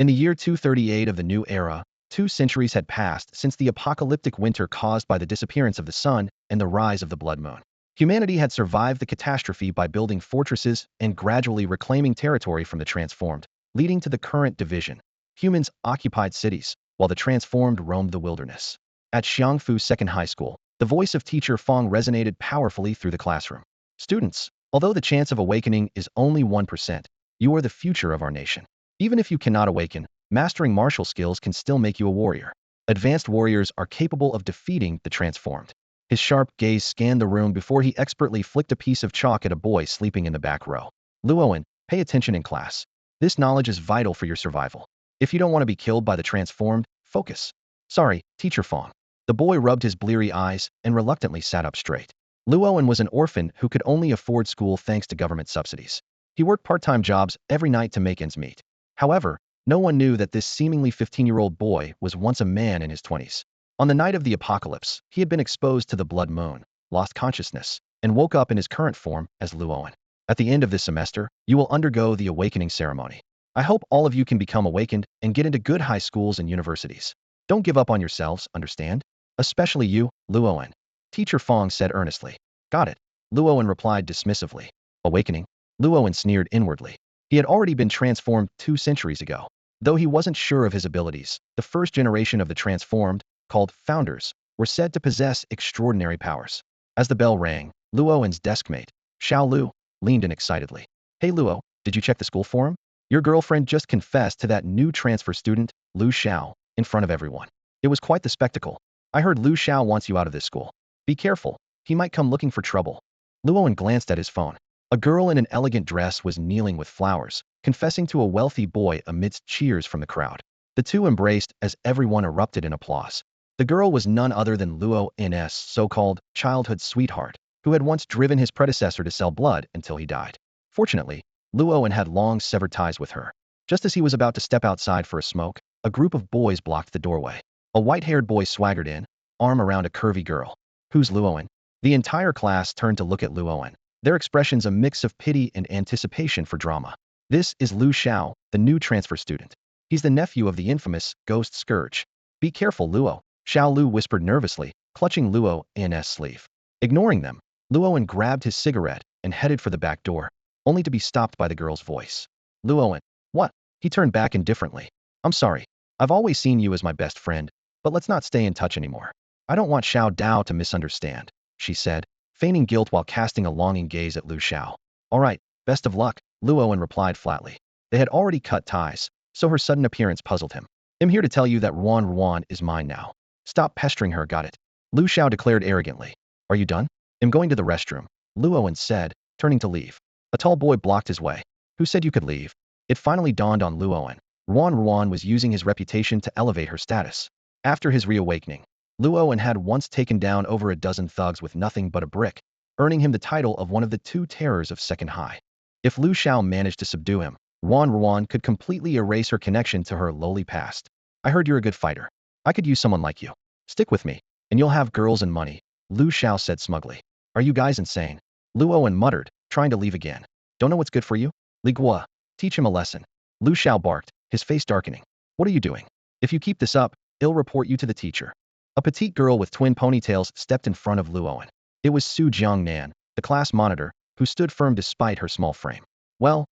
In the year 238 of the New Era, 2 centuries had passed since the apocalyptic winter caused by the disappearance of the sun and the rise of the blood moon. Humanity had survived the catastrophe by building fortresses and gradually reclaiming territory from the transformed, leading to the current division. Humans occupied cities, while the transformed roamed the wilderness. At Xiangfu Second High School, the voice of teacher Fong resonated powerfully through the classroom. Students, although the chance of awakening is only 1%, you are the future of our nation. Even if you cannot awaken, mastering martial skills can still make you a warrior. Advanced warriors are capable of defeating the transformed. His sharp gaze scanned the room before he expertly flicked a piece of chalk at a boy sleeping in the back row. Luoan, pay attention in class. This knowledge is vital for your survival. If you don't want to be killed by the transformed, focus. Sorry, teacher Fong. The boy rubbed his bleary eyes and reluctantly sat up straight. Luoan was an orphan who could only afford school thanks to government subsidies. He worked part-time jobs every night to make ends meet. However, no one knew that this seemingly 15-year-old boy was once a man in his 20s. On the night of the apocalypse, he had been exposed to the blood moon, lost consciousness, and woke up in his current form as Luoan. At the end of this semester, you will undergo the awakening ceremony. I hope all of you can become awakened and get into good high schools and universities. Don't give up on yourselves, understand? Especially you, Luoan. Teacher Fong said earnestly. Got it. Luoan replied dismissively. Awakening? Luoan sneered inwardly. He had already been transformed 2 centuries ago. Though he wasn't sure of his abilities, the first generation of the transformed, called founders, were said to possess extraordinary powers. As the bell rang, Luoan's deskmate, Xiao Lu, leaned in excitedly. Hey Luo, did you check the school forum? Your girlfriend just confessed to that new transfer student, Lu Xiao, in front of everyone. It was quite the spectacle. I heard Lu Xiao wants you out of this school. Be careful, he might come looking for trouble. Luoan glanced at his phone. A girl in an elegant dress was kneeling with flowers, confessing to a wealthy boy amidst cheers from the crowd. The two embraced as everyone erupted in applause. The girl was none other than Luoan's so-called childhood sweetheart, who had once driven his predecessor to sell blood until he died. Fortunately, Luoan had long severed ties with her. Just as he was about to step outside for a smoke, a group of boys blocked the doorway. A white-haired boy swaggered in, arm around a curvy girl. Who's Luoan? The entire class turned to look at Luoan, their expressions a mix of pity and anticipation for drama. This is Lu Xiao, the new transfer student. He's the nephew of the infamous Ghost Scourge. Be careful, Luo, Xiao Lu whispered nervously, clutching Luoan's sleeve. Ignoring them, Luoan grabbed his cigarette and headed for the back door, only to be stopped by the girl's voice. Luoan, what? He turned back indifferently. I'm sorry. I've always seen you as my best friend, but let's not stay in touch anymore. I don't want Xiao Dao to misunderstand, she said, feigning guilt while casting a longing gaze at Lu Xiao. All right, best of luck, Luoan replied flatly. They had already cut ties, so her sudden appearance puzzled him. I'm here to tell you that Ruan is mine now. Stop pestering her, got it? Lu Xiao declared arrogantly. Are you done? I'm going to the restroom, Luoan said, turning to leave. A tall boy blocked his way. Who said you could leave? It finally dawned on Luoan. Ruan was using his reputation to elevate her status. After his reawakening, Luoan had once taken down over a dozen thugs with nothing but a brick, earning him the title of one of the 2 terrors of Second High. If Lu Xiao managed to subdue him, Ruan could completely erase her connection to her lowly past. I heard you're a good fighter. I could use someone like you. Stick with me, and you'll have girls and money, Lu Xiao said smugly. Are you guys insane? Luoan muttered, trying to leave again. Don't know what's good for you? Li Gua, teach him a lesson. Lu Xiao barked, his face darkening. What are you doing? If you keep this up, I'll report you to the teacher. A petite girl with twin ponytails stepped in front of Luoan. It was Su Jiangnan, the class monitor, who stood firm despite her small frame. Well,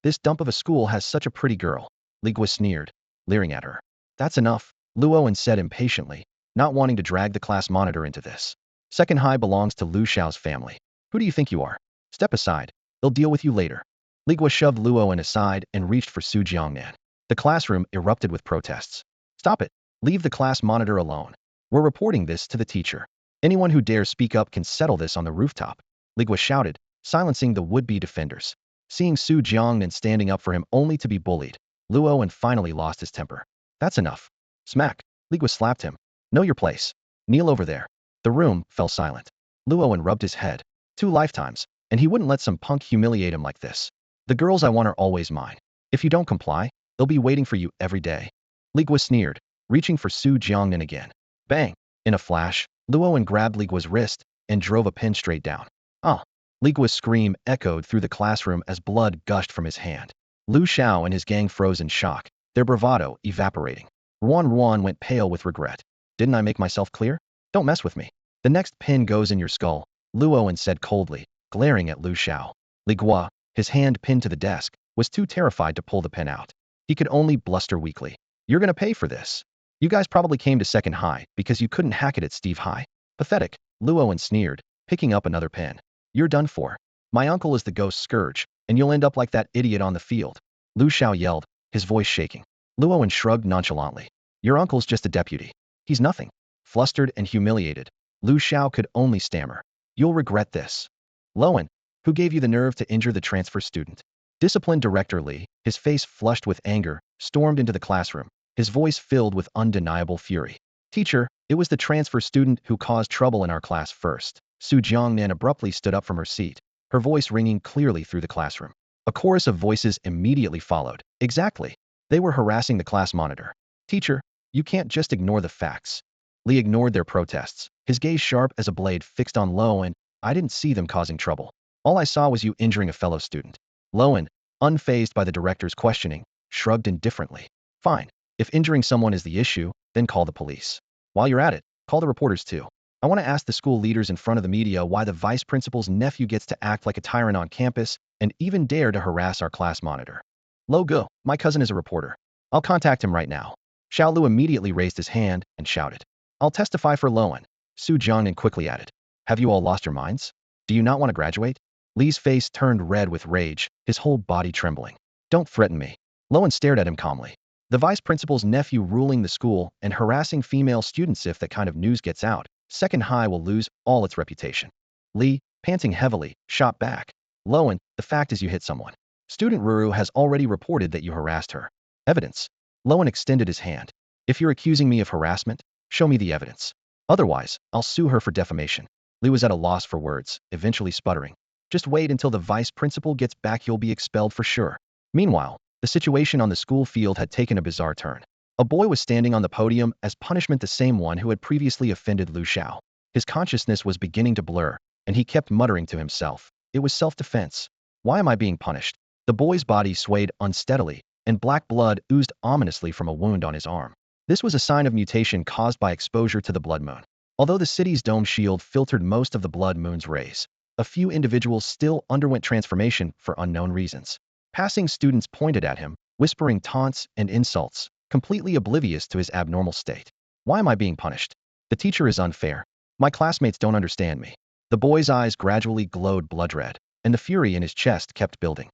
this dump of a school has such a pretty girl, Li Gua sneered, leering at her. That's enough, Luoan said impatiently, not wanting to drag the class monitor into this. Second High belongs to Lu Xiao's family. Who do you think you are? Step aside. They'll deal with you later. Li Gua shoved Luoan aside and reached for Su Jiangnan. The classroom erupted with protests. Stop it. Leave the class monitor alone. We're reporting this to the teacher. Anyone who dares speak up can settle this on the rooftop, Li Gua shouted, silencing the would-be defenders. Seeing Su Jiangnan standing up for him only to be bullied, Luoan finally lost his temper. That's enough. Smack. Li Gua slapped him. Know your place. Kneel over there. The room fell silent. Luoan rubbed his head. 2 lifetimes, and he wouldn't let some punk humiliate him like this. The girls I want are always mine. If you don't comply, they'll be waiting for you every day. Li Gua sneered, reaching for Su Jiangnan again. Bang! In a flash, Luoan grabbed Li Gua's wrist and drove a pin straight down. Ah! Li Gua's scream echoed through the classroom as blood gushed from his hand. Lu Xiao and his gang froze in shock, their bravado evaporating. Ruan went pale with regret. Didn't I make myself clear? Don't mess with me. The next pin goes in your skull, Luoan said coldly, glaring at Lu Xiao. Li Gua, his hand pinned to the desk, was too terrified to pull the pin out. He could only bluster weakly. You're gonna pay for this. You guys probably came to second high because you couldn't hack it at Steve High. Pathetic, Luoan sneered, picking up another pin. You're done for. My uncle is the ghost scourge, and you'll end up like that idiot on the field. Lu Xiao yelled, his voice shaking. Luoan shrugged nonchalantly. Your uncle's just a deputy. He's nothing. Flustered and humiliated, Lu Xiao could only stammer. You'll regret this. Luoan, who gave you the nerve to injure the transfer student? Discipline Director Li, his face flushed with anger, stormed into the classroom, his voice filled with undeniable fury. Teacher, it was the transfer student who caused trouble in our class first. Su Jiangnan abruptly stood up from her seat, her voice ringing clearly through the classroom. A chorus of voices immediately followed. Exactly. They were harassing the class monitor. Teacher, you can't just ignore the facts. Li ignored their protests, his gaze sharp as a blade fixed on Luoan. I didn't see them causing trouble. All I saw was you injuring a fellow student. Luoan, unfazed by the director's questioning, shrugged indifferently. Fine. If injuring someone is the issue, then call the police. While you're at it, call the reporters too. I want to ask the school leaders in front of the media why the vice principal's nephew gets to act like a tyrant on campus and even dare to harass our class monitor. Lo Go, my cousin is a reporter. I'll contact him right now. Xiao Lu immediately raised his hand and shouted. I'll testify for Luoan. Su Jiangnan quickly added. Have you all lost your minds? Do you not want to graduate? Li's face turned red with rage, his whole body trembling. Don't threaten me. Luoan stared at him calmly. The vice principal's nephew ruling the school and harassing female students. If that kind of news gets out, Second High will lose all its reputation. Li, panting heavily, shot back. Luoan, the fact is you hit someone. Student Ruru has already reported that you harassed her. Evidence. Luoan extended his hand. If you're accusing me of harassment, show me the evidence. Otherwise, I'll sue her for defamation. Li was at a loss for words, eventually sputtering. Just wait until the vice principal gets back, you'll be expelled for sure. Meanwhile, the situation on the school field had taken a bizarre turn. A boy was standing on the podium as punishment, the same one who had previously offended Lu Xiao. His consciousness was beginning to blur, and he kept muttering to himself. It was self-defense. Why am I being punished? The boy's body swayed unsteadily, and black blood oozed ominously from a wound on his arm. This was a sign of mutation caused by exposure to the blood moon. Although the city's dome shield filtered most of the blood moon's rays, a few individuals still underwent transformation for unknown reasons. Passing students pointed at him, whispering taunts and insults, completely oblivious to his abnormal state. Why am I being punished? The teacher is unfair. My classmates don't understand me. The boy's eyes gradually glowed blood red, and the fury in his chest kept building.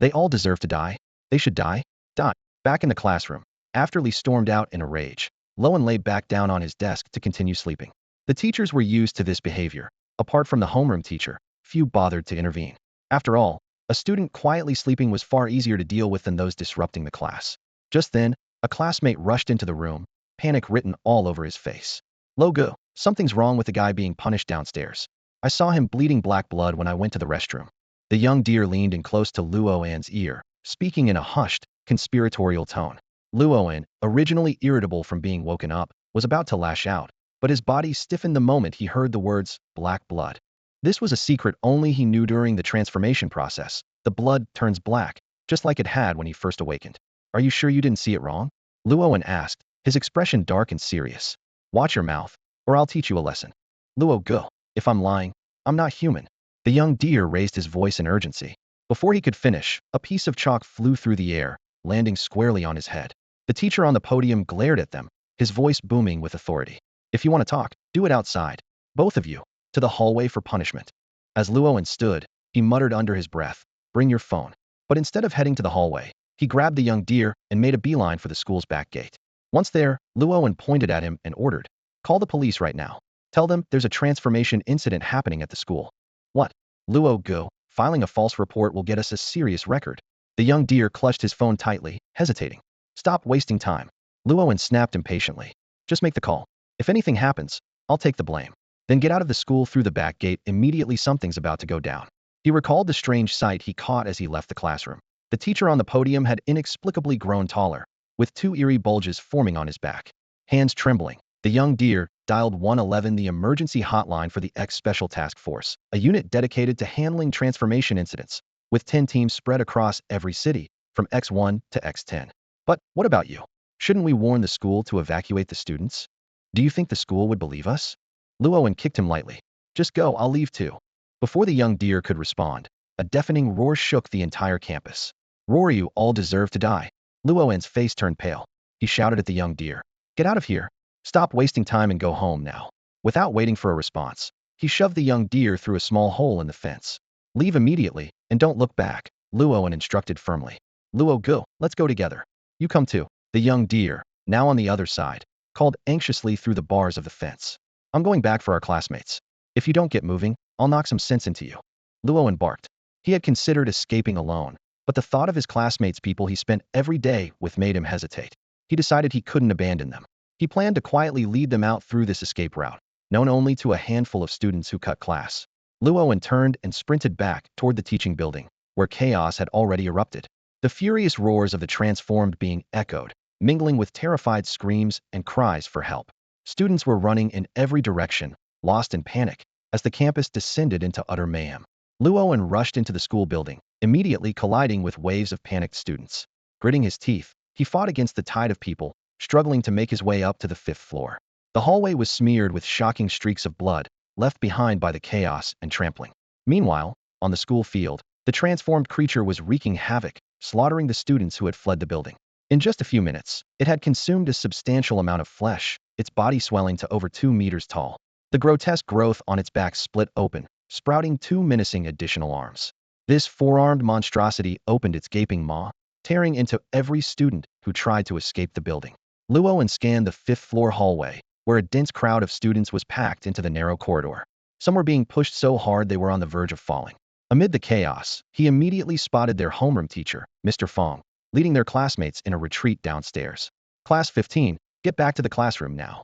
They all deserve to die. They should die. Die. Back in the classroom, after Li stormed out in a rage, Luoan lay back down on his desk to continue sleeping. The teachers were used to this behavior. Apart from the homeroom teacher, few bothered to intervene. After all, a student quietly sleeping was far easier to deal with than those disrupting the class. Just then, a classmate rushed into the room, panic written all over his face. Logo, something's wrong with the guy being punished downstairs. I saw him bleeding black blood when I went to the restroom. The young deer leaned in close to Luoan's ear, speaking in a hushed, conspiratorial tone. Luoan, originally irritable from being woken up, was about to lash out, but his body stiffened the moment he heard the words, black blood. This was a secret only he knew during the transformation process. The blood turns black, just like it had when he first awakened. Are you sure you didn't see it wrong? Luoan asked, his expression dark and serious. Watch your mouth, or I'll teach you a lesson. Luo go. If I'm lying, I'm not human. The young deer raised his voice in urgency. Before he could finish, a piece of chalk flew through the air, landing squarely on his head. The teacher on the podium glared at them, his voice booming with authority. If you want to talk, do it outside. Both of you, to the hallway for punishment. As Luoan stood, he muttered under his breath, bring your phone. But instead of heading to the hallway, he grabbed the young deer and made a beeline for the school's back gate. Once there, Luoan pointed at him and ordered, call the police right now. Tell them there's a transformation incident happening at the school. What? Luo go, filing a false report will get us a serious record. The young deer clutched his phone tightly, hesitating. Stop wasting time. Luoan snapped impatiently. Just make the call. If anything happens, I'll take the blame. Then get out of the school through the back gate immediately, something's about to go down. He recalled the strange sight he caught as he left the classroom. The teacher on the podium had inexplicably grown taller, with two eerie bulges forming on his back. Hands trembling, the young deer dialed 111, the emergency hotline for the X Special Task Force, a unit dedicated to handling transformation incidents, with 10 teams spread across every city, from X1 to X10. But what about you? Shouldn't we warn the school to evacuate the students? Do you think the school would believe us? Luowen kicked him lightly. Just go, I'll leave too. Before the young deer could respond, a deafening roar shook the entire campus. Roar, you all deserve to die. Luowen's face turned pale. He shouted at the young deer. Get out of here. Stop wasting time and go home now. Without waiting for a response, he shoved the young deer through a small hole in the fence. Leave immediately, and don't look back, Luowen instructed firmly. Luo, go, let's go together. You come too. The young deer, now on the other side, called anxiously through the bars of the fence. I'm going back for our classmates. If you don't get moving, I'll knock some sense into you. Luowen barked. He had considered escaping alone, but the thought of his classmates, people he spent every day with, made him hesitate. He decided he couldn't abandon them. He planned to quietly lead them out through this escape route, known only to a handful of students who cut class. Luowen turned and sprinted back toward the teaching building, where chaos had already erupted. The furious roars of the transformed being echoed, mingling with terrified screams and cries for help. Students were running in every direction, lost in panic, as the campus descended into utter mayhem. Luowen rushed into the school building, immediately colliding with waves of panicked students. Gritting his teeth, he fought against the tide of people, struggling to make his way up to the 5th floor. The hallway was smeared with shocking streaks of blood, left behind by the chaos and trampling. Meanwhile, on the school field, the transformed creature was wreaking havoc, slaughtering the students who had fled the building. In just a few minutes, it had consumed a substantial amount of flesh, its body swelling to over 2 meters tall. The grotesque growth on its back split open, sprouting 2 menacing additional arms. This 4-armed monstrosity opened its gaping maw, tearing into every student who tried to escape the building. Luowen scanned the 5th floor hallway, where a dense crowd of students was packed into the narrow corridor. Some were being pushed so hard they were on the verge of falling. Amid the chaos, he immediately spotted their homeroom teacher, Mr. Fong, leading their classmates in a retreat downstairs. Class 15, get back to the classroom now.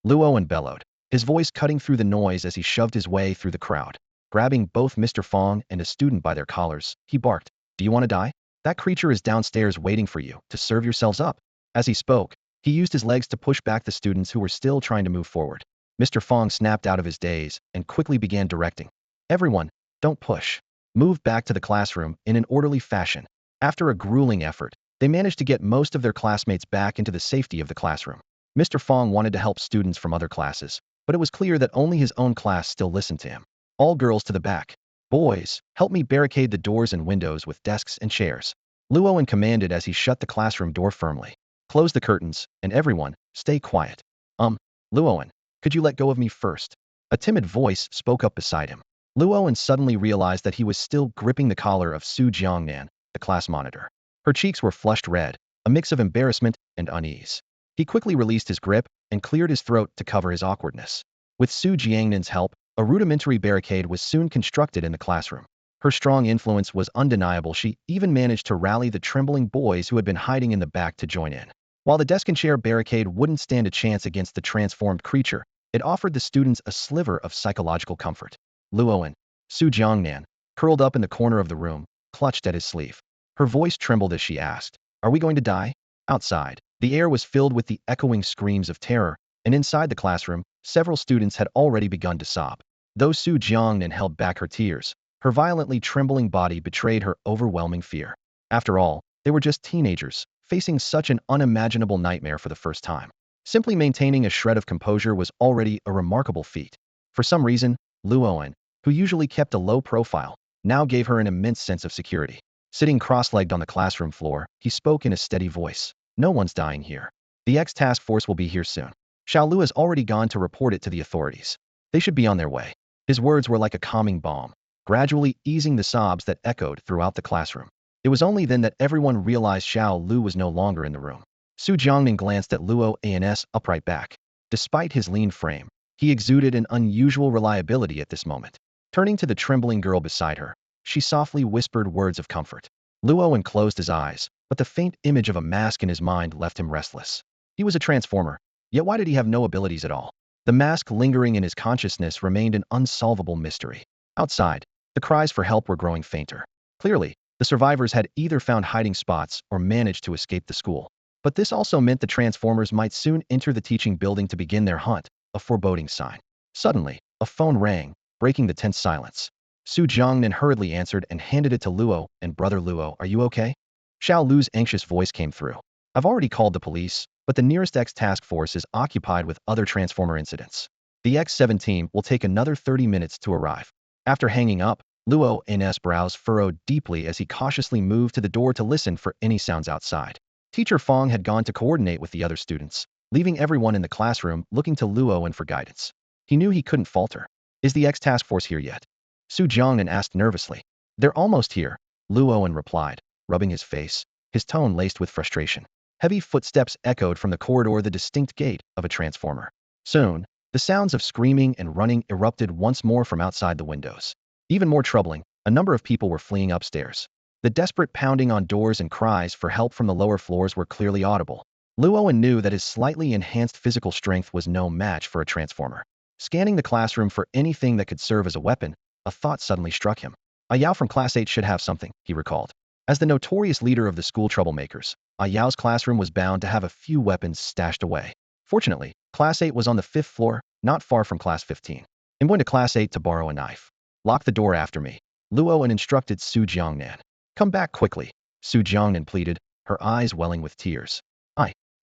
Luowen bellowed, his voice cutting through the noise as he shoved his way through the crowd. Grabbing both Mr. Fong and a student by their collars, he barked, Do you want to die? That creature is downstairs waiting for you to serve yourselves up. As he spoke, he used his legs to push back the students who were still trying to move forward. Mr. Fong snapped out of his daze and quickly began directing. Everyone, don't push. Move back to the classroom in an orderly fashion. After a grueling effort, they managed to get most of their classmates back into the safety of the classroom. Mr. Fong wanted to help students from other classes, but it was clear that only his own class still listened to him. All girls to the back. Boys, help me barricade the doors and windows with desks and chairs. Luowen commanded as he shut the classroom door firmly. Close the curtains, and everyone, stay quiet. Luowen, could you let go of me first? A timid voice spoke up beside him. Luowen suddenly realized that he was still gripping the collar of Su Jiangnan, the class monitor. Her cheeks were flushed red, a mix of embarrassment and unease. He quickly released his grip and cleared his throat to cover his awkwardness. With Su Jiangnan's help, a rudimentary barricade was soon constructed in the classroom. Her strong influence was undeniable. She even managed to rally the trembling boys who had been hiding in the back to join in. While the desk and chair barricade wouldn't stand a chance against the transformed creature, it offered the students a sliver of psychological comfort. Luowen, Su Jiangnan, curled up in the corner of the room, clutched at his sleeve. Her voice trembled as she asked, Are we going to die? Outside, the air was filled with the echoing screams of terror, and inside the classroom, several students had already begun to sob. Though Su Jiangnan held back her tears, her violently trembling body betrayed her overwhelming fear. After all, they were just teenagers, facing such an unimaginable nightmare for the first time. Simply maintaining a shred of composure was already a remarkable feat. For some reason, Luowen, who usually kept a low profile, now gave her an immense sense of security. Sitting cross-legged on the classroom floor, he spoke in a steady voice. No one's dying here. The X task force will be here soon. Xiao Lu has already gone to report it to the authorities. They should be on their way. His words were like a calming balm, gradually easing the sobs that echoed throughout the classroom. It was only then that everyone realized Xiao Lu was no longer in the room. Su Jiangnan glanced at Luowen's upright back. Despite his lean frame, he exuded an unusual reliability at this moment. Turning to the trembling girl beside her, she softly whispered words of comfort. Luowen closed his eyes, but the faint image of a mask in his mind left him restless. He was a transformer, yet why did he have no abilities at all? The mask lingering in his consciousness remained an unsolvable mystery. Outside, the cries for help were growing fainter. Clearly, the survivors had either found hiding spots or managed to escape the school. But this also meant the Transformers might soon enter the teaching building to begin their hunt, a foreboding sign. Suddenly, a phone rang, breaking the tense silence. Su Jiangnan hurriedly answered and handed it to Luo, and Brother Luo, are you okay? Xiao Lu's anxious voice came through. I've already called the police, but the nearest X task force is occupied with other Transformer incidents. The X-17 will take another 30 minutes to arrive. After hanging up, Luo's brows furrowed deeply as he cautiously moved to the door to listen for any sounds outside. Teacher Fong had gone to coordinate with the other students, leaving everyone in the classroom looking to Luo for guidance. He knew he couldn't falter. Is the X task force here yet? Su Jiangnan asked nervously. They're almost here, Luo replied, rubbing his face, his tone laced with frustration. Heavy footsteps echoed from the corridor, the distinct gait of a transformer. Soon, the sounds of screaming and running erupted once more from outside the windows. Even more troubling, a number of people were fleeing upstairs. The desperate pounding on doors and cries for help from the lower floors were clearly audible. Luo knew that his slightly enhanced physical strength was no match for a transformer. Scanning the classroom for anything that could serve as a weapon, a thought suddenly struck him. Ayao from Class 8 should have something, he recalled. As the notorious leader of the school troublemakers, Ayao's classroom was bound to have a few weapons stashed away. Fortunately, Class 8 was on the 5th floor, not far from Class 15. I'm going to Class 8 to borrow a knife. Lock the door after me, Luo instructed Su Jiangnan. Come back quickly, Su Jiangnan pleaded, her eyes welling with tears.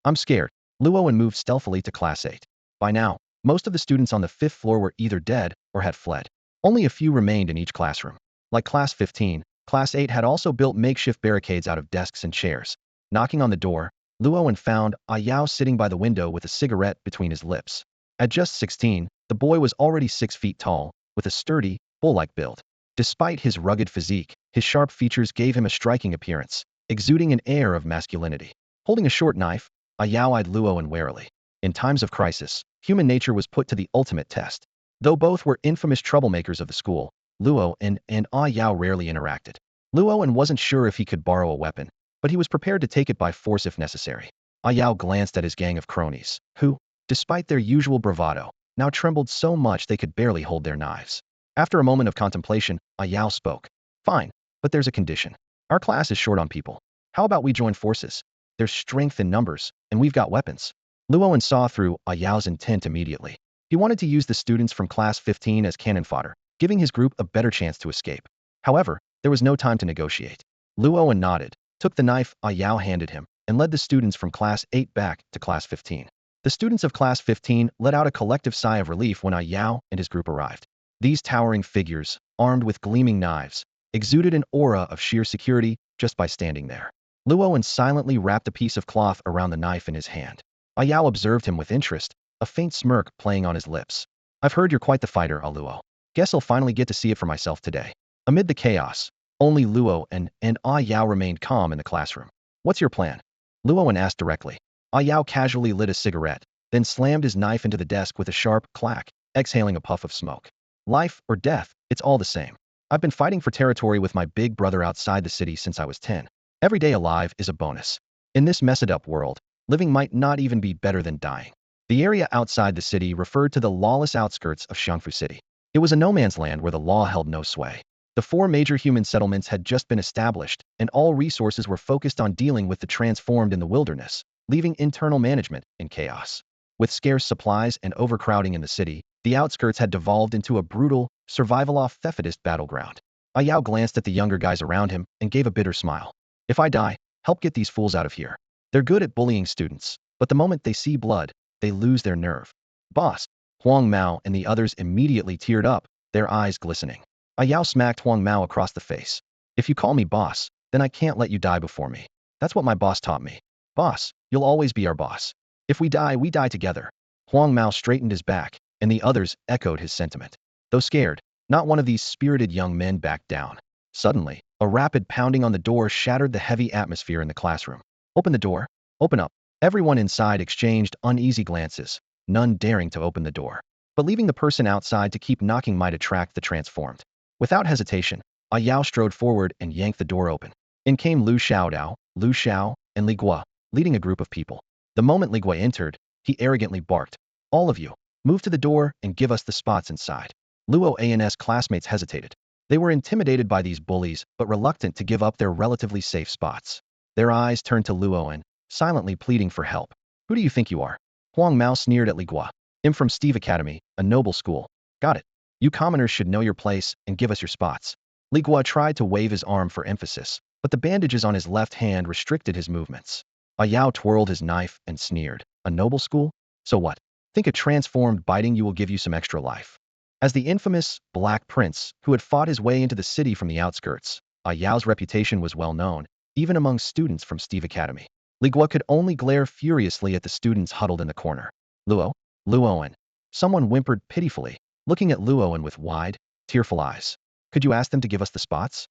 I'm scared. Luo moved stealthily to Class 8. By now, most of the students on the 5th floor were either dead or had fled. Only a few remained in each classroom. Like Class 15, Class 8 had also built makeshift barricades out of desks and chairs. Knocking on the door, Luo found Ayao sitting by the window with a cigarette between his lips. At just 16, the boy was already 6 feet tall, with a sturdy, bull-like build. Despite his rugged physique, his sharp features gave him a striking appearance, exuding an air of masculinity. Holding a short knife, Ayao eyed Luo warily. In times of crisis, human nature was put to the ultimate test. Though both were infamous troublemakers of the school, Luo and Ayao rarely interacted. Luo wasn't sure if he could borrow a weapon, but he was prepared to take it by force if necessary. Ayao glanced at his gang of cronies, who, despite their usual bravado, now trembled so much they could barely hold their knives. After a moment of contemplation, Ayao spoke. Fine, but there's a condition. Our class is short on people. How about we join forces? There's strength in numbers, and we've got weapons. Luo saw through Ayao's intent immediately. He wanted to use the students from Class 15 as cannon fodder, giving his group a better chance to escape. However, there was no time to negotiate. Luo nodded, took the knife Ayao handed him, and led the students from Class 8 back to Class 15. The students of Class 15 let out a collective sigh of relief when Ayao and his group arrived. These towering figures, armed with gleaming knives, exuded an aura of sheer security just by standing there. Luo silently wrapped a piece of cloth around the knife in his hand. Ayao observed him with interest, a faint smirk playing on his lips. I've heard you're quite the fighter, Luo. Guess I'll finally get to see it for myself today. Amid the chaos, only Luo and Ayao remained calm in the classroom. What's your plan? Luo asked directly. Ayao casually lit a cigarette, then slammed his knife into the desk with a sharp clack, exhaling a puff of smoke. Life or death, it's all the same. I've been fighting for territory with my big brother outside the city since I was 10. Every day alive is a bonus. In this messed-up world, living might not even be better than dying. The area outside the city referred to the lawless outskirts of Xiangfu City. It was a no-man's land where the law held no sway. The 4 major human settlements had just been established, and all resources were focused on dealing with the transformed in the wilderness, leaving internal management in chaos. With scarce supplies and overcrowding in the city, the outskirts had devolved into a brutal, survival-off-defeatist battleground. Ayao glanced at the younger guys around him and gave a bitter smile. If I die, help get these fools out of here. They're good at bullying students, but the moment they see blood, they lose their nerve. Boss, Huang Mao and the others immediately teared up, their eyes glistening. Ayao smacked Huang Mao across the face. If you call me boss, then I can't let you die before me. That's what my boss taught me. Boss, you'll always be our boss. If we die together. Huang Mao straightened his back, and the others echoed his sentiment. Though scared, not one of these spirited young men backed down. Suddenly, a rapid pounding on the door shattered the heavy atmosphere in the classroom. Open the door. Open up. Everyone inside exchanged uneasy glances, none daring to open the door. But leaving the person outside to keep knocking might attract the transformed. Without hesitation, Ayao strode forward and yanked the door open. In came Lu Xiaodao, Lu Xiao, and Li Gua, leading a group of people. The moment Li Gua entered, he arrogantly barked. All of you, move to the door and give us the spots inside. Luo's classmates hesitated. They were intimidated by these bullies, but reluctant to give up their relatively safe spots. Their eyes turned to Luo, silently pleading for help. Who do you think you are? Huang Mao sneered at Li Gua. I'm from Steve Academy, a noble school. Got it. You commoners should know your place and give us your spots. Li Gua tried to wave his arm for emphasis, but the bandages on his left hand restricted his movements. A Yao twirled his knife and sneered. A noble school? So what? Think a transformed biting you will give you some extra life. As the infamous Black Prince, who had fought his way into the city from the outskirts, A Yao's reputation was well known, even among students from Steve Academy. Li Guo could only glare furiously at the students huddled in the corner. Luo? Luoan. Someone whimpered pitifully, looking at Luoan with wide, tearful eyes. Could you ask them to give us the spots?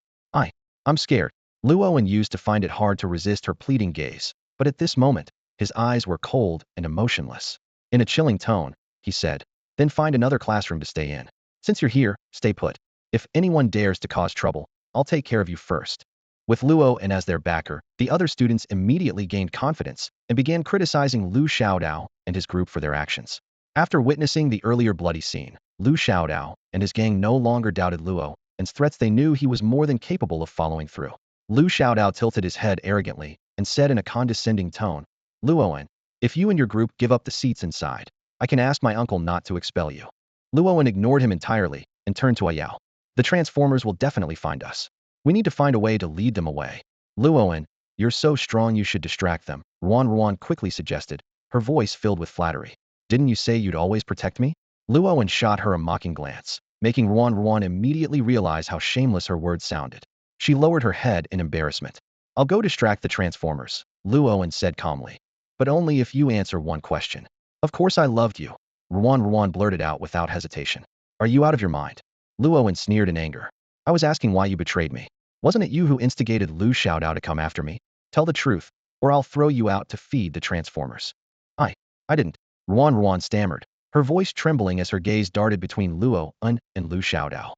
I'm scared. Luoan used to find it hard to resist her pleading gaze, but at this moment, his eyes were cold and emotionless. In a chilling tone, he said, then find another classroom to stay in. Since you're here, stay put. If anyone dares to cause trouble, I'll take care of you first. With Luoan as their backer, the other students immediately gained confidence and began criticizing Lu Xiaodao and his group for their actions. After witnessing the earlier bloody scene, Lu Xiaodao and his gang no longer doubted Luoan's threats. They knew he was more than capable of following through. Lu Xiaodao tilted his head arrogantly and said in a condescending tone, Luoan, if you and your group give up the seats inside, I can ask my uncle not to expel you. Luoan ignored him entirely and turned to Ayao. The Transformers will definitely find us. We need to find a way to lead them away. Luoan, you're so strong you should distract them, Ruan quickly suggested, her voice filled with flattery. Didn't you say you'd always protect me? Luoan shot her a mocking glance, making Ruan immediately realize how shameless her words sounded. She lowered her head in embarrassment. I'll go distract the Transformers, Luoan said calmly. But only if you answer one question. Of course I loved you. Ruan blurted out without hesitation. Are you out of your mind? Luoan sneered in anger. I was asking why you betrayed me. Wasn't it you who instigated Lu Xiaodao to come after me? Tell the truth, or I'll throw you out to feed the Transformers. I didn't. Ruan stammered, her voice trembling as her gaze darted between Luoan and Lu Xiaodao.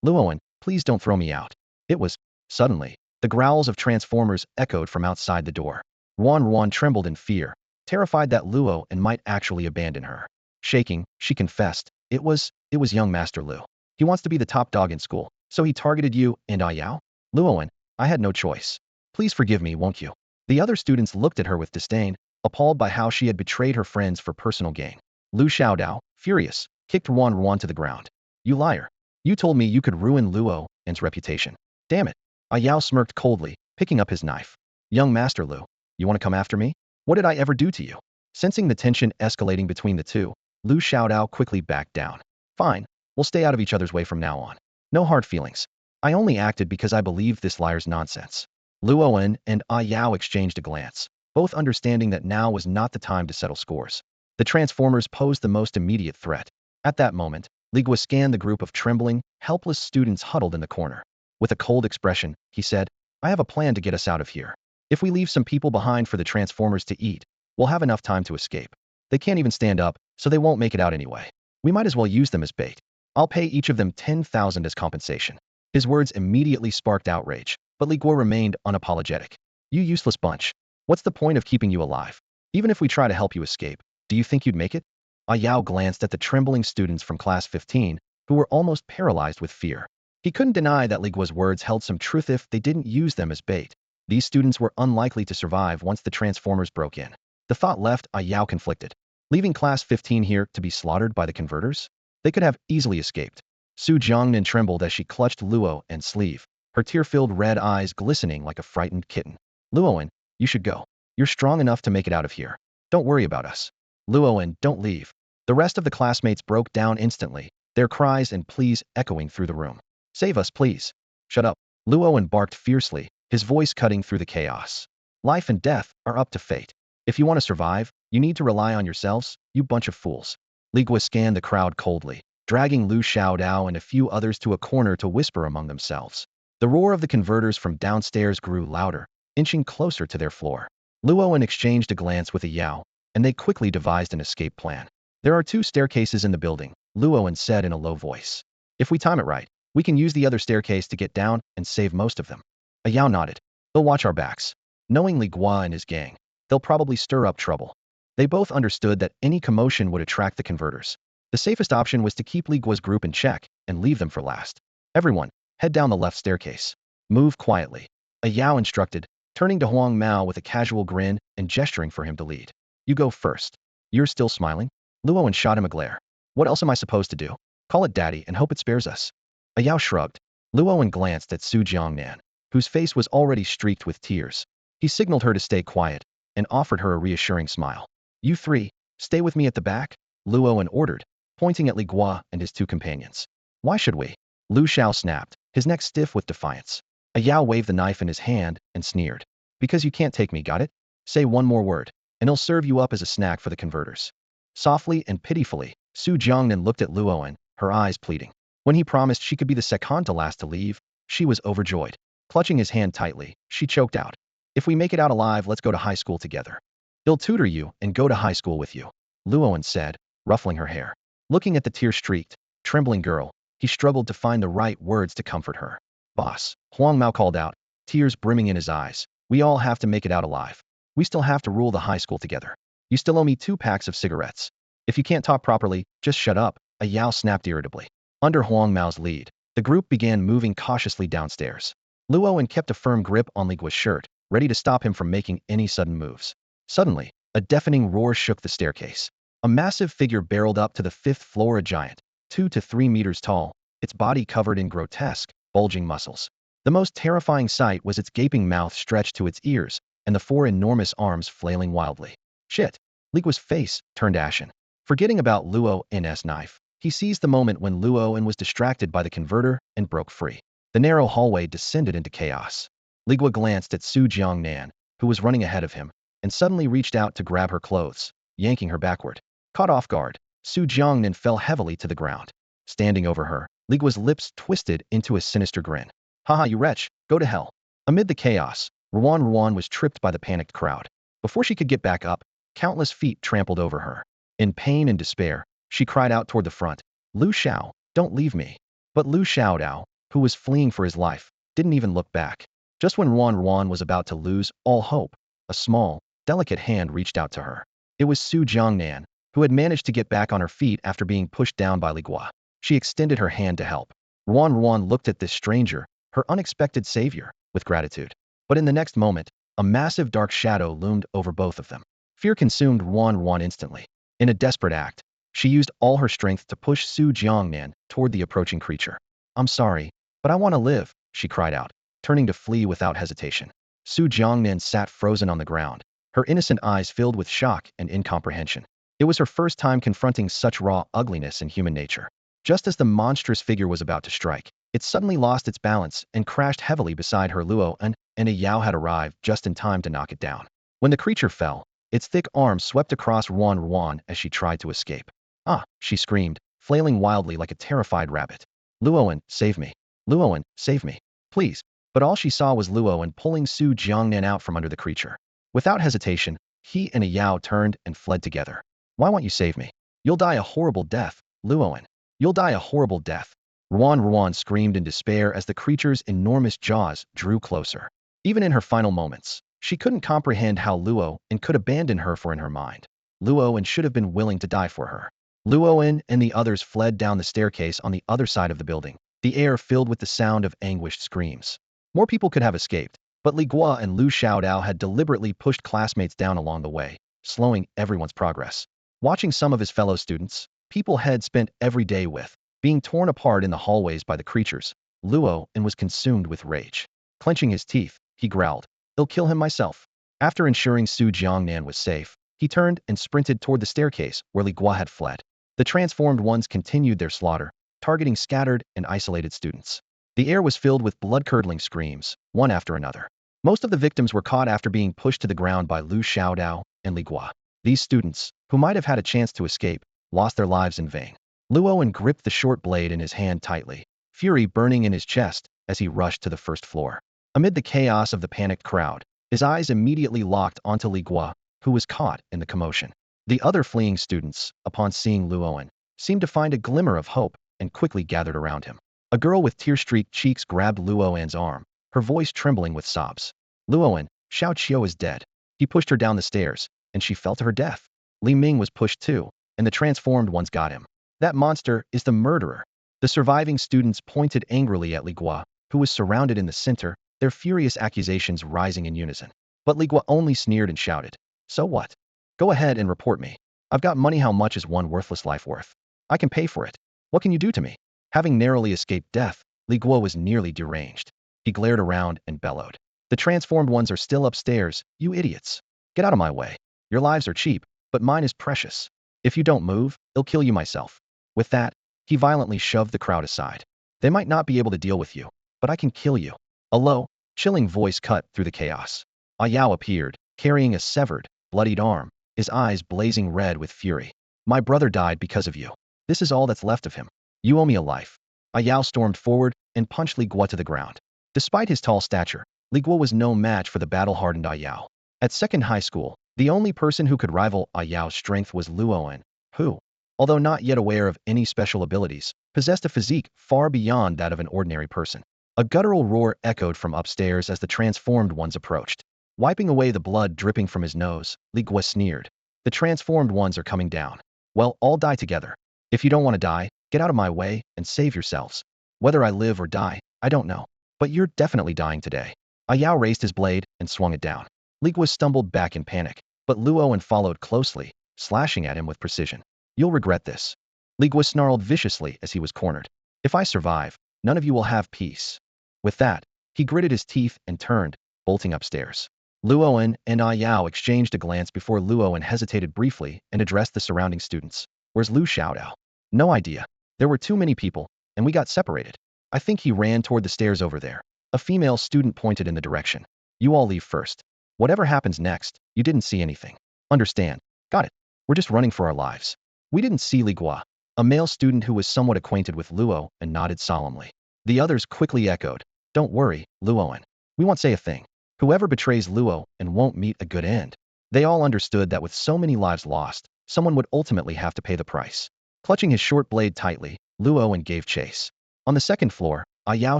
Luoan, please don't throw me out. It was. Suddenly, the growls of Transformers echoed from outside the door. Ruan trembled in fear, terrified that Luoan might actually abandon her. Shaking, she confessed, it was young Master Lu. He wants to be the top dog in school, so he targeted you and Ayao? Luoan, I had no choice. Please forgive me, won't you? The other students looked at her with disdain, appalled by how she had betrayed her friends for personal gain. Lu Xiaodao, furious, kicked Ruan to the ground. You liar. You told me you could ruin Luoan's reputation. Damn it. Ayao smirked coldly, picking up his knife. Young Master Lu, you want to come after me? What did I ever do to you? Sensing the tension escalating between the two, Lu Xiaodao quickly backed down. Fine, we'll stay out of each other's way from now on. No hard feelings. I only acted because I believed this liar's nonsense. Luoan and Ayao exchanged a glance, both understanding that now was not the time to settle scores. The Transformers posed the most immediate threat. At that moment, Li Guo scanned the group of trembling, helpless students huddled in the corner. With a cold expression, he said, I have a plan to get us out of here. If we leave some people behind for the Transformers to eat, we'll have enough time to escape. They can't even stand up, so they won't make it out anyway. We might as well use them as bait. I'll pay each of them 10,000 as compensation. His words immediately sparked outrage, but Li Guo remained unapologetic. You useless bunch. What's the point of keeping you alive? Even if we try to help you escape, do you think you'd make it? Ayao glanced at the trembling students from class 15, who were almost paralyzed with fear. He couldn't deny that Li Guo's words held some truth if they didn't use them as bait. These students were unlikely to survive once the Transformers broke in. The thought left Ayao conflicted. Leaving class 15 here to be slaughtered by the converters? They could have easily escaped. Su Jiangnan trembled as she clutched Luoan's sleeve, her tear-filled red eyes glistening like a frightened kitten. Luoan, you should go. You're strong enough to make it out of here. Don't worry about us. Luoan, don't leave. The rest of the classmates broke down instantly, their cries and pleas echoing through the room. Save us, please. Shut up. Luoan barked fiercely, his voice cutting through the chaos. Life and death are up to fate. If you want to survive, you need to rely on yourselves, you bunch of fools. Li Guo scanned the crowd coldly, dragging Lu Xiaodao and a few others to a corner to whisper among themselves. The roar of the converters from downstairs grew louder, inching closer to their floor. Luoan exchanged a glance with Yao, and they quickly devised an escape plan. There are 2 staircases in the building, Luoan said in a low voice. If we time it right, we can use the other staircase to get down and save most of them. Yao nodded. They'll watch our backs. Knowing Li Guo and his gang, they'll probably stir up trouble. They both understood that any commotion would attract the converters. The safest option was to keep Li Guo's group in check and leave them for last. Everyone, head down the left staircase. Move quietly. Yao instructed, turning to Huang Mao with a casual grin and gesturing for him to lead. You go first. You're still smiling? Luoan shot him a glare. What else am I supposed to do? Call it daddy and hope it spares us. Yao shrugged. Luoan glanced at Su Jiangnan, whose face was already streaked with tears. He signaled her to stay quiet, and offered her a reassuring smile. "You three, stay with me at the back," Luoan ordered, pointing at Li Gua and his two companions. "Why should we?" Lu Xiao snapped, his neck stiff with defiance. A Yao waved the knife in his hand and sneered. "Because you can't take me, got it? Say one more word, and he'll serve you up as a snack for the converters." Softly and pitifully, Su Jiangnan looked at Luoan, her eyes pleading. When he promised she could be the second to last to leave, she was overjoyed. Clutching his hand tightly, she choked out. "If we make it out alive, let's go to high school together. He'll tutor you and go to high school with you," Luoan said, ruffling her hair. Looking at the tear-streaked, trembling girl, he struggled to find the right words to comfort her. "Boss," Huang Mao called out, tears brimming in his eyes, "we all have to make it out alive. We still have to rule the high school together. You still owe me 2 packs of cigarettes. If you can't talk properly, just shut up," a Yao snapped irritably. Under Huang Mao's lead, the group began moving cautiously downstairs. Luoan kept a firm grip on Li Gua's shirt, ready to stop him from making any sudden moves. Suddenly, a deafening roar shook the staircase. A massive figure barreled up to the 5th floor, a giant, 2 to 3 meters tall, its body covered in grotesque, bulging muscles. The most terrifying sight was its gaping mouth stretched to its ears, and the 4 enormous arms flailing wildly. "Shit!" Li Gua's face turned ashen. Forgetting about Luoan's knife, he seized the moment when Luoan was distracted by the converter and broke free. The narrow hallway descended into chaos. Li Gua glanced at Su Jiangnan, who was running ahead of him, and suddenly reached out to grab her clothes, yanking her backward. Caught off guard, Su Jiangnan fell heavily to the ground. Standing over her, Li Gua's lips twisted into a sinister grin. "Haha, you wretch, go to hell." Amid the chaos, Ruan was tripped by the panicked crowd. Before she could get back up, countless feet trampled over her. In pain and despair, she cried out toward the front, "Lu Xiao, don't leave me." But Lu Xiaodao, who was fleeing for his life, didn't even look back. Just when Ruan was about to lose all hope, a small, delicate hand reached out to her. It was Su Jiangnan, who had managed to get back on her feet after being pushed down by Li Gua. She extended her hand to help. Ruan looked at this stranger, her unexpected savior, with gratitude. But in the next moment, a massive dark shadow loomed over both of them. Fear consumed Ruan instantly. In a desperate act, she used all her strength to push Su Jiangnan toward the approaching creature. "I'm sorry, but I want to live," she cried out, turning to flee without hesitation. Su Jiangnan sat frozen on the ground, her innocent eyes filled with shock and incomprehension. It was her first time confronting such raw ugliness in human nature. Just as the monstrous figure was about to strike, it suddenly lost its balance and crashed heavily beside her. Luoan and a Yao had arrived just in time to knock it down. When the creature fell, its thick arms swept across Ruan as she tried to escape. "Ah!" she screamed, flailing wildly like a terrified rabbit. "Luoan, save me! Luoan, save me! Please!" But all she saw was Luoan pulling Su Jiangnan out from under the creature. Without hesitation, he and a Yao turned and fled together. "Why won't you save me? You'll die a horrible death, Luoan. You'll die a horrible death." Ruan screamed in despair as the creature's enormous jaws drew closer. Even in her final moments, she couldn't comprehend how Luoan could abandon her in her mind. Luoan should have been willing to die for her. Luoan and the others fled down the staircase on the other side of the building, the air filled with the sound of anguished screams. More people could have escaped, but Li Gua and Lu Xiaodao had deliberately pushed classmates down along the way, slowing everyone's progress. Watching some of his fellow students, people had spent every day with, being torn apart in the hallways by the creatures, Luoan was consumed with rage. Clenching his teeth, he growled, "I'll kill him myself." After ensuring Su Jiangnan was safe, he turned and sprinted toward the staircase where Li Gua had fled. The transformed ones continued their slaughter, targeting scattered and isolated students. The air was filled with blood-curdling screams, one after another. Most of the victims were caught after being pushed to the ground by Lu Xiaodao and Li Gua. These students, who might have had a chance to escape, lost their lives in vain. Luoan gripped the short blade in his hand tightly, fury burning in his chest as he rushed to the first floor. Amid the chaos of the panicked crowd, his eyes immediately locked onto Li Gua, who was caught in the commotion. The other fleeing students, upon seeing Luoan, seemed to find a glimmer of hope and quickly gathered around him. A girl with tear-streaked cheeks grabbed Luoan's arm, her voice trembling with sobs. "Luoan, Xiao Qiu is dead." He pushed her down the stairs, and she fell to her death. Li Ming was pushed too, and the transformed ones got him. "That monster is the murderer." The surviving students pointed angrily at Li Gua, who was surrounded in the center, their furious accusations rising in unison. But Li Gua only sneered and shouted, "So what? Go ahead and report me. I've got money. How much is one worthless life worth? I can pay for it. What can you do to me?" Having narrowly escaped death, Li Gua was nearly deranged. He glared around and bellowed, "The transformed ones are still upstairs, you idiots. Get out of my way. Your lives are cheap, but mine is precious. If you don't move, I'll kill you myself. With that, he violently shoved the crowd aside. They might not be able to deal with you, but I can kill you. A low, chilling voice cut through the chaos. Yao appeared, carrying a severed, bloodied arm, his eyes blazing red with fury. My brother died because of you. This is all that's left of him. You owe me a life. Yao stormed forward and punched Li Guo to the ground. Despite his tall stature, Li Guo was no match for the battle-hardened Yao. At second high school, the only person who could rival Yao's strength was Luoan, who, although not yet aware of any special abilities, possessed a physique far beyond that of an ordinary person. A guttural roar echoed from upstairs as the transformed ones approached. Wiping away the blood dripping from his nose, Li Guo sneered. The transformed ones are coming down. Well, all die together. If you don't want to die, get out of my way and save yourselves. Whether I live or die, I don't know. But you're definitely dying today. Yao raised his blade and swung it down. Li Guo stumbled back in panic, but Luoan followed closely, slashing at him with precision. You'll regret this. Li Guo snarled viciously as he was cornered. If I survive, none of you will have peace. With that, he gritted his teeth and turned, bolting upstairs. Luoan and Yao exchanged a glance before Luoan hesitated briefly and addressed the surrounding students. Where's Lu Xiaodao? No idea. There were too many people, and we got separated. I think he ran toward the stairs over there. A female student pointed in the direction. You all leave first. Whatever happens next, you didn't see anything. Understand? Got it. We're just running for our lives. We didn't see Li Guo. A male student who was somewhat acquainted with Luo and nodded solemnly. The others quickly echoed. Don't worry, Luoan. We won't say a thing. Whoever betrays Luo and won't meet a good end. They all understood that with so many lives lost, someone would ultimately have to pay the price. Clutching his short blade tightly, Luoan gave chase. On the second floor, Yao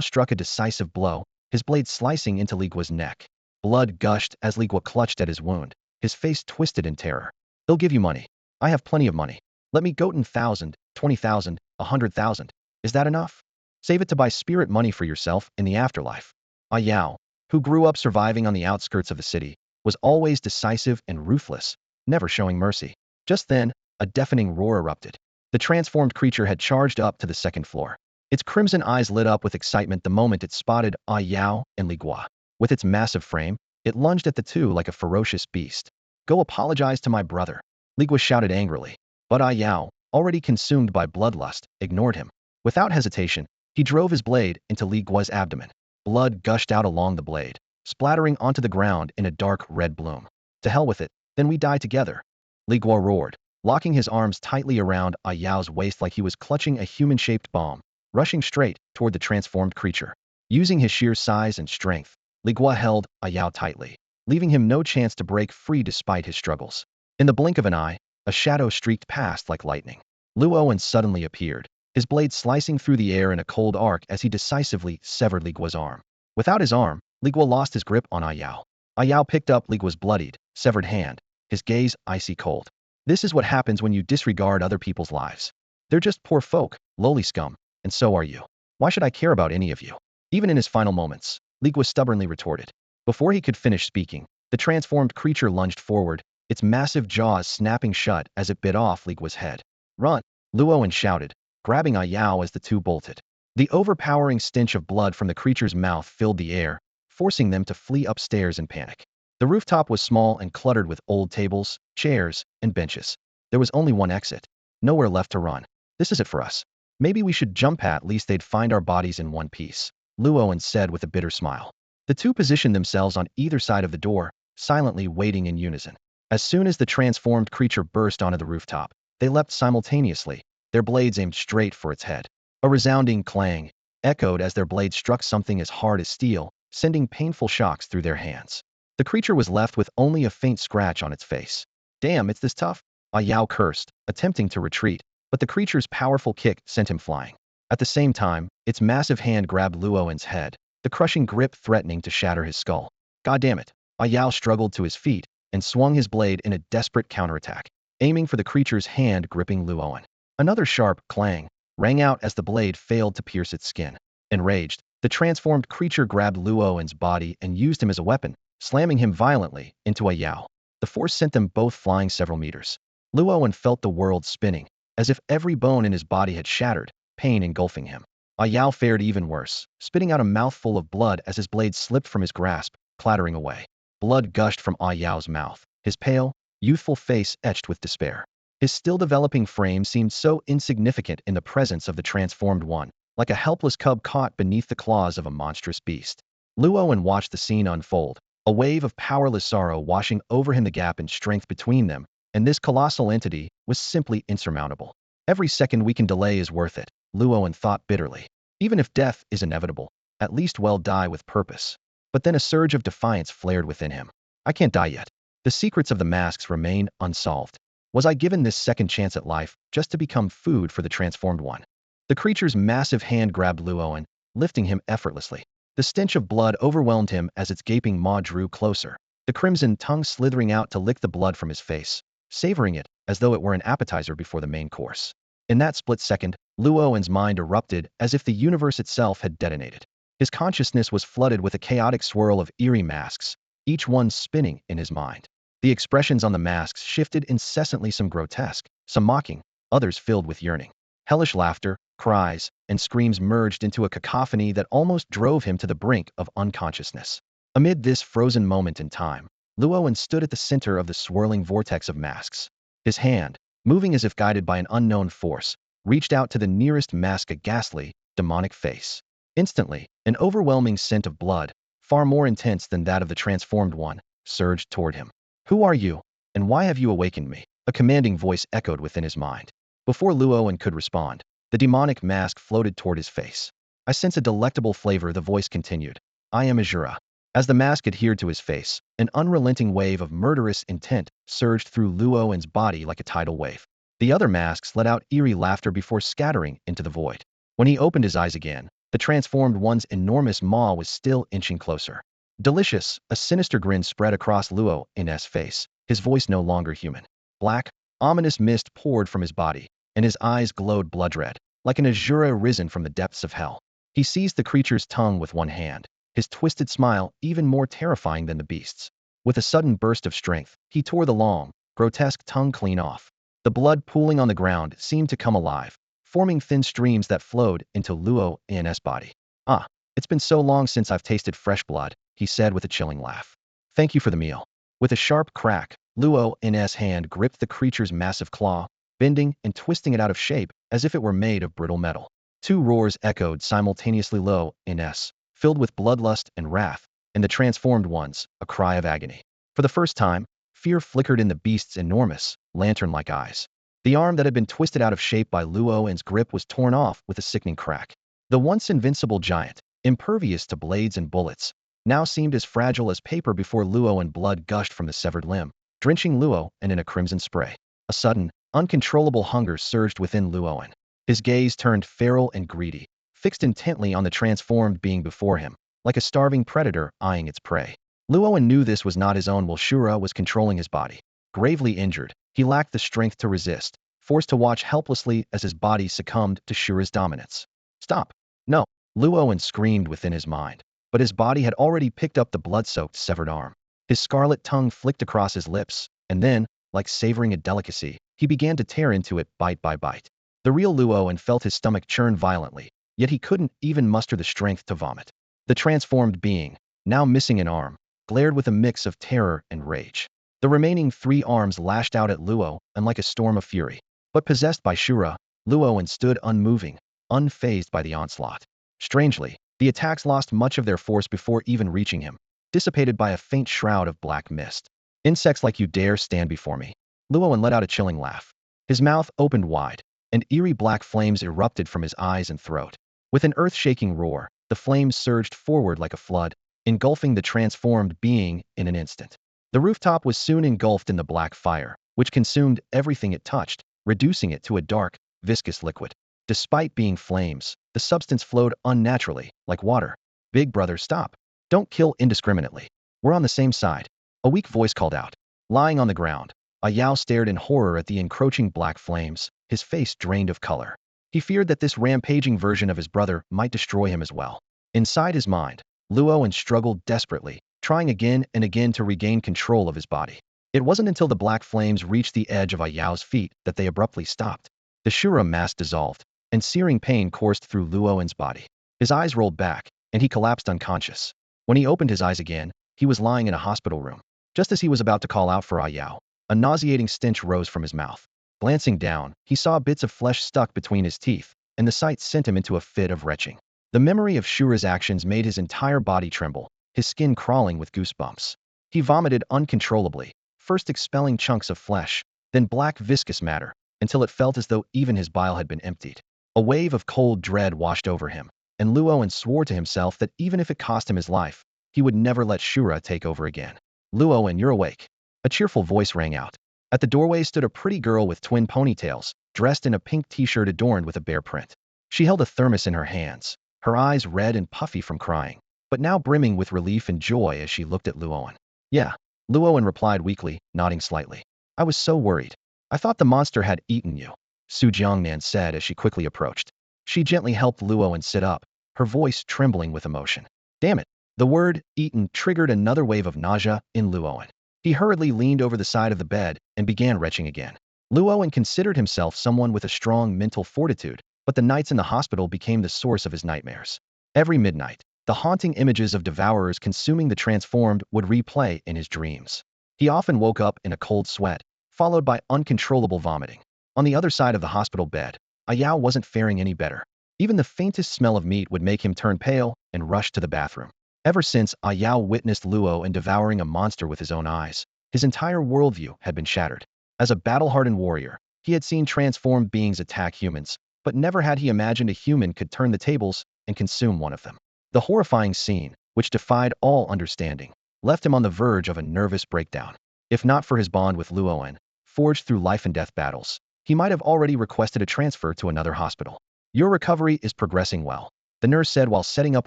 struck a decisive blow, his blade slicing into Li Guo's neck. Blood gushed as Li Guo clutched at his wound, his face twisted in terror. They'll give you money. I have plenty of money. Let me go 10,000, 20,000, 100,000. Is that enough? Save it to buy spirit money for yourself in the afterlife. Yao, who grew up surviving on the outskirts of the city, was always decisive and ruthless, never showing mercy. Just then, a deafening roar erupted. The transformed creature had charged up to the second floor. Its crimson eyes lit up with excitement the moment it spotted Yao and Li Guo. With its massive frame, it lunged at the two like a ferocious beast. Go apologize to my brother, Li Guo shouted angrily. But Yao, already consumed by bloodlust, ignored him. Without hesitation, he drove his blade into Li Guo's abdomen. Blood gushed out along the blade, splattering onto the ground in a dark red bloom. To hell with it, then we die together. Li Guo roared, locking his arms tightly around Yao's waist like he was clutching a human-shaped bomb, rushing straight toward the transformed creature. Using his sheer size and strength, Li Guo held Yao tightly, leaving him no chance to break free despite his struggles. In the blink of an eye, a shadow streaked past like lightning. Luoan suddenly appeared, his blade slicing through the air in a cold arc as he decisively severed Li Guo's arm. Without his arm, Li Guo lost his grip on Yao. Yao picked up Li Guo's bloodied, severed hand, his gaze icy cold. This is what happens when you disregard other people's lives. They're just poor folk, lowly scum, and so are you. Why should I care about any of you? Even in his final moments, Li Guo stubbornly retorted. Before he could finish speaking, the transformed creature lunged forward, its massive jaws snapping shut as it bit off Li Guo's head. Run! Luoan shouted, grabbing Yao as the two bolted. The overpowering stench of blood from the creature's mouth filled the air, forcing them to flee upstairs in panic. The rooftop was small and cluttered with old tables, chairs, and benches. There was only one exit. Nowhere left to run. This is it for us. Maybe we should jump, at least they'd find our bodies in one piece, Luoan said with a bitter smile. The two positioned themselves on either side of the door, silently waiting in unison. As soon as the transformed creature burst onto the rooftop, they leapt simultaneously, their blades aimed straight for its head. A resounding clang echoed as their blades struck something as hard as steel, sending painful shocks through their hands. The creature was left with only a faint scratch on its face. Damn, it's this tough? Yao cursed, attempting to retreat, but the creature's powerful kick sent him flying. At the same time, its massive hand grabbed Luoan's head, the crushing grip threatening to shatter his skull. God damn it! Yao struggled to his feet and swung his blade in a desperate counterattack, aiming for the creature's hand gripping Luoan. Another sharp clang rang out as the blade failed to pierce its skin. Enraged, the transformed creature grabbed Luoan's body and used him as a weapon, slamming him violently into Yao. The force sent them both flying several meters. Luoan felt the world spinning, as if every bone in his body had shattered, pain engulfing him. Yao fared even worse, spitting out a mouthful of blood as his blade slipped from his grasp, clattering away. Blood gushed from Yao's mouth, his pale, youthful face etched with despair. His still-developing frame seemed so insignificant in the presence of the transformed one, like a helpless cub caught beneath the claws of a monstrous beast. Luowen watched the scene unfold, a wave of powerless sorrow washing over him. The gap in strength between them and this colossal entity was simply insurmountable. Every second we can delay is worth it, Luowen thought bitterly. Even if death is inevitable, at least well die with purpose. But then a surge of defiance flared within him. I can't die yet. The secrets of the masks remain unsolved. Was I given this second chance at life just to become food for the transformed one? The creature's massive hand grabbed Luowen, lifting him effortlessly. The stench of blood overwhelmed him as its gaping maw drew closer, the crimson tongue slithering out to lick the blood from his face, savoring it as though it were an appetizer before the main course. In that split second, Luowen's mind erupted as if the universe itself had detonated. His consciousness was flooded with a chaotic swirl of eerie masks, each one spinning in his mind. The expressions on the masks shifted incessantly, some grotesque, some mocking, others filled with yearning. Hellish laughter, cries, and screams merged into a cacophony that almost drove him to the brink of unconsciousness. Amid this frozen moment in time, Luowen stood at the center of the swirling vortex of masks. His hand, moving as if guided by an unknown force, reached out to the nearest mask, a ghastly, demonic face. Instantly, an overwhelming scent of blood, far more intense than that of the transformed one, surged toward him. Who are you, and why have you awakened me? A commanding voice echoed within his mind. Before Luowen could respond, the demonic mask floated toward his face. I sense a delectable flavor, the voice continued. I am Azura. As the mask adhered to his face, an unrelenting wave of murderous intent surged through Luowen's body like a tidal wave. The other masks let out eerie laughter before scattering into the void. When he opened his eyes again, the transformed one's enormous maw was still inching closer. Delicious, a sinister grin spread across Luowen's face, his voice no longer human. Black, ominous mist poured from his body, and his eyes glowed blood-red, like an Azura risen from the depths of hell. He seized the creature's tongue with one hand, his twisted smile even more terrifying than the beast's. With a sudden burst of strength, he tore the long, grotesque tongue clean off. The blood pooling on the ground seemed to come alive, forming thin streams that flowed into Luowen's body. Ah, it's been so long since I've tasted fresh blood, he said with a chilling laugh. Thank you for the meal. With a sharp crack, Luowen's hand gripped the creature's massive claw, bending and twisting it out of shape as if it were made of brittle metal. Two roars echoed simultaneously, Luowen's, filled with bloodlust and wrath, and the transformed one's, a cry of agony. For the first time, fear flickered in the beast's enormous, lantern-like eyes. The arm that had been twisted out of shape by Luowen's grip was torn off with a sickening crack. The once invincible giant, impervious to blades and bullets, now seemed as fragile as paper before Luowen. Blood gushed from the severed limb, drenching Luowen in a crimson spray. A sudden, uncontrollable hunger surged within Luowen. His gaze turned feral and greedy, fixed intently on the transformed being before him, like a starving predator eyeing its prey. Luowen knew this was not his own will. Shura was controlling his body. Gravely injured, he lacked the strength to resist, forced to watch helplessly as his body succumbed to Shura's dominance. Stop! No! Luowen screamed within his mind, but his body had already picked up the blood-soaked severed arm. His scarlet tongue flicked across his lips, and then, like savoring a delicacy, he began to tear into it bite by bite. The real Luowen felt his stomach churn violently, yet he couldn't even muster the strength to vomit. The transformed being, now missing an arm, glared with a mix of terror and rage. The remaining 3 arms lashed out at Luowen like a storm of fury. But possessed by Shura, Luowen stood unmoving, unfazed by the onslaught. Strangely, the attacks lost much of their force before even reaching him, dissipated by a faint shroud of black mist. Insects like you dare stand before me. Luowen let out a chilling laugh. His mouth opened wide, and eerie black flames erupted from his eyes and throat. With an earth-shaking roar, the flames surged forward like a flood, engulfing the transformed being in an instant. The rooftop was soon engulfed in the black fire, which consumed everything it touched, reducing it to a dark, viscous liquid. Despite being flames, the substance flowed unnaturally, like water. Big brother, stop. Don't kill indiscriminately. We're on the same side. A weak voice called out. Lying on the ground, Ayao stared in horror at the encroaching black flames, his face drained of color. He feared that this rampaging version of his brother might destroy him as well. Inside his mind, Luowen struggled desperately, trying again and again to regain control of his body. It wasn't until the black flames reached the edge of Ayao's feet that they abruptly stopped. The Shura mask dissolved, and searing pain coursed through Luowen's body. His eyes rolled back, and he collapsed unconscious. When he opened his eyes again, he was lying in a hospital room. Just as he was about to call out for Ayao, a nauseating stench rose from his mouth. Glancing down, he saw bits of flesh stuck between his teeth, and the sight sent him into a fit of retching. The memory of Shura's actions made his entire body tremble, his skin crawling with goosebumps. He vomited uncontrollably, first expelling chunks of flesh, then black viscous matter, until it felt as though even his bile had been emptied. A wave of cold dread washed over him, and Luoan swore to himself that even if it cost him his life, he would never let Shura take over again. Luoan, you're awake. A cheerful voice rang out. At the doorway stood a pretty girl with twin ponytails, dressed in a pink t-shirt adorned with a bear print. She held a thermos in her hands, her eyes red and puffy from crying, but now brimming with relief and joy as she looked at Luoan. Yeah, Luoan replied weakly, nodding slightly. I was so worried. I thought the monster had eaten you, Su Jiangnan said as she quickly approached. She gently helped Luoan sit up, her voice trembling with emotion. Damn it. The word eaten triggered another wave of nausea in Luoan. He hurriedly leaned over the side of the bed and began retching again. Luoan considered himself someone with a strong mental fortitude, but the nights in the hospital became the source of his nightmares. Every midnight, the haunting images of devourers consuming the transformed would replay in his dreams. He often woke up in a cold sweat, followed by uncontrollable vomiting. On the other side of the hospital bed, Ayao wasn't faring any better. Even the faintest smell of meat would make him turn pale and rush to the bathroom. Ever since Ayao witnessed Luo devouring a monster with his own eyes, his entire worldview had been shattered. As a battle-hardened warrior, he had seen transformed beings attack humans, but never had he imagined a human could turn the tables and consume one of them. The horrifying scene, which defied all understanding, left him on the verge of a nervous breakdown. If not for his bond with Luoan, forged through life and death battles, he might have already requested a transfer to another hospital. Your recovery is progressing well, the nurse said while setting up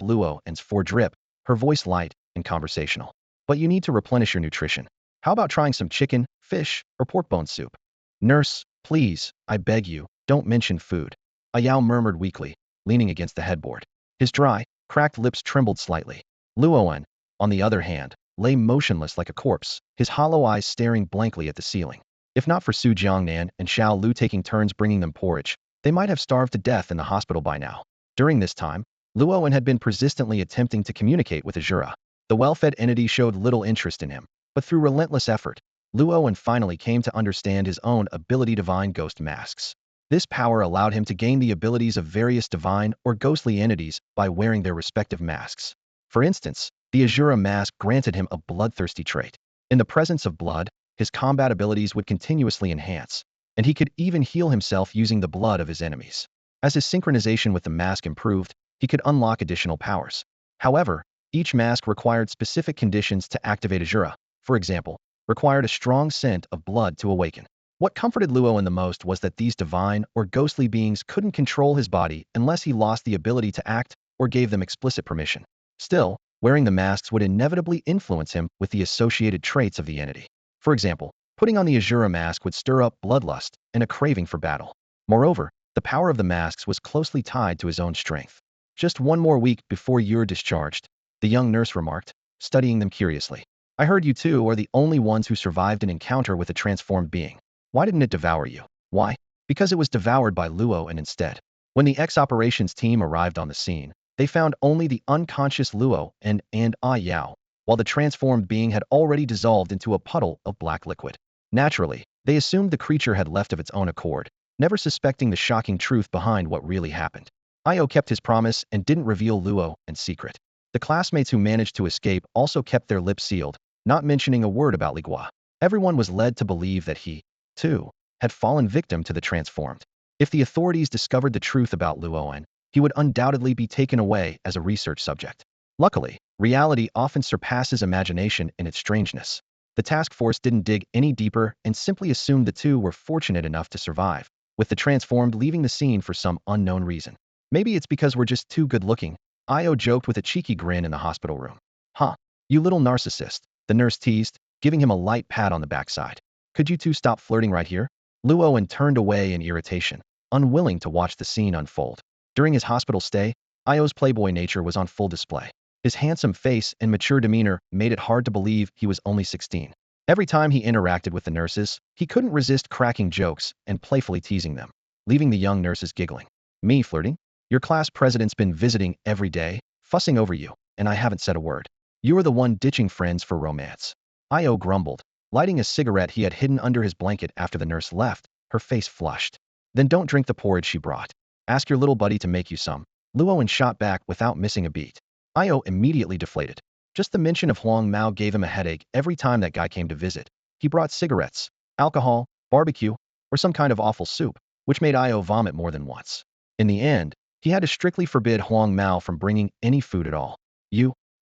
Luoan's for drip, her voice light and conversational. But you need to replenish your nutrition. How about trying some chicken, fish, or pork bone soup? Nurse, please, I beg you, don't mention food. Ayao murmured weakly, leaning against the headboard. His dry, cracked lips trembled slightly. Luoan, on the other hand, lay motionless like a corpse, his hollow eyes staring blankly at the ceiling. If not for Su Jiangnan and Xiao Lu taking turns bringing them porridge, they might have starved to death in the hospital by now. During this time, Luoan had been persistently attempting to communicate with Azura. The well-fed entity showed little interest in him, but through relentless effort, Luoan finally came to understand his own ability divine ghost masks. This power allowed him to gain the abilities of various divine or ghostly entities by wearing their respective masks. For instance, the Azura mask granted him a bloodthirsty trait. In the presence of blood, his combat abilities would continuously enhance, and he could even heal himself using the blood of his enemies. As his synchronization with the mask improved, he could unlock additional powers. However, each mask required specific conditions to activate Azura. For example, required a strong scent of blood to awaken. What comforted Luoan the most was that these divine or ghostly beings couldn't control his body unless he lost the ability to act or gave them explicit permission. Still, wearing the masks would inevitably influence him with the associated traits of the entity. For example, putting on the Azura mask would stir up bloodlust and a craving for battle. Moreover, the power of the masks was closely tied to his own strength. Just one more week before you're discharged, the young nurse remarked, studying them curiously. I heard you two are the only ones who survived an encounter with a transformed being. Why didn't it devour you? Why? Because it was devoured by Luoan instead. When the X-Operations team arrived on the scene, they found only the unconscious Luoan and Yao, while the transformed being had already dissolved into a puddle of black liquid. Naturally, they assumed the creature had left of its own accord, never suspecting the shocking truth behind what really happened. Io kept his promise and didn't reveal Luoan's secret. The classmates who managed to escape also kept their lips sealed, not mentioning a word about Ligua. Everyone was led to believe that he, too, had fallen victim to the transformed. If the authorities discovered the truth about Luoan, he would undoubtedly be taken away as a research subject. Luckily, reality often surpasses imagination in its strangeness. The task force didn't dig any deeper and simply assumed the two were fortunate enough to survive, with the transformed leaving the scene for some unknown reason. Maybe it's because we're just too good-looking, Io joked with a cheeky grin in the hospital room. Huh, you little narcissist, the nurse teased, giving him a light pat on the backside. Could you two stop flirting right here? Luoan turned away in irritation, unwilling to watch the scene unfold. During his hospital stay, Io's playboy nature was on full display. His handsome face and mature demeanor made it hard to believe he was only 16. Every time he interacted with the nurses, he couldn't resist cracking jokes and playfully teasing them, leaving the young nurses giggling. Me flirting? Your class president's been visiting every day, fussing over you, and I haven't said a word. You are the one ditching friends for romance. Io grumbled, lighting a cigarette he had hidden under his blanket after the nurse left, her face flushed. Then don't drink the porridge she brought. Ask your little buddy to make you some. Luoan shot back without missing a beat. Io immediately deflated. Just the mention of Huang Mao gave him a headache every time that guy came to visit. He brought cigarettes, alcohol, barbecue, or some kind of awful soup, which made Io vomit more than once. In the end, he had to strictly forbid Huang Mao from bringing any food at all.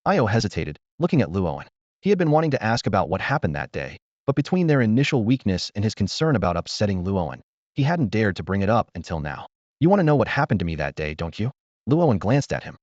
Io hesitated, looking at Luoan. He had been wanting to ask about what happened that day, but between their initial weakness and his concern about upsetting Luoan, he hadn't dared to bring it up until now. You want to know what happened to me that day, don't you? Luoan glanced at him.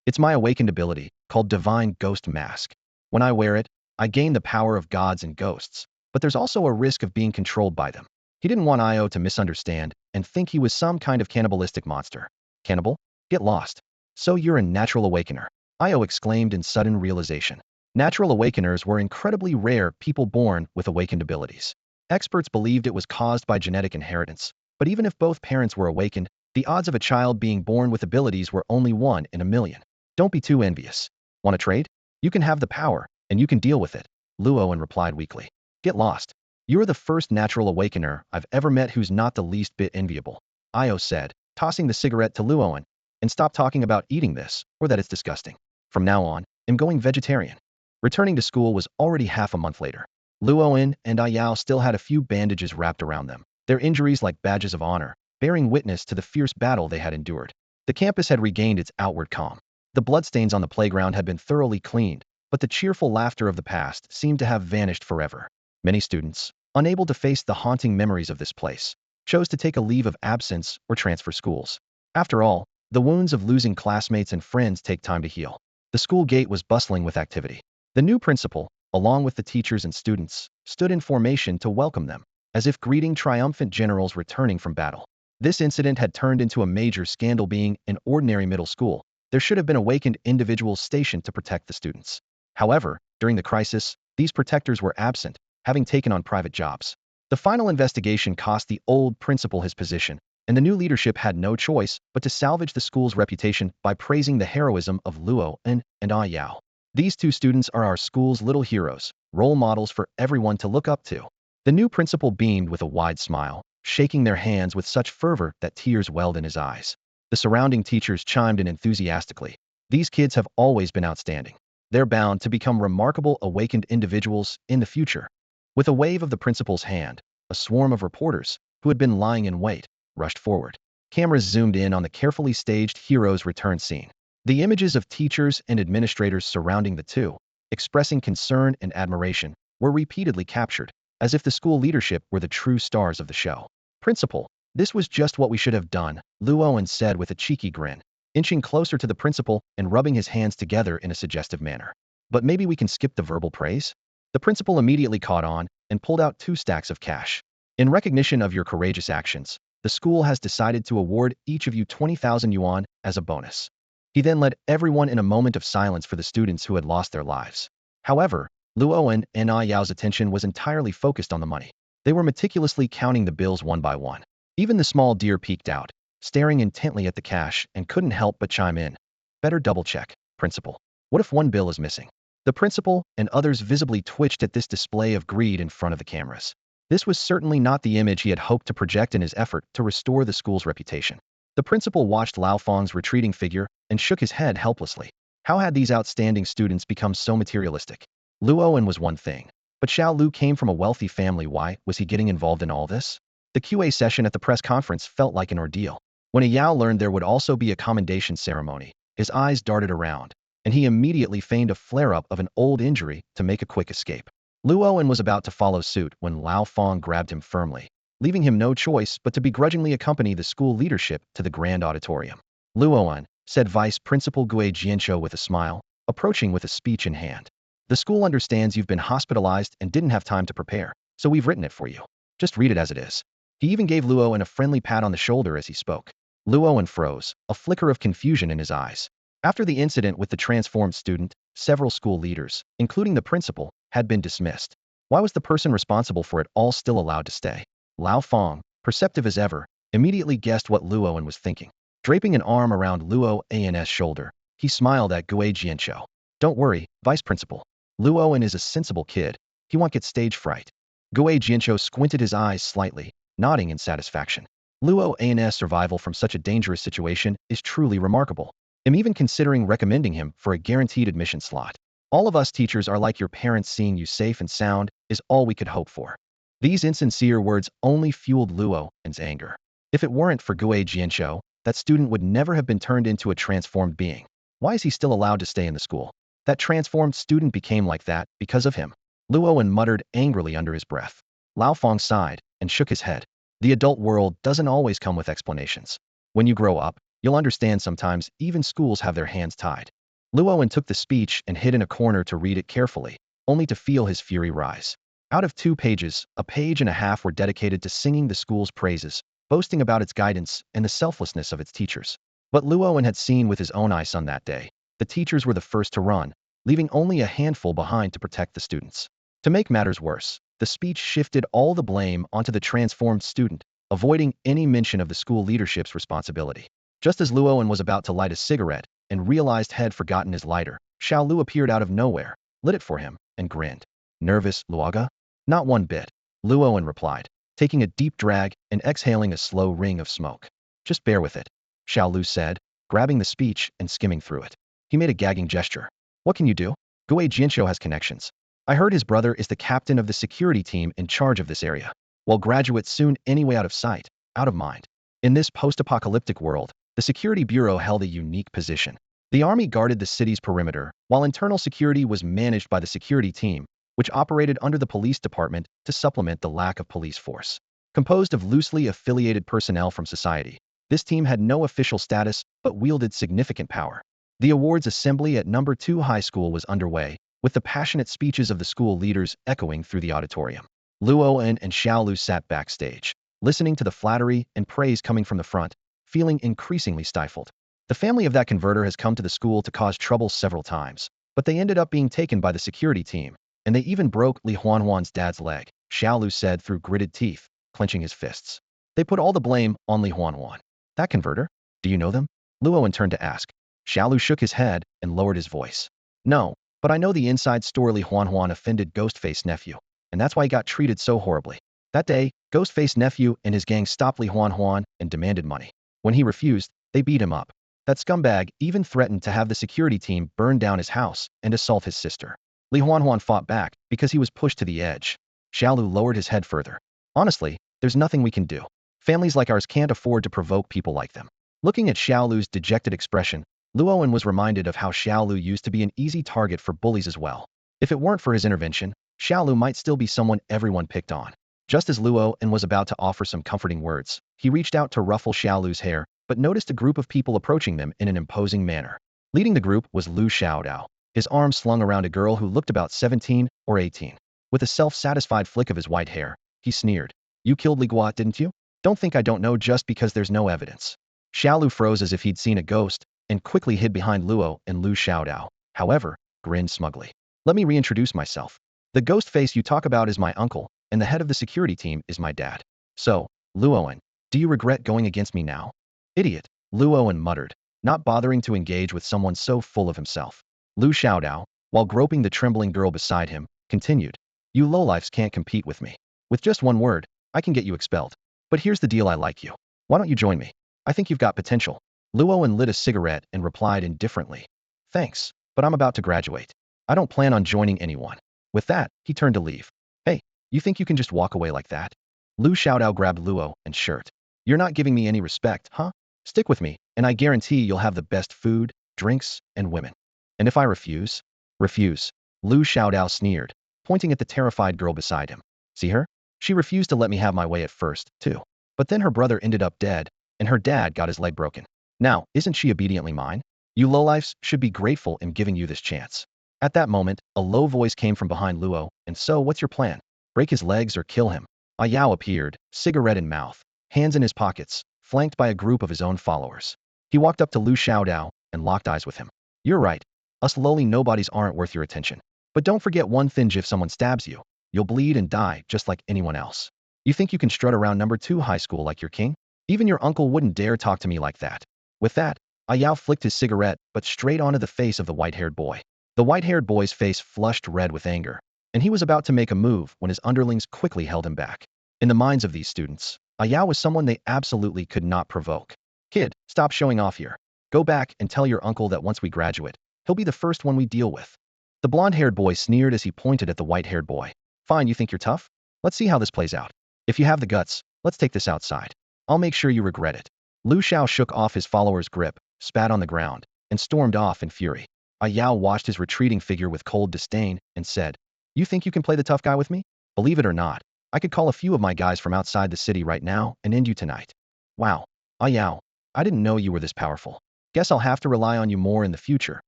It's my awakened ability, called Divine Ghost Mask. When I wear it, I gain the power of gods and ghosts, but there's also a risk of being controlled by them. He didn't want Io to misunderstand and think he was some kind of cannibalistic monster. Cannibal? Get lost. So you're a natural awakener. Io exclaimed in sudden realization. Natural awakeners were incredibly rare people born with awakened abilities. Experts believed it was caused by genetic inheritance, but even if both parents were awakened, the odds of a child being born with abilities were only 1 in a million. Don't be too envious. Want to trade? You can have the power, and you can deal with it, Luoan replied weakly. Get lost. You're the first natural awakener I've ever met who's not the least bit enviable, Io said, tossing the cigarette to Luoan. And stop talking about eating this, or that it's disgusting. From now on, I'm going vegetarian. Returning to school was already half a month later. Luoan and Ayao still had a few bandages wrapped around them, their injuries like badges of honor, bearing witness to the fierce battle they had endured. The campus had regained its outward calm. The bloodstains on the playground had been thoroughly cleaned, but the cheerful laughter of the past seemed to have vanished forever. Many students, unable to face the haunting memories of this place, chose to take a leave of absence or transfer schools. After all, the wounds of losing classmates and friends take time to heal. The school gate was bustling with activity. The new principal, along with the teachers and students, stood in formation to welcome them, as if greeting triumphant generals returning from battle. This incident had turned into a major scandal. Being an ordinary middle school, there should have been awakened individuals stationed to protect the students. However, during the crisis, these protectors were absent, having taken on private jobs. The final investigation cost the old principal his position, and the new leadership had no choice but to salvage the school's reputation by praising the heroism of Luoan and Ayao. These two students are our school's little heroes, role models for everyone to look up to. The new principal beamed with a wide smile, shaking their hands with such fervor that tears welled in his eyes. The surrounding teachers chimed in enthusiastically. These kids have always been outstanding. They're bound to become remarkable awakened individuals in the future. With a wave of the principal's hand, a swarm of reporters, who had been lying in wait, rushed forward. Cameras zoomed in on the carefully staged hero's return scene. The images of teachers and administrators surrounding the two, expressing concern and admiration, were repeatedly captured, as if the school leadership were the true stars of the show. Principal, this was just what we should have done, Luoan said with a cheeky grin, inching closer to the principal and rubbing his hands together in a suggestive manner. But maybe we can skip the verbal praise? The principal immediately caught on and pulled out 2 stacks of cash. In recognition of your courageous actions, the school has decided to award each of you 20,000 yuan as a bonus. He then led everyone in a moment of silence for the students who had lost their lives. However, Luoan and Ayao's attention was entirely focused on the money. They were meticulously counting the bills one by one. Even the small deer peeked out, staring intently at the cash, and couldn't help but chime in. Better double-check, principal. What if one bill is missing? The principal and others visibly twitched at this display of greed in front of the cameras. This was certainly not the image he had hoped to project in his effort to restore the school's reputation. The principal watched Lao Feng's retreating figure and shook his head helplessly. How had these outstanding students become so materialistic? Luoan was one thing, but Xiao Lu came from a wealthy family. Why was he getting involved in all this? The QA session at the press conference felt like an ordeal. When Ayao learned there would also be a commendation ceremony, his eyes darted around, and he immediately feigned a flare-up of an old injury to make a quick escape. Luoan was about to follow suit when Lao Feng grabbed him firmly, leaving him no choice but to begrudgingly accompany the school leadership to the grand auditorium. Luoan, said Vice Principal Gue Jiancho with a smile, approaching with a speech in hand. The school understands you've been hospitalized and didn't have time to prepare, so we've written it for you. Just read it as it is. He even gave Luoan a friendly pat on the shoulder as he spoke. Luoan froze, a flicker of confusion in his eyes. After the incident with the transformed student, several school leaders, including the principal, had been dismissed. Why was the person responsible for it all still allowed to stay? Lao Feng, perceptive as ever, immediately guessed what Luoan was thinking. Draping an arm around Luoan's shoulder, he smiled at Gue Jiancho. Don't worry, Vice Principal. Luoan is a sensible kid. He won't get stage fright. Guo Jianqiu squinted his eyes slightly, nodding in satisfaction. Luo An's survival from such a dangerous situation is truly remarkable. I'm even considering recommending him for a guaranteed admission slot. All of us teachers are like your parents. Seeing you safe and sound is all we could hope for. These insincere words only fueled Luo An's anger. If it weren't for Guo Jianqiu, that student would never have been turned into a transformed being. Why is he still allowed to stay in the school? That transformed student became like that because of him. Luo An muttered angrily under his breath. Lao Feng sighed and shook his head. The adult world doesn't always come with explanations. When you grow up, you'll understand sometimes even schools have their hands tied. Luo An took the speech and hid in a corner to read it carefully, only to feel his fury rise. Out of 2 pages, a page and a half were dedicated to singing the school's praises, boasting about its guidance and the selflessness of its teachers. But Luo An had seen with his own eyes on that day. The teachers were the first to run, leaving only a handful behind to protect the students. To make matters worse, the speech shifted all the blame onto the transformed student, avoiding any mention of the school leadership's responsibility. Just as Luo An was about to light a cigarette and realized had forgotten his lighter, Xiao Lu appeared out of nowhere, lit it for him, and grinned. Nervous, Luoga? Not one bit, Luo An replied, taking a deep drag and exhaling a slow ring of smoke. Just bear with it, Xiao Lu said, grabbing the speech and skimming through it. He made a gagging gesture. What can you do? Guo Jianqiu has connections. I heard his brother is the captain of the security team in charge of this area. Well, graduate soon anyway, out of sight, out of mind. In this post-apocalyptic world, the Security Bureau held a unique position. The army guarded the city's perimeter, while internal security was managed by the security team, which operated under the police department to supplement the lack of police force. Composed of loosely affiliated personnel from society, this team had no official status but wielded significant power. The awards assembly at number 2 high school was underway, with the passionate speeches of the school leaders echoing through the auditorium. Luo An and Xiao Lu sat backstage, listening to the flattery and praise coming from the front, feeling increasingly stifled. The family of that converter has come to the school to cause trouble several times, but they ended up being taken by the security team, and they even broke Li Huanhuan's dad's leg, Xiao Lu said through gritted teeth, clenching his fists. They put all the blame on Li Huanhuan. That converter? Do you know them? Luo An turned to ask. Xiao Lu shook his head and lowered his voice. No, but I know the inside story. Li Huanhuan offended Ghostface nephew, and that's why he got treated so horribly. That day, Ghostface nephew and his gang stopped Li Huanhuan and demanded money. When he refused, they beat him up. That scumbag even threatened to have the security team burn down his house and assault his sister. Li Huanhuan fought back because he was pushed to the edge. Xiao Lu lowered his head further. Honestly, there's nothing we can do. Families like ours can't afford to provoke people like them. Looking at Xiao Lu's dejected expression, Luo An was reminded of how Xiao Lu used to be an easy target for bullies as well. If it weren't for his intervention, Xiao Lu might still be someone everyone picked on. Just as Luo An was about to offer some comforting words, he reached out to ruffle Xiao Lu's hair, but noticed a group of people approaching them in an imposing manner. Leading the group was Lu Xiaodao, his arms slung around a girl who looked about 17 or 18. With a self-satisfied flick of his white hair, he sneered. You killed Li Guo, didn't you? Don't think I don't know just because there's no evidence. Xiao Lu froze as if he'd seen a ghost, and quickly hid behind Luo and Lu Xiaodao, however, grinned smugly. Let me reintroduce myself. The ghost face you talk about is my uncle, and the head of the security team is my dad. So, Luo An, do you regret going against me now? Idiot, Luo An muttered, not bothering to engage with someone so full of himself. Lu Xiaodao, while groping the trembling girl beside him, continued. You lowlifes can't compete with me. With just one word, I can get you expelled. But here's the deal, I like you. Why don't you join me? I think you've got potential. Luo An lit a cigarette and replied indifferently. Thanks, but I'm about to graduate. I don't plan on joining anyone. With that, he turned to leave. Hey, you think you can just walk away like that? Lu Xiaodao grabbed Luo An's shirt. You're not giving me any respect, huh? Stick with me, and I guarantee you'll have the best food, drinks, and women. And if I refuse? Refuse. Lu Xiaodao sneered, pointing at the terrified girl beside him. See her? She refused to let me have my way at first, too. But then her brother ended up dead, and her dad got his leg broken. Now, isn't she obediently mine? You lowlifes should be grateful in giving you this chance. At that moment, a low voice came from behind Luo, and so what's your plan? Break his legs or kill him? A Yao appeared, cigarette in mouth, hands in his pockets, flanked by a group of his own followers. He walked up to Lu Xiaodao and locked eyes with him. You're right. Us lowly nobodies aren't worth your attention. But don't forget one thing, if someone stabs you, you'll bleed and die just like anyone else. You think you can strut around number 2 high school like your king? Even your uncle wouldn't dare talk to me like that. With that, Ayao flicked his cigarette but straight onto the face of the white-haired boy. The white-haired boy's face flushed red with anger. and he was about to make a move when his underlings quickly held him back. In the minds of these students, Yao was someone they absolutely could not provoke. Kid, stop showing off here. Go back and tell your uncle that once we graduate, he'll be the first one we deal with. The blonde-haired boy sneered as he pointed at the white-haired boy. Fine, you think you're tough? Let's see how this plays out. If you have the guts, let's take this outside. I'll make sure you regret it. Lu Xiao shook off his follower's grip, spat on the ground, and stormed off in fury. Yao watched his retreating figure with cold disdain and said, "You think you can play the tough guy with me? Believe it or not, I could call a few of my guys from outside the city right now and end you tonight." Wow. Yao, I didn't know you were this powerful. Guess I'll have to rely on you more in the future,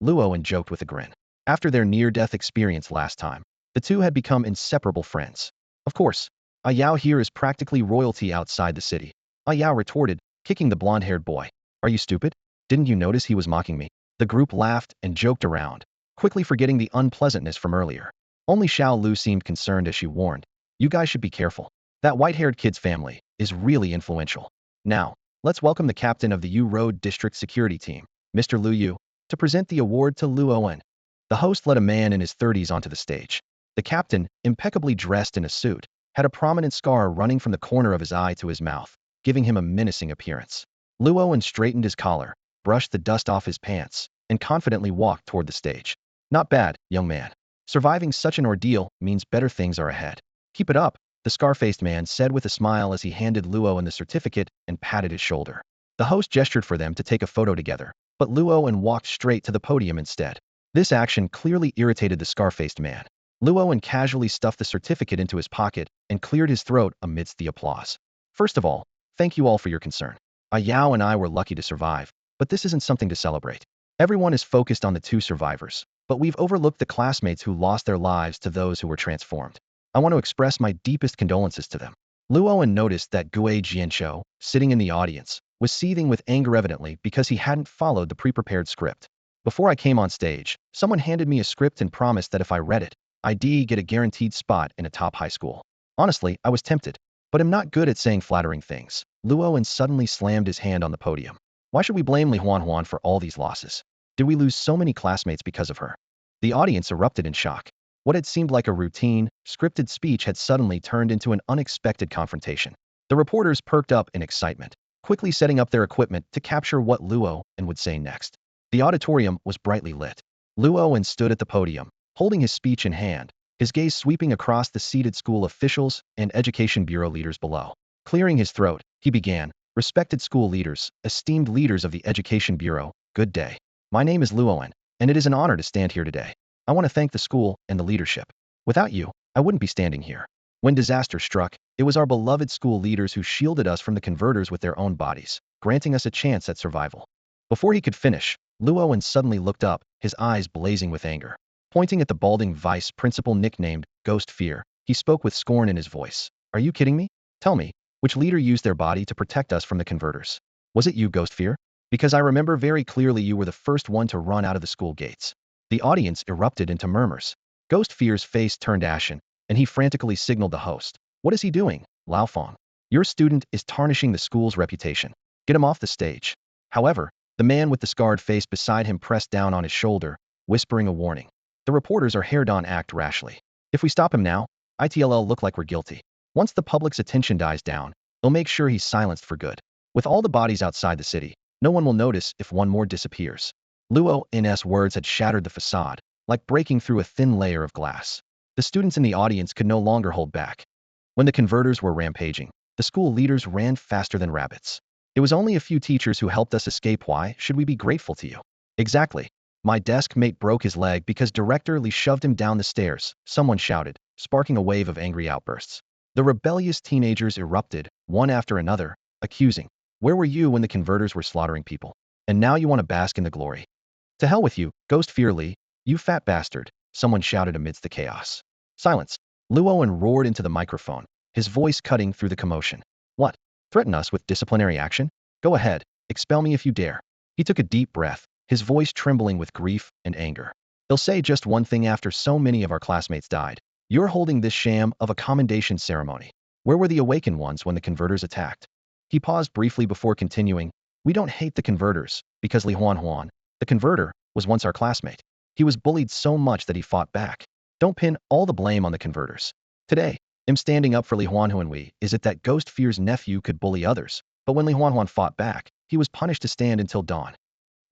Luowen joked with a grin. After their near-death experience last time, the two had become inseparable friends. Of course, Yao here is practically royalty outside the city. Yao retorted, kicking the blonde-haired boy. Are you stupid? Didn't you notice he was mocking me? The group laughed and joked around, quickly forgetting the unpleasantness from earlier. Only Xiao Lu seemed concerned as she warned, "You guys should be careful. That white-haired kid's family is really influential. Now, let's welcome the captain of the Yu Road District Security Team, Mr. Lu Yu, to present the award to Luowen." The host led a man in his 30s onto the stage. The captain, impeccably dressed in a suit, had a prominent scar running from the corner of his eye to his mouth, giving him a menacing appearance. Luowen straightened his collar, brushed the dust off his pants, and confidently walked toward the stage. "Not bad, young man. Surviving such an ordeal means better things are ahead. Keep it up," the scar-faced man said with a smile as he handed Luowen the certificate and patted his shoulder. The host gestured for them to take a photo together, but Luowen walked straight to the podium instead. This action clearly irritated the scar-faced man. Luowen casually stuffed the certificate into his pocket and cleared his throat amidst the applause. "First of all, thank you all for your concern. Yao and I were lucky to survive, but this isn't something to celebrate. Everyone is focused on the two survivors, but we've overlooked the classmates who lost their lives to those who were transformed. I want to express my deepest condolences to them." Luowen noticed that Gue Jianshou, sitting in the audience, was seething with anger evidently because he hadn't followed the pre-prepared script. "Before I came on stage, someone handed me a script and promised that if I read it, I'd get a guaranteed spot in a top high school. Honestly, I was tempted, but I'm not good at saying flattering things." Luowen suddenly slammed his hand on the podium. "Why should we blame Li Huanhuan for all these losses? Did we lose so many classmates because of her?" The audience erupted in shock. What had seemed like a routine, scripted speech had suddenly turned into an unexpected confrontation. The reporters perked up in excitement, quickly setting up their equipment to capture what Luowen would say next. The auditorium was brightly lit. Luowen stood at the podium, holding his speech in hand, his gaze sweeping across the seated school officials and education bureau leaders below. Clearing his throat, he began, "Respected school leaders, esteemed leaders of the Education Bureau, good day. My name is Luowen, and it is an honor to stand here today. I want to thank the school and the leadership. Without you, I wouldn't be standing here. When disaster struck, it was our beloved school leaders who shielded us from the converters with their own bodies, granting us a chance at survival." Before he could finish, Luowen suddenly looked up, his eyes blazing with anger. Pointing at the balding vice principal nicknamed Ghost Fear, he spoke with scorn in his voice. "Are you kidding me? Tell me, which leader used their body to protect us from the converters? Was it you, Ghost Fear? Because I remember very clearly you were the first one to run out of the school gates." The audience erupted into murmurs. Ghost Fear's face turned ashen, and he frantically signaled the host. "What is he doing, Lao Fong? Your student is tarnishing the school's reputation. Get him off the stage." However, the man with the scarred face beside him pressed down on his shoulder, whispering a warning. "The reporters are here don't act rashly. If we stop him now, it'll look like we're guilty. Once the public's attention dies down, they'll make sure he's silenced for good. With all the bodies outside the city, no one will notice if one more disappears." Luowen's words had shattered the facade, like breaking through a thin layer of glass. The students in the audience could no longer hold back. When the converters were rampaging, the school leaders ran faster than rabbits. "It was only a few teachers who helped us escape. Why should we be grateful to you?" "Exactly. My desk mate broke his leg because Director Li shoved him down the stairs," someone shouted, sparking a wave of angry outbursts. The rebellious teenagers erupted, one after another, accusing, "Where were you when the converters were slaughtering people? And now you want to bask in the glory?" "To hell with you, Ghost Fear Li, you fat bastard," someone shouted amidst the chaos. "Silence." Luowen roared into the microphone, his voice cutting through the commotion. "What? Threaten us with disciplinary action? Go ahead, expel me if you dare." He took a deep breath, his voice trembling with grief and anger. "They'll say just one thing after so many of our classmates died. You're holding this sham of a commendation ceremony. Where were the awakened ones when the converters attacked?" He paused briefly before continuing. "We don't hate the converters, because Li Huanhuan, the converter, was once our classmate. He was bullied so much that he fought back. Don't pin all the blame on the converters. Today, him standing up for Li Huanhuanhui is it that Ghost Fear's nephew could bully others, but when Li Huanhuan fought back, he was punished to stand until dawn.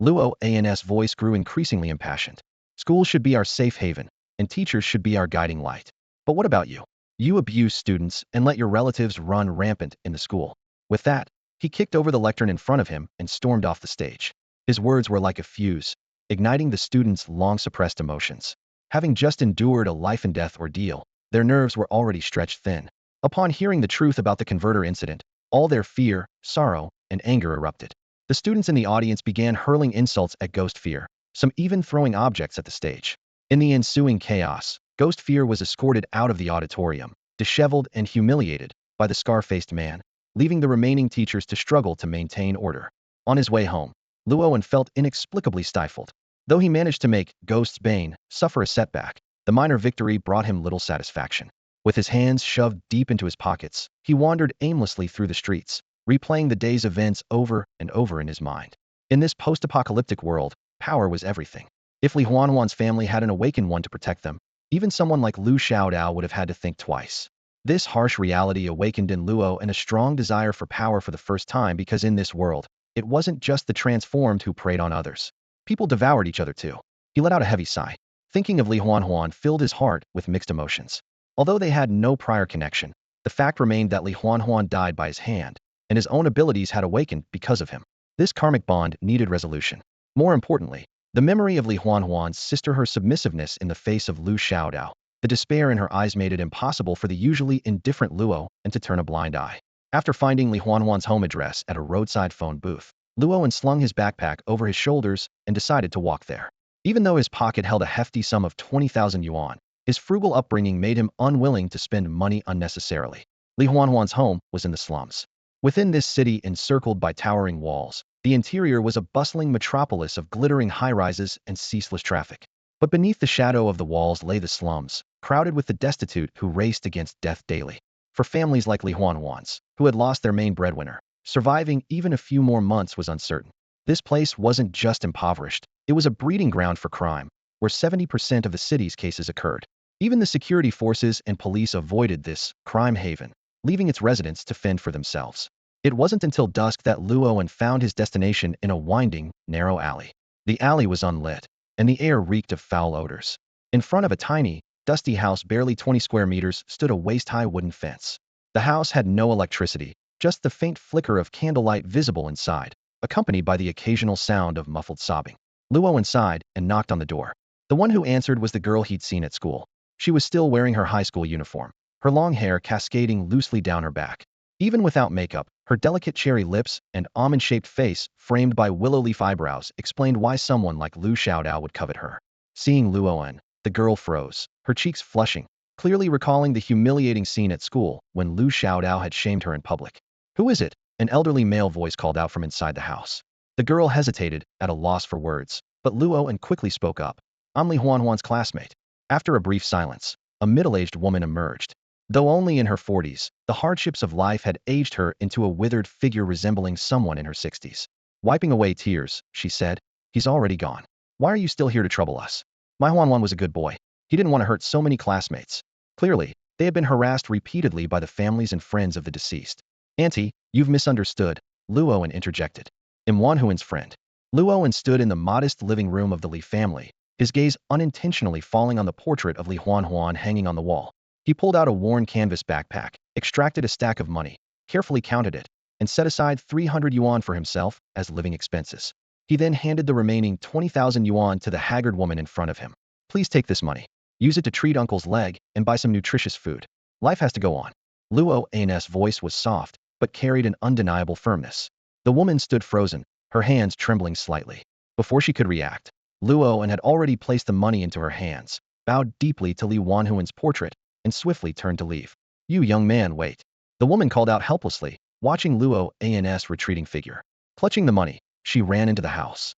Luo An's voice grew increasingly impassioned. Schools should be our safe haven, and teachers should be our guiding light. But what about you? You abuse students and let your relatives run rampant in the school. With that, he kicked over the lectern in front of him and stormed off the stage. His words were like a fuse, igniting the students' long-suppressed emotions. Having just endured a life-and-death ordeal, their nerves were already stretched thin. Upon hearing the truth about the converter incident, all their fear, sorrow, and anger erupted. The students in the audience began hurling insults at Ghost Fear, some even throwing objects at the stage. In the ensuing chaos, Ghost Fear was escorted out of the auditorium, disheveled and humiliated by the scar-faced man, leaving the remaining teachers to struggle to maintain order. On his way home, Luoan felt inexplicably stifled. Though he managed to make Ghost's Bane suffer a setback, the minor victory brought him little satisfaction. With his hands shoved deep into his pockets, he wandered aimlessly through the streets, replaying the day's events over and over in his mind. In this post-apocalyptic world, power was everything. If Li Huanhuan's family hadn't awakened one to protect them, even someone like Lu Xiaodao would have had to think twice. This harsh reality awakened in Luo a strong desire for power for the first time because in this world, it wasn't just the transformed who preyed on others. People devoured each other too. He let out a heavy sigh. Thinking of Li Huanhuan filled his heart with mixed emotions. Although they had no prior connection, the fact remained that Li Huanhuan died by his hand, and his own abilities had awakened because of him. This karmic bond needed resolution. More importantly, the memory of Li Huanhuan's sister, her submissiveness in the face of Lu Xiaodao, the despair in her eyes made it impossible for the usually indifferent Luo and to turn a blind eye. After finding Li Huanhuan's home address at a roadside phone booth, Luoan slung his backpack over his shoulders and decided to walk there. Even though his pocket held a hefty sum of 20,000 yuan, his frugal upbringing made him unwilling to spend money unnecessarily. Li Huanhuan's home was in the slums. Within this city encircled by towering walls, the interior was a bustling metropolis of glittering high-rises and ceaseless traffic. But beneath the shadow of the walls lay the slums, crowded with the destitute who raced against death daily. For families like Li Huanhuan's, who had lost their main breadwinner, surviving even a few more months was uncertain. This place wasn't just impoverished, it was a breeding ground for crime, where 70% of the city's cases occurred. Even the security forces and police avoided this crime haven, leaving its residents to fend for themselves. It wasn't until dusk that Luoan found his destination in a winding, narrow alley. The alley was unlit, and the air reeked of foul odors. In front of a tiny, dusty house barely 20 square meters stood a waist-high wooden fence. The house had no electricity, just the faint flicker of candlelight visible inside, accompanied by the occasional sound of muffled sobbing. Luoan sighed and knocked on the door. The one who answered was the girl he'd seen at school. She was still wearing her high school uniform, her long hair cascading loosely down her back. Even without makeup, her delicate cherry lips and almond-shaped face, framed by willow leaf eyebrows, explained why someone like Lu Xiaodao would covet her. Seeing Luoan, the girl froze, her cheeks flushing, clearly recalling the humiliating scene at school when Lu Xiaodao had shamed her in public. "Who is it?" An elderly male voice called out from inside the house. The girl hesitated, at a loss for words, but Luoan quickly spoke up. "I'm Li Huanhuan's classmate." After a brief silence, a middle-aged woman emerged. Though only in her 40s, the hardships of life had aged her into a withered figure resembling someone in her 60s. Wiping away tears, she said, "He's already gone. Why are you still here to trouble us?" My Huanhuan was a good boy. He didn't want to hurt so many classmates. Clearly, they had been harassed repeatedly by the families and friends of the deceased. "Auntie, you've misunderstood," Luoan interjected. "I'm Huanhuan's friend." Luoan stood in the modest living room of the Li family, his gaze unintentionally falling on the portrait of Li Huanhuan hanging on the wall. He pulled out a worn canvas backpack, extracted a stack of money, carefully counted it, and set aside 300 yuan for himself as living expenses. He then handed the remaining 20,000 yuan to the haggard woman in front of him. "Please take this money. Use it to treat uncle's leg and buy some nutritious food. Life has to go on." Luo An's voice was soft, but carried an undeniable firmness. The woman stood frozen, her hands trembling slightly. Before she could react, Luo An had already placed the money into her hands, bowed deeply to Li Huanhuan's portrait, and swiftly turned to leave. "You young man, wait." The woman called out helplessly, watching Luo An's retreating figure. Clutching the money, she ran into the house.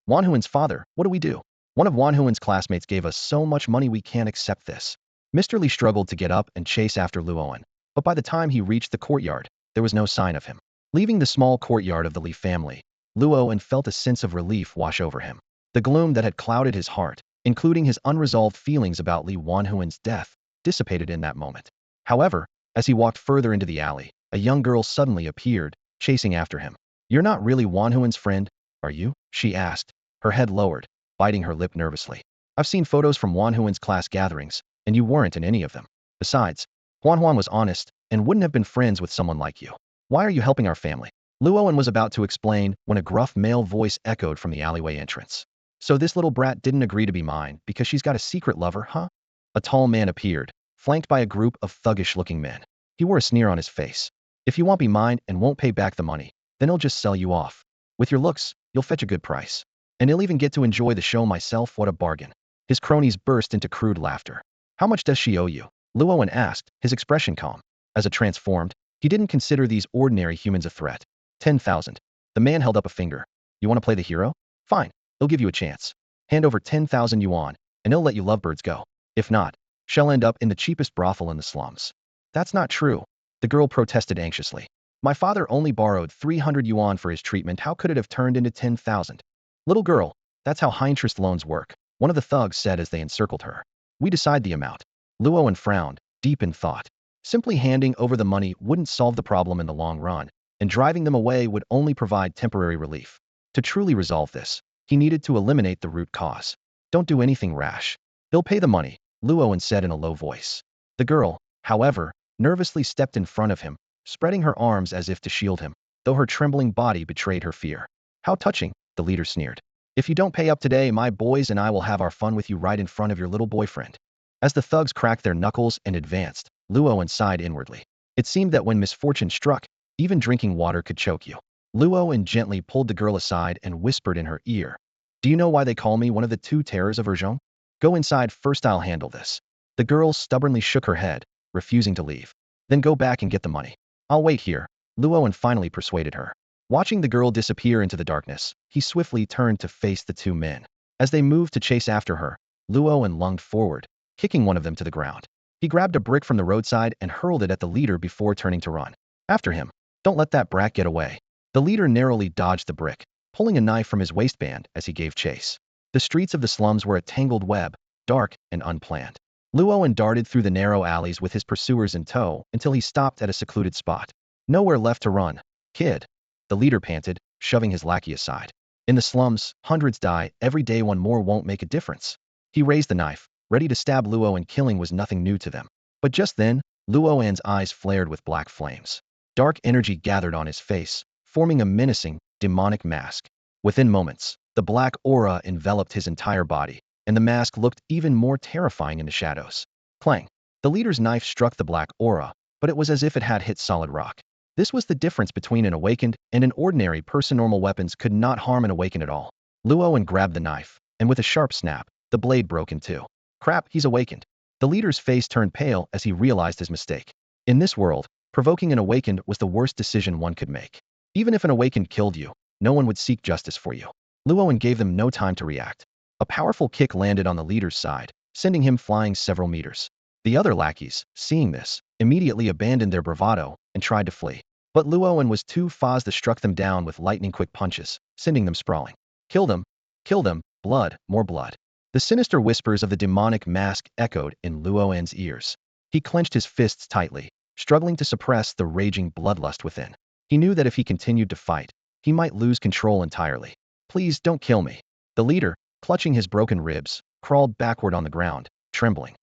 "Huanhuan's father, what do we do? One of Huanhuan's classmates gave us so much money we can't accept this." Mr. Li struggled to get up and chase after Luoan, but by the time he reached the courtyard, there was no sign of him. Leaving the small courtyard of the Li family, Luoan felt a sense of relief wash over him. The gloom that had clouded his heart including his unresolved feelings about Li Wanhuan's death, dissipated in that moment. However, as he walked further into the alley, a young girl suddenly appeared, chasing after him. "You're not really Wanhuan's friend, are you?" she asked, her head lowered, biting her lip nervously. "I've seen photos from Wanhuan's class gatherings, and you weren't in any of them. Besides, Wanhuan was honest and wouldn't have been friends with someone like you. Why are you helping our family?" Luoan was about to explain when a gruff male voice echoed from the alleyway entrance. "So this little brat didn't agree to be mine because she's got a secret lover, huh?" A tall man appeared, flanked by a group of thuggish-looking men. He wore a sneer on his face. "If you won't be mine and won't pay back the money, then he'll just sell you off. With your looks, you'll fetch a good price. And he'll even get to enjoy the show myself. What a bargain." His cronies burst into crude laughter. "How much does she owe you?" Luoan asked, his expression calm. As a transformed, he didn't consider these ordinary humans a threat. 10,000. The man held up a finger. "You want to play the hero? Fine, he'll give you a chance. Hand over 10,000 yuan, and he'll let you lovebirds go. If not, she'll end up in the cheapest brothel in the slums." "That's not true," the girl protested anxiously. "My father only borrowed 300 yuan for his treatment. How could it have turned into 10,000? "Little girl, that's how high-interest loans work," one of the thugs said as they encircled her. "We decide the amount." Luoan frowned, deep in thought. Simply handing over the money wouldn't solve the problem in the long run, and driving them away would only provide temporary relief. To truly resolve this, he needed to eliminate the root cause. "Don't do anything rash. He'll pay the money," Luoan said in a low voice. The girl, however, nervously stepped in front of him, spreading her arms as if to shield him, though her trembling body betrayed her fear. "How touching," the leader sneered. "If you don't pay up today, my boys and I will have our fun with you right in front of your little boyfriend." As the thugs cracked their knuckles and advanced, Luoan sighed inwardly. It seemed that when misfortune struck, even drinking water could choke you. Luoan gently pulled the girl aside and whispered in her ear, "Do you know why they call me one of the two terrors of Urgell? Go inside first, I'll handle this." The girl stubbornly shook her head, refusing to leave. "Then go back and get the money. I'll wait here," Luoan finally persuaded her. Watching the girl disappear into the darkness, he swiftly turned to face the two men. As they moved to chase after her, Luoan lunged forward, kicking one of them to the ground. He grabbed a brick from the roadside and hurled it at the leader before turning to run. "After him. Don't let that brat get away." The leader narrowly dodged the brick, pulling a knife from his waistband as he gave chase. The streets of the slums were a tangled web, dark and unplanned. Luoan darted through the narrow alleys with his pursuers in tow until he stopped at a secluded spot. "Nowhere left to run, kid," the leader panted, shoving his lackey aside. "In the slums, hundreds die every day. One more won't make a difference." He raised the knife, ready to stab Luoan. Killing was nothing new to them. But just then, Luoan's eyes flared with black flames. Dark energy gathered on his face, forming a menacing, demonic mask. Within moments, the black aura enveloped his entire body, and the mask looked even more terrifying in the shadows. Clang! The leader's knife struck the black aura, but it was as if it had hit solid rock. This was the difference between an awakened and an ordinary person. Normal weapons could not harm an awakened at all. Luoan grabbed the knife, and with a sharp snap, the blade broke in two. "Crap, he's awakened." The leader's face turned pale as he realized his mistake. In this world, provoking an awakened was the worst decision one could make. Even if an awakened killed you, no one would seek justice for you. Luoan gave them no time to react. A powerful kick landed on the leader's side, sending him flying several meters. The other lackeys, seeing this, immediately abandoned their bravado and tried to flee. But Luoan was too fast. They struck them down with lightning-quick punches, sending them sprawling. "Kill them! Kill them! Blood, more blood." The sinister whispers of the demonic mask echoed in Luoan's ears. He clenched his fists tightly, struggling to suppress the raging bloodlust within. He knew that if he continued to fight, he might lose control entirely. "Please don't kill me." The leader, clutching his broken ribs, crawled backward on the ground, trembling.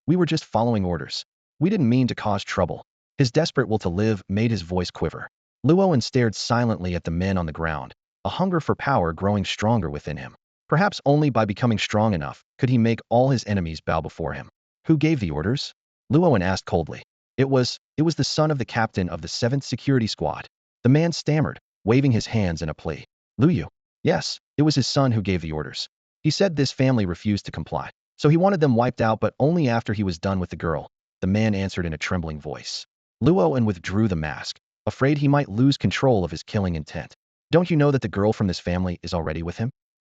"We were just following orders. We didn't mean to cause trouble." His desperate will to live made his voice quiver. Luoan stared silently at the men on the ground, a hunger for power growing stronger within him. Perhaps only by becoming strong enough could he make all his enemies bow before him. "Who gave the orders?" Luoan asked coldly. It was the son of the captain of the 7th Security Squad." The man stammered, waving his hands in a plea. "Luyu." "Yes, it was his son who gave the orders. He said this family refused to comply, so he wanted them wiped out, but only after he was done with the girl," the man answered in a trembling voice. Luoan withdrew the mask, afraid he might lose control of his killing intent. "Don't you know that the girl from this family is already with him?"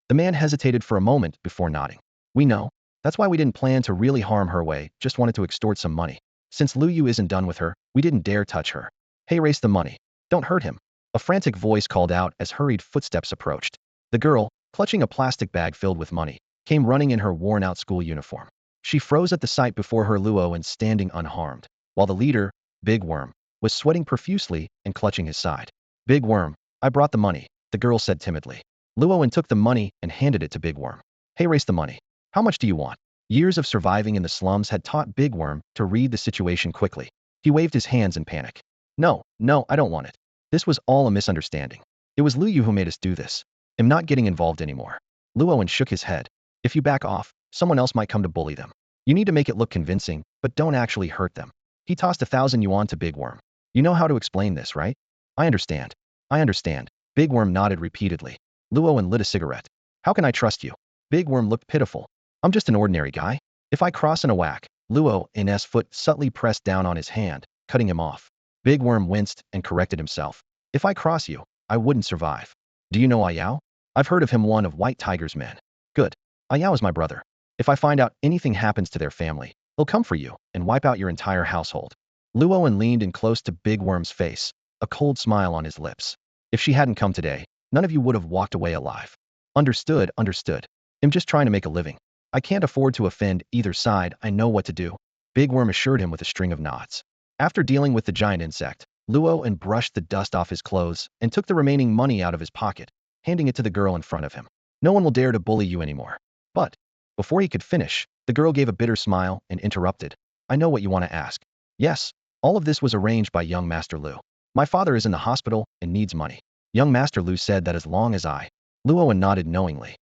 The man hesitated for a moment before nodding. "We know. That's why we didn't plan to really harm her. Way just wanted to extort some money. Since Luyu isn't done with her, we didn't dare touch her." "Hey, race the money. Don't hurt him," a frantic voice called out as hurried footsteps approached. The girl, clutching a plastic bag filled with money, came running in her worn-out school uniform. She froze at the sight before her Luo and standing unharmed, while the leader, Big Worm, was sweating profusely and clutching his side. Big Worm, I brought the money, the girl said timidly. Luowen took the money and handed it to Big Worm. Hey, race the money. How much do you want? Years of surviving in the slums had taught Big Worm to read the situation quickly. He waved his hands in panic. No, I don't want it. This was all a misunderstanding. It was Lu Yu who made us do this. I'm not getting involved anymore. Luowen shook his head. If you back off, someone else might come to bully them. You need to make it look convincing, but don't actually hurt them. He tossed 1,000 yuan to Big Worm. You know how to explain this, right? I understand. I understand. Big Worm nodded repeatedly. Luowen lit a cigarette. How can I trust you? Big Worm looked pitiful. I'm just an ordinary guy. If I cross in a whack, Luowen's foot subtly pressed down on his hand, cutting him off. Big Worm winced and corrected himself. If I cross you, I wouldn't survive. Do you know Ayao? I've heard of him, one of White Tiger's men. Good. Ayao is my brother. If I find out anything happens to their family, he'll come for you and wipe out your entire household. Luowen leaned in close to Big Worm's face, a cold smile on his lips. If she hadn't come today, none of you would have walked away alive. Understood. I'm just trying to make a living. I can't afford to offend either side. I know what to do. Big Worm assured him with a string of nods. After dealing with the giant insect, Luowen brushed the dust off his clothes and took the remaining money out of his pocket, handing it to the girl in front of him. No one will dare to bully you anymore. But, before he could finish, the girl gave a bitter smile and interrupted. I know what you want to ask. Yes, all of this was arranged by young Master Lu. My father is in the hospital and needs money. Young Master Lu said that as long as Luowen nodded knowingly.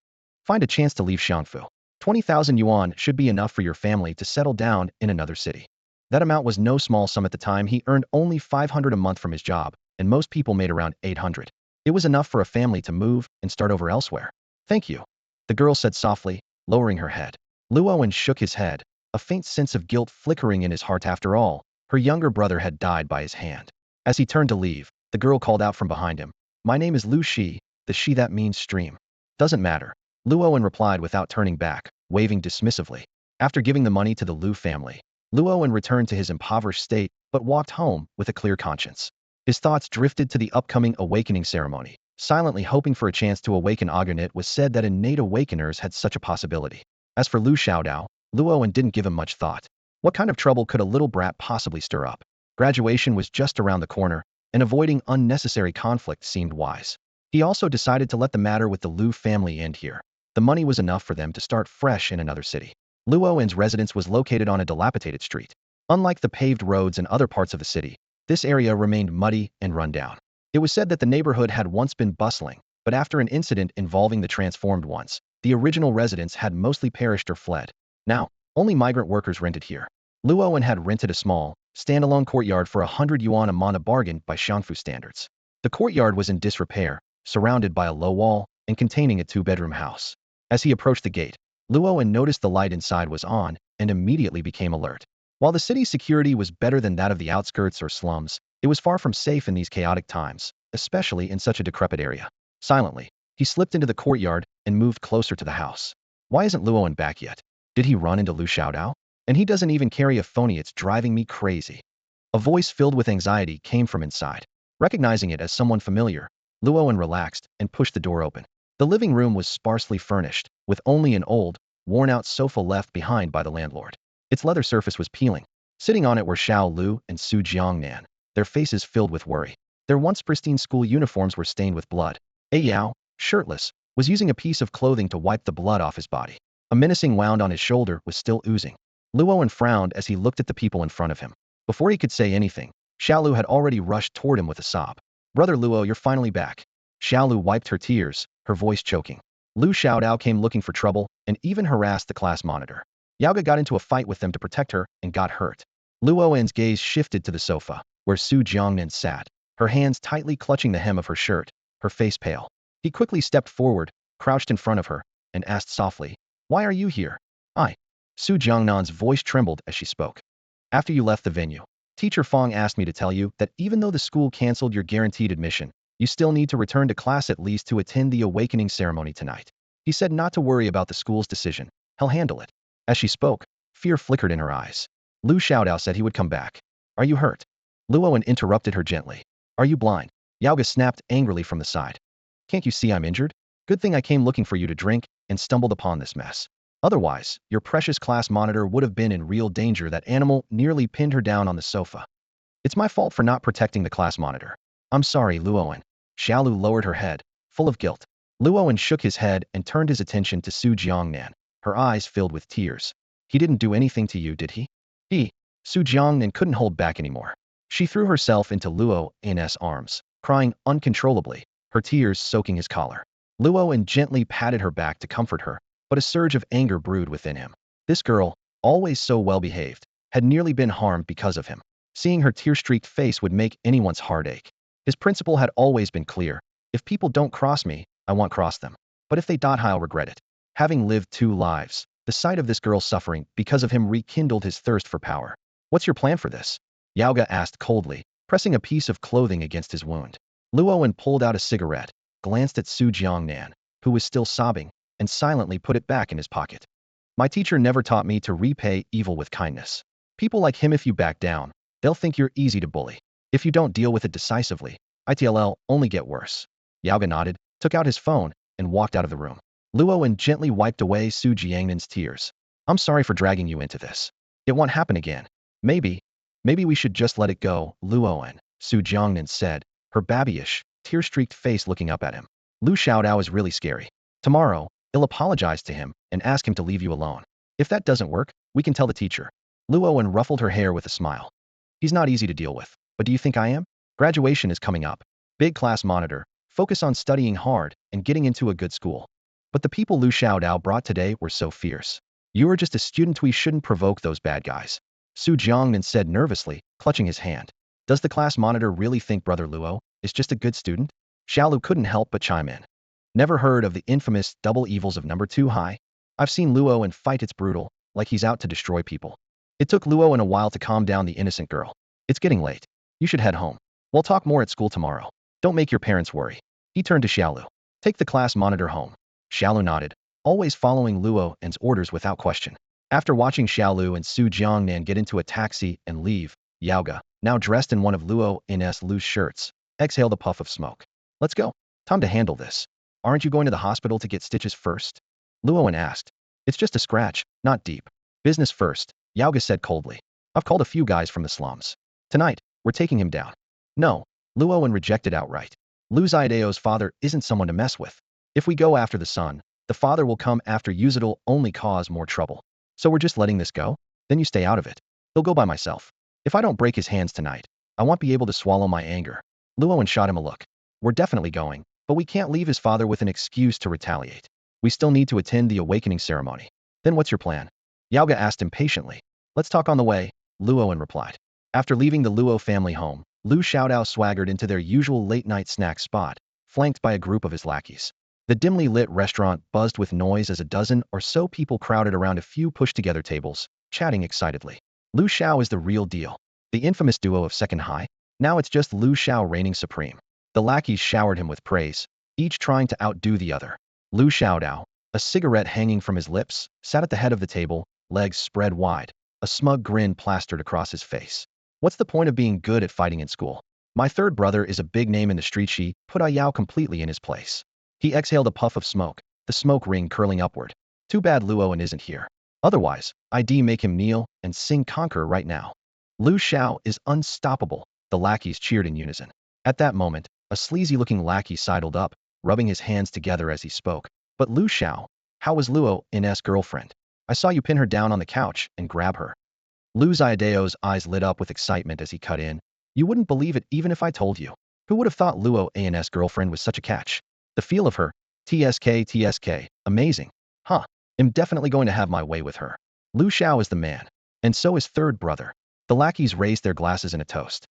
Find a chance to leave Xiangfu. 20,000 yuan should be enough for your family to settle down in another city. That amount was no small sum at the time. He earned only 500 a month from his job, and most people made around 800. It was enough for a family to move and start over elsewhere. Thank you, the girl said softly, lowering her head. Luowen shook his head, a faint sense of guilt flickering in his heart. After all, her younger brother had died by his hand. As he turned to leave, the girl called out from behind him. My name is Lu Shi, the Shi that means stream. Doesn't matter. Luowen replied without turning back, waving dismissively. After giving the money to the Lu family, Luowen returned to his impoverished state, but walked home with a clear conscience. His thoughts drifted to the upcoming awakening ceremony, silently hoping for a chance to awaken again. It was said that innate awakeners had such a possibility. As for Lu Xiaodao, Luowen didn't give him much thought. What kind of trouble could a little brat possibly stir up? Graduation was just around the corner, and avoiding unnecessary conflict seemed wise. He also decided to let the matter with the Lu family end here. The money was enough for them to start fresh in another city. Luowen's residence was located on a dilapidated street. Unlike the paved roads in other parts of the city, this area remained muddy and run down. It was said that the neighborhood had once been bustling, but after an incident involving the transformed ones, the original residents had mostly perished or fled. Now, only migrant workers rented here. Luowen had rented a small, standalone courtyard for 100 yuan a month, a bargain by Xiangfu standards. The courtyard was in disrepair, surrounded by a low wall, and containing a two-bedroom house. As he approached the gate, Luowen noticed the light inside was on and immediately became alert. While the city's security was better than that of the outskirts or slums, it was far from safe in these chaotic times, especially in such a decrepit area. Silently, he slipped into the courtyard and moved closer to the house. Why isn't Luowen back yet? Did he run into Lu Xiaodao? And he doesn't even carry a phony. It's driving me crazy. A voice filled with anxiety came from inside. Recognizing it as someone familiar, Luowen relaxed and pushed the door open. The living room was sparsely furnished, with only an old, worn-out sofa left behind by the landlord. Its leather surface was peeling. Sitting on it were Xiao Lu and Su Jiangnan, their faces filled with worry. Their once pristine school uniforms were stained with blood. Yao, shirtless, was using a piece of clothing to wipe the blood off his body. A menacing wound on his shoulder was still oozing. Luowen frowned as he looked at the people in front of him. Before he could say anything, Xiaolu had already rushed toward him with a sob. Brother Luo, you're finally back. Xiaolu wiped her tears, her voice choking. Lu Xiaodao came looking for trouble and even harassed the class monitor. Yaoga got into a fight with them to protect her and got hurt. Luowen's gaze shifted to the sofa, where Su Jiangnan sat, her hands tightly clutching the hem of her shirt, her face pale. He quickly stepped forward, crouched in front of her, and asked softly, "Why are you here?" Su Jiangnan's voice trembled as she spoke. "After you left the venue, Teacher Fong asked me to tell you that even though the school canceled your guaranteed admission, you still need to return to class at least to attend the awakening ceremony tonight. He said not to worry about the school's decision. He'll handle it." As she spoke, fear flickered in her eyes. Lu Xiaodao said he would come back. "Are you hurt?" Luowen interrupted her gently. "Are you blind?" Yaoga snapped angrily from the side. "Can't you see I'm injured? Good thing I came looking for you to drink and stumbled upon this mess." Otherwise, your precious class monitor would have been in real danger. That animal nearly pinned her down on the sofa. It's my fault for not protecting the class monitor. I'm sorry, Luoan. Xiaolu lowered her head, full of guilt. Luoan shook his head and turned his attention to Su Jiangnan, her eyes filled with tears. He didn't do anything to you, did he? Su Jiangnan couldn't hold back anymore. She threw herself into Luoan's arms, crying uncontrollably, her tears soaking his collar. Luoan gently patted her back to comfort her, but a surge of anger brewed within him. This girl, always so well-behaved, had nearly been harmed because of him. Seeing her tear-streaked face would make anyone's heart ache. His principle had always been clear. If people don't cross me, I won't cross them. But if they die, I'll regret it. Having lived 2 lives, the sight of this girl suffering because of him rekindled his thirst for power. What's your plan for this? Yaoga asked coldly, pressing a piece of clothing against his wound. Luoan pulled out a cigarette, glanced at Su Jiangnan, who was still sobbing, and silently put it back in his pocket. My teacher never taught me to repay evil with kindness. People like him, if you back down, they'll think you're easy to bully. If you don't deal with it decisively, it'll only get worse. Yaoga nodded, took out his phone, and walked out of the room. Luoan gently wiped away Su Jiangnan's tears. I'm sorry for dragging you into this. It won't happen again. Maybe we should just let it go, Luoan, Su Jiangnan said, her babyish, tear-streaked face looking up at him. Lu Xiaodao is really scary. Tomorrow, I'll apologize to him and ask him to leave you alone. If that doesn't work, we can tell the teacher. Luoan ruffled her hair with a smile. He's not easy to deal with, but do you think I am? Graduation is coming up. Big class monitor, focus on studying hard and getting into a good school. But the people Lu Xiaodao brought today were so fierce. You are just a student, we shouldn't provoke those bad guys. Su Jiangnan said nervously, clutching his hand. Does the class monitor really think Brother Luo is just a good student? Xiaolu couldn't help but chime in. Never heard of the infamous double evils of number 2 high? I've seen Luoan fight, it's brutal, like he's out to destroy people. It took Luoan a while to calm down the innocent girl. It's getting late. You should head home. We'll talk more at school tomorrow. Don't make your parents worry. He turned to Xiaolu. Take the class monitor home. Xiaolu nodded, always following Luoan's orders without question. After watching Xiaolu and Su Jiangnan get into a taxi and leave, Yaoga, now dressed in one of Luoan's loose shirts, exhaled a puff of smoke. Let's go. Time to handle this. Aren't you going to the hospital to get stitches first? Luoan asked. It's just a scratch, not deep. Business first, Yaoga said coldly. I've called a few guys from the slums. Tonight, we're taking him down. No, Luoan rejected outright. Lu Xiaodao's father isn't someone to mess with. If we go after the son, the father will come after you. It'll only cause more trouble. So we're just letting this go? Then you stay out of it. He'll go by myself. If I don't break his hands tonight, I won't be able to swallow my anger. Luoan shot him a look. We're definitely going, but we can't leave his father with an excuse to retaliate. We still need to attend the awakening ceremony. Then what's your plan? Yaoga asked impatiently. Let's talk on the way, Luoan replied. After leaving the Luo family home, Lu Xiaodao swaggered into their usual late-night snack spot, flanked by a group of his lackeys. The dimly lit restaurant buzzed with noise as a dozen or so people crowded around a few pushed-together tables, chatting excitedly. Lu Xiao is the real deal. The infamous duo of second high. Now it's just Lu Xiao reigning supreme. The lackeys showered him with praise, each trying to outdo the other. Lu Xiaodao, a cigarette hanging from his lips, sat at the head of the table, legs spread wide, a smug grin plastered across his face. What's the point of being good at fighting in school? My third brother is a big name in the street. She put Yao completely in his place. He exhaled a puff of smoke, the smoke ring curling upward. Too bad Luoan isn't here. Otherwise, I'd make him kneel and sing Conquer right now. Lu Xiao is unstoppable, the lackeys cheered in unison. At that moment, a sleazy-looking lackey sidled up, rubbing his hands together as he spoke. But Lu Xiao, how was Luoan's girlfriend? I saw you pin her down on the couch and grab her. Lu Xiaodao's eyes lit up with excitement as he cut in. You wouldn't believe it even if I told you. Who would have thought Luoan's girlfriend was such a catch? The feel of her, TSK, amazing. Huh, I'm definitely going to have my way with her. Lu Xiao is the man. And so is third brother. The lackeys raised their glasses in a toast.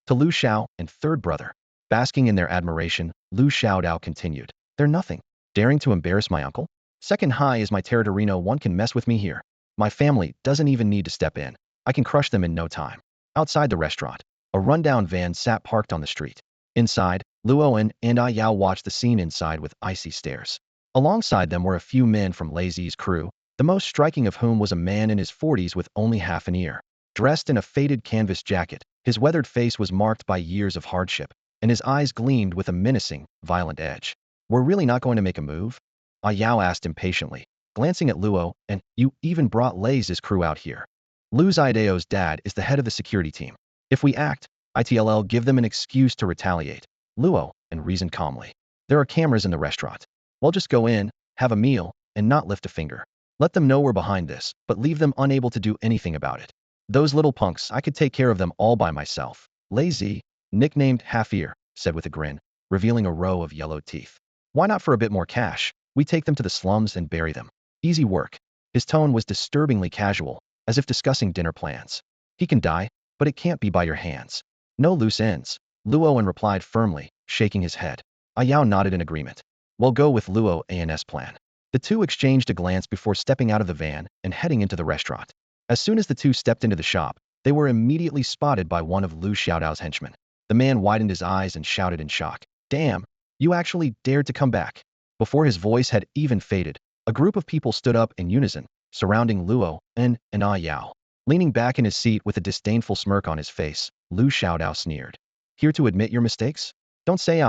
To Lu Xiao and third brother. Basking in their admiration, Lu Xiaodao continued. They're nothing. Daring to embarrass my uncle? Second high is my territory, no one can mess with me here. My family doesn't even need to step in. I can crush them in no time. Outside the restaurant, a rundown van sat parked on the street. Inside, Luoan and Yao watched the scene inside with icy stares. Alongside them were a few men from Lazy's crew, the most striking of whom was a man in his 40s with only half an ear. Dressed in a faded canvas jacket, his weathered face was marked by years of hardship, and his eyes gleamed with a menacing, violent edge. We're really not going to make a move? Yao asked impatiently. glancing at Luo, and you even brought Laze's crew out here. Idao's dad is the head of the security team. If we act, it'll give them an excuse to retaliate. Luo, and reasoned calmly. There are cameras in the restaurant. We'll just go in, have a meal, and not lift a finger. Let them know we're behind this, but leave them unable to do anything about it. Those little punks, I could take care of them all by myself. Lazy, nicknamed Half-Ear, said with a grin, revealing a row of yellow teeth. Why not for a bit more cash? We take them to the slums and bury them. Easy work. His tone was disturbingly casual, as if discussing dinner plans. He can die, but it can't be by your hands. No loose ends. Luoan replied firmly, shaking his head. Ayao nodded in agreement. We'll go with Luo An's plan. The two exchanged a glance before stepping out of the van and heading into the restaurant. As soon as the two stepped into the shop, they were immediately spotted by one of Lu Xiaodao's henchmen. The man widened his eyes and shouted in shock. Damn, you actually dared to come back. Before his voice had even faded, a group of people stood up in unison, surrounding Luo and Ayao. Leaning back in his seat with a disdainful smirk on his face, Lu Xiaodao sneered. Here to admit your mistakes? Don't say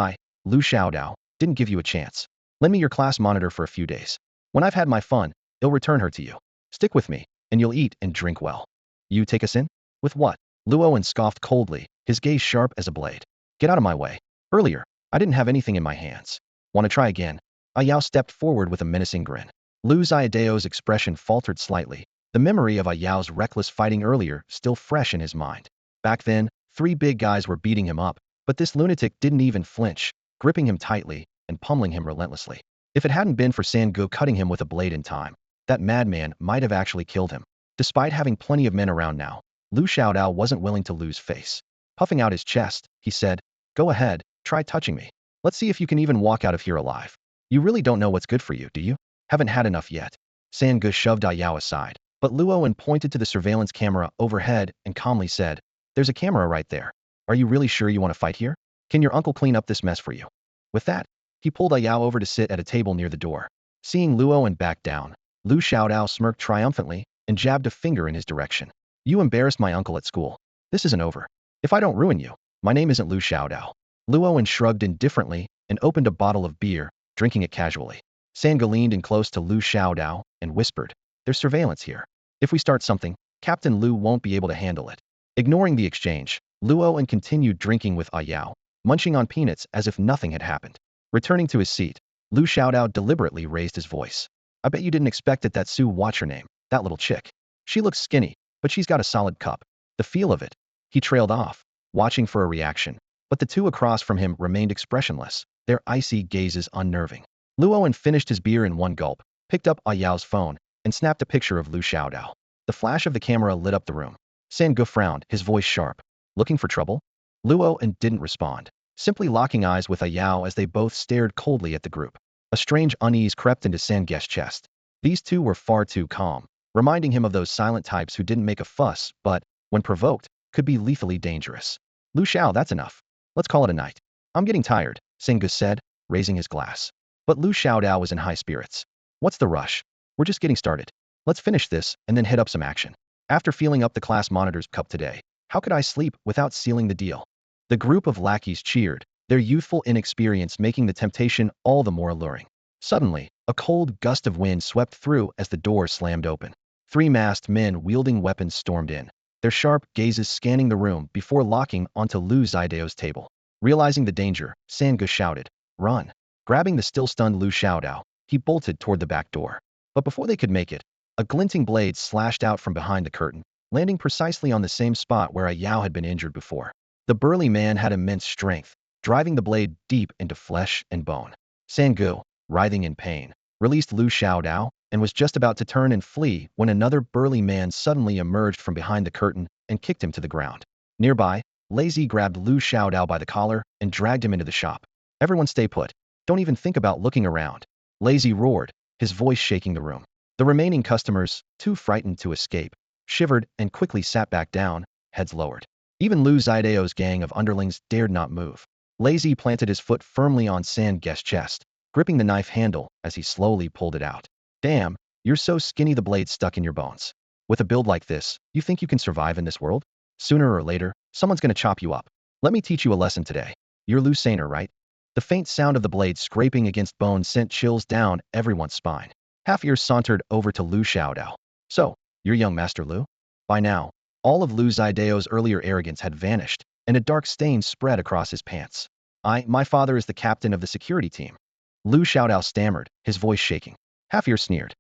Lu Xiaodao, didn't give you a chance. Lend me your class monitor for a few days. When I've had my fun, I'll return her to you. Stick with me, and you'll eat and drink well. You take us in? With what? Luoan scoffed coldly, his gaze sharp as a blade. Get out of my way. Earlier, I didn't have anything in my hands. Want to try again? Ayao stepped forward with a menacing grin. Lu Xiaodao's expression faltered slightly, the memory of Ayao's reckless fighting earlier still fresh in his mind. Back then, 3 big guys were beating him up, but this lunatic didn't even flinch, gripping him tightly and pummeling him relentlessly. If it hadn't been for Sangu cutting him with a blade in time, that madman might have actually killed him. Despite having plenty of men around now, Lu Xiaodao wasn't willing to lose face. Puffing out his chest, he said, Go ahead, try touching me. Let's see if you can even walk out of here alive. You really don't know what's good for you, do you? Haven't had enough yet. Sangu shoved Ayao aside, but Luoan pointed to the surveillance camera overhead and calmly said, There's a camera right there. Are you really sure you want to fight here? Can your uncle clean up this mess for you? With that, he pulled Ayao over to sit at a table near the door. Seeing Luoan back down, Lu Xiaodao smirked triumphantly and jabbed a finger in his direction. You embarrassed my uncle at school. This isn't over. If I don't ruin you, my name isn't Lu Xiaodao. Luoan shrugged indifferently and opened a bottle of beer, drinking it casually. Sangu leaned in close to Lu Xiaodao and whispered, There's surveillance here. If we start something, Captain Lu won't be able to handle it. Ignoring the exchange, Luoan continued drinking with Ayao, munching on peanuts as if nothing had happened. Returning to his seat, Lu Xiaodao deliberately raised his voice. I bet you didn't expect that Sue what's her name, that little chick. She looks skinny, but she's got a solid cup. The feel of it. He trailed off, watching for a reaction, but the two across from him remained expressionless, their icy gazes unnerving. Luoan finished his beer in one gulp, picked up Ayao's phone, and snapped a picture of Lu Xiaodao. The flash of the camera lit up the room. Sangu frowned, his voice sharp. Looking for trouble? Luoan didn't respond, simply locking eyes with Ayao as they both stared coldly at the group. A strange unease crept into Sangu's chest. These two were far too calm, reminding him of those silent types who didn't make a fuss, but, when provoked, could be lethally dangerous. Lu Xiao, that's enough. Let's call it a night. I'm getting tired, Sangu said, raising his glass. But Lu Xiaodao was in high spirits. What's the rush? We're just getting started. Let's finish this and then hit up some action. After feeling up the class monitor's cup today, how could I sleep without sealing the deal? The group of lackeys cheered, their youthful inexperience making the temptation all the more alluring. Suddenly, a cold gust of wind swept through as the door slammed open. 3 masked men wielding weapons stormed in, their sharp gazes scanning the room before locking onto Lu Xiaodao's table. Realizing the danger, Sangu shouted, Run! Grabbing the still-stunned Lu Xiaodao, he bolted toward the back door. But before they could make it, a glinting blade slashed out from behind the curtain, landing precisely on the same spot where Ayao had been injured before. The burly man had immense strength, driving the blade deep into flesh and bone. Sangu, writhing in pain, released Lu Xiaodao and was just about to turn and flee when another burly man suddenly emerged from behind the curtain and kicked him to the ground. Nearby, Lazy grabbed Lu Xiaodao by the collar and dragged him into the shop. Everyone stay put. Don't even think about looking around. Lazy roared, his voice shaking the room. The remaining customers, too frightened to escape, shivered and quickly sat back down, heads lowered. Even Lu Xiaodao's gang of underlings dared not move. Lazy planted his foot firmly on Sangu's chest, gripping the knife handle as he slowly pulled it out. Damn, you're so skinny the blade stuck in your bones. With a build like this, you think you can survive in this world? Sooner or later, someone's gonna chop you up. Let me teach you a lesson today. You're Lu Saner, right? The faint sound of the blade scraping against bone sent chills down everyone's spine. Half-ear sauntered over to Lu Xiaodao. So, you're young Master Lu? By now, all of Lu Xidao's earlier arrogance had vanished, and a dark stain spread across his pants. My father is the captain of the security team. Lu Xiaodao stammered, his voice shaking. Half-ear sneered.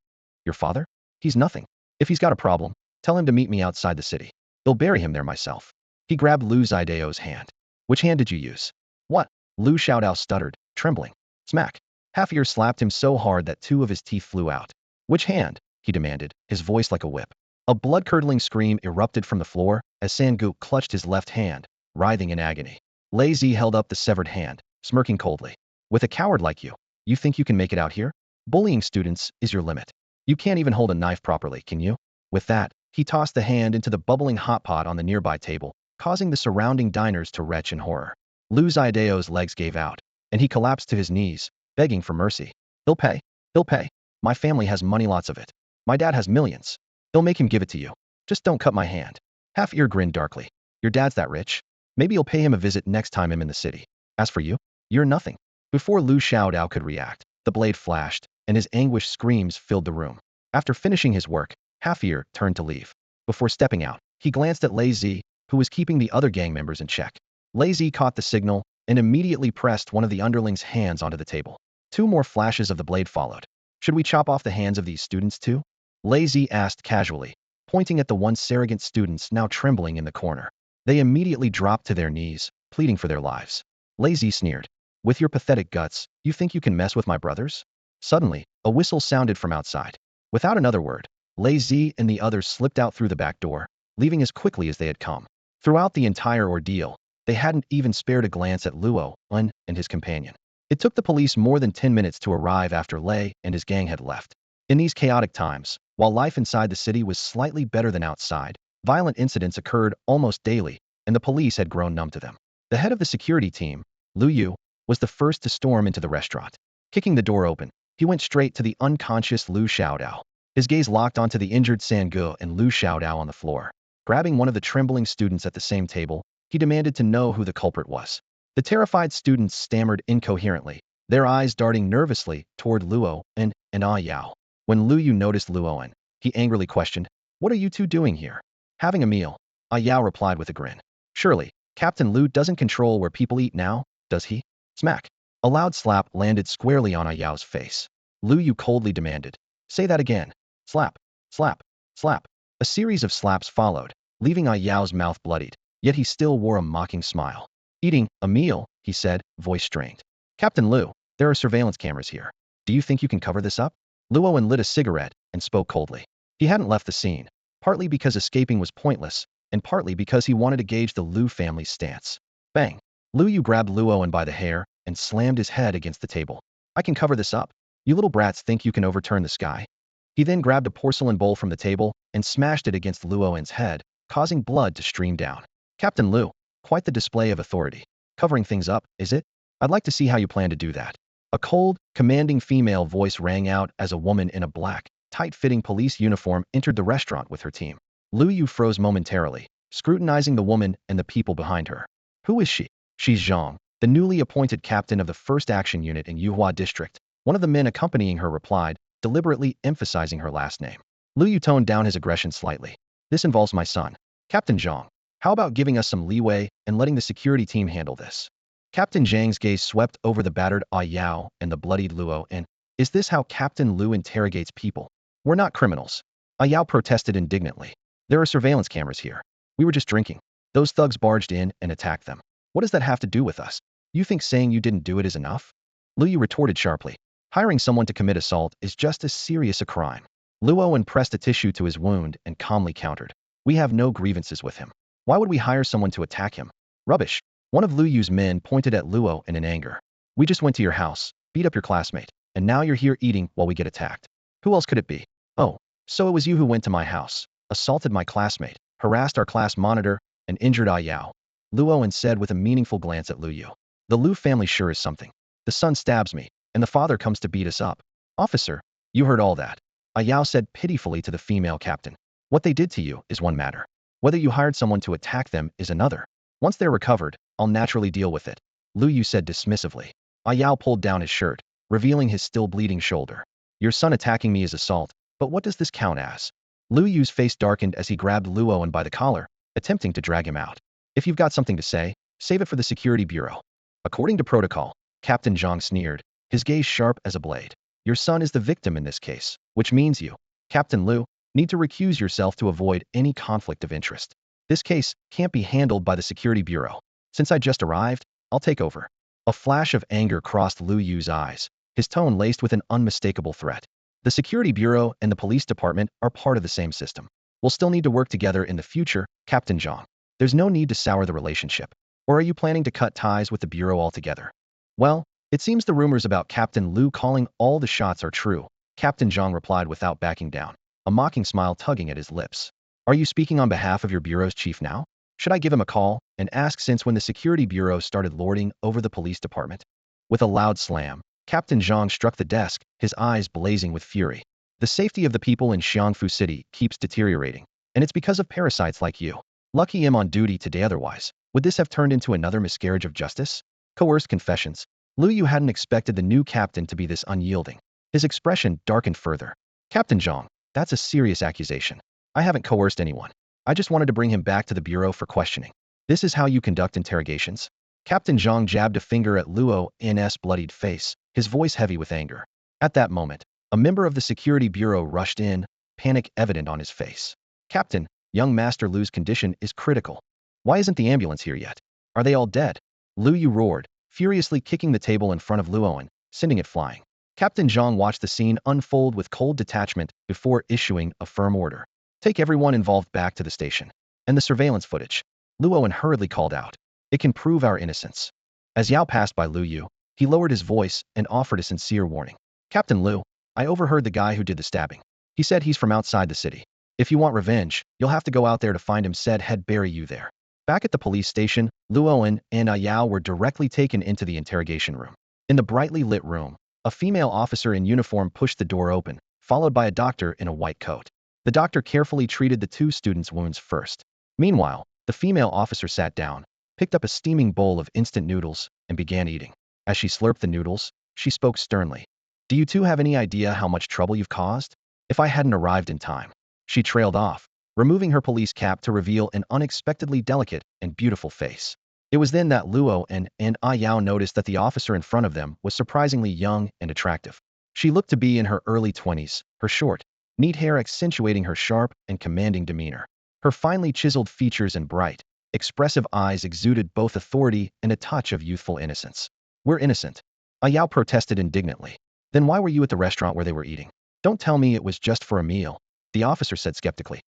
Your father? He's nothing. If he's got a problem, tell him to meet me outside the city. I'll bury him there myself. He grabbed Lu Xidao's hand. Which hand did you use? What? Lu Xiaodao stuttered, trembling. Smack. Half-ear slapped him so hard that 2 of his teeth flew out. Which hand? He demanded, his voice like a whip. A blood-curdling scream erupted from the floor as Sangu clutched his left hand, writhing in agony. Lazy held up the severed hand, smirking coldly. With a coward like you, you think you can make it out here? Bullying students is your limit. You can't even hold a knife properly, can you? With that, he tossed the hand into the bubbling hot pot on the nearby table, causing the surrounding diners to retch in horror. Lu Xidao's legs gave out, and he collapsed to his knees, begging for mercy. He'll pay. He'll pay. My family has money, lots of it. My dad has millions. He'll make him give it to you. Just don't cut my hand. Half-ear grinned darkly. Your dad's that rich? Maybe you'll pay him a visit next time I'm in the city. As for you, you're nothing. Before Lu Xiaodao could react, the blade flashed, and his anguished screams filled the room. After finishing his work, Half-ear turned to leave. Before stepping out, he glanced at Lazy, who was keeping the other gang members in check. Lazy caught the signal and immediately pressed one of the underlings' hands onto the table. 2 more flashes of the blade followed. Should we chop off the hands of these students too? Lazy asked casually, pointing at the once arrogant students now trembling in the corner. They immediately dropped to their knees, pleading for their lives. Lazy sneered. With your pathetic guts, you think you can mess with my brothers? Suddenly, a whistle sounded from outside. Without another word, Lazy and the others slipped out through the back door, leaving as quickly as they had come. Throughout the entire ordeal, they hadn't even spared a glance at Luo, Un, and his companion. It took the police more than 10 minutes to arrive after Lei and his gang had left. In these chaotic times, while life inside the city was slightly better than outside, violent incidents occurred almost daily, and the police had grown numb to them. The head of the security team, Lu Yu, was the first to storm into the restaurant. Kicking the door open, he went straight to the unconscious Lu Xiaodao. His gaze locked onto the injured Sangu and Lu Xiaodao on the floor. Grabbing one of the trembling students at the same table, he demanded to know who the culprit was. The terrified students stammered incoherently, their eyes darting nervously toward Luo and Ah Yao. When Lu Yu noticed Luoan, he angrily questioned, "What are you two doing here?" "Having a meal," Ah Yao replied with a grin. "Surely, Captain Lu doesn't control where people eat now, does he?" Smack. A loud slap landed squarely on Ah Yao's face. Lu Yu coldly demanded, "Say that again." Slap, slap, slap. A series of slaps followed, leaving Ah Yao's mouth bloodied, yet he still wore a mocking smile. "Eating a meal," he said, voice strained. "Captain Lu, there are surveillance cameras here. Do you think you can cover this up?" Luoan lit a cigarette and spoke coldly. He hadn't left the scene, partly because escaping was pointless, and partly because he wanted to gauge the Lu family's stance. Bang! Lu Yu grabbed Luoan by the hair and slammed his head against the table. "I can cover this up. You little brats think you can overturn the sky?" He then grabbed a porcelain bowl from the table and smashed it against Luoan's head, causing blood to stream down. "Captain Lu, quite the display of authority. Covering things up, is it? I'd like to see how you plan to do that." A cold, commanding female voice rang out as a woman in a black, tight-fitting police uniform entered the restaurant with her team. Lu Yu froze momentarily, scrutinizing the woman and the people behind her. "Who is she?" "She's Zhang, the newly appointed captain of the 1st Action Unit in Yuhua District," one of the men accompanying her replied, deliberately emphasizing her last name. Lu Yu toned down his aggression slightly. "This involves my son. Captain Zhang, how about giving us some leeway and letting the security team handle this?" Captain Zhang's gaze swept over the battered Ah Yao and the bloodied Luo and, "Is this how Captain Lu interrogates people? We're not criminals." Ah Yao protested indignantly. "There are surveillance cameras here. We were just drinking. Those thugs barged in and attacked them. What does that have to do with us? You think saying you didn't do it is enough?" Lu Yu retorted sharply. "Hiring someone to commit assault is just as serious a crime." Luoan pressed a tissue to his wound and calmly countered, "We have no grievances with him. Why would we hire someone to attack him?" "Rubbish." One of Lu Yu's men pointed at Luo in anger. "We just went to your house, beat up your classmate, and now you're here eating while we get attacked. Who else could it be?" "Oh, so it was you who went to my house, assaulted my classmate, harassed our class monitor, and injured Ah Yao," Luoan said with a meaningful glance at Lu Yu. "The Lu family sure is something. The son stabs me, and the father comes to beat us up." "Officer, you heard all that," Ah Yao said pitifully to the female captain. "What they did to you is one matter. Whether you hired someone to attack them is another. Once they're recovered, I'll naturally deal with it," Lu Yu said dismissively. Ah Yao pulled down his shirt, revealing his still bleeding shoulder. Your son attacking me is assault, but what does this count as? Lu Yu's face darkened as he grabbed Luoan by the collar, attempting to drag him out. If you've got something to say, save it for the security bureau. According to protocol, Captain Zhang sneered, his gaze sharp as a blade. Your son is the victim in this case, which means you, Captain Lu, need to recuse yourself to avoid any conflict of interest. This case can't be handled by the security bureau. Since I just arrived, I'll take over. A flash of anger crossed Lu Yu's eyes, his tone laced with an unmistakable threat. The security bureau and the police department are part of the same system. We'll still need to work together in the future, Captain Zhang. There's no need to sour the relationship. Or are you planning to cut ties with the bureau altogether? Well, it seems the rumors about Captain Lu calling all the shots are true, Captain Zhang replied without backing down, a mocking smile tugging at his lips. Are you speaking on behalf of your bureau's chief now? Should I give him a call and ask since when the security bureau started lording over the police department? With a loud slam, Captain Zhang struck the desk, his eyes blazing with fury. The safety of the people in Xiangfu City keeps deteriorating, and it's because of parasites like you. Lucky him on duty today otherwise. Would this have turned into another miscarriage of justice? Coerced confessions. Lu Yu hadn't expected the new captain to be this unyielding. His expression darkened further. Captain Zhang, that's a serious accusation. I haven't coerced anyone. I just wanted to bring him back to the bureau for questioning. This is how you conduct interrogations? Captain Zhang jabbed a finger at Luo's bloodied face, his voice heavy with anger. At that moment, a member of the security bureau rushed in, panic evident on his face. Captain, young Master Lu's condition is critical. Why isn't the ambulance here yet? Are they all dead? Lu Yu roared, furiously kicking the table in front of Luoan, sending it flying. Captain Zhang watched the scene unfold with cold detachment before issuing a firm order. Take everyone involved back to the station. And the surveillance footage. Luoan hurriedly called out. It can prove our innocence. As Yao passed by Lu Yu, he lowered his voice and offered a sincere warning. Captain Lu, I overheard the guy who did the stabbing. He said he's from outside the city. If you want revenge, you'll have to go out there to find him, said he'd bury you there. Back at the police station, Luoan and Yao were directly taken into the interrogation room. In the brightly lit room, a female officer in uniform pushed the door open, followed by a doctor in a white coat. The doctor carefully treated the two students' wounds first. Meanwhile, the female officer sat down, picked up a steaming bowl of instant noodles, and began eating. As she slurped the noodles, she spoke sternly. Do you two have any idea how much trouble you've caused? If I hadn't arrived in time. She trailed off, removing her police cap to reveal an unexpectedly delicate and beautiful face. It was then that Luo and Yao noticed that the officer in front of them was surprisingly young and attractive. She looked to be in her early 20s, her short, neat hair accentuating her sharp and commanding demeanor. Her finely chiseled features and bright, expressive eyes exuded both authority and a touch of youthful innocence. We're innocent. Yao protested indignantly. Then why were you at the restaurant where they were eating? Don't tell me it was just for a meal, the officer said skeptically.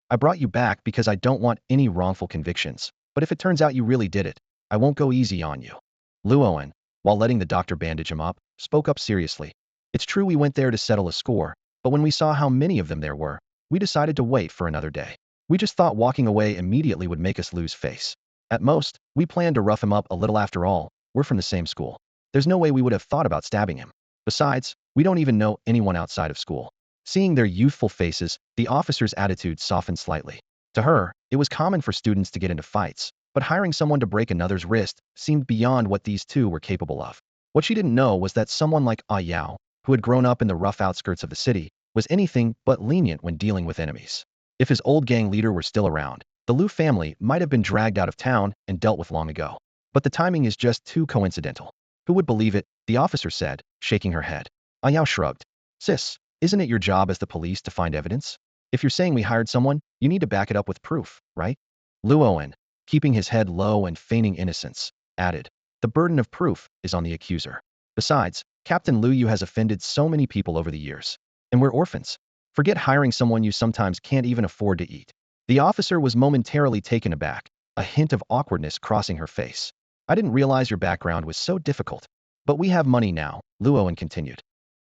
I brought you back because I don't want any wrongful convictions, but if it turns out you really did it, I won't go easy on you. Luoan, while letting the doctor bandage him up, spoke up seriously. It's true we went there to settle a score, but when we saw how many of them there were, we decided to wait for another day. We just thought walking away immediately would make us lose face. At most, we planned to rough him up a little. After all, we're from the same school. There's no way we would have thought about stabbing him. Besides, we don't even know anyone outside of school. Seeing their youthful faces, the officer's attitude softened slightly. To her, it was common for students to get into fights, but hiring someone to break another's wrist seemed beyond what these two were capable of. What she didn't know was that someone like Yao, who had grown up in the rough outskirts of the city, was anything but lenient when dealing with enemies. If his old gang leader were still around, the Lu family might have been dragged out of town and dealt with long ago. But the timing is just too coincidental. Who would believe it? The officer said, shaking her head. Yao shrugged. Sis, isn't it your job as the police to find evidence? If you're saying we hired someone, you need to back it up with proof, right? Luoan, keeping his head low and feigning innocence, added. The burden of proof is on the accuser. Besides, Captain Lu Yu has offended so many people over the years. And we're orphans. Forget hiring someone you sometimes can't even afford to eat. The officer was momentarily taken aback, a hint of awkwardness crossing her face. I didn't realize your background was so difficult. But we have money now, Luoan continued.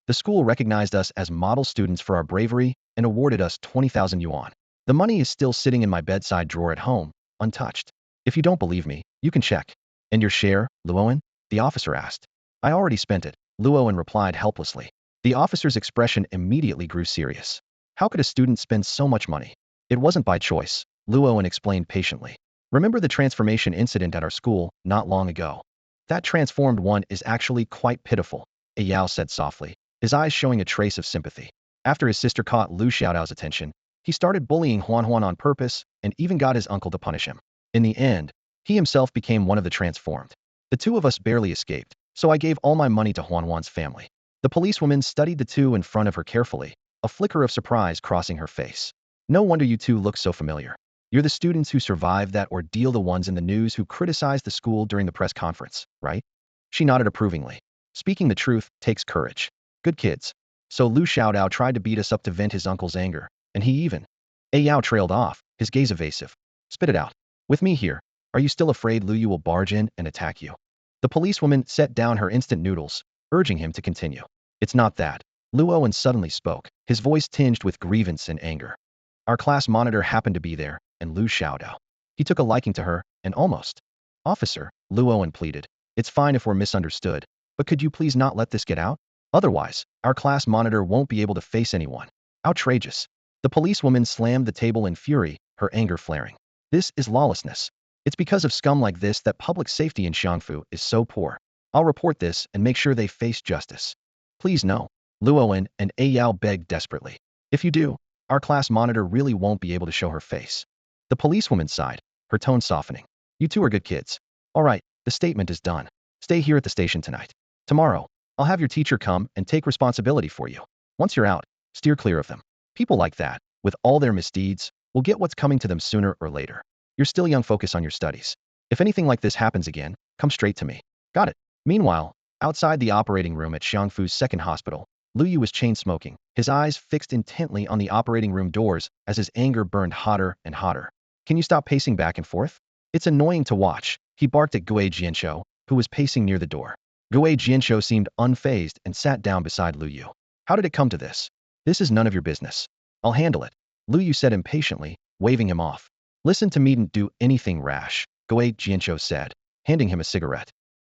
The school recognized us as model students for our bravery and awarded us 20,000 yuan. The money is still sitting in my bedside drawer at home, untouched. If you don't believe me, you can check. And your share, Luoan? The officer asked. I already spent it, Luoan replied helplessly. The officer's expression immediately grew serious. How could a student spend so much money? It wasn't by choice, Luoan explained patiently. Remember the transformation incident at our school not long ago? That transformed one is actually quite pitiful, Yao said softly. his eyes showing a trace of sympathy. After his sister caught Lu Xiaodao's attention, he started bullying Huan Huan on purpose and even got his uncle to punish him. In the end, he himself became one of the transformed. The two of us barely escaped, so I gave all my money to Huan Huan's family. The policewoman studied the two in front of her carefully, a flicker of surprise crossing her face. No wonder you two look so familiar. You're the students who survived that ordeal, the ones in the news who criticized the school during the press conference, right? She nodded approvingly. Speaking the truth takes courage. Good kids. So Lu Xiaodao tried to beat us up to vent his uncle's anger, and he even. A Yao trailed off, his gaze evasive. Spit it out. With me here, are you still afraid Lu Yu will barge in and attack you? The policewoman set down her instant noodles, urging him to continue. It's not that. Lu Owen suddenly spoke, his voice tinged with grievance and anger. Our class monitor happened to be there, and Lu Xiaodao. He took a liking to her, and almost. Officer, Lu Owen pleaded. It's fine if we're misunderstood, but could you please not let this get out? Otherwise, our class monitor won't be able to face anyone. Outrageous. The policewoman slammed the table in fury, her anger flaring. This is lawlessness. It's because of scum like this that public safety in Xiangfu is so poor. I'll report this and make sure they face justice. Please no. Lu Owen and A Yao begged desperately. If you do, our class monitor really won't be able to show her face. The policewoman sighed, her tone softening. You two are good kids. All right, the statement is done. Stay here at the station tonight. Tomorrow, I'll have your teacher come and take responsibility for you. Once you're out, steer clear of them. People like that, with all their misdeeds, will get what's coming to them sooner or later. You're still young, focus on your studies. If anything like this happens again, come straight to me. Got it. Meanwhile, outside the operating room at Xiangfu's second hospital, Lu Yu was chain smoking, his eyes fixed intently on the operating room doors as his anger burned hotter and hotter. Can you stop pacing back and forth? It's annoying to watch, he barked at Gui Jianshou, who was pacing near the door. Gui Jianshou seemed unfazed and sat down beside Lu Yu. How did it come to this? This is none of your business. I'll handle it, Lu Yu said impatiently, waving him off. Listen to me, don't do anything rash, Gui Jianshou said, handing him a cigarette.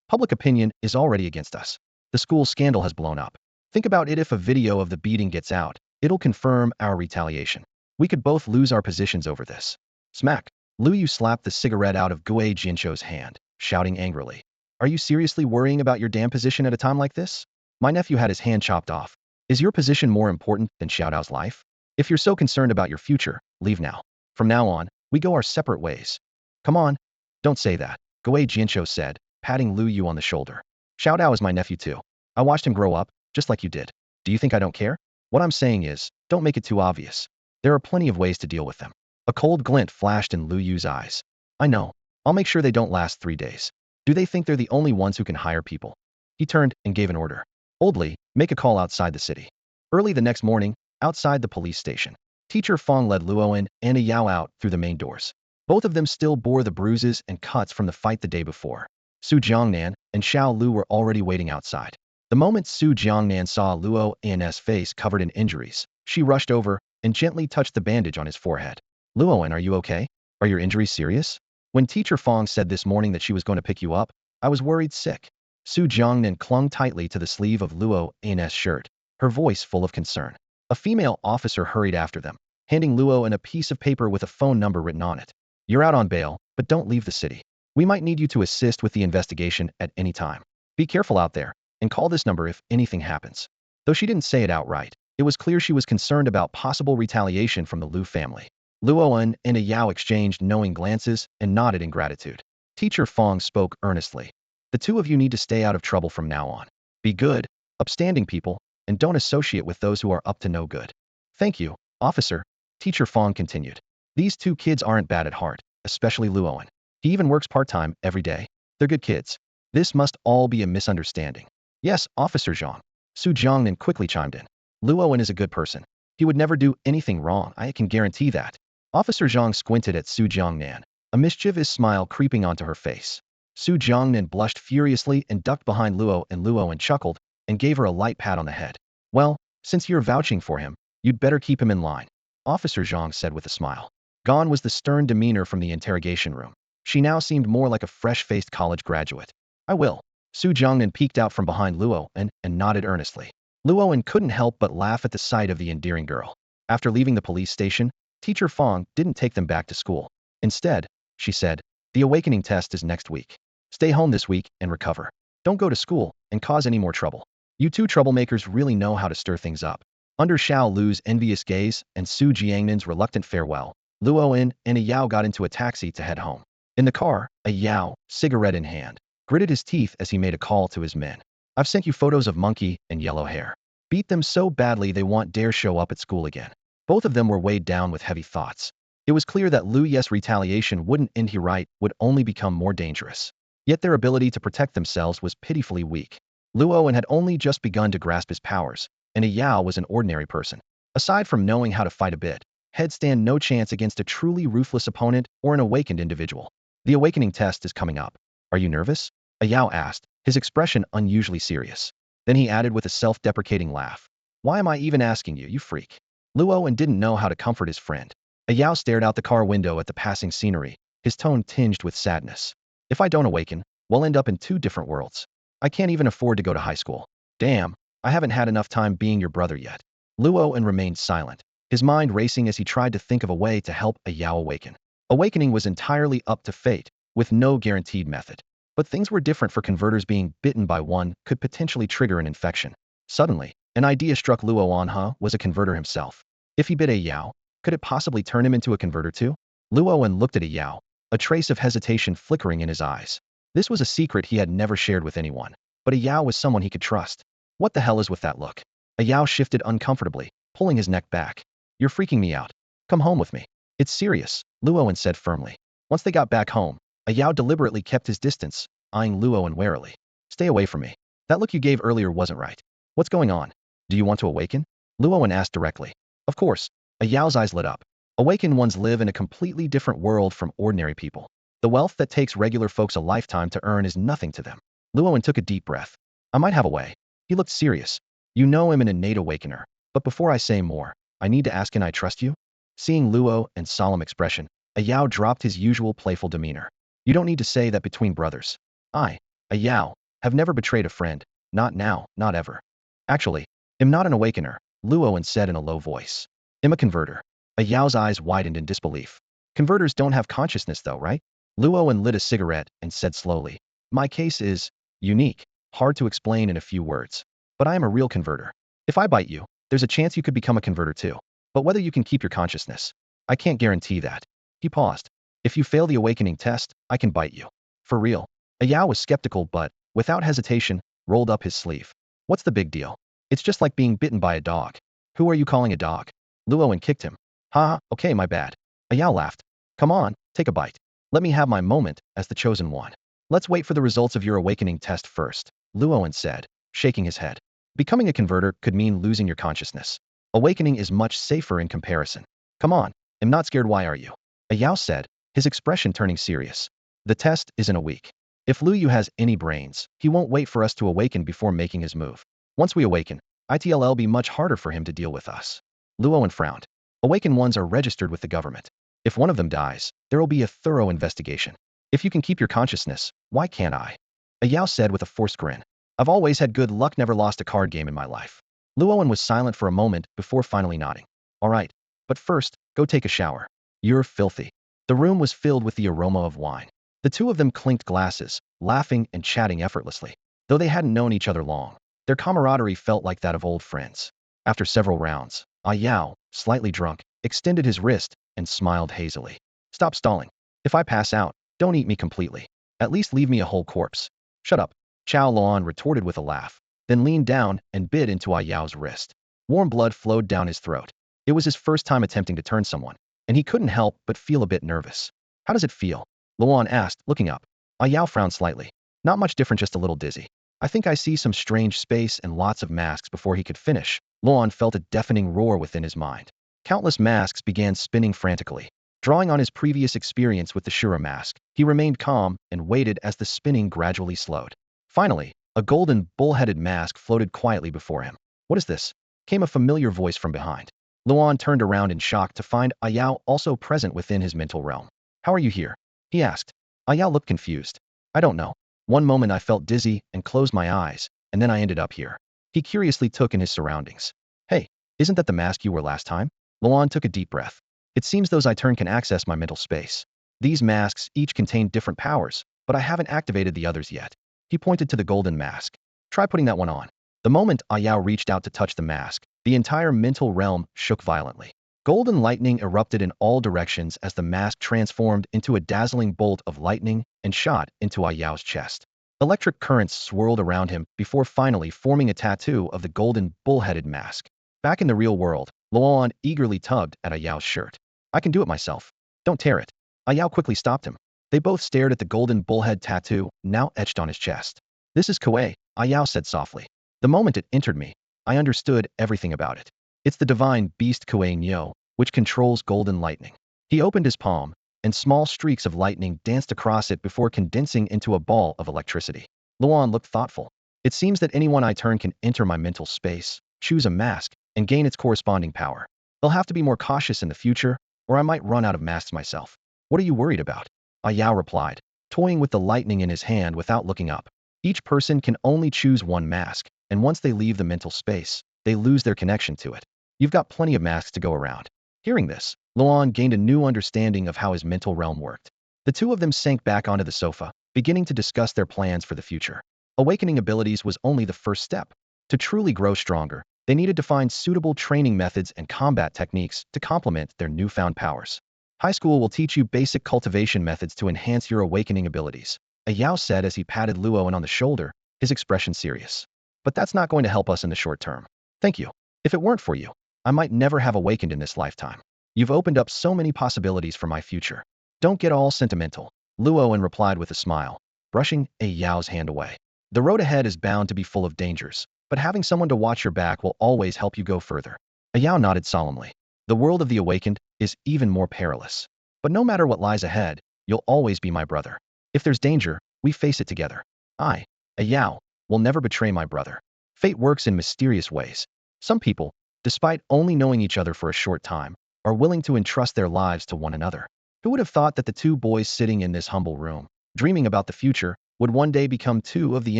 Public opinion is already against us. The school scandal has blown up. Think about it, if a video of the beating gets out, it'll confirm our retaliation. We could both lose our positions over this. Smack. Lu Yu slapped the cigarette out of Gui Jianshou's hand, shouting angrily. Are you seriously worrying about your damn position at a time like this? My nephew had his hand chopped off. Is your position more important than Xiaodao's life? If you're so concerned about your future, leave now. From now on, we go our separate ways. Come on. Don't say that, Gui Jianshou said, patting Lu Yu on the shoulder. Xiaodao is my nephew too. I watched him grow up, just like you did. Do you think I don't care? What I'm saying is, don't make it too obvious. There are plenty of ways to deal with them. A cold glint flashed in Lu Yu's eyes. I know. I'll make sure they don't last 3 days. Do they think they're the only ones who can hire people? He turned and gave an order. Oldly, make a call outside the city. Early the next morning, outside the police station, Teacher Fong led Lu Owen and A Yao out through the main doors. Both of them still bore the bruises and cuts from the fight the day before. Su Jiangnan and Xiao Lu were already waiting outside. The moment Su Jiangnan saw Luo An's face covered in injuries, she rushed over and gently touched the bandage on his forehead. Luoan, are you okay? Are your injuries serious? When Teacher Fong said this morning that she was going to pick you up, I was worried sick. Su Jiangnan clung tightly to the sleeve of Luo An's shirt, her voice full of concern. A female officer hurried after them, handing Luo An a piece of paper with a phone number written on it. You're out on bail, but don't leave the city. We might need you to assist with the investigation at any time. Be careful out there, and call this number if anything happens. Though she didn't say it outright, it was clear she was concerned about possible retaliation from the Lu family. Luo An and A Yao exchanged knowing glances and nodded in gratitude. Teacher Fong spoke earnestly. The two of you need to stay out of trouble from now on. Be good, upstanding people, and don't associate with those who are up to no good. Thank you, officer, Teacher Fong continued. These two kids aren't bad at heart, especially Luo An. He even works part-time every day. They're good kids. This must all be a misunderstanding. Yes, Officer Zhang. Su Jiangnan quickly chimed in. Luo An is a good person. He would never do anything wrong, I can guarantee that. Officer Zhang squinted at Su Jiangnan, a mischievous smile creeping onto her face. Su Jiangnan blushed furiously and ducked behind Luo An chuckled and gave her a light pat on the head. Well, since you're vouching for him, you'd better keep him in line, Officer Zhang said with a smile. Gone was the stern demeanor from the interrogation room. She now seemed more like a fresh-faced college graduate. I will. Su Jiangnan peeked out from behind Luo and nodded earnestly. Luo An couldn't help but laugh at the sight of the endearing girl. After leaving the police station, Teacher Fong didn't take them back to school. Instead, she said, the awakening test is next week. Stay home this week and recover. Don't go to school and cause any more trouble. You two troublemakers really know how to stir things up. Under Xiao Lu's envious gaze and Su Jiangnin's reluctant farewell, Luoan and Yao got into a taxi to head home. In the car, Yao, cigarette in hand, gritted his teeth as he made a call to his men. I've sent you photos of Monkey and Yellow Hair. Beat them so badly they won't dare show up at school again. Both of them were weighed down with heavy thoughts. It was clear that Lu Ye's retaliation wouldn't end here right, would only become more dangerous. Yet their ability to protect themselves was pitifully weak. Luoan had only just begun to grasp his powers, and Yao was an ordinary person. Aside from knowing how to fight a bit, he'd stand no chance against a truly ruthless opponent or an awakened individual. The awakening test is coming up. Are you nervous? Yao asked, his expression unusually serious. Then he added with a self-deprecating laugh. Why am I even asking you, you freak? Luoan didn't know how to comfort his friend. Yao stared out the car window at the passing scenery, his tone tinged with sadness. If I don't awaken, we'll end up in two different worlds. I can't even afford to go to high school. Damn, I haven't had enough time being your brother yet. Luoan remained silent, his mind racing as he tried to think of a way to help Yao awaken. Awakening was entirely up to fate, with no guaranteed method. But things were different for converters. Being bitten by one could potentially trigger an infection. Suddenly, an idea struck Luoan was a converter himself. If he bit Yao, could it possibly turn him into a converter too? Luoan looked at Yao, a trace of hesitation flickering in his eyes. This was a secret he had never shared with anyone, but Yao was someone he could trust. What the hell is with that look? Yao shifted uncomfortably, pulling his neck back. You're freaking me out. Come home with me. It's serious, Luoan said firmly. Once they got back home, Yao deliberately kept his distance, eyeing Luoan warily. Stay away from me. That look you gave earlier wasn't right. What's going on? Do you want to awaken? Luoan asked directly. Of course. Yao's eyes lit up. Awakened ones live in a completely different world from ordinary people. The wealth that takes regular folks a lifetime to earn is nothing to them. Luoan took a deep breath. I might have a way. He looked serious. You know I'm an innate awakener. But before I say more, I need to ask, can I trust you? Seeing Luoan's solemn expression, Yao dropped his usual playful demeanor. You don't need to say that between brothers. I, Yao, have never betrayed a friend. Not now, not ever. Actually, I'm not an awakener, Luoan said in a low voice. I'm a converter. Yao's eyes widened in disbelief. Converters don't have consciousness though, right? Luoan lit a cigarette and said slowly. My case is unique, hard to explain in a few words. But I am a real converter. If I bite you, there's a chance you could become a converter too. But whether you can keep your consciousness, I can't guarantee that. He paused. If you fail the awakening test, I can bite you. For real. Yao was skeptical but, without hesitation, rolled up his sleeve. What's the big deal? It's just like being bitten by a dog. Who are you calling a dog? Luoan kicked him. Ha, okay, my bad. Yao laughed. Come on, take a bite. Let me have my moment as the chosen one. Let's wait for the results of your awakening test first, Luoan said, shaking his head. Becoming a converter could mean losing your consciousness. Awakening is much safer in comparison. Come on, I'm not scared, why are you? Yao said, his expression turning serious. The test is in a week. If Lu Yu has any brains, he won't wait for us to awaken before making his move. Once we awaken, it'll be much harder for him to deal with us. Luoan frowned. Awakened ones are registered with the government. If one of them dies, there will be a thorough investigation. If you can keep your consciousness, why can't I? Yao said with a forced grin. I've always had good luck, never lost a card game in my life. Luoan was silent for a moment before finally nodding. All right, but first, go take a shower. You're filthy. The room was filled with the aroma of wine. The two of them clinked glasses, laughing and chatting effortlessly. Though they hadn't known each other long, their camaraderie felt like that of old friends. After several rounds, Yao, slightly drunk, extended his wrist and smiled hazily. Stop stalling. If I pass out, don't eat me completely. At least leave me a whole corpse. Shut up, Chao Luan retorted with a laugh, then leaned down and bit into Yao's wrist. Warm blood flowed down his throat. It was his first time attempting to turn someone, and he couldn't help but feel a bit nervous. How does it feel? Luan asked, looking up. Yao frowned slightly. Not much different, just a little dizzy. I think I see some strange space and lots of masks. Before he could finish, Luan felt a deafening roar within his mind. Countless masks began spinning frantically. Drawing on his previous experience with the Shura mask, he remained calm and waited as the spinning gradually slowed. Finally, a golden, bull-headed mask floated quietly before him. What is this? Came a familiar voice from behind. Luan turned around in shock to find Yao also present within his mental realm. How are you here? He asked. Yao looked confused. I don't know. One moment I felt dizzy and closed my eyes, and then I ended up here. He curiously took in his surroundings. Hey, isn't that the mask you wore last time? Luan took a deep breath. It seems those I turn can access my mental space. These masks each contain different powers, but I haven't activated the others yet. He pointed to the golden mask. Try putting that one on. The moment Ayao reached out to touch the mask, the entire mental realm shook violently. Golden lightning erupted in all directions as the mask transformed into a dazzling bolt of lightning and shot into Ayao's chest. Electric currents swirled around him before finally forming a tattoo of the golden bull-headed mask. Back in the real world, Luoan eagerly tugged at Ayao's shirt. I can do it myself. Don't tear it. Ayao quickly stopped him. They both stared at the golden bullhead tattoo, now etched on his chest. This is Kuei, Ayao said softly. The moment it entered me, I understood everything about it. It's the divine beast Kuei Nyo, which controls golden lightning. He opened his palm, and small streaks of lightning danced across it before condensing into a ball of electricity. Luan looked thoughtful. It seems that anyone I turn can enter my mental space, choose a mask, and gain its corresponding power. I'll have to be more cautious in the future, or I might run out of masks myself. What are you worried about? Ayao replied, toying with the lightning in his hand without looking up. Each person can only choose one mask, and once they leave the mental space, they lose their connection to it. You've got plenty of masks to go around. Hearing this, Luan gained a new understanding of how his mental realm worked. The two of them sank back onto the sofa, beginning to discuss their plans for the future. Awakening abilities was only the first step. To truly grow stronger, they needed to find suitable training methods and combat techniques to complement their newfound powers. High school will teach you basic cultivation methods to enhance your awakening abilities, Ayao said as he patted Luoan on the shoulder, his expression serious. But that's not going to help us in the short term. Thank you. If it weren't for you, I might never have awakened in this lifetime. You've opened up so many possibilities for my future. Don't get all sentimental, Luoan replied with a smile, brushing Ayao's hand away. The road ahead is bound to be full of dangers, but having someone to watch your back will always help you go further. Ayao nodded solemnly. The world of the awakened is even more perilous. But no matter what lies ahead, you'll always be my brother. If there's danger, we face it together. I, Ayao, will never betray my brother. Fate works in mysterious ways. Some people, despite only knowing each other for a short time, are willing to entrust their lives to one another. Who would have thought that the two boys sitting in this humble room, dreaming about the future, would one day become two of the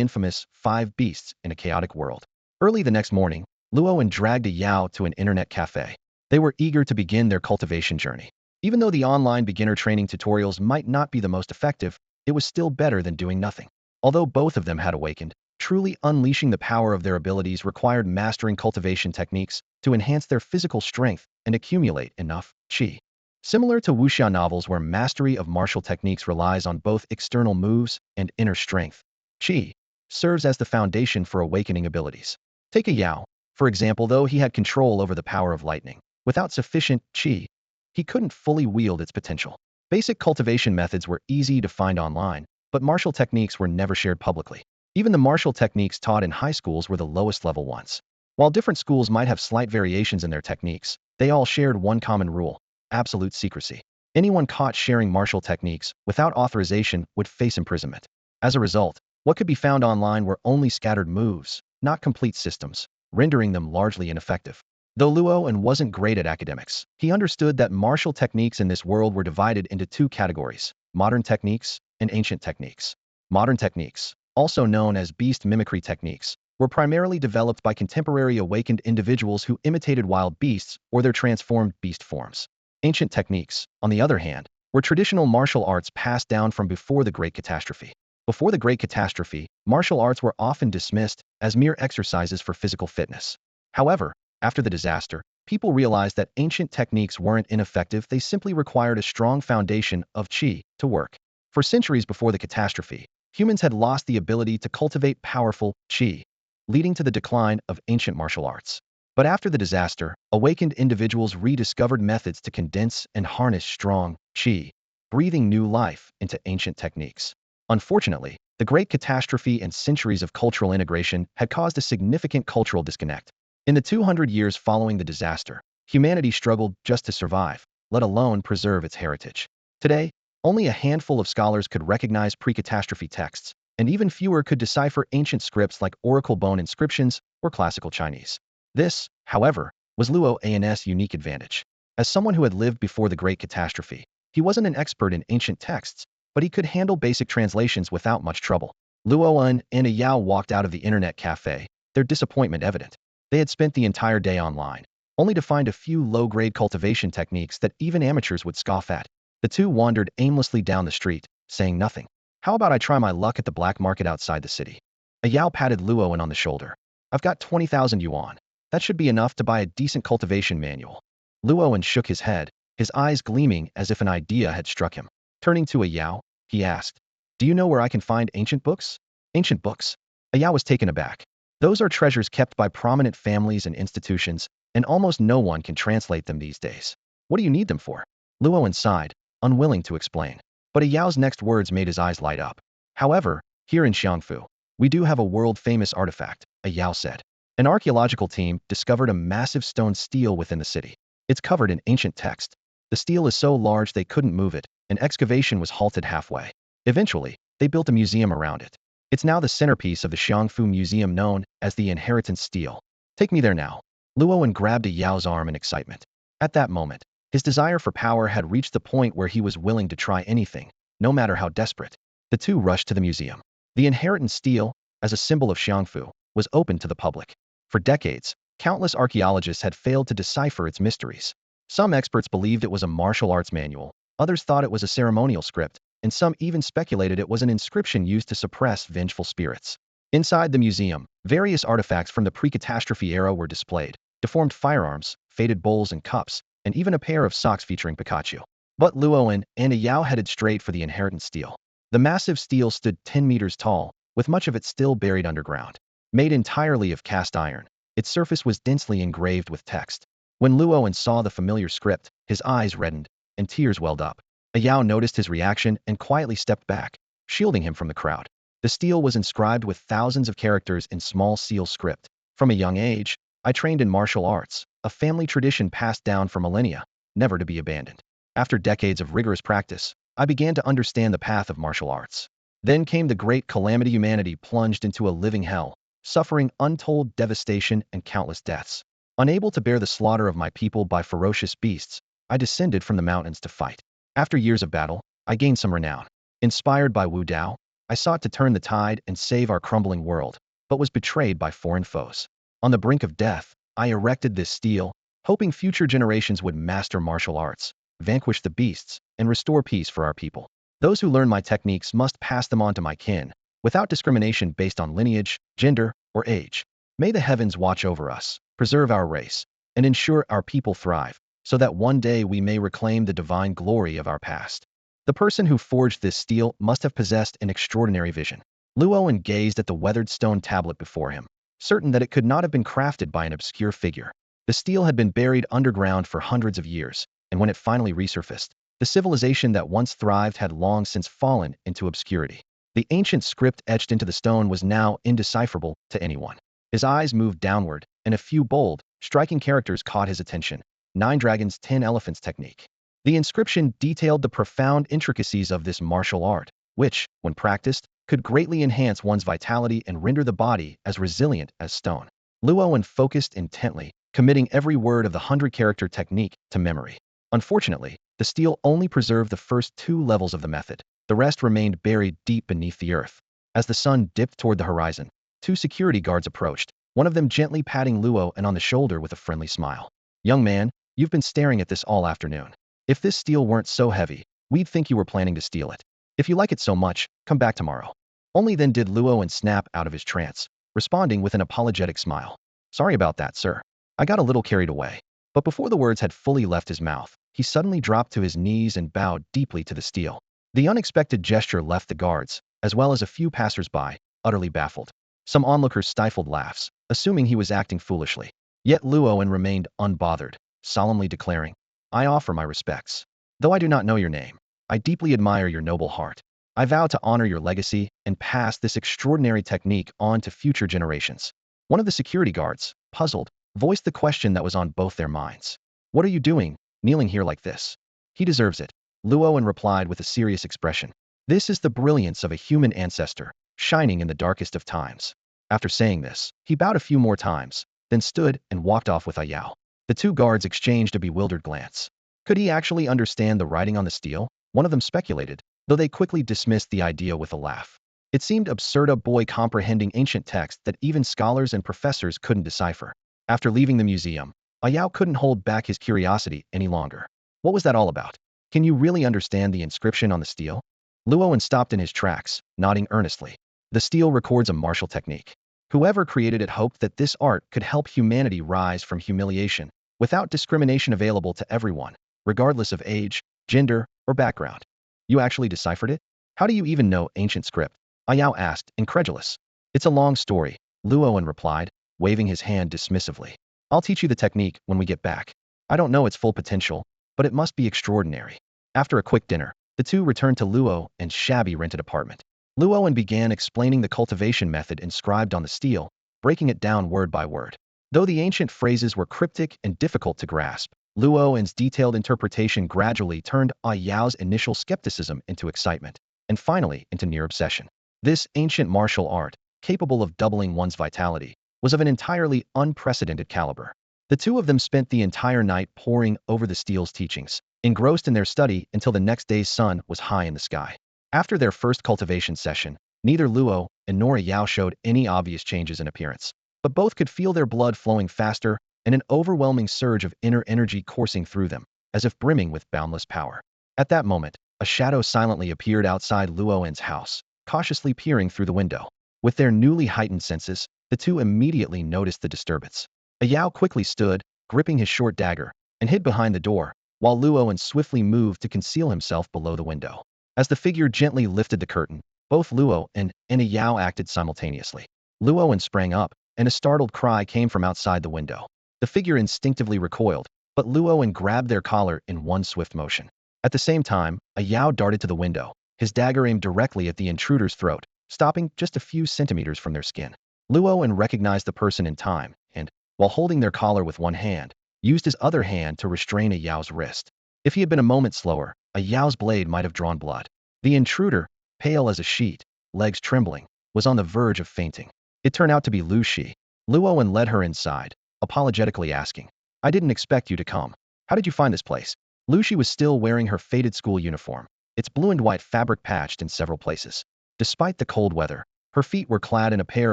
infamous 5 beasts in a chaotic world? Early the next morning, Luoan dragged Ayao to an internet cafe. They were eager to begin their cultivation journey. Even though the online beginner training tutorials might not be the most effective, it was still better than doing nothing. Although both of them had awakened, truly unleashing the power of their abilities required mastering cultivation techniques to enhance their physical strength and accumulate enough qi. Similar to wuxia novels where mastery of martial techniques relies on both external moves and inner strength, qi serves as the foundation for awakening abilities. Take a Yao, for example, though he had control over the power of lightning. Without sufficient qi, he couldn't fully wield its potential. Basic cultivation methods were easy to find online, but martial techniques were never shared publicly. Even the martial techniques taught in high schools were the lowest level ones. While different schools might have slight variations in their techniques, they all shared one common rule: absolute secrecy. Anyone caught sharing martial techniques without authorization would face imprisonment. As a result, what could be found online were only scattered moves, not complete systems, rendering them largely ineffective. Though Luoan wasn't great at academics, he understood that martial techniques in this world were divided into 2 categories: modern techniques and ancient techniques. Modern techniques, also known as beast mimicry techniques, were primarily developed by contemporary awakened individuals who imitated wild beasts or their transformed beast forms. Ancient techniques, on the other hand, were traditional martial arts passed down from before the Great Catastrophe. Before the Great Catastrophe, martial arts were often dismissed as mere exercises for physical fitness. However, after the disaster, people realized that ancient techniques weren't ineffective, they simply required a strong foundation of qi to work. For centuries before the catastrophe, humans had lost the ability to cultivate powerful qi, leading to the decline of ancient martial arts. But after the disaster, awakened individuals rediscovered methods to condense and harness strong qi, breathing new life into ancient techniques. Unfortunately, the Great Catastrophe and centuries of cultural integration had caused a significant cultural disconnect. In the 200 years following the disaster, humanity struggled just to survive, let alone preserve its heritage. Today, only a handful of scholars could recognize pre-catastrophe texts, and even fewer could decipher ancient scripts like oracle bone inscriptions or classical Chinese. This, however, was Luoan's unique advantage. As someone who had lived before the Great Catastrophe, he wasn't an expert in ancient texts, but he could handle basic translations without much trouble. Luoan and Ayao walked out of the internet cafe, their disappointment evident. They had spent the entire day online, only to find a few low-grade cultivation techniques that even amateurs would scoff at. The two wandered aimlessly down the street, saying nothing. How about I try my luck at the black market outside the city? Ayao patted Luoan on the shoulder. I've got 20,000 yuan. That should be enough to buy a decent cultivation manual. Luowen shook his head, his eyes gleaming as if an idea had struck him. Turning to a Yao, he asked, "Do you know where I can find ancient books?" Ancient books? A Yao was taken aback. Those are treasures kept by prominent families and institutions, and almost no one can translate them these days. What do you need them for? Luowen sighed, unwilling to explain. But a Yao's next words made his eyes light up. However, here in Xiangfu, we do have a world-famous artifact, a Yao said. An archaeological team discovered a massive stone stele within the city. It's covered in ancient text. The stele is so large they couldn't move it, and excavation was halted halfway. Eventually, they built a museum around it. It's now the centerpiece of the Xiangfu Museum known as the Inheritance Stele. Take me there now. Luowen grabbed a Yao's arm in excitement. At that moment, his desire for power had reached the point where he was willing to try anything, no matter how desperate. The two rushed to the museum. The Inheritance Stele, as a symbol of Xiangfu, was open to the public. For decades, countless archaeologists had failed to decipher its mysteries. Some experts believed it was a martial arts manual, others thought it was a ceremonial script, and some even speculated it was an inscription used to suppress vengeful spirits. Inside the museum, various artifacts from the pre-catastrophe era were displayed: deformed firearms, faded bowls and cups, and even a pair of socks featuring Pikachu. But Luowen and a Yao headed straight for the Inheritance Stele. The massive stele stood 10 meters tall, with much of it still buried underground. Made entirely of cast iron, its surface was densely engraved with text. When Luowen saw the familiar script, his eyes reddened, and tears welled up. A Yao noticed his reaction and quietly stepped back, shielding him from the crowd. The stele was inscribed with thousands of characters in small seal script. From a young age, I trained in martial arts, a family tradition passed down for millennia, never to be abandoned. After decades of rigorous practice, I began to understand the path of martial arts. Then came the great calamity. Humanity plunged into a living hell, suffering untold devastation and countless deaths. Unable to bear the slaughter of my people by ferocious beasts, I descended from the mountains to fight. After years of battle, I gained some renown. Inspired by Wu Dao, I sought to turn the tide and save our crumbling world, but was betrayed by foreign foes. On the brink of death, I erected this stele, hoping future generations would master martial arts, vanquish the beasts, and restore peace for our people. Those who learn my techniques must pass them on to my kin, without discrimination based on lineage, gender, or age. May the heavens watch over us, preserve our race, and ensure our people thrive, so that one day we may reclaim the divine glory of our past. The person who forged this stele must have possessed an extraordinary vision. Luowen gazed at the weathered stone tablet before him, certain that it could not have been crafted by an obscure figure. The stele had been buried underground for hundreds of years, and when it finally resurfaced, the civilization that once thrived had long since fallen into obscurity. The ancient script etched into the stone was now indecipherable to anyone. His eyes moved downward, and a few bold, striking characters caught his attention. 9 dragons, 10 elephants technique. The inscription detailed the profound intricacies of this martial art, which, when practiced, could greatly enhance one's vitality and render the body as resilient as stone. Luowen focused intently, committing every word of the 100-character technique to memory. Unfortunately, the stele only preserved the first 2 levels of the method. The rest remained buried deep beneath the earth. As the sun dipped toward the horizon, 2 security guards approached, one of them gently patting Luowen on the shoulder with a friendly smile. "Young man, you've been staring at this all afternoon. If this stele weren't so heavy, we'd think you were planning to steal it. If you like it so much, come back tomorrow." Only then did Luowen snap out of his trance, responding with an apologetic smile. "Sorry about that, sir. I got a little carried away." But before the words had fully left his mouth, he suddenly dropped to his knees and bowed deeply to the stele. The unexpected gesture left the guards, as well as a few passers-by, utterly baffled. Some onlookers stifled laughs, assuming he was acting foolishly. Yet Luowen remained unbothered, solemnly declaring, "I offer my respects. Though I do not know your name, I deeply admire your noble heart. I vow to honor your legacy and pass this extraordinary technique on to future generations." One of the security guards, puzzled, voiced the question that was on both their minds. "What are you doing, kneeling here like this?" "He deserves it," Luowen replied with a serious expression. "This is the brilliance of a human ancestor, shining in the darkest of times." After saying this, he bowed a few more times, then stood and walked off with Ayao. The 2 guards exchanged a bewildered glance. Could he actually understand the writing on the stele? One of them speculated, though they quickly dismissed the idea with a laugh. It seemed absurd, a boy comprehending ancient text that even scholars and professors couldn't decipher. After leaving the museum, Ayao couldn't hold back his curiosity any longer. What was that all about? Can you really understand the inscription on the stele? Luowen stopped in his tracks, nodding earnestly. The stele records a martial technique. Whoever created it hoped that this art could help humanity rise from humiliation, without discrimination available to everyone, regardless of age, gender, or background. You actually deciphered it? How do you even know ancient script? Ayao asked, incredulous. It's a long story, Luoan replied, waving his hand dismissively. I'll teach you the technique when we get back. I don't know its full potential, but it must be extraordinary. After a quick dinner, the two returned to Luo and shabby rented apartment. Luoan began explaining the cultivation method inscribed on the steel, breaking it down word by word. Though the ancient phrases were cryptic and difficult to grasp, Luoan's detailed interpretation gradually turned Yao's initial skepticism into excitement, and finally into near obsession. This ancient martial art, capable of doubling one's vitality, was of an entirely unprecedented caliber. The two of them spent the entire night poring over the steel's teachings, engrossed in their study until the next day's sun was high in the sky. After their first cultivation session, neither Luo nor Yao showed any obvious changes in appearance, but both could feel their blood flowing faster and an overwhelming surge of inner energy coursing through them, as if brimming with boundless power. At that moment, a shadow silently appeared outside Luoen's house, cautiously peering through the window. With their newly heightened senses, the two immediately noticed the disturbance. Yao quickly stood, gripping his short dagger, and hid behind the door, while Luoen swiftly moved to conceal himself below the window. As the figure gently lifted the curtain, both Luo and Yao acted simultaneously. Luoen sprang up, and a startled cry came from outside the window. The figure instinctively recoiled, but Luoen grabbed their collar in one swift motion. At the same time, Yao darted to the window, his dagger aimed directly at the intruder's throat, stopping just a few centimeters from their skin. Luoen recognized the person in time, and, while holding their collar with one hand, used his other hand to restrain Yao's wrist. If he had been a moment slower, Yao's blade might have drawn blood. The intruder, pale as a sheet, legs trembling, was on the verge of fainting. It turned out to be Lu Shi. Luoen led her inside, apologetically asking, I didn't expect you to come. How did you find this place? Lu Shi was still wearing her faded school uniform, its blue and white fabric patched in several places. Despite the cold weather, her feet were clad in a pair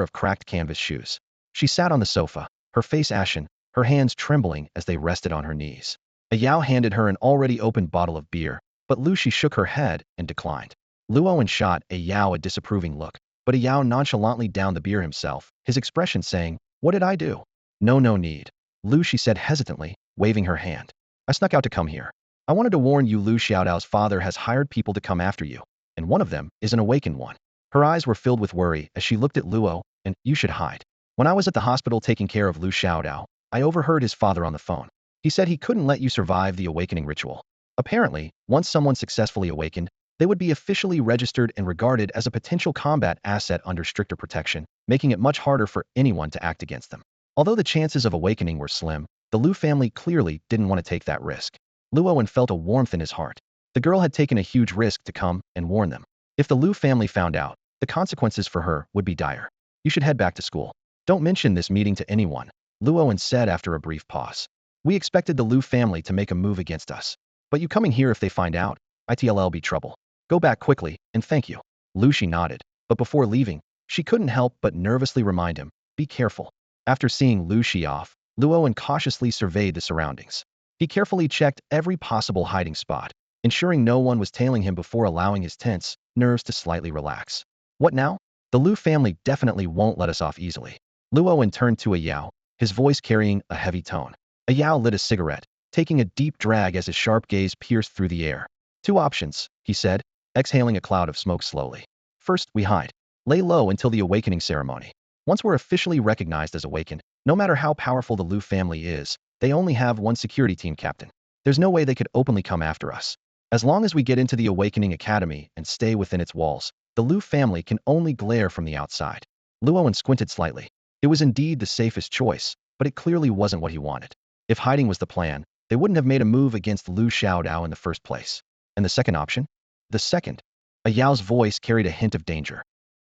of cracked canvas shoes. She sat on the sofa, her face ashen, her hands trembling as they rested on her knees. Yao handed her an already opened bottle of beer, but Lu Shi shook her head and declined. Luoen shot Yao a disapproving look, but Yao nonchalantly downed the beer himself, his expression saying, What did I do? No need. Lu Shi said hesitantly, waving her hand. I snuck out to come here. I wanted to warn you Lu Xiaodao's father has hired people to come after you, and one of them is an awakened one. Her eyes were filled with worry as she looked at Luo, and you should hide. When I was at the hospital taking care of Lu Xiaodao, I overheard his father on the phone. He said he couldn't let you survive the awakening ritual. Apparently, once someone successfully awakened, they would be officially registered and regarded as a potential combat asset under stricter protection, making it much harder for anyone to act against them. Although the chances of awakening were slim, the Lu family clearly didn't want to take that risk. Luoen felt a warmth in his heart. The girl had taken a huge risk to come and warn them. If the Lu family found out, the consequences for her would be dire. You should head back to school. Don't mention this meeting to anyone, Luoen said after a brief pause. We expected the Lu family to make a move against us. But you coming here if they find out, it'll be trouble. Go back quickly, and thank you. Lu Shi nodded, but before leaving, she couldn't help but nervously remind him, be careful. After seeing Lu Shi off, Luoen cautiously surveyed the surroundings. He carefully checked every possible hiding spot, ensuring no one was tailing him before allowing his tense nerves to slightly relax. What now? The Lu family definitely won't let us off easily. Luoen turned to Yao, his voice carrying a heavy tone. Yao lit a cigarette, taking a deep drag as his sharp gaze pierced through the air. Two options, he said, exhaling a cloud of smoke slowly. First, we hide. Lay low until the awakening ceremony. Once we're officially recognized as awakened, no matter how powerful the Lu family is, they only have one security team captain. There's no way they could openly come after us. As long as we get into the Awakening Academy and stay within its walls, the Lu family can only glare from the outside. Luoen squinted slightly. It was indeed the safest choice, but it clearly wasn't what he wanted. If hiding was the plan, they wouldn't have made a move against Lu Xiaodao in the first place. And the second option? The second. Yao's voice carried a hint of danger.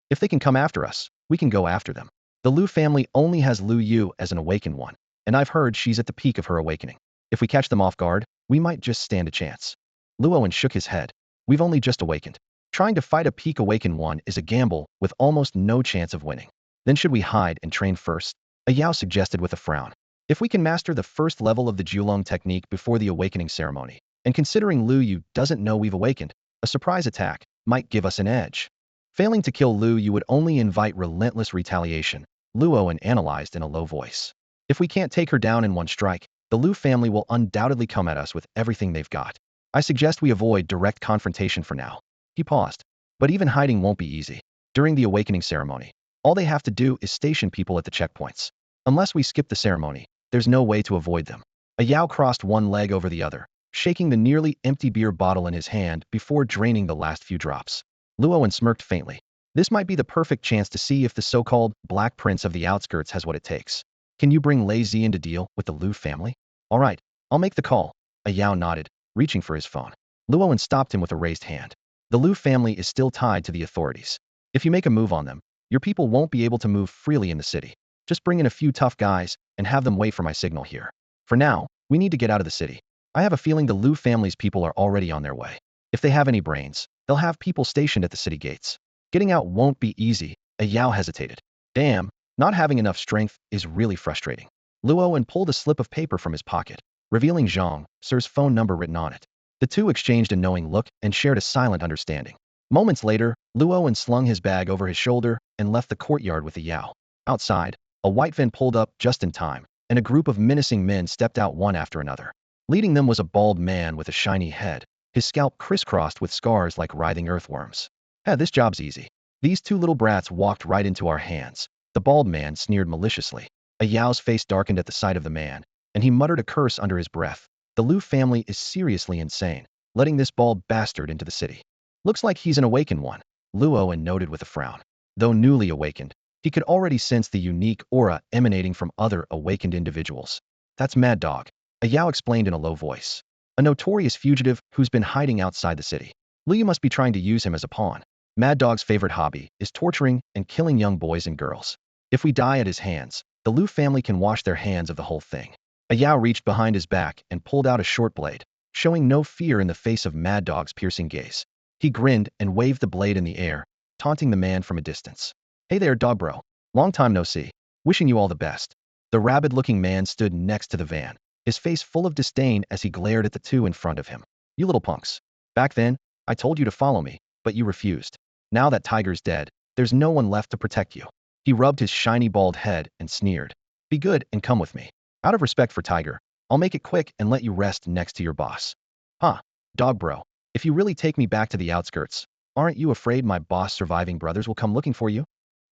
If they can come after us, we can go after them. The Lu family only has Lu Yu as an awakened one, and I've heard she's at the peak of her awakening. If we catch them off guard, we might just stand a chance. Luoen shook his head. We've only just awakened. Trying to fight a peak awakened one is a gamble with almost no chance of winning. Then should we hide and train first? Yao suggested with a frown. If we can master the first level of the Julong technique before the awakening ceremony, and considering Lu Yu doesn't know we've awakened, a surprise attack might give us an edge. Failing to kill Lu Yu would only invite relentless retaliation. Luoan analyzed in a low voice. If we can't take her down in one strike, the Lu family will undoubtedly come at us with everything they've got. I suggest we avoid direct confrontation for now. He paused. But even hiding won't be easy. During the awakening ceremony, all they have to do is station people at the checkpoints. Unless we skip the ceremony, there's no way to avoid them. A Yao crossed one leg over the other, shaking the nearly empty beer bottle in his hand before draining the last few drops. Luoan smirked faintly. This might be the perfect chance to see if the so-called Black Prince of the outskirts has what it takes. Can you bring Lei Zi into deal with the Lu family? All right, I'll make the call. A Yao nodded, reaching for his phone. Luoan stopped him with a raised hand. The Lu family is still tied to the authorities. If you make a move on them, your people won't be able to move freely in the city. Just bring in a few tough guys and have them wait for my signal here. For now, we need to get out of the city. I have a feeling the Lu family's people are already on their way. If they have any brains, they'll have people stationed at the city gates. Getting out won't be easy. A Yao hesitated. Damn, not having enough strength is really frustrating. Luoan pulled a slip of paper from his pocket, revealing Zhang Sir's phone number written on it. The two exchanged a knowing look and shared a silent understanding. Moments later, Luoan slung his bag over his shoulder and left the courtyard with the Yao. Outside, a white van pulled up just in time, and a group of menacing men stepped out one after another. Leading them was a bald man with a shiny head, his scalp crisscrossed with scars like writhing earthworms. This job's easy. These two little brats walked right into our hands. The bald man sneered maliciously. A Yao's face darkened at the sight of the man, and he muttered a curse under his breath. The Lu family is seriously insane, letting this bald bastard into the city. Looks like he's an awakened one, Luoan noted with a frown. Though newly awakened, he could already sense the unique aura emanating from other awakened individuals. That's Mad Dog, a Yao explained in a low voice. A notorious fugitive who's been hiding outside the city. Liu must be trying to use him as a pawn. Mad Dog's favorite hobby is torturing and killing young boys and girls. If we die at his hands, the Lu family can wash their hands of the whole thing. A Yao reached behind his back and pulled out a short blade, showing no fear in the face of Mad Dog's piercing gaze. He grinned and waved the blade in the air, taunting the man from a distance. Hey there, dog bro. Long time no see. Wishing you all the best. The rabid-looking man stood next to the van, his face full of disdain as he glared at the two in front of him. You little punks. Back then, I told you to follow me, but you refused. Now that Tiger's dead, there's no one left to protect you. He rubbed his shiny bald head and sneered. Be good and come with me. Out of respect for Tiger, I'll make it quick and let you rest next to your boss. Huh, dog bro. If you really take me back to the outskirts, aren't you afraid my boss' surviving brothers will come looking for you?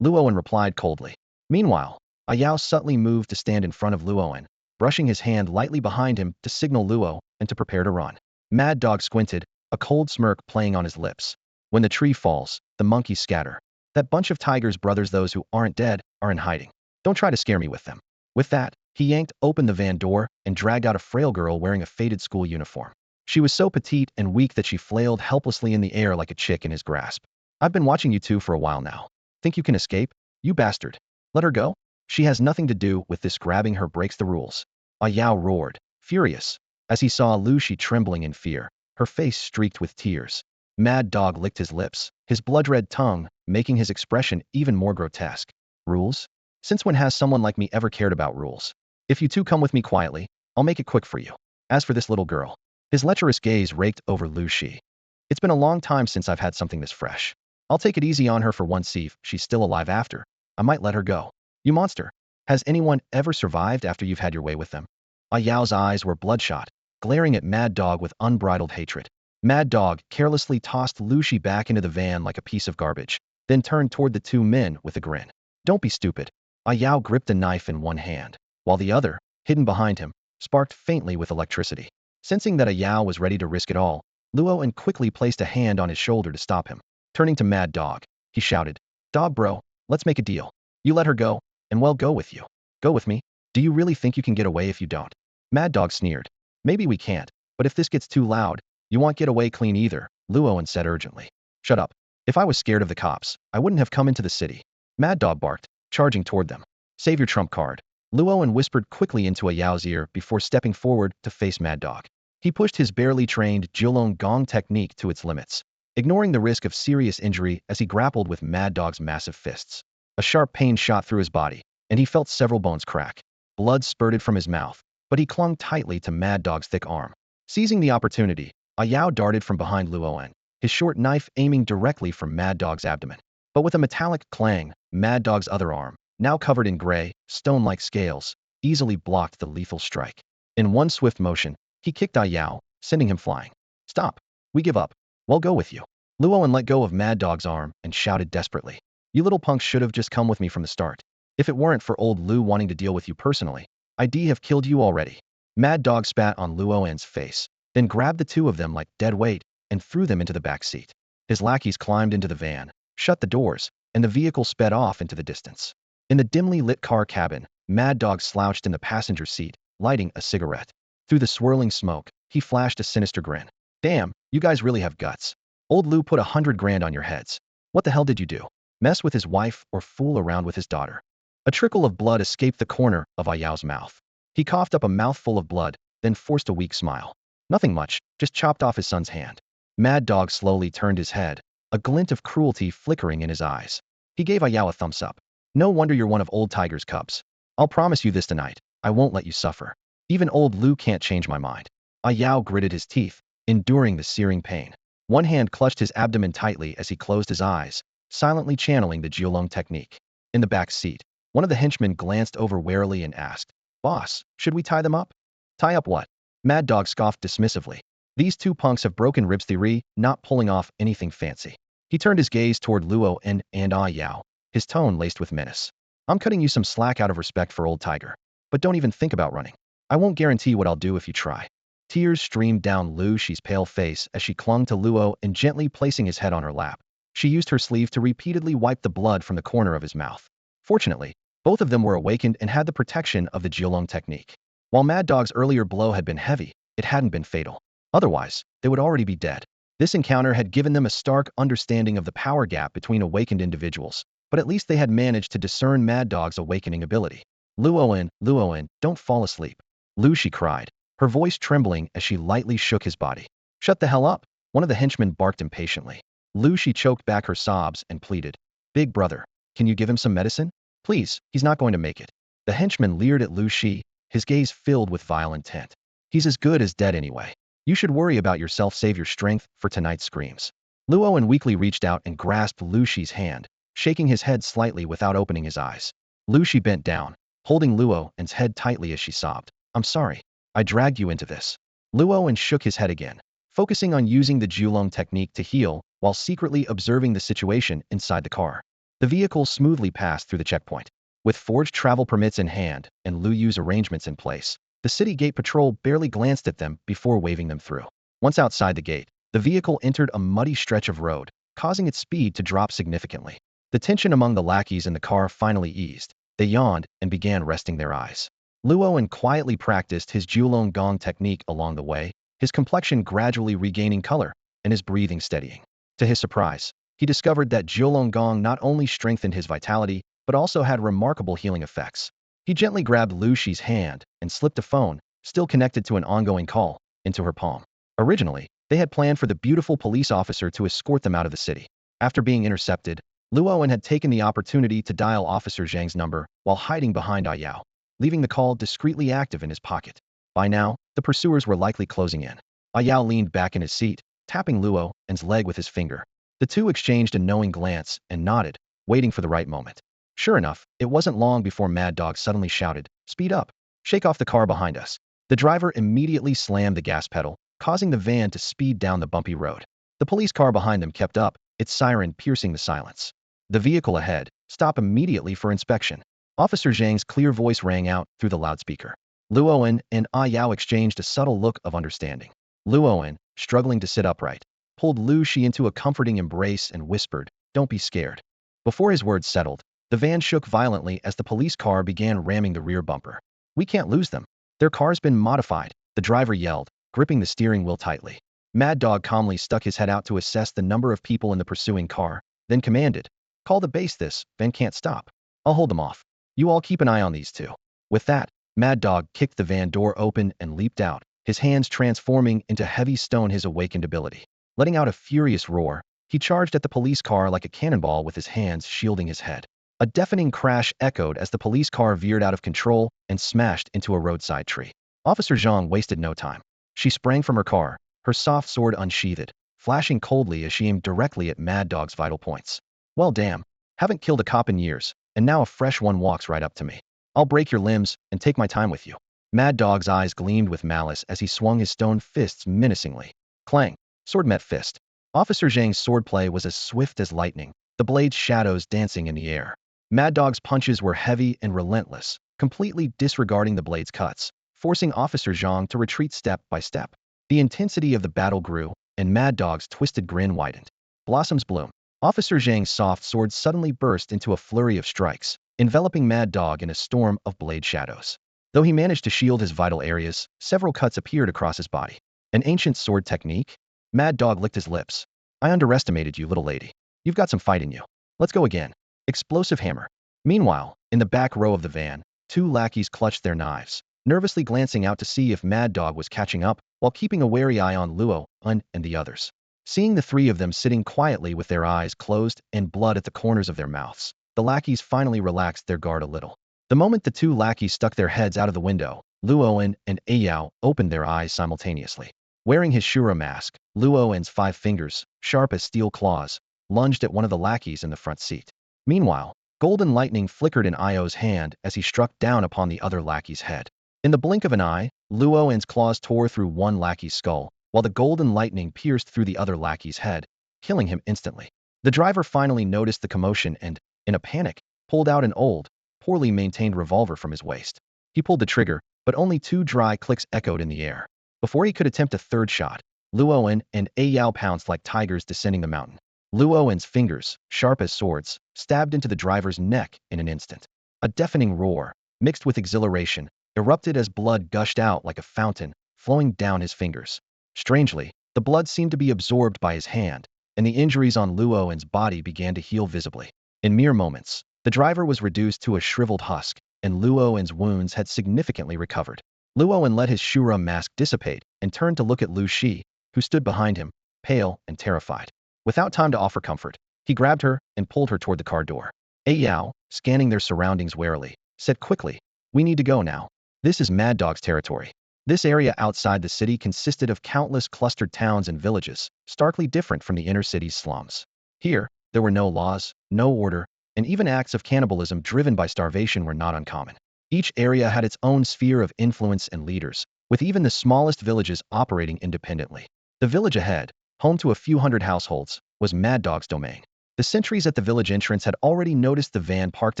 Luoan replied coldly. Meanwhile, a Yao subtly moved to stand in front of Luoan, brushing his hand lightly behind him to signal Luo and to prepare to run. Mad Dog squinted, a cold smirk playing on his lips. When the tree falls, the monkeys scatter. That bunch of Tiger's brothers, those who aren't dead, are in hiding. Don't try to scare me with them. With that, he yanked open the van door and dragged out a frail girl wearing a faded school uniform. She was so petite and weak that she flailed helplessly in the air like a chick in his grasp. I've been watching you two for a while now. Think you can escape? You bastard. Let her go? She has nothing to do with this. Grabbing her breaks the rules. A Yao roared, furious, as he saw Lu Shi trembling in fear, her face streaked with tears. Mad Dog licked his lips, his blood-red tongue making his expression even more grotesque. Rules? Since when has someone like me ever cared about rules? If you two come with me quietly, I'll make it quick for you. As for this little girl, his lecherous gaze raked over Lu Shi. It's been a long time since I've had something this fresh. I'll take it easy on her for once, see if she's still alive after. I might let her go. You monster. Has anyone ever survived after you've had your way with them? A Yao's eyes were bloodshot, glaring at Mad Dog with unbridled hatred. Mad Dog carelessly tossed Lu Shi back into the van like a piece of garbage, then turned toward the two men with a grin. Don't be stupid. A Yao gripped a knife in one hand, while the other, hidden behind him, sparked faintly with electricity. Sensing that a Yao was ready to risk it all, Luoan quickly placed a hand on his shoulder to stop him. Turning to Mad Dog, he shouted, Dog bro, let's make a deal. You let her go, and we'll go with you. Go with me? Do you really think you can get away if you don't? Mad Dog sneered. Maybe we can't, but if this gets too loud, you won't get away clean either, Luoan said urgently. Shut up. If I was scared of the cops, I wouldn't have come into the city. Mad Dog barked, charging toward them. Save your trump card. Luoan whispered quickly into a Yao's ear before stepping forward to face Mad Dog. He pushed his barely trained Jilong Gong technique to its limits, ignoring the risk of serious injury as he grappled with Mad Dog's massive fists. A sharp pain shot through his body, and he felt several bones crack. Blood spurted from his mouth, but he clung tightly to Mad Dog's thick arm. Seizing the opportunity, a Yao darted from behind Luoan, his short knife aiming directly for Mad Dog's abdomen. But with a metallic clang, Mad Dog's other arm, now covered in gray, stone-like scales, easily blocked the lethal strike. In one swift motion, he kicked Yao, sending him flying. Stop. We give up. We'll go with you. Luoan let go of Mad Dog's arm and shouted desperately. You little punks should have just come with me from the start. If it weren't for old Lu wanting to deal with you personally, I'd have killed you already. Mad Dog spat on Luoan's face, then grabbed the two of them like dead weight and threw them into the back seat. His lackeys climbed into the van, shut the doors, and the vehicle sped off into the distance. In the dimly lit car cabin, Mad Dog slouched in the passenger seat, lighting a cigarette. Through the swirling smoke, he flashed a sinister grin. Damn, you guys really have guts. Old Lu put 100 grand on your heads. What the hell did you do? Mess with his wife or fool around with his daughter? A trickle of blood escaped the corner of Ayao's mouth. He coughed up a mouthful of blood, then forced a weak smile. Nothing much, just chopped off his son's hand. Mad Dog slowly turned his head, a glint of cruelty flickering in his eyes. He gave Ayao a thumbs up. No wonder you're one of old Tiger's cubs. I'll promise you this tonight, I won't let you suffer. Even old Lu can't change my mind. Ayao gritted his teeth, enduring the searing pain. One hand clutched his abdomen tightly as he closed his eyes, silently channeling the Jiulong technique. In the back seat, one of the henchmen glanced over warily and asked, Boss, should we tie them up? Tie up what? Mad Dog scoffed dismissively. These two punks have broken ribs theory, not pulling off anything fancy. He turned his gaze toward Luo and Yao, his tone laced with menace. I'm cutting you some slack out of respect for old Tiger. But don't even think about running. I won't guarantee what I'll do if you try. Tears streamed down Lu Shi's pale face as she clung to Luo and gently placing his head on her lap. She used her sleeve to repeatedly wipe the blood from the corner of his mouth. Fortunately, both of them were awakened and had the protection of the Jiulong technique. While Mad Dog's earlier blow had been heavy, it hadn't been fatal. Otherwise, they would already be dead. This encounter had given them a stark understanding of the power gap between awakened individuals, but at least they had managed to discern Mad Dog's awakening ability. Luoan, don't fall asleep. Lu Shi cried, her voice trembling as she lightly shook his body. Shut the hell up, one of the henchmen barked impatiently. Lu Shi choked back her sobs and pleaded. Big brother, can you give him some medicine? Please, he's not going to make it. The henchman leered at Lu Shi, his gaze filled with vile intent. He's as good as dead anyway. You should worry about yourself, save your strength for tonight's screams. Luoan weakly reached out and grasped Lu Shi's hand, shaking his head slightly without opening his eyes. Lu Shi bent down, holding Luoan's head tightly as she sobbed. I'm sorry. I dragged you into this. Luoan shook his head again, focusing on using the Jiulong technique to heal while secretly observing the situation inside the car. The vehicle smoothly passed through the checkpoint. With forged travel permits in hand and Lu Yu's arrangements in place, the city gate patrol barely glanced at them before waving them through. Once outside the gate, the vehicle entered a muddy stretch of road, causing its speed to drop significantly. The tension among the lackeys in the car finally eased. They yawned and began resting their eyes. Luoan quietly practiced his Jiulong Gong technique along the way, his complexion gradually regaining color and his breathing steadying. To his surprise, he discovered that Jiulong Gong not only strengthened his vitality, but also had remarkable healing effects. He gently grabbed Lu Shi's hand and slipped a phone, still connected to an ongoing call, into her palm. Originally, they had planned for the beautiful police officer to escort them out of the city. After being intercepted, Luoan had taken the opportunity to dial Officer Zhang's number while hiding behind Ayao, leaving the call discreetly active in his pocket. By now, the pursuers were likely closing in. Ayao leaned back in his seat, tapping Luoan's leg with his finger. The two exchanged a knowing glance and nodded, waiting for the right moment. Sure enough, it wasn't long before Mad Dog suddenly shouted, "Speed up! Shake off the car behind us." The driver immediately slammed the gas pedal, causing the van to speed down the bumpy road. The police car behind them kept up, its siren piercing the silence. The vehicle ahead stopped immediately for inspection. Officer Zhang's clear voice rang out through the loudspeaker. Luoan and Ayao exchanged a subtle look of understanding. Luoan, struggling to sit upright, pulled Lu Shi into a comforting embrace and whispered, "Don't be scared." Before his words settled, the van shook violently as the police car began ramming the rear bumper. "We can't lose them. Their car's been modified," the driver yelled, gripping the steering wheel tightly. Mad Dog calmly stuck his head out to assess the number of people in the pursuing car, then commanded, "Call the base, this van can't stop. I'll hold them off. You all keep an eye on these two." With that, Mad Dog kicked the van door open and leaped out, his hands transforming into heavy stone, his awakened ability. Letting out a furious roar, he charged at the police car like a cannonball with his hands shielding his head. A deafening crash echoed as the police car veered out of control and smashed into a roadside tree. Officer Zhang wasted no time. She sprang from her car, her soft sword unsheathed, flashing coldly as she aimed directly at Mad Dog's vital points. "Well damn, haven't killed a cop in years. and now a fresh one walks right up to me. I'll break your limbs and take my time with you. Mad Dog's eyes gleamed with malice as he swung his stone fists menacingly. Clang! Sword met fist. Officer Zhang's swordplay was as swift as lightning, the blade's shadows dancing in the air. Mad Dog's punches were heavy and relentless, completely disregarding the blade's cuts, forcing Officer Zhang to retreat step by step. The intensity of the battle grew, and Mad Dog's twisted grin widened. Blossoms bloom. Officer Zhang's soft sword suddenly burst into a flurry of strikes, enveloping Mad Dog in a storm of blade shadows. Though he managed to shield his vital areas, several cuts appeared across his body. An ancient sword technique? Mad Dog licked his lips. I underestimated you, little lady. You've got some fight in you. Let's go again. Explosive hammer. Meanwhile, in the back row of the van, two lackeys clutched their knives, nervously glancing out to see if Mad Dog was catching up, while keeping a wary eye on Luo, Un, and the others. Seeing the three of them sitting quietly with their eyes closed and blood at the corners of their mouths, the lackeys finally relaxed their guard a little. The moment the two lackeys stuck their heads out of the window, Luoan and Ayao opened their eyes simultaneously. Wearing his Shura mask, Luoan's 5 fingers, sharp as steel claws, lunged at one of the lackeys in the front seat. Meanwhile, golden lightning flickered in Io's hand as he struck down upon the other lackey's head. In the blink of an eye, Luoan's claws tore through one lackey's skull, while the golden lightning pierced through the other lackey's head, killing him instantly. The driver finally noticed the commotion and, in a panic, pulled out an old, poorly maintained revolver from his waist. He pulled the trigger, but only 2 dry clicks echoed in the air. Before he could attempt a third shot, Luoan and Ayao pounced like tigers descending the mountain. Luoan's fingers, sharp as swords, stabbed into the driver's neck in an instant. A deafening roar, mixed with exhilaration, erupted as blood gushed out like a fountain, flowing down his fingers. Strangely, the blood seemed to be absorbed by his hand, and the injuries on Luoan's body began to heal visibly. In mere moments, the driver was reduced to a shriveled husk, and Luoan's wounds had significantly recovered. Luoan let his Shura mask dissipate and turned to look at Lu Shi, who stood behind him, pale and terrified. Without time to offer comfort, he grabbed her and pulled her toward the car door. Ayao, scanning their surroundings warily, said quickly, "We need to go now. This is Mad Dog's territory." This area outside the city consisted of countless clustered towns and villages, starkly different from the inner city's slums. Here, there were no laws, no order, and even acts of cannibalism driven by starvation were not uncommon. Each area had its own sphere of influence and leaders, with even the smallest villages operating independently. The village ahead, home to a few hundred households, was Mad Dog's domain. The sentries at the village entrance had already noticed the van parked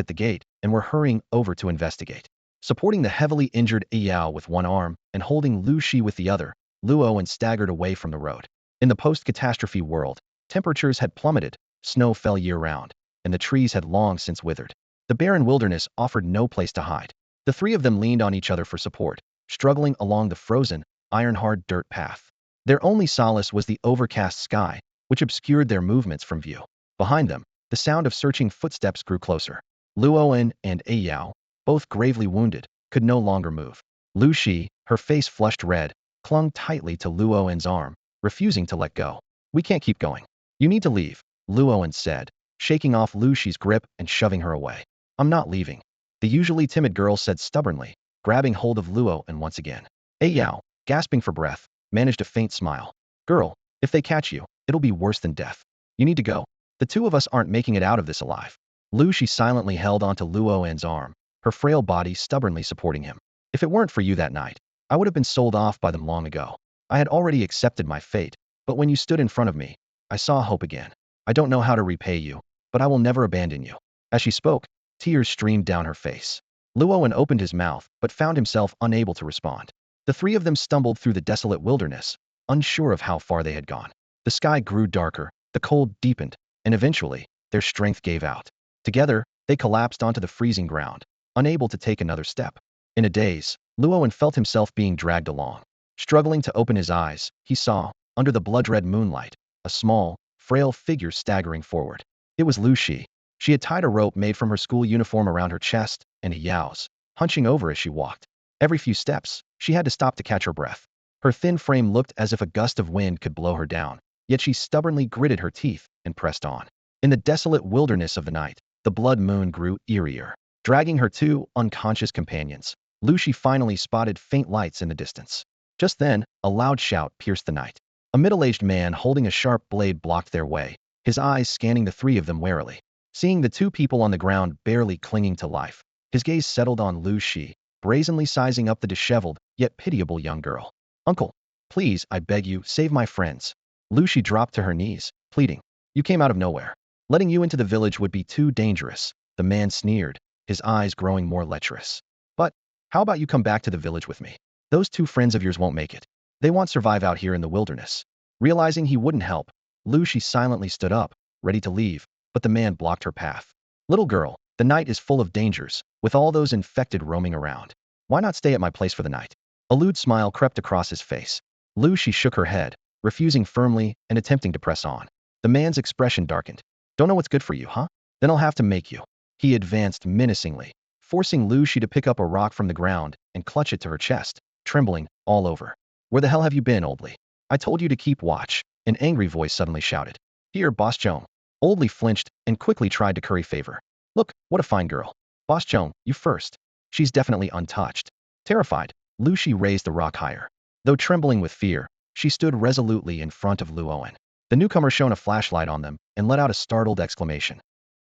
at the gate and were hurrying over to investigate. Supporting the heavily injured Yao with one arm and holding Lu Shi with the other, Luoan staggered away from the road. In the post-catastrophe world, temperatures had plummeted, snow fell year-round, and the trees had long since withered. The barren wilderness offered no place to hide. The three of them leaned on each other for support, struggling along the frozen, iron-hard dirt path. Their only solace was the overcast sky, which obscured their movements from view. Behind them, the sound of searching footsteps grew closer. Luoan and Ayao, both gravely wounded, could no longer move. Lu Shi, her face flushed red, clung tightly to Luoan's arm, refusing to let go. "We can't keep going. You need to leave," Luoan said, shaking off Lu Shi's grip and shoving her away. "I'm not leaving," the usually timid girl said stubbornly, grabbing hold of Luoan once again. Ayao, gasping for breath, managed a faint smile. "Girl, if they catch you, it'll be worse than death. You need to go. The two of us aren't making it out of this alive." Lu Shi silently held onto Luoan's arm, her frail body stubbornly supporting him. "If it weren't for you that night, I would have been sold off by them long ago. I had already accepted my fate, but when you stood in front of me, I saw hope again. I don't know how to repay you, but I will never abandon you." As she spoke, tears streamed down her face. Luoan opened his mouth, but found himself unable to respond. The three of them stumbled through the desolate wilderness, unsure of how far they had gone. The sky grew darker, the cold deepened, and eventually, their strength gave out. Together, they collapsed onto the freezing ground, unable to take another step. In a daze, Luoan felt himself being dragged along. Struggling to open his eyes, he saw, under the blood-red moonlight, a small, frail figure staggering forward. It was Lu Shi. She had tied a rope made from her school uniform around her chest and Yao's, hunching over as she walked. Every few steps, she had to stop to catch her breath. Her thin frame looked as if a gust of wind could blow her down, yet she stubbornly gritted her teeth and pressed on. In the desolate wilderness of the night, the blood moon grew eerier. Dragging her two unconscious companions, Lu Shi finally spotted faint lights in the distance. Just then, a loud shout pierced the night. A middle-aged man holding a sharp blade blocked their way, his eyes scanning the three of them warily. Seeing the two people on the ground barely clinging to life, his gaze settled on Lu Shi, brazenly sizing up the disheveled, yet pitiable young girl. Uncle, please, I beg you, save my friends. Lu Shi dropped to her knees, pleading. You came out of nowhere. Letting you into the village would be too dangerous, the man sneered, his eyes growing more lecherous. But, how about you come back to the village with me? Those two friends of yours won't make it. They won't survive out here in the wilderness. Realizing he wouldn't help, Lu Shi silently stood up, ready to leave, but the man blocked her path. Little girl, the night is full of dangers, with all those infected roaming around. Why not stay at my place for the night? A lewd smile crept across his face. Lu Shi shook her head, refusing firmly and attempting to press on. The man's expression darkened. Don't know what's good for you, huh? Then I'll have to make you. He advanced menacingly, forcing Lu Shi to pick up a rock from the ground and clutch it to her chest, trembling all over. Where the hell have you been, Oldly? I told you to keep watch, an angry voice suddenly shouted. Here, Boss Chong. Oldly flinched and quickly tried to curry favor. Look, what a fine girl. Boss Chong, you first. She's definitely untouched. Terrified, Lu Shi raised the rock higher. Though trembling with fear, she stood resolutely in front of Luoan. The newcomer shone a flashlight on them and let out a startled exclamation.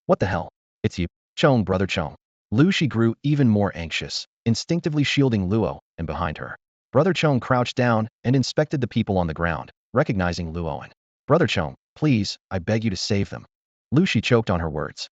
What the hell? It's you, Chong, brother Chong. Lu Shi grew even more anxious, instinctively shielding Luo and behind her. Brother Chong crouched down and inspected the people on the ground, recognizing Luoan. Brother Chong, please, I beg you to save them. Lu Shi choked on her words.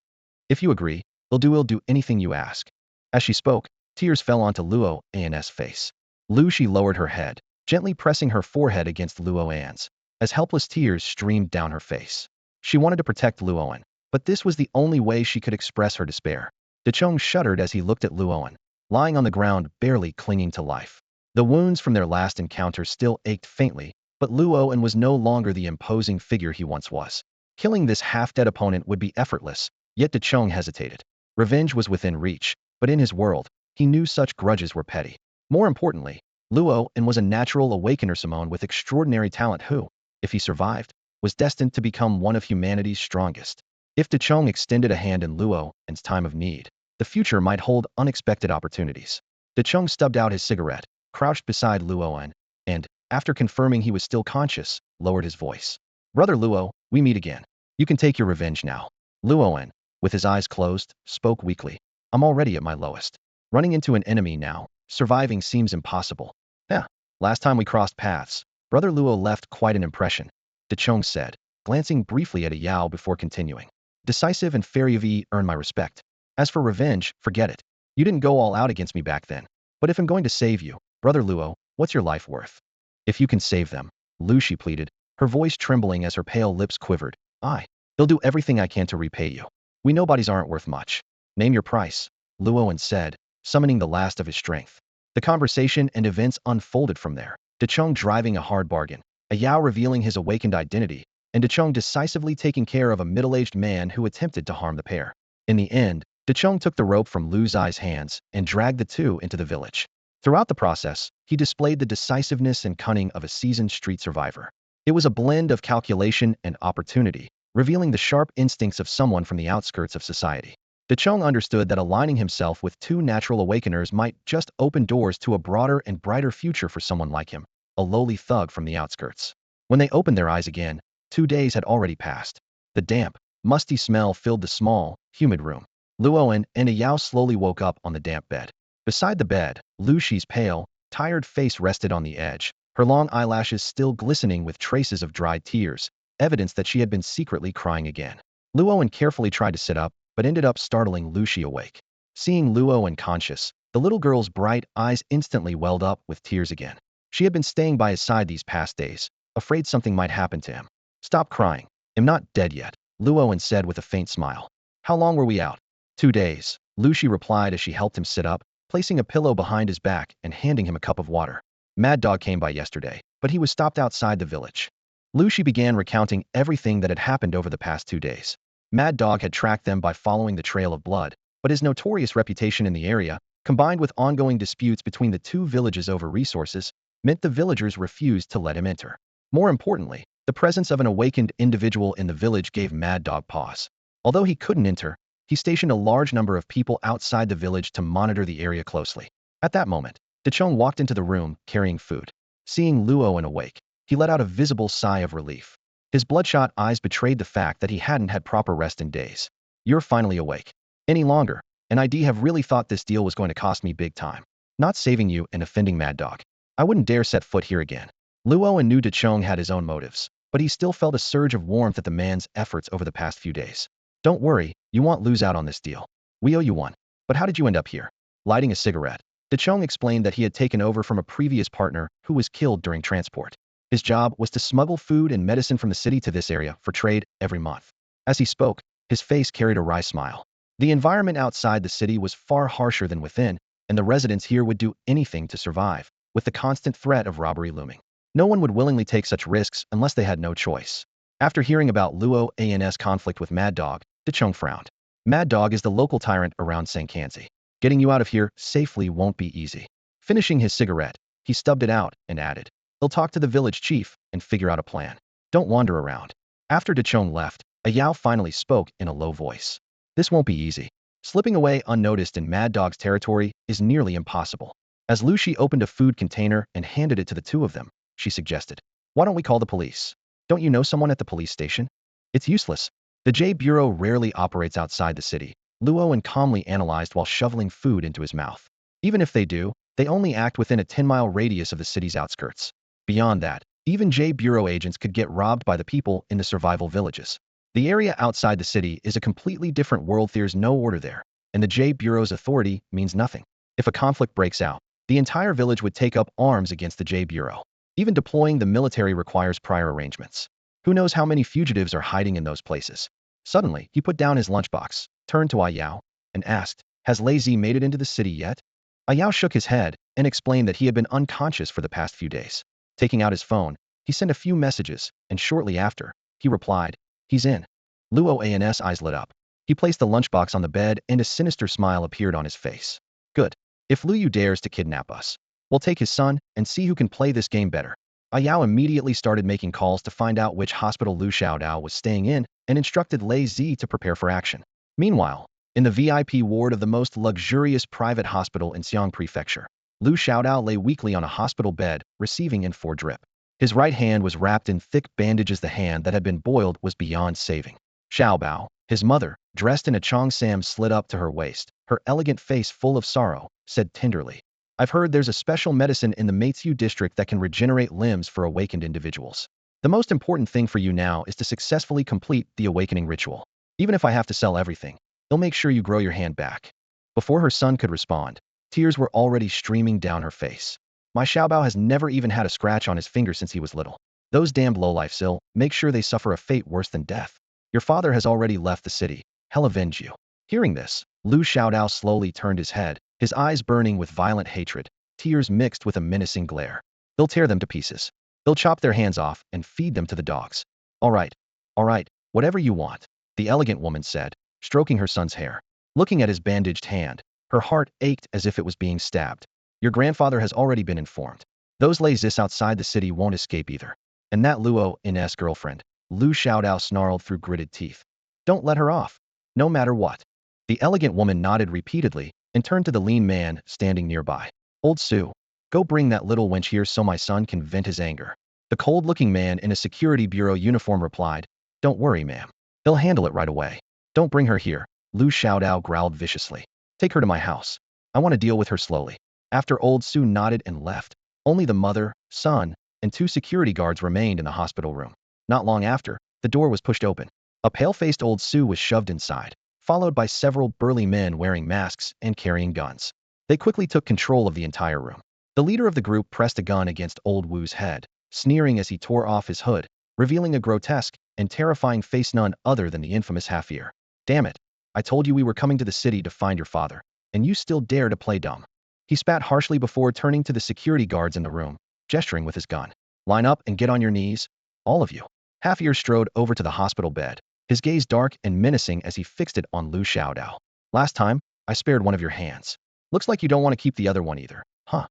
If you agree, we'll do anything you ask. As she spoke, tears fell onto Luo An's face. Lu Shi lowered her head, gently pressing her forehead against Luo An's, as helpless tears streamed down her face. She wanted to protect Luoan, but this was the only way she could express her despair. De Chong shuddered as he looked at Luoan, lying on the ground barely clinging to life. The wounds from their last encounter still ached faintly, but Luoan was no longer the imposing figure he once was. Killing this half-dead opponent would be effortless, yet De Chong hesitated. Revenge was within reach, but in his world, he knew such grudges were petty. More importantly, Luoan was a natural awakener Simone with extraordinary talent who, if he survived, was destined to become one of humanity's strongest. If De Chong extended a hand in Luoan's time of need, the future might hold unexpected opportunities. De Chong stubbed out his cigarette, crouched beside Luoan, and, after confirming he was still conscious, lowered his voice. Brother Luo, we meet again. You can take your revenge now. Luoan, with his eyes closed, spoke weakly. I'm already at my lowest. Running into an enemy now, surviving seems impossible. Yeah, last time we crossed paths, Brother Luo left quite an impression, De Chong said, glancing briefly at a Yao before continuing. Decisive and fairy of E earn my respect. As for revenge, forget it. You didn't go all out against me back then. But if I'm going to save you, Brother Luo, what's your life worth? If you can save them, Lu Shi pleaded, her voice trembling as her pale lips quivered. They'll do everything I can to repay you. We nobodies aren't worth much. Name your price, Luoan said, summoning the last of his strength. The conversation and events unfolded from there, De Chong driving a hard bargain, a Yao revealing his awakened identity, and De Chong decisively taking care of a middle-aged man who attempted to harm the pair. In the end, De Chong took the rope from Lu Zai's hands and dragged the two into the village. Throughout the process, he displayed the decisiveness and cunning of a seasoned street survivor. It was a blend of calculation and opportunity, revealing the sharp instincts of someone from the outskirts of society. De Chong understood that aligning himself with two natural awakeners might just open doors to a broader and brighter future for someone like him, a lowly thug from the outskirts. When they opened their eyes again, 2 days had already passed. The damp, musty smell filled the small, humid room. Luoan and a Yao slowly woke up on the damp bed. Beside the bed, Lu Shi's pale, tired face rested on the edge, her long eyelashes still glistening with traces of dried tears, evidence that she had been secretly crying again. Luoan carefully tried to sit up, but ended up startling Lu Shi awake. Seeing Luoan conscious, the little girl's bright eyes instantly welled up with tears again. She had been staying by his side these past days, afraid something might happen to him. Stop crying. I'm not dead yet, Luoan said with a faint smile. How long were we out? 2 days, Lu Shi replied as she helped him sit up, placing a pillow behind his back and handing him a cup of water. Mad Dog came by yesterday, but he was stopped outside the village. Lu Shi began recounting everything that had happened over the past 2 days. Mad Dog had tracked them by following the trail of blood, but his notorious reputation in the area, combined with ongoing disputes between the two villages over resources, meant the villagers refused to let him enter. More importantly, the presence of an awakened individual in the village gave Mad Dog pause. Although he couldn't enter, he stationed a large number of people outside the village to monitor the area closely. At that moment, De Chong walked into the room, carrying food. Seeing Luoan awake, he let out a visible sigh of relief. His bloodshot eyes betrayed the fact that he hadn't had proper rest in days. You're finally awake. Any longer, and I'd have really thought this deal was going to cost me big time. Not saving you and offending Mad Dog. I wouldn't dare set foot here again. Luo and knew De Chong had his own motives, but he still felt a surge of warmth at the man's efforts over the past few days. Don't worry, you won't lose out on this deal. We owe you one. But how did you end up here? Lighting a cigarette. De Chong explained that he had taken over from a previous partner who was killed during transport. His job was to smuggle food and medicine from the city to this area for trade every month. As he spoke, his face carried a wry smile. The environment outside the city was far harsher than within, and the residents here would do anything to survive, with the constant threat of robbery looming. No one would willingly take such risks unless they had no choice. After hearing about Luo An's conflict with Mad Dog, De Chong frowned. Mad Dog is the local tyrant around Sankanzi. Getting you out of here safely won't be easy. Finishing his cigarette, he stubbed it out and added, he'll talk to the village chief and figure out a plan. Don't wander around. After De Chong left, a Yao finally spoke in a low voice. This won't be easy. Slipping away unnoticed in Mad Dog's territory is nearly impossible. As Lu Shi opened a food container and handed it to the two of them, she suggested, why don't we call the police? Don't you know someone at the police station? It's useless. The J Bureau rarely operates outside the city, Luo calmly analyzed while shoveling food into his mouth. Even if they do, they only act within a 10-mile radius of the city's outskirts. Beyond that, even J Bureau agents could get robbed by the people in the survival villages. The area outside the city is a completely different world. There's no order there, and the J Bureau's authority means nothing. If a conflict breaks out, the entire village would take up arms against the J Bureau. Even deploying the military requires prior arrangements. Who knows how many fugitives are hiding in those places? Suddenly, he put down his lunchbox, turned to Ayao, and asked, has Lei Zi made it into the city yet? Ayao shook his head and explained that he had been unconscious for the past few days. Taking out his phone, he sent a few messages, and shortly after, he replied, he's in. Luo An's eyes lit up. He placed the lunchbox on the bed and a sinister smile appeared on his face. Good. If Lu Yu dares to kidnap us, we'll take his son and see who can play this game better. Ayao immediately started making calls to find out which hospital Lu Xiaodao was staying in and instructed Lei Zi to prepare for action. Meanwhile, in the VIP ward of the most luxurious private hospital in Xiang Prefecture, Lu Xiaodao lay weakly on a hospital bed, receiving in-for drip. His right hand was wrapped in thick bandages. The hand that had been boiled was beyond saving. Xiaobao, his mother, dressed in a cheongsam slid up to her waist, her elegant face full of sorrow, said tenderly, I've heard there's a special medicine in the Meizhu district that can regenerate limbs for awakened individuals. The most important thing for you now is to successfully complete the awakening ritual. Even if I have to sell everything, they'll make sure you grow your hand back. Before her son could respond, tears were already streaming down her face. My Xiaobao has never even had a scratch on his finger since he was little. Those damned lowlifes will make sure they suffer a fate worse than death. Your father has already left the city. He'll avenge you. Hearing this, Lu Xiaodao slowly turned his head, his eyes burning with violent hatred, tears mixed with a menacing glare. They'll tear them to pieces. They'll chop their hands off and feed them to the dogs. All right, whatever you want, the elegant woman said, stroking her son's hair. Looking at his bandaged hand, her heart ached as if it was being stabbed. Your grandfather has already been informed. Those lazis outside the city won't escape either. And that Luo In's girlfriend, Lu Xiaodao snarled through gritted teeth. Don't let her off. No matter what. The elegant woman nodded repeatedly and turned to the lean man standing nearby. Old Su, go bring that little wench here so my son can vent his anger. The cold-looking man in a security bureau uniform replied, Don't worry, ma'am. They'll handle it right away. Don't bring her here, Lu Xiaodao growled viciously. Take her to my house. I want to deal with her slowly. After Old Su nodded and left, only the mother, son, and two security guards remained in the hospital room. Not long after, the door was pushed open. A pale-faced Old Su was shoved inside, followed by several burly men wearing masks and carrying guns. They quickly took control of the entire room. The leader of the group pressed a gun against Old Wu's head, sneering as he tore off his hood, revealing a grotesque and terrifying face none other than the infamous half-ear. Damn it. I told you we were coming to the city to find your father, and you still dare to play dumb. He spat harshly before turning to the security guards in the room, gesturing with his gun. Line up and get on your knees, all of you. Half-ear strode over to the hospital bed, his gaze dark and menacing as he fixed it on Lu Xiaodao. Last time, I spared one of your hands. Looks like you don't want to keep the other one either, huh?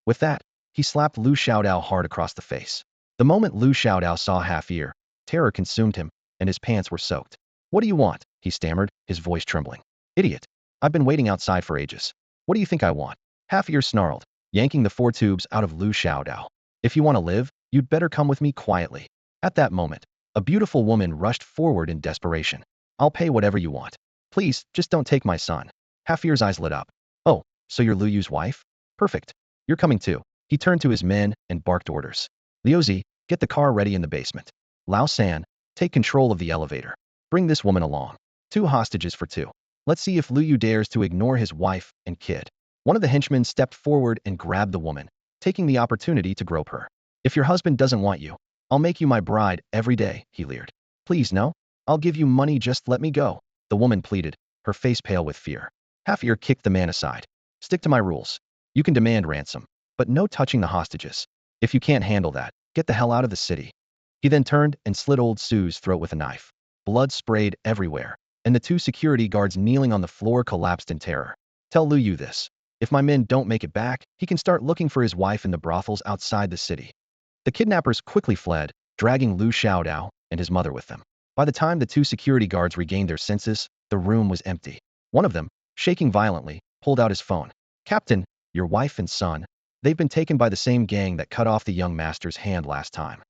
With that, he slapped Lu Xiaodao hard across the face. The moment Lu Xiaodao saw half-ear, terror consumed him, and his pants were soaked. What do you want? He stammered, his voice trembling. Idiot. I've been waiting outside for ages. What do you think I want? Half-ear snarled, yanking the 4 tubes out of Lu Xiaodao. If you want to live, you'd better come with me quietly. At that moment, a beautiful woman rushed forward in desperation. I'll pay whatever you want. Please, just don't take my son. Hafir's eyes lit up. Oh, so you're Lu Yu's wife? Perfect. You're coming too. He turned to his men and barked orders. Liuzi, get the car ready in the basement. Lao San, take control of the elevator. Bring this woman along. 2 hostages for 2. Let's see if Lu Yu dares to ignore his wife and kid. One of the henchmen stepped forward and grabbed the woman, taking the opportunity to grope her. If your husband doesn't want you, I'll make you my bride every day, he leered. Please no. I'll give you money, just let me go. The woman pleaded, her face pale with fear. Hafir kicked the man aside. Stick to my rules. You can demand ransom, but no touching the hostages. If you can't handle that, get the hell out of the city. He then turned and slit old Sue's throat with a knife. Blood sprayed everywhere, and the 2 security guards kneeling on the floor collapsed in terror. Tell Lu Yu this. If my men don't make it back, he can start looking for his wife in the brothels outside the city. The kidnappers quickly fled, dragging Lu Xiaodao and his mother with them. By the time the 2 security guards regained their senses, the room was empty. One of them, shaking violently, pulled out his phone. Captain, your wife and son, they've been taken by the same gang that cut off the young master's hand last time.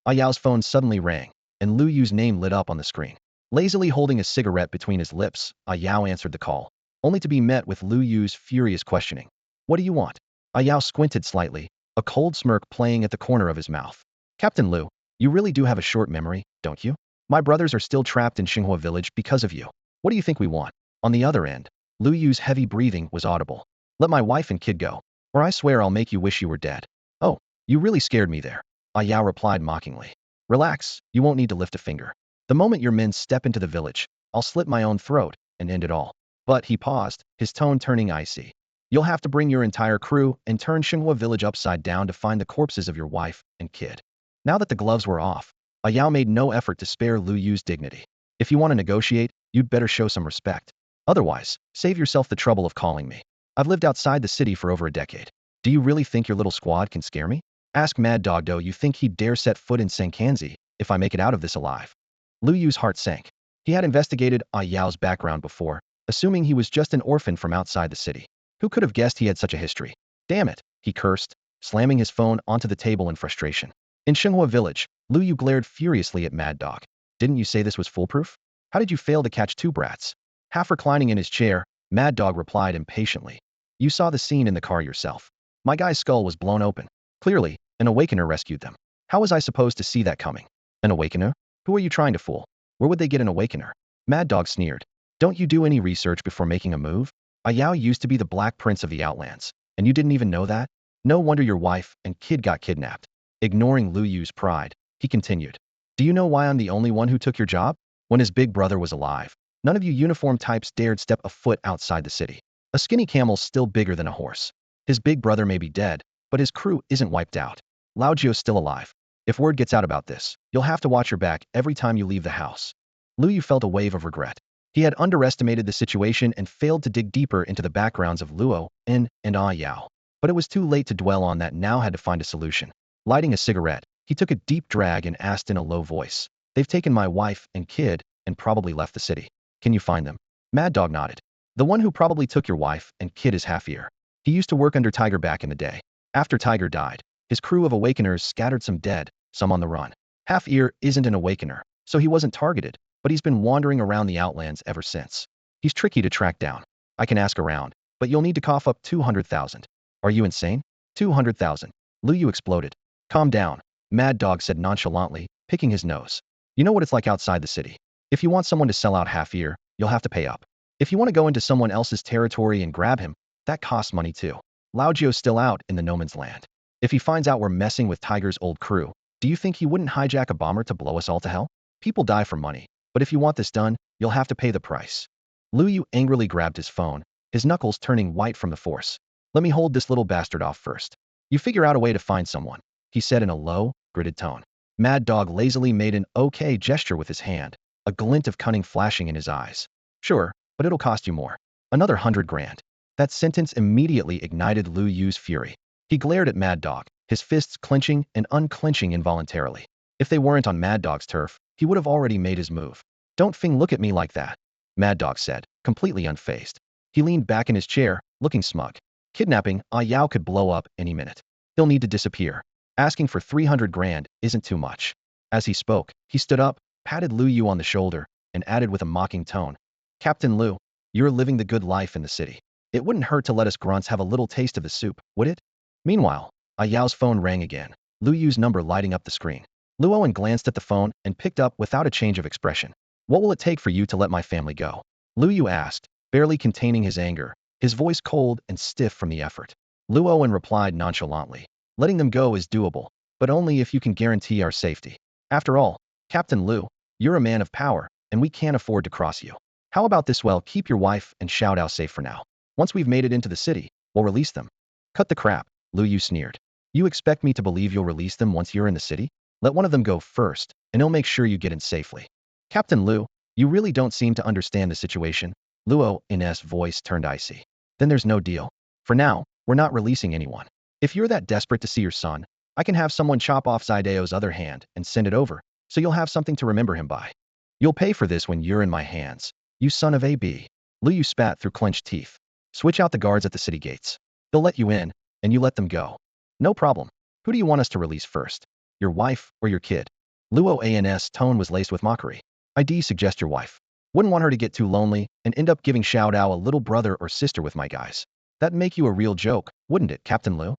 Yao's phone suddenly rang, and Lu Yu's name lit up on the screen. Lazily holding a cigarette between his lips, Yao answered the call, only to be met with Lu Yu's furious questioning. What do you want? Yao squinted slightly, a cold smirk playing at the corner of his mouth. Captain Lu, you really do have a short memory, don't you? My brothers are still trapped in Xinghua village because of you. What do you think we want? On the other end, Lu Yu's heavy breathing was audible. Let my wife and kid go, or I swear I'll make you wish you were dead. Oh, you really scared me there. Yao replied mockingly. Relax, you won't need to lift a finger. The moment your men step into the village, I'll slit my own throat and end it all. But he paused, his tone turning icy. You'll have to bring your entire crew and turn Xinghua village upside down to find the corpses of your wife and kid. Now that the gloves were off, Yao made no effort to spare Lu Yu's dignity. If you want to negotiate, you'd better show some respect. Otherwise, save yourself the trouble of calling me. I've lived outside the city for over a decade. Do you really think your little squad can scare me? Ask Mad Dog Do you think he'd dare set foot in Sankanzi if I make it out of this alive? Lu Yu's heart sank. He had investigated Yao's background before, assuming he was just an orphan from outside the city. Who could have guessed he had such a history? Damn it, he cursed, slamming his phone onto the table in frustration. In Xinghua village, Lu Yu glared furiously at Mad Dog. Didn't you say this was foolproof? How did you fail to catch 2 brats? Half reclining in his chair, Mad Dog replied impatiently. You saw the scene in the car yourself. My guy's skull was blown open. Clearly, an awakener rescued them. How was I supposed to see that coming? An awakener? Who are you trying to fool? Where would they get an awakener? Mad Dog sneered. Don't you do any research before making a move? Yao used to be the Black Prince of the Outlands, and you didn't even know that? No wonder your wife and kid got kidnapped. Ignoring Lu Yu's pride, he continued. Do you know why I'm the only one who took your job? When his big brother was alive, none of you uniformed types dared step a foot outside the city. A skinny camel's still bigger than a horse. His big brother may be dead, but his crew isn't wiped out. Lao Jio's still alive. If word gets out about this, you'll have to watch your back every time you leave the house. Lu Yu felt a wave of regret. He had underestimated the situation and failed to dig deeper into the backgrounds of Luo, In, and Yao. But it was too late to dwell on that, now had to find a solution. Lighting a cigarette, he took a deep drag and asked in a low voice. They've taken my wife and kid and probably left the city. Can you find them? Mad Dog nodded. The one who probably took your wife and kid is Hafir. He used to work under Tiger back in the day. After Tiger died, his crew of awakeners scattered some dead, some on the run. Hafir isn't an awakener, so he wasn't targeted, but he's been wandering around the Outlands ever since. He's tricky to track down. I can ask around, but you'll need to cough up 200,000. Are you insane? 200,000. Lu Yu exploded. Calm down, Mad Dog said nonchalantly, picking his nose. You know what it's like outside the city. If you want someone to sell out Hafir, you'll have to pay up. If you want to go into someone else's territory and grab him, that costs money too. Lao Jio's still out in the no man's land. If he finds out we're messing with Tiger's old crew, do you think he wouldn't hijack a bomber to blow us all to hell? People die for money, but if you want this done, you'll have to pay the price. Lu Yu angrily grabbed his phone, his knuckles turning white from the force. Let me hold this little bastard off first. You figure out a way to find someone, he said in a low, gritted tone. Mad Dog lazily made an okay gesture with his hand, a glint of cunning flashing in his eyes. Sure, but it'll cost you more. Another 100 grand. That sentence immediately ignited Lu Yu's fury. He glared at Mad Dog, his fists clenching and unclenching involuntarily. If they weren't on Mad Dog's turf, he would have already made his move. Don't look at me like that, Mad Dog said, completely unfazed. He leaned back in his chair, looking smug. Kidnapping Yao could blow up any minute. He'll need to disappear. Asking for 300 grand isn't too much. As he spoke, he stood up, patted Lu Yu on the shoulder, and added with a mocking tone. Captain Lu, you're living the good life in the city. It wouldn't hurt to let us grunts have a little taste of the soup, would it? Meanwhile, Yao's phone rang again, Lu Yu's number lighting up the screen. Lu Owen glanced at the phone and picked up without a change of expression. What will it take for you to let my family go? Lu Yu asked, barely containing his anger, his voice cold and stiff from the effort. Lu Owen replied nonchalantly, letting them go is doable, but only if you can guarantee our safety. After all, Captain Lu, you're a man of power, and we can't afford to cross you. How about this? Well, keep your wife and Xiao Dao safe for now. Once we've made it into the city, we'll release them. Cut the crap, Lu Yu sneered. You expect me to believe you'll release them once you're in the city? Let one of them go first, and he'll make sure you get in safely. Captain Lu, you really don't seem to understand the situation. Luo In's voice turned icy. Then there's no deal. For now, we're not releasing anyone. If you're that desperate to see your son, I can have someone chop off Zidao's other hand and send it over, so you'll have something to remember him by. You'll pay for this when you're in my hands. You son of a b. Lu Yu spat through clenched teeth. Switch out the guards at the city gates. They'll let you in, and you let them go. No problem. Who do you want us to release first? Your wife or your kid? Luo An's tone was laced with mockery. I'd suggest your wife. Wouldn't want her to get too lonely and end up giving Xiao Dao a little brother or sister with my guys. That'd make you a real joke, wouldn't it, Captain Lu?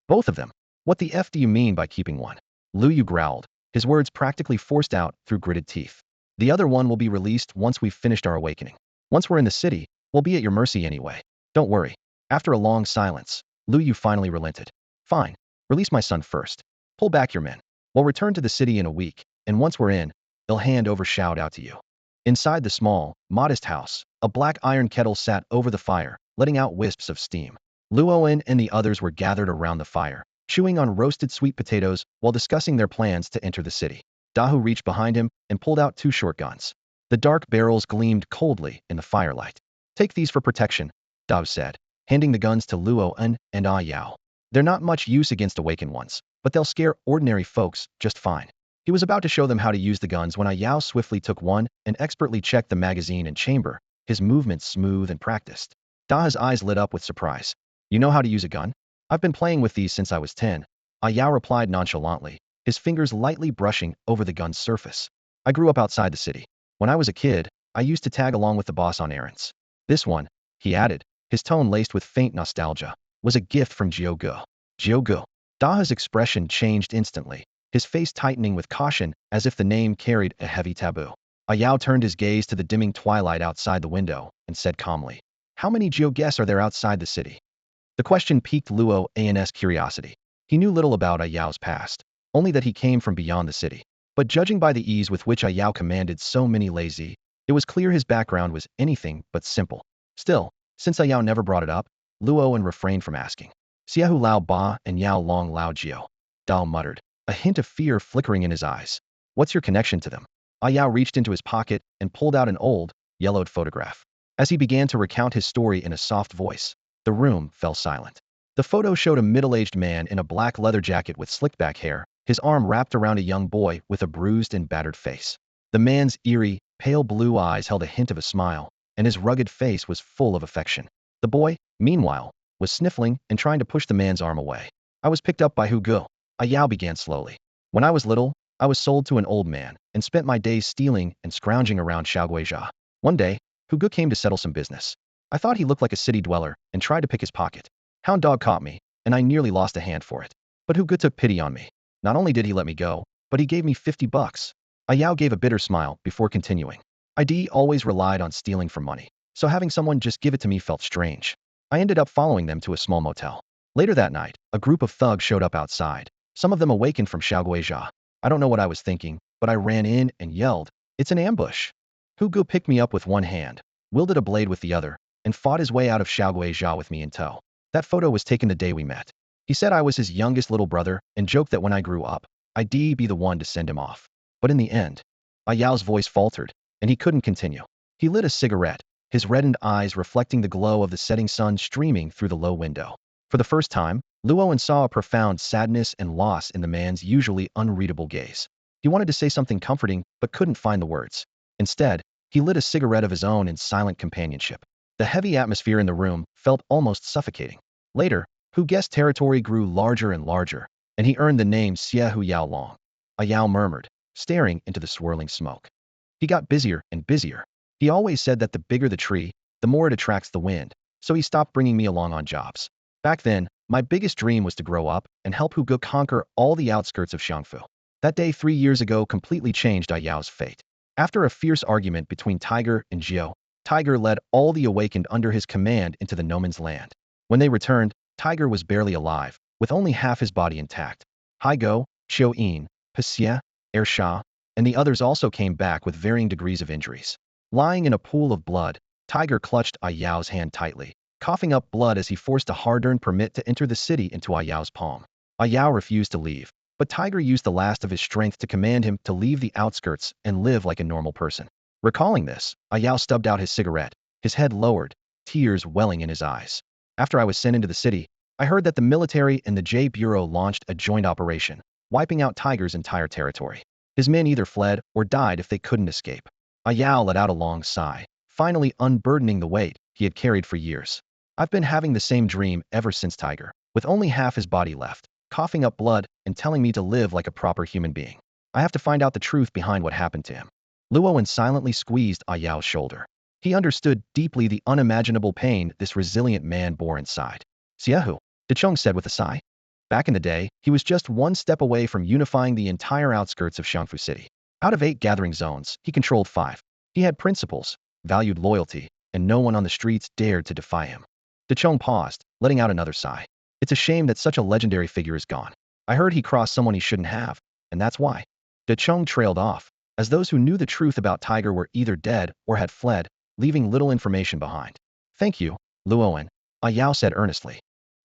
Both of them. What the F do you mean by keeping one? Lu Yu growled, his words practically forced out through gritted teeth. The other one will be released once we've finished our awakening. Once we're in the city, we'll be at your mercy anyway. Don't worry. After a long silence, Lu Yu finally relented. Fine. Release my son first. Pull back your men. We'll return to the city in a week, and once we're in, they'll hand over Xiao Dao to you. Inside the small, modest house, a black iron kettle sat over the fire, letting out wisps of steam. Lu Owen and the others were gathered around the fire, chewing on roasted sweet potatoes while discussing their plans to enter the city. Dahu reached behind him and pulled out 2 shotguns. The dark barrels gleamed coldly in the firelight. Take these for protection, Dahu said, handing the guns to Lu Owen and Yao. They're not much use against awakened ones, but they'll scare ordinary folks just fine. He was about to show them how to use the guns when Yao swiftly took one and expertly checked the magazine and chamber, his movements smooth and practiced. Daha's eyes lit up with surprise. You know how to use a gun? I've been playing with these since I was 10. Yao replied nonchalantly, his fingers lightly brushing over the gun's surface. I grew up outside the city. When I was a kid, I used to tag along with the boss on errands. This one, he added, his tone laced with faint nostalgia, was a gift from Jiuge. Jiuge. Daha's expression changed instantly, his face tightening with caution as if the name carried a heavy taboo. Yao turned his gaze to the dimming twilight outside the window and said calmly, how many Jiuges are there outside the city? The question piqued Luo An's curiosity. He knew little about Yao's past, only that he came from beyond the city. But judging by the ease with which Yao commanded so many lazy, it was clear his background was anything but simple. Still, since Yao never brought it up, Luo An refrained from asking. Xiaohu Lao Ba and Yao Long Lao Jiao. Dao muttered, a hint of fear flickering in his eyes. What's your connection to them? Yao reached into his pocket and pulled out an old, yellowed photograph. As he began to recount his story in a soft voice, the room fell silent. The photo showed a middle-aged man in a black leather jacket with slicked-back hair, his arm wrapped around a young boy with a bruised and battered face. The man's eerie, pale blue eyes held a hint of a smile, and his rugged face was full of affection. The boy, meanwhile, was sniffling and trying to push the man's arm away. I was picked up by Hugo. Yao began slowly. When I was little, I was sold to an old man and spent my days stealing and scrounging around Shaoguizha. One day, Hugo came to settle some business. I thought he looked like a city dweller and tried to pick his pocket. Hound dog caught me, and I nearly lost a hand for it. But Hugo took pity on me. Not only did he let me go, but he gave me 50 bucks. Yao gave a bitter smile before continuing. I always relied on stealing for money, so having someone just give it to me felt strange. I ended up following them to a small motel. Later that night, a group of thugs showed up outside. Some of them awakened from Shaoguizha. I don't know what I was thinking, but I ran in and yelled, it's an ambush. Hugo picked me up with one hand, wielded a blade with the other, and fought his way out of Shaoguizha with me in tow. That photo was taken the day we met. He said I was his youngest little brother and joked that when I grew up, I'd be the one to send him off. But in the end, Yao's voice faltered, and he couldn't continue. He lit a cigarette, his reddened eyes reflecting the glow of the setting sun streaming through the low window. For the first time, Luoan saw a profound sadness and loss in the man's usually unreadable gaze. He wanted to say something comforting, but couldn't find the words. Instead, he lit a cigarette of his own in silent companionship. The heavy atmosphere in the room felt almost suffocating. Later, Hugue's territory grew larger and larger, and he earned the name Xiehu Yao Long. Yao murmured, staring into the swirling smoke. He got busier and busier. He always said that the bigger the tree, the more it attracts the wind, so he stopped bringing me along on jobs. Back then, my biggest dream was to grow up and help Hugo conquer all the outskirts of Xiangfu. That day 3 years ago completely changed Ayao's fate. After a fierce argument between Tiger and Jiao, Tiger led all the awakened under his command into the Noman's land. When they returned, Tiger was barely alive, with only half his body intact. Haigo, Xiao Yin, Paxia, Ersha, and the others also came back with varying degrees of injuries. Lying in a pool of blood, Tiger clutched Ayao's hand tightly, coughing up blood as he forced a hard-earned permit to enter the city into Ayao's palm. Ayao refused to leave, but Tiger used the last of his strength to command him to leave the outskirts and live like a normal person. Recalling this, Ayao stubbed out his cigarette, his head lowered, tears welling in his eyes. After I was sent into the city, I heard that the military and the J Bureau launched a joint operation, wiping out Tiger's entire territory. His men either fled or died if they couldn't escape. Ayao let out a long sigh, finally unburdening the weight he had carried for years. I've been having the same dream ever since Tiger, with only half his body left, coughing up blood and telling me to live like a proper human being. I have to find out the truth behind what happened to him. Luowen silently squeezed Ayao's shoulder. He understood deeply the unimaginable pain this resilient man bore inside. Xiaohu, Dechong said with a sigh. Back in the day, he was just one step away from unifying the entire outskirts of Xiangfu City. Out of 8 gathering zones, he controlled 5. He had principles, valued loyalty, and no one on the streets dared to defy him. Dechong paused, letting out another sigh. It's a shame that such a legendary figure is gone. I heard he crossed someone he shouldn't have, and that's why. Dechong trailed off, as those who knew the truth about Tiger were either dead or had fled, leaving little information behind. Thank you, Luowen, Ayao said earnestly.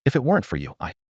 If it weren't for you,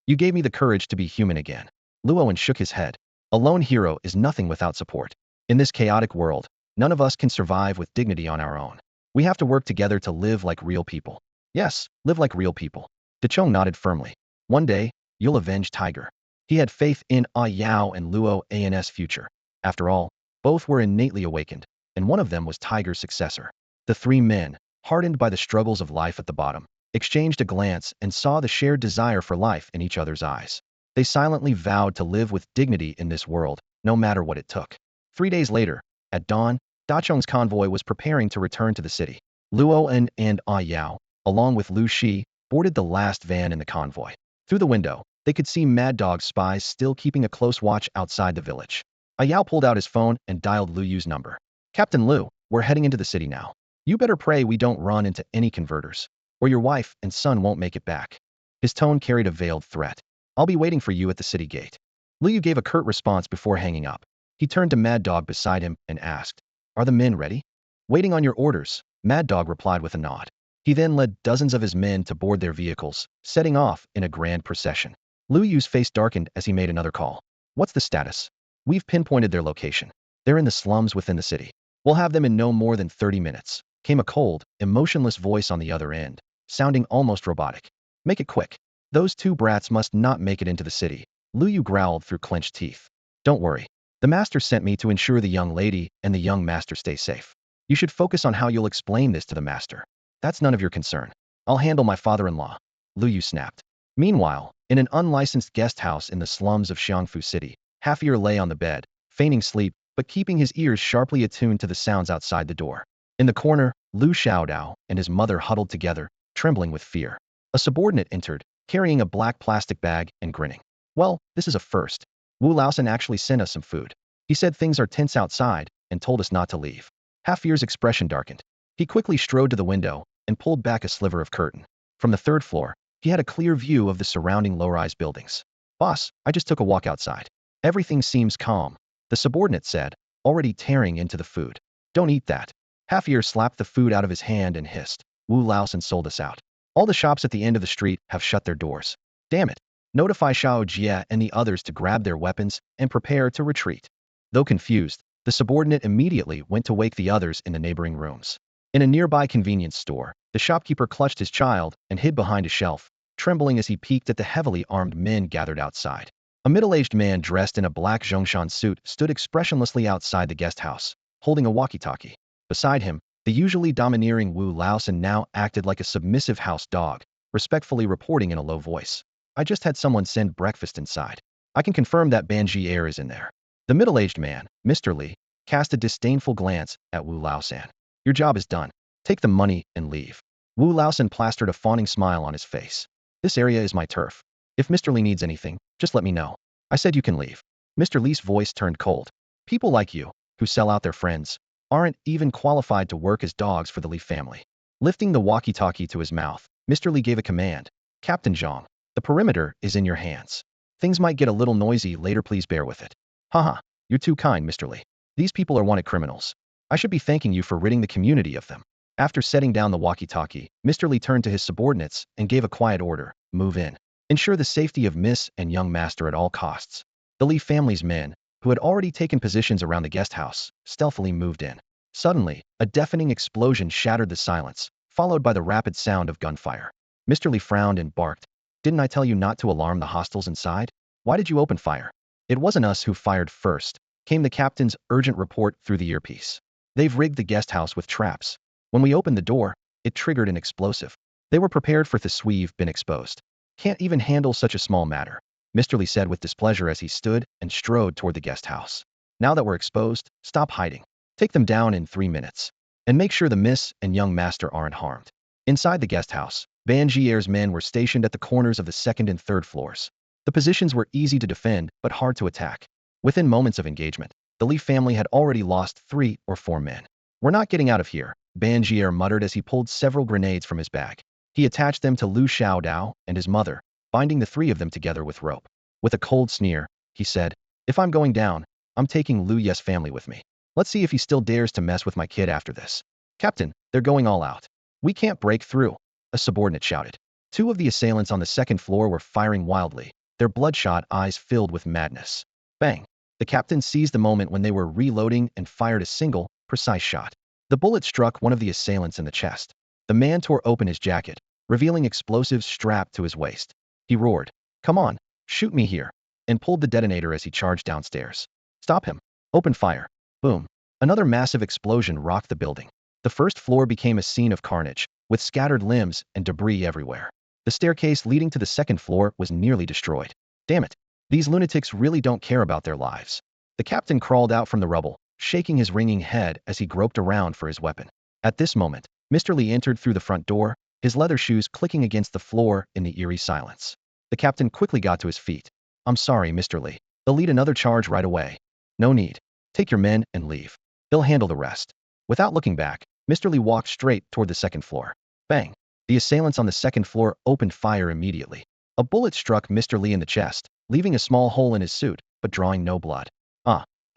you gave me the courage to be human again. Luowen shook his head. A lone hero is nothing without support. In this chaotic world, none of us can survive with dignity on our own. We have to work together to live like real people. Yes, live like real people. Dechong nodded firmly. One day, you'll avenge Tiger. He had faith in Ayao and Luowen's future. After all, both were innately awakened, and one of them was Tiger's successor. The 3 men, hardened by the struggles of life at the bottom, exchanged a glance and saw the shared desire for life in each other's eyes. They silently vowed to live with dignity in this world, no matter what it took. 3 days later, at dawn, Dachong's convoy was preparing to return to the city. Luowen and Ayao, along with Lu Shi, boarded the last van in the convoy. Through the window, they could see Mad Dog's spies still keeping a close watch outside the village. Ayao pulled out his phone and dialed Lu Yu's number. Captain Lu, we're heading into the city now. You better pray we don't run into any converters, or your wife and son won't make it back. His tone carried a veiled threat. I'll be waiting for you at the city gate. Lu Yu gave a curt response before hanging up. He turned to Mad Dog beside him and asked, Are the men ready? Waiting on your orders, Mad Dog replied with a nod. He then led dozens of his men to board their vehicles, setting off in a grand procession. Lu Yu's face darkened as he made another call. What's the status? We've pinpointed their location. They're in the slums within the city. We'll have them in no more than 30 minutes. Came a cold, emotionless voice on the other end, sounding almost robotic. Make it quick. Those 2 brats must not make it into the city. Lu Yu growled through clenched teeth. Don't worry. The master sent me to ensure the young lady and the young master stay safe. You should focus on how you'll explain this to the master. That's none of your concern. I'll handle my father-in-law. Lu Yu snapped. Meanwhile, in an unlicensed guest house in the slums of Xiangfu City, Half-Ear lay on the bed, feigning sleep, but keeping his ears sharply attuned to the sounds outside the door. In the corner, Lu Xiaodao and his mother huddled together, trembling with fear. A subordinate entered, carrying a black plastic bag and grinning. Well, this is a first. Wu Laosan actually sent us some food. He said things are tense outside and told us not to leave. Half-Ear's expression darkened. He quickly strode to the window and pulled back a sliver of curtain. From the 3rd floor, he had a clear view of the surrounding low-rise buildings. Boss, I just took a walk outside. Everything seems calm, the subordinate said, already tearing into the food. Don't eat that. Half-Ear slapped the food out of his hand and hissed. Wu Laosan sold us out. All the shops at the end of the street have shut their doors. Damn it. Notify Xiao Jie and the others to grab their weapons and prepare to retreat. Though confused, the subordinate immediately went to wake the others in the neighboring rooms. In a nearby convenience store, the shopkeeper clutched his child and hid behind a shelf, trembling as he peeked at the heavily armed men gathered outside. A middle-aged man dressed in a black Zhongshan suit stood expressionlessly outside the guest house, holding a walkie-talkie. Beside him, the usually domineering Wu Laosan now acted like a submissive house dog, respectfully reporting in a low voice. I just had someone send breakfast inside. I can confirm that Banji Air is in there. The middle-aged man, Mr. Li, cast a disdainful glance at Wu Laosan. Your job is done. Take the money and leave. Wu Laosan plastered a fawning smile on his face. This area is my turf. If Mr. Li needs anything, just let me know. I said you can leave. Mr. Li's voice turned cold. People like you, who sell out their friends, aren't even qualified to work as dogs for the Li family. Lifting the walkie-talkie to his mouth, Mr. Li gave a command. Captain Zhang, the perimeter is in your hands. Things might get a little noisy later, please bear with it. Haha, you're too kind, Mr. Li. These people are wanted criminals. I should be thanking you for ridding the community of them. After setting down the walkie-talkie, Mr. Li turned to his subordinates and gave a quiet order. Move in. Ensure the safety of Miss and young master at all costs. The Li family's men, who had already taken positions around the guest house, stealthily moved in. Suddenly, a deafening explosion shattered the silence, followed by the rapid sound of gunfire. Mr. Li frowned and barked. Didn't I tell you not to alarm the hostiles inside? Why did you open fire? It wasn't us who fired first, came the captain's urgent report through the earpiece. They've rigged the guest house with traps. When we opened the door, it triggered an explosive. They were prepared for this. We've been exposed. Can't even handle such a small matter, Mr. Li said with displeasure as he stood and strode toward the guest house. Now that we're exposed, stop hiding. Take them down in 3 minutes. And make sure the miss and young master aren't harmed. Inside the guest house, Ban Jier's men were stationed at the corners of the second and third floors. The positions were easy to defend, but hard to attack. Within moments of engagement, the Li family had already lost 3 or 4 men. We're not getting out of here, Ban Jier muttered as he pulled several grenades from his bag. He attached them to Lu Xiaodao and his mother, binding the 3 of them together with rope. With a cold sneer, he said, if I'm going down, I'm taking Lu Ye's family with me. Let's see if he still dares to mess with my kid after this. Captain, they're going all out. We can't break through, a subordinate shouted. 2 of the assailants on the second floor were firing wildly, their bloodshot eyes filled with madness. Bang! The captain seized the moment when they were reloading and fired a single, precise shot. The bullet struck one of the assailants in the chest. The man tore open his jacket, revealing explosives strapped to his waist. He roared, come on, shoot me here, and pulled the detonator as he charged downstairs. Stop him. Open fire. Boom. Another massive explosion rocked the building. The first floor became a scene of carnage, with scattered limbs and debris everywhere. The staircase leading to the second floor was nearly destroyed. Damn it. These lunatics really don't care about their lives. The captain crawled out from the rubble, shaking his ringing head as he groped around for his weapon. At this moment, Mr. Li entered through the front door, his leather shoes clicking against the floor in the eerie silence. The captain quickly got to his feet. I'm sorry, Mr. Li. They'll lead another charge right away. No need. Take your men and leave. They'll handle the rest. Without looking back, Mr. Li walked straight toward the second floor. Bang! The assailants on the second floor opened fire immediately. A bullet struck Mr. Li in the chest, leaving a small hole in his suit, but drawing no blood.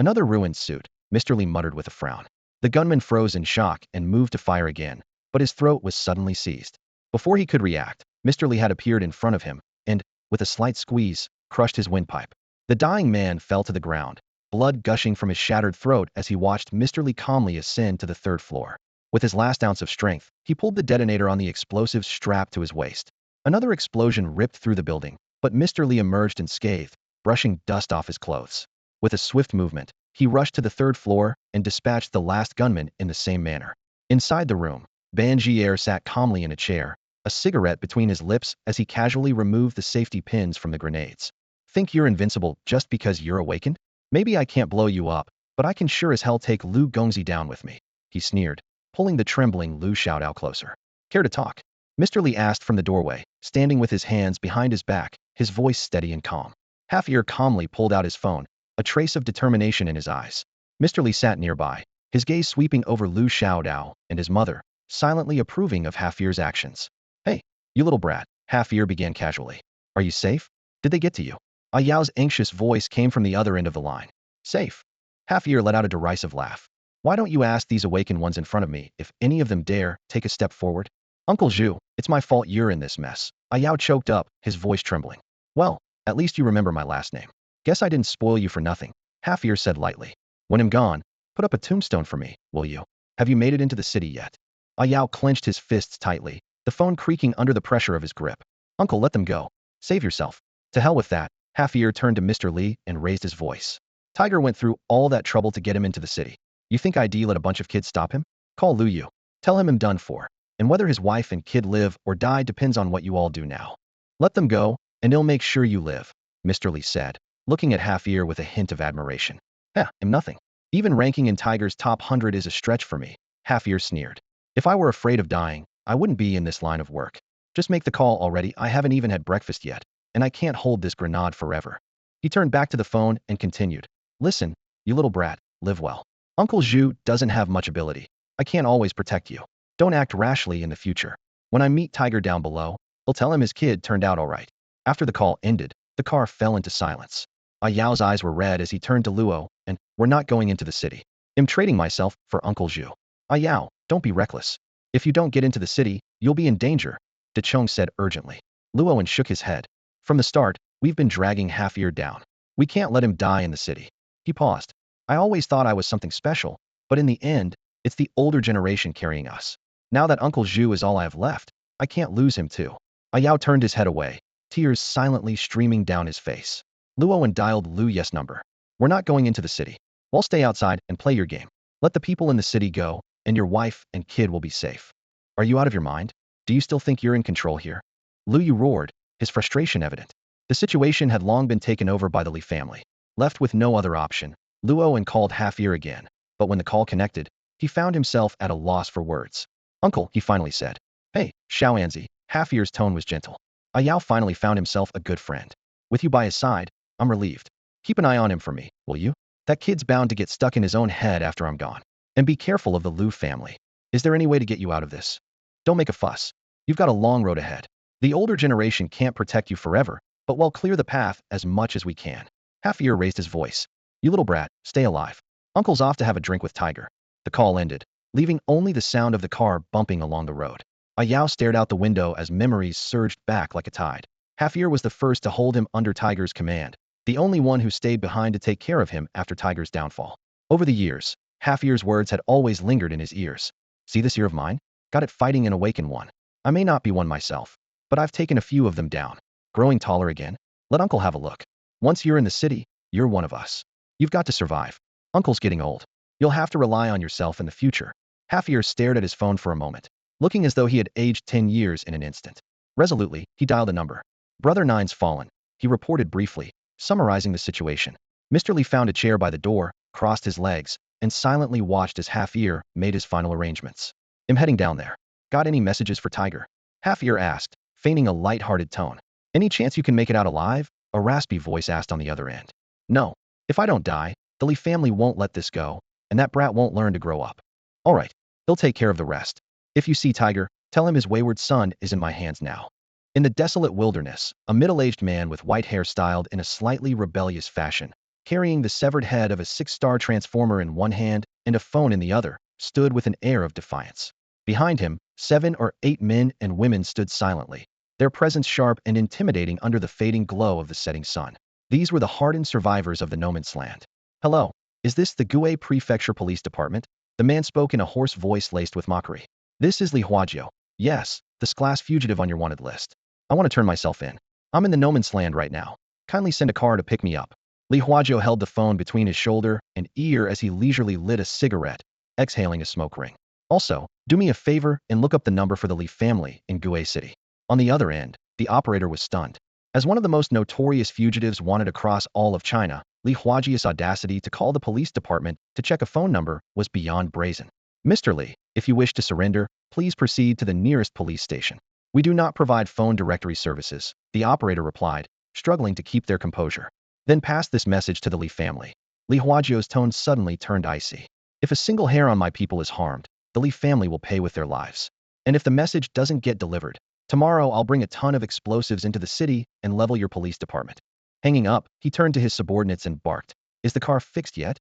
Another ruined suit, Mr. Li muttered with a frown. The gunman froze in shock and moved to fire again, but his throat was suddenly seized. Before he could react, Mr. Li had appeared in front of him and, with a slight squeeze, crushed his windpipe. The dying man fell to the ground, blood gushing from his shattered throat as he watched Mr. Li calmly ascend to the third floor. With his last ounce of strength, he pulled the detonator on the explosive strapped to his waist. Another explosion ripped through the building, but Mr. Li emerged unscathed, brushing dust off his clothes. With a swift movement, he rushed to the third floor and dispatched the last gunman in the same manner. Inside the room, Ban Jier sat calmly in a chair, a cigarette between his lips as he casually removed the safety pins from the grenades. Think you're invincible just because you're awakened? Maybe I can't blow you up, but I can sure as hell take Lu Gongzi down with me, he sneered, pulling the trembling Lu Xiaodao closer. Care to talk? Mr. Li asked from the doorway, standing with his hands behind his back, his voice steady and calm. Half-Ear calmly pulled out his phone, a trace of determination in his eyes. Mr. Li sat nearby, his gaze sweeping over Lu Xiaodao and his mother, silently approving of Half-Ear's actions. Hey, you little brat, Half-Ear began casually. Are you safe? Did they get to you? Yao's anxious voice came from the other end of the line. Safe? Half-Ear let out a derisive laugh. Why don't you ask these awakened ones in front of me if any of them dare take a step forward? Uncle Zhu, it's my fault you're in this mess. Yao choked up, his voice trembling. Well, at least you remember my last name. Guess I didn't spoil you for nothing, Half-Ear said lightly. When I'm gone, put up a tombstone for me, will you? Have you made it into the city yet? Yao clenched his fists tightly, the phone creaking under the pressure of his grip. Uncle, let them go. Save yourself. To hell with that, Half-Ear turned to Mr. Li and raised his voice. Tiger went through all that trouble to get him into the city. You think ID let a bunch of kids stop him? Call Lu Yu. Tell him I'm done for. And whether his wife and kid live or die depends on what you all do now. Let them go, and he'll make sure you live, Mr. Li said, looking at Half-Ear with a hint of admiration. I'm nothing. Even ranking in Tiger's top 100 is a stretch for me, Half-ear sneered. If I were afraid of dying, I wouldn't be in this line of work. Just make the call already, I haven't even had breakfast yet, and I can't hold this grenade forever. He turned back to the phone and continued. Listen, you little brat, live well. Uncle Zhu doesn't have much ability. I can't always protect you. Don't act rashly in the future. When I meet Tiger down below, I'll tell him his kid turned out all right. After the call ended, the car fell into silence. Yao's eyes were red as he turned to Luo, and, we're not going into the city. I'm trading myself for Uncle Zhu. Yao, don't be reckless. If you don't get into the city, you'll be in danger, De Chong said urgently. Luo shook his head. From the start, we've been dragging Half-ear down. We can't let him die in the city. He paused. I always thought I was something special, but in the end, it's the older generation carrying us. Now that Uncle Zhu is all I have left, I can't lose him too. Yao turned his head away, tears silently streaming down his face. Luo dialed Lu Yes number. We're not going into the city. We'll stay outside and play your game. Let the people in the city go, and your wife and kid will be safe. Are you out of your mind? Do you still think you're in control here? Lu Yu roared, his frustration evident. The situation had long been taken over by the Li family. Left with no other option, Luo called Half-ear again, but when the call connected, he found himself at a loss for words. Uncle, he finally said. Hey, Xiaoanzi, Half-ear's tone was gentle. Yao finally found himself a good friend. With you by his side, I'm relieved. Keep an eye on him for me, will you? That kid's bound to get stuck in his own head after I'm gone. And be careful of the Lu family. Is there any way to get you out of this? Don't make a fuss. You've got a long road ahead. The older generation can't protect you forever, but we'll clear the path as much as we can. Half-ear raised his voice. You little brat, stay alive. Uncle's off to have a drink with Tiger. The call ended, leaving only the sound of the car bumping along the road. Yao stared out the window as memories surged back like a tide. Half-ear was the first to hold him under Tiger's command, the only one who stayed behind to take care of him after Tiger's downfall. Over the years, Half-ear's words had always lingered in his ears. See this ear of mine? Got it fighting an awakened one. I may not be one myself, but I've taken a few of them down. Growing taller again? Let Uncle have a look. Once you're in the city, you're one of us. You've got to survive. Uncle's getting old. You'll have to rely on yourself in the future. Half-ear stared at his phone for a moment, looking as though he had aged 10 years in an instant. Resolutely, he dialed a number. Brother Nine's fallen, he reported briefly, summarizing the situation. Mr. Li found a chair by the door, crossed his legs, and silently watched as Half-ear made his final arrangements. I'm heading down there. Got any messages for Tiger? Half-ear asked, feigning a light-hearted tone. Any chance you can make it out alive? A raspy voice asked on the other end. No. If I don't die, the Li family won't let this go, and that brat won't learn to grow up. All right, he'll take care of the rest. If you see Tiger, tell him his wayward son is in my hands now. In the desolate wilderness, a middle-aged man with white hair styled in a slightly rebellious fashion, carrying the severed head of a six-star transformer in one hand and a phone in the other, stood with an air of defiance. Behind him, 7 or 8 men and women stood silently, their presence sharp and intimidating under the fading glow of the setting sun. These were the hardened survivors of the no man's land. Hello, is this the Gue Prefecture Police Department? The man spoke in a hoarse voice laced with mockery. This is Li Huajiu. Yes, this class fugitive on your wanted list. I want to turn myself in. I'm in the no man's land right now. Kindly send a car to pick me up. Li Huajiu held the phone between his shoulder and ear as he leisurely lit a cigarette, exhaling a smoke ring. Also, do me a favor and look up the number for the Li family in Gue City. On the other end, the operator was stunned. As one of the most notorious fugitives wanted across all of China, Li Huajiu's audacity to call the police department to check a phone number was beyond brazen. Mr. Li, if you wish to surrender, please proceed to the nearest police station. We do not provide phone directory services, the operator replied, struggling to keep their composure. Then pass this message to the Li family. Li Huajiu's tone suddenly turned icy. If a single hair on my people is harmed, the Li family will pay with their lives. And if the message doesn't get delivered, tomorrow I'll bring a ton of explosives into the city and level your police department. Hanging up, he turned to his subordinates and barked. Is the car fixed yet?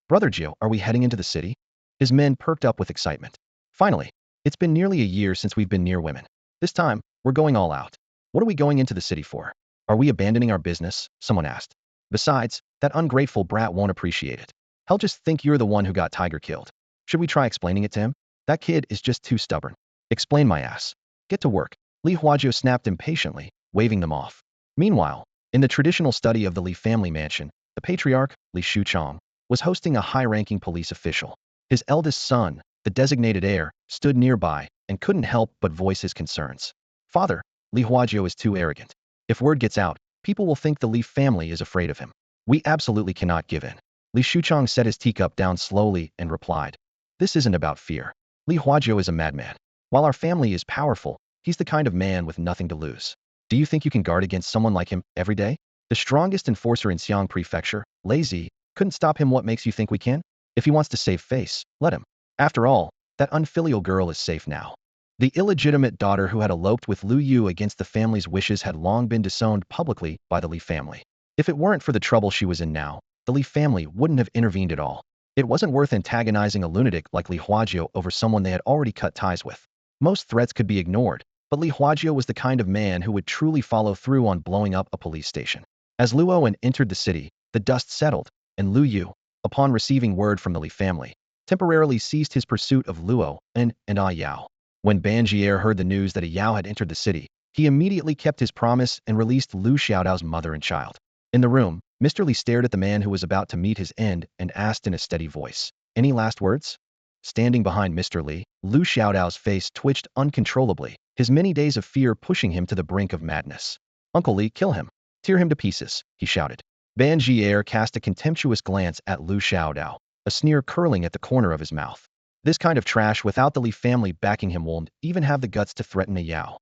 Brother Jiu, are we heading into the city? His men perked up with excitement. Finally, it's been nearly a year since we've been near women. This time, we're going all out. What are we going into the city for? Are we abandoning our business? Someone asked. Besides, that ungrateful brat won't appreciate it. He'll just think you're the one who got Tiger killed. Should we try explaining it to him? That kid is just too stubborn. Explain my ass. Get to work. Li Huajiu snapped impatiently, waving them off. Meanwhile, in the traditional study of the Li family mansion, the patriarch, Li Shuchong, was hosting a high-ranking police official. His eldest son, the designated heir, stood nearby and couldn't help but voice his concerns. Father, Li Huajiu is too arrogant. If word gets out, people will think the Li family is afraid of him. We absolutely cannot give in. Li Shuchong set his teacup down slowly and replied. This isn't about fear. Li Huajiao is a madman. While our family is powerful, he's the kind of man with nothing to lose. Do you think you can guard against someone like him every day? The strongest enforcer in Xiang Prefecture, Lazy, couldn't stop him. What makes you think we can? If he wants to save face, let him. After all, that unfilial girl is safe now. The illegitimate daughter who had eloped with Lu Yu against the family's wishes had long been disowned publicly by the Li family. If it weren't for the trouble she was in now, the Li family wouldn't have intervened at all. It wasn't worth antagonizing a lunatic like Li Huajiao over someone they had already cut ties with. Most threats could be ignored, but Li Huajiao was the kind of man who would truly follow through on blowing up a police station. As Luoan entered the city, the dust settled, and Lu Yu, upon receiving word from the Li family, temporarily ceased his pursuit of Luo and Ah Yao. When Ban Jier heard the news that a Yao had entered the city, he immediately kept his promise and released Lu Xiaodao's mother and child. In the room, Mr. Li stared at the man who was about to meet his end and asked in a steady voice, "Any last words?" Standing behind Mr. Li, Lu Xiaodao's face twitched uncontrollably, his many days of fear pushing him to the brink of madness. "Uncle Li, kill him. Tear him to pieces," he shouted. Ban Jier cast a contemptuous glance at Lu Xiaodao, a sneer curling at the corner of his mouth. This kind of trash without the Li family backing him won't even have the guts to threaten a Yao.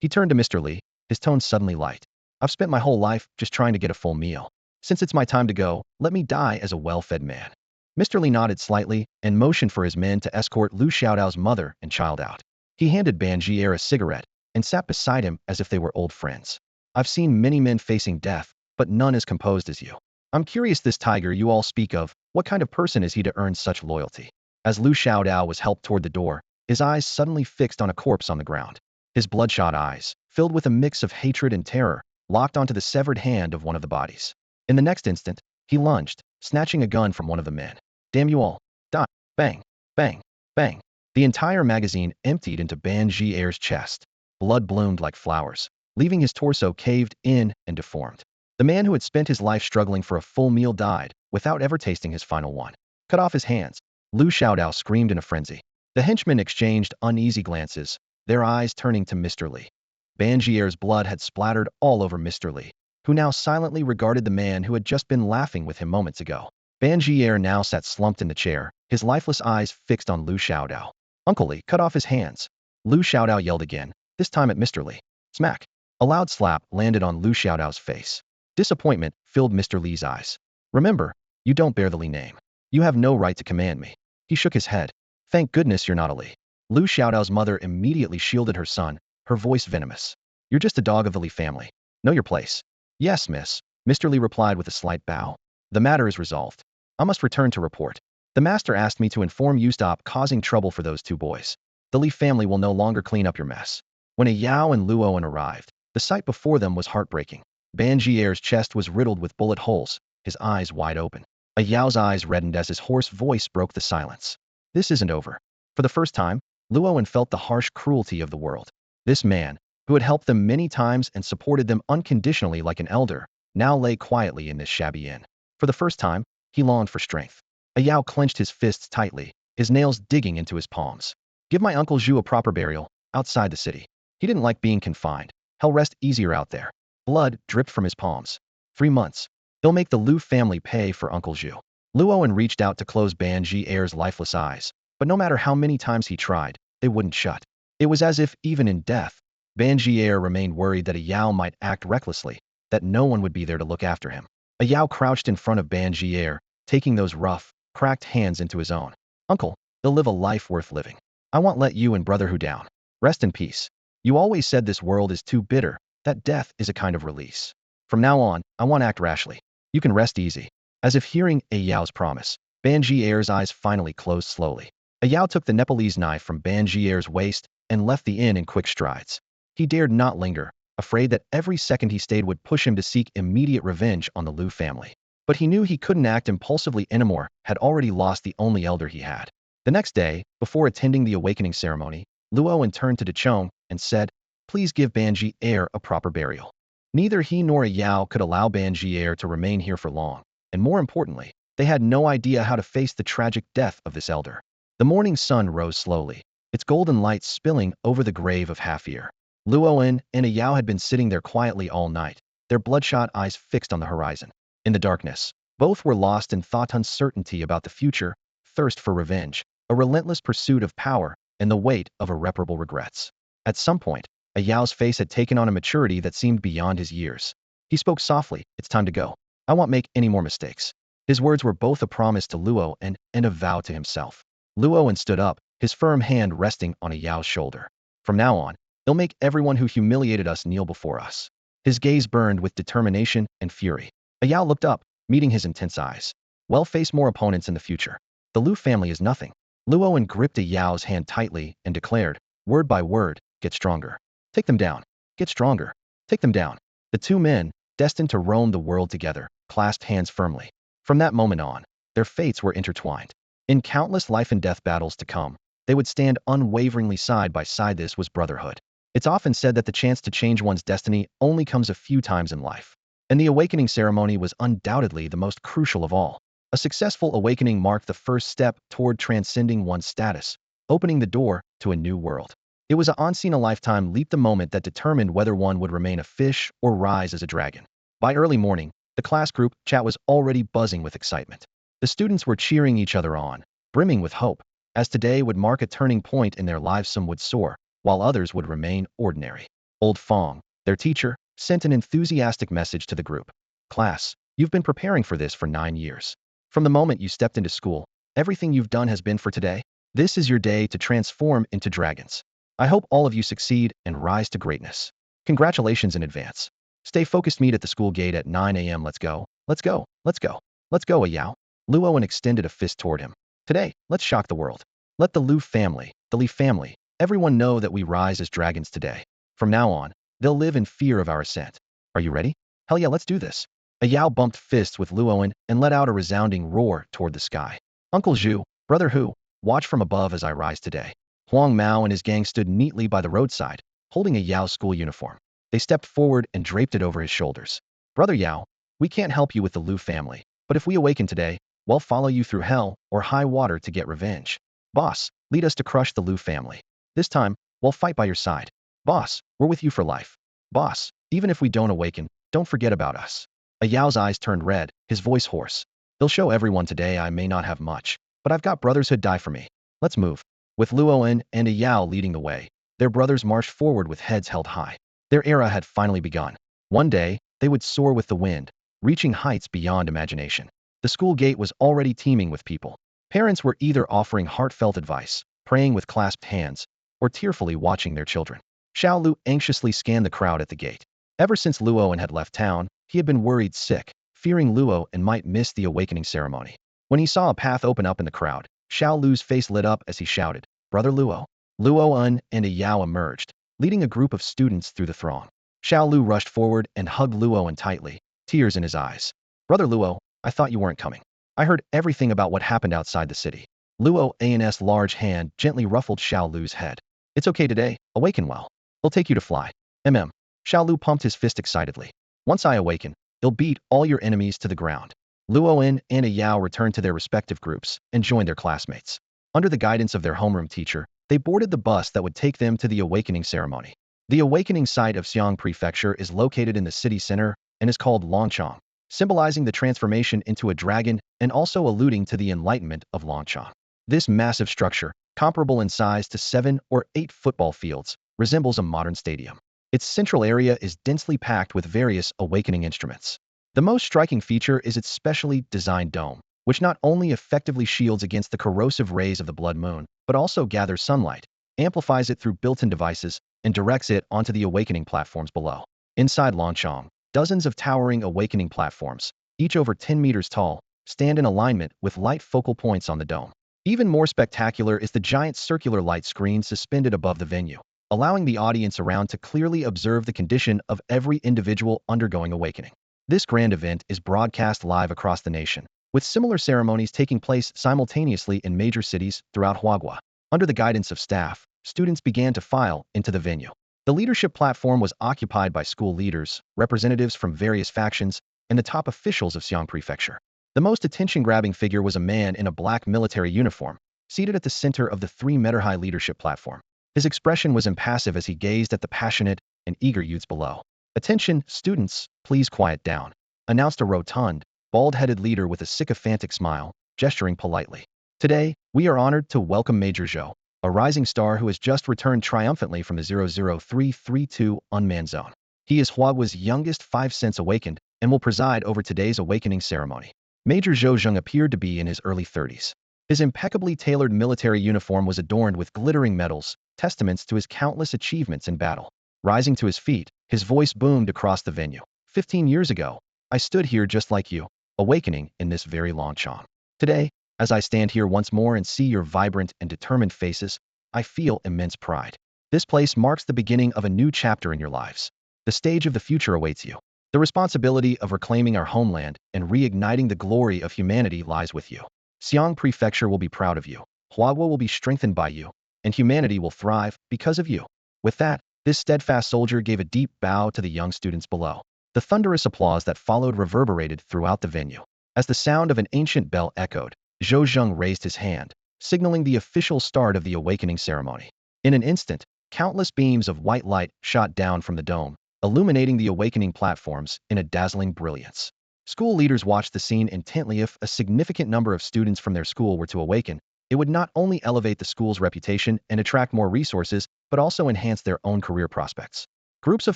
He turned to Mr. Li, his tone suddenly light. "I've spent my whole life just trying to get a full meal. Since it's my time to go, let me die as a well-fed man." Mr. Li nodded slightly and motioned for his men to escort Lu Xiaodao's mother and child out. He handed Ban Jier a cigarette and sat beside him as if they were old friends. "I've seen many men facing death, but none as composed as you. I'm curious, this tiger you all speak of, what kind of person is he to earn such loyalty?" As Lu Xiaodao was helped toward the door, his eyes suddenly fixed on a corpse on the ground. His bloodshot eyes, filled with a mix of hatred and terror, locked onto the severed hand of one of the bodies. In the next instant, he lunged, snatching a gun from one of the men. "Damn you all! Die!" Bang! Bang! Bang! The entire magazine emptied into Ban Jier's chest. Blood bloomed like flowers, leaving his torso caved in and deformed. The man who had spent his life struggling for a full meal died, without ever tasting his final one. "Cut off his hands!" Lu Xiaodao screamed in a frenzy. The henchmen exchanged uneasy glances, their eyes turning to Mr. Li. Ban Jier's blood had splattered all over Mr. Li, who now silently regarded the man who had just been laughing with him moments ago. Ban Jier now sat slumped in the chair, his lifeless eyes fixed on Lu Xiaodao. "Uncle Li, cut off his hands!" Lu Xiaodao yelled again, this time at Mr. Li. Smack! A loud slap landed on Lu Xiaodao's face. Disappointment filled Mr. Li's eyes. "Remember, you don't bear the Li name. You have no right to command me." He shook his head. "Thank goodness you're not a Li." Lu Xiaodao's mother immediately shielded her son, her voice venomous. "You're just a dog of the Li family. Know your place." "Yes, miss," Mr. Li replied with a slight bow. "The matter is resolved. I must return to report. The master asked me to inform you stop causing trouble for those two boys. The Li family will no longer clean up your mess." When a Yao and Luoan arrived, the sight before them was heartbreaking. Ban Jier's chest was riddled with bullet holes, his eyes wide open. A Yao's eyes reddened as his hoarse voice broke the silence. "This isn't over." For the first time, Luoan felt the harsh cruelty of the world. This man, who had helped them many times and supported them unconditionally like an elder, now lay quietly in this shabby inn. For the first time, he longed for strength. A Yao clenched his fists tightly, his nails digging into his palms. "Give my Uncle Zhu a proper burial, outside the city. He didn't like being confined. He'll rest easier out there." Blood dripped from his palms. 3 months. They'll make the Lu family pay for Uncle Zhu. Luoan reached out to close Ban Jier's lifeless eyes, but no matter how many times he tried, they wouldn't shut. It was as if, even in death, Ban Jier remained worried that a Yao might act recklessly, that no one would be there to look after him. A Yao crouched in front of Ban Jier, taking those rough, cracked hands into his own. "Uncle, they'll live a life worth living. I won't let you and Brother Hu down. Rest in peace. You always said this world is too bitter, that death is a kind of release. From now on, I won't act rashly. You can rest easy." As if hearing a Yao's promise, Ban Jier's eyes finally closed slowly. A Yao took the Nepalese knife from Ban Jier's waist and left the inn in quick strides. He dared not linger, afraid that every second he stayed would push him to seek immediate revenge on the Lu family. But he knew he couldn't act impulsively anymore, had already lost the only elder he had. The next day, before attending the awakening ceremony, Luoan turned to Dechong and said, "Please give Ban Jier a proper burial." Neither he nor a Yao could allow Ban Jier to remain here for long, and more importantly, they had no idea how to face the tragic death of this elder. The morning sun rose slowly, its golden light spilling over the grave of Hafir. Luoan and a Yao had been sitting there quietly all night, their bloodshot eyes fixed on the horizon. In the darkness, both were lost in thought, uncertainty about the future, thirst for revenge, a relentless pursuit of power, and the weight of irreparable regrets. At some point, a Yao's face had taken on a maturity that seemed beyond his years. He spoke softly, "It's time to go. I won't make any more mistakes." His words were both a promise to Luo and a vow to himself. Luoan stood up, his firm hand resting on a Yao's shoulder. "From now on, he'll make everyone who humiliated us kneel before us." His gaze burned with determination and fury. A Yao looked up, meeting his intense eyes. "We'll face more opponents in the future. The Lu family is nothing." Luoan gripped a Yao's hand tightly and declared, word by word, "Get stronger. Take them down. Get stronger. Take them down." The two men, destined to roam the world together, clasped hands firmly. From that moment on, their fates were intertwined. In countless life and death battles to come, they would stand unwaveringly side by side. This was brotherhood. It's often said that the chance to change one's destiny only comes a few times in life. And the awakening ceremony was undoubtedly the most crucial of all. A successful awakening marked the first step toward transcending one's status, opening the door to a new world. It was a once-in-a-lifetime leap, the moment that determined whether one would remain a fish or rise as a dragon. By early morning, the class group chat was already buzzing with excitement. The students were cheering each other on, brimming with hope, as today would mark a turning point in their lives. Some would soar, while others would remain ordinary. Old Fong, their teacher, sent an enthusiastic message to the group. "Class, you've been preparing for this for 9 years. From the moment you stepped into school, everything you've done has been for today. This is your day to transform into dragons. I hope all of you succeed and rise to greatness. Congratulations in advance. Stay focused. Meet at the school gate at 9 a.m. Let's go, let's go, let's go, let's go." A Yao. Luoan extended a fist toward him. "Today, let's shock the world. Let the Lu family, the Li family, everyone know that we rise as dragons today. From now on, they'll live in fear of our ascent. Are you ready? Hell yeah, let's do this." A Yao bumped fists with Luoan and let out a resounding roar toward the sky. "Uncle Zhu, brother Hu, watch from above as I rise today." Huang Mao and his gang stood neatly by the roadside, holding a Yao school uniform. They stepped forward and draped it over his shoulders. "Brother Yao, we can't help you with the Lu family, but if we awaken today, we'll follow you through hell or high water to get revenge. Boss, lead us to crush the Lu family. This time, we'll fight by your side. Boss, we're with you for life. Boss, even if we don't awaken, don't forget about us." A Yao's eyes turned red, his voice hoarse. "They'll show everyone today I may not have much, but I've got brothers who'd die for me. Let's move." With Luoan and a Yao leading the way, their brothers marched forward with heads held high. Their era had finally begun. One day, they would soar with the wind, reaching heights beyond imagination. The school gate was already teeming with people. Parents were either offering heartfelt advice, praying with clasped hands, or tearfully watching their children. Xiao Lu anxiously scanned the crowd at the gate. Ever since Luoan had left town, he had been worried sick, fearing Luoan might miss the awakening ceremony. When he saw a path open up in the crowd, Xiao Lu's face lit up as he shouted, "Brother Luo." Luoan and a Yao emerged, leading a group of students through the throng. Xiao Lu rushed forward and hugged Luoan tightly, tears in his eyes. "Brother Luo, I thought you weren't coming. I heard everything about what happened outside the city." Luoan's large hand gently ruffled Xiao Lu's head. "It's okay today, awaken well. They'll take you to fly. Xiao Lu pumped his fist excitedly. "Once I awaken, it'll beat all your enemies to the ground." Luoan and a Yao returned to their respective groups and joined their classmates. Under the guidance of their homeroom teacher, they boarded the bus that would take them to the awakening ceremony. The awakening site of Xiang Prefecture is located in the city center and is called Longchang, symbolizing the transformation into a dragon and also alluding to the enlightenment of Longchang. This massive structure, comparable in size to 7 or 8 football fields, resembles a modern stadium. Its central area is densely packed with various awakening instruments. The most striking feature is its specially designed dome, which not only effectively shields against the corrosive rays of the blood moon, but also gathers sunlight, amplifies it through built-in devices, and directs it onto the awakening platforms below. Inside Longchang, dozens of towering awakening platforms, each over 10 meters tall, stand in alignment with light focal points on the dome. Even more spectacular is the giant circular light screen suspended above the venue, allowing the audience around to clearly observe the condition of every individual undergoing awakening. This grand event is broadcast live across the nation, with similar ceremonies taking place simultaneously in major cities throughout Huagua. Under the guidance of staff, students began to file into the venue. The leadership platform was occupied by school leaders, representatives from various factions, and the top officials of Xiang Prefecture. The most attention-grabbing figure was a man in a black military uniform, seated at the center of the 3-meter-high leadership platform. His expression was impassive as he gazed at the passionate and eager youths below. "Attention, students, please quiet down," announced a rotund, bald-headed leader with a sycophantic smile, gesturing politely. "Today, we are honored to welcome Major Zhou. a rising star who has just returned triumphantly from the 00332 unmanned zone. He is Hua's youngest 5 since awakened and will preside over today's awakening ceremony. Major Zhou Zheng appeared to be in his early 30s. His impeccably tailored military uniform was adorned with glittering medals, testaments to his countless achievements in battle. Rising to his feet, his voice boomed across the venue. 15 years ago, I stood here just like you, awakening in this very Longchong. Today, as I stand here once more and see your vibrant and determined faces, I feel immense pride. This place marks the beginning of a new chapter in your lives. The stage of the future awaits you. The responsibility of reclaiming our homeland and reigniting the glory of humanity lies with you. Xiang Prefecture will be proud of you. Huawo will be strengthened by you, and humanity will thrive because of you. With that, this steadfast soldier gave a deep bow to the young students below. The thunderous applause that followed reverberated throughout the venue. As the sound of an ancient bell echoed, Zhou Zheng raised his hand, signaling the official start of the awakening ceremony. In an instant, countless beams of white light shot down from the dome, illuminating the awakening platforms in a dazzling brilliance. School leaders watched the scene intently. If a significant number of students from their school were to awaken, it would not only elevate the school's reputation and attract more resources, but also enhance their own career prospects. Groups of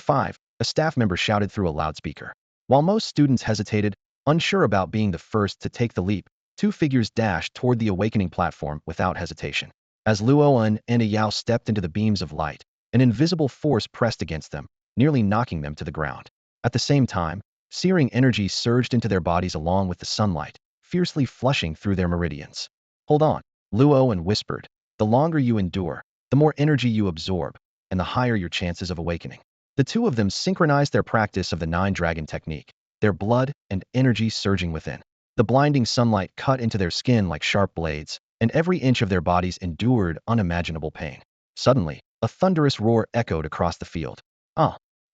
5, a staff member shouted through a loudspeaker. While most students hesitated, unsure about being the first to take the leap, 2 figures dashed toward the awakening platform without hesitation. As Luoan and Yao stepped into the beams of light, an invisible force pressed against them, nearly knocking them to the ground. At the same time, searing energy surged into their bodies along with the sunlight, fiercely flushing through their meridians. Hold on, Luoan whispered. The longer you endure, the more energy you absorb, and the higher your chances of awakening. The 2 of them synchronized their practice of the 9-dragon technique, their blood and energy surging within. The blinding sunlight cut into their skin like sharp blades, and every inch of their bodies endured unimaginable pain. Suddenly, a thunderous roar echoed across the field.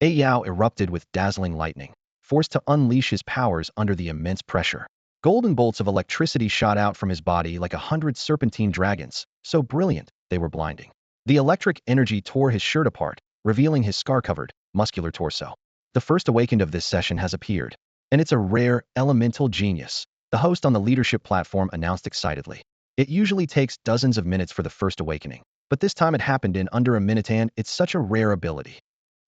Yao erupted with dazzling lightning, forced to unleash his powers under the immense pressure. Golden bolts of electricity shot out from his body like 100 serpentine dragons, so brilliant they were blinding. The electric energy tore his shirt apart, revealing his scar-covered, muscular torso. The first awakened of this session has appeared, and it's a rare, elemental genius, the host on the leadership platform announced excitedly. It usually takes dozens of minutes for the first awakening, but this time it happened in under a minute, and it's such a rare ability.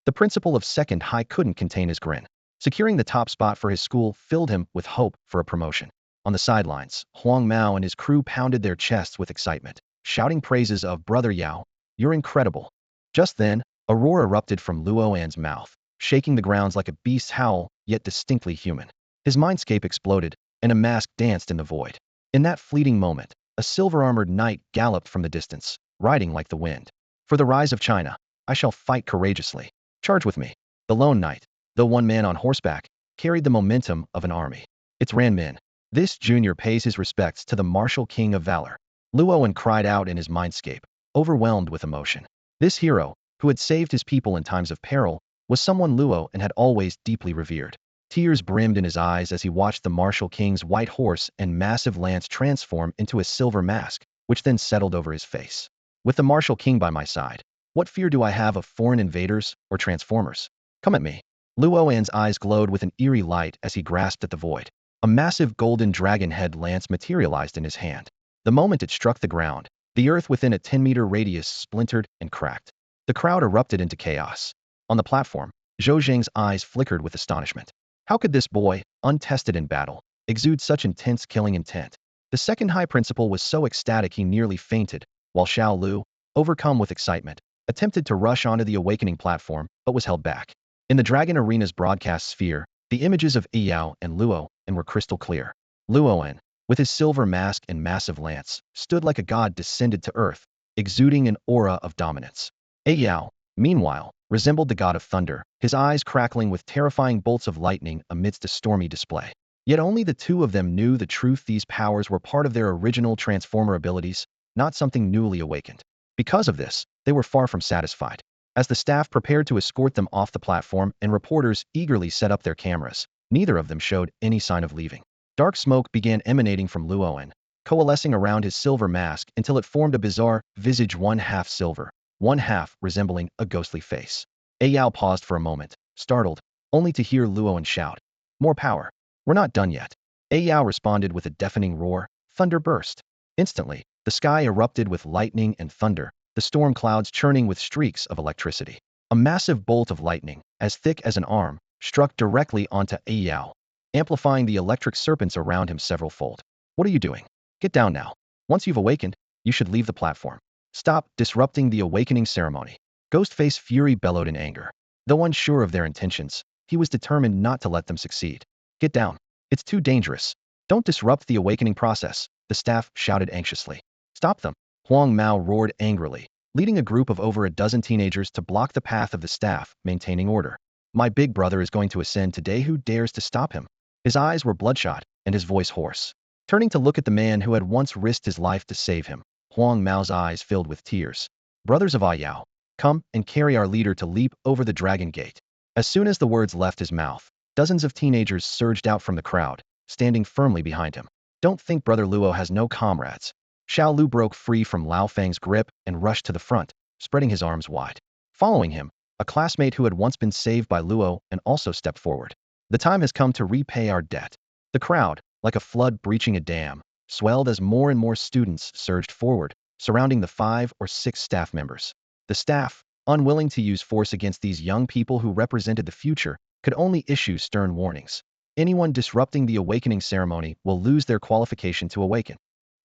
The principal of Second High couldn't contain his grin. Securing the top spot for his school filled him with hope for a promotion. On the sidelines, Huang Mao and his crew pounded their chests with excitement, shouting praises of Brother Yao. You're incredible. Just then, a roar erupted from Luoan's mouth, shaking the grounds like a beast's howl, yet distinctly human. His mindscape exploded, and a mask danced in the void. In that fleeting moment, a silver-armored knight galloped from the distance, riding like the wind. For the rise of China, I shall fight courageously. Charge with me. The lone knight, though one man on horseback, carried the momentum of an army. It's Ran Min. This junior pays his respects to the martial king of valor. Luoan cried out in his mindscape, overwhelmed with emotion. This hero, who had saved his people in times of peril, was someone Luoan had always deeply revered. Tears brimmed in his eyes as he watched the martial king's white horse and massive lance transform into a silver mask, which then settled over his face. With the martial king by my side, what fear do I have of foreign invaders or transformers? Come at me. Luoan's eyes glowed with an eerie light as he grasped at the void. A massive golden dragon head lance materialized in his hand. The moment it struck the ground, the earth within a 10-meter radius splintered and cracked. The crowd erupted into chaos. On the platform, Zhou Zheng's eyes flickered with astonishment. How could this boy, untested in battle, exude such intense killing intent? The second high principal was so ecstatic he nearly fainted, while Xiao Lu, overcome with excitement, attempted to rush onto the awakening platform, but was held back. In the Dragon Arena's broadcast sphere, the images of Yao and Luoan were crystal clear. Luoan, with his silver mask and massive lance, stood like a god descended to earth, exuding an aura of dominance. Yao, meanwhile, resembled the god of thunder, his eyes crackling with terrifying bolts of lightning amidst a stormy display. Yet only the 2 of them knew the truth: these powers were part of their original transformer abilities, not something newly awakened. Because of this, they were far from satisfied. As the staff prepared to escort them off the platform and reporters eagerly set up their cameras, neither of them showed any sign of leaving. Dark smoke began emanating from Luoan, coalescing around his silver mask until it formed a bizarre visage, one half silver, one half resembling a ghostly face. Yao paused for a moment, startled, only to hear Luoan shout, "More power. We're not done yet." Yao responded with a deafening roar. Thunder burst. Instantly, The sky erupted with lightning and thunder, the storm clouds churning with streaks of electricity. A massive bolt of lightning, as thick as an arm, struck directly onto Yao, amplifying the electric serpents around him several-fold. What are you doing? Get down now. Once you've awakened, you should leave the platform. Stop disrupting the awakening ceremony. Ghostface Fury bellowed in anger. Though unsure of their intentions, he was determined not to let them succeed. Get down. It's too dangerous. Don't disrupt the awakening process, the staff shouted anxiously. Stop them. Huang Mao roared angrily, leading a group of over a dozen teenagers to block the path of the staff, maintaining order. My big brother is going to ascend today. Who dares to stop him? His eyes were bloodshot, and his voice hoarse. Turning to look at the man who had once risked his life to save him, Huang Mao's eyes filled with tears. Brothers of Yao, come and carry our leader to leap over the dragon gate. As soon as the words left his mouth, dozens of teenagers surged out from the crowd, standing firmly behind him. Don't think Brother Luo has no comrades. Xiao Lu broke free from Lao Fang's grip and rushed to the front, spreading his arms wide. Following him, a classmate who had once been saved by Luo and also stepped forward. The time has come to repay our debt. The crowd, like a flood breaching a dam, swelled as more and more students surged forward, surrounding the 5 or 6 staff members. The staff, unwilling to use force against these young people who represented the future, could only issue stern warnings. Anyone disrupting the awakening ceremony will lose their qualification to awaken.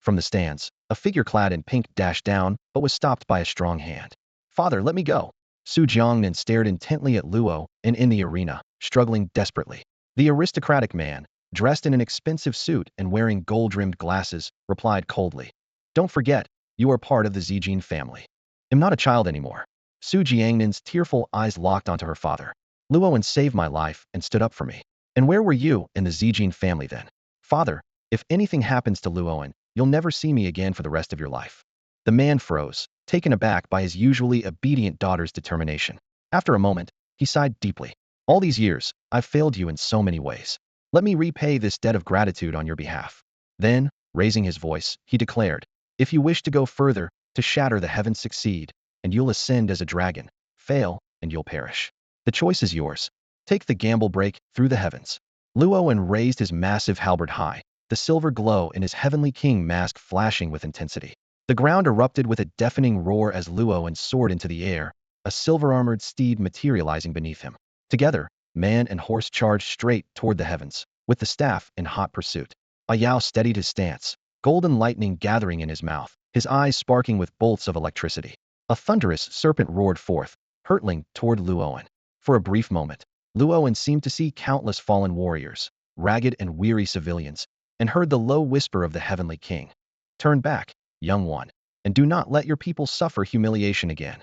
From the stands, a figure clad in pink dashed down, but was stopped by a strong hand. Father, let me go. Su Jiangnan stared intently at Luo and in the arena, struggling desperately. The aristocratic man, dressed in an expensive suit and wearing gold-rimmed glasses, replied coldly. Don't forget, you are part of the Zijin family. I'm not a child anymore. Su Jiangnan's tearful eyes locked onto her father. Luoan saved my life and stood up for me. And where were you in the Zijin family then? Father, if anything happens to Luoan, you'll never see me again for the rest of your life. The man froze, taken aback by his usually obedient daughter's determination. After a moment, he sighed deeply. All these years, I've failed you in so many ways. Let me repay this debt of gratitude on your behalf. Then, raising his voice, he declared, if you wish to go further, to shatter the heavens succeed, and you'll ascend as a dragon. Fail, and you'll perish. The choice is yours. Take the gamble break through the heavens. Luoan raised his massive halberd high, the silver glow in his heavenly king mask flashing with intensity. The ground erupted with a deafening roar as Luoan soared into the air, a silver-armored steed materializing beneath him. Together, man and horse charged straight toward the heavens, with the staff in hot pursuit. Yao steadied his stance, golden lightning gathering in his mouth, his eyes sparking with bolts of electricity. A thunderous serpent roared forth, hurtling toward Luoan. For a brief moment, Luoan seemed to see countless fallen warriors, ragged and weary civilians, and heard the low whisper of the heavenly king. Turn back, young one, and do not let your people suffer humiliation again.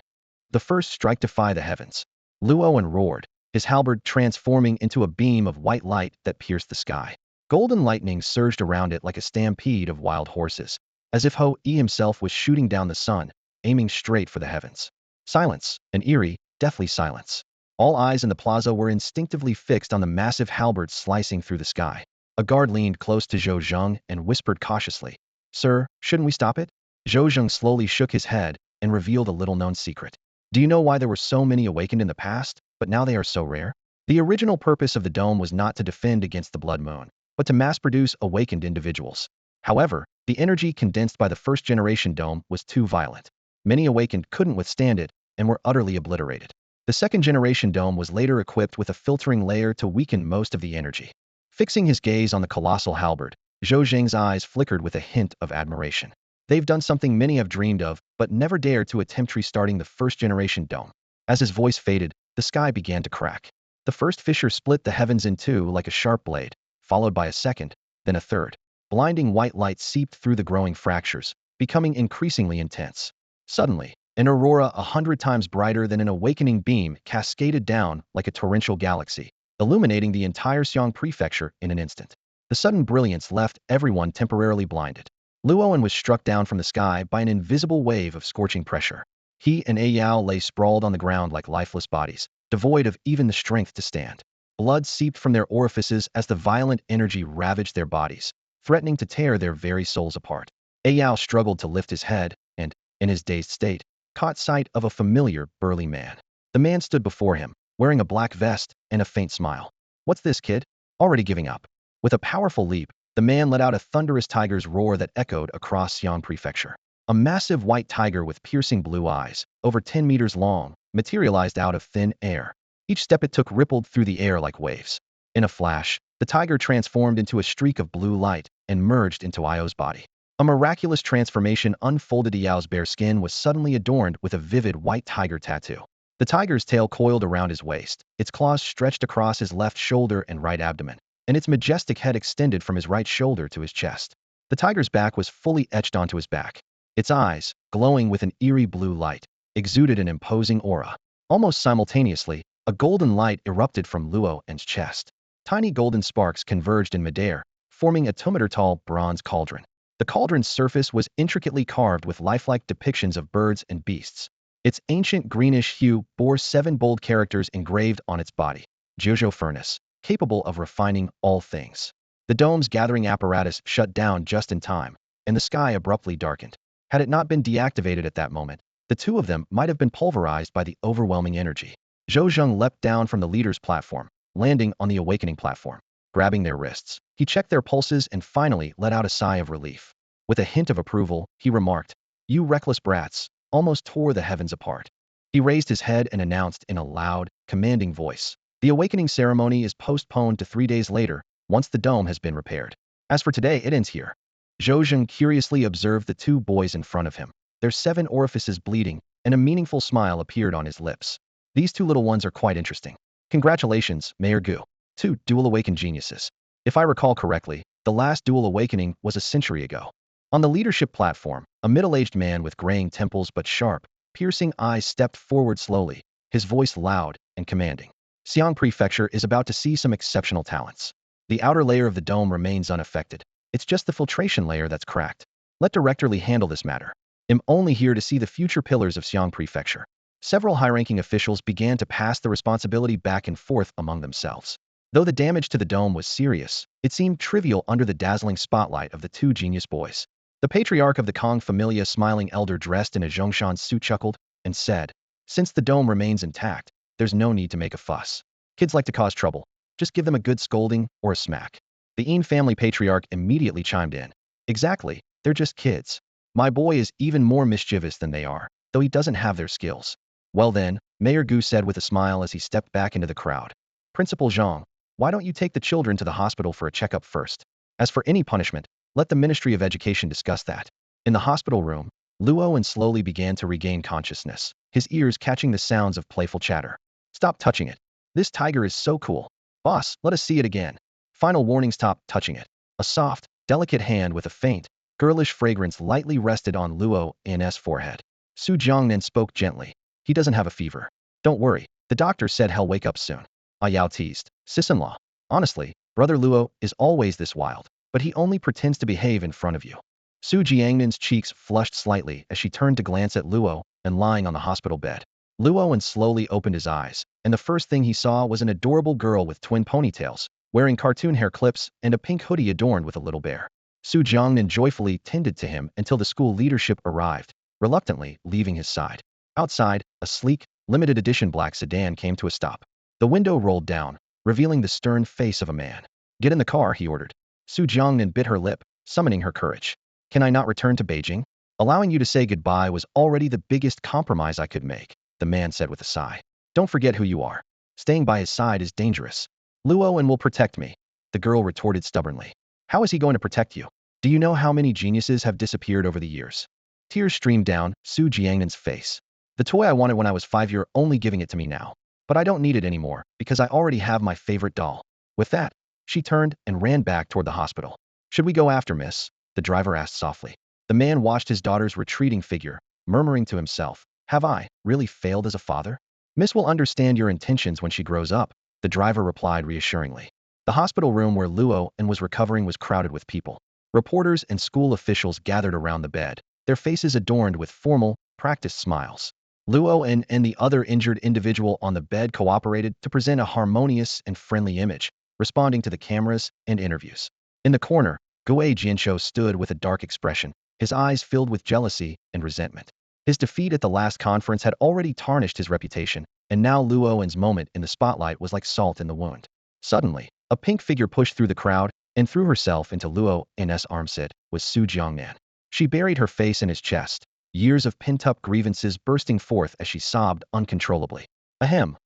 The first strike defy the heavens. Luoan roared, his halberd transforming into a beam of white light that pierced the sky. Golden lightning surged around it like a stampede of wild horses, as if Ho-E himself was shooting down the sun, aiming straight for the heavens. Silence, an eerie, deathly silence. All eyes in the plaza were instinctively fixed on the massive halberd slicing through the sky. A guard leaned close to Zhou Zheng and whispered cautiously, Sir, shouldn't we stop it? Zhou Zheng slowly shook his head and revealed a little-known secret. Do you know why there were so many awakened in the past, but now they are so rare? The original purpose of the dome was not to defend against the blood moon, but to mass-produce awakened individuals. However, the energy condensed by the first-generation dome was too violent. Many awakened couldn't withstand it and were utterly obliterated. The second-generation dome was later equipped with a filtering layer to weaken most of the energy. Fixing his gaze on the colossal halberd, Zhou Zheng's eyes flickered with a hint of admiration. They've done something many have dreamed of, but never dared to attempt restarting the first-generation dome. As his voice faded, the sky began to crack. The first fissure split the heavens in two like a sharp blade, followed by a second, then a third. Blinding white light seeped through the growing fractures, becoming increasingly intense. Suddenly, an aurora 100 times brighter than an awakening beam cascaded down like a torrential galaxy, illuminating the entire Xiong prefecture in an instant. The sudden brilliance left everyone temporarily blinded. Luoan was struck down from the sky by an invisible wave of scorching pressure. He and Yao lay sprawled on the ground like lifeless bodies, devoid of even the strength to stand. Blood seeped from their orifices as the violent energy ravaged their bodies, threatening to tear their very souls apart. Yao struggled to lift his head and, in his dazed state, caught sight of a familiar, burly man. The man stood before him, wearing a black vest and a faint smile. What's this, kid? Already giving up? With a powerful leap, the man let out a thunderous tiger's roar that echoed across Xi'an Prefecture. A massive white tiger with piercing blue eyes, over 10 meters long, materialized out of thin air. Each step it took rippled through the air like waves. In a flash, the tiger transformed into a streak of blue light and merged into Io's body. A miraculous transformation unfolded. Yao's bare skin was suddenly adorned with a vivid white tiger tattoo. The tiger's tail coiled around his waist, its claws stretched across his left shoulder and right abdomen, and its majestic head extended from his right shoulder to his chest. The tiger's back was fully etched onto his back. Its eyes, glowing with an eerie blue light, exuded an imposing aura. Almost simultaneously, a golden light erupted from Luo's chest. Tiny golden sparks converged in midair, forming a 2-meter-tall bronze cauldron. The cauldron's surface was intricately carved with lifelike depictions of birds and beasts. Its ancient greenish hue bore 7 bold characters engraved on its body. Jojo furnace, capable of refining all things. The dome's gathering apparatus shut down just in time, and the sky abruptly darkened. Had it not been deactivated at that moment, the two of them might have been pulverized by the overwhelming energy. Zhou Zheng leapt down from the leader's platform, landing on the awakening platform. Grabbing their wrists, he checked their pulses and finally let out a sigh of relief. With a hint of approval, he remarked, "You reckless brats, almost tore the heavens apart." He raised his head and announced in a loud, commanding voice, "The awakening ceremony is postponed to 3 days later, once the dome has been repaired. As for today, it ends here." Zhou Zheng curiously observed the 2 boys in front of him, their 7 orifices bleeding, and a meaningful smile appeared on his lips. "These 2 little ones are quite interesting. Congratulations, Mayor Gu. 2 dual awakened geniuses. If I recall correctly, the last dual awakening was a century ago." On the leadership platform, a middle-aged man with graying temples but sharp, piercing eyes stepped forward slowly, his voice loud and commanding. "Xiang Prefecture is about to see some exceptional talents. The outer layer of the dome remains unaffected. It's just the filtration layer that's cracked. Let Director Li handle this matter. I'm only here to see the future pillars of Xiang Prefecture." Several high-ranking officials began to pass the responsibility back and forth among themselves. Though the damage to the dome was serious, it seemed trivial under the dazzling spotlight of the 2 genius boys. The patriarch of the Kong Familia, smiling elder dressed in a Zhongshan suit, chuckled and said, "Since the dome remains intact, there's no need to make a fuss. Kids like to cause trouble. Just give them a good scolding or a smack." The Yin family patriarch immediately chimed in. "Exactly, they're just kids. My boy is even more mischievous than they are, though he doesn't have their skills." "Well then," Mayor Gu said with a smile as he stepped back into the crowd, "Principal Zhang, why don't you take the children to the hospital for a checkup first? As for any punishment, let the Ministry of Education discuss that." In the hospital room, Luo slowly began to regain consciousness, his ears catching the sounds of playful chatter. "Stop touching it. This tiger is so cool. Boss, let us see it again. Final warning, stop touching it." A soft, delicate hand with a faint, girlish fragrance lightly rested on Luo's forehead. Su Jiangnan spoke gently. "He doesn't have a fever. Don't worry, the doctor said he'll wake up soon." Yao teased. "Sis-in-law, honestly, brother Luo is always this wild, but he only pretends to behave in front of you." Su Jiangnan's cheeks flushed slightly as she turned to glance at Luo lying on the hospital bed. Luo slowly opened his eyes, and the first thing he saw was an adorable girl with twin ponytails, wearing cartoon hair clips and a pink hoodie adorned with a little bear. Su Jiangnan joyfully tended to him until the school leadership arrived, reluctantly leaving his side. Outside, a sleek, limited edition black sedan came to a stop. The window rolled down, revealing the stern face of a man. "Get in the car," he ordered. Su Jiangnan bit her lip, summoning her courage. "Can I not return to Beijing? Allowing you to say goodbye was already the biggest compromise I could make," the man said with a sigh. "Don't forget who you are. Staying by his side is dangerous." "Luo will protect me," the girl retorted stubbornly. "How is he going to protect you? Do you know how many geniuses have disappeared over the years?" Tears streamed down Su Jiangnan's face. "The toy I wanted when I was 5, you're only giving it to me now. But I don't need it anymore, because I already have my favorite doll." With that, she turned and ran back toward the hospital. "Should we go after Miss?" the driver asked softly. The man watched his daughter's retreating figure, murmuring to himself, "Have I really failed as a father?" "Miss will understand your intentions when she grows up," the driver replied reassuringly. The hospital room where Luo was recovering was crowded with people. Reporters and school officials gathered around the bed, their faces adorned with formal, practiced smiles. Luo and the other injured individual on the bed cooperated to present a harmonious and friendly image, responding to the cameras and interviews. In the corner, Gue Jianshou stood with a dark expression, his eyes filled with jealousy and resentment. His defeat at the last conference had already tarnished his reputation, and now Luo's moment in the spotlight was like salt in the wound. Suddenly, a pink figure pushed through the crowd and threw herself into Luo's arms. It was Su Jiangnan. She buried her face in his chest, years of pent-up grievances bursting forth as she sobbed uncontrollably. Ahem.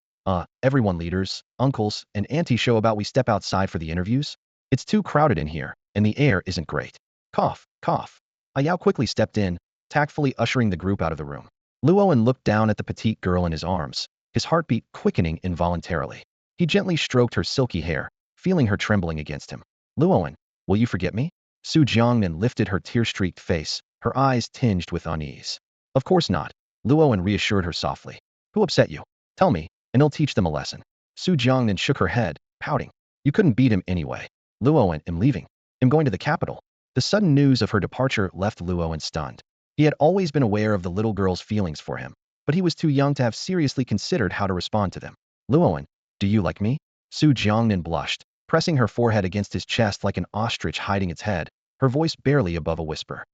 Everyone leaders, uncles, and aunties show about we step outside for the interviews? It's too crowded in here, and the air isn't great. Cough, cough. Ayao quickly stepped in, tactfully ushering the group out of the room. Luoan looked down at the petite girl in his arms, his heartbeat quickening involuntarily. He gently stroked her silky hair, feeling her trembling against him. Luoan, will you forget me? Su Jiangnan lifted her tear-streaked face, her eyes tinged with unease. Of course not, Luoan reassured her softly. Who upset you? Tell me, and I'll teach them a lesson. Su Jiangnan shook her head, pouting. You couldn't beat him anyway. Luoan, I'm leaving. I'm going to the capital. The sudden news of her departure left Luoan stunned. He had always been aware of the little girl's feelings for him, but he was too young to have seriously considered how to respond to them. Luoan, do you like me? Su Jiangnan blushed, pressing her forehead against his chest like an ostrich hiding its head, her voice barely above a whisper.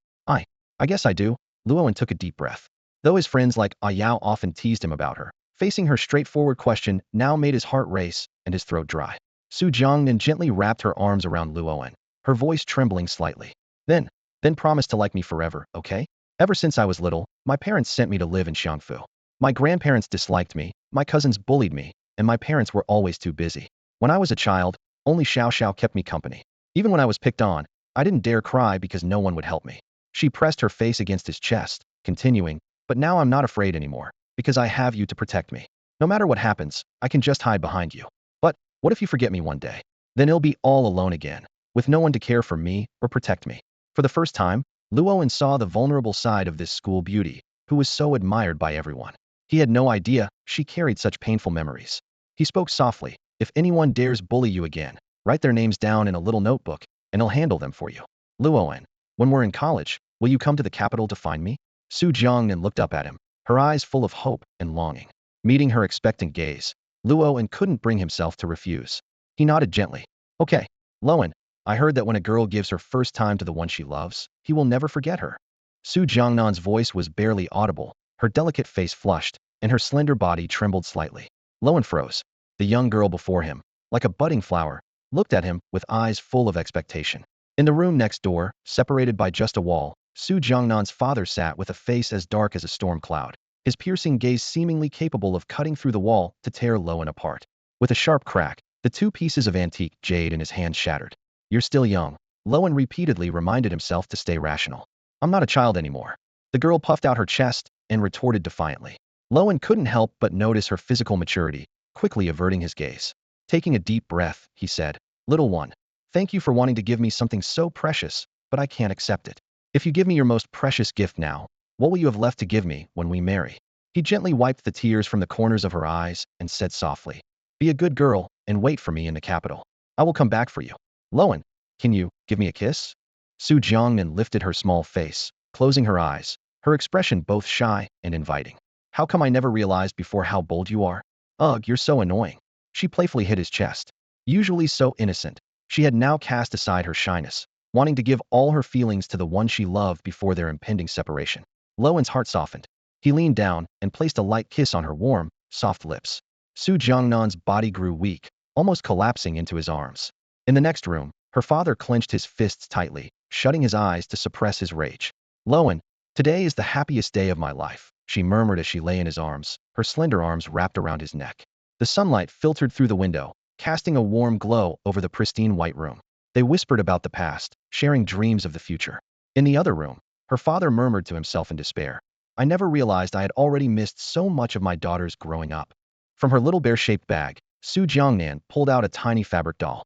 I guess I do. Luoan took a deep breath. Though his friends like Ayao often teased him about her, facing her straightforward question now made his heart race and his throat dry. Su Jiangnan gently wrapped her arms around Luoan, her voice trembling slightly. Then promise to like me forever, okay? Ever since I was little, my parents sent me to live in Xiangfu. My grandparents disliked me, my cousins bullied me, and my parents were always too busy. When I was a child, only Xiao Xiao kept me company. Even when I was picked on, I didn't dare cry because no one would help me. She pressed her face against his chest, continuing, but now I'm not afraid anymore, because I have you to protect me. No matter what happens, I can just hide behind you. But what if you forget me one day? Then I'll be all alone again, with no one to care for me or protect me. For the first time, Luoan saw the vulnerable side of this school beauty, who was so admired by everyone. He had no idea she carried such painful memories. He spoke softly. If anyone dares bully you again, write their names down in a little notebook, and I'll handle them for you. Luoan, when we're in college, will you come to the capital to find me? Su Jiangnan looked up at him, her eyes full of hope and longing. Meeting her expectant gaze, Luoan couldn't bring himself to refuse. He nodded gently. Okay, Luoan, I heard that when a girl gives her first time to the one she loves, he will never forget her. Su Jiangnan's voice was barely audible, her delicate face flushed, and her slender body trembled slightly. Luoan froze. The young girl before him, like a budding flower, looked at him with eyes full of expectation. In the room next door, separated by just a wall, Su Jiangnan's father sat with a face as dark as a storm cloud, his piercing gaze seemingly capable of cutting through the wall to tear Luoan apart. With a sharp crack, the two pieces of antique jade in his hand shattered. You're still young. Luoan repeatedly reminded himself to stay rational. I'm not a child anymore. The girl puffed out her chest and retorted defiantly. Luoan couldn't help but notice her physical maturity, quickly averting his gaze. Taking a deep breath, he said, Little one, thank you for wanting to give me something so precious, but I can't accept it. If you give me your most precious gift now, what will you have left to give me when we marry? He gently wiped the tears from the corners of her eyes and said softly, Be a good girl and wait for me in the capital. I will come back for you. Luoan, can you give me a kiss? Su Jiangnan lifted her small face, closing her eyes, her expression both shy and inviting. How come I never realized before how bold you are? Ugh, you're so annoying. She playfully hit his chest. Usually so innocent, she had now cast aside her shyness, wanting to give all her feelings to the one she loved before their impending separation. Luoan's heart softened. He leaned down and placed a light kiss on her warm, soft lips. Su Jiangnan's body grew weak, almost collapsing into his arms. In the next room, her father clenched his fists tightly, shutting his eyes to suppress his rage. Luoan, today is the happiest day of my life, she murmured as she lay in his arms, her slender arms wrapped around his neck. The sunlight filtered through the window, casting a warm glow over the pristine white room. They whispered about the past, sharing dreams of the future. In the other room, her father murmured to himself in despair. I never realized I had already missed so much of my daughter's growing up. From her little bear-shaped bag, Su Jiangnan pulled out a tiny fabric doll.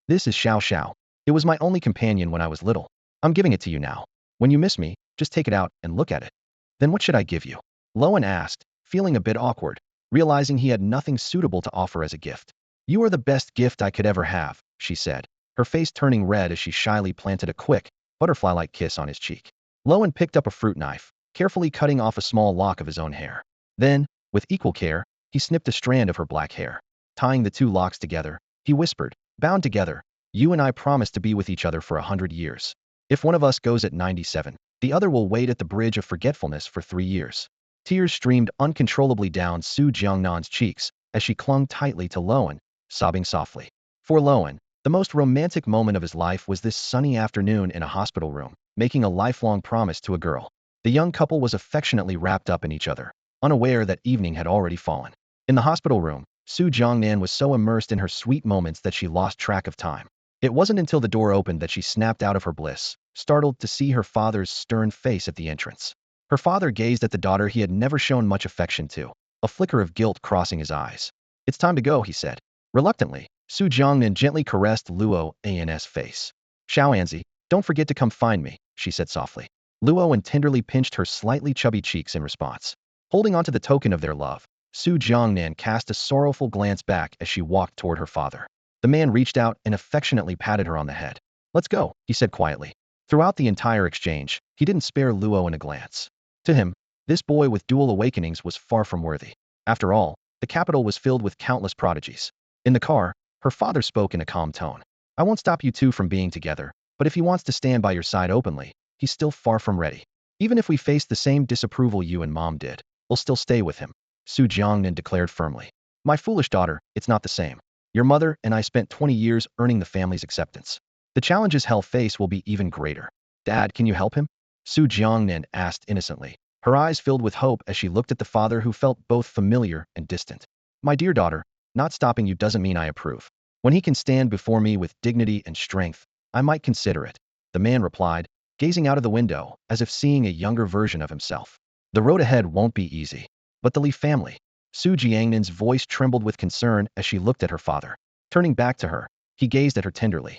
This is Xiao Xiao. It was my only companion when I was little. I'm giving it to you now. When you miss me, just take it out and look at it. Then what should I give you? Luoan asked, feeling a bit awkward, realizing he had nothing suitable to offer as a gift. You are the best gift I could ever have, she said, her face turning red as she shyly planted a quick, butterfly-like kiss on his cheek. Luoan picked up a fruit knife, carefully cutting off a small lock of his own hair. Then, with equal care, he snipped a strand of her black hair. Tying the two locks together, he whispered, Bound together, you and I promise to be with each other for 100 years. If one of us goes at 97, the other will wait at the bridge of forgetfulness for 3 years. Tears streamed uncontrollably down Su Jiangnan's cheeks as she clung tightly to Luoan, sobbing softly. For Luoan, the most romantic moment of his life was this sunny afternoon in a hospital room, making a lifelong promise to a girl. The young couple was affectionately wrapped up in each other, unaware that evening had already fallen. In the hospital room, Su Jiangnan was so immersed in her sweet moments that she lost track of time. It wasn't until the door opened that she snapped out of her bliss, startled to see her father's stern face at the entrance. Her father gazed at the daughter he had never shown much affection to, a flicker of guilt crossing his eyes. "It's time to go," he said. Reluctantly, Su Jiangnan gently caressed Luo An's face. "Xiaoanzi, don't forget to come find me," she said softly. Luo An tenderly pinched her slightly chubby cheeks in response. Holding onto the token of their love, Su Jiangnan cast a sorrowful glance back as she walked toward her father. The man reached out and affectionately patted her on the head. "Let's go," he said quietly. Throughout the entire exchange, he didn't spare Luo in a glance. To him, this boy with dual awakenings was far from worthy. After all, the capital was filled with countless prodigies. In the car, her father spoke in a calm tone. "I won't stop you two from being together, but if he wants to stand by your side openly, he's still far from ready. Even if we face the same disapproval you and mom did, we'll still stay with him," Su Jiangnan declared firmly. "My foolish daughter, it's not the same. Your mother and I spent 20 years earning the family's acceptance. The challenges he'll face will be even greater. Dad, can you help him?" Su Jiangnan asked innocently. Her eyes filled with hope as she looked at the father who felt both familiar and distant. "My dear daughter, not stopping you doesn't mean I approve. When he can stand before me with dignity and strength, I might consider it," the man replied, gazing out of the window as if seeing a younger version of himself. "The road ahead won't be easy. But the Li family." Su Jiangnan's voice trembled with concern as she looked at her father. Turning back to her, he gazed at her tenderly.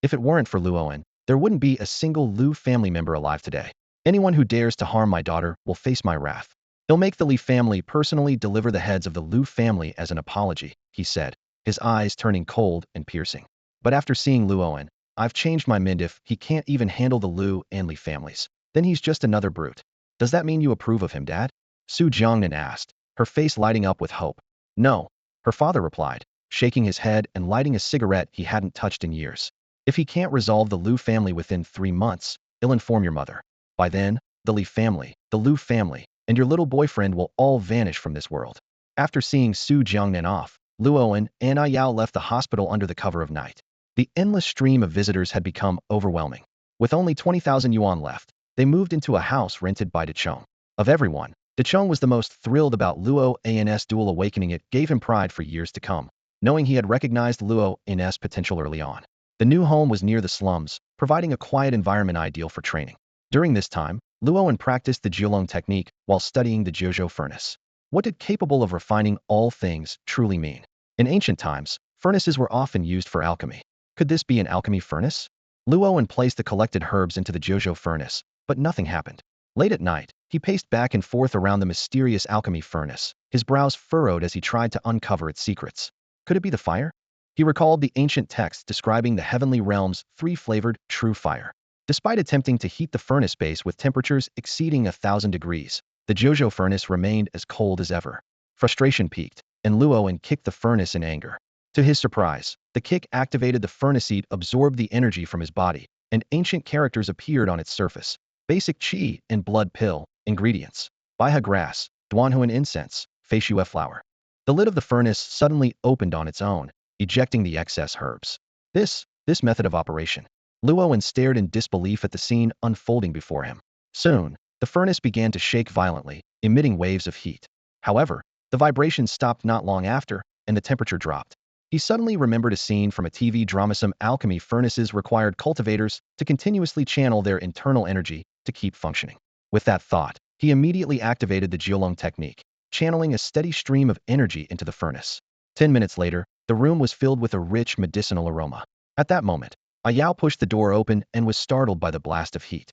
"If it weren't for Luoan, there wouldn't be a single Lu family member alive today. Anyone who dares to harm my daughter will face my wrath. He'll make the Li family personally deliver the heads of the Lu family as an apology," he said, his eyes turning cold and piercing. "But after seeing Luoan, I've changed my mind. If he can't even handle the Lu and Li families, then he's just another brute." "Does that mean you approve of him, Dad?" Su Jiangnan asked, her face lighting up with hope. "No," her father replied, shaking his head and lighting a cigarette he hadn't touched in years. "If he can't resolve the Lu family within 3 months, he'll inform your mother. By then, the Li family, the Lu family, and your little boyfriend will all vanish from this world." After seeing Su Jiangnan off, Luoan and Yao left the hospital under the cover of night. The endless stream of visitors had become overwhelming. With only 20,000 yuan left, they moved into a house rented by Dechong. Of everyone, Dechong was the most thrilled about Luo An's dual awakening. It gave him pride for years to come, knowing he had recognized Luo An's potential early on. The new home was near the slums, providing a quiet environment ideal for training. During this time, Luoan practiced the Jiulong technique while studying the Jiuzhou furnace. What did capable of refining all things truly mean? In ancient times, furnaces were often used for alchemy. Could this be an alchemy furnace? Luoan placed the collected herbs into the Jiuzhou furnace, but nothing happened. Late at night, he paced back and forth around the mysterious alchemy furnace, his brows furrowed as he tried to uncover its secrets. Could it be the fire? He recalled the ancient text describing the heavenly realm's 3-flavored true fire. Despite attempting to heat the furnace base with temperatures exceeding 1,000 degrees, the Jiuzhou furnace remained as cold as ever. Frustration peaked, and Luoan kicked the furnace in anger. To his surprise, the kick activated the furnace heat, absorbed the energy from his body, and ancient characters appeared on its surface. Basic qi and blood pill, ingredients: Baiha grass, Duanhuan incense, Feishue flower. The lid of the furnace suddenly opened on its own, ejecting the excess herbs. This method of operation. Luoan stared in disbelief at the scene unfolding before him. Soon, the furnace began to shake violently, emitting waves of heat. However, the vibrations stopped not long after, and the temperature dropped. He suddenly remembered a scene from a TV drama. Some alchemy furnaces required cultivators to continuously channel their internal energy to keep functioning. With that thought, he immediately activated the Jiulong technique, channeling a steady stream of energy into the furnace. 10 minutes later, the room was filled with a rich medicinal aroma. At that moment, Yao pushed the door open and was startled by the blast of heat.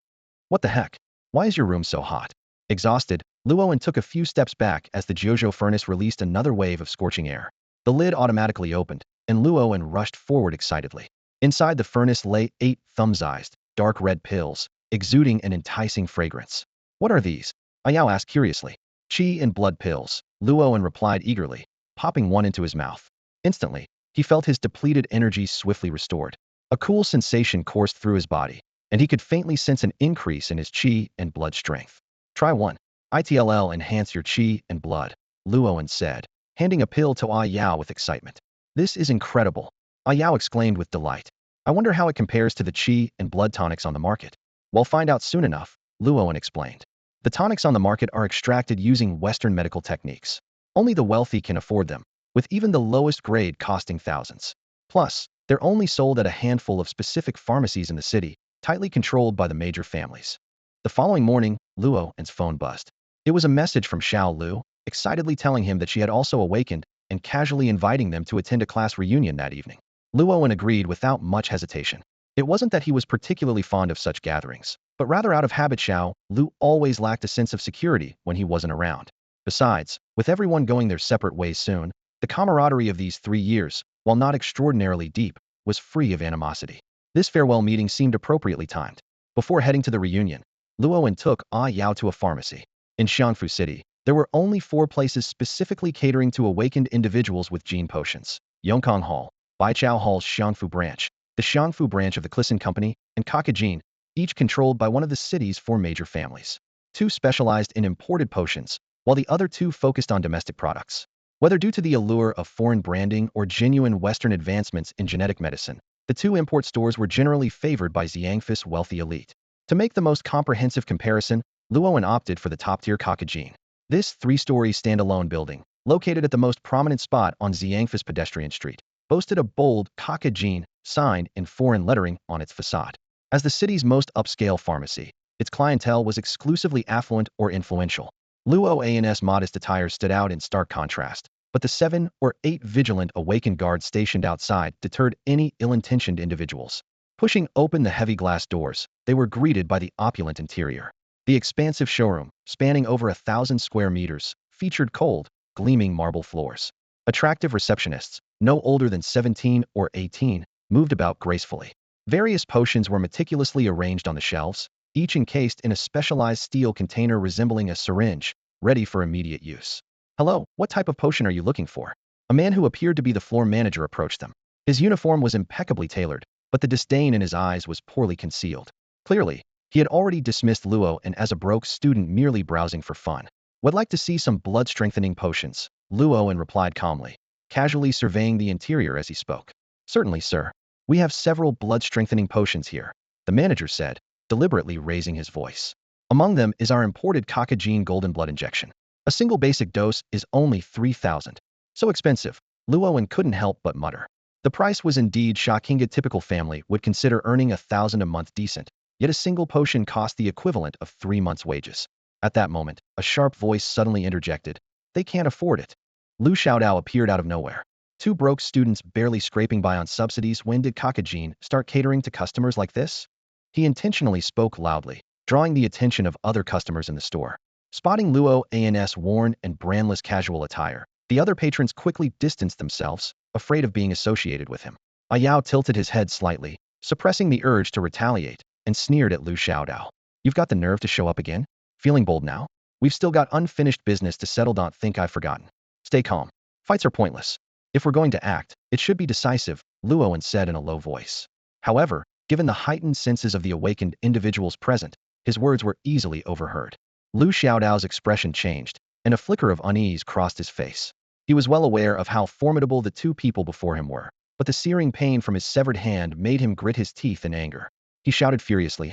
"What the heck? Why is your room so hot?" Exhausted, Luoan took a few steps back as the Jiuzhou furnace released another wave of scorching air. The lid automatically opened, and Luoan rushed forward excitedly. Inside the furnace lay 8 thumb-sized, dark red pills, exuding an enticing fragrance. "What are these?" Yao asked curiously. "Qi and blood pills," Luoan replied eagerly, popping one into his mouth. Instantly, he felt his depleted energy swiftly restored. A cool sensation coursed through his body, and he could faintly sense an increase in his qi and blood strength. "Try one. It'll enhance your qi and blood," Luoan said, handing a pill to Yao with excitement. "This is incredible," Yao exclaimed with delight. "I wonder how it compares to the qi and blood tonics on the market." We'll find out soon enough, Luoan explained. The tonics on the market are extracted using Western medical techniques. Only the wealthy can afford them, with even the lowest grade costing thousands. Plus, they're only sold at a handful of specific pharmacies in the city, tightly controlled by the major families. The following morning, Luoan's phone buzzed. It was a message from Xiao Lu, excitedly telling him that she had also awakened and casually inviting them to attend a class reunion that evening. Luoan agreed without much hesitation. It wasn't that he was particularly fond of such gatherings, but rather out of habit. Xiao Lu always lacked a sense of security when he wasn't around. Besides, with everyone going their separate ways soon, the camaraderie of these 3 years, while not extraordinarily deep, was free of animosity. This farewell meeting seemed appropriately timed. Before heading to the reunion, Luoan took Yao to a pharmacy. In Xiangfu City, there were only 4 places specifically catering to awakened individuals with gene potions: Yongkang Hall, Baichao Hall's Xiangfu branch, the Xiangfu branch of the Clison Company, and Kakajin, each controlled by one of the city's 4 major families. 2 specialized in imported potions, while the other 2 focused on domestic products. Whether due to the allure of foreign branding or genuine Western advancements in genetic medicine, the 2 import stores were generally favored by Xiangfu's wealthy elite. To make the most comprehensive comparison, Luoan opted for the top-tier Kakajin. This 3-story standalone building, located at the most prominent spot on Xiangfu's pedestrian street, boasted a bold Kakajin sign in foreign lettering on its facade. As the city's most upscale pharmacy, its clientele was exclusively affluent or influential. Luoan's modest attire stood out in stark contrast, but the 7 or 8 vigilant awakened guards stationed outside deterred any ill-intentioned individuals. Pushing open the heavy glass doors, they were greeted by the opulent interior. The expansive showroom, spanning over 1,000 square meters, featured cold, gleaming marble floors. Attractive receptionists, no older than 17 or 18, moved about gracefully. Various potions were meticulously arranged on the shelves, each encased in a specialized steel container resembling a syringe, ready for immediate use. "Hello, what type of potion are you looking for?" A man who appeared to be the floor manager approached them. His uniform was impeccably tailored, but the disdain in his eyes was poorly concealed. Clearly, he had already dismissed Luoan as a broke student merely browsing for fun. "Would like to see some blood-strengthening potions," Luoan replied calmly, casually surveying the interior as he spoke. "Certainly, sir. We have several blood-strengthening potions here," the manager said, deliberately raising his voice. "Among them is our imported Kakajin golden blood injection. A single basic dose is only 3,000. So expensive." Luoan couldn't help but mutter. The price was indeed shocking. A typical family would consider earning 1,000 a month decent, yet a single potion cost the equivalent of 3 months' wages. At that moment, a sharp voice suddenly interjected. "They can't afford it." Lu Xiaodao appeared out of nowhere. 2 broke students barely scraping by on subsidies. When did Kakajin start catering to customers like this? He intentionally spoke loudly, drawing the attention of other customers in the store. Spotting Luoan's worn and brandless casual attire, the other patrons quickly distanced themselves, afraid of being associated with him. Yao tilted his head slightly, suppressing the urge to retaliate, and sneered at Lu Xiaodao. "You've got the nerve to show up again? Feeling bold now? We've still got unfinished business to settle. Don't think I've forgotten. Stay calm. Fights are pointless. If we're going to act, it should be decisive," Luoan said in a low voice. However, given the heightened senses of the awakened individuals present, his words were easily overheard. Lu Xiaodao's expression changed, and a flicker of unease crossed his face. He was well aware of how formidable the 2 people before him were, but the searing pain from his severed hand made him grit his teeth in anger. He shouted furiously,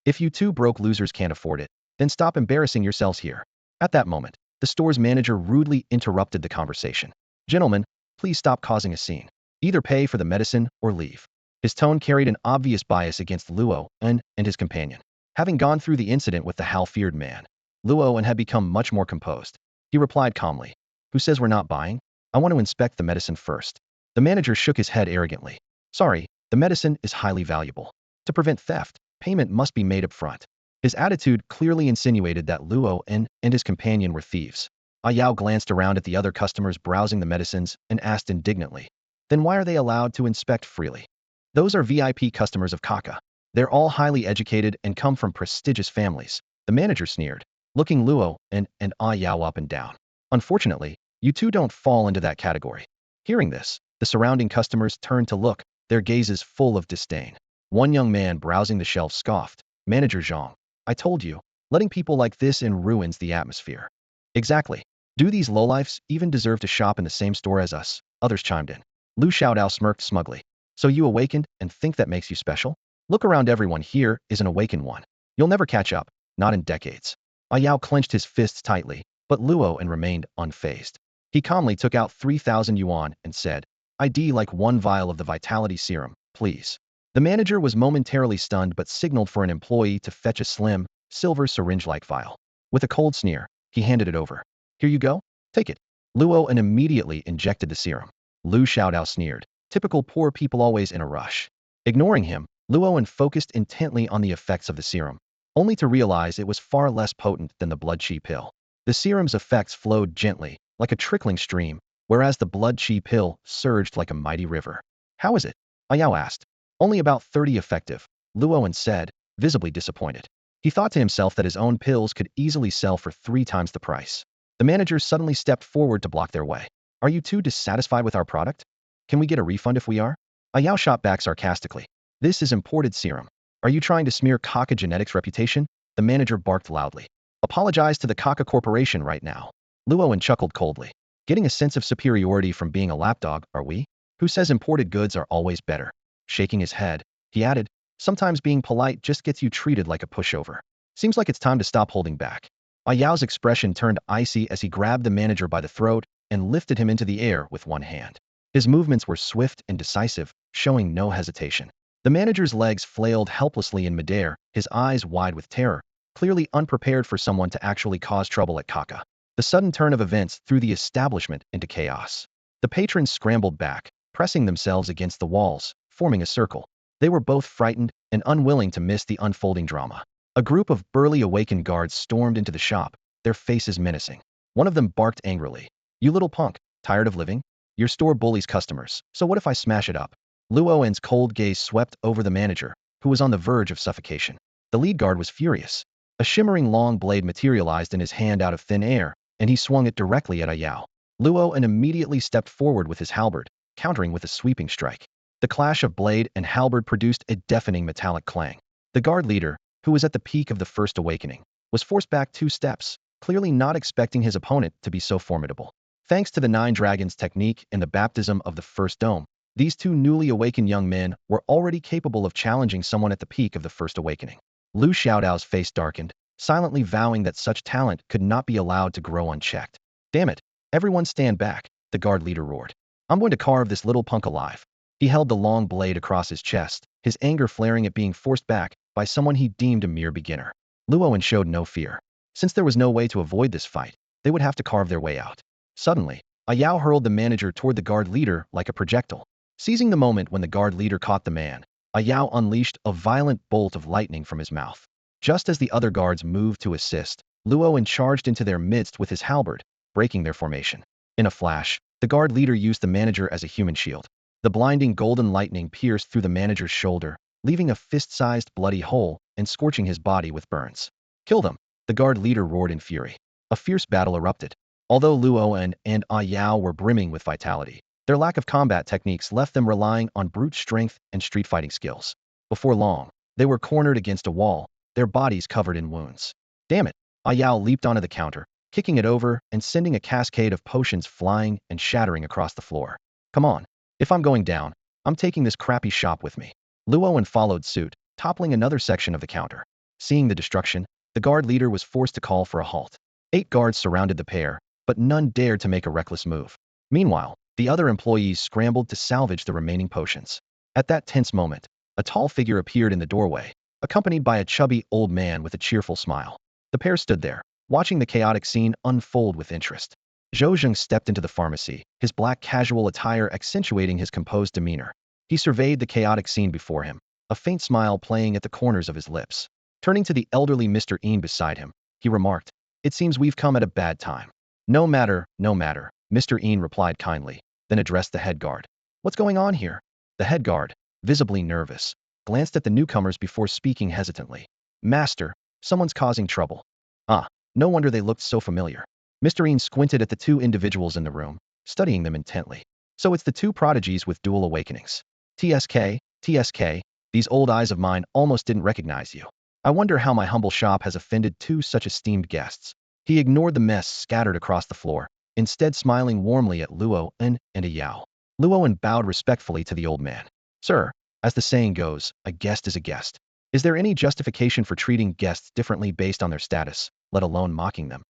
"If you 2 broke losers can't afford it, then stop embarrassing yourselves here." At that moment, the store's manager rudely interrupted the conversation. "Gentlemen, please stop causing a scene. Either pay for the medicine or leave." His tone carried an obvious bias against Luoan and his companion. Having gone through the incident with the half-feared man, Luoan had become much more composed. He replied calmly, "Who says we're not buying? I want to inspect the medicine first." The manager shook his head arrogantly. "Sorry, the medicine is highly valuable. To prevent theft, payment must be made up front." His attitude clearly insinuated that Luoan and his companion were thieves. Yao glanced around at the other customers browsing the medicines and asked indignantly, "Then why are they allowed to inspect freely? Those are VIP customers of Kaka. They're all highly educated and come from prestigious families." The manager sneered, looking Luoan and Yao up and down. "Unfortunately, you 2 don't fall into that category." Hearing this, the surrounding customers turned to look, their gazes full of disdain. One young man browsing the shelf scoffed, "Manager Zhang, I told you, letting people like this in ruins the atmosphere." "Exactly. Do these lowlifes even deserve to shop in the same store as us?" Others chimed in. Lu Xiaodao smirked smugly. "So you awakened and think that makes you special? Look around, everyone here is an awakened one. You'll never catch up, not in decades. Ayao clenched his fists tightly, but Luo remained unfazed. He calmly took out 3,000 yuan and said, "ID like one vial of the vitality serum, please." The manager was momentarily stunned but signaled for an employee to fetch a slim, silver syringe-like vial. With a cold sneer, he handed it over. "Here you go. Take it." Luo immediately injected the serum. Lu Xiaodao sneered. Typical poor people always in a rush. Ignoring him, Luo focused intently on the effects of the serum, only to realize it was far less potent than the blood qi pill. The serum's effects flowed gently, like a trickling stream, whereas the blood qi pill surged like a mighty river. "How is it?" Ayao asked. "Only about 30 effective," Luo said, visibly disappointed. He thought to himself that his own pills could easily sell for 3 times the price. The manager suddenly stepped forward to block their way. "Are you too dissatisfied with our product? Can we get a refund if we are?" Ayao shot back sarcastically. "This is imported serum. Are you trying to smear Kaka Genetics' reputation?" The manager barked loudly. "Apologize to the Kaka Corporation right now." Luo chuckled coldly. "Getting a sense of superiority from being a lapdog, are we? Who says imported goods are always better?" Shaking his head, he added, "Sometimes being polite just gets you treated like a pushover. Seems like it's time to stop holding back." Ayao's expression turned icy as he grabbed the manager by the throat and lifted him into the air with one hand. His movements were swift and decisive, showing no hesitation. The manager's legs flailed helplessly in midair, his eyes wide with terror, clearly unprepared for someone to actually cause trouble at Kaka. The sudden turn of events threw the establishment into chaos. The patrons scrambled back, pressing themselves against the walls, forming a circle. They were both frightened and unwilling to miss the unfolding drama. A group of burly awakened guards stormed into the shop, their faces menacing. One of them barked angrily. "You little punk, tired of living? Your store bullies customers, so what if I smash it up?" Luo's cold gaze swept over the manager, who was on the verge of suffocation. The lead guard was furious. A shimmering long blade materialized in his hand out of thin air, and he swung it directly at Ayao. Luo immediately stepped forward with his halberd, countering with a sweeping strike. The clash of blade and halberd produced a deafening metallic clang. The guard leader, who was at the peak of the first awakening, was forced back 2 steps, clearly not expecting his opponent to be so formidable. Thanks to the 9 Dragons technique and the baptism of the first dome, these 2 newly awakened young men were already capable of challenging someone at the peak of the first awakening. Lu Xiaodao's face darkened, silently vowing that such talent could not be allowed to grow unchecked. "Damn it, everyone stand back," the guard leader roared. "I'm going to carve this little punk alive." He held the long blade across his chest, his anger flaring at being forced back by someone he deemed a mere beginner. Luo showed no fear. Since there was no way to avoid this fight, they would have to carve their way out. Suddenly, Ayao hurled the manager toward the guard leader like a projectile. Seizing the moment when the guard leader caught the man, Ayao unleashed a violent bolt of lightning from his mouth. Just as the other guards moved to assist, Luo charged into their midst with his halberd, breaking their formation. In a flash, the guard leader used the manager as a human shield. The blinding golden lightning pierced through the manager's shoulder, leaving a fist-sized bloody hole and scorching his body with burns. "Kill them!" the guard leader roared in fury. A fierce battle erupted. Although Luo and Ayao were brimming with vitality, their lack of combat techniques left them relying on brute strength and street fighting skills. Before long, they were cornered against a wall, their bodies covered in wounds. "Damn it!" Ayao leaped onto the counter, kicking it over and sending a cascade of potions flying and shattering across the floor. "Come on. If I'm going down, I'm taking this crappy shop with me." Luo followed suit, toppling another section of the counter. Seeing the destruction, the guard leader was forced to call for a halt. 8 guards surrounded the pair, but none dared to make a reckless move. Meanwhile, the other employees scrambled to salvage the remaining potions. At that tense moment, a tall figure appeared in the doorway, accompanied by a chubby old man with a cheerful smile. The pair stood there, watching the chaotic scene unfold with interest. Zhou Zheng stepped into the pharmacy, his black casual attire accentuating his composed demeanor. He surveyed the chaotic scene before him, a faint smile playing at the corners of his lips. Turning to the elderly Mr. Een beside him, he remarked, "It seems we've come at a bad time." No matter, no matter," Mr. Een replied kindly, then addressed the head guard. "What's going on here?" The head guard, visibly nervous, glanced at the newcomers before speaking hesitantly. "Master, someone's causing trouble." "Ah, no wonder they looked so familiar." Mr. Een squinted at the 2 individuals in the room, studying them intently. "So it's the 2 prodigies with dual awakenings. TSK, these old eyes of mine almost didn't recognize you. I wonder how my humble shop has offended 2 such esteemed guests." He ignored the mess scattered across the floor, instead smiling warmly at Luo and Ayao. Luo bowed respectfully to the old man. "Sir, as the saying goes, a guest is a guest. Is there any justification for treating guests differently based on their status, let alone mocking them?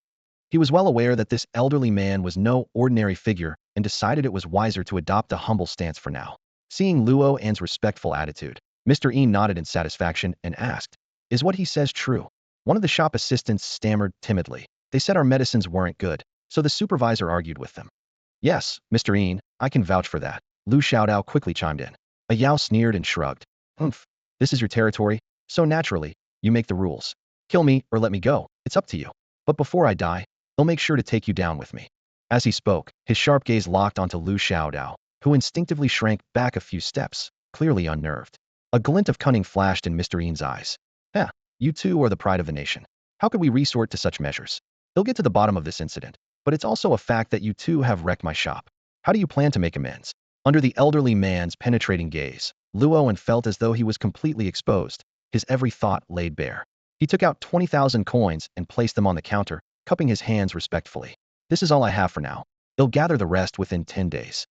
He was well aware that this elderly man was no ordinary figure and decided it was wiser to adopt a humble stance for now. Seeing Luo An's respectful attitude, Mr. E nodded in satisfaction and asked, "Is what he says true?" One of the shop assistants stammered timidly. "They said our medicines weren't good, so the supervisor argued with them." "Yes, Mr. Ian, I can vouch for that," Lu Xiaodao quickly chimed in. A Yao sneered and shrugged. "Humph, this is your territory, so naturally, you make the rules. Kill me or let me go, it's up to you. But before I die, I'll make sure to take you down with me." As he spoke, his sharp gaze locked onto Lu Xiaodao, who instinctively shrank back a few steps, clearly unnerved. A glint of cunning flashed in Mr. Ian's eyes. "Eh, you two are the pride of the nation. How could we resort to such measures? He'll get to the bottom of this incident, but it's also a fact that you two have wrecked my shop. How do you plan to make amends?" Under the elderly man's penetrating gaze, Luoan felt as though he was completely exposed, his every thought laid bare. He took out 20,000 coins and placed them on the counter, cupping his hands respectfully. "This is all I have for now. They'll gather the rest within 10 days.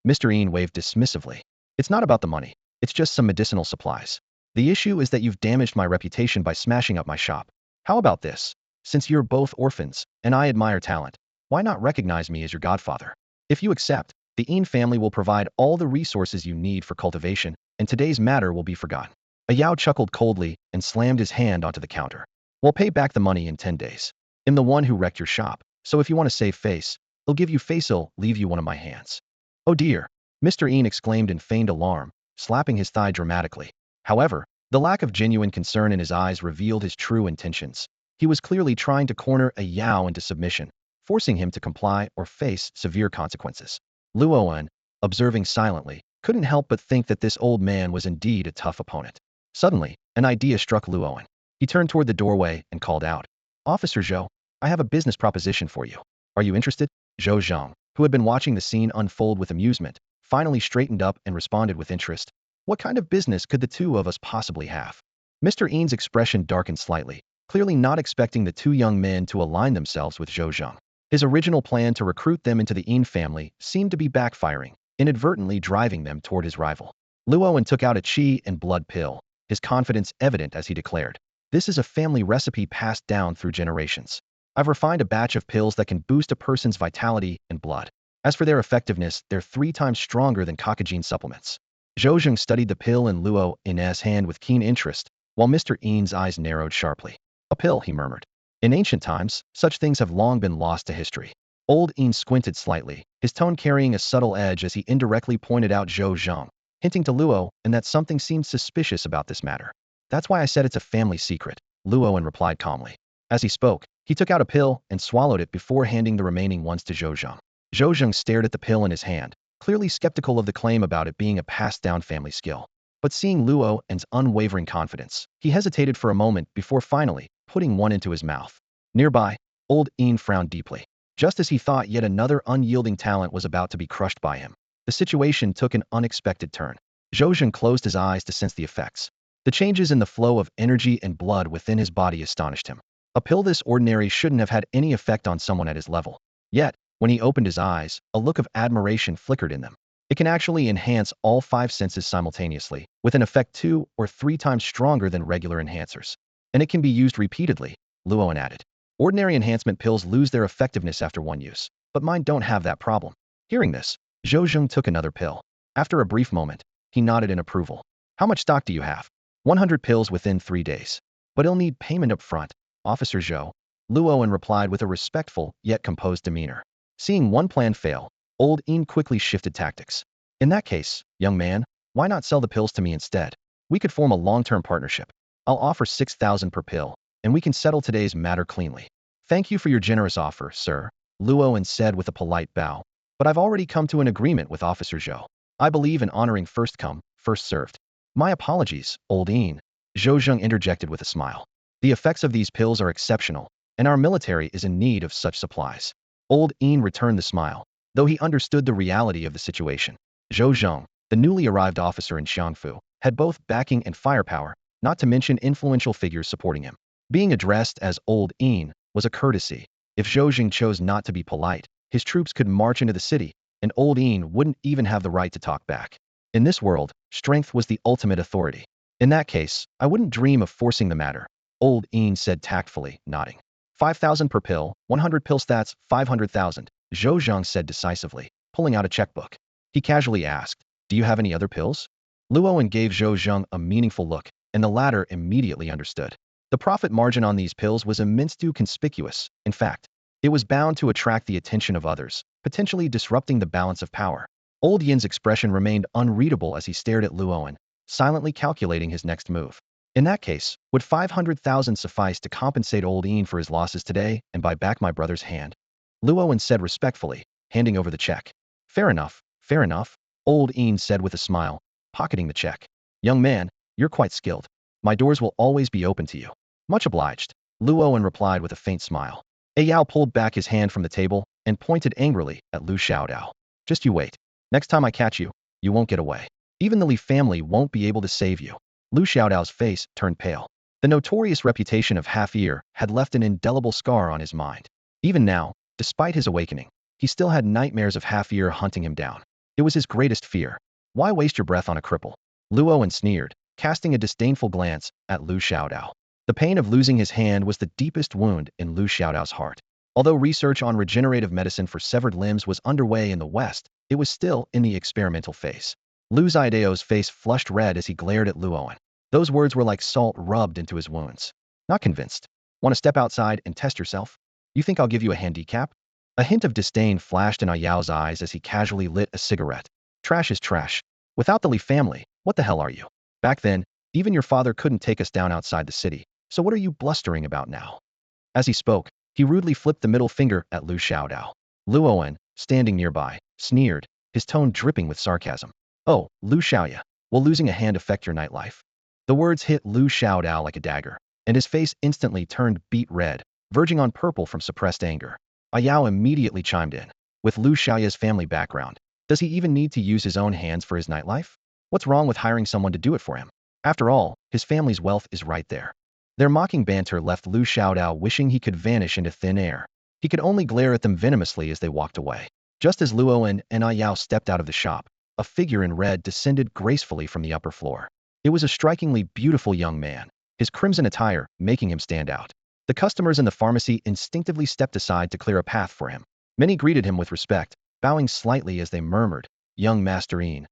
Mr. Ian waved dismissively. "It's not about the money. It's just some medicinal supplies. The issue is that you've damaged my reputation by smashing up my shop. How about this? Since you're both orphans, and I admire talent, why not recognize me as your godfather? If you accept, the Ian family will provide all the resources you need for cultivation, and today's matter will be forgotten." A Yao chuckled coldly and slammed his hand onto the counter. "We'll pay back the money in 10 days. I'm the one who wrecked your shop, so if you want to save face, I'll give you face, I'll leave you one of my hands." "Oh dear," Mr. Ian exclaimed in feigned alarm, slapping his thigh dramatically. However, the lack of genuine concern in his eyes revealed his true intentions. He was clearly trying to corner a Yao into submission, forcing him to comply or face severe consequences. Luoan, observing silently, couldn't help but think that this old man was indeed a tough opponent. Suddenly, an idea struck Luoan. He turned toward the doorway and called out, "Officer Zhou, I have a business proposition for you. Are you interested?" Zhou Zhang, who had been watching the scene unfold with amusement, finally straightened up and responded with interest. "What kind of business could the two of us possibly have?" Mr. Ian's expression darkened slightly, clearly not expecting the two young men to align themselves with Zhou Zhang. His original plan to recruit them into the Ian family seemed to be backfiring, inadvertently driving them toward his rival. Luoan took out a qi and blood pill, his confidence evident as he declared, "This is a family recipe passed down through generations. I've refined a batch of pills that can boost a person's vitality and blood. As for their effectiveness, they're 3 times stronger than coccogene supplements." Zhou Zheng studied the pill in Luo In's hand with keen interest, while Mr. Ian's eyes narrowed sharply. "A pill," he murmured. "In ancient times, such things have long been lost to history." Old Ian squinted slightly, his tone carrying a subtle edge as he indirectly pointed out Zhou Zhang, hinting to Luo and that something seemed suspicious about this matter. "That's why I said it's a family secret," Luoan replied calmly. As he spoke, he took out a pill and swallowed it before handing the remaining ones to Zhou Zhang. Zhou Zhang stared at the pill in his hand, clearly skeptical of the claim about it being a passed-down family skill. But seeing Luo An's unwavering confidence, he hesitated for a moment before finally putting one into his mouth. Nearby, old Ian frowned deeply. Just as he thought yet another unyielding talent was about to be crushed by him, the situation took an unexpected turn. Zhou Zhang closed his eyes to sense the effects. The changes in the flow of energy and blood within his body astonished him. A pill this ordinary shouldn't have had any effect on someone at his level. Yet, when he opened his eyes, a look of admiration flickered in them. It can actually enhance all 5 senses simultaneously, with an effect 2 or 3 times stronger than regular enhancers. And it can be used repeatedly, Luoan added. Ordinary enhancement pills lose their effectiveness after one use, but mine don't have that problem. Hearing this, Zhou Zheng took another pill. After a brief moment, he nodded in approval. "How much stock do you have?" 100 pills within 3 days. "But he'll need payment up front, Officer Zhou," Luoan replied with a respectful yet composed demeanor. Seeing one plan fail, old Ian quickly shifted tactics. "In that case, young man, why not sell the pills to me instead? We could form a long-term partnership. I'll offer 6,000 per pill, and we can settle today's matter cleanly." "Thank you for your generous offer, sir," Luoan said with a polite bow. "But I've already come to an agreement with Officer Zhou. I believe in honoring first come, first served." "My apologies, old Ian," Zhou Zheng interjected with a smile. "The effects of these pills are exceptional, and our military is in need of such supplies." Old Ian returned the smile, though he understood the reality of the situation. Zhou Zheng, the newly arrived officer in Xiangfu, had both backing and firepower, not to mention influential figures supporting him. Being addressed as Old Ian was a courtesy. If Zhou Zheng chose not to be polite, his troops could march into the city, and Old Ian wouldn't even have the right to talk back. In this world, strength was the ultimate authority. In that case, I wouldn't dream of forcing the matter, old Ian said tactfully, nodding. 5,000 per pill, 100 pill stats, 500,000, Zhou Zhang said decisively, pulling out a checkbook. He casually asked, do you have any other pills? Luowen gave Zhou Zhang a meaningful look, and the latter immediately understood. The profit margin on these pills was immense too conspicuous. In fact, it was bound to attract the attention of others, potentially disrupting the balance of power. Old Yin's expression remained unreadable as he stared at Luowen, silently calculating his next move. In that case, would 500,000 suffice to compensate old Ian for his losses today and buy back my brother's hand? Luowen said respectfully, handing over the check. Fair enough, old Ian said with a smile, pocketing the check. Young man, you're quite skilled. My doors will always be open to you. Much obliged, Luowen replied with a faint smile. Yao pulled back his hand from the table and pointed angrily at Lu Xiaodao. Just you wait. Next time I catch you, you won't get away. Even the Li family won't be able to save you. Lu Xiaodao's face turned pale. The notorious reputation of half-ear had left an indelible scar on his mind. Even now, despite his awakening, he still had nightmares of half-ear hunting him down. It was his greatest fear. Why waste your breath on a cripple? Luowen sneered, casting a disdainful glance at Lu Xiaodao. The pain of losing his hand was the deepest wound in Lu Xiaodao's heart. Although research on regenerative medicine for severed limbs was underway in the West, it was still in the experimental phase. Lu Xiaodao's face flushed red as he glared at Luowen. Those words were like salt rubbed into his wounds. Not convinced. Want to step outside and test yourself? You think I'll give you a handicap? A hint of disdain flashed in Yao's eyes as he casually lit a cigarette. Trash is trash. Without the Li family, what the hell are you? Back then, even your father couldn't take us down outside the city, so what are you blustering about now? As he spoke, he rudely flipped the middle finger at Lu Xiaodao. Luowen, standing nearby, sneered, his tone dripping with sarcasm. Oh, Lu Xiaoya, will losing a hand affect your nightlife? The words hit Lu Xiaodao like a dagger, and his face instantly turned beet red, verging on purple from suppressed anger. Yao immediately chimed in. With Lu Xiaoya's family background, does he even need to use his own hands for his nightlife? What's wrong with hiring someone to do it for him? After all, his family's wealth is right there. Their mocking banter left Lu Xiaodao wishing he could vanish into thin air. He could only glare at them venomously as they walked away. Just as Luowen and Yao stepped out of the shop, a figure in red descended gracefully from the upper floor. It was a strikingly beautiful young man, his crimson attire making him stand out. The customers in the pharmacy instinctively stepped aside to clear a path for him. Many greeted him with respect, bowing slightly as they murmured, young Master Ian,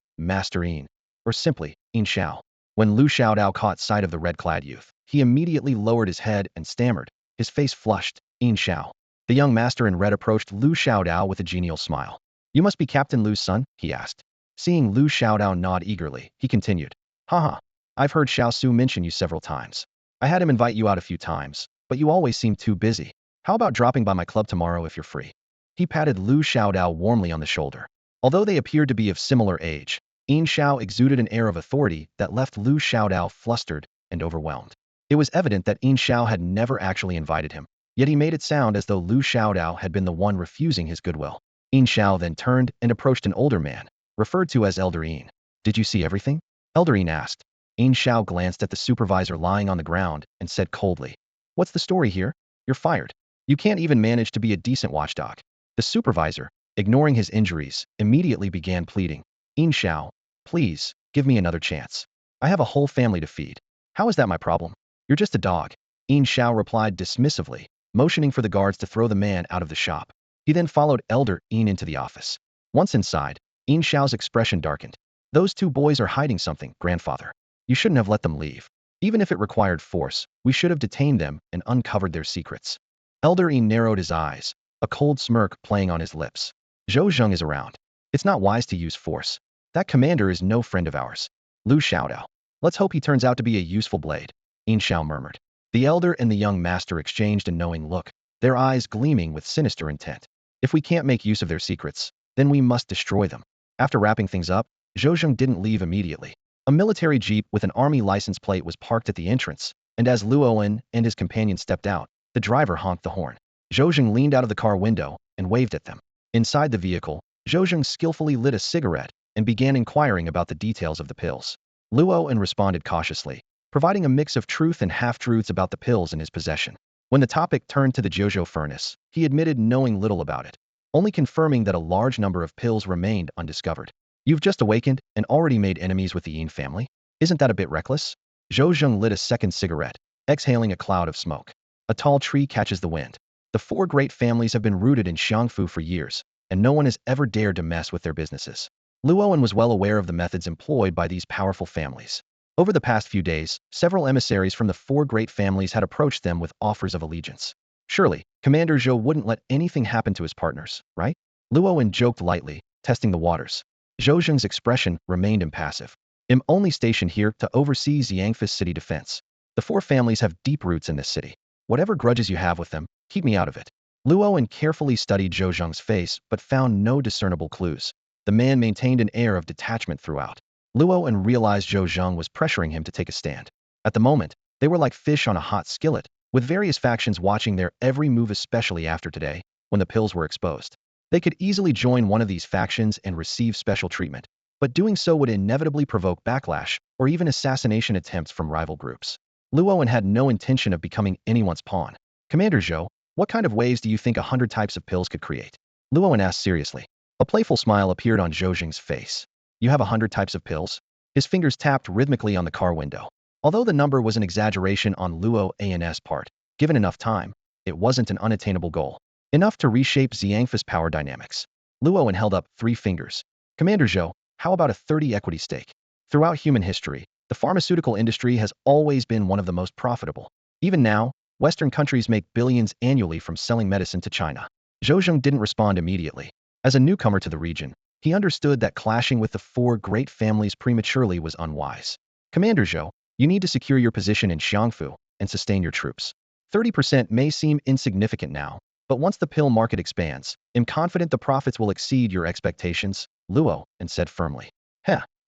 or simply, Ian Xiao. When Lu Xiaodao caught sight of the red-clad youth, he immediately lowered his head and stammered, his face flushed, Ian Xiao. The young master in red approached Lu Xiaodao with a genial smile. You must be Captain Lu's son, he asked. Seeing Lu Xiaodao nod eagerly, he continued. Haha, I've heard Xiao Su mention you several times. I had him invite you out a few times, but you always seem too busy. How about dropping by my club tomorrow if you're free? He patted Lu Xiaodao warmly on the shoulder. Although they appeared to be of similar age, Ian Xiao exuded an air of authority that left Lu Xiaodao flustered and overwhelmed. It was evident that Ian Xiao had never actually invited him, yet he made it sound as though Lu Xiaodao had been the one refusing his goodwill. Ian Xiao then turned and approached an older man, referred to as Elder Ian. Did you see everything? Elder Ian asked. Ian Xiao glanced at the supervisor lying on the ground and said coldly, What's the story here? You're fired. You can't even manage to be a decent watchdog. The supervisor, ignoring his injuries, immediately began pleading. Ian Xiao, please, give me another chance. I have a whole family to feed. How is that my problem? You're just a dog. Ian Xiao replied dismissively, motioning for the guards to throw the man out of the shop. He then followed Elder Ian into the office. Once inside, Ian Xiao's expression darkened. Those two boys are hiding something, grandfather. You shouldn't have let them leave. Even if it required force, we should have detained them and uncovered their secrets. Elder Ian narrowed his eyes, a cold smirk playing on his lips. Zhou Zheng is around. It's not wise to use force. That commander is no friend of ours. Lu Xiaodao. Let's hope he turns out to be a useful blade, Ian Xiao murmured. The elder and the young master exchanged a knowing look, their eyes gleaming with sinister intent. If we can't make use of their secrets, then we must destroy them. After wrapping things up, Zhou Zheng didn't leave immediately. A military jeep with an army license plate was parked at the entrance, and as Luowen and his companion stepped out, the driver honked the horn. Zhou Zheng leaned out of the car window and waved at them. Inside the vehicle, Zhou Zheng skillfully lit a cigarette and began inquiring about the details of the pills. Luowen responded cautiously, providing a mix of truth and half-truths about the pills in his possession. When the topic turned to the Jojo furnace, he admitted knowing little about it, only confirming that a large number of pills remained undiscovered. You've just awakened and already made enemies with the Yin family? Isn't that a bit reckless? Zhou Zheng lit a second cigarette, exhaling a cloud of smoke. A tall tree catches the wind. The four great families have been rooted in Xiangfu for years, and no one has ever dared to mess with their businesses. Luoan was well aware of the methods employed by these powerful families. Over the past few days, several emissaries from the four great families had approached them with offers of allegiance. Surely, Commander Zhou wouldn't let anything happen to his partners, right? Luoan joked lightly, testing the waters. Zhou Zheng's expression remained impassive. I'm only stationed here to oversee Xiangfu's city defense. The four families have deep roots in this city. Whatever grudges you have with them, keep me out of it. Luoan carefully studied Zhou Zheng's face but found no discernible clues. The man maintained an air of detachment throughout. Luoan realized Zhou Zheng was pressuring him to take a stand. At the moment, they were like fish on a hot skillet, with various factions watching their every move, especially after today, when the pills were exposed. They could easily join one of these factions and receive special treatment, but doing so would inevitably provoke backlash or even assassination attempts from rival groups. Luoan had no intention of becoming anyone's pawn. Commander Zhou, what kind of waves do you think 100 types of pills could create? Luoan asked seriously. A playful smile appeared on Zhou Zheng's face. You have 100 types of pills? His fingers tapped rhythmically on the car window. Although the number was an exaggeration on Luoan's part, given enough time, it wasn't an unattainable goal. Enough to reshape Xiangfu's power dynamics. Luoan held up 3 fingers. Commander Zhou, how about a 30 equity stake? Throughout human history, the pharmaceutical industry has always been one of the most profitable. Even now, Western countries make billions annually from selling medicine to China. Zhou Zheng didn't respond immediately. As a newcomer to the region, he understood that clashing with the four great families prematurely was unwise. Commander Zhou, you need to secure your position in Xiangfu and sustain your troops. 30% may seem insignificant now, but once the pill market expands, I'm confident the profits will exceed your expectations, Luoan said firmly.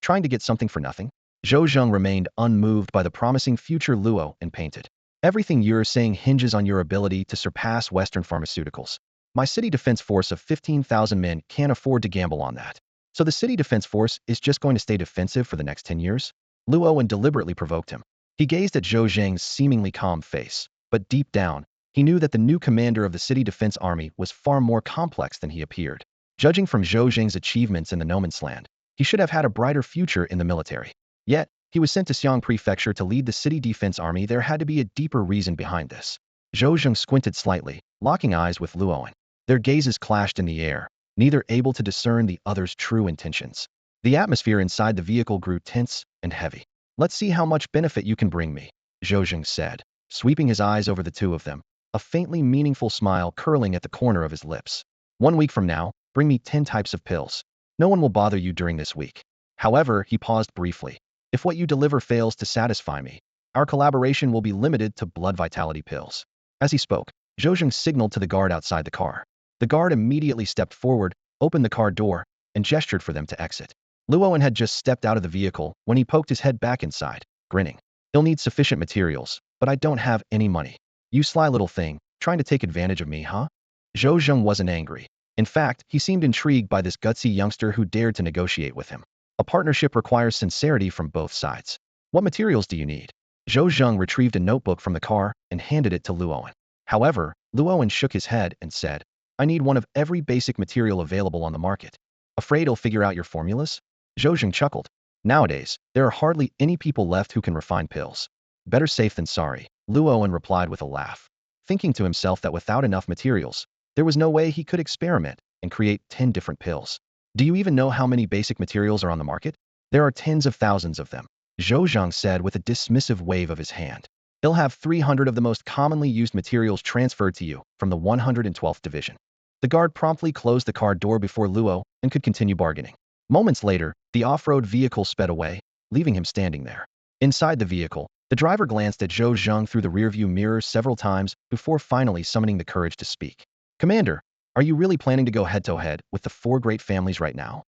Trying to get something for nothing? Zhou Zheng remained unmoved by the promising future Luoan painted. Everything you're saying hinges on your ability to surpass Western pharmaceuticals. My city defense force of 15,000 men can't afford to gamble on that. So the city defense force is just going to stay defensive for the next 10 years? Luoan deliberately provoked him. He gazed at Zhou Zheng's seemingly calm face, but deep down, he knew that the new commander of the city defense army was far more complex than he appeared. Judging from Zhou Zheng's achievements in the no man's land, he should have had a brighter future in the military. Yet, he was sent to Xiang Prefecture to lead the city defense army. There had to be a deeper reason behind this. Zhou Zheng squinted slightly, locking eyes with Luoan. Their gazes clashed in the air, neither able to discern the other's true intentions. The atmosphere inside the vehicle grew tense and heavy. Let's see how much benefit you can bring me, Zhou Zheng said, sweeping his eyes over the two of them, a faintly meaningful smile curling at the corner of his lips. 1 week from now, bring me 10 types of pills. No one will bother you during this week. However, he paused briefly. If what you deliver fails to satisfy me, our collaboration will be limited to blood vitality pills. As he spoke, Zhou Zheng signaled to the guard outside the car. The guard immediately stepped forward, opened the car door, and gestured for them to exit. Luoan had just stepped out of the vehicle when he poked his head back inside, grinning. He'll need sufficient materials, but I don't have any money. You sly little thing, trying to take advantage of me, huh? Zhou Zheng wasn't angry. In fact, he seemed intrigued by this gutsy youngster who dared to negotiate with him. A partnership requires sincerity from both sides. What materials do you need? Zhou Zheng retrieved a notebook from the car and handed it to Luoan. However, Luoan shook his head and said, I need one of every basic material available on the market. Afraid he'll figure out your formulas? Zhou Zheng chuckled. Nowadays, there are hardly any people left who can refine pills. Better safe than sorry, Luoan replied with a laugh, thinking to himself that without enough materials, there was no way he could experiment and create 10 different pills. Do you even know how many basic materials are on the market? There are tens of thousands of them, Zhou Zheng said with a dismissive wave of his hand. He'll have 300 of the most commonly used materials transferred to you from the 112th Division. The guard promptly closed the car door before Luoan could continue bargaining. Moments later, the off-road vehicle sped away, leaving him standing there. Inside the vehicle, the driver glanced at Zhou Zheng through the rearview mirror several times before finally summoning the courage to speak. Commander, are you really planning to go head-to-head with the four great families right now?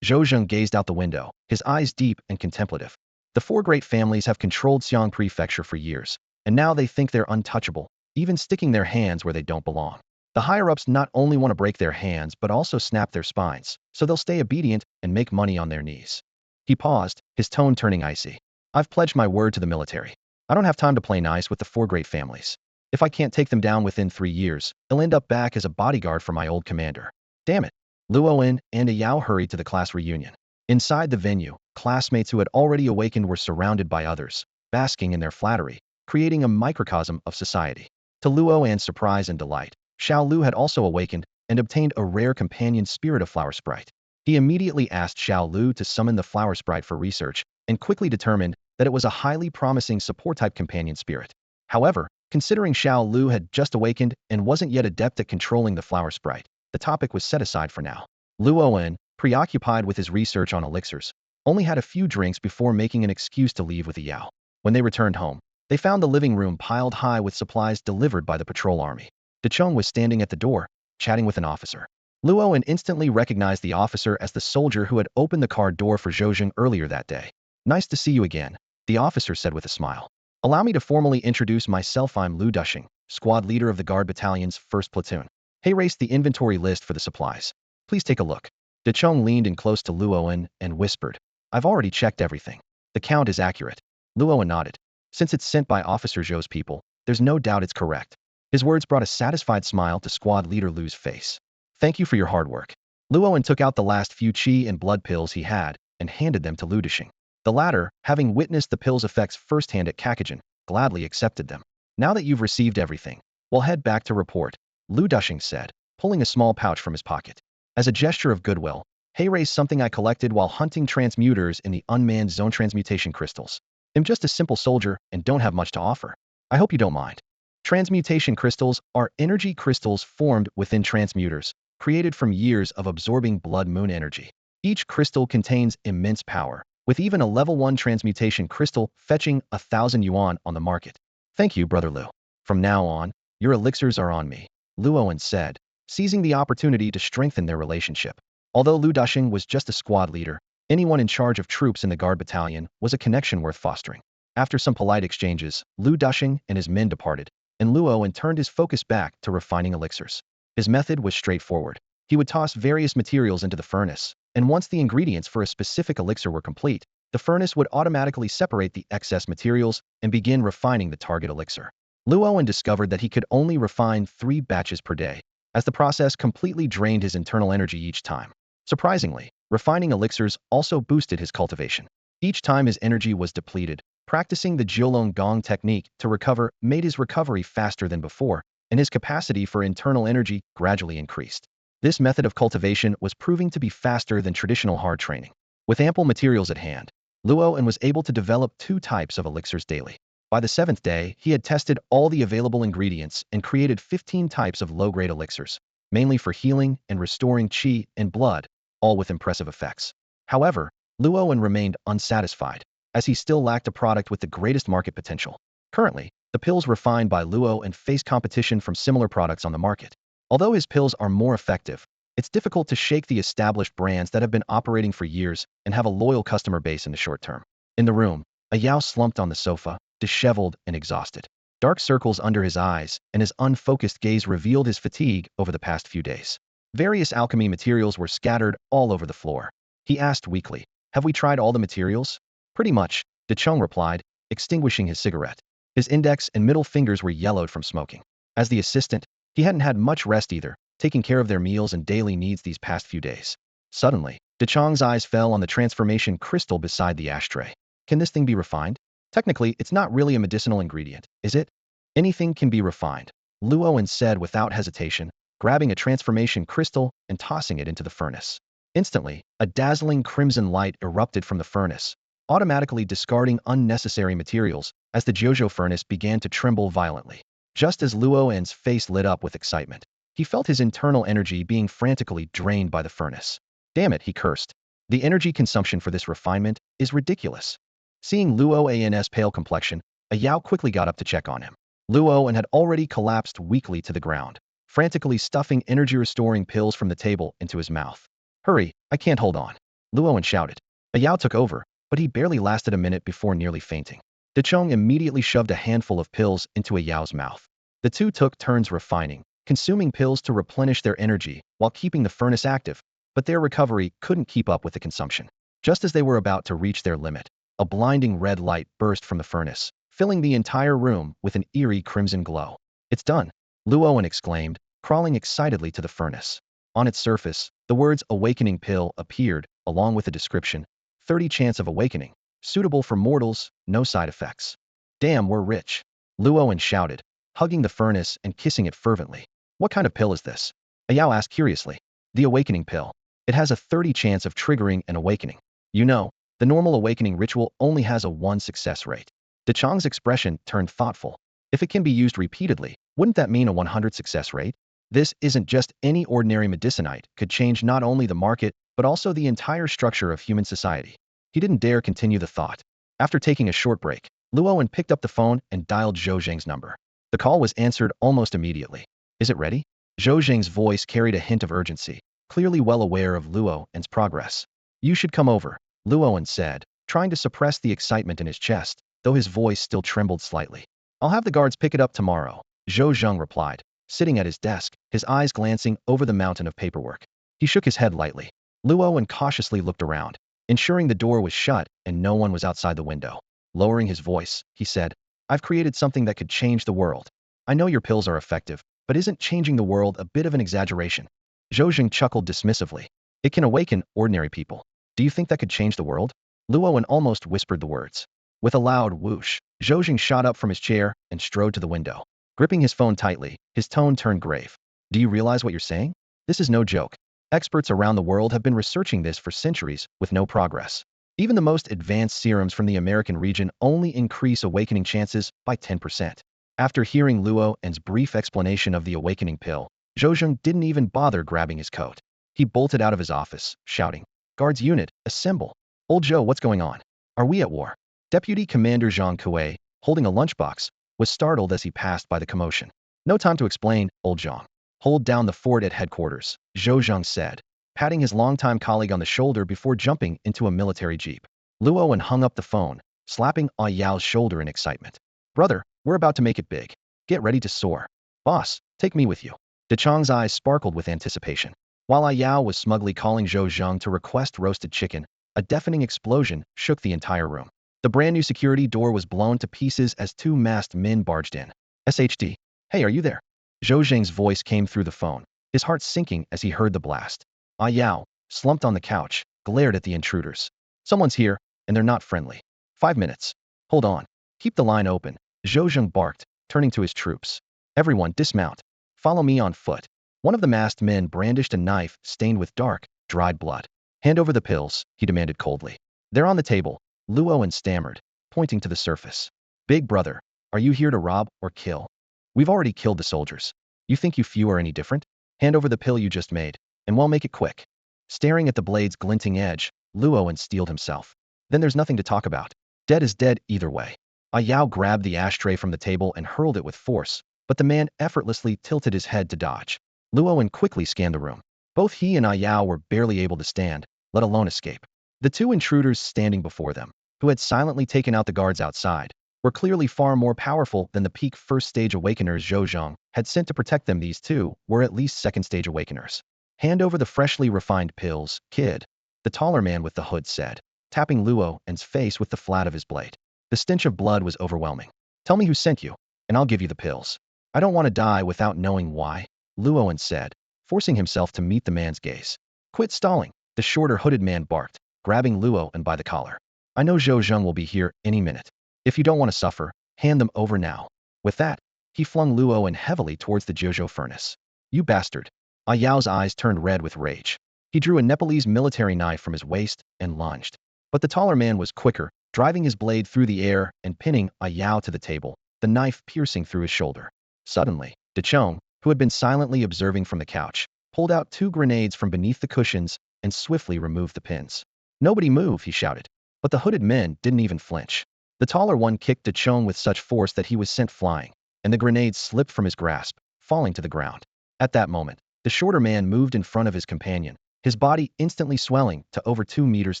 Zhou Zheng gazed out the window, his eyes deep and contemplative. The four great families have controlled Xiang Prefecture for years, and now they think they're untouchable, even sticking their hands where they don't belong. The higher-ups not only want to break their hands but also snap their spines, so they'll stay obedient and make money on their knees. He paused, his tone turning icy. I've pledged my word to the military. I don't have time to play nice with the four great families. If I can't take them down within 3 years, I'll end up back as a bodyguard for my old commander. Damn it. Luoan and Yao hurried to the class reunion. Inside the venue, classmates who had already awakened were surrounded by others, basking in their flattery, creating a microcosm of society. To Luo An's surprise and delight, Xiao Lu had also awakened and obtained a rare companion spirit of flower sprite. He immediately asked Xiao Lu to summon the flower sprite for research and quickly determined that it was a highly promising support-type companion spirit. However, considering Xiao Lu had just awakened and wasn't yet adept at controlling the flower sprite, the topic was set aside for now. Luo An, preoccupied with his research on elixirs, only had a few drinks before making an excuse to leave with Yao. When they returned home, they found the living room piled high with supplies delivered by the patrol army. De Chong was standing at the door, chatting with an officer. Luo An instantly recognized the officer as the soldier who had opened the car door for Zhozheng earlier that day. "Nice to see you again," the officer said with a smile. "Allow me to formally introduce myself. I'm Lu Dushing, squad leader of the Guard Battalion's 1st Platoon. Hey, race the inventory list for the supplies. Please take a look." De Chong leaned in close to Luo An and whispered, "I've already checked everything. The count is accurate." Luo An nodded. "Since it's sent by Officer Zhou's people, there's no doubt it's correct." His words brought a satisfied smile to squad leader Lu's face. "Thank you for your hard work." Luo An took out the last few qi and blood pills he had and handed them to Lu Dushing. The latter, having witnessed the pills' effects firsthand at Kakajan, gladly accepted them. "Now that you've received everything, we'll head back to report," Lu Dushing said, pulling a small pouch from his pocket. "As a gesture of goodwill, hey, raise something I collected while hunting transmuters in the unmanned zone transmutation crystals. I'm just a simple soldier and don't have much to offer. I hope you don't mind." Transmutation crystals are energy crystals formed within transmuters, created from years of absorbing blood moon energy. Each crystal contains immense power, with even a level 1 transmutation crystal fetching 1,000 yuan on the market. "Thank you, Brother Lu. From now on, your elixirs are on me," Luo An said, seizing the opportunity to strengthen their relationship. Although Lu Dushing was just a squad leader, anyone in charge of troops in the Guard Battalion was a connection worth fostering. After some polite exchanges, Lu Dushing and his men departed, and Luo An turned his focus back to refining elixirs. His method was straightforward. He would toss various materials into the furnace, and once the ingredients for a specific elixir were complete, the furnace would automatically separate the excess materials and begin refining the target elixir. Luo An discovered that he could only refine 3 batches per day, as the process completely drained his internal energy each time. Surprisingly, refining elixirs also boosted his cultivation. Each time his energy was depleted, practicing the Jiulong Gong technique to recover made his recovery faster than before, and his capacity for internal energy gradually increased. This method of cultivation was proving to be faster than traditional hard training. With ample materials at hand, Luo An was able to develop 2 types of elixirs daily. By the 7th day, he had tested all the available ingredients and created 15 types of low-grade elixirs, mainly for healing and restoring qi and blood, all with impressive effects. However, Luo An remained unsatisfied, as he still lacked a product with the greatest market potential. Currently, the pills refined by Luo An face competition from similar products on the market. Although his pills are more effective, it's difficult to shake the established brands that have been operating for years and have a loyal customer base in the short term. In the room, a Yao slumped on the sofa, disheveled and exhausted. Dark circles under his eyes and his unfocused gaze revealed his fatigue over the past few days. Various alchemy materials were scattered all over the floor. He asked weakly, "Have we tried all the materials?" "Pretty much," De Chong replied, extinguishing his cigarette. His index and middle fingers were yellowed from smoking. As the assistant, he hadn't had much rest either, taking care of their meals and daily needs these past few days. Suddenly, De Chong's eyes fell on the transformation crystal beside the ashtray. "Can this thing be refined? Technically, it's not really a medicinal ingredient, is it?" "Anything can be refined," Luo An said without hesitation, grabbing a transformation crystal and tossing it into the furnace. Instantly, a dazzling crimson light erupted from the furnace, automatically discarding unnecessary materials as the Jojo furnace began to tremble violently. Just as Luo An's face lit up with excitement, he felt his internal energy being frantically drained by the furnace. "Damn it," he cursed. "The energy consumption for this refinement is ridiculous." Seeing Luo An's pale complexion, a Yao quickly got up to check on him. Luo An had already collapsed weakly to the ground, frantically stuffing energy-restoring pills from the table into his mouth. "Hurry, I can't hold on," Luo An shouted. A Yao took over, but he barely lasted a minute before nearly fainting. De Chong immediately shoved a handful of pills into a Yao's mouth. The two took turns refining, consuming pills to replenish their energy while keeping the furnace active, but their recovery couldn't keep up with the consumption. Just as they were about to reach their limit, a blinding red light burst from the furnace, filling the entire room with an eerie crimson glow. "It's done," Luo An exclaimed, crawling excitedly to the furnace. On its surface, the words "awakening pill" appeared, along with a description: 30 chance of awakening. Suitable for mortals, no side effects. Damn, we're rich. Luoan shouted, hugging the furnace and kissing it fervently. What kind of pill is this? Ayao asked curiously. The awakening pill. It has a 30 chance of triggering an awakening. You know, the normal awakening ritual only has a 1 success rate. De Chang's expression turned thoughtful. If it can be used repeatedly, wouldn't that mean a 100 success rate? This isn't just any ordinary medicinite, could change not only the market, but also the entire structure of human society. He didn't dare continue the thought. After taking a short break, Luoan picked up the phone and dialed Zhou Zheng's number. The call was answered almost immediately. Is it ready? Zhou Zheng's voice carried a hint of urgency, clearly well aware of Luoan's progress. You should come over, Luoan said, trying to suppress the excitement in his chest, though his voice still trembled slightly. I'll have the guards pick it up tomorrow, Zhou Zheng replied, sitting at his desk, his eyes glancing over the mountain of paperwork. He shook his head lightly. Luoan cautiously looked around, ensuring the door was shut and no one was outside the window. Lowering his voice, he said, I've created something that could change the world. I know your pills are effective, but isn't changing the world a bit of an exaggeration? Zhou Zheng chuckled dismissively. It can awaken ordinary people. Do you think that could change the world? Luoan almost whispered the words. With a loud whoosh, Zhou Zheng shot up from his chair and strode to the window. Gripping his phone tightly, his tone turned grave. Do you realize what you're saying? This is no joke. Experts around the world have been researching this for centuries with no progress. Even the most advanced serums from the American region only increase awakening chances by 10%. After hearing Luoan's brief explanation of the awakening pill, Zhou Zheng didn't even bother grabbing his coat. He bolted out of his office, shouting, Guards unit, assemble. Old Zhou, what's going on? Are we at war? Deputy Commander Zhang Kuei, holding a lunchbox, was startled as he passed by the commotion. No time to explain, old Zhang. Hold down the fort at headquarters, Zhou Zheng said, patting his longtime colleague on the shoulder before jumping into a military jeep. Luoan hung up the phone, slapping Ah Yao's shoulder in excitement. Brother, we're about to make it big. Get ready to soar. Boss, take me with you. De Chang's eyes sparkled with anticipation. While Ah Yao was smugly calling Zhou Zheng to request roasted chicken, a deafening explosion shook the entire room. The brand new security door was blown to pieces as 2 masked men barged in. SHD. Hey, are you there? Zhou Zheng's voice came through the phone, his heart sinking as he heard the blast. Ah Yao, slumped on the couch, glared at the intruders. Someone's here, and they're not friendly. 5 minutes. Hold on. Keep the line open, Zhou Zheng barked, turning to his troops. Everyone dismount. Follow me on foot. One of the masked men brandished a knife stained with dark, dried blood. Hand over the pills, he demanded coldly. They're on the table, Luoan stammered, pointing to the surface. Big brother, are you here to rob or kill? We've already killed the soldiers. You think you few are any different? Hand over the pill you just made, and we'll make it quick. Staring at the blade's glinting edge, Luoan steeled himself. Then there's nothing to talk about. Dead is dead either way. Ah Yao grabbed the ashtray from the table and hurled it with force, but the man effortlessly tilted his head to dodge. Luoan quickly scanned the room. Both he and Ah Yao were barely able to stand, let alone escape. The 2 intruders standing before them, who had silently taken out the guards outside, were clearly far more powerful than the peak first-stage awakeners Zhou Zheng had sent to protect them. These 2 were at least second-stage awakeners. Hand over the freshly refined pills, kid, the taller man with the hood said, tapping Luoan's face with the flat of his blade. The stench of blood was overwhelming. Tell me who sent you, and I'll give you the pills. I don't want to die without knowing why, Luoan said, forcing himself to meet the man's gaze. Quit stalling, the shorter hooded man barked, grabbing Luoan by the collar. I know Zhou Zheng will be here any minute. If you don't want to suffer, hand them over now. With that, he flung Luoan heavily towards the Jojo furnace. You bastard. Ah Yao's eyes turned red with rage. He drew a Nepalese military knife from his waist and lunged. But the taller man was quicker, driving his blade through the air and pinning Ah Yao to the table, the knife piercing through his shoulder. Suddenly, De Chong, who had been silently observing from the couch, pulled out 2 grenades from beneath the cushions and swiftly removed the pins. Nobody move, he shouted. But the hooded men didn't even flinch. The taller one kicked De Chong with such force that he was sent flying, and the grenades slipped from his grasp, falling to the ground. At that moment, the shorter man moved in front of his companion, his body instantly swelling to over 2 meters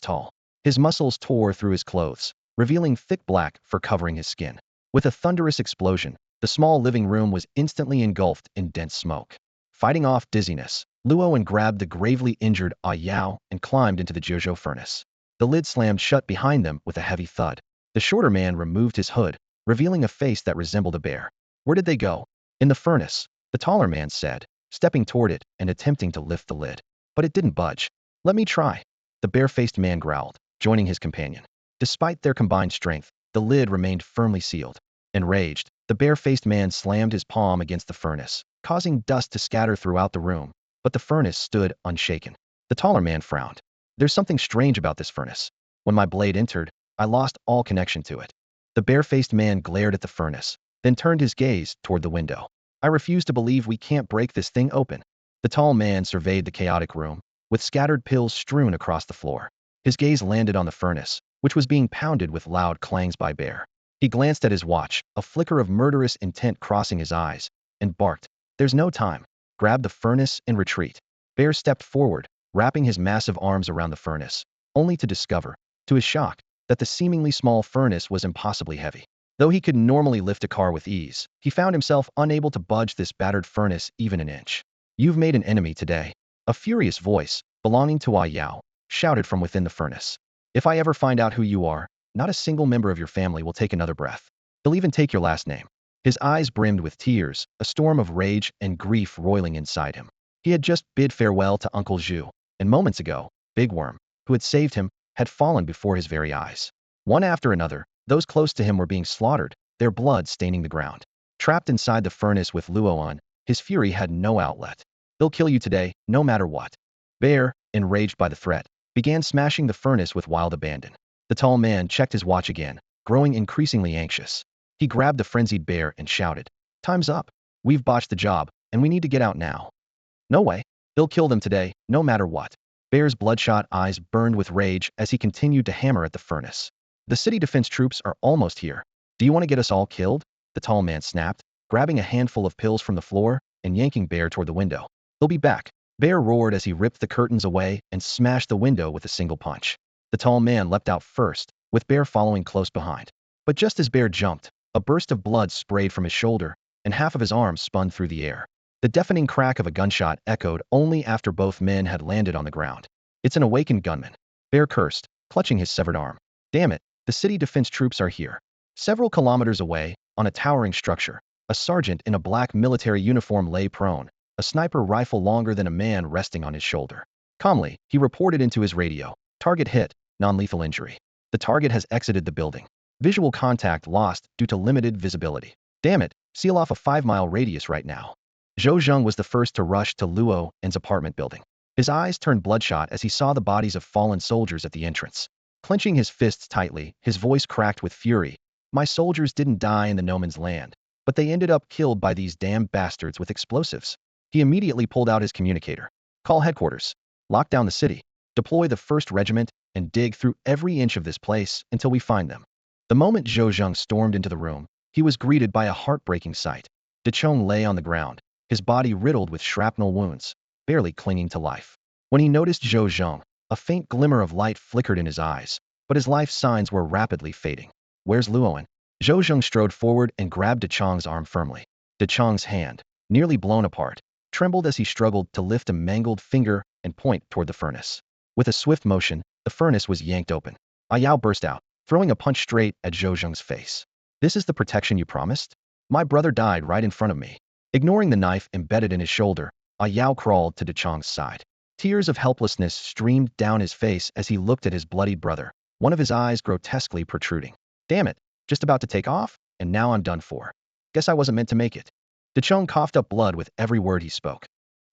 tall. His muscles tore through his clothes, revealing thick black fur covering his skin. With a thunderous explosion, the small living room was instantly engulfed in dense smoke. Fighting off dizziness, Luoan grabbed the gravely injured Ah Yao and climbed into the Jojo furnace. The lid slammed shut behind them with a heavy thud. The shorter man removed his hood, revealing a face that resembled a bear. Where did they go? In the furnace, the taller man said, stepping toward it and attempting to lift the lid. But it didn't budge. Let me try. The bare-faced man growled. joining his companion. Despite their combined strength, the lid remained firmly sealed. Enraged, the bare-faced man slammed his palm against the furnace, causing dust to scatter throughout the room, but the furnace stood unshaken. The taller man frowned. There's something strange about this furnace. When my blade entered, I lost all connection to it. The bare-faced man glared at the furnace, then turned his gaze toward the window. I refuse to believe we can't break this thing open. The tall man surveyed the chaotic room, with scattered pills strewn across the floor. His gaze landed on the furnace, which was being pounded with loud clangs by Bear. He glanced at his watch, a flicker of murderous intent crossing his eyes, and barked, "There's no time. Grab the furnace and retreat." Bear stepped forward, wrapping his massive arms around the furnace, only to discover, to his shock, that the seemingly small furnace was impossibly heavy. Though he could normally lift a car with ease, he found himself unable to budge this battered furnace even an inch. "You've made an enemy today." A furious voice, belonging to Yao, shouted from within the furnace. "If I ever find out who you are, not a single member of your family will take another breath. They'll even take your last name." His eyes brimmed with tears, a storm of rage and grief roiling inside him. He had just bid farewell to Uncle Zhu, and moments ago, Big Worm, who had saved him, had fallen before his very eyes. One after another, those close to him were being slaughtered, their blood staining the ground. Trapped inside the furnace with Luoan, his fury had no outlet. "They'll kill you today, no matter what." Bear, enraged by the threat, began smashing the furnace with wild abandon. The tall man checked his watch again, growing increasingly anxious. He grabbed the frenzied Bear and shouted, "Time's up. We've botched the job, and we need to get out now." "No way. They'll kill them today, no matter what." Bear's bloodshot eyes burned with rage as he continued to hammer at the furnace. "The city defense troops are almost here. Do you want to get us all killed?" The tall man snapped, grabbing a handful of pills from the floor and yanking Bear toward the window. "They'll be back." Bear roared as he ripped the curtains away and smashed the window with a single punch. The tall man leapt out first, with Bear following close behind. But just as Bear jumped, a burst of blood sprayed from his shoulder, and half of his arm spun through the air. The deafening crack of a gunshot echoed only after both men had landed on the ground. "It's an awakened gunman." Bear cursed, clutching his severed arm. "Damn it, the city defense troops are here." Several kilometers away, on a towering structure, a sergeant in a black military uniform lay prone, a sniper rifle longer than a man resting on his shoulder. Calmly, he reported into his radio, "Target hit, non-lethal injury. The target has exited the building. Visual contact lost due to limited visibility. Damn it, seal off a 5-mile radius right now." Zhou Zheng was the first to rush to Luo An's apartment building. His eyes turned bloodshot as he saw the bodies of fallen soldiers at the entrance. Clenching his fists tightly, his voice cracked with fury. "My soldiers didn't die in the no man's land, but they ended up killed by these damn bastards with explosives." He immediately pulled out his communicator. "Call headquarters. Lock down the city. Deploy the 1st Regiment and dig through every inch of this place until we find them." The moment Zhou Zheng stormed into the room, he was greeted by a heartbreaking sight. Decheng lay on the ground, his body riddled with shrapnel wounds, barely clinging to life. When he noticed Zhou Zheng, a faint glimmer of light flickered in his eyes, but his life signs were rapidly fading. "Where's Luoan?" Zhou Zheng strode forward and grabbed Decheng's arm firmly. Decheng's hand, nearly blown apart, trembled as he struggled to lift a mangled finger and point toward the furnace. With a swift motion, the furnace was yanked open. Yao burst out, throwing a punch straight at Zhou Zheng's face. "This is the protection you promised? My brother died right in front of me." Ignoring the knife embedded in his shoulder, Yao crawled to Decheng's side. Tears of helplessness streamed down his face as he looked at his bloodied brother, one of his eyes grotesquely protruding. "Damn it, just about to take off, and now I'm done for. Guess I wasn't meant to make it." Decheng coughed up blood with every word he spoke.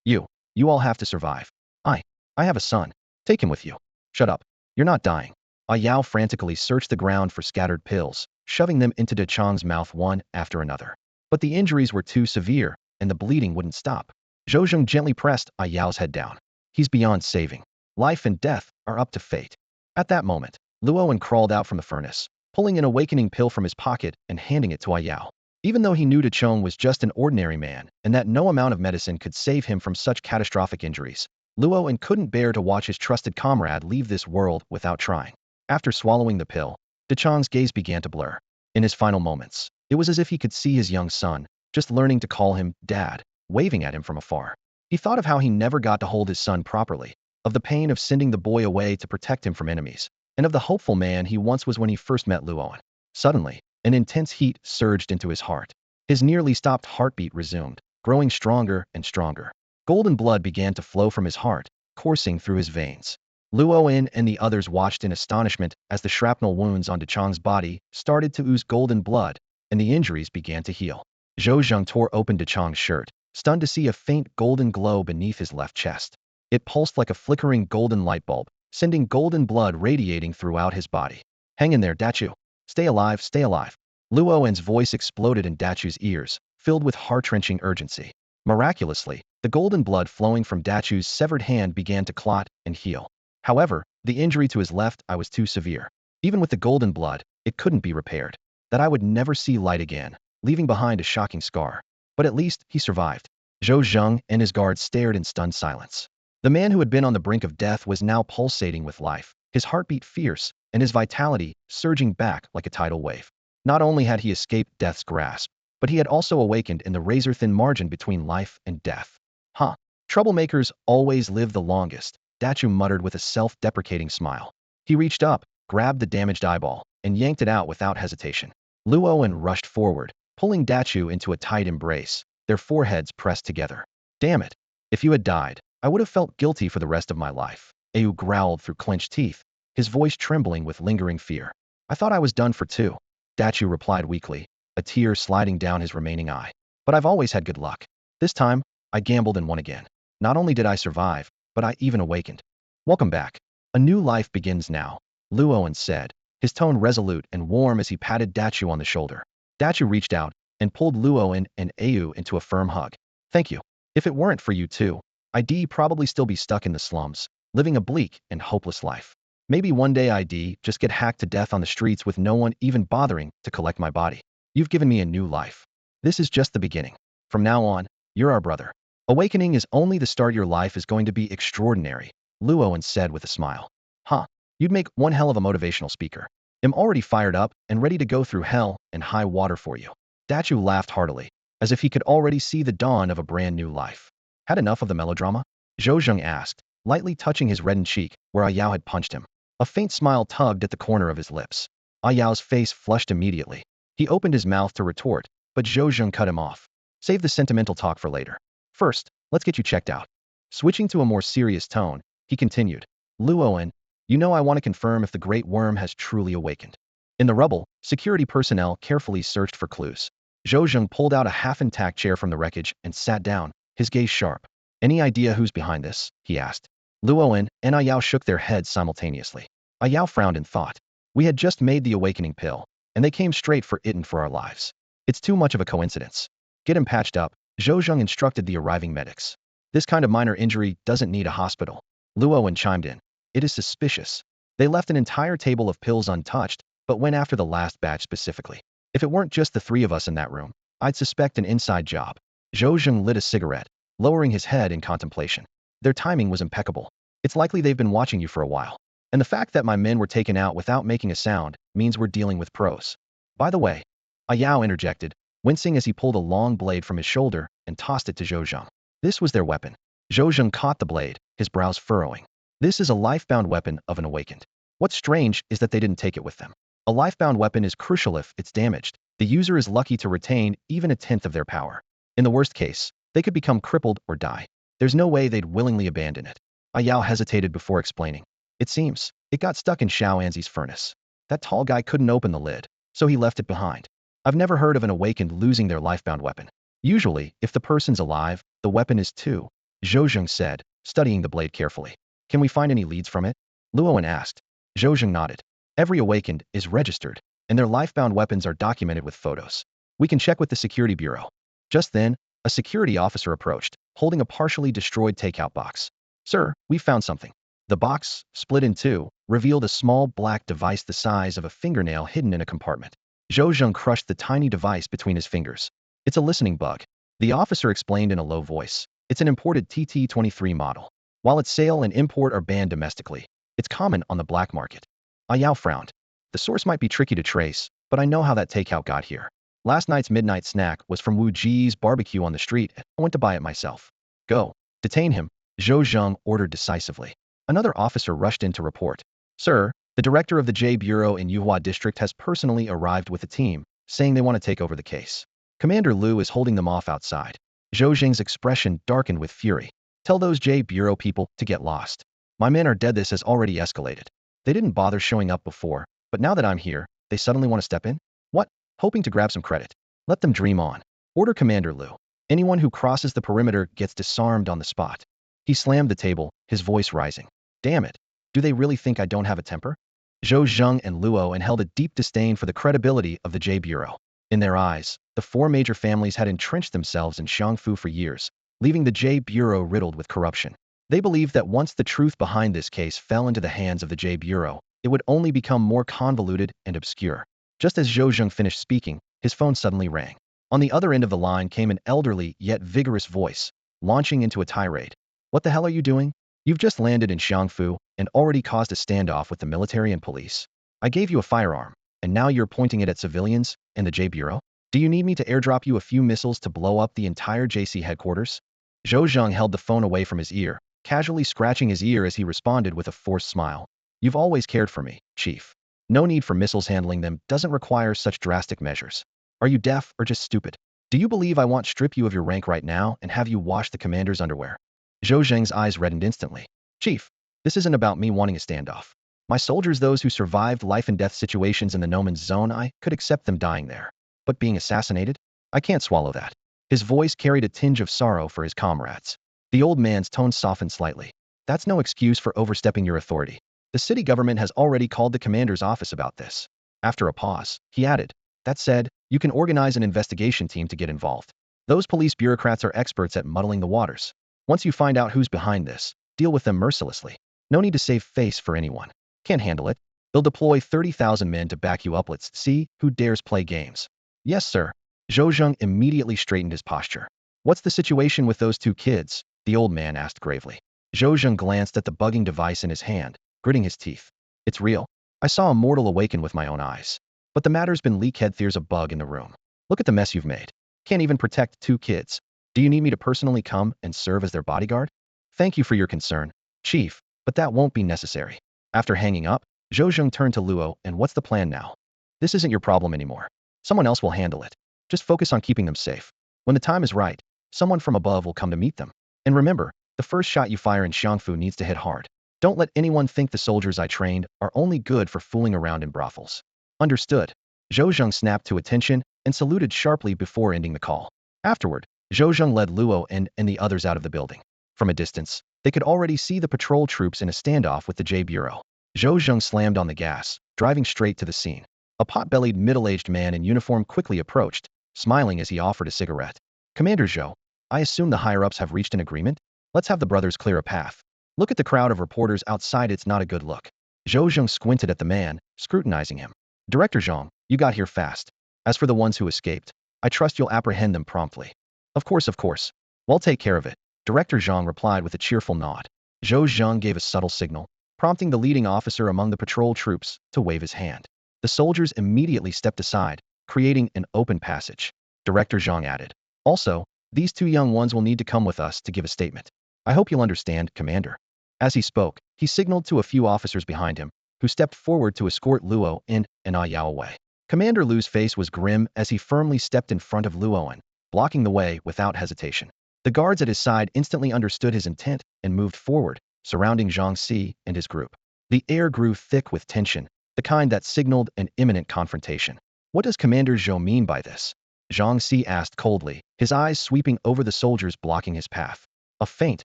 You all have to survive. I have a son. Take him with you." "Shut up. You're not dying." Yao frantically searched the ground for scattered pills, shoving them into Decheng's mouth one after another. But the injuries were too severe, and the bleeding wouldn't stop. Zhou Zheng gently pressed Yao's head down. "He's beyond saving. Life and death are up to fate." At that moment, Luoan crawled out from the furnace, pulling an awakening pill from his pocket and handing it to Yao. Even though he knew Decheng was just an ordinary man, and that no amount of medicine could save him from such catastrophic injuries, Luoan couldn't bear to watch his trusted comrade leave this world without trying. After swallowing the pill, Decheng's gaze began to blur. In his final moments, it was as if he could see his young son, just learning to call him Dad, waving at him from afar. He thought of how he never got to hold his son properly, of the pain of sending the boy away to protect him from enemies, and of the hopeful man he once was when he first met Luoan. Suddenly, an intense heat surged into his heart. His nearly stopped heartbeat resumed, growing stronger and stronger. Golden blood began to flow from his heart, coursing through his veins. Luo In and the others watched in astonishment as the shrapnel wounds on Chang's body started to ooze golden blood, and the injuries began to heal. Zhou Zheng tore open Chang's shirt, stunned to see a faint golden glow beneath his left chest. It pulsed like a flickering golden light bulb, sending golden blood radiating throughout his body. Hang in there, Dachu. Stay alive, stay alive. Luo In's voice exploded in Dachu's ears, filled with heart-wrenching urgency. Miraculously, the golden blood flowing from Dachu's severed hand began to clot and heal. However, the injury to his left eye was too severe. Even with the golden blood, it couldn't be repaired. That eye would never see light again, leaving behind a shocking scar. But at least, he survived. Zhou Zheng and his guards stared in stunned silence. The man who had been on the brink of death was now pulsating with life, his heartbeat fierce, and his vitality surging back like a tidal wave. Not only had he escaped death's grasp, but he had also awakened in the razor-thin margin between life and death. Huh. Troublemakers always live the longest, Dachu muttered with a self-deprecating smile. He reached up, grabbed the damaged eyeball, and yanked it out without hesitation. Luoan rushed forward, pulling Dachu into a tight embrace, their foreheads pressed together. Damn it. If you had died, I would have felt guilty for the rest of my life. Ayu growled through clenched teeth, his voice trembling with lingering fear. I thought I was done for too. Dachu replied weakly, a tear sliding down his remaining eye. But I've always had good luck. This time, I gambled and won again. Not only did I survive, but I even awakened. Welcome back. A new life begins now, Luoan said, his tone resolute and warm as he patted Dachu on the shoulder. Dachu reached out and pulled Luoan and Ayu into a firm hug. Thank you. If it weren't for you two, I'd probably still be stuck in the slums, living a bleak and hopeless life. Maybe one day I'd just get hacked to death on the streets with no one even bothering to collect my body. You've given me a new life. This is just the beginning. From now on, you're our brother. Awakening is only the start. Your life is going to be extraordinary, Luoan said with a smile. Huh. You'd make one hell of a motivational speaker. I'm already fired up and ready to go through hell and high water for you. Dachu laughed heartily, as if he could already see the dawn of a brand new life. Had enough of the melodrama? Zhou Zheng asked, lightly touching his reddened cheek where Ayao had punched him. A faint smile tugged at the corner of his lips. Ayao's face flushed immediately. He opened his mouth to retort, but Zhou Zheng cut him off. Save the sentimental talk for later. First, let's get you checked out. Switching to a more serious tone, he continued. Luoan, you know I want to confirm if the Great Worm has truly awakened. In the rubble, security personnel carefully searched for clues. Zhou Zheng pulled out a half-intact chair from the wreckage and sat down, his gaze sharp. Any idea who's behind this? He asked. Luoan and Ayao shook their heads simultaneously. Ayao frowned in thought. We had just made the awakening pill, and they came straight for it and for our lives. It's too much of a coincidence. Get him patched up, Zhou Zheng instructed the arriving medics. This kind of minor injury doesn't need a hospital. Luoan chimed in. It is suspicious. They left an entire table of pills untouched, but went after the last batch specifically. If it weren't just the three of us in that room, I'd suspect an inside job. Zhou Zheng lit a cigarette, lowering his head in contemplation. Their timing was impeccable. It's likely they've been watching you for a while. And the fact that my men were taken out without making a sound means we're dealing with pros. By the way, Ayao interjected, wincing as he pulled a long blade from his shoulder and tossed it to Zhou Zheng. This was their weapon. Zhou Zheng caught the blade, his brows furrowing. This is a life-bound weapon of an awakened. What's strange is that they didn't take it with them. A life-bound weapon is crucial if it's damaged. The user is lucky to retain even a tenth of their power. In the worst case, they could become crippled or die. There's no way they'd willingly abandon it. Ayao hesitated before explaining. It seems, it got stuck in Xiao Anzi's furnace. That tall guy couldn't open the lid, so he left it behind. I've never heard of an awakened losing their life-bound weapon. Usually, if the person's alive, the weapon is too, Zhou Zheng said, studying the blade carefully. Can we find any leads from it? Luoan asked. Zhou Zheng nodded. Every awakened is registered, and their life-bound weapons are documented with photos. We can check with the security bureau. Just then, a security officer approached, holding a partially destroyed takeout box. Sir, we found something. The box, split in two, revealed a small black device the size of a fingernail hidden in a compartment. Zhou Zheng crushed the tiny device between his fingers. It's a listening bug. The officer explained in a low voice. It's an imported TT-23 model. While its sale and import are banned domestically, it's common on the black market. Ayao frowned. The source might be tricky to trace, but I know how that takeout got here. Last night's midnight snack was from Wu Ji's barbecue on the street. I went to buy it myself. Go. Detain him, Zhou Zheng ordered decisively. Another officer rushed in to report. Sir, the director of the J Bureau in Yuhua District has personally arrived with a team, saying they want to take over the case. Commander Liu is holding them off outside. Zhou Zheng's expression darkened with fury. Tell those J Bureau people to get lost. My men are dead. This has already escalated. They didn't bother showing up before, but now that I'm here, they suddenly want to step in? What? Hoping to grab some credit. Let them dream on. Order Commander Liu. Anyone who crosses the perimeter gets disarmed on the spot. He slammed the table, his voice rising. Damn it. Do they really think I don't have a temper? Zhou Zheng and Luo held a deep disdain for the credibility of the J Bureau. In their eyes, the four major families had entrenched themselves in Xiangfu for years, leaving the J Bureau riddled with corruption. They believed that once the truth behind this case fell into the hands of the J Bureau, it would only become more convoluted and obscure. Just as Zhou Zheng finished speaking, his phone suddenly rang. On the other end of the line came an elderly yet vigorous voice, launching into a tirade. What the hell are you doing? You've just landed in Xiangfu and already caused a standoff with the military and police. I gave you a firearm, and now you're pointing it at civilians and the J Bureau? Do you need me to airdrop you a few missiles to blow up the entire JC headquarters? Zhou Zheng held the phone away from his ear, casually scratching his ear as he responded with a forced smile. You've always cared for me, Chief. No need for missiles. Handling them doesn't require such drastic measures. Are you deaf or just stupid? Do you believe I won't strip you of your rank right now and have you wash the commander's underwear? Zhou Zheng's eyes reddened instantly. Chief, this isn't about me wanting a standoff. My soldiers, those who survived life and death situations in the no man's zone, I could accept them dying there. But being assassinated? I can't swallow that. His voice carried a tinge of sorrow for his comrades. The old man's tone softened slightly. That's no excuse for overstepping your authority. The city government has already called the commander's office about this. After a pause, he added, that said, you can organize an investigation team to get involved. Those police bureaucrats are experts at muddling the waters. Once you find out who's behind this, deal with them mercilessly. No need to save face for anyone. Can't handle it? They'll deploy 30,000 men to back you up. Let's see who dares play games. Yes, sir. Zhou Zheng immediately straightened his posture. What's the situation with those two kids? The old man asked gravely. Zhou Zheng glanced at the bugging device in his hand, gritting his teeth. It's real. I saw a mortal awaken with my own eyes. But the matter's been leaked. There's a bug in the room. Look at the mess you've made. Can't even protect two kids. Do you need me to personally come and serve as their bodyguard? Thank you for your concern, Chief, but that won't be necessary. After hanging up, Zhou Zheng turned to Luo. And what's the plan now? This isn't your problem anymore. Someone else will handle it. Just focus on keeping them safe. When the time is right, someone from above will come to meet them. And remember, the first shot you fire in Xiangfu needs to hit hard. Don't let anyone think the soldiers I trained are only good for fooling around in brothels. Understood. Zhou Zheng snapped to attention and saluted sharply before ending the call. Afterward, Zhou Zheng led Luo and the others out of the building. From a distance, they could already see the patrol troops in a standoff with the J Bureau. Zhou Zheng slammed on the gas, driving straight to the scene. A pot-bellied middle-aged man in uniform quickly approached, smiling as he offered a cigarette. Commander Zhou, I assume the higher-ups have reached an agreement? Let's have the brothers clear a path. Look at the crowd of reporters outside. It's not a good look. Zhou Zheng squinted at the man, scrutinizing him. Director Zhang, you got here fast. As for the ones who escaped, I trust you'll apprehend them promptly. Of course. We'll take care of it. Director Zhang replied with a cheerful nod. Zhou Zheng gave a subtle signal, prompting the leading officer among the patrol troops to wave his hand. The soldiers immediately stepped aside, creating an open passage. Director Zhang added, also, these two young ones will need to come with us to give a statement. I hope you'll understand, Commander. As he spoke, he signaled to a few officers behind him, who stepped forward to escort Luo and Yao away. Commander Lu's face was grim as he firmly stepped in front of Luoan, blocking the way without hesitation. The guards at his side instantly understood his intent and moved forward, surrounding Zhang Si and his group. The air grew thick with tension, the kind that signaled an imminent confrontation. What does Commander Zhou mean by this? Zhang Si asked coldly, his eyes sweeping over the soldiers blocking his path. A faint,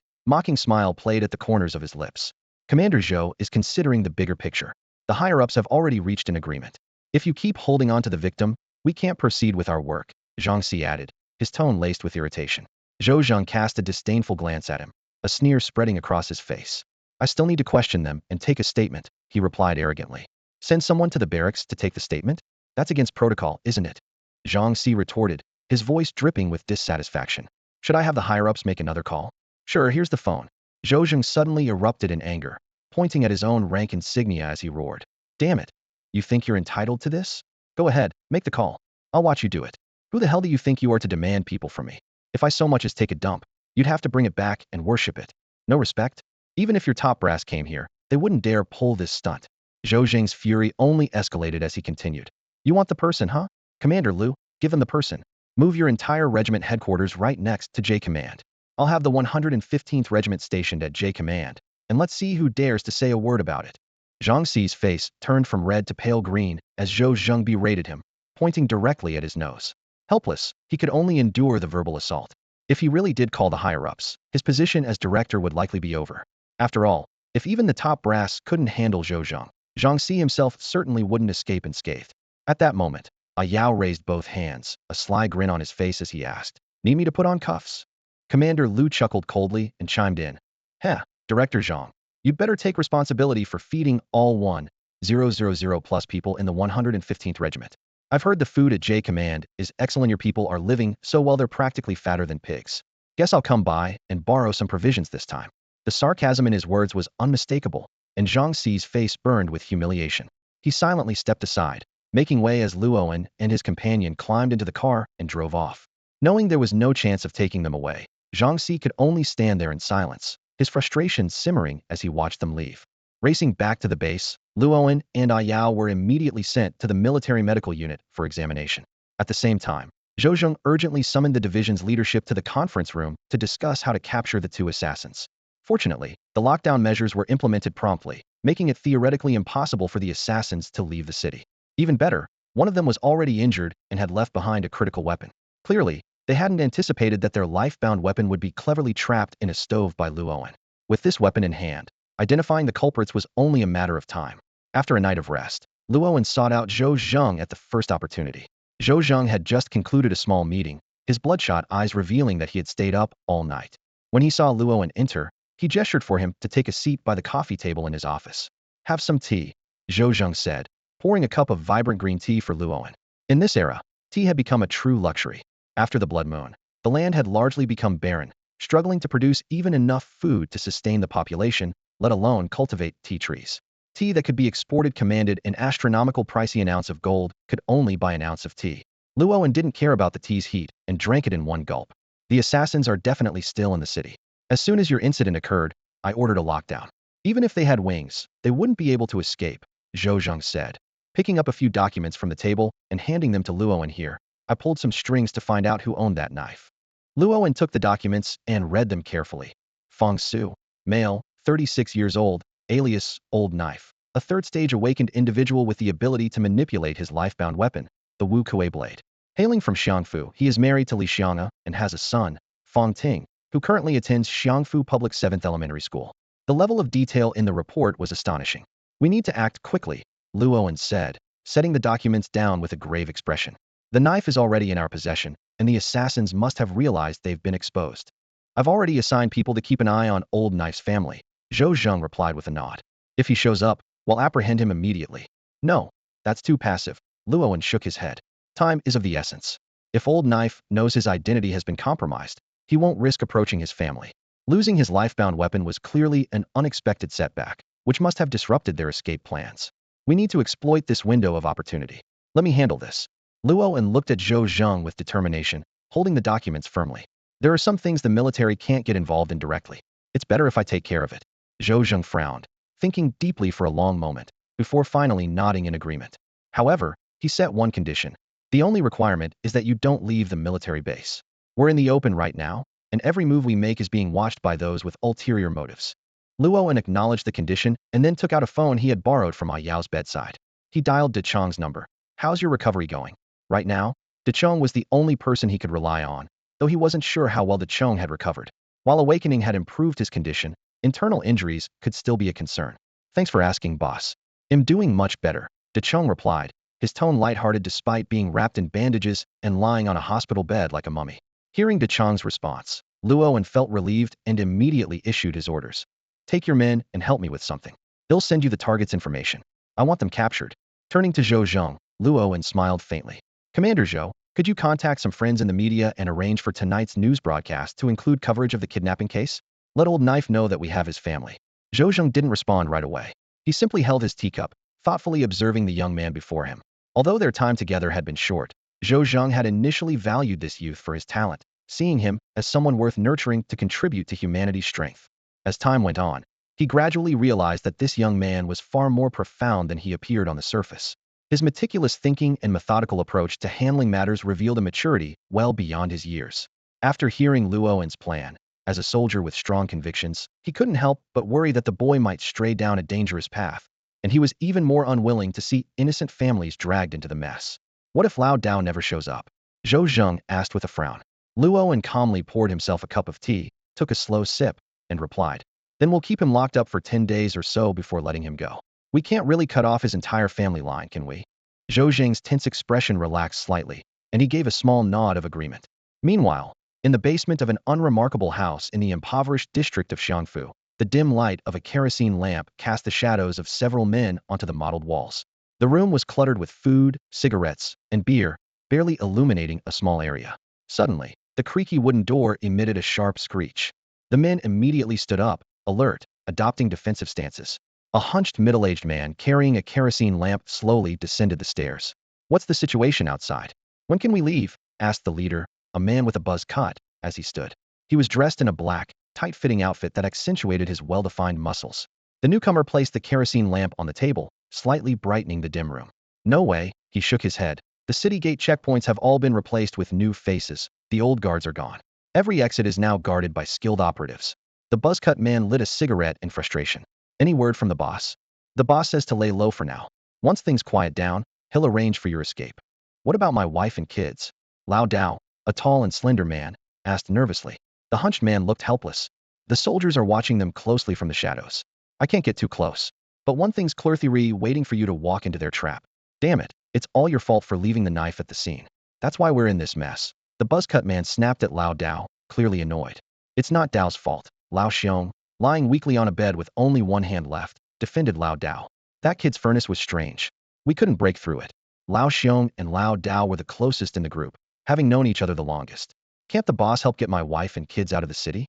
mocking smile played at the corners of his lips. Commander Zhou is considering the bigger picture. The higher-ups have already reached an agreement. If you keep holding on to the victim, we can't proceed with our work, Zhang Si added, his tone laced with irritation. Zhou Zheng cast a disdainful glance at him, a sneer spreading across his face. I still need to question them and take a statement, he replied arrogantly. Send someone to the barracks to take the statement? That's against protocol, isn't it? Zhang Si retorted, his voice dripping with dissatisfaction. Should I have the higher-ups make another call? Sure, here's the phone. Zhou Zheng suddenly erupted in anger, pointing at his own rank insignia as he roared. Damn it. You think you're entitled to this? Go ahead, make the call. I'll watch you do it. Who the hell do you think you are to demand people from me? If I so much as take a dump, you'd have to bring it back and worship it. No respect? Even if your top brass came here, they wouldn't dare pull this stunt. Zhou Zheng's fury only escalated as he continued. You want the person, huh? Commander Lu, give him the person. Move your entire regiment headquarters right next to J Command. I'll have the 115th Regiment stationed at J Command. and let's see who dares to say a word about it. Zhang Xi's face turned from red to pale green as Zhou Zheng berated him, pointing directly at his nose. Helpless, he could only endure the verbal assault. If he really did call the higher-ups, his position as director would likely be over. After all, if even the top brass couldn't handle Zhou Zheng, Zhang Xi himself certainly wouldn't escape unscathed. At that moment, Yao raised both hands, a sly grin on his face as he asked, "Need me to put on cuffs?" Commander Lu chuckled coldly and chimed in, "Heh, Director Zhang, you'd better take responsibility for feeding all 1,000 plus people in the 115th Regiment. I've heard the food at J Command is excellent. Your people are living so well they're practically fatter than pigs. Guess I'll come by and borrow some provisions this time." The sarcasm in his words was unmistakable, and Zhang Xi's face burned with humiliation. He silently stepped aside, making way as Luoan and his companion climbed into the car and drove off. Knowing there was no chance of taking them away, Zhang Xi could only stand there in silence, his frustration simmering as he watched them leave. Racing back to the base, Luoan and Yao were immediately sent to the military medical unit for examination. At the same time, Zhou Zheng urgently summoned the division's leadership to the conference room to discuss how to capture the two assassins. Fortunately, the lockdown measures were implemented promptly, making it theoretically impossible for the assassins to leave the city. Even better, one of them was already injured and had left behind a critical weapon. Clearly, they hadn't anticipated that their life-bound weapon would be cleverly trapped in a stove by Luoan. With this weapon in hand, identifying the culprits was only a matter of time. After a night of rest, Luoan sought out Zhou Zheng at the first opportunity. Zhou Zheng had just concluded a small meeting, his bloodshot eyes revealing that he had stayed up all night. When he saw Luoan enter, he gestured for him to take a seat by the coffee table in his office. "Have some tea," Zhou Zheng said, pouring a cup of vibrant green tea for Luoan. In this era, tea had become a true luxury. After the blood moon, the land had largely become barren, struggling to produce even enough food to sustain the population, let alone cultivate tea trees. Tea that could be exported commanded an astronomical pricey. An ounce of gold could only buy an ounce of tea. Luoan didn't care about the tea's heat and drank it in one gulp. "The assassins are definitely still in the city. As soon as your incident occurred, I ordered a lockdown. Even if they had wings, they wouldn't be able to escape," Zhou Zheng said, picking up a few documents from the table and handing them to Luoan. "Here, I pulled some strings to find out who owned that knife." Luoan took the documents and read them carefully. Feng Su, male, 36 years old, alias Old Knife, a third-stage awakened individual with the ability to manipulate his life-bound weapon, the Wu Kuei blade. Hailing from Xiangfu, he is married to Li Xiang'a and has a son, Feng Ting, who currently attends Xiangfu Public 7th Elementary School. The level of detail in the report was astonishing. "We need to act quickly," Luoan said, setting the documents down with a grave expression. "The knife is already in our possession, and the assassins must have realized they've been exposed. I've already assigned people to keep an eye on Old Knife's family," Zhou Zheng replied with a nod. "If he shows up, we'll apprehend him immediately." "No, that's too passive," Luoan shook his head. "Time is of the essence. If Old Knife knows his identity has been compromised, he won't risk approaching his family." Losing his life-bound weapon was clearly an unexpected setback, which must have disrupted their escape plans. "We need to exploit this window of opportunity. Let me handle this." Luoan looked at Zhou Zheng with determination, holding the documents firmly. "There are some things the military can't get involved in directly. It's better if I take care of it." Zhou Zheng frowned, thinking deeply for a long moment, before finally nodding in agreement. However, he set one condition. "The only requirement is that you don't leave the military base. We're in the open right now, and every move we make is being watched by those with ulterior motives." Luoan acknowledged the condition and then took out a phone he had borrowed from Yao's bedside. He dialed De Chong's number. "How's your recovery going?" Right now, De Chong was the only person he could rely on, though he wasn't sure how well De Chong had recovered. While awakening had improved his condition, internal injuries could still be a concern. "Thanks for asking, boss. I'm doing much better," De Chong replied, his tone lighthearted despite being wrapped in bandages and lying on a hospital bed like a mummy. Hearing De Chong's response, Luoan felt relieved and immediately issued his orders. "Take your men and help me with something. They'll send you the target's information. I want them captured." Turning to Zhou Zheng, Luoan smiled faintly. "Commander Zhou, could you contact some friends in the media and arrange for tonight's news broadcast to include coverage of the kidnapping case? Let Old Knife know that we have his family." Zhou Zheng didn't respond right away. He simply held his teacup, thoughtfully observing the young man before him. Although their time together had been short, Zhou Zheng had initially valued this youth for his talent, seeing him as someone worth nurturing to contribute to humanity's strength. As time went on, he gradually realized that this young man was far more profound than he appeared on the surface. His meticulous thinking and methodical approach to handling matters revealed a maturity well beyond his years. After hearing Luoan's plan, As a soldier with strong convictions, he couldn't help but worry that the boy might stray down a dangerous path, and he was even more unwilling to see innocent families dragged into the mess. What if Lao Dao never shows up? Zhou Zheng asked with a frown. Luo and calmly poured himself a cup of tea, took a slow sip, and replied, "Then we'll keep him locked up for 10 days or so before letting him go. We can't really cut off his entire family line, can we?" Zhou Zheng's tense expression relaxed slightly, and he gave a small nod of agreement. Meanwhile, in the basement of an unremarkable house in the impoverished district of Xiangfu, the dim light of a kerosene lamp cast the shadows of several men onto the mottled walls. The room was cluttered with food, cigarettes, and beer, barely illuminating a small area. Suddenly, the creaky wooden door emitted a sharp screech. The men immediately stood up, alert, adopting defensive stances. A hunched middle-aged man carrying a kerosene lamp slowly descended the stairs. "What's the situation outside? When can we leave?" asked the leader, a man with a buzz cut, as he stood. He was dressed in a black, tight-fitting outfit that accentuated his well-defined muscles. The newcomer placed the kerosene lamp on the table, slightly brightening the dim room. "No way," he shook his head. "The city gate checkpoints have all been replaced with new faces. The old guards are gone. Every exit is now guarded by skilled operatives." The buzz-cut man lit a cigarette in frustration. "Any word from the boss?" "The boss says to lay low for now. Once things quiet down, he'll arrange for your escape." "What about my wife and kids?" Lao Dao, a tall and slender man, asked nervously. The hunched man looked helpless. "The soldiers are watching them closely from the shadows. I can't get too close. But one thing's clear, theory waiting for you to walk into their trap. Damn it, it's all your fault for leaving the knife at the scene. That's why we're in this mess." The buzz-cut man snapped at Lao Dao, clearly annoyed. "It's not Dao's fault." Lao Xiong, lying weakly on a bed with only one hand left, defended Lao Dao. "That kid's furnace was strange. We couldn't break through it. Lao Xiong and Lao Dao were the closest in the group, having known each other the longest. Can't the boss help get my wife and kids out of the city?"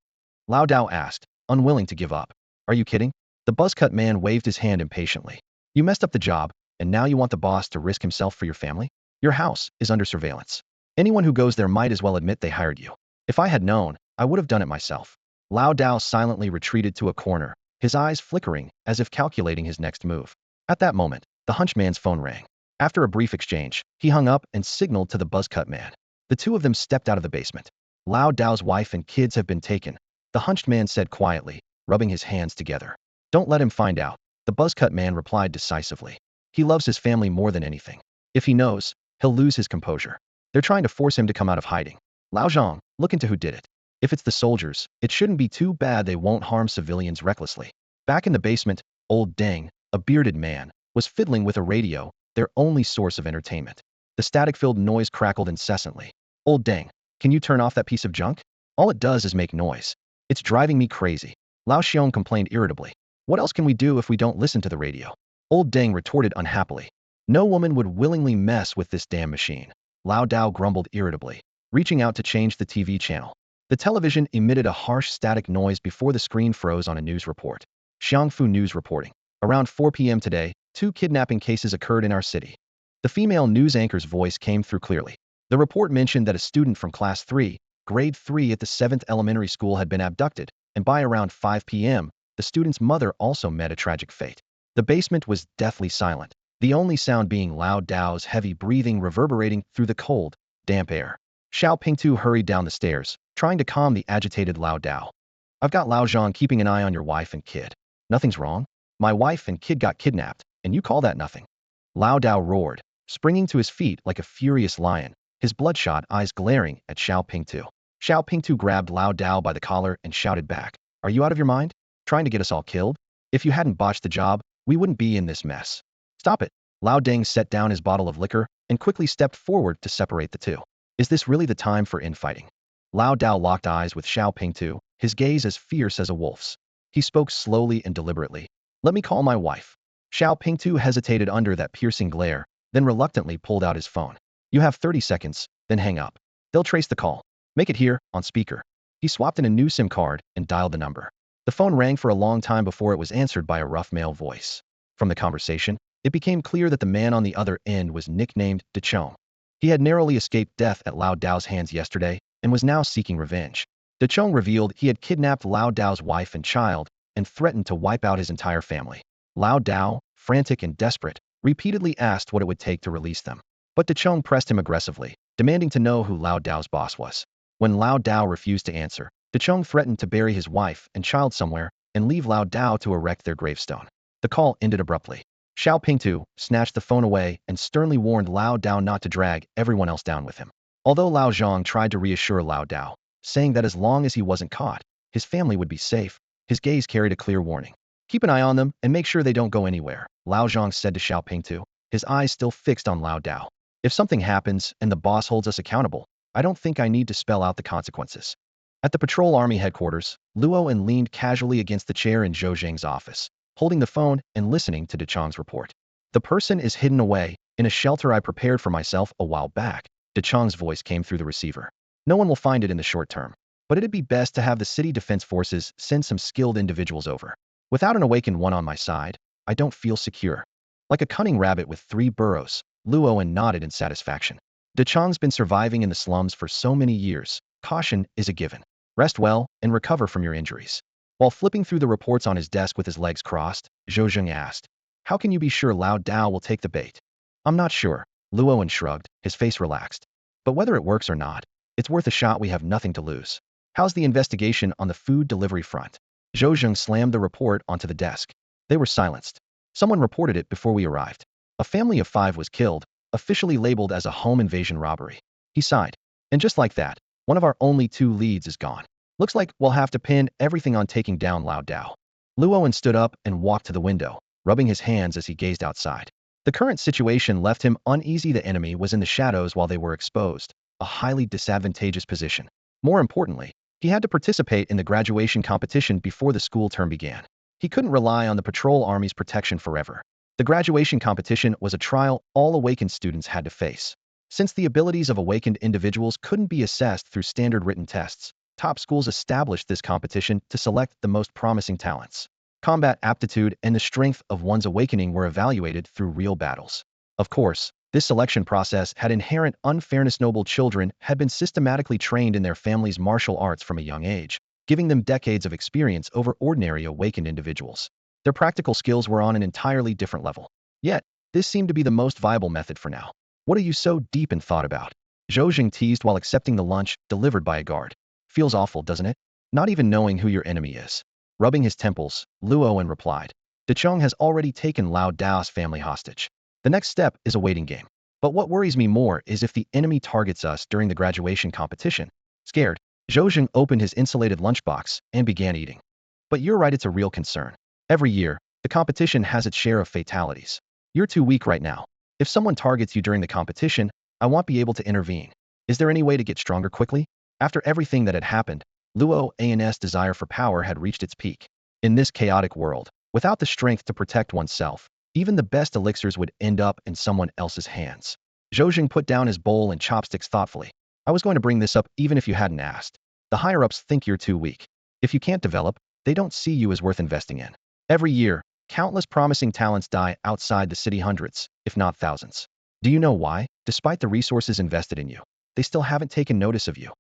Lao Dao asked, unwilling to give up. "Are you kidding?" The buzz-cut man waved his hand impatiently. "You messed up the job, and now you want the boss to risk himself for your family? Your house is under surveillance. Anyone who goes there might as well admit they hired you. If I had known, I would have done it myself." Lao Dao silently retreated to a corner, his eyes flickering as if calculating his next move. At that moment, the hunchman's phone rang. After a brief exchange, he hung up and signaled to the buzz-cut man. The two of them stepped out of the basement. "Lao Dao's wife and kids have been taken," the hunched man said quietly, rubbing his hands together. "Don't let him find out," the buzz-cut man replied decisively. "He loves his family more than anything. If he knows, he'll lose his composure. They're trying to force him to come out of hiding. Lao Zhang, look into who did it. If it's the soldiers, it shouldn't be too bad. They won't harm civilians recklessly." Back in the basement, old Deng, a bearded man, was fiddling with a radio, their only source of entertainment. The static-filled noise crackled incessantly. "Old Deng, can you turn off that piece of junk? All it does is make noise. It's driving me crazy." Lao Xiong complained irritably. "What else can we do if we don't listen to the radio?" Old Deng retorted unhappily. "No woman would willingly mess with this damn machine." Lao Dao grumbled irritably, reaching out to change the TV channel. The television emitted a harsh static noise before the screen froze on a news report. Xiangfu News reporting. "Around 4 p.m. today, 2 kidnapping cases occurred in our city." The female news anchor's voice came through clearly. The report mentioned that a student from Class 3, Grade 3 at the 7th elementary school had been abducted, and by around 5 p.m., the student's mother also met a tragic fate. The basement was deathly silent, the only sound being Lao Dao's heavy breathing reverberating through the cold, damp air. Xiao Pingtu hurried down the stairs, trying to calm the agitated Lao Dao. "I've got Lao Zhang keeping an eye on your wife and kid. Nothing's wrong? My wife and kid got kidnapped, and you call that nothing?" Lao Dao roared, springing to his feet like a furious lion, his bloodshot eyes glaring at Xiao Pingtu. Xiao Pingtu grabbed Lao Dao by the collar and shouted back, "Are you out of your mind? Trying to get us all killed? If you hadn't botched the job, we wouldn't be in this mess. Stop it." Lao Deng set down his bottle of liquor and quickly stepped forward to separate the two. "Is this really the time for infighting?" Lao Dao locked eyes with Xiao Pingtu, his gaze as fierce as a wolf's. He spoke slowly and deliberately. "Let me call my wife." Xiao Pingtu hesitated under that piercing glare, then reluctantly pulled out his phone. "You have 30 seconds, then hang up. They'll trace the call. Make it here, on speaker." He swapped in a new SIM card and dialed the number. The phone rang for a long time before it was answered by a rough male voice. From the conversation, it became clear that the man on the other end was nicknamed De Chong. He had narrowly escaped death at Lao Dao's hands yesterday and was now seeking revenge. De Chong revealed he had kidnapped Lao Dao's wife and child and threatened to wipe out his entire family. Lao Dao, frantic and desperate, repeatedly asked what it would take to release them. But De Chong pressed him aggressively, demanding to know who Lao Dao's boss was. When Lao Dao refused to answer, Decheng threatened to bury his wife and child somewhere and leave Lao Dao to erect their gravestone. The call ended abruptly. Xiao Pingtu snatched the phone away and sternly warned Lao Dao not to drag everyone else down with him. Although Lao Zhang tried to reassure Lao Dao, saying that as long as he wasn't caught, his family would be safe, his gaze carried a clear warning. Keep an eye on them and make sure they don't go anywhere, Lao Zhang said to Xiao Pingtu, his eyes still fixed on Lao Dao. If something happens and the boss holds us accountable, I don't think I need to spell out the consequences. At the patrol army headquarters, Luo leaned casually against the chair in Zhou Zheng's office, holding the phone and listening to Decheng's report. The person is hidden away in a shelter I prepared for myself a while back. Decheng's voice came through the receiver. No one will find it in the short term, but it'd be best to have the city defense forces send some skilled individuals over. Without an awakened one on my side, I don't feel secure. Like a cunning rabbit with 3 burrows, Luo nodded in satisfaction. Decheng's been surviving in the slums for so many years. Caution is a given. Rest well and recover from your injuries. While flipping through the reports on his desk with his legs crossed, Zhou Zheng asked, how can you be sure Lao Dao will take the bait? I'm not sure, Luo shrugged, his face relaxed. But whether it works or not, it's worth a shot. We have nothing to lose. How's the investigation on the food delivery front? Zhou Zheng slammed the report onto the desk. They were silenced. Someone reported it before we arrived. A family of 5 was killed, officially labeled as a home invasion robbery. He sighed. And just like that, one of our only 2 leads is gone. Looks like we'll have to pin everything on taking down Lao Dao. Luo stood up and walked to the window, rubbing his hands as he gazed outside. The current situation left him uneasy. The enemy was in the shadows while they were exposed, a highly disadvantageous position. More importantly, he had to participate in the graduation competition before the school term began. He couldn't rely on the patrol army's protection forever. The graduation competition was a trial all awakened students had to face. Since the abilities of awakened individuals couldn't be assessed through standard written tests, top schools established this competition to select the most promising talents. Combat aptitude and the strength of one's awakening were evaluated through real battles. Of course, this selection process had inherent unfairness. Noble children had been systematically trained in their family's martial arts from a young age, giving them decades of experience over ordinary awakened individuals. Their practical skills were on an entirely different level. Yet, this seemed to be the most viable method for now. What are you so deep in thought about? Zhou Zheng teased while accepting the lunch delivered by a guard. Feels awful, doesn't it? Not even knowing who your enemy is. Rubbing his temples, Luo replied. Decheng has already taken Lao Dao's family hostage. The next step is a waiting game. But what worries me more is if the enemy targets us during the graduation competition. Scared, Zhou Zheng opened his insulated lunchbox and began eating. But you're right, it's a real concern. Every year, the competition has its share of fatalities. You're too weak right now. If someone targets you during the competition, I won't be able to intervene. Is there any way to get stronger quickly? After everything that had happened, Luo's desire for power had reached its peak. In this chaotic world, without the strength to protect oneself, even the best elixirs would end up in someone else's hands. Zhou Zheng put down his bowl and chopsticks thoughtfully. I was going to bring this up even if you hadn't asked. The higher-ups think you're too weak. If you can't develop, they don't see you as worth investing in. Every year, countless promising talents die outside the city, hundreds, if not thousands. Do you know why? Despite the resources invested in you, they still haven't taken notice of you.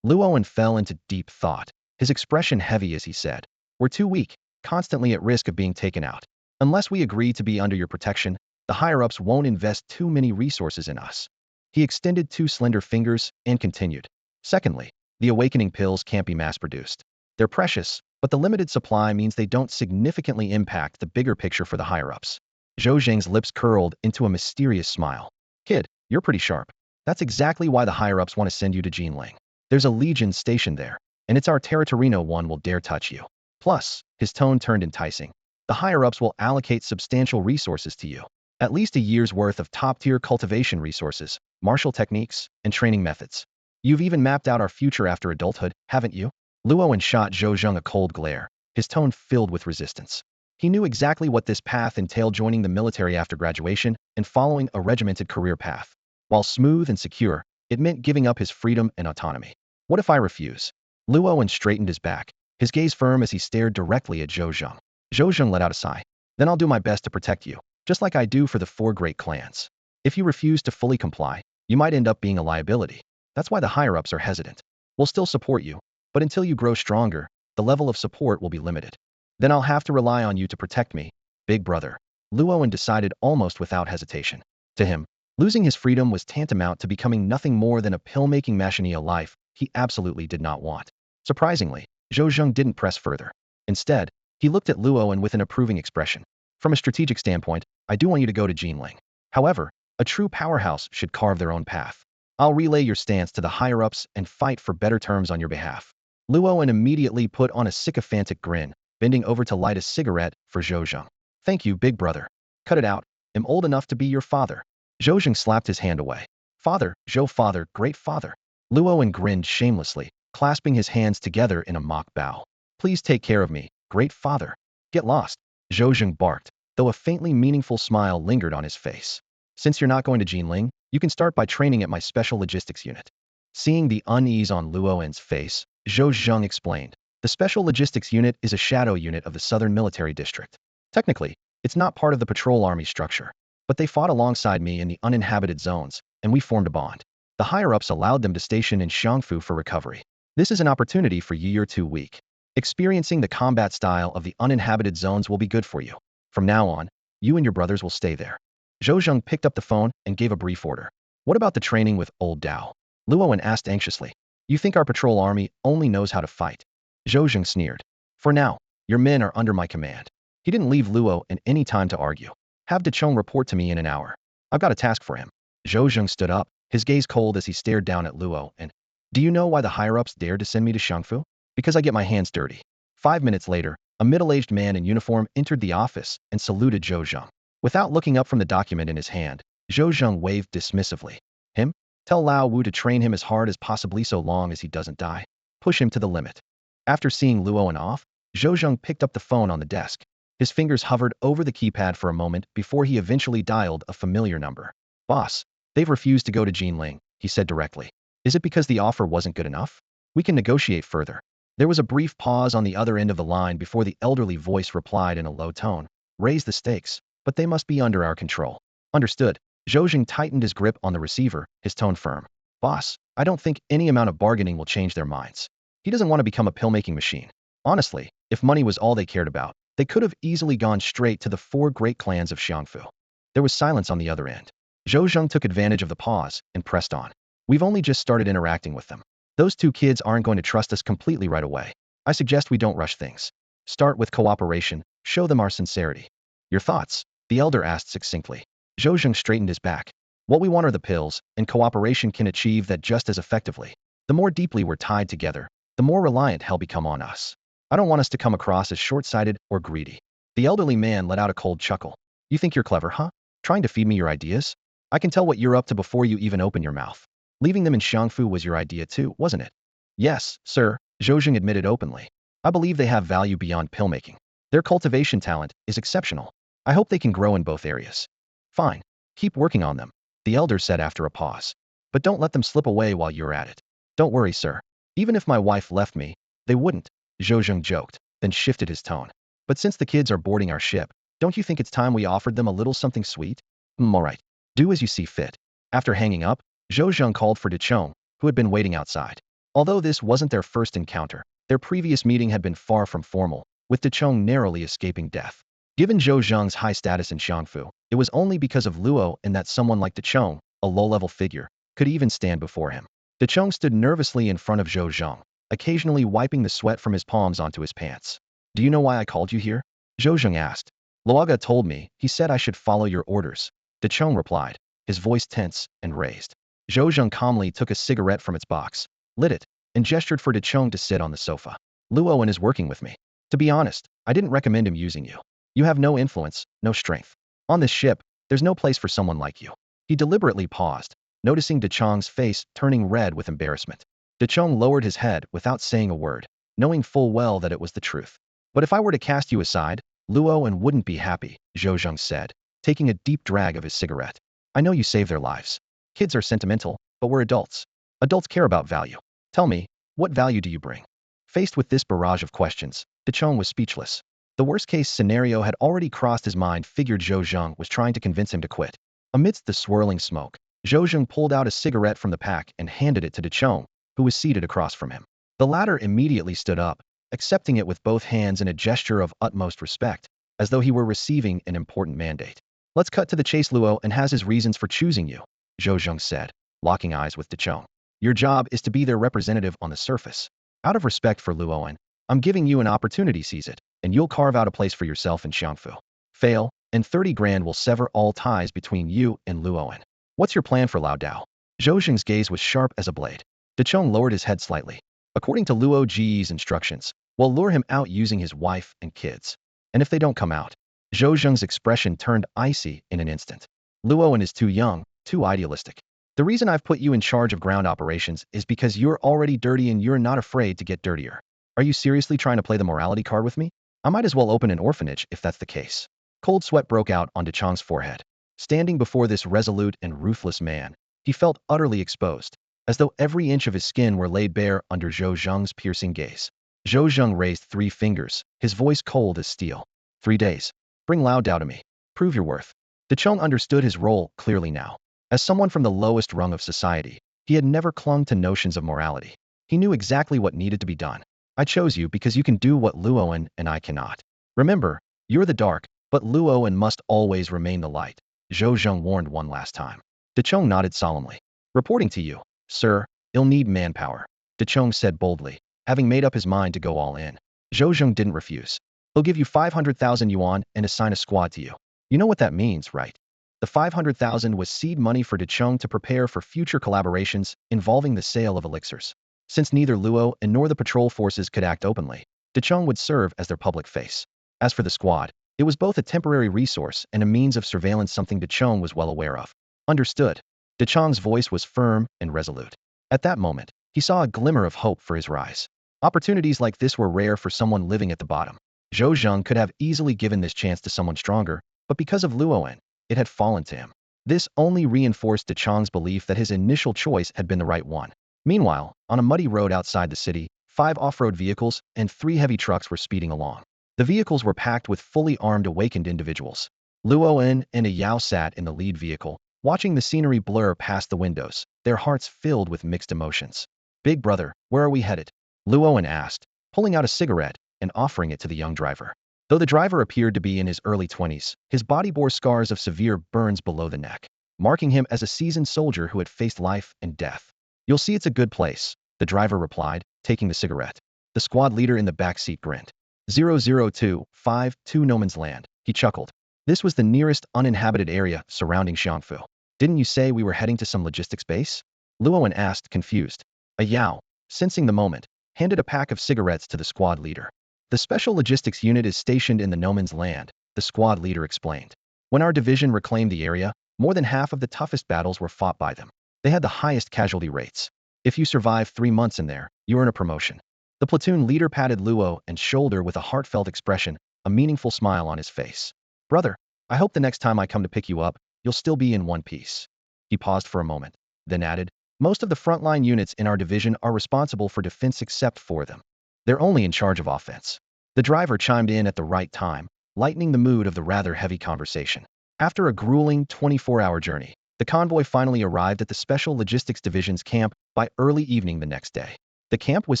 Luo fell into deep thought, his expression heavy as he said, we're too weak, constantly at risk of being taken out. Unless we agree to be under your protection, the higher-ups won't invest too many resources in us. He extended 2 slender fingers and continued. Secondly, the awakening pills can't be mass-produced. They're precious, but the limited supply means they don't significantly impact the bigger picture for the higher-ups. Zhou Zheng's lips curled into a mysterious smile. Kid, you're pretty sharp. That's exactly why the higher-ups want to send you to Jinling. There's a legion stationed there, and it's our territory. No one will dare touch you. Plus, his tone turned enticing. The higher-ups will allocate substantial resources to you. At least a year's worth of top-tier cultivation resources, martial techniques, and training methods. You've even mapped out our future after adulthood, haven't you? Luo shot Zhou Zheng a cold glare, his tone filled with resistance. He knew exactly what this path entailed: joining the military after graduation and following a regimented career path. While smooth and secure, it meant giving up his freedom and autonomy. What if I refuse? Luo straightened his back, his gaze firm as he stared directly at Zhou Zheng. Zhou Zheng let out a sigh. Then I'll do my best to protect you, just like I do for the 4 great clans. If you refuse to fully comply, you might end up being a liability. That's why the higher-ups are hesitant. We'll still support you, but until you grow stronger, the level of support will be limited. Then I'll have to rely on you to protect me, big brother. Luo decided almost without hesitation. To him, losing his freedom was tantamount to becoming nothing more than a pill-making machine, a life he absolutely did not want. Surprisingly, Zhou Zheng didn't press further. Instead, he looked at Luo and with an approving expression. From a strategic standpoint, I do want you to go to Jinling. However, a true powerhouse should carve their own path. I'll relay your stance to the higher-ups and fight for better terms on your behalf. Luo immediately put on a sycophantic grin, bending over to light a cigarette for Zhou Zheng. Thank you, big brother. Cut it out. I'm old enough to be your father. Zhou Zheng slapped his hand away. Father, Zhou father, great father. Luo grinned shamelessly, clasping his hands together in a mock bow. Please take care of me, great father. Get lost. Zhou Zheng barked, though a faintly meaningful smile lingered on his face. Since you're not going to Jinling, you can start by training at my special logistics unit. Seeing the unease on Luo's face, Zhou Zheng explained. The special logistics unit is a shadow unit of the Southern Military District. Technically, it's not part of the patrol army structure, but they fought alongside me in the uninhabited zones, and we formed a bond. The higher-ups allowed them to station in Xiangfu for recovery. This is an opportunity for Year 2 week. Experiencing the combat style of the uninhabited zones will be good for you. From now on, you and your brothers will stay there. Zhou Zheng picked up the phone and gave a brief order. What about the training with old Dao? Luowen asked anxiously. You think our patrol army only knows how to fight? Zhou Zheng sneered. For now, your men are under my command. He didn't leave Luo in any time to argue. Have Dechong report to me in an hour. I've got a task for him. Zhou Zheng stood up, his gaze cold as he stared down at Luo and, do you know why the higher-ups dared to send me to Xiangfu? Because I get my hands dirty. 5 minutes later, a middle-aged man in uniform entered the office and saluted Zhou Zheng. Without looking up from the document in his hand, Zhou Zheng waved dismissively. Him? Tell Lao Wu to train him as hard as possibly so long as he doesn't die. Push him to the limit. After seeing Luowen off, Zhou Zheng picked up the phone on the desk. His fingers hovered over the keypad for a moment before he eventually dialed a familiar number. Boss, they've refused to go to Jinling, he said directly. Is it because the offer wasn't good enough? We can negotiate further. There was a brief pause on the other end of the line before the elderly voice replied in a low tone. Raise the stakes, but they must be under our control. Understood. Zhou Zheng tightened his grip on the receiver, his tone firm. Boss, I don't think any amount of bargaining will change their minds. He doesn't want to become a pill-making machine. Honestly, if money was all they cared about, they could have easily gone straight to the 4 great clans of Xiangfu. There was silence on the other end. Zhou Zheng took advantage of the pause and pressed on. We've only just started interacting with them. Those 2 kids aren't going to trust us completely right away. I suggest we don't rush things. Start with cooperation, show them our sincerity. Your thoughts? The elder asked succinctly. Zhou Zheng straightened his back. What we want are the pills, and cooperation can achieve that just as effectively. The more deeply we're tied together, the more reliant he'll become on us. I don't want us to come across as short-sighted or greedy. The elderly man let out a cold chuckle. You think you're clever, huh? Trying to feed me your ideas? I can tell what you're up to before you even open your mouth. Leaving them in Xiangfu was your idea too, wasn't it? Yes, sir, Zhou Zheng admitted openly. I believe they have value beyond pill-making. Their cultivation talent is exceptional. I hope they can grow in both areas. Fine. Keep working on them, the elder said after a pause. But don't let them slip away while you're at it. Don't worry, sir. Even if my wife left me, they wouldn't, Zhou Zheng joked, then shifted his tone. But since the kids are boarding our ship, don't you think it's time we offered them a little something sweet? All right. Do as you see fit. After hanging up, Zhou Zheng called for Dechong, who had been waiting outside. Although this wasn't their first encounter, their previous meeting had been far from formal, with Dechong narrowly escaping death. Given Zhou Zheng's high status in Xiangfu, it was only because of Luo and that someone like Dechong, a low-level figure, could even stand before him. Dechong stood nervously in front of Zhou Zheng, occasionally wiping the sweat from his palms onto his pants. Do you know why I called you here? Zhou Zheng asked. Luoga told me, he said I should follow your orders. Dechong replied, his voice tense and raised. Zhou Zheng calmly took a cigarette from its box, lit it, and gestured for Dechong to sit on the sofa. Luowen is working with me. To be honest, I didn't recommend him using you. You have no influence, no strength. On this ship, there's no place for someone like you. He deliberately paused, noticing Dechong's face turning red with embarrassment. Dechong lowered his head without saying a word, knowing full well that it was the truth. But if I were to cast you aside, Luowen wouldn't be happy, Zhou Zheng said, taking a deep drag of his cigarette. I know you saved their lives. Kids are sentimental, but we're adults. Adults care about value. Tell me, what value do you bring? Faced with this barrage of questions, Dechong was speechless. The worst-case scenario had already crossed his mind. Figured Zhou Zheng was trying to convince him to quit. Amidst the swirling smoke, Zhou Zheng pulled out a cigarette from the pack and handed it to Dechong, who was seated across from him. The latter immediately stood up, accepting it with both hands in a gesture of utmost respect, as though he were receiving an important mandate. Let's cut to the chase. Luo and has his reasons for choosing you, Zhou Zheng said, locking eyes with Dechong. Your job is to be their representative on the surface. Out of respect for Luoan, I'm giving you an opportunity, seize it, and you'll carve out a place for yourself in Xiangfu. Fail, and 30 grand will sever all ties between you and Luoan. What's your plan for Lao Dao? Zhou Zheng's gaze was sharp as a blade. Decheng lowered his head slightly. According to Luo Ji's instructions, we'll lure him out using his wife and kids. And if they don't come out, Zhou Zheng's expression turned icy in an instant. Luoan is too young, too idealistic. The reason I've put you in charge of ground operations is because you're already dirty and you're not afraid to get dirtier. Are you seriously trying to play the morality card with me? I might as well open an orphanage if that's the case. Cold sweat broke out on Decheng's forehead. Standing before this resolute and ruthless man, he felt utterly exposed, as though every inch of his skin were laid bare under Zhou Zheng's piercing gaze. Zhou Zheng raised 3 fingers, his voice cold as steel. 3 days. Bring Lao Dao to me. Prove your worth. Decheng understood his role clearly now. As someone from the lowest rung of society, he had never clung to notions of morality. He knew exactly what needed to be done. I chose you because you can do what Luoan and I cannot. Remember, you're the dark, but Luoan must always remain the light, Zhou Zheng warned one last time. Decheng nodded solemnly. Reporting to you, sir, you'll need manpower, Decheng said boldly, having made up his mind to go all in. Zhou Zheng didn't refuse. He'll give you 500,000 yuan and assign a squad to you. You know what that means, right? The 500,000 was seed money for Decheng to prepare for future collaborations involving the sale of elixirs. Since neither Luo and nor the patrol forces could act openly, Decheng would serve as their public face. As for the squad, it was both a temporary resource and a means of surveillance, something Decheng was well aware of. Understood. Decheng's voice was firm and resolute. At that moment, he saw a glimmer of hope for his rise. Opportunities like this were rare for someone living at the bottom. Zhou Zheng could have easily given this chance to someone stronger, but because of Luoan, it had fallen to him. This only reinforced Decheng's belief that his initial choice had been the right one. Meanwhile, on a muddy road outside the city, 5 off-road vehicles and 3 heavy trucks were speeding along. The vehicles were packed with fully armed awakened individuals. Luoan and a Yao sat in the lead vehicle, watching the scenery blur past the windows, their hearts filled with mixed emotions. Big brother, where are we headed? Luoan asked, pulling out a cigarette and offering it to the young driver. Though the driver appeared to be in his early 20s, his body bore scars of severe burns below the neck, marking him as a seasoned soldier who had faced life and death. You'll see it's a good place, the driver replied, taking the cigarette. The squad leader in the back seat grinned. 00252 No Man's Land, he chuckled. This was the nearest uninhabited area surrounding Xiangfu. Didn't you say we were heading to some logistics base? Luoan asked, confused. A Yao, sensing the moment, handed a pack of cigarettes to the squad leader. The Special Logistics Unit is stationed in the No Man's Land, the squad leader explained. When our division reclaimed the area, more than half of the toughest battles were fought by them. They had the highest casualty rates. If you survive 3 months in there, you earn a promotion. The platoon leader patted Luo and shoulder with a heartfelt expression, a meaningful smile on his face. Brother, I hope the next time I come to pick you up, you'll still be in one piece. He paused for a moment, then added, most of the frontline units in our division are responsible for defense except for them. They're only in charge of offense. The driver chimed in at the right time, lightening the mood of the rather heavy conversation. After a grueling 24-hour journey, the convoy finally arrived at the Special Logistics Division's camp by early evening the next day. The camp was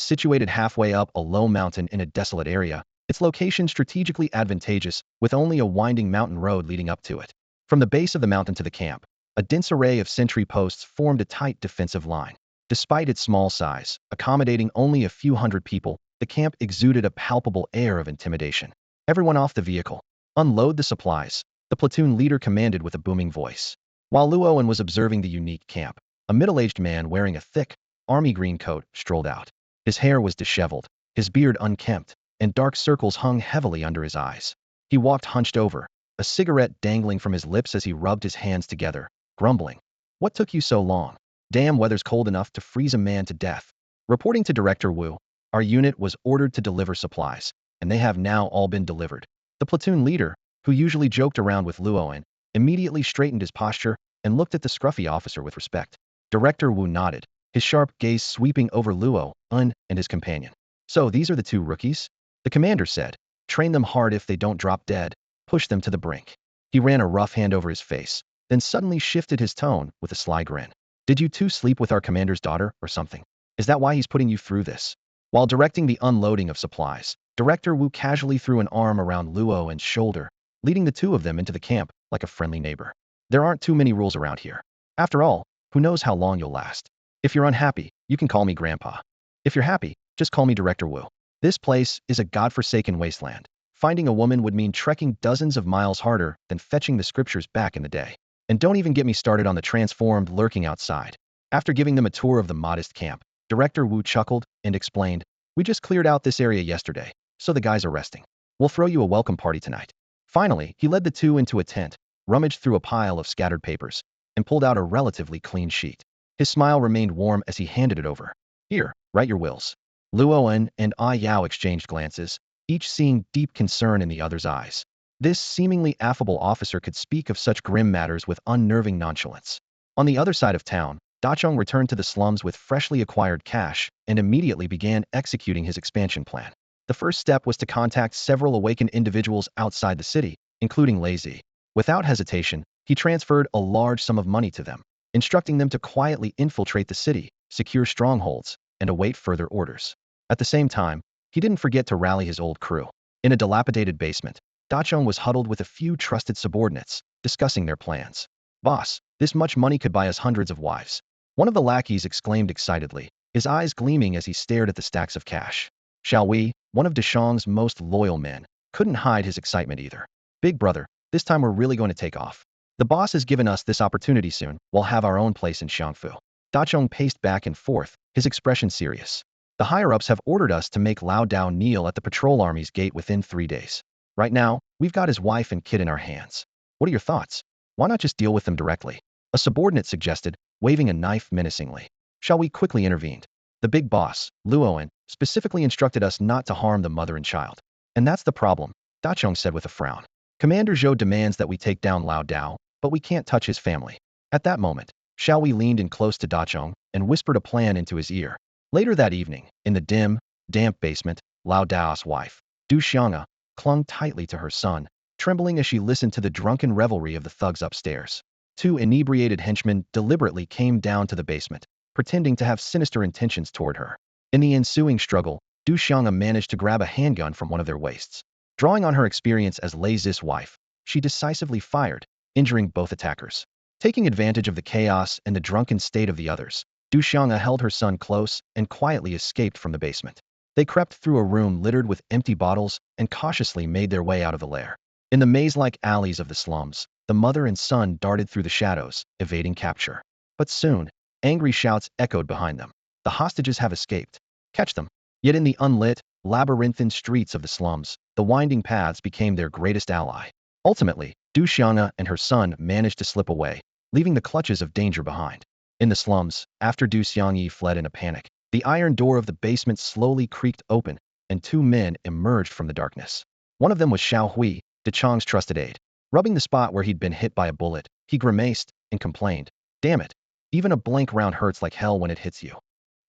situated halfway up a low mountain in a desolate area, its location strategically advantageous, with only a winding mountain road leading up to it. From the base of the mountain to the camp, a dense array of sentry posts formed a tight defensive line. Despite its small size, accommodating only a few hundred people, the camp exuded a palpable air of intimidation. Everyone off the vehicle. Unload the supplies, the platoon leader commanded with a booming voice. While Luoan was observing the unique camp, a middle-aged man wearing a thick, army green coat strolled out. His hair was disheveled, his beard unkempt, and dark circles hung heavily under his eyes. He walked hunched over, a cigarette dangling from his lips as he rubbed his hands together, grumbling. What took you so long? Damn, weather's cold enough to freeze a man to death. Reporting to Director Wu, our unit was ordered to deliver supplies, and they have now all been delivered. The platoon leader, who usually joked around with Luoan, immediately straightened his posture and looked at the scruffy officer with respect. Director Wu nodded, his sharp gaze sweeping over Luoan and his companion. So these are the 2 rookies? The commander said. Train them hard. If they don't drop dead, push them to the brink. He ran a rough hand over his face, then suddenly shifted his tone with a sly grin. Did you 2 sleep with our commander's daughter or something? Is that why he's putting you through this? While directing the unloading of supplies, Director Wu casually threw an arm around Luoan's shoulder, leading the 2 of them into the camp like a friendly neighbor. There aren't too many rules around here. After all, who knows how long you'll last? If you're unhappy, you can call me Grandpa. If you're happy, Just call me Director Wu. This place is a godforsaken wasteland. Finding a woman would mean trekking dozens of miles harder than fetching the scriptures back in the day. And don't even get me started on the transformed lurking outside. After giving them a tour of the modest camp, Director Wu chuckled and explained, "We just cleared out this area yesterday, so the guys are resting. We'll throw you a welcome party tonight." Finally, he led the two into a tent, rummaged through a pile of scattered papers, and pulled out a relatively clean sheet. His smile remained warm as he handed it over. "Here, write your wills." Luoan and Ah Yao exchanged glances, each seeing deep concern in the other's eyes. This seemingly affable officer could speak of such grim matters with unnerving nonchalance. On the other side of town, Dachong returned to the slums with freshly acquired cash and immediately began executing his expansion plan. The first step was to contact several awakened individuals outside the city, including Lazy. Without hesitation, he transferred a large sum of money to them, instructing them to quietly infiltrate the city, secure strongholds, and await further orders. At the same time, he didn't forget to rally his old crew. In a dilapidated basement, Dachong was huddled with a few trusted subordinates, discussing their plans. "Boss, this much money could buy us hundreds of wives." One of the lackeys exclaimed excitedly, his eyes gleaming as he stared at the stacks of cash. "Shall we?" One of Dachong's most loyal men couldn't hide his excitement either. "Big brother, this time we're really going to take off. The boss has given us this opportunity soon. We'll have our own place in Xiangfu." Dachong paced back and forth, his expression serious. "The higher-ups have ordered us to make Lao Dao kneel at the patrol army's gate within 3 days. Right now, we've got his wife and kid in our hands. What are your thoughts? Why not just deal with them directly?" A subordinate suggested, waving a knife menacingly. "Shall we?" quickly intervened. "The big boss, Luoan, specifically instructed us not to harm the mother and child. And that's the problem," Dachong said with a frown. "Commander Zhou demands that we take down Lao Dao, but we can't touch his family." At that moment, Xiao Wei leaned in close to Dachong and whispered a plan into his ear. Later that evening, in the dim, damp basement, Lao Dao's wife, Du Xiang'a, clung tightly to her son, trembling as she listened to the drunken revelry of the thugs upstairs. Two inebriated henchmen deliberately came down to the basement, pretending to have sinister intentions toward her. In the ensuing struggle, Du Xiang'a managed to grab a handgun from one of their waists. Drawing on her experience as Lazy's wife, she decisively fired, injuring both attackers. Taking advantage of the chaos and the drunken state of the others, Du Xiang'a held her son close and quietly escaped from the basement. They crept through a room littered with empty bottles and cautiously made their way out of the lair. In the maze-like alleys of the slums, the mother and son darted through the shadows, evading capture. But soon, angry shouts echoed behind them. "The hostages have escaped. Catch them!" Yet in the unlit, labyrinthine streets of the slums, the winding paths became their greatest ally. Ultimately, Du Xiang'a and her son managed to slip away, leaving the clutches of danger behind. In the slums, after Du Xiangyi fled in a panic, the iron door of the basement slowly creaked open, and two men emerged from the darkness. One of them was Xiao Hui, Dachong's trusted aide. Rubbing the spot where he'd been hit by a bullet, he grimaced and complained, "Damn it, even a blank round hurts like hell when it hits you."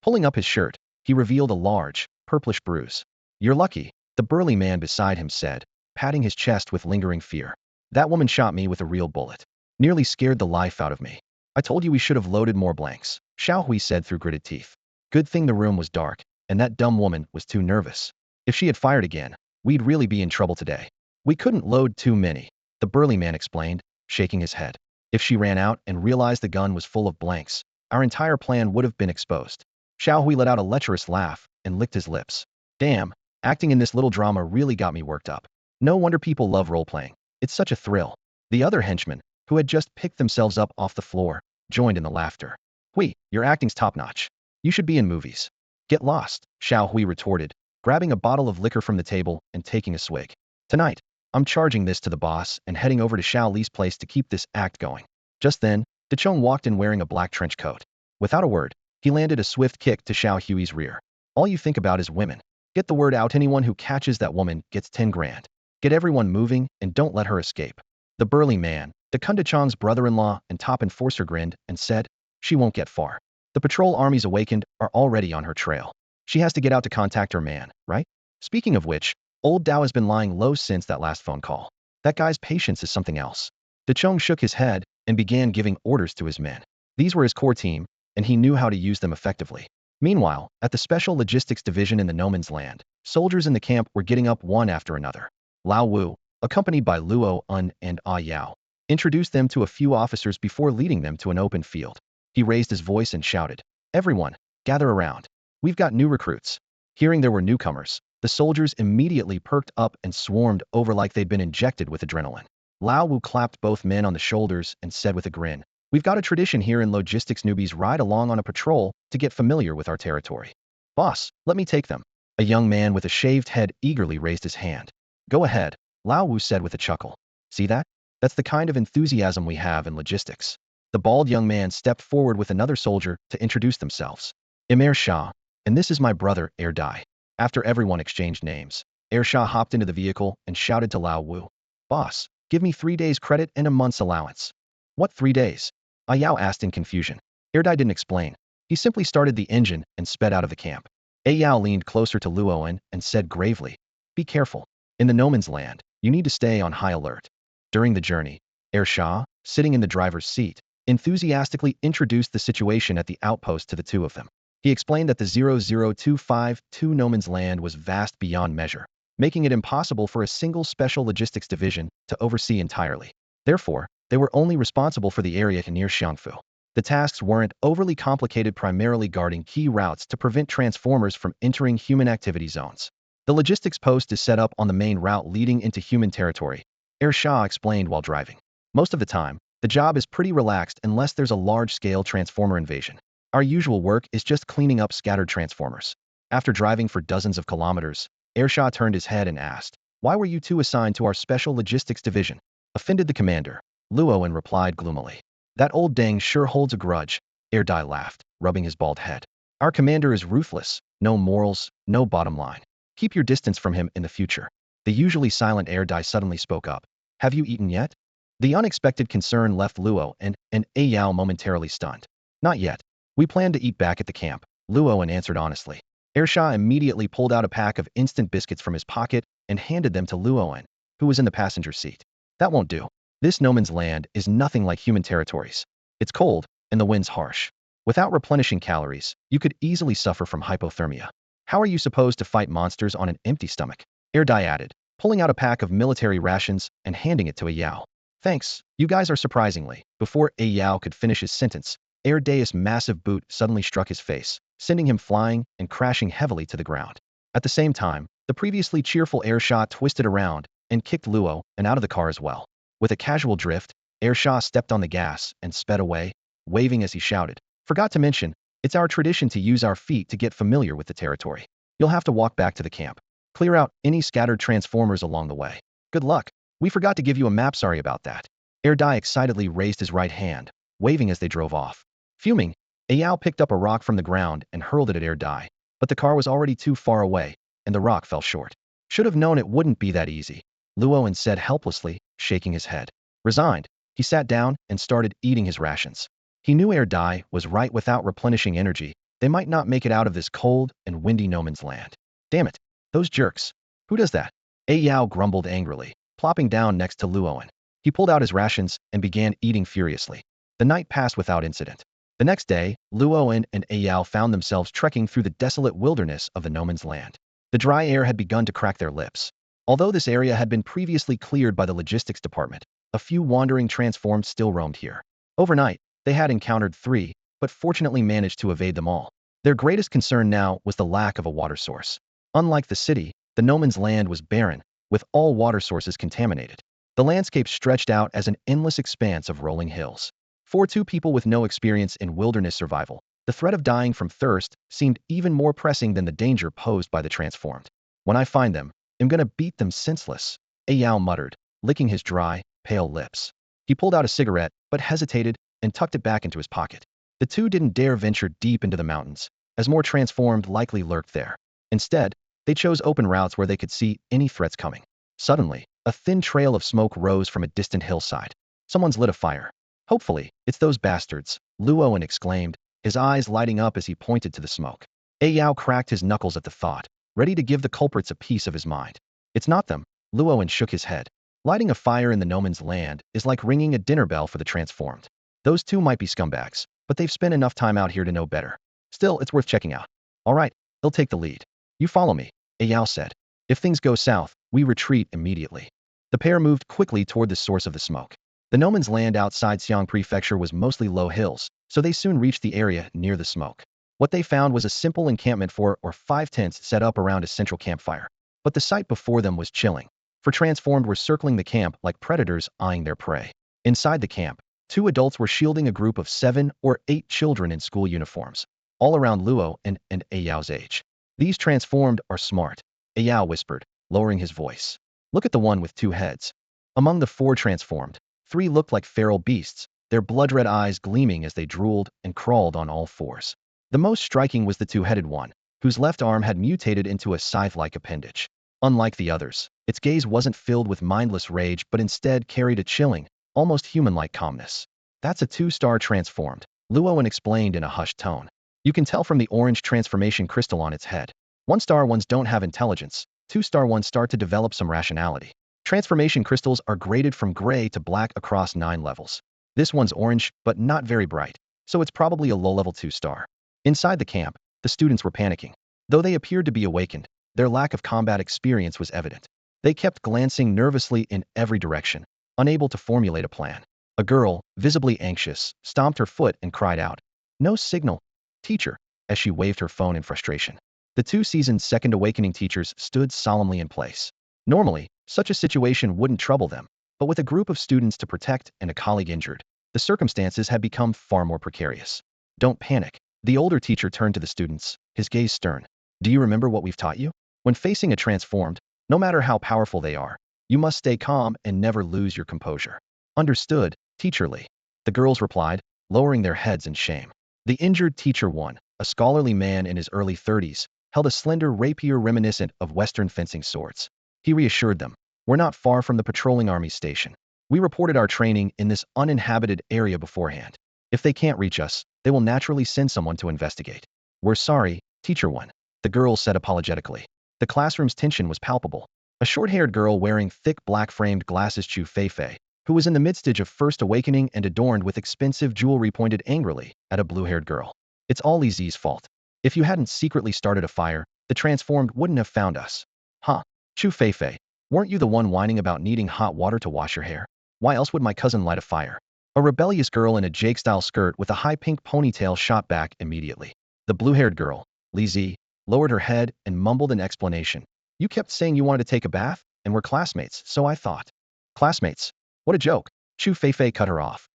Pulling up his shirt, he revealed a large, purplish bruise. "You're lucky," the burly man beside him said, patting his chest with lingering fear. "That woman shot me with a real bullet. Nearly scared the life out of me. I told you we should have loaded more blanks," Xiao Hui said through gritted teeth. "Good thing the room was dark, and that dumb woman was too nervous. If she had fired again, we'd really be in trouble today." "We couldn't load too many," the burly man explained, shaking his head. "If she ran out and realized the gun was full of blanks, our entire plan would have been exposed." Xiao Hui let out a lecherous laugh and licked his lips. "Damn, acting in this little drama really got me worked up. No wonder people love role-playing. It's such a thrill." The other henchmen, who had just picked themselves up off the floor, joined in the laughter. "Hui, your acting's top-notch. You should be in movies." "Get lost," Xiao Hui retorted, grabbing a bottle of liquor from the table and taking a swig. "Tonight, I'm charging this to the boss and heading over to Xiao Li's place to keep this act going." Just then, Dachong walked in wearing a black trench coat. Without a word, he landed a swift kick to Xiao Hui's rear. "All you think about is women. Get the word out, anyone who catches that woman gets 10 grand. Get everyone moving and don't let her escape." The burly man, Dakun Dachong's brother-in-law and top enforcer, grinned and said, "She won't get far. The patrol armies awakened are already on her trail. She has to get out to contact her man, right? Speaking of which, old Dao has been lying low since that last phone call. That guy's patience is something else." Dachong shook his head and began giving orders to his men. These were his core team, and he knew how to use them effectively. Meanwhile, at the Special Logistics Division in the No Man's Land, soldiers in the camp were getting up one after another. Lao Wu, accompanied by Luo Un and Ah Yao, introduced them to a few officers before leading them to an open field. He raised his voice and shouted, "Everyone, gather around. We've got new recruits." Hearing there were newcomers, the soldiers immediately perked up and swarmed over like they'd been injected with adrenaline. Lao Wu clapped both men on the shoulders and said with a grin, "We've got a tradition here in logistics, newbies ride along on a patrol to get familiar with our territory." "Boss, let me take them." A young man with a shaved head eagerly raised his hand. "Go ahead," Lao Wu said with a chuckle. "See that? That's the kind of enthusiasm we have in logistics." The bald young man stepped forward with another soldier to introduce themselves. "I'm Shah, and this is my brother, Dai." After everyone exchanged names, Shah hopped into the vehicle and shouted to Lao Wu, "Boss, give me 3 days credit and a month's allowance." "What 3 days?" Yao asked in confusion. Dai didn't explain. He simply started the engine and sped out of the camp. Yao leaned closer to Luoan and said gravely, "Be careful. In the no man's land, you need to stay on high alert." During the journey, Shah, sitting in the driver's seat, enthusiastically introduced the situation at the outpost to the two of them. He explained that the 00252 no man's land was vast beyond measure, making it impossible for a single special logistics division to oversee entirely. Therefore, they were only responsible for the area near Xiangfu. The tasks weren't overly complicated, primarily guarding key routes to prevent transformers from entering human activity zones. The logistics post is set up on the main route leading into human territory, Shah explained while driving. Most of the time, the job is pretty relaxed unless there's a large-scale transformer invasion. Our usual work is just cleaning up scattered transformers. After driving for dozens of kilometers, Shah turned his head and asked, "Why were you two assigned to our special logistics division?" "Offended the commander," Luoan replied gloomily. "That old dang sure holds a grudge," Dai laughed, rubbing his bald head. "Our commander is ruthless, no morals, no bottom line. Keep your distance from him in the future." The usually silent Dai suddenly spoke up. "Have you eaten yet?" The unexpected concern left Luo and Yao momentarily stunned. "Not yet. We plan to eat back at the camp," Luoan answered honestly. Shah immediately pulled out a pack of instant biscuits from his pocket and handed them to Luoan, who was in the passenger seat. "That won't do. This no man's land is nothing like human territories. It's cold, and the wind's harsh. Without replenishing calories, you could easily suffer from hypothermia. How are you supposed to fight monsters on an empty stomach?" Dai added, pulling out a pack of military rations and handing it to Yao. "Thanks, you guys are surprisingly." Before Yao could finish his sentence, Dai's massive boot suddenly struck his face, sending him flying and crashing heavily to the ground. At the same time, the previously cheerful Shah twisted around and kicked Luo and out of the car as well. With a casual drift, Shah stepped on the gas and sped away, waving as he shouted, "Forgot to mention, it's our tradition to use our feet to get familiar with the territory. You'll have to walk back to the camp. Clear out any scattered transformers along the way. Good luck. We forgot to give you a map, sorry about that." Dai excitedly raised his right hand, waving as they drove off. Fuming, Yao picked up a rock from the ground and hurled it at Dai, but the car was already too far away, and the rock fell short. "Should have known it wouldn't be that easy," Luoan said helplessly, shaking his head. Resigned, he sat down and started eating his rations. He knew Dai was right. Without replenishing energy, they might not make it out of this cold and windy no man's land. "Damn it, those jerks. Who does that?" Yao grumbled angrily, plopping down next to Luoan. He pulled out his rations and began eating furiously. The night passed without incident. The next day, Luoan and Yao found themselves trekking through the desolate wilderness of the no man's land. The dry air had begun to crack their lips. Although this area had been previously cleared by the logistics department, a few wandering transforms still roamed here. Overnight, they had encountered 3, but fortunately managed to evade them all. Their greatest concern now was the lack of a water source. Unlike the city, the no man's land was barren, with all water sources contaminated. The landscape stretched out as an endless expanse of rolling hills. For two people with no experience in wilderness survival, the threat of dying from thirst seemed even more pressing than the danger posed by the transformed. "When I find them, I'm gonna beat them senseless," Yao muttered, licking his dry, pale lips. He pulled out a cigarette, but hesitated and tucked it back into his pocket. The two didn't dare venture deep into the mountains, as more transformed likely lurked there. Instead, they chose open routes where they could see any threats coming. Suddenly, a thin trail of smoke rose from a distant hillside. "Someone's lit a fire. Hopefully, it's those bastards," Luoan exclaimed, his eyes lighting up as he pointed to the smoke. Yao cracked his knuckles at the thought, ready to give the culprits a piece of his mind. "It's not them," Luoan shook his head. "Lighting a fire in the no man's land is like ringing a dinner bell for the transformed. Those two might be scumbags, but they've spent enough time out here to know better. Still, it's worth checking out." "All right, he'll take the lead. You follow me," Yao said. "If things go south, we retreat immediately." The pair moved quickly toward the source of the smoke. The no man's land outside Xiang Prefecture was mostly low hills, so they soon reached the area near the smoke. What they found was a simple encampment 4 or 5 tents set up around a central campfire. But the sight before them was chilling, for transformed were circling the camp like predators eyeing their prey. Inside the camp, 2 adults were shielding a group of 7 or 8 children in school uniforms, all around Luo and Ayao's age. These transformed are smart, Ayao whispered, lowering his voice. Look at the one with 2 heads. Among the 4 transformed, 3 looked like feral beasts, their blood-red eyes gleaming as they drooled and crawled on all 4s. The most striking was the 2-headed one, whose left arm had mutated into a scythe-like appendage. Unlike the others, its gaze wasn't filled with mindless rage but instead carried a chilling, almost human-like calmness. That's a 2-star transformed, Luowen explained in a hushed tone. You can tell from the orange transformation crystal on its head. 1-star ones don't have intelligence, 2-star ones start to develop some rationality. Transformation crystals are graded from gray to black across 9 levels. This one's orange, but not very bright, so it's probably a low-level 2-star. Inside the camp, the students were panicking. Though they appeared to be awakened, their lack of combat experience was evident. They kept glancing nervously in every direction, unable to formulate a plan. A girl, visibly anxious, stomped her foot and cried out, "No signal, teacher," as she waved her phone in frustration. The 2 seasoned second awakening teachers stood solemnly in place. Normally, such a situation wouldn't trouble them, but with a group of students to protect and a colleague injured, the circumstances had become far more precarious. Don't panic. The older teacher turned to the students, his gaze stern. Do you remember what we've taught you? When facing a transformed, no matter how powerful they are, you must stay calm and never lose your composure. Understood, teacher Lee. The girls replied, lowering their heads in shame. The injured teacher 1, a scholarly man in his early 30s, held a slender rapier reminiscent of Western fencing swords. He reassured them, we're not far from the patrolling army station. We reported our training in this uninhabited area beforehand. If they can't reach us, they will naturally send someone to investigate. We're sorry, teacher 1, the girl said apologetically. The classroom's tension was palpable. A short-haired girl wearing thick black-framed glasses, Chu Feifei, who was in the midst of first awakening and adorned with expensive jewelry, pointed angrily at a blue-haired girl. It's all Li Zi's fault. If you hadn't secretly started a fire, the transformed wouldn't have found us. Huh? Chu Feifei, weren't you the one whining about needing hot water to wash your hair? Why else would my cousin light a fire? A rebellious girl in a Jake-style skirt with a high pink ponytail shot back immediately. The blue-haired girl, Li Zi, lowered her head and mumbled an explanation. You kept saying you wanted to take a bath, and we're classmates, so I thought. Classmates? What a joke. Chu Feifei cut her off.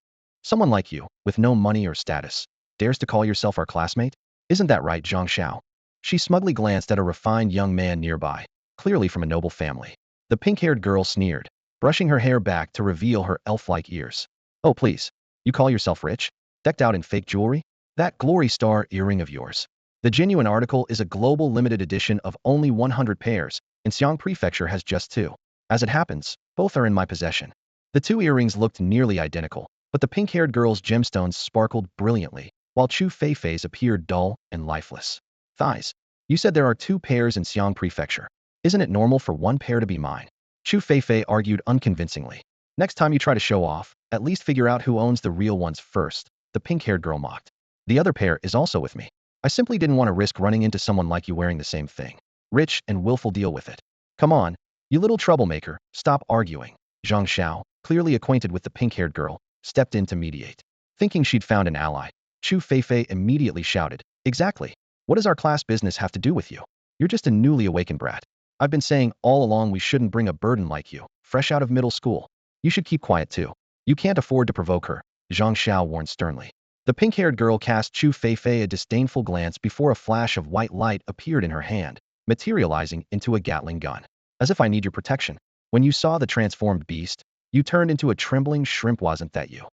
Someone like you, with no money or status, dares to call yourself our classmate? Isn't that right, Zhang Xiao? She smugly glanced at a refined young man nearby, clearly from a noble family. The pink-haired girl sneered, brushing her hair back to reveal her elf-like ears. Oh please, you call yourself rich? Decked out in fake jewelry? That glory star earring of yours. The genuine article is a global limited edition of only 100 pairs, and Xiang Prefecture has just 2. As it happens, both are in my possession. The 2 earrings looked nearly identical, but the pink-haired girl's gemstones sparkled brilliantly, while Chu Feifei's appeared dull and lifeless. Thighs. You said there are 2 pairs in Xiang Prefecture. Isn't it normal for 1 pair to be mine? Chu Feifei argued unconvincingly. Next time you try to show off, at least figure out who owns the real ones first, the pink-haired girl mocked. The other pair is also with me. I simply didn't want to risk running into someone like you wearing the same thing. Rich and willful, deal with it. Come on, you little troublemaker, stop arguing. Zhang Xiao, clearly acquainted with the pink-haired girl, stepped in to mediate. Thinking she'd found an ally, Chu Feifei immediately shouted, exactly. What does our class business have to do with you? You're just a newly awakened brat. I've been saying all along we shouldn't bring a burden like you, fresh out of middle school. You should keep quiet too. You can't afford to provoke her, Zhang Xiao warned sternly. The pink-haired girl cast Chu Feifei a disdainful glance before a flash of white light appeared in her hand, materializing into a Gatling gun. As if I need your protection. When you saw the transformed beast, you turned into a trembling shrimp, wasn't that you?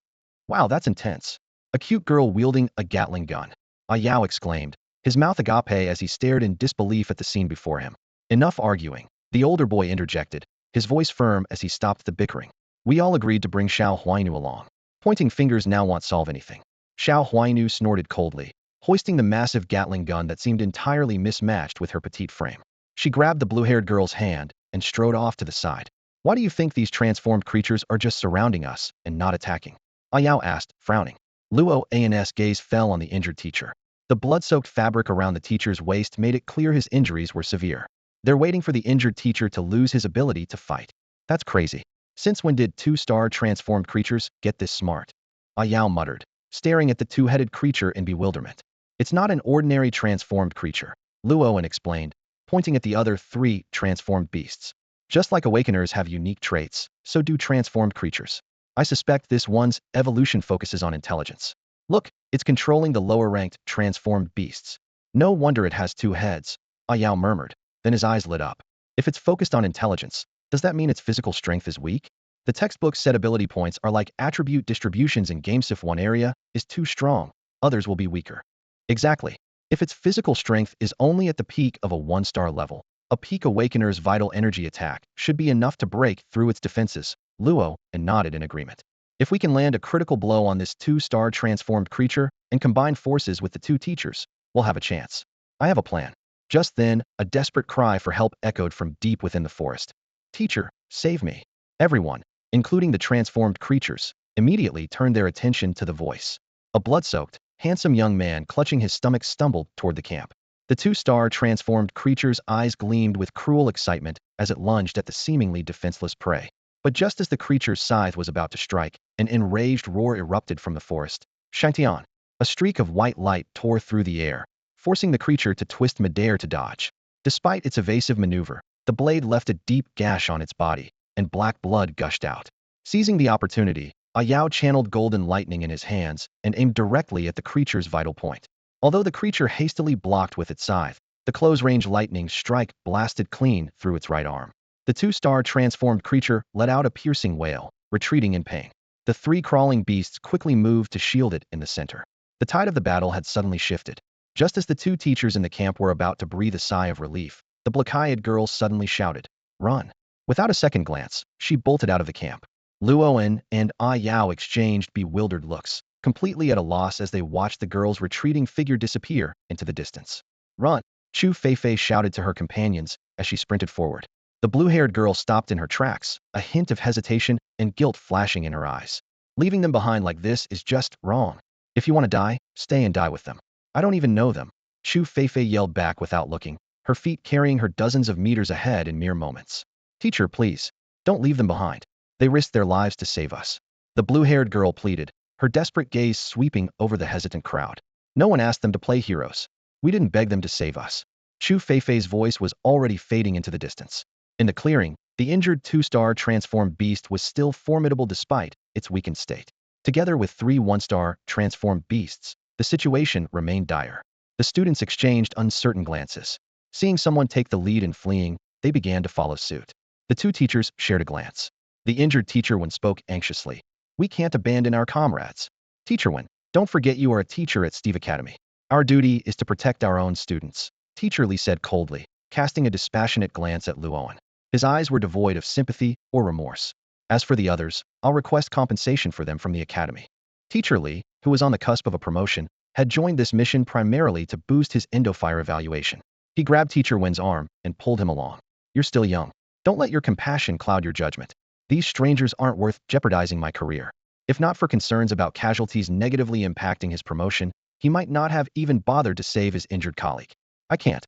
Wow, that's intense. A cute girl wielding a Gatling gun. Ayao exclaimed, his mouth agape as he stared in disbelief at the scene before him. Enough arguing, the older boy interjected, his voice firm as he stopped the bickering. We all agreed to bring Xiao Huainu along. Pointing fingers now won't solve anything. Xiao Huainu snorted coldly, hoisting the massive Gatling gun that seemed entirely mismatched with her petite frame. She grabbed the blue-haired girl's hand and strode off to the side. Why do you think these transformed creatures are just surrounding us and not attacking? Ayao asked, frowning. Luo An's gaze fell on the injured teacher. The blood-soaked fabric around the teacher's waist made it clear his injuries were severe. They're waiting for the injured teacher to lose his ability to fight. That's crazy. Since when did 2-star transformed creatures get this smart? Ayao muttered, staring at the 2-headed creature in bewilderment. It's not an ordinary transformed creature, Luoan explained, pointing at the other 3 transformed beasts. Just like awakeners have unique traits, so do transformed creatures. I suspect this one's evolution focuses on intelligence. Look, it's controlling the lower-ranked transformed beasts. No wonder it has 2 heads, Ayao murmured. Then his eyes lit up. If it's focused on intelligence, does that mean its physical strength is weak? The textbook said ability points are like attribute distributions in games. If one area is too strong, others will be weaker. Exactly. If its physical strength is only at the peak of a 1-star level, a peak awakener's vital energy attack should be enough to break through its defenses, Luo, and nodded in agreement. If we can land a critical blow on this 2-star transformed creature and combine forces with the 2 teachers, we'll have a chance. I have a plan. Just then, a desperate cry for help echoed from deep within the forest. Teacher, save me. Everyone, including the transformed creatures, immediately turned their attention to the voice. A blood-soaked, handsome young man clutching his stomach stumbled toward the camp. The 2-star transformed creature's eyes gleamed with cruel excitement as it lunged at the seemingly defenseless prey. But just as the creature's scythe was about to strike, an enraged roar erupted from the forest. Shantian. A streak of white light tore through the air, forcing the creature to twist midair to dodge. Despite its evasive maneuver, the blade left a deep gash on its body, and black blood gushed out. Seizing the opportunity, Ayao channeled golden lightning in his hands and aimed directly at the creature's vital point. Although the creature hastily blocked with its scythe, the close-range lightning strike blasted clean through its right arm. The 2-star transformed creature let out a piercing wail, retreating in pain. The 3 crawling beasts quickly moved to shield it in the center. The tide of the battle had suddenly shifted. Just as the 2 teachers in the camp were about to breathe a sigh of relief, the black-eyed girl suddenly shouted, "Run!" Without a second glance, she bolted out of the camp. Luoan and Ayao exchanged bewildered looks, completely at a loss as they watched the girl's retreating figure disappear into the distance. "Run!" Chu Feifei shouted to her companions as she sprinted forward. The blue-haired girl stopped in her tracks, a hint of hesitation and guilt flashing in her eyes. "Leaving them behind like this is just wrong. If you want to die, stay and die with them. I don't even know them." Chu Feifei yelled back without looking, her feet carrying her dozens of meters ahead in mere moments. "Teacher, please, don't leave them behind. They risked their lives to save us." The blue-haired girl pleaded, her desperate gaze sweeping over the hesitant crowd. "No one asked them to play heroes. We didn't beg them to save us." Chu Feifei's voice was already fading into the distance. In the clearing, the injured 2-star transformed beast was still formidable despite its weakened state. Together with 3 1-star transformed beasts, the situation remained dire. The students exchanged uncertain glances. Seeing someone take the lead in fleeing, they began to follow suit. The 2 teachers shared a glance. The injured teacher Wen spoke anxiously. "We can't abandon our comrades. Teacher Wen, don't forget you are a teacher at Steve Academy. Our duty is to protect our own students," Teacher Li said coldly, casting a dispassionate glance at Luoan. His eyes were devoid of sympathy or remorse. "As for the others, I'll request compensation for them from the academy." Teacher Li, who was on the cusp of a promotion, had joined this mission primarily to boost his endofire evaluation. He grabbed Teacher Wen's arm and pulled him along. "You're still young. Don't let your compassion cloud your judgment. These strangers aren't worth jeopardizing my career." If not for concerns about casualties negatively impacting his promotion, he might not have even bothered to save his injured colleague. I can't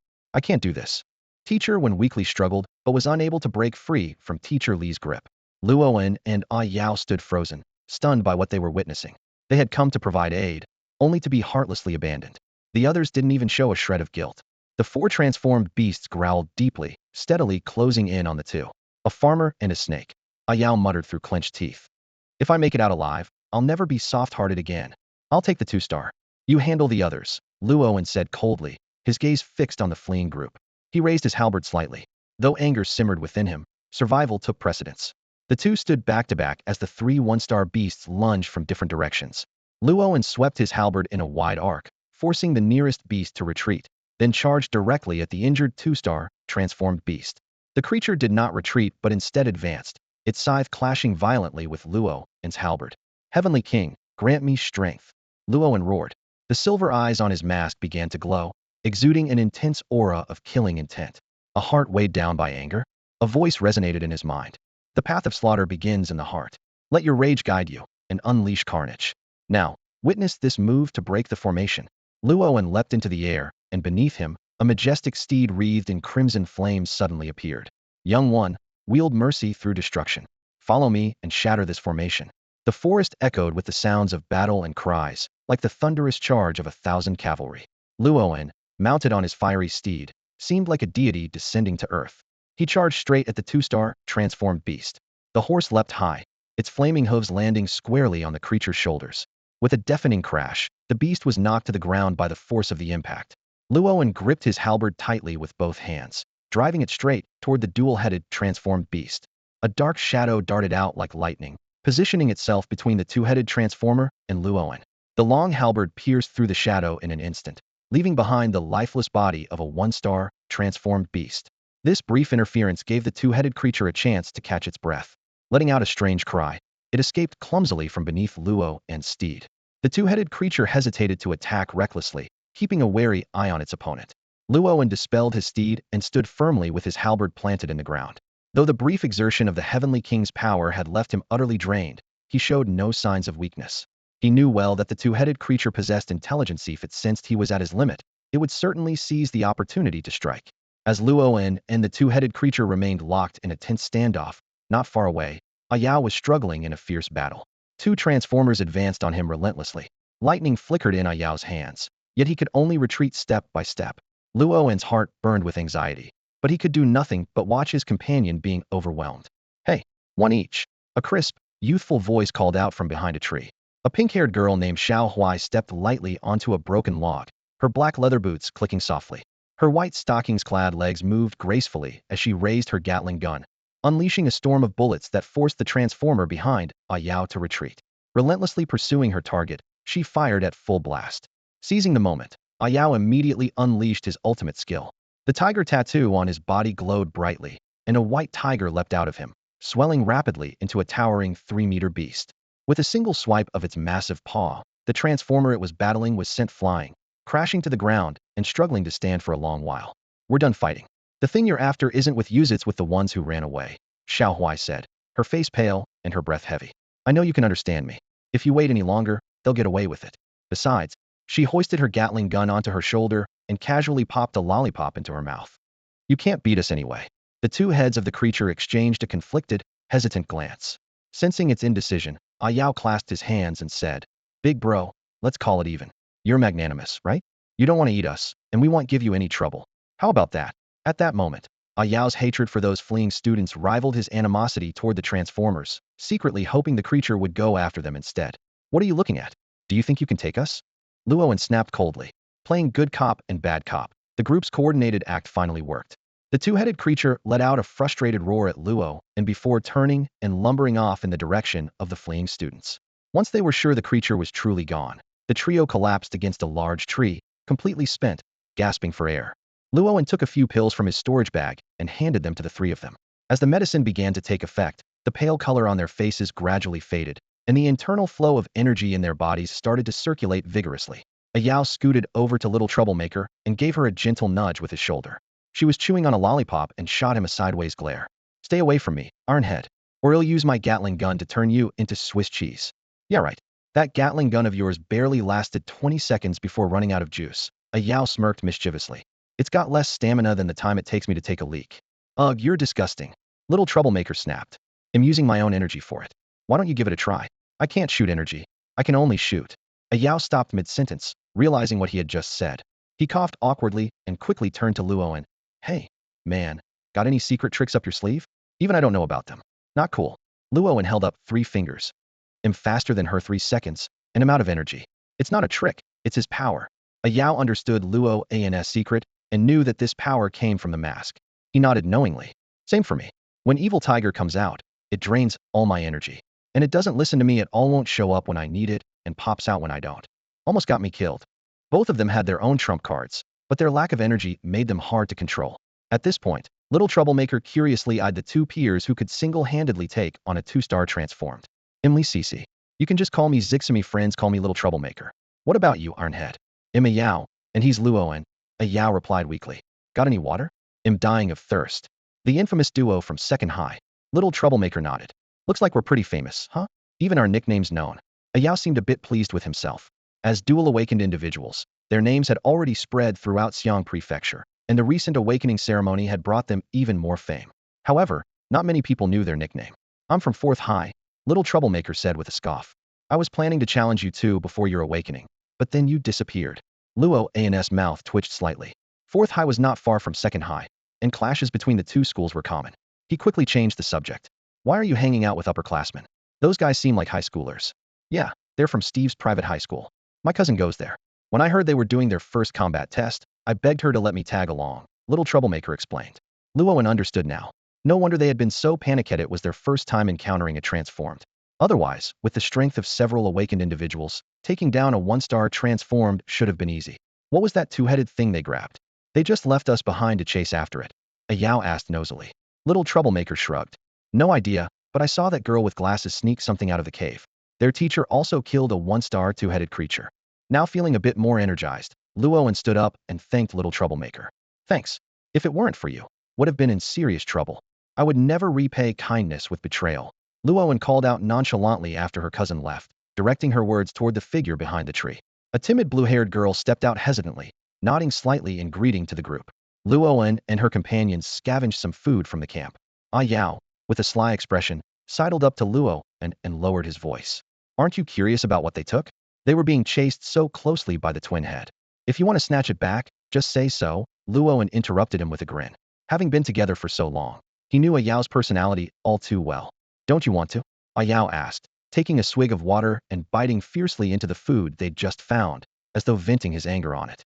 do this." Teacher Wen weakly struggled, but was unable to break free from Teacher Li's grip. Luoan and Yao stood frozen, stunned by what they were witnessing. They had come to provide aid, only to be heartlessly abandoned. The others didn't even show a shred of guilt. The 4 transformed beasts growled deeply, steadily closing in on the 2. "A farmer and a snake," Yao muttered through clenched teeth. "If I make it out alive, I'll never be soft-hearted again. I'll take the 2-star. You handle the others," Luoan said coldly, his gaze fixed on the fleeing group. He raised his halberd slightly. Though anger simmered within him, survival took precedence. The 2 stood back-to-back as the 3 1-star beasts lunged from different directions. Luoan swept his halberd in a wide arc, forcing the nearest beast to retreat, then charged directly at the injured 2-star transformed beast. The creature did not retreat but instead advanced, its scythe clashing violently with Luoan's halberd. "Heavenly King, grant me strength," Luoan roared. The silver eyes on his mask began to glow, exuding an intense aura of killing intent. A heart weighed down by anger? A voice resonated in his mind. "The path of slaughter begins in the heart. Let your rage guide you, and unleash carnage." Now, witness this move to break the formation. Luoan leapt into the air, and beneath him, a majestic steed wreathed in crimson flames suddenly appeared. "Young one, wield mercy through destruction. Follow me and shatter this formation." The forest echoed with the sounds of battle and cries, like the thunderous charge of 1,000 cavalry. Luoan, mounted on his fiery steed, seemed like a deity descending to earth. He charged straight at the two-star, transformed beast. The horse leapt high, its flaming hooves landing squarely on the creature's shoulders. With a deafening crash, the beast was knocked to the ground by the force of the impact. Luoan gripped his halberd tightly with both hands, driving it straight toward the dual-headed, transformed beast. A dark shadow darted out like lightning, positioning itself between the two-headed transformer and Luoan. The long halberd pierced through the shadow in an instant, leaving behind the lifeless body of a one-star, transformed beast. This brief interference gave the two-headed creature a chance to catch its breath. Letting out a strange cry, it escaped clumsily from beneath Luoan's steed. The two-headed creature hesitated to attack recklessly, keeping a wary eye on its opponent. Luoan dispelled his steed and stood firmly with his halberd planted in the ground. Though the brief exertion of the Heavenly King's power had left him utterly drained, he showed no signs of weakness. He knew well that the two-headed creature possessed intelligence. If it sensed he was at his limit, it would certainly seize the opportunity to strike. As Luoan and the two-headed creature remained locked in a tense standoff, not far away, Ayao was struggling in a fierce battle. Two transformers advanced on him relentlessly. Lightning flickered in Ayao's hands, yet he could only retreat step by step. Luoan's heart burned with anxiety, but he could do nothing but watch his companion being overwhelmed. "Hey, one each," a crisp, youthful voice called out from behind a tree. A pink-haired girl named Xiao Huai stepped lightly onto a broken log, her black leather boots clicking softly. Her white stockings-clad legs moved gracefully as she raised her Gatling gun, unleashing a storm of bullets that forced the transformer behind Ayao to retreat. Relentlessly pursuing her target, she fired at full blast. Seizing the moment, Ayao immediately unleashed his ultimate skill. The tiger tattoo on his body glowed brightly, and a white tiger leapt out of him, swelling rapidly into a towering 3-meter beast. With a single swipe of its massive paw, the transformer it was battling was sent flying, crashing to the ground and struggling to stand for a long while. "We're done fighting. The thing you're after isn't with yous, it's with the ones who ran away," Xiao Huai said, her face pale and her breath heavy. "I know you can understand me. If you wait any longer, they'll get away with it." Besides, she hoisted her Gatling gun onto her shoulder and casually popped a lollipop into her mouth. "You can't beat us anyway." The two heads of the creature exchanged a conflicted, hesitant glance. Sensing its indecision, Ayao clasped his hands and said, "Big bro, let's call it even. You're magnanimous, right? You don't want to eat us, and we won't give you any trouble. How about that?" At that moment, Ayao's hatred for those fleeing students rivaled his animosity toward the Transformers, secretly hoping the creature would go after them instead. "What are you looking at? Do you think you can take us?" Luoan snapped coldly. Playing good cop and bad cop, the group's coordinated act finally worked. The two-headed creature let out a frustrated roar at Luo, and before turning and lumbering off in the direction of the fleeing students. Once they were sure the creature was truly gone, the trio collapsed against a large tree, completely spent, gasping for air. Luoan took a few pills from his storage bag and handed them to the three of them. As the medicine began to take effect, the pale color on their faces gradually faded, and the internal flow of energy in their bodies started to circulate vigorously. Ayao scooted over to Little Troublemaker and gave her a gentle nudge with his shoulder. She was chewing on a lollipop and shot him a sideways glare. "Stay away from me, Ironhead, or I'll use my Gatling gun to turn you into Swiss cheese." "Yeah, right. That Gatling gun of yours barely lasted 20 seconds before running out of juice." Ayao smirked mischievously. "It's got less stamina than the time it takes me to take a leak." "Ugh, you're disgusting." Little Troublemaker snapped. "I'm using my own energy for it. Why don't you give it a try?" "I can't shoot energy. I can only shoot." Ayao stopped mid-sentence, realizing what he had just said. He coughed awkwardly and quickly turned to Luoan. "Hey, man, got any secret tricks up your sleeve? Even I don't know about them." "Not cool." Luoan held up 3 fingers. "I'm faster than her 3 seconds, and I'm out of energy." "It's not a trick, it's his power." Ayao understood Luoan's secret and knew that this power came from the mask. He nodded knowingly. "Same for me. When Evil Tiger comes out, it drains all my energy. And it doesn't listen to me at all, won't show up when I need it, and pops out when I don't. Almost got me killed." Both of them had their own trump cards, but their lack of energy made them hard to control. At this point, Little Troublemaker curiously eyed the two peers who could single-handedly take on a 2-star transformed. "Imli Cece. You can just call me Zixami, friends call me Little Troublemaker. What about you, Ironhead?" "I'm a Yao, and he's Luoan." Ayao replied weakly. "Got any water?" "I'm dying of thirst." The infamous duo from Second High. Little Troublemaker nodded. "Looks like we're pretty famous, huh? Even our nickname's known." Ayao seemed a bit pleased with himself. As dual-awakened individuals, their names had already spread throughout Xiang Prefecture, and the recent awakening ceremony had brought them even more fame. However, not many people knew their nickname. "I'm from Fourth High," Little Troublemaker said with a scoff. "I was planning to challenge you two before your awakening, but then you disappeared." Luo An's mouth twitched slightly. Fourth high was not far from second high, and clashes between the two schools were common. He quickly changed the subject. Why are you hanging out with upperclassmen? Those guys seem like high schoolers. Yeah, they're from Steve's private high school. My cousin goes there. When I heard they were doing their first combat test, I begged her to let me tag along, little troublemaker explained. Luoan understood now. No wonder they had been so panicked. It was their first time encountering a transformed. Otherwise, with the strength of several awakened individuals, taking down a one-star transformed should have been easy. What was that two-headed thing they grabbed? They just left us behind to chase after it. A Yao asked nosily. Little troublemaker shrugged. No idea, but I saw that girl with glasses sneak something out of the cave. Their teacher also killed a one-star two-headed creature. Now feeling a bit more energized, Luoan stood up and thanked little troublemaker. Thanks. If it weren't for you, would have been in serious trouble. I would never repay kindness with betrayal. Luoan called out nonchalantly after her cousin left, directing her words toward the figure behind the tree. A timid blue-haired girl stepped out hesitantly, nodding slightly in greeting to the group. Luoan and her companions scavenged some food from the camp. Ah Yao, with a sly expression, sidled up to Luo and lowered his voice. Aren't you curious about what they took? They were being chased so closely by the twin head. If you want to snatch it back, just say so, Luoan interrupted him with a grin. Having been together for so long, he knew A Yao's personality all too well. Don't you want to? A Yao asked, taking a swig of water and biting fiercely into the food they'd just found, as though venting his anger on it.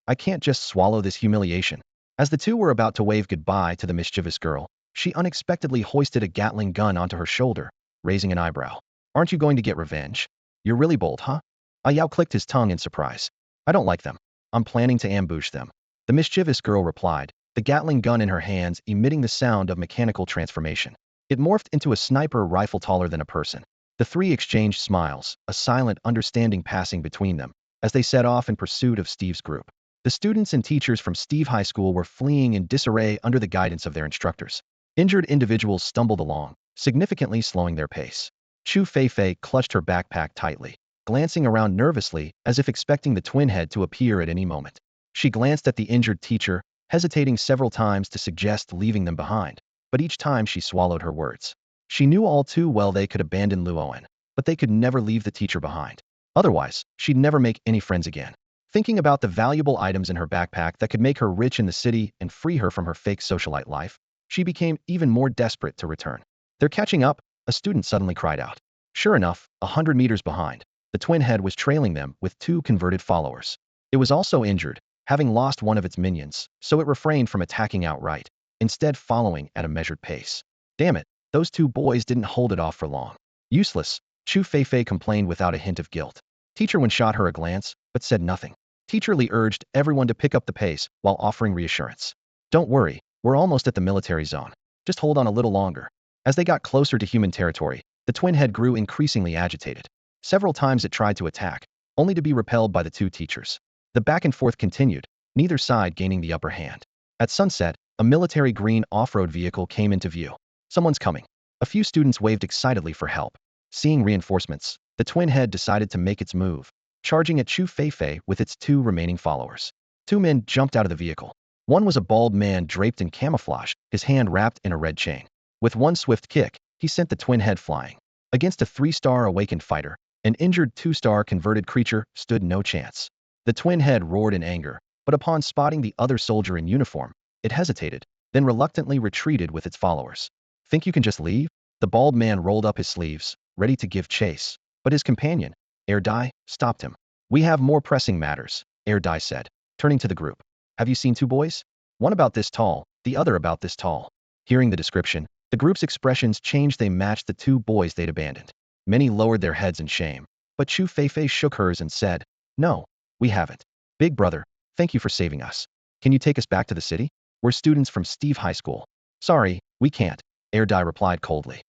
I can't just swallow this humiliation. As the two were about to wave goodbye to the mischievous girl, she unexpectedly hoisted a Gatling gun onto her shoulder, raising an eyebrow. Aren't you going to get revenge? You're really bold, huh? A Yao clicked his tongue in surprise. I don't like them. I'm planning to ambush them. The mischievous girl replied, the Gatling gun in her hands emitting the sound of mechanical transformation. It morphed into a sniper rifle taller than a person. The three exchanged smiles, a silent understanding passing between them, as they set off in pursuit of Steve's group. The students and teachers from Steve High School were fleeing in disarray under the guidance of their instructors. Injured individuals stumbled along, significantly slowing their pace. Chu Feifei clutched her backpack tightly, glancing around nervously as if expecting the twin head to appear at any moment. She glanced at the injured teacher, hesitating several times to suggest leaving them behind, but each time she swallowed her words. She knew all too well they could abandon Luoan, but they could never leave the teacher behind. Otherwise, she'd never make any friends again. Thinking about the valuable items in her backpack that could make her rich in the city and free her from her fake socialite life, she became even more desperate to return. They're catching up, a student suddenly cried out. Sure enough, 100 meters behind, the twin head was trailing them with two converted followers. It was also injured, having lost one of its minions, so it refrained from attacking outright, instead following at a measured pace. Damn it, those two boys didn't hold it off for long. Useless, Chu Feifei complained without a hint of guilt. Teacher Wen shot her a glance, but said nothing. Teacher Li urged everyone to pick up the pace while offering reassurance. Don't worry, we're almost at the military zone. Just hold on a little longer. As they got closer to human territory, the twin head grew increasingly agitated. Several times it tried to attack, only to be repelled by the two teachers. The back and forth continued, neither side gaining the upper hand. At sunset, a military green off-road vehicle came into view. Someone's coming. A few students waved excitedly for help. Seeing reinforcements, the twin head decided to make its move, charging at Chu Feifei with its two remaining followers. Two men jumped out of the vehicle. One was a bald man draped in camouflage, his hand wrapped in a red chain. With one swift kick, he sent the twin head flying. Against a 3-star awakened fighter, an injured 2-star converted creature stood no chance. The twin head roared in anger, but upon spotting the other soldier in uniform, it hesitated, then reluctantly retreated with its followers. Think you can just leave? The bald man rolled up his sleeves, ready to give chase, but his companion, Dai, stopped him. We have more pressing matters, Dai said, turning to the group. Have you seen two boys? One about this tall, the other about this tall. Hearing the description, the group's expressions changed. They matched the two boys they'd abandoned. Many lowered their heads in shame, but Chu Feifei shook hers and said, No, we haven't. Big brother, thank you for saving us. Can you take us back to the city? We're students from Steve High School. Sorry, we can't, Dai replied coldly.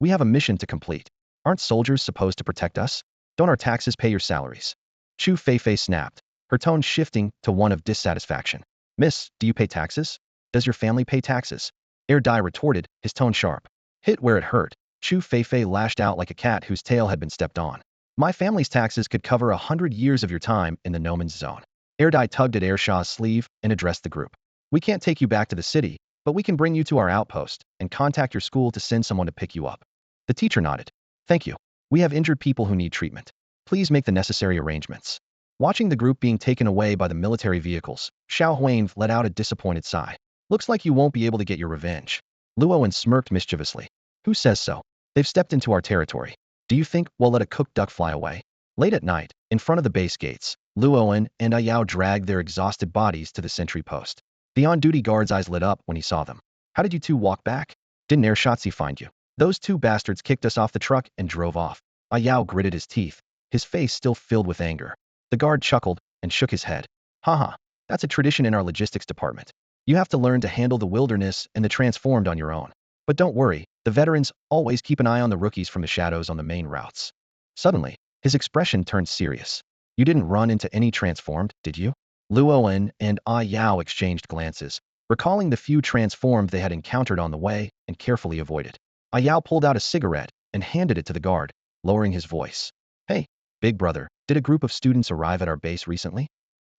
We have a mission to complete. Aren't soldiers supposed to protect us? Don't our taxes pay your salaries? Chu Feifei snapped, her tone shifting to one of dissatisfaction. Miss, do you pay taxes? Does your family pay taxes? Dai retorted, his tone sharp. Hit where it hurt, Chu Feifei lashed out like a cat whose tail had been stepped on. My family's taxes could cover 100 years of your time in the no man's zone. Dai tugged at Shah's sleeve and addressed the group. We can't take you back to the city, but we can bring you to our outpost and contact your school to send someone to pick you up. The teacher nodded. Thank you. We have injured people who need treatment. Please make the necessary arrangements. Watching the group being taken away by the military vehicles, Xiao Huan let out a disappointed sigh. Looks like you won't be able to get your revenge. Luoan smirked mischievously. Who says so? They've stepped into our territory. Do you think we'll let a cooked duck fly away? Late at night, in front of the base gates, Luoan and Ayao dragged their exhausted bodies to the sentry post. The on-duty guard's eyes lit up when he saw them. How did you two walk back? Didn't Air Shotzi find you? Those two bastards kicked us off the truck and drove off. Ayao gritted his teeth, his face still filled with anger. The guard chuckled and shook his head. Haha, that's a tradition in our logistics department. You have to learn to handle the wilderness and the transformed on your own. But don't worry, the veterans always keep an eye on the rookies from the shadows on the main routes. Suddenly, his expression turned serious. You didn't run into any transformed, did you? Luoan and Yao exchanged glances, recalling the few transformed they had encountered on the way and carefully avoided. Yao pulled out a cigarette and handed it to the guard, lowering his voice. Hey, big brother, did a group of students arrive at our base recently?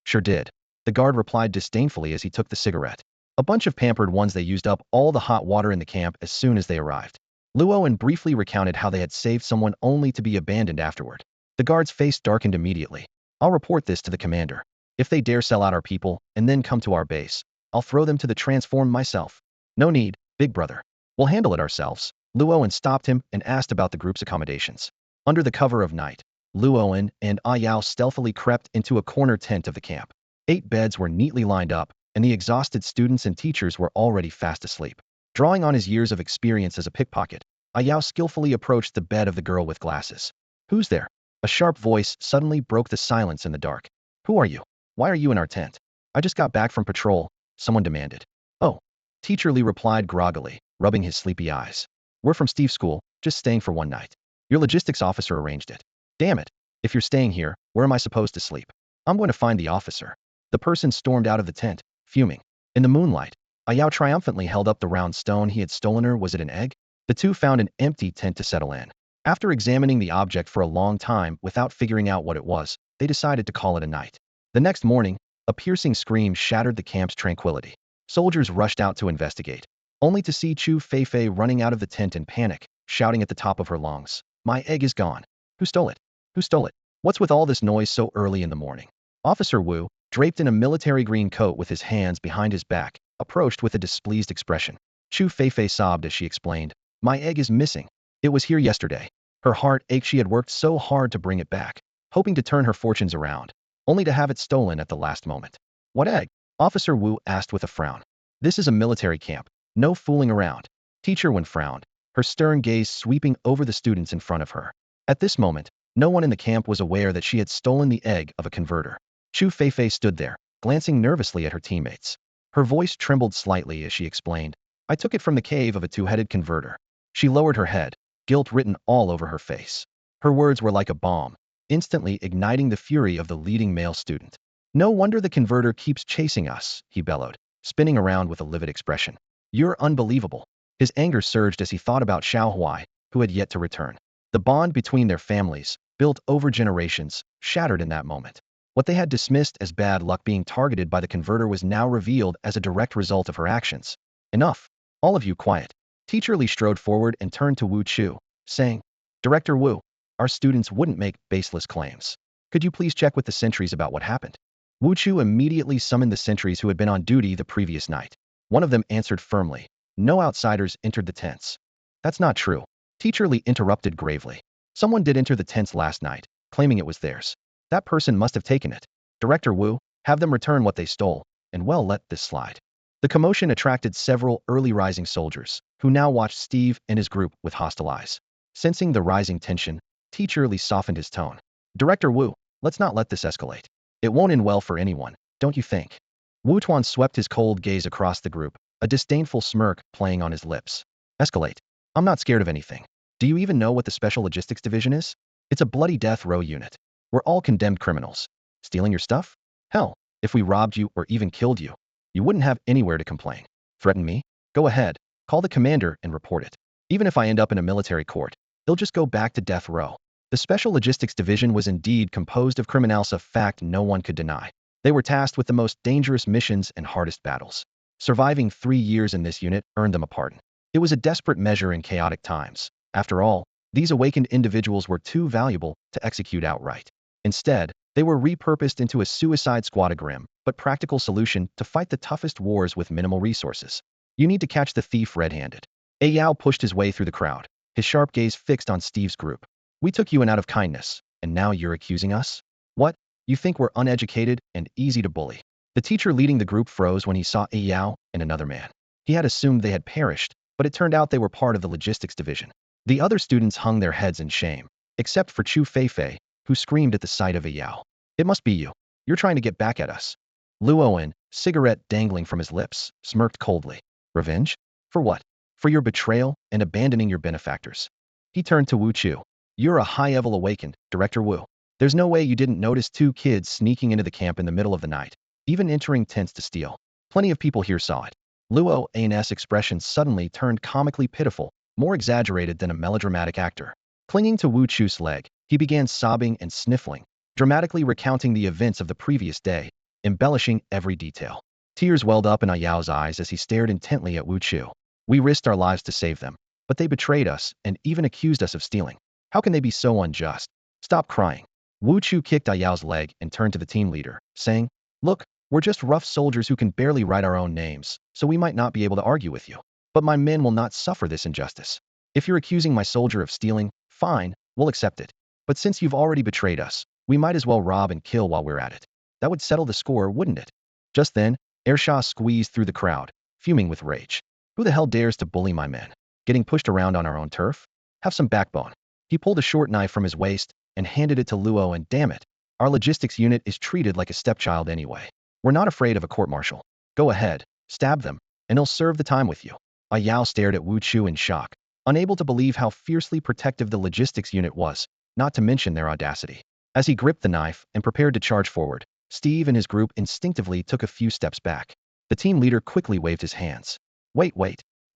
Sure did. The guard replied disdainfully as he took the cigarette. A bunch of pampered ones. They used up all the hot water in the camp as soon as they arrived. Luoan briefly recounted how they had saved someone only to be abandoned afterward. The guard's face darkened immediately. I'll report this to the commander. If they dare sell out our people and then come to our base, I'll throw them to the transform myself. No need, big brother. We'll handle it ourselves. Luoan stopped him and asked about the group's accommodations. Under the cover of night, Luoan and Ayao stealthily crept into a corner tent of the camp. 8 beds were neatly lined up, and the exhausted students and teachers were already fast asleep. Drawing on his years of experience as a pickpocket, Ayao skillfully approached the bed of the girl with glasses. Who's there? A sharp voice suddenly broke the silence in the dark. Who are you? Why are you in our tent? I just got back from patrol, someone demanded. Oh. Teacher Lee replied groggily, rubbing his sleepy eyes. We're from Steve's school, just staying for one night. Your logistics officer arranged it. Damn it. If you're staying here, where am I supposed to sleep? I'm going to find the officer. The person stormed out of the tent, fuming. In the moonlight, Ayao triumphantly held up the round stone he had stolen. Her. Was it an egg? The two found an empty tent to settle in. After examining the object for a long time without figuring out what it was, they decided to call it a night. The next morning, a piercing scream shattered the camp's tranquility. Soldiers rushed out to investigate, only to see Chu Feifei running out of the tent in panic, shouting at the top of her lungs. My egg is gone. Who stole it? Who stole it? What's with all this noise so early in the morning? Officer Wu, draped in a military green coat with his hands behind his back, approached with a displeased expression. Chu Feifei sobbed as she explained. My egg is missing. It was here yesterday. Her heart ached. She had worked so hard to bring it back, hoping to turn her fortunes around, only to have it stolen at the last moment. What egg? Officer Wu asked with a frown. This is a military camp. No fooling around. Teacher Wen frowned, her stern gaze sweeping over the students in front of her. At this moment, no one in the camp was aware that she had stolen the egg of a converter. Chu Feifei stood there, glancing nervously at her teammates. Her voice trembled slightly as she explained. I took it from the cave of a two-headed converter. She lowered her head, guilt written all over her face. Her words were like a bomb, instantly igniting the fury of the leading male student. No wonder the converter keeps chasing us, he bellowed, spinning around with a livid expression. You're unbelievable. His anger surged as he thought about Xiao Huai, who had yet to return. The bond between their families, built over generations, shattered in that moment. What they had dismissed as bad luck being targeted by the converter was now revealed as a direct result of her actions. Enough. All of you quiet. Teacher Lee strode forward and turned to Wu Chu, saying, Director Wu, our students wouldn't make baseless claims. Could you please check with the sentries about what happened? Wu Chu immediately summoned the sentries who had been on duty the previous night. One of them answered firmly. No outsiders entered the tents. That's not true. Teacher Lee interrupted gravely. Someone did enter the tents last night, claiming it was theirs. That person must have taken it. Director Wu, have them return what they stole, and well, let this slide. The commotion attracted several early rising soldiers, who now watched Steve and his group with hostile eyes. Sensing the rising tension, Teacher Lee softened his tone. Director Wu, let's not let this escalate. It won't end well for anyone, don't you think? Wu Tuan swept his cold gaze across the group, a disdainful smirk playing on his lips. Escalate? I'm not scared of anything. Do you even know what the Special Logistics Division is? It's a bloody death row unit. We're all condemned criminals. Stealing your stuff? Hell, if we robbed you or even killed you, you wouldn't have anywhere to complain. Threaten me? Go ahead, call the commander and report it. Even if I end up in a military court, they'll just go back to death row. The Special Logistics Division was indeed composed of criminals, a fact no one could deny. They were tasked with the most dangerous missions and hardest battles. Surviving 3 years in this unit earned them a pardon. It was a desperate measure in chaotic times. After all, these awakened individuals were too valuable to execute outright. Instead, They were repurposed into a suicide squad, a grim but practical solution to fight the toughest wars with minimal resources. You need to catch the thief red-handed. Yao pushed his way through the crowd, his sharp gaze fixed on Steve's group. We took you in out of kindness, and now you're accusing us? What? You think we're uneducated and easy to bully? The teacher leading the group froze when he saw Yao and another man. He had assumed they had perished, but it turned out they were part of the logistics division. The other students hung their heads in shame, except for Chu Feifei, who screamed at the sight of Yao. It must be you. You're trying to get back at us. Luoan, cigarette dangling from his lips, smirked coldly. Revenge? For what? For your betrayal and abandoning your benefactors. He turned to Wu Chu. You're a high-level awakened, Director Wu. There's no way you didn't notice two kids sneaking into the camp in the middle of the night, even entering tents to steal. Plenty of people here saw it. Luoan's expression suddenly turned comically pitiful, more exaggerated than a melodramatic actor. Clinging to Wu Chu's leg, he began sobbing and sniffling, dramatically recounting the events of the previous day, embellishing every detail. Tears welled up in Yao's eyes as he stared intently at Wu Chu. We risked our lives to save them, but they betrayed us and even accused us of stealing. How can they be so unjust? Stop crying. Wu Chu kicked Yao's leg and turned to the team leader, saying, Look, we're just rough soldiers who can barely write our own names, so we might not be able to argue with you. But my men will not suffer this injustice. If you're accusing my soldier of stealing, fine, we'll accept it. But since you've already betrayed us, we might as well rob and kill while we're at it. That would settle the score, wouldn't it? Just then, Ershaw squeezed through the crowd, fuming with rage. Who the hell dares to bully my men? Getting pushed around on our own turf? Have some backbone. He pulled a short knife from his waist and handed it to Luo, and damn it, our logistics unit is treated like a stepchild anyway. We're not afraid of a court-martial. Go ahead, stab them, and they'll serve the time with you. Yao stared at Wu Chu in shock, unable to believe how fiercely protective the logistics unit was, not to mention their audacity. As he gripped the knife and prepared to charge forward, Steve and his group instinctively took a few steps back. The team leader quickly waved his hands. Wait,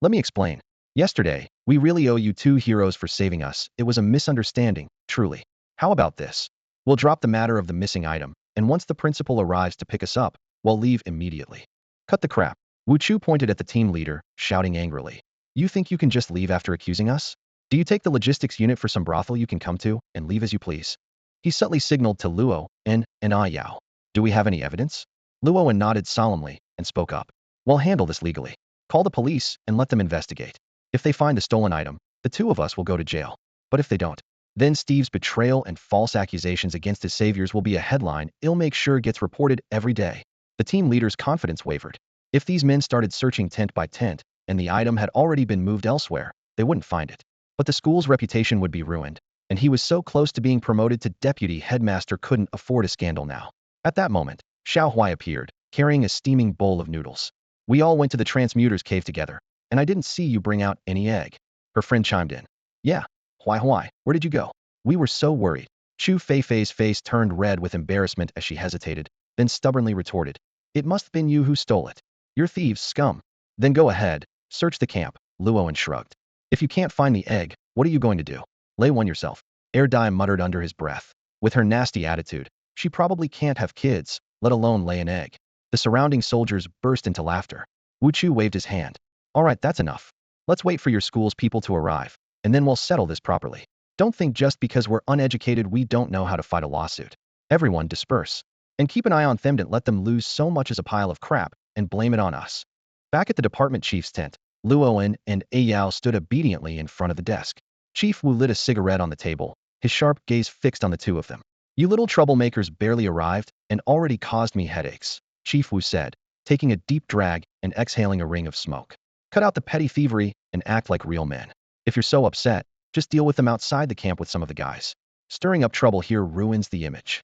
let me explain. Yesterday, we really owe you two heroes for saving us. It was a misunderstanding, truly. How about this? We'll drop the matter of the missing item, and once the principal arrives to pick us up, we'll leave immediately. Cut the crap. Wu Chu pointed at the team leader, shouting angrily. You think you can just leave after accusing us? Do you take the logistics unit for some brothel you can come to and leave as you please? He subtly signaled to Luo and Yao. Do we have any evidence? Luo nodded solemnly and spoke up. We'll handle this legally. Call the police and let them investigate. If they find the stolen item, the two of us will go to jail. But if they don't, then Steve's betrayal and false accusations against his saviors will be a headline he'll make sure gets reported every day. The team leader's confidence wavered. If these men started searching tent by tent, and the item had already been moved elsewhere, they wouldn't find it. But the school's reputation would be ruined, and he was so close to being promoted to deputy headmaster couldn't afford a scandal now. At that moment, Xiao Huai appeared, carrying a steaming bowl of noodles. We all went to the transmuter's cave together, and I didn't see you bring out any egg. Her friend chimed in. Yeah, Huai, where did you go? We were so worried. Chu Feifei's face turned red with embarrassment as she hesitated, then stubbornly retorted. It must have been you who stole it. You're thieves, scum. Then go ahead, search the camp, Luoan shrugged. If you can't find the egg, what are you going to do? Lay one yourself. Erdai muttered under his breath. With her nasty attitude, she probably can't have kids, let alone lay an egg. The surrounding soldiers burst into laughter. Wu Chu waved his hand. All right, that's enough. Let's wait for your school's people to arrive, and then we'll settle this properly. Don't think just because we're uneducated we don't know how to fight a lawsuit. Everyone disperse. And keep an eye on them, don't let them lose so much as a pile of crap and blame it on us. Back at the department chief's tent, Luoan and Yao stood obediently in front of the desk. Chief Wu lit a cigarette on the table, his sharp gaze fixed on the two of them. You little troublemakers barely arrived and already caused me headaches, Chief Wu said, taking a deep drag and exhaling a ring of smoke. Cut out the petty thievery and act like real men. If you're so upset, just deal with them outside the camp with some of the guys. Stirring up trouble here ruins the image.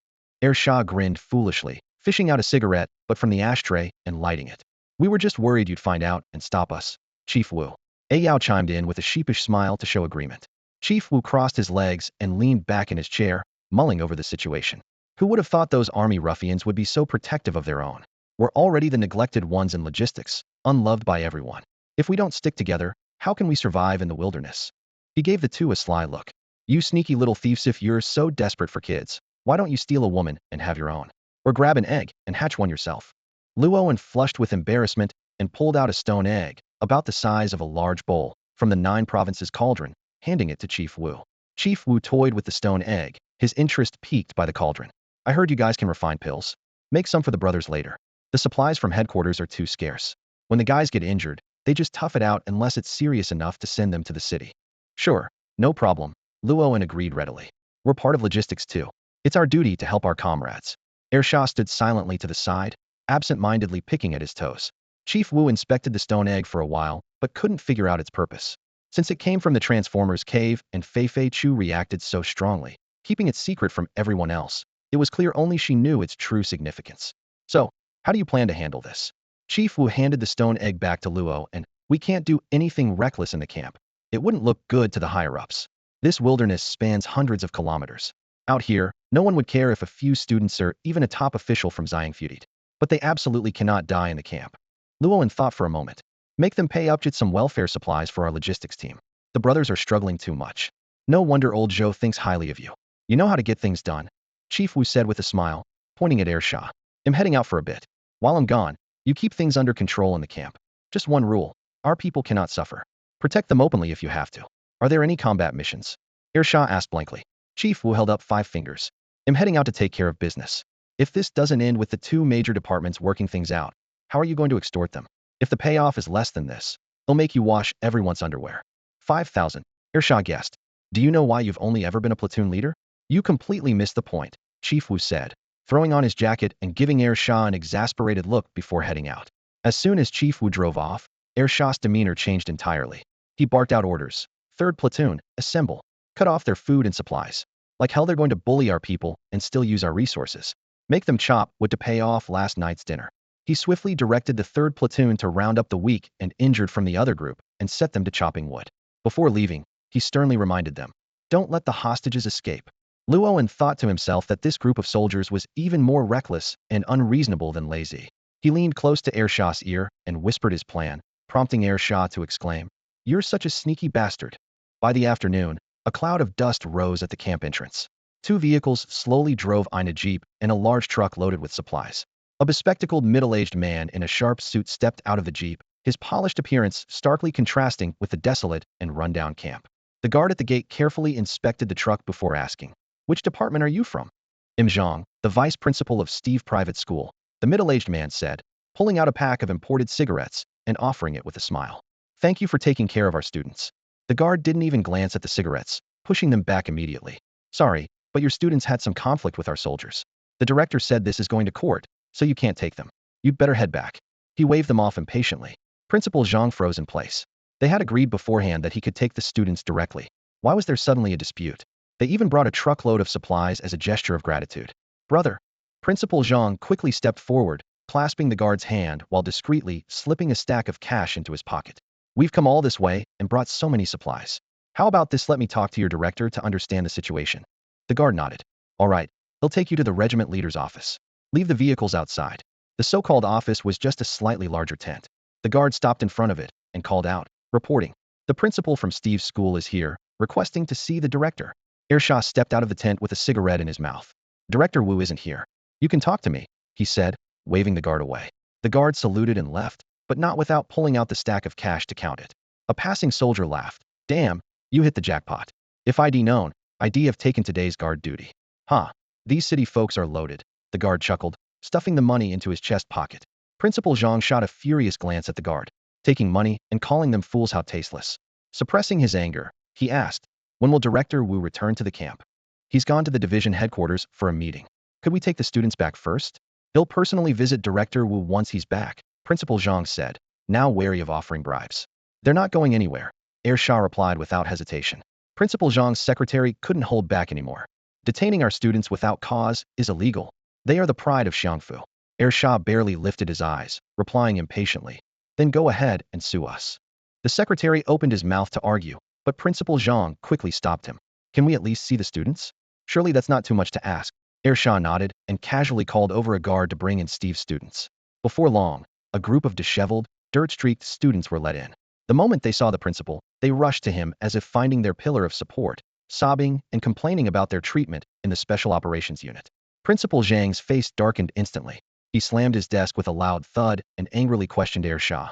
Shah grinned foolishly, fishing out a cigarette, but from the ashtray, and lighting it. We were just worried you'd find out and stop us, Chief Wu. Yao chimed in with a sheepish smile to show agreement. Chief Wu crossed his legs and leaned back in his chair, mulling over the situation. Who would have thought those army ruffians would be so protective of their own? We're already the neglected ones in logistics, unloved by everyone. If we don't stick together, how can we survive in the wilderness? He gave the two a sly look. You sneaky little thieves, if you're so desperate for kids, why don't you steal a woman and have your own? Or grab an egg and hatch one yourself? Luoan flushed with embarrassment and pulled out a stone egg, about the size of a large bowl, from the 9 provinces cauldron, handing it to Chief Wu. Chief Wu toyed with the stone egg, his interest piqued by the cauldron. I heard you guys can refine pills. Make some for the brothers later. The supplies from headquarters are too scarce. When the guys get injured, they just tough it out unless it's serious enough to send them to the city. Sure, no problem, Luoan agreed readily. We're part of logistics too. It's our duty to help our comrades. Ersha stood silently to the side, absent-mindedly picking at his toes. Chief Wu inspected the stone egg for a while, but couldn't figure out its purpose. Since it came from the Transformers cave and Fei Fei Chu reacted so strongly, keeping it secret from everyone else, it was clear only she knew its true significance. So, how do you plan to handle this? Chief Wu handed the stone egg back to Luo and, we can't do anything reckless in the camp. It wouldn't look good to the higher-ups. This wilderness spans hundreds of kilometers. Out here, no one would care if a few students or even a top official from Xiang feuded. But they absolutely cannot die in the camp. Luoan thought for a moment. Make them pay Upjit some welfare supplies for our logistics team. The brothers are struggling too much. No wonder old Zhou thinks highly of you. You know how to get things done. Chief Wu said with a smile, pointing at Ersha. I'm heading out for a bit. While I'm gone, you keep things under control in the camp. Just one rule. Our people cannot suffer. Protect them openly if you have to. Are there any combat missions? Ersha asked blankly. Chief Wu held up 5 fingers. I'm heading out to take care of business. If this doesn't end with the 2 major departments working things out, how are you going to extort them? If the payoff is less than this, they'll make you wash everyone's underwear. 5,000. Ersha guessed. Do you know why you've only ever been a platoon leader? You completely missed the point, Chief Wu said, throwing on his jacket and giving Ersha an exasperated look before heading out. As soon as Chief Wu drove off, Ersha's demeanor changed entirely. He barked out orders. 3rd platoon, assemble. Cut off their food and supplies. Like hell they're going to bully our people and still use our resources. Make them chop wood to pay off last night's dinner. He swiftly directed the 3rd platoon to round up the weak and injured from the other group and set them to chopping wood. Before leaving, he sternly reminded them, don't let the hostages escape. Luoan thought to himself that this group of soldiers was even more reckless and unreasonable than lazy. He leaned close to Ersha's ear and whispered his plan, prompting Ersha to exclaim, you're such a sneaky bastard. By the afternoon, a cloud of dust rose at the camp entrance. 2 vehicles slowly drove in a jeep and a large truck loaded with supplies. A bespectacled middle-aged man in a sharp suit stepped out of the jeep, his polished appearance starkly contrasting with the desolate and run-down camp. The guard at the gate carefully inspected the truck before asking, which department are you from? Im Zhang, the vice principal of Steve Private School, the middle-aged man said, pulling out a pack of imported cigarettes and offering it with a smile. Thank you for taking care of our students. The guard didn't even glance at the cigarettes, pushing them back immediately. Sorry, but your students had some conflict with our soldiers. The director said this is going to court, so you can't take them. You'd better head back. He waved them off impatiently. Principal Zhang froze in place. They had agreed beforehand that he could take the students directly. Why was there suddenly a dispute? They even brought a truckload of supplies as a gesture of gratitude. Brother. Principal Zhang quickly stepped forward, clasping the guard's hand while discreetly slipping a stack of cash into his pocket. We've come all this way and brought so many supplies. How about this? Let me talk to your director to understand the situation. The guard nodded. All right, he'll take you to the regiment leader's office. Leave the vehicles outside. The so-called office was just a slightly larger tent. The guard stopped in front of it and called out, reporting. The principal from Steve's school is here, requesting to see the director. Ersha stepped out of the tent with a cigarette in his mouth. Director Wu isn't here. You can talk to me, he said, waving the guard away. The guard saluted and left, but not without pulling out the stack of cash to count it. A passing soldier laughed. Damn, you hit the jackpot. If I'd known, I'd have taken today's guard duty. Huh, these city folks are loaded, the guard chuckled, stuffing the money into his chest pocket. Principal Zhang shot a furious glance at the guard, taking money and calling them fools. How tasteless. Suppressing his anger, he asked, when will Director Wu return to the camp? He's gone to the division headquarters for a meeting. Could we take the students back first? He'll personally visit Director Wu once he's back, Principal Zhang said, now wary of offering bribes. They're not going anywhere, Ersha replied without hesitation. Principal Zhang's secretary couldn't hold back anymore. Detaining our students without cause is illegal. They are the pride of Xiangfu. Ersha barely lifted his eyes, replying impatiently. Then go ahead and sue us. The secretary opened his mouth to argue, but Principal Zhang quickly stopped him. Can we at least see the students? Surely that's not too much to ask. Ersha nodded and casually called over a guard to bring in Steve's students. Before long, a group of disheveled, dirt-streaked students were let in. The moment they saw the principal, they rushed to him as if finding their pillar of support, sobbing and complaining about their treatment in the Special Operations Unit. Principal Zhang's face darkened instantly. He slammed his desk with a loud thud and angrily questioned Ersha.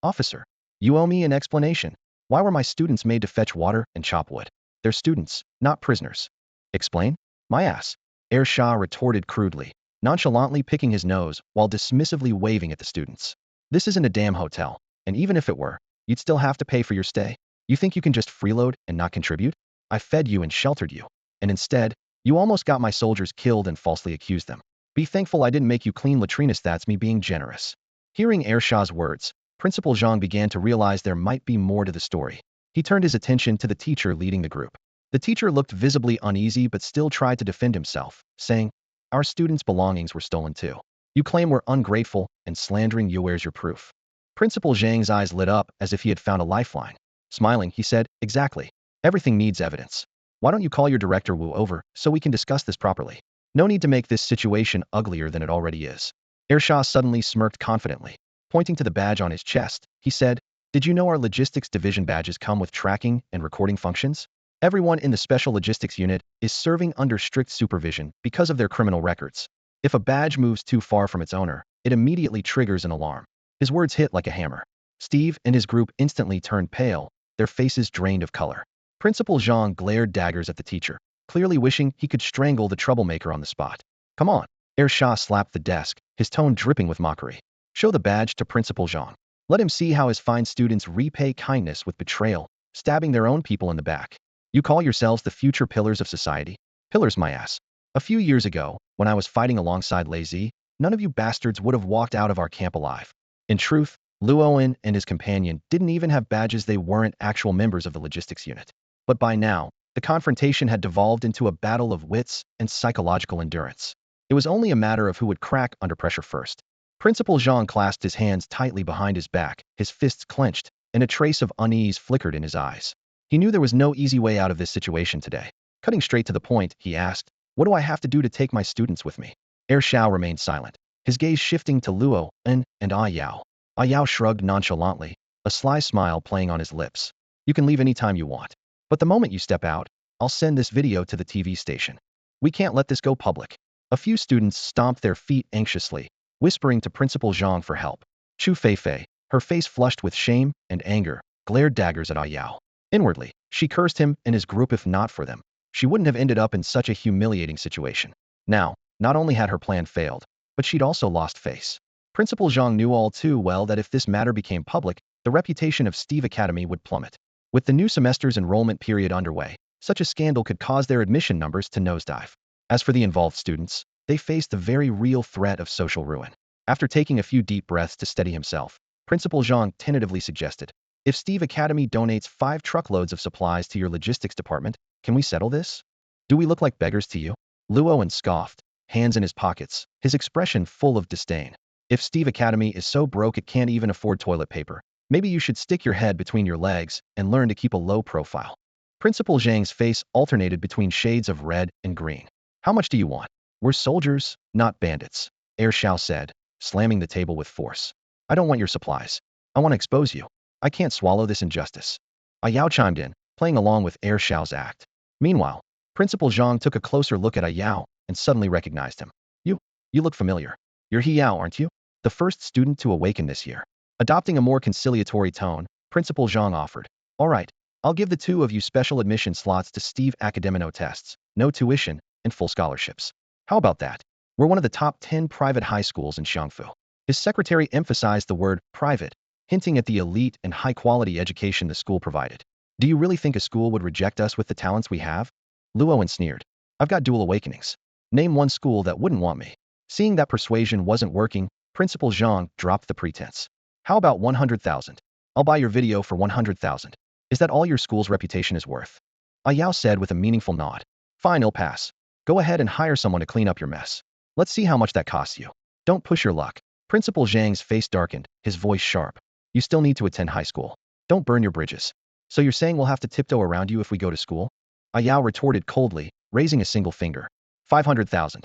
Officer, you owe me an explanation. Why were my students made to fetch water and chop wood? They're students, not prisoners. Explain? My ass. Shah retorted crudely, nonchalantly picking his nose while dismissively waving at the students. This isn't a damn hotel, and even if it were, you'd still have to pay for your stay. You think you can just freeload and not contribute? I fed you and sheltered you, and instead, you almost got my soldiers killed and falsely accused them. Be thankful I didn't make you clean latrinas. That's me being generous. Hearing Shah's words, Principal Zhang began to realize there might be more to the story. He turned his attention to the teacher leading the group. The teacher looked visibly uneasy but still tried to defend himself, saying, "Our students' belongings were stolen too. You claim we're ungrateful and slandering you. Where's your proof?" Principal Zhang's eyes lit up as if he had found a lifeline. Smiling, he said, "Exactly. Everything needs evidence. Why don't you call your director Wu over so we can discuss this properly? No need to make this situation uglier than it already is." Shah suddenly smirked confidently. Pointing to the badge on his chest, he said, "Did you know our logistics division badges come with tracking and recording functions? Everyone in the special logistics unit is serving under strict supervision because of their criminal records. If a badge moves too far from its owner, it immediately triggers an alarm." His words hit like a hammer. Steve and his group instantly turned pale, their faces drained of color. Principal Zhang glared daggers at the teacher, clearly wishing he could strangle the troublemaker on the spot. "Come on." Shah slapped the desk, his tone dripping with mockery. "Show the badge to Principal Zhang. Let him see how his fine students repay kindness with betrayal, stabbing their own people in the back. You call yourselves the future pillars of society? Pillars, my ass. A few years ago, when I was fighting alongside Lazy, none of you bastards would have walked out of our camp alive. In truth, Luowen and his companion didn't even have badges. They weren't actual members of the logistics unit. But by now, the confrontation had devolved into a battle of wits and psychological endurance. It was only a matter of who would crack under pressure first." Principal Zhang clasped his hands tightly behind his back, his fists clenched, and a trace of unease flickered in his eyes. He knew there was no easy way out of this situation today. Cutting straight to the point, he asked, "What do I have to do to take my students with me?" Shao remained silent, his gaze shifting to Luo and Ah Yao. Ah Yao shrugged nonchalantly, a sly smile playing on his lips. "You can leave any time you want. But the moment you step out, I'll send this video to the TV station. We can't let this go public." A few students stomped their feet anxiously, whispering to Principal Zhang for help. Chu Feifei, her face flushed with shame and anger, glared daggers at Ah Yao. Inwardly, she cursed him and his group. If not for them, she wouldn't have ended up in such a humiliating situation. Now, not only had her plan failed, but she'd also lost face. Principal Zhang knew all too well that if this matter became public, the reputation of Steve Academy would plummet. With the new semester's enrollment period underway, such a scandal could cause their admission numbers to nosedive. As for the involved students, they faced the very real threat of social ruin. After taking a few deep breaths to steady himself, Principal Zhang tentatively suggested, "If Steve Academy donates 5 truckloads of supplies to your logistics department, can we settle this? Do we look like beggars to you?" Luowen scoffed, hands in his pockets, his expression full of disdain. "If Steve Academy is so broke it can't even afford toilet paper, maybe you should stick your head between your legs and learn to keep a low profile." Principal Zhang's face alternated between shades of red and green. "How much do you want? We're soldiers, not bandits," Shao said, slamming the table with force. "I don't want your supplies. I want to expose you. I can't swallow this injustice." Ah Yao chimed in, playing along with Shao's act. Meanwhile, Principal Zhang took a closer look at Ah Yao and suddenly recognized him. You look familiar. You're He Yao, aren't you? The first student to awaken this year." Adopting a more conciliatory tone, Principal Zhang offered, "All right, I'll give the 2 of you special admission slots to Steve Academino tests, no tuition, and full scholarships. How about that? We're one of the top 10 private high schools in Xiangfu." His secretary emphasized the word private, hinting at the elite and high-quality education the school provided. "Do you really think a school would reject us with the talents we have?" Luowen sneered. "I've got dual awakenings. Name one school that wouldn't want me." Seeing that persuasion wasn't working, Principal Zhang dropped the pretense. "How about 100,000? I'll buy your video for 100,000. Is that all your school's reputation is worth?" Ah Yao said with a meaningful nod. "Fine, I'll pass. Go ahead and hire someone to clean up your mess. Let's see how much that costs you. Don't push your luck." Principal Zhang's face darkened, his voice sharp. "You still need to attend high school. Don't burn your bridges. So you're saying we'll have to tiptoe around you if we go to school?" Ah Yao retorted coldly, raising a single finger. 500,000.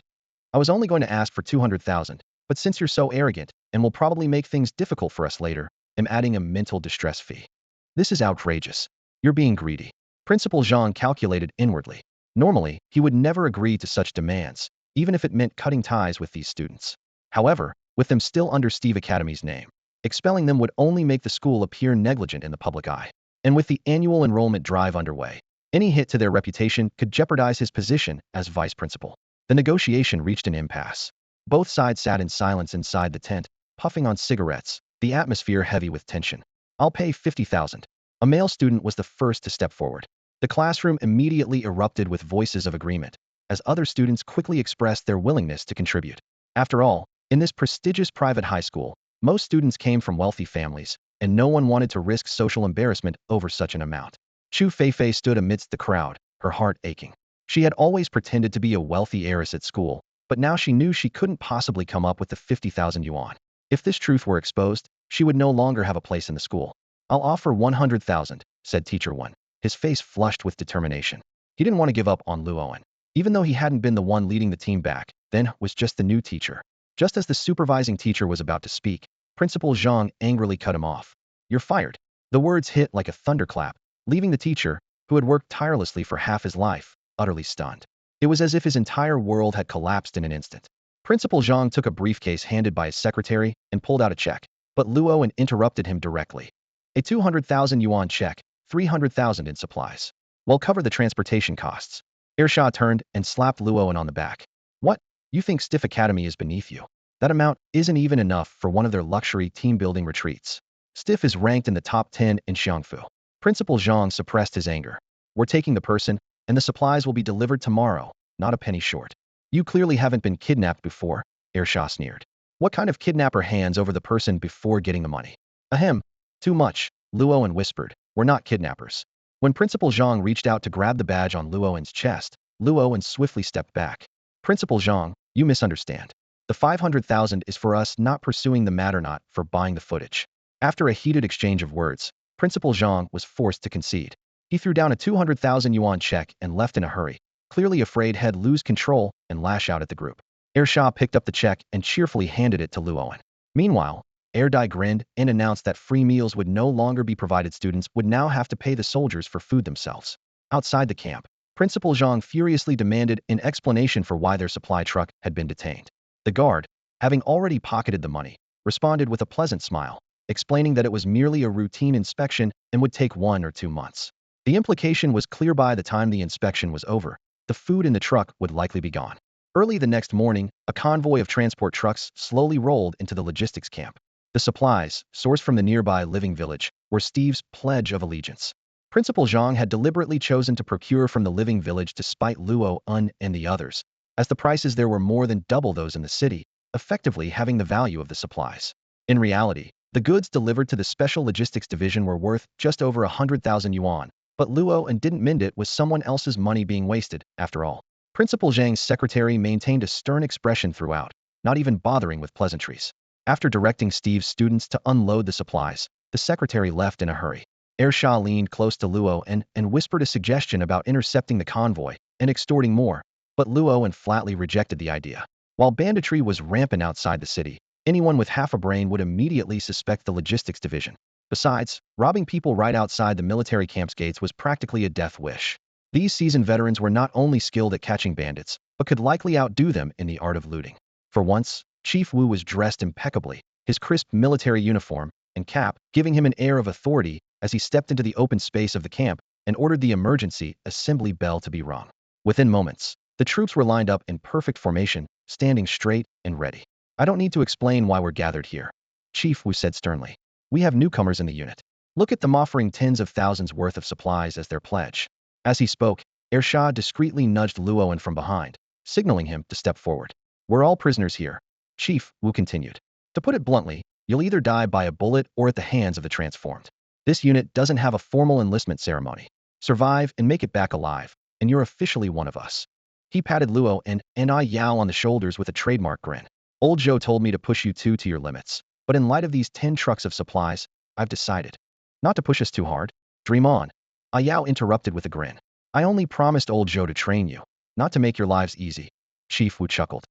I was only going to ask for 200,000, but since you're so arrogant and will probably make things difficult for us later, I'm adding a mental distress fee. This is outrageous. You're being greedy." Principal Zhang calculated inwardly. Normally, he would never agree to such demands, even if it meant cutting ties with these students. However, with them still under Steve Academy's name, expelling them would only make the school appear negligent in the public eye. And with the annual enrollment drive underway, any hit to their reputation could jeopardize his position as vice principal. The negotiation reached an impasse. Both sides sat in silence inside the tent, puffing on cigarettes, the atmosphere heavy with tension. I'll pay 50,000. A male student was the first to step forward. The classroom immediately erupted with voices of agreement, as other students quickly expressed their willingness to contribute. After all, in this prestigious private high school, most students came from wealthy families, and no one wanted to risk social embarrassment over such an amount. Chu Feifei stood amidst the crowd, her heart aching. She had always pretended to be a wealthy heiress at school, but now she knew she couldn't possibly come up with the 50,000 yuan. If this truth were exposed, she would no longer have a place in the school. I'll offer 100,000, said Teacher 1, his face flushed with determination. He didn't want to give up on Luoan. Even though he hadn't been the one leading the team back, then was just the new teacher. Just as the supervising teacher was about to speak, Principal Zhang angrily cut him off. You're fired. The words hit like a thunderclap, leaving the teacher, who had worked tirelessly for half his life, utterly stunned. It was as if his entire world had collapsed in an instant. Principal Zhang took a briefcase handed by his secretary and pulled out a check, but Luoan interrupted him directly. A 200,000 yuan check, 300,000 in supplies. Will cover the transportation costs. Ersha turned and slapped Luoan on the back. What? You think Stiff Academy is beneath you? That amount isn't even enough for one of their luxury team-building retreats. Stiff is ranked in the top 10 in Xiangfu. Principal Zhang suppressed his anger. We're taking the person, and the supplies will be delivered tomorrow, not a penny short. You clearly haven't been kidnapped before, Ersha sneered. What kind of kidnapper hands over the person before getting the money? Ahem. Too much, Luoan whispered. We're not kidnappers. When Principal Zhang reached out to grab the badge on Luoan's chest, Luoan swiftly stepped back. Principal Zhang, you misunderstand. The 500,000 is for us not pursuing the matter, not for buying the footage. After a heated exchange of words, Principal Zhang was forced to concede. He threw down a 200,000 yuan check and left in a hurry, clearly afraid he'd lose control and lash out at the group. Ersha picked up the check and cheerfully handed it to Luoan. Meanwhile, Erdai grinned and announced that free meals would no longer be provided. Students would now have to pay the soldiers for food themselves. Outside the camp, Principal Zhang furiously demanded an explanation for why their supply truck had been detained. The guard, having already pocketed the money, responded with a pleasant smile, explaining that it was merely a routine inspection and would take 1 or 2 months. The implication was clear: by the time the inspection was over, the food in the truck would likely be gone. Early the next morning, a convoy of transport trucks slowly rolled into the logistics camp. The supplies, sourced from the nearby living village, were Steve's pledge of allegiance. Principal Zhang had deliberately chosen to procure from the living village to spite Luo-un and the others, as the prices there were more than double those in the city, effectively having the value of the supplies. In reality, the goods delivered to the Special Logistics Division were worth just over 100,000 yuan, but Luo-un didn't mind it with someone else's money being wasted, after all. Principal Zhang's secretary maintained a stern expression throughout, not even bothering with pleasantries. After directing Steve's students to unload the supplies, the secretary left in a hurry. Ersha leaned close to Luo-un and whispered a suggestion about intercepting the convoy and extorting more, but Luo-un flatly rejected the idea. While banditry was rampant outside the city, anyone with half a brain would immediately suspect the logistics division. Besides, robbing people right outside the military camp's gates was practically a death wish. These seasoned veterans were not only skilled at catching bandits, but could likely outdo them in the art of looting. For once, Chief Wu was dressed impeccably, his crisp military uniform and cap giving him an air of authority as he stepped into the open space of the camp and ordered the emergency assembly bell to be rung. Within moments, the troops were lined up in perfect formation, standing straight and ready. I don't need to explain why we're gathered here, Chief Wu said sternly. We have newcomers in the unit. Look at them offering tens of thousands worth of supplies as their pledge. As he spoke, Ersha discreetly nudged Luo-un from behind, signaling him to step forward. We're all prisoners here, Chief Wu continued. To put it bluntly, you'll either die by a bullet or at the hands of the transformed. This unit doesn't have a formal enlistment ceremony. Survive and make it back alive, and you're officially one of us. He patted Luo-un and I Yao on the shoulders with a trademark grin. Old Joe told me to push you two to your limits, but in light of these 10 trucks of supplies, I've decided not to push us too hard. Dream on. Yao interrupted with a grin. I only promised Old Joe to train you, not to make your lives easy. Chief Wu chuckled.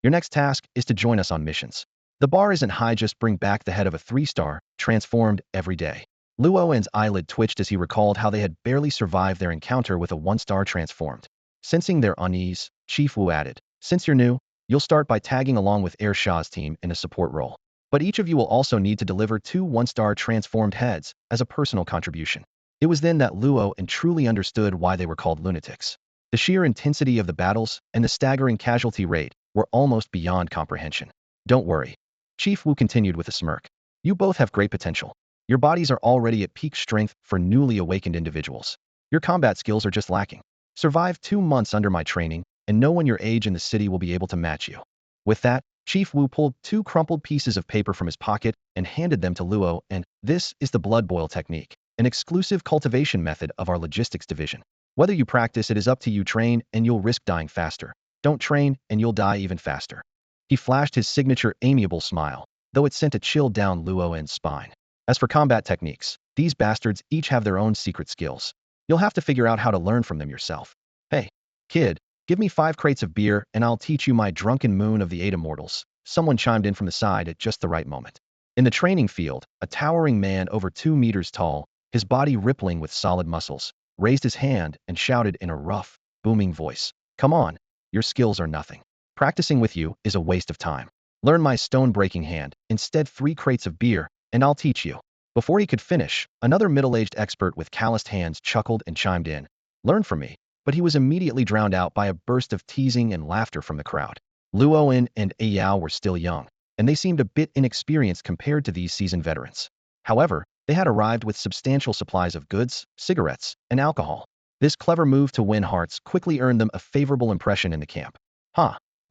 Your next task is to join us on missions. The bar isn't high, just bring back the head of a 3-star, transformed, every day. Luo-un's eyelid twitched as he recalled how they had barely survived their encounter with a 1-star transformed. Sensing their unease, Chief Wu added, since you're new, you'll start by tagging along with Ersha's team in a support role. But each of you will also need to deliver 2 1-star transformed heads as a personal contribution. It was then that Luo-un truly understood why they were called lunatics. The sheer intensity of the battles and the staggering casualty rate were almost beyond comprehension. Don't worry. Chief Wu continued with a smirk. You both have great potential. Your bodies are already at peak strength for newly awakened individuals. Your combat skills are just lacking. Survive 2 months under my training, and no one your age in the city will be able to match you. With that, Chief Wu pulled 2 crumpled pieces of paper from his pocket and handed them to Luo, and this is the blood boil technique, an exclusive cultivation method of our logistics division. Whether you practice it is up to you. Train and you'll risk dying faster. Don't train and you'll die even faster. He flashed his signature amiable smile, though it sent a chill down Luo's spine. As for combat techniques, these bastards each have their own secret skills. You'll have to figure out how to learn from them yourself. Hey, kid, give me 5 crates of beer and I'll teach you my drunken moon of the 8 immortals. Someone chimed in from the side at just the right moment. In the training field, a towering man over 2 meters tall, his body rippling with solid muscles, raised his hand and shouted in a rough, booming voice. Come on, your skills are nothing. Practicing with you is a waste of time. Learn my stone-breaking hand, instead 3 crates of beer, and I'll teach you. Before he could finish, another middle-aged expert with calloused hands chuckled and chimed in. Learn from me. But he was immediately drowned out by a burst of teasing and laughter from the crowd. Luoan and Yao were still young, and they seemed a bit inexperienced compared to these seasoned veterans. However, they had arrived with substantial supplies of goods, cigarettes, and alcohol. This clever move to win hearts quickly earned them a favorable impression in the camp.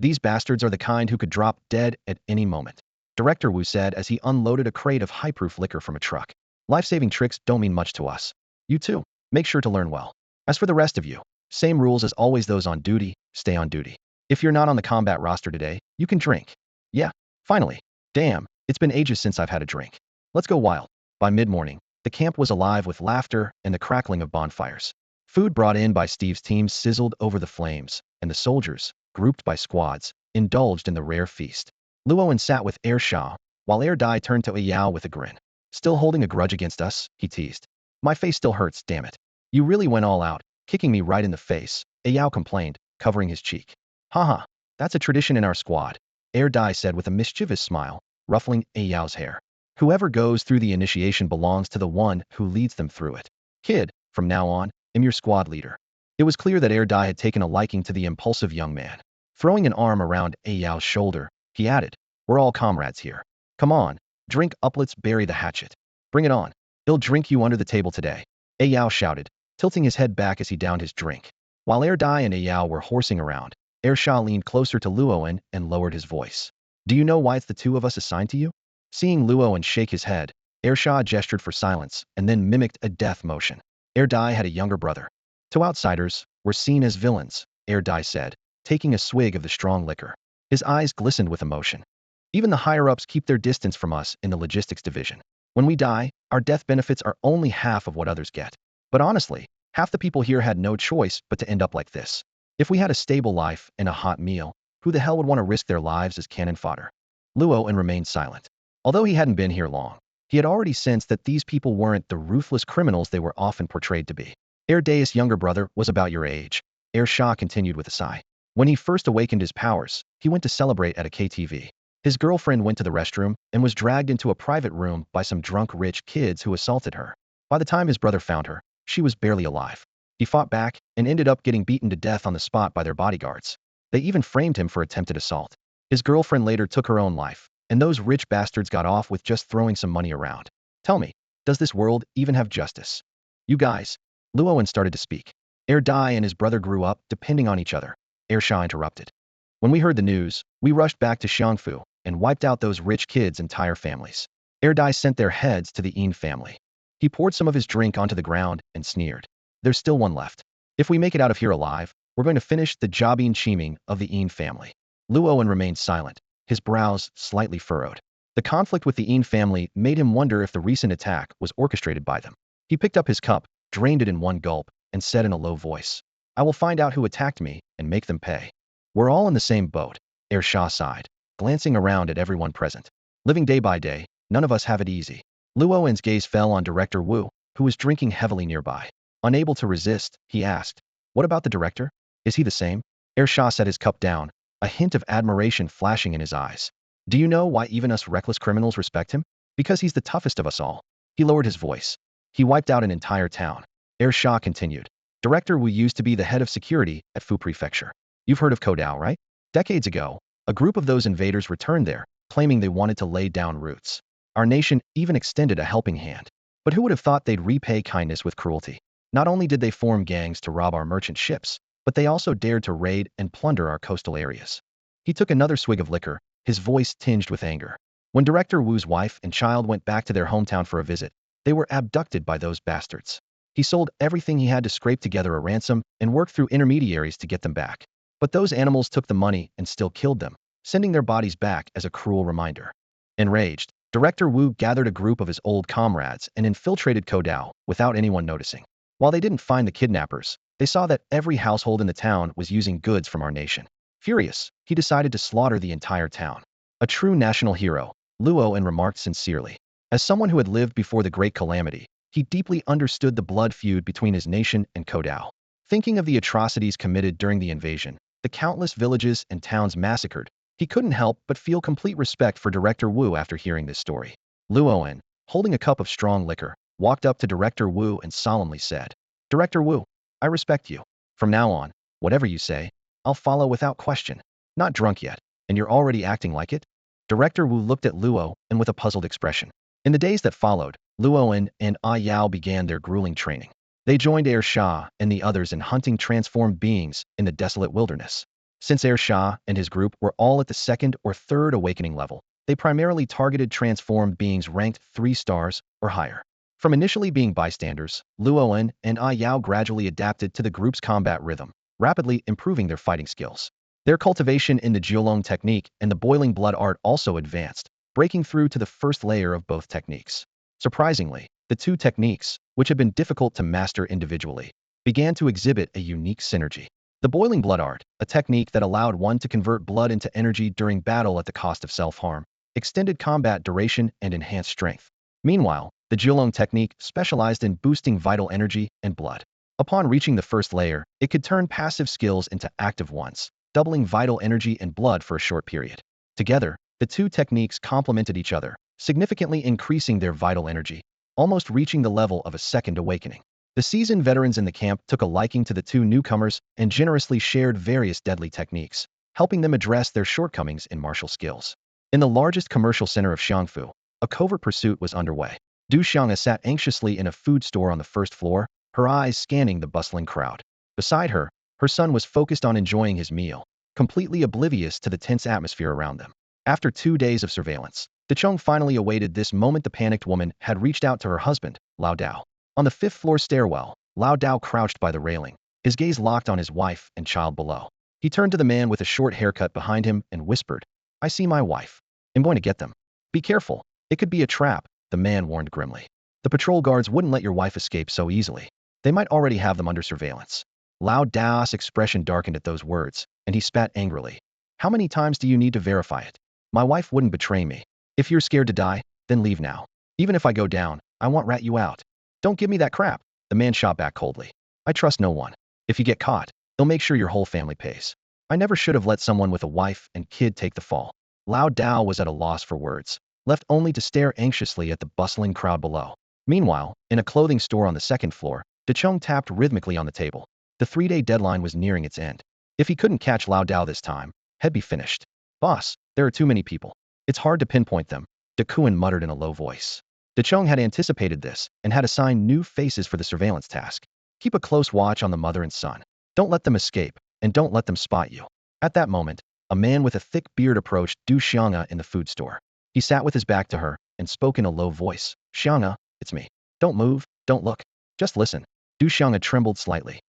These bastards are the kind who could drop dead at any moment, Director Wu said as he unloaded a crate of high-proof liquor from a truck. Life-saving tricks don't mean much to us. You too, make sure to learn well. As for the rest of you, same rules as always. Those on duty, stay on duty. If you're not on the combat roster today, you can drink. Yeah, finally. Damn, it's been ages since I've had a drink. Let's go wild. By mid-morning, the camp was alive with laughter and the crackling of bonfires. Food brought in by Steve's team sizzled over the flames, and the soldiers, grouped by squads, indulged in the rare feast. Luoan sat with Air Shah, while Air Dai turned to Yao with a grin. Still holding a grudge against us? He teased. My face still hurts, damn it. You really went all out, kicking me right in the face, Yao complained, covering his cheek. Haha, that's a tradition in our squad, Air Dai said with a mischievous smile, ruffling Yao's hair. Whoever goes through the initiation belongs to the one who leads them through it. Kid, from now on, I'm your squad leader. It was clear that Air Dai had taken a liking to the impulsive young man. Throwing an arm around Yao's shoulder, he added, we're all comrades here. Come on, drink up, let's bury the hatchet. Bring it on. He'll drink you under the table today, Yao shouted, tilting his head back as he downed his drink. While Air Dai and Yao were horsing around, Air Shah leaned closer to Luoan and lowered his voice. Do you know why it's the 2 of us assigned to you? Seeing Luoan shake his head, Air Shah gestured for silence and then mimicked a death motion. Air Dai had a younger brother. To outsiders, we're seen as villains, Air Dai said, taking a swig of the strong liquor. His eyes glistened with emotion. Even the higher-ups keep their distance from us in the logistics division. When we die, our death benefits are only half of what others get. But honestly, half the people here had no choice but to end up like this. If we had a stable life and a hot meal, who the hell would want to risk their lives as cannon fodder? Luoan remained silent. Although he hadn't been here long, he had already sensed that these people weren't the ruthless criminals they were often portrayed to be. Air Dai's younger brother was about your age, Air Shah continued with a sigh. When he first awakened his powers, he went to celebrate at a KTV. His girlfriend went to the restroom and was dragged into a private room by some drunk rich kids who assaulted her. By the time his brother found her, she was barely alive. He fought back and ended up getting beaten to death on the spot by their bodyguards. They even framed him for attempted assault. His girlfriend later took her own life, and those rich bastards got off with just throwing some money around. Tell me, does this world even have justice? You guys. Luoan started to speak. Air Dai and his brother grew up depending on each other, Air Shah interrupted. When we heard the news, we rushed back to Xiangfu and wiped out those rich kids' entire families. Air Dai sent their heads to the Yin family. He poured some of his drink onto the ground and sneered. There's still one left. If we make it out of here alive, we're going to finish the Jabin Chiming of the Yin family. Luoan remained silent, his brows slightly furrowed. The conflict with the Yin family made him wonder if the recent attack was orchestrated by them. He picked up his cup, drained it in one gulp, and said in a low voice, I will find out who attacked me and make them pay. We're all in the same boat, Air Shah sighed, glancing around at everyone present. Living day by day, none of us have it easy. Luoan's gaze fell on Director Wu, who was drinking heavily nearby. Unable to resist, he asked, what about the director? Is he the same? Air Shah set his cup down, a hint of admiration flashing in his eyes. Do you know why even us reckless criminals respect him? Because he's the toughest of us all. He lowered his voice. He wiped out an entire town. Air Shah continued. Director Wu used to be the head of security at Fu Prefecture. You've heard of Kodao, right? Decades ago, a group of those invaders returned there, claiming they wanted to lay down roots. Our nation even extended a helping hand. But who would have thought they'd repay kindness with cruelty? Not only did they form gangs to rob our merchant ships, but they also dared to raid and plunder our coastal areas. He took another swig of liquor, his voice tinged with anger. When Director Wu's wife and child went back to their hometown for a visit, they were abducted by those bastards. He sold everything he had to scrape together a ransom and worked through intermediaries to get them back. But those animals took the money and still killed them, sending their bodies back as a cruel reminder. Enraged, Director Wu gathered a group of his old comrades and infiltrated Kodao without anyone noticing. While they didn't find the kidnappers, they saw that every household in the town was using goods from our nation. Furious, he decided to slaughter the entire town. A true national hero, Luoan remarked sincerely. As someone who had lived before the Great Calamity, he deeply understood the blood feud between his nation and Kodao. Thinking of the atrocities committed during the invasion, the countless villages and towns massacred, he couldn't help but feel complete respect for Director Wu after hearing this story. Luoan, holding a cup of strong liquor, walked up to Director Wu and solemnly said, "Director Wu, I respect you. From now on, whatever you say, I'll follow without question. Not drunk yet, and you're already acting like it?" Director Wu looked at Luo and with a puzzled expression. In the days that followed, Luoan and Ah Yao began their grueling training. They joined Er Shah and the others in hunting transformed beings in the desolate wilderness. Since Er Shah and his group were all at the second or third awakening level, they primarily targeted transformed beings ranked 3 stars or higher. From initially being bystanders, Luoan and Ah Yao gradually adapted to the group's combat rhythm, rapidly improving their fighting skills. Their cultivation in the Jiulong technique and the boiling blood art also advanced, breaking through to the first layer of both techniques. Surprisingly, the two techniques, which had been difficult to master individually, began to exhibit a unique synergy. The boiling blood art, a technique that allowed one to convert blood into energy during battle at the cost of self-harm, extended combat duration and enhanced strength. Meanwhile, the Jiulong technique specialized in boosting vital energy and blood. Upon reaching the first layer, it could turn passive skills into active ones, doubling vital energy and blood for a short period. Together, the two techniques complemented each other, significantly increasing their vital energy, almost reaching the level of a second awakening. The seasoned veterans in the camp took a liking to the two newcomers and generously shared various deadly techniques, helping them address their shortcomings in martial skills. In the largest commercial center of Xiangfu, a covert pursuit was underway. Du Xiang'a sat anxiously in a food store on the first floor, her eyes scanning the bustling crowd. Beside her, her son was focused on enjoying his meal, completely oblivious to the tense atmosphere around them. After 2 days of surveillance, Decheng finally awaited this moment. The panicked woman had reached out to her husband, Lao Dao. On the 5th-floor stairwell, Lao Dao crouched by the railing, his gaze locked on his wife and child below. He turned to the man with a short haircut behind him and whispered, "I see my wife. I'm going to get them. Be careful. It could be a trap," the man warned grimly. "The patrol guards wouldn't let your wife escape so easily. They might already have them under surveillance." Lao Dao's expression darkened at those words, and he spat angrily. "How many times do you need to verify it? My wife wouldn't betray me. If you're scared to die, then leave now. Even if I go down, I won't rat you out." "Don't give me that crap," the man shot back coldly. "I trust no one. If you get caught, they'll make sure your whole family pays. I never should have let someone with a wife and kid take the fall." Lao Dao was at a loss for words, left only to stare anxiously at the bustling crowd below. Meanwhile, in a clothing store on the 2nd floor, Decheng tapped rhythmically on the table. The 3-day deadline was nearing its end. If he couldn't catch Lao Dao this time, he'd be finished. "Boss, there are too many people. It's hard to pinpoint them," De Kuan muttered in a low voice. Decheng had anticipated this and had assigned new faces for the surveillance task. "Keep a close watch on the mother and son. Don't let them escape, and don't let them spot you." At that moment, a man with a thick beard approached Du Xiang'a in the food store. He sat with his back to her and spoke in a low voice. "Xiang'a, it's me. Don't move, don't look. Just listen." Du Xiang'a trembled slightly.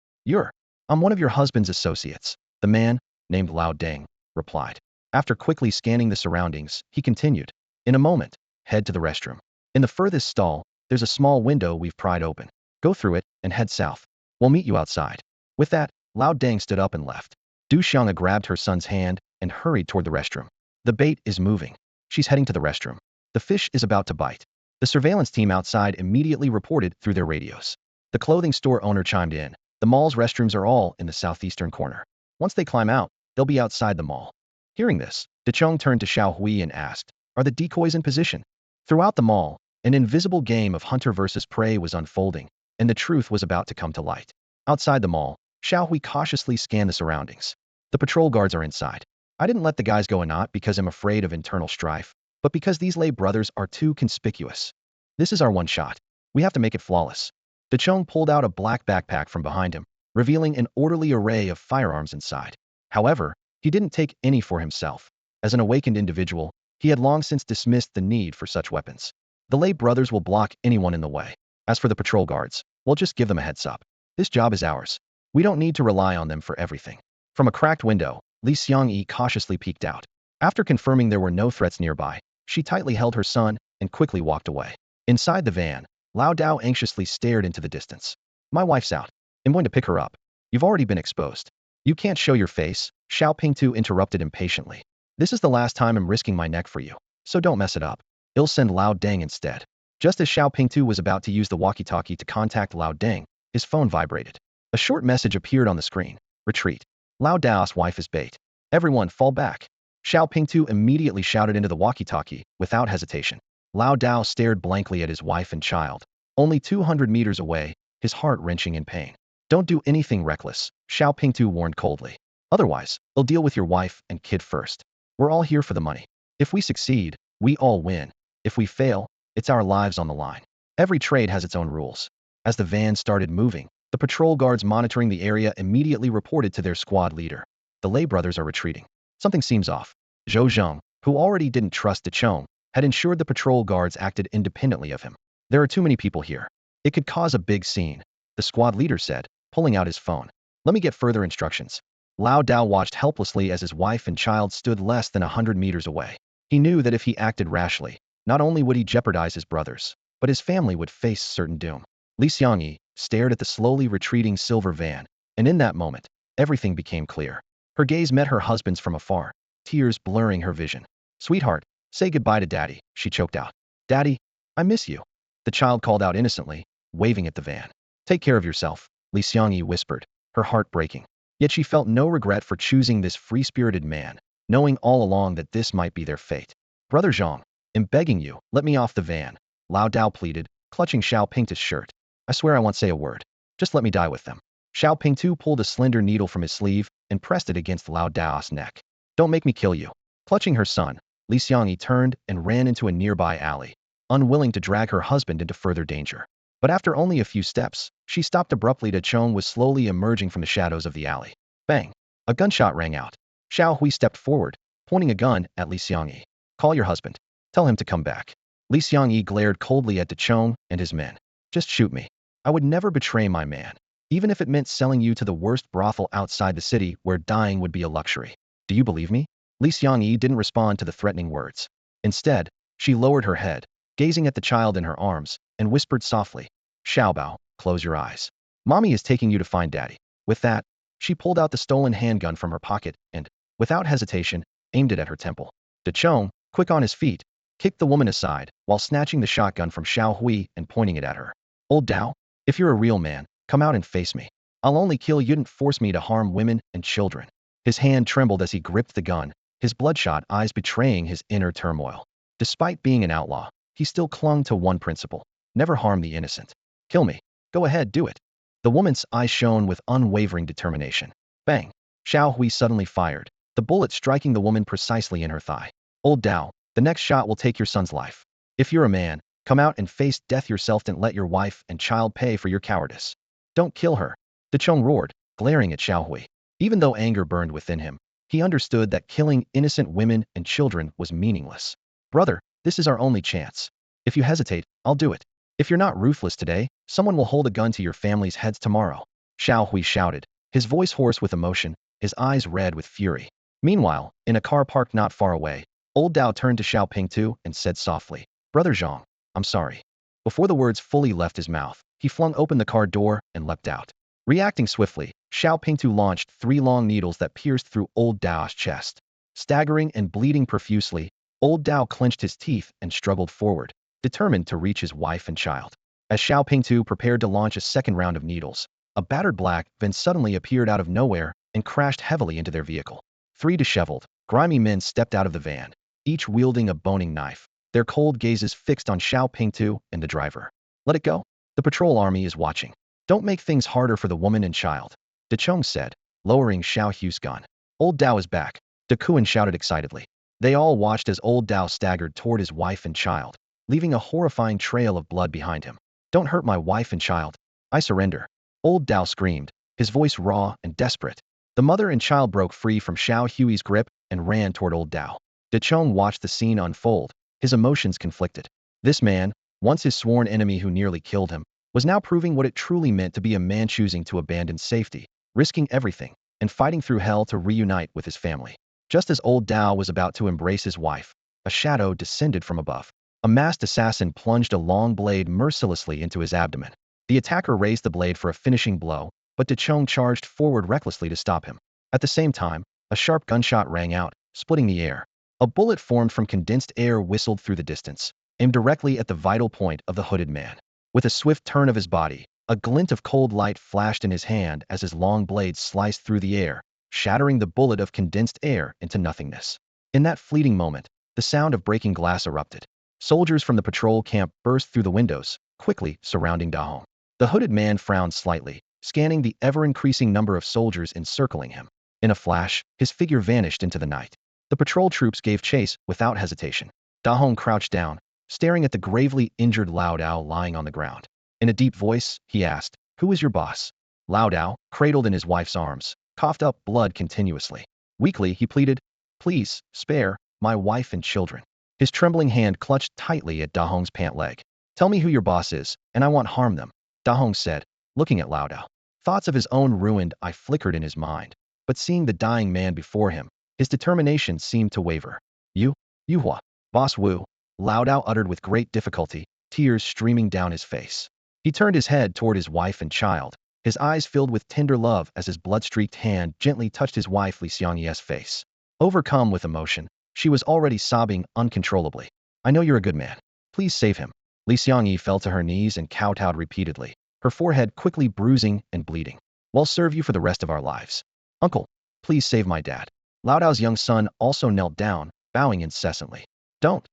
I'm one of your husband's associates." The man, named Lao Deng, replied. After quickly scanning the surroundings, he continued, "In a moment, head to the restroom. In the furthest stall, there's a small window we've pried open. Go through it and head south. We'll meet you outside." With that, Lao Deng stood up and left. Du Xiang'a grabbed her son's hand and hurried toward the restroom. "The bait is moving. She's heading to the restroom. The fish is about to bite." The surveillance team outside immediately reported through their radios. The clothing store owner chimed in. "The mall's restrooms are all in the southeastern corner. Once they climb out, they'll be outside the mall." Hearing this, Decheng turned to Xiao Hui and asked, "Are the decoys in position?" Throughout the mall, an invisible game of hunter versus prey was unfolding, and the truth was about to come to light. Outside the mall, Xiao Hui cautiously scanned the surroundings. The patrol guards are inside. I didn't let the guys go not because I'm afraid of internal strife, but because these lay brothers are too conspicuous. This is our one shot. We have to make it flawless. Dechong pulled out a black backpack from behind him, revealing an orderly array of firearms inside. However, he didn't take any for himself. As an awakened individual, he had long since dismissed the need for such weapons. The lay brothers will block anyone in the way. As for the patrol guards, we'll just give them a heads up. This job is ours. We don't need to rely on them for everything. From a cracked window, Li Xiangyi cautiously peeked out. After confirming there were no threats nearby, she tightly held her son and quickly walked away. Inside the van, Lao Dao anxiously stared into the distance. My wife's out. I'm going to pick her up. You've already been exposed. You can't show your face, Xiao Pingtu interrupted impatiently. This is the last time I'm risking my neck for you, so don't mess it up. I'll send Lao Deng instead. Just as Xiao Pingtu was about to use the walkie-talkie to contact Lao Deng, his phone vibrated. A short message appeared on the screen. Retreat. Lao Dao's wife is bait. Everyone fall back. Xiao Pingtu immediately shouted into the walkie-talkie, without hesitation. Lao Dao stared blankly at his wife and child. Only 200 meters away, his heart wrenching in pain. Don't do anything reckless, Xiao Pingtu warned coldly. Otherwise, I'll deal with your wife and kid first. We're all here for the money. If we succeed, we all win. If we fail, it's our lives on the line. Every trade has its own rules. As the van started moving, the patrol guards monitoring the area immediately reported to their squad leader. The lay brothers are retreating. Something seems off. Zhou Zheng, who already didn't trust Dechong, had ensured the patrol guards acted independently of him. There are too many people here. It could cause a big scene, the squad leader said, pulling out his phone. Let me get further instructions. Lao Dao watched helplessly as his wife and child stood less than 100 meters away. He knew that if he acted rashly, not only would he jeopardize his brothers, but his family would face certain doom. Li Xiangyi stared at the slowly retreating silver van, and in that moment, everything became clear. Her gaze met her husband's from afar, tears blurring her vision. Sweetheart, say goodbye to Daddy, she choked out. Daddy, I miss you. The child called out innocently, waving at the van. Take care of yourself, Li Xiangyi whispered, her heart breaking. Yet she felt no regret for choosing this free-spirited man, knowing all along that this might be their fate. Brother Zhang, I'm begging you, let me off the van, Lao Dao pleaded, clutching Xiao Pingtu's shirt. I swear I won't say a word. Just let me die with them. Xiao Pingtu pulled a slender needle from his sleeve and pressed it against Lao Dao's neck. Don't make me kill you. Clutching her son, Li Xiangyi turned and ran into a nearby alley, unwilling to drag her husband into further danger. But after only a few steps, she stopped abruptly. Dechong was slowly emerging from the shadows of the alley. Bang! A gunshot rang out. Xiao Hui stepped forward, pointing a gun at Li Xiangyi. Call your husband. Tell him to come back. Li Xiangyi glared coldly at Dechong and his men. Just shoot me. I would never betray my man, even if it meant selling you to the worst brothel outside the city where dying would be a luxury. Do you believe me? Li Xiangyi didn't respond to the threatening words. Instead, she lowered her head, gazing at the child in her arms, and whispered softly, Xiaobao, close your eyes. Mommy is taking you to find Daddy. With that, she pulled out the stolen handgun from her pocket and, without hesitation, aimed it at her temple. Dechong, quick on his feet, kicked the woman aside while snatching the shotgun from Xiao Hui and pointing it at her. Old Dao, if you're a real man, come out and face me. I'll only kill you. Didn't force me to harm women and children. His hand trembled as he gripped the gun, his bloodshot eyes betraying his inner turmoil. Despite being an outlaw, he still clung to one principle: never harm the innocent. Kill me. Go ahead, do it. The woman's eyes shone with unwavering determination. Bang! Xiao Hui suddenly fired, the bullet striking the woman precisely in her thigh. Old Dao, the next shot will take your son's life. If you're a man, come out and face death yourself. Don't let your wife and child pay for your cowardice. Don't kill her. Dechong roared, glaring at Xiao Hui. Even though anger burned within him, he understood that killing innocent women and children was meaningless. Brother, this is our only chance. If you hesitate, I'll do it. If you're not ruthless today, someone will hold a gun to your family's heads tomorrow. Xiao Hui shouted, his voice hoarse with emotion, his eyes red with fury. Meanwhile, in a car parked not far away, Old Dao turned to Xiao Pingtu and said softly, Brother Zhang, I'm sorry. Before the words fully left his mouth, he flung open the car door and leapt out. Reacting swiftly, Xiao Pingtu launched 3 long needles that pierced through Old Dao's chest. Staggering and bleeding profusely, Old Dao clenched his teeth and struggled forward, determined to reach his wife and child. As Xiao Pingtu prepared to launch a second round of needles, a battered black van suddenly appeared out of nowhere and crashed heavily into their vehicle. 3 disheveled, grimy men stepped out of the van, each wielding a boning knife, their cold gazes fixed on Xiao Pingtu and the driver. Let it go. The patrol army is watching. Don't make things harder for the woman and child, De Chong said, lowering Xiao Hu's gun. Old Dao is back, De Kuan shouted excitedly. They all watched as old Dao staggered toward his wife and child, leaving a horrifying trail of blood behind him. Don't hurt my wife and child. I surrender. Old Dao screamed, his voice raw and desperate. The mother and child broke free from Xiao Hui's grip and ran toward old Dao. De Chong watched the scene unfold, his emotions conflicted. This man, once his sworn enemy who nearly killed him, was now proving what it truly meant to be a man choosing to abandon safety, risking everything, and fighting through hell to reunite with his family. Just as old Dao was about to embrace his wife, a shadow descended from above. A masked assassin plunged a long blade mercilessly into his abdomen. The attacker raised the blade for a finishing blow, but De Chong charged forward recklessly to stop him. At the same time, a sharp gunshot rang out, splitting the air. A bullet formed from condensed air whistled through the distance, aimed directly at the vital point of the hooded man. With a swift turn of his body, a glint of cold light flashed in his hand as his long blade sliced through the air, shattering the bullet of condensed air into nothingness. In that fleeting moment, the sound of breaking glass erupted. Soldiers from the patrol camp burst through the windows, quickly surrounding Dahong. The hooded man frowned slightly, scanning the ever-increasing number of soldiers encircling him. In a flash, his figure vanished into the night. The patrol troops gave chase without hesitation. Dahong crouched down, staring at the gravely injured Lao Dao lying on the ground. In a deep voice, he asked, "Who is your boss?" Lao Dao, cradled in his wife's arms, coughed up blood continuously. Weakly, he pleaded, "Please, spare my wife and children." His trembling hand clutched tightly at Dahong's pant leg. "Tell me who your boss is, and I won't harm them," Dahong said, looking at Lao Dao. Thoughts of his own ruined eye flickered in his mind, but seeing the dying man before him, his determination seemed to waver. "You? Yuhua." "Boss Wu," Lao Dao uttered with great difficulty, tears streaming down his face. He turned his head toward his wife and child, his eyes filled with tender love as his blood-streaked hand gently touched his wife Li Xiangye's face. Overcome with emotion, she was already sobbing uncontrollably. "I know you're a good man. Please save him." Li Xiangye fell to her knees and kowtowed repeatedly, her forehead quickly bruising and bleeding. "We'll serve you for the rest of our lives. Uncle, please save my dad." Lao Dao's young son also knelt down, bowing incessantly. Don't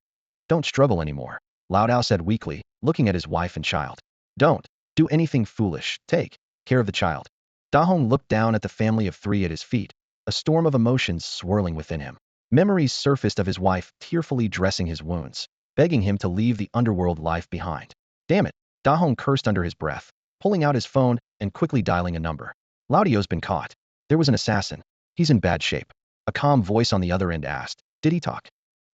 struggle anymore," Lao Dao said weakly, looking at his wife and child. "Don't do anything foolish. Take care of the child." Dahong looked down at the family of three at his feet, a storm of emotions swirling within him. Memories surfaced of his wife tearfully dressing his wounds, begging him to leave the underworld life behind. "Damn it," Dahong cursed under his breath, pulling out his phone and quickly dialing a number. "Laudio's been caught. There was an assassin. He's in bad shape." A calm voice on the other end asked, "Did he talk?"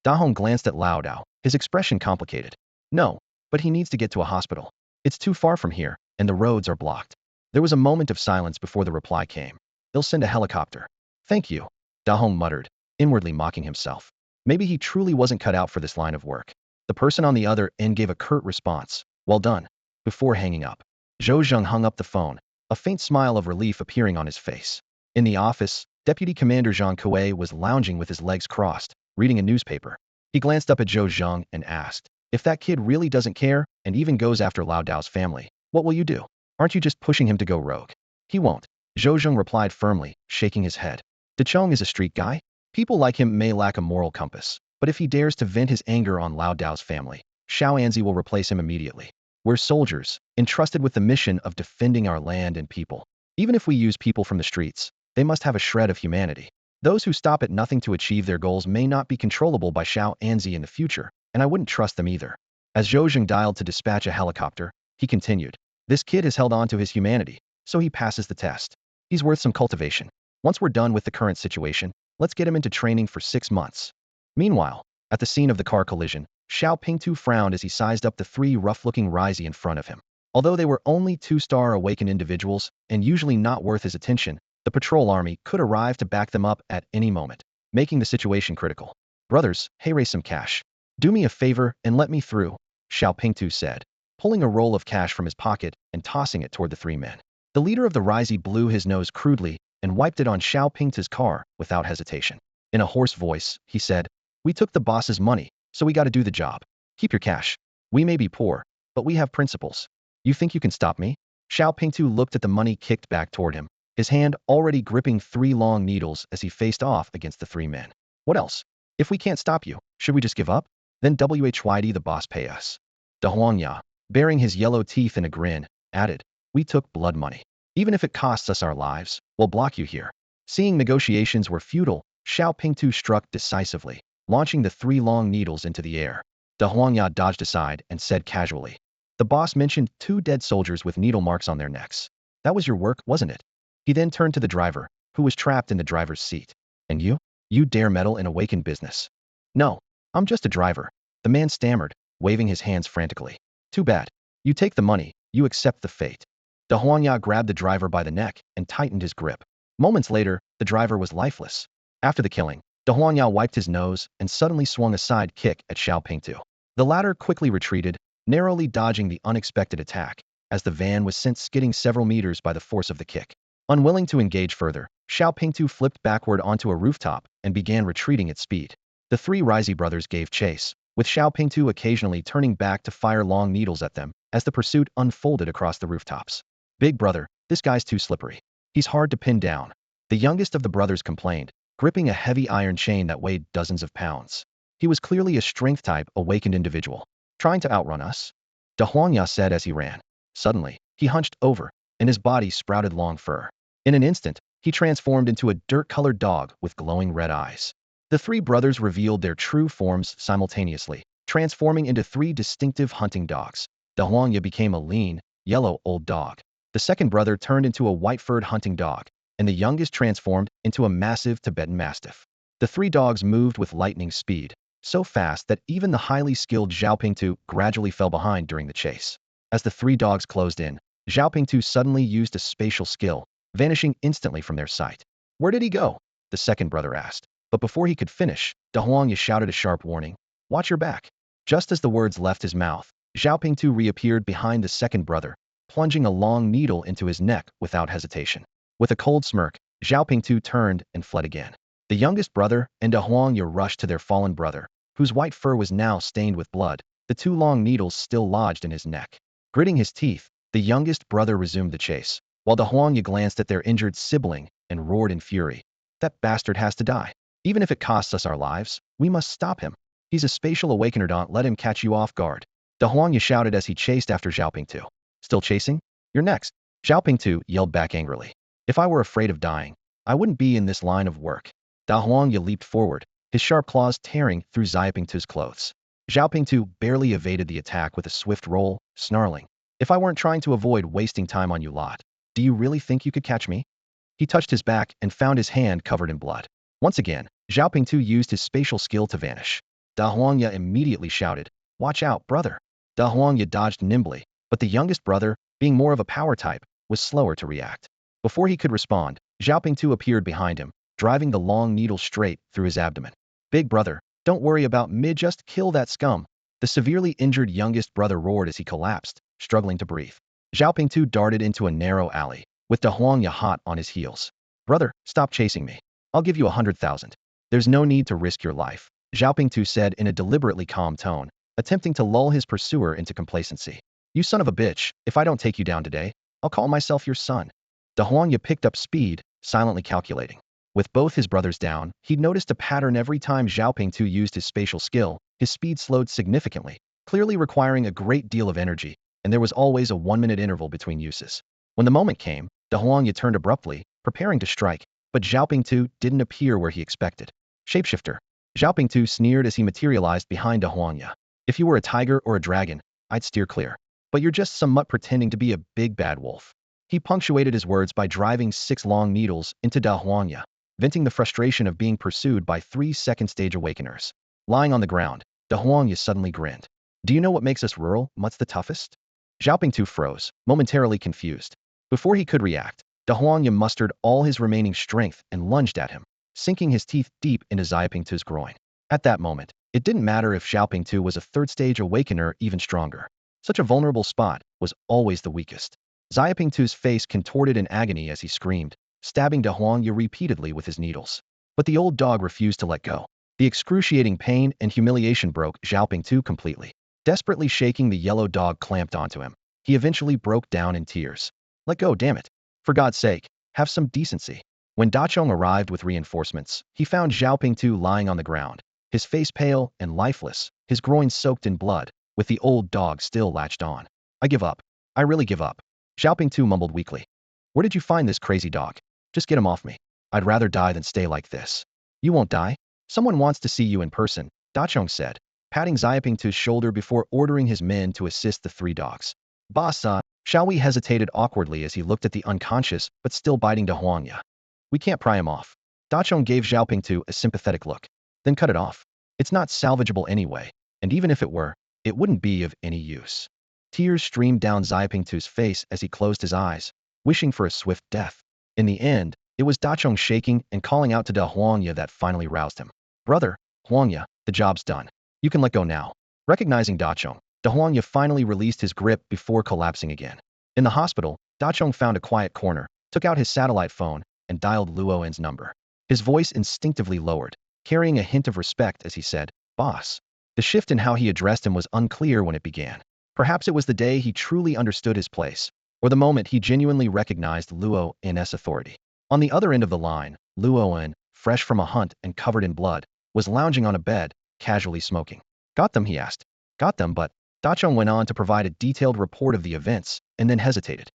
Dahong glanced at Lao Dao, his expression complicated. "No, but he needs to get to a hospital. It's too far from here, and the roads are blocked." There was a moment of silence before the reply came. "They'll send a helicopter." "Thank you," Dahong muttered, inwardly mocking himself. Maybe he truly wasn't cut out for this line of work. The person on the other end gave a curt response, "Well done," before hanging up. Zhou Zheng hung up the phone, a faint smile of relief appearing on his face. In the office, Deputy Commander Zhang Kuei was lounging with his legs crossed, reading a newspaper. He glanced up at Zhou Zheng and asked, "If that kid really doesn't care and even goes after Lao Dao's family, what will you do? Aren't you just pushing him to go rogue?" "He won't," Zhou Zheng replied firmly, shaking his head. De Chong is a street guy. People like him may lack a moral compass, but if he dares to vent his anger on Lao Dao's family, Xiao Anzi will replace him immediately. We're soldiers, entrusted with the mission of defending our land and people. Even if we use people from the streets, they must have a shred of humanity. Those who stop at nothing to achieve their goals may not be controllable by Xiao Anzi in the future, and I wouldn't trust them either." As Zhou Zheng dialed to dispatch a helicopter, he continued, "This kid has held on to his humanity, so he passes the test. He's worth some cultivation. Once we're done with the current situation, let's get him into training for 6 months." Meanwhile, at the scene of the car collision, Xiao Pingtu frowned as he sized up the three rough-looking Risey in front of him. Although they were only 2-star awakened individuals, and usually not worth his attention, the patrol army could arrive to back them up at any moment, making the situation critical. "Brothers, hey, raise some cash. Do me a favor and let me through," Xiao Pingtu said, pulling a roll of cash from his pocket and tossing it toward the three men. The leader of the Risey blew his nose crudely and wiped it on Xiao Pingtu's car without hesitation. In a hoarse voice, he said, "We took the boss's money, so we gotta do the job. Keep your cash. We may be poor, but we have principles. You think you can stop me?" Xiao Pingtu looked at the money kicked back toward him, his hand already gripping 3 long needles as he faced off against the 3 men. "What else? If we can't stop you, should we just give up? Then WHYD the boss pay us." De Huangya, baring his yellow teeth in a grin, added, we took blood money. Even if it costs us our lives, we'll block you here. Seeing negotiations were futile, Xiao Pingtu struck decisively, launching the 3 long needles into the air. De Huangya dodged aside and said casually, "The boss mentioned 2 dead soldiers with needle marks on their necks. That was your work, wasn't it?" He then turned to the driver, who was trapped in the driver's seat. "And you? You dare meddle in awakened business?" "No, I'm just a driver," the man stammered, waving his hands frantically. "Too bad. You take the money, you accept the fate." De Huangya grabbed the driver by the neck and tightened his grip. Moments later, the driver was lifeless. After the killing, De Huangya wiped his nose and suddenly swung a side kick at Xiao Pingtu. The latter quickly retreated, narrowly dodging the unexpected attack, as the van was sent skidding several meters by the force of the kick. Unwilling to engage further, Xiao Pingtu flipped backward onto a rooftop and began retreating at speed. The 3 Risey brothers gave chase, with Xiao Pingtu occasionally turning back to fire long needles at them as the pursuit unfolded across the rooftops. "Big brother, this guy's too slippery. He's hard to pin down," the youngest of the brothers complained, gripping a heavy iron chain that weighed dozens of pounds. "He was clearly a strength-type, awakened individual. Trying to outrun us?" De Huangya said as he ran. Suddenly, he hunched over, and his body sprouted long fur. In an instant, he transformed into a dirt-colored dog with glowing red eyes. The 3 brothers revealed their true forms simultaneously, transforming into 3 distinctive hunting dogs. De Huangya became a lean, yellow old dog. The second brother turned into a white-furred hunting dog, and the youngest transformed into a massive Tibetan Mastiff. The 3 dogs moved with lightning speed, so fast that even the highly skilled Xiao Pingtu gradually fell behind during the chase. As the 3 dogs closed in, Xiao Pingtu suddenly used a spatial skill, vanishing instantly from their sight. "Where did he go?" the second brother asked. But before he could finish, De Huangya shouted a sharp warning, "Watch your back." Just as the words left his mouth, Xiao Pingtu reappeared behind the second brother, plunging a long needle into his neck without hesitation. With a cold smirk, Xiao Pingtu turned and fled again. The youngest brother and De Huangya rushed to their fallen brother, whose white fur was now stained with blood, the 2 long needles still lodged in his neck. Gritting his teeth, the youngest brother resumed the chase, while De Huangya glanced at their injured sibling and roared in fury, "That bastard has to die. Even if it costs us our lives, we must stop him. He's a spatial awakener, don't let him catch you off guard." De Huangya shouted as he chased after Xiao Pingtu. "Still chasing? You're next." Xiao Pingtu yelled back angrily. "If I were afraid of dying, I wouldn't be in this line of work." De Huangya leaped forward, his sharp claws tearing through Xiao Pingtu's clothes. Xiao Pingtu barely evaded the attack with a swift roll, snarling, "If I weren't trying to avoid wasting time on you lot, do you really think you could catch me?" He touched his back and found his hand covered in blood. Once again, Xiao Pingtu used his spatial skill to vanish. De Huangya immediately shouted, "Watch out, brother." De Huangya dodged nimbly, but the youngest brother, being more of a power type, was slower to react. Before he could respond, Xiao Pingtu appeared behind him, driving the long needle straight through his abdomen. "Big brother, don't worry about me, just kill that scum," the severely injured youngest brother roared as he collapsed, struggling to breathe. Xiao Pingtu darted into a narrow alley, with De Huangya hot on his heels. "Brother, stop chasing me. I'll give you 100,000. There's no need to risk your life," Xiao Pingtu said in a deliberately calm tone, attempting to lull his pursuer into complacency. "You son of a bitch, if I don't take you down today, I'll call myself your son." De Huangya picked up speed, silently calculating. With both his brothers down, he'd noticed a pattern every time Xiao Pingtu used his spatial skill, his speed slowed significantly, clearly requiring a great deal of energy, and there was always a 1-minute interval between uses. When the moment came, De Huangya turned abruptly, preparing to strike, but Xiao Pingtu didn't appear where he expected. "Shapeshifter." Xiao Pingtu sneered as he materialized behind De Huangya. "If you were a tiger or a dragon, I'd steer clear. But you're just some mutt pretending to be a big bad wolf." He punctuated his words by driving 6 long needles into De Huangya, venting the frustration of being pursued by 3 second-stage awakeners. Lying on the ground, De Huangya suddenly grinned. "Do you know what makes us rural mutts the toughest?" Xiao Pingtu froze, momentarily confused. Before he could react, De Huangya mustered all his remaining strength and lunged at him, sinking his teeth deep into Xiao Pingtu's groin. At that moment, it didn't matter if Xiao Pingtu was a third-stage awakener even stronger. Such a vulnerable spot was always the weakest. Xiao Pingtu's face contorted in agony as he screamed, stabbing De Huangya repeatedly with his needles. But the old dog refused to let go. The excruciating pain and humiliation broke Xiao Pingtu completely. Desperately shaking, the yellow dog clamped onto him. He eventually broke down in tears. "Let go, damn it. For God's sake, have some decency." When Dachong arrived with reinforcements, he found Xiao Pingtu lying on the ground, his face pale and lifeless, his groin soaked in blood, with the old dog still latched on. "I give up. I really give up." Xiao Pingtu mumbled weakly. Where did you find this crazy dog? Just get him off me. I'd rather die than stay like this. You won't die? Someone wants to see you in person, Dachong said, patting Xiaopingtu's shoulder before ordering his men to assist the three dogs. Boss, Xiaowei hesitated awkwardly as he looked at the unconscious but still biting De Huangya. We can't pry him off. Dachong gave Xiaopingtu a sympathetic look. Then cut it off. It's not salvageable anyway, and even if it were, it wouldn't be of any use. Tears streamed down Xiaopingtu's face as he closed his eyes, wishing for a swift death. In the end, it was Dachong shaking and calling out to De Huangya that finally roused him. Brother, Huangya, the job's done. You can let go now. Recognizing Dachong, De Huangya finally released his grip before collapsing again. In the hospital, Dachong found a quiet corner, took out his satellite phone, and dialed Luoen's number. His voice instinctively lowered, carrying a hint of respect as he said, Boss. The shift in how he addressed him was unclear when it began. Perhaps it was the day he truly understood his place, or the moment he genuinely recognized Luoen's authority. On the other end of the line, Luoen, fresh from a hunt and covered in blood, was lounging on a bed, casually smoking. Got them, he asked. Got them, but Dachong went on to provide a detailed report of the events, and then hesitated.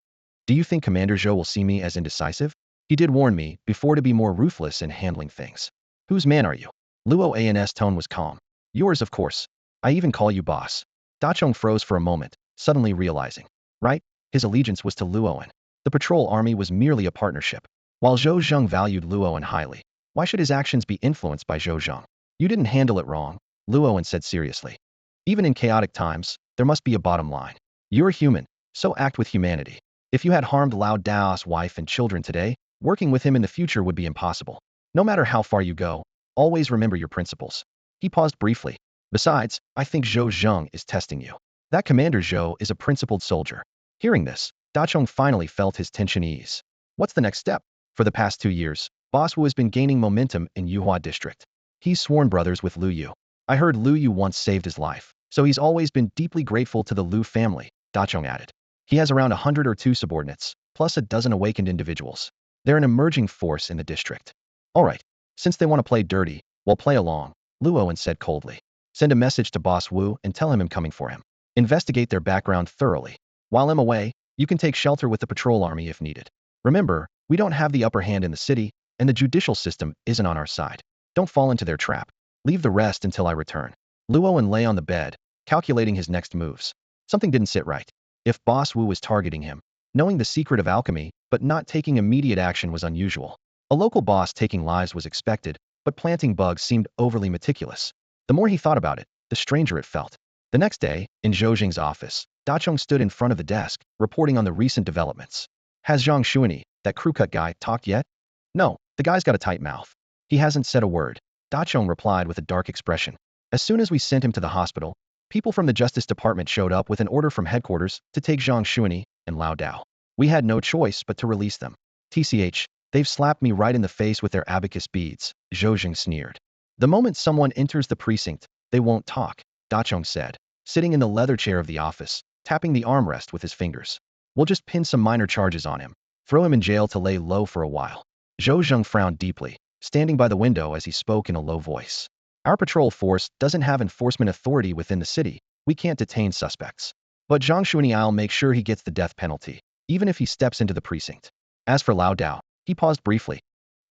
Do you think Commander Zhou will see me as indecisive? He did warn me before to be more ruthless in handling things. Whose man are you? Luoen's tone was calm. Yours, of course. I even call you boss. Dachong froze for a moment, suddenly realizing. Right? His allegiance was to Luoen. The patrol army was merely a partnership. While Zhou Zheng valued Luoen highly, why should his actions be influenced by Zhou Zheng? You didn't handle it wrong, Luoen said seriously. Even in chaotic times, there must be a bottom line. You're human, so act with humanity. If you had harmed Lao Dao's wife and children today, working with him in the future would be impossible. No matter how far you go, always remember your principles. He paused briefly. Besides, I think Zhou Zheng is testing you. That Commander Zhou is a principled soldier. Hearing this, Dachong finally felt his tension ease. What's the next step? For the past 2 years, Boss Wu has been gaining momentum in Yuhua district. He's sworn brothers with Lu Yu. I heard Lu Yu once saved his life, so he's always been deeply grateful to the Lu family, Dachong added. He has around 100 or 2 subordinates, plus a dozen awakened individuals. They're an emerging force in the district. Alright, since they want to play dirty, we'll play along, Luoen said coldly. Send a message to Boss Wu and tell him I'm coming for him. Investigate their background thoroughly. While I'm away, you can take shelter with the patrol army if needed. Remember, we don't have the upper hand in the city, and the judicial system isn't on our side. Don't fall into their trap. Leave the rest until I return. Luoen lay on the bed, calculating his next moves. Something didn't sit right. If Boss Wu was targeting him, knowing the secret of alchemy, but not taking immediate action was unusual. A local boss taking lives was expected, but planting bugs seemed overly meticulous. The more he thought about it, the stranger it felt. The next day, in Zhou Jing's office, Dachong stood in front of the desk, reporting on the recent developments. Has Zhang Shuani, that crew-cut guy, talked yet? No, the guy's got a tight mouth. He hasn't said a word, Dachong replied with a dark expression. As soon as we sent him to the hospital, people from the Justice Department showed up with an order from headquarters to take Zhang Shuani and Lao Dao. We had no choice but to release them. TCH, they've slapped me right in the face with their abacus beads, Zhou Jing sneered. The moment someone enters the precinct, they won't talk, Dachong said, sitting in the leather chair of the office, tapping the armrest with his fingers. We'll just pin some minor charges on him, throw him in jail to lay low for a while. Zhou Zheng frowned deeply, standing by the window as he spoke in a low voice. Our patrol force doesn't have enforcement authority within the city. We can't detain suspects. But Zhang Shuani'll make sure he gets the death penalty, even if he steps into the precinct. As for Lao Dao, he paused briefly.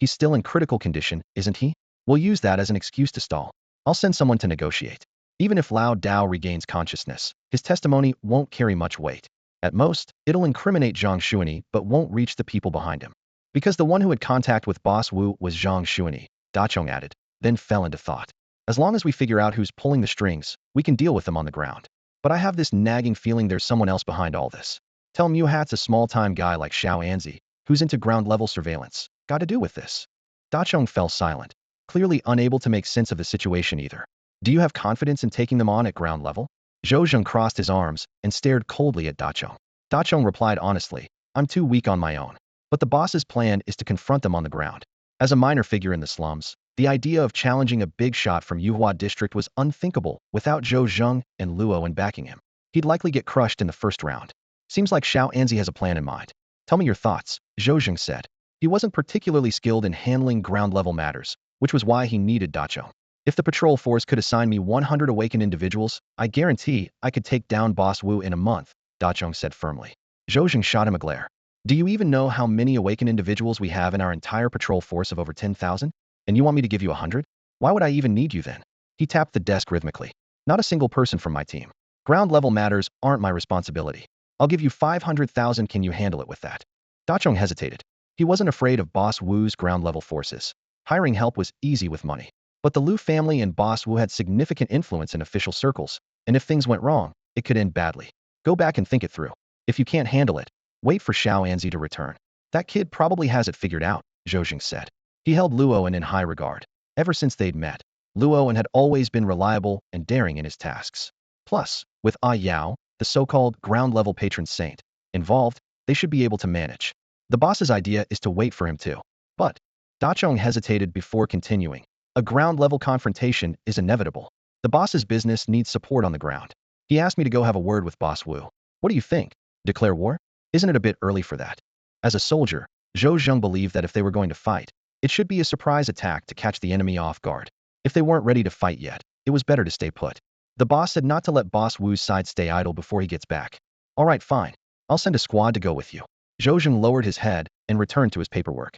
He's still in critical condition, isn't he? We'll use that as an excuse to stall. I'll send someone to negotiate. Even if Lao Dao regains consciousness, his testimony won't carry much weight. At most, it'll incriminate Zhang Shuani but won't reach the people behind him. Because the one who had contact with Boss Wu was Zhang Shuani, Dachong added, then fell into thought. As long as we figure out who's pulling the strings, we can deal with them on the ground. But I have this nagging feeling there's someone else behind all this. Tell Mu Hat's a small-time guy like Xiao Anzi, who's into ground-level surveillance. Got to do with this. Dachong fell silent, clearly unable to make sense of the situation either. Do you have confidence in taking them on at ground level? Zhou Zheng crossed his arms and stared coldly at Dachong. Dachong replied honestly, I'm too weak on my own. But the boss's plan is to confront them on the ground. As a minor figure in the slums, the idea of challenging a big shot from Yuhua district was unthinkable without Zhou Zheng and Luoen backing him. He'd likely get crushed in the first round. Seems like Xiao Anzi has a plan in mind. Tell me your thoughts, Zhou Zheng said. He wasn't particularly skilled in handling ground-level matters, which was why he needed Dachong. If the patrol force could assign me 100 awakened individuals, I guarantee I could take down Boss Wu in a month, Dachong said firmly. Zhou shot him a glare. Do you even know how many awakened individuals we have in our entire patrol force of over 10,000? And you want me to give you 100? Why would I even need you then? He tapped the desk rhythmically. Not a single person from my team. Ground level matters aren't my responsibility. I'll give you 500,000. Can you handle it with that? Dachong hesitated. He wasn't afraid of Boss Wu's ground level forces. Hiring help was easy with money. But the Liu family and Boss Wu had significant influence in official circles, and if things went wrong, it could end badly. Go back and think it through. If you can't handle it, wait for Xiao Anzi to return. That kid probably has it figured out, Zhou said. He held Luoan in high regard. Ever since they'd met, Luoan had always been reliable and daring in his tasks. Plus, with Ah Yao, the so-called ground-level patron saint, involved, they should be able to manage. The boss's idea is to wait for him too. But, Dachong hesitated before continuing. A ground-level confrontation is inevitable. The boss's business needs support on the ground. He asked me to go have a word with Boss Wu. What do you think? Declare war? Isn't it a bit early for that? As a soldier, Zhou Zheng believed that if they were going to fight, it should be a surprise attack to catch the enemy off guard. If they weren't ready to fight yet, it was better to stay put. The boss said not to let Boss Wu's side stay idle before he gets back. All right, fine. I'll send a squad to go with you. Zhou Zheng lowered his head and returned to his paperwork.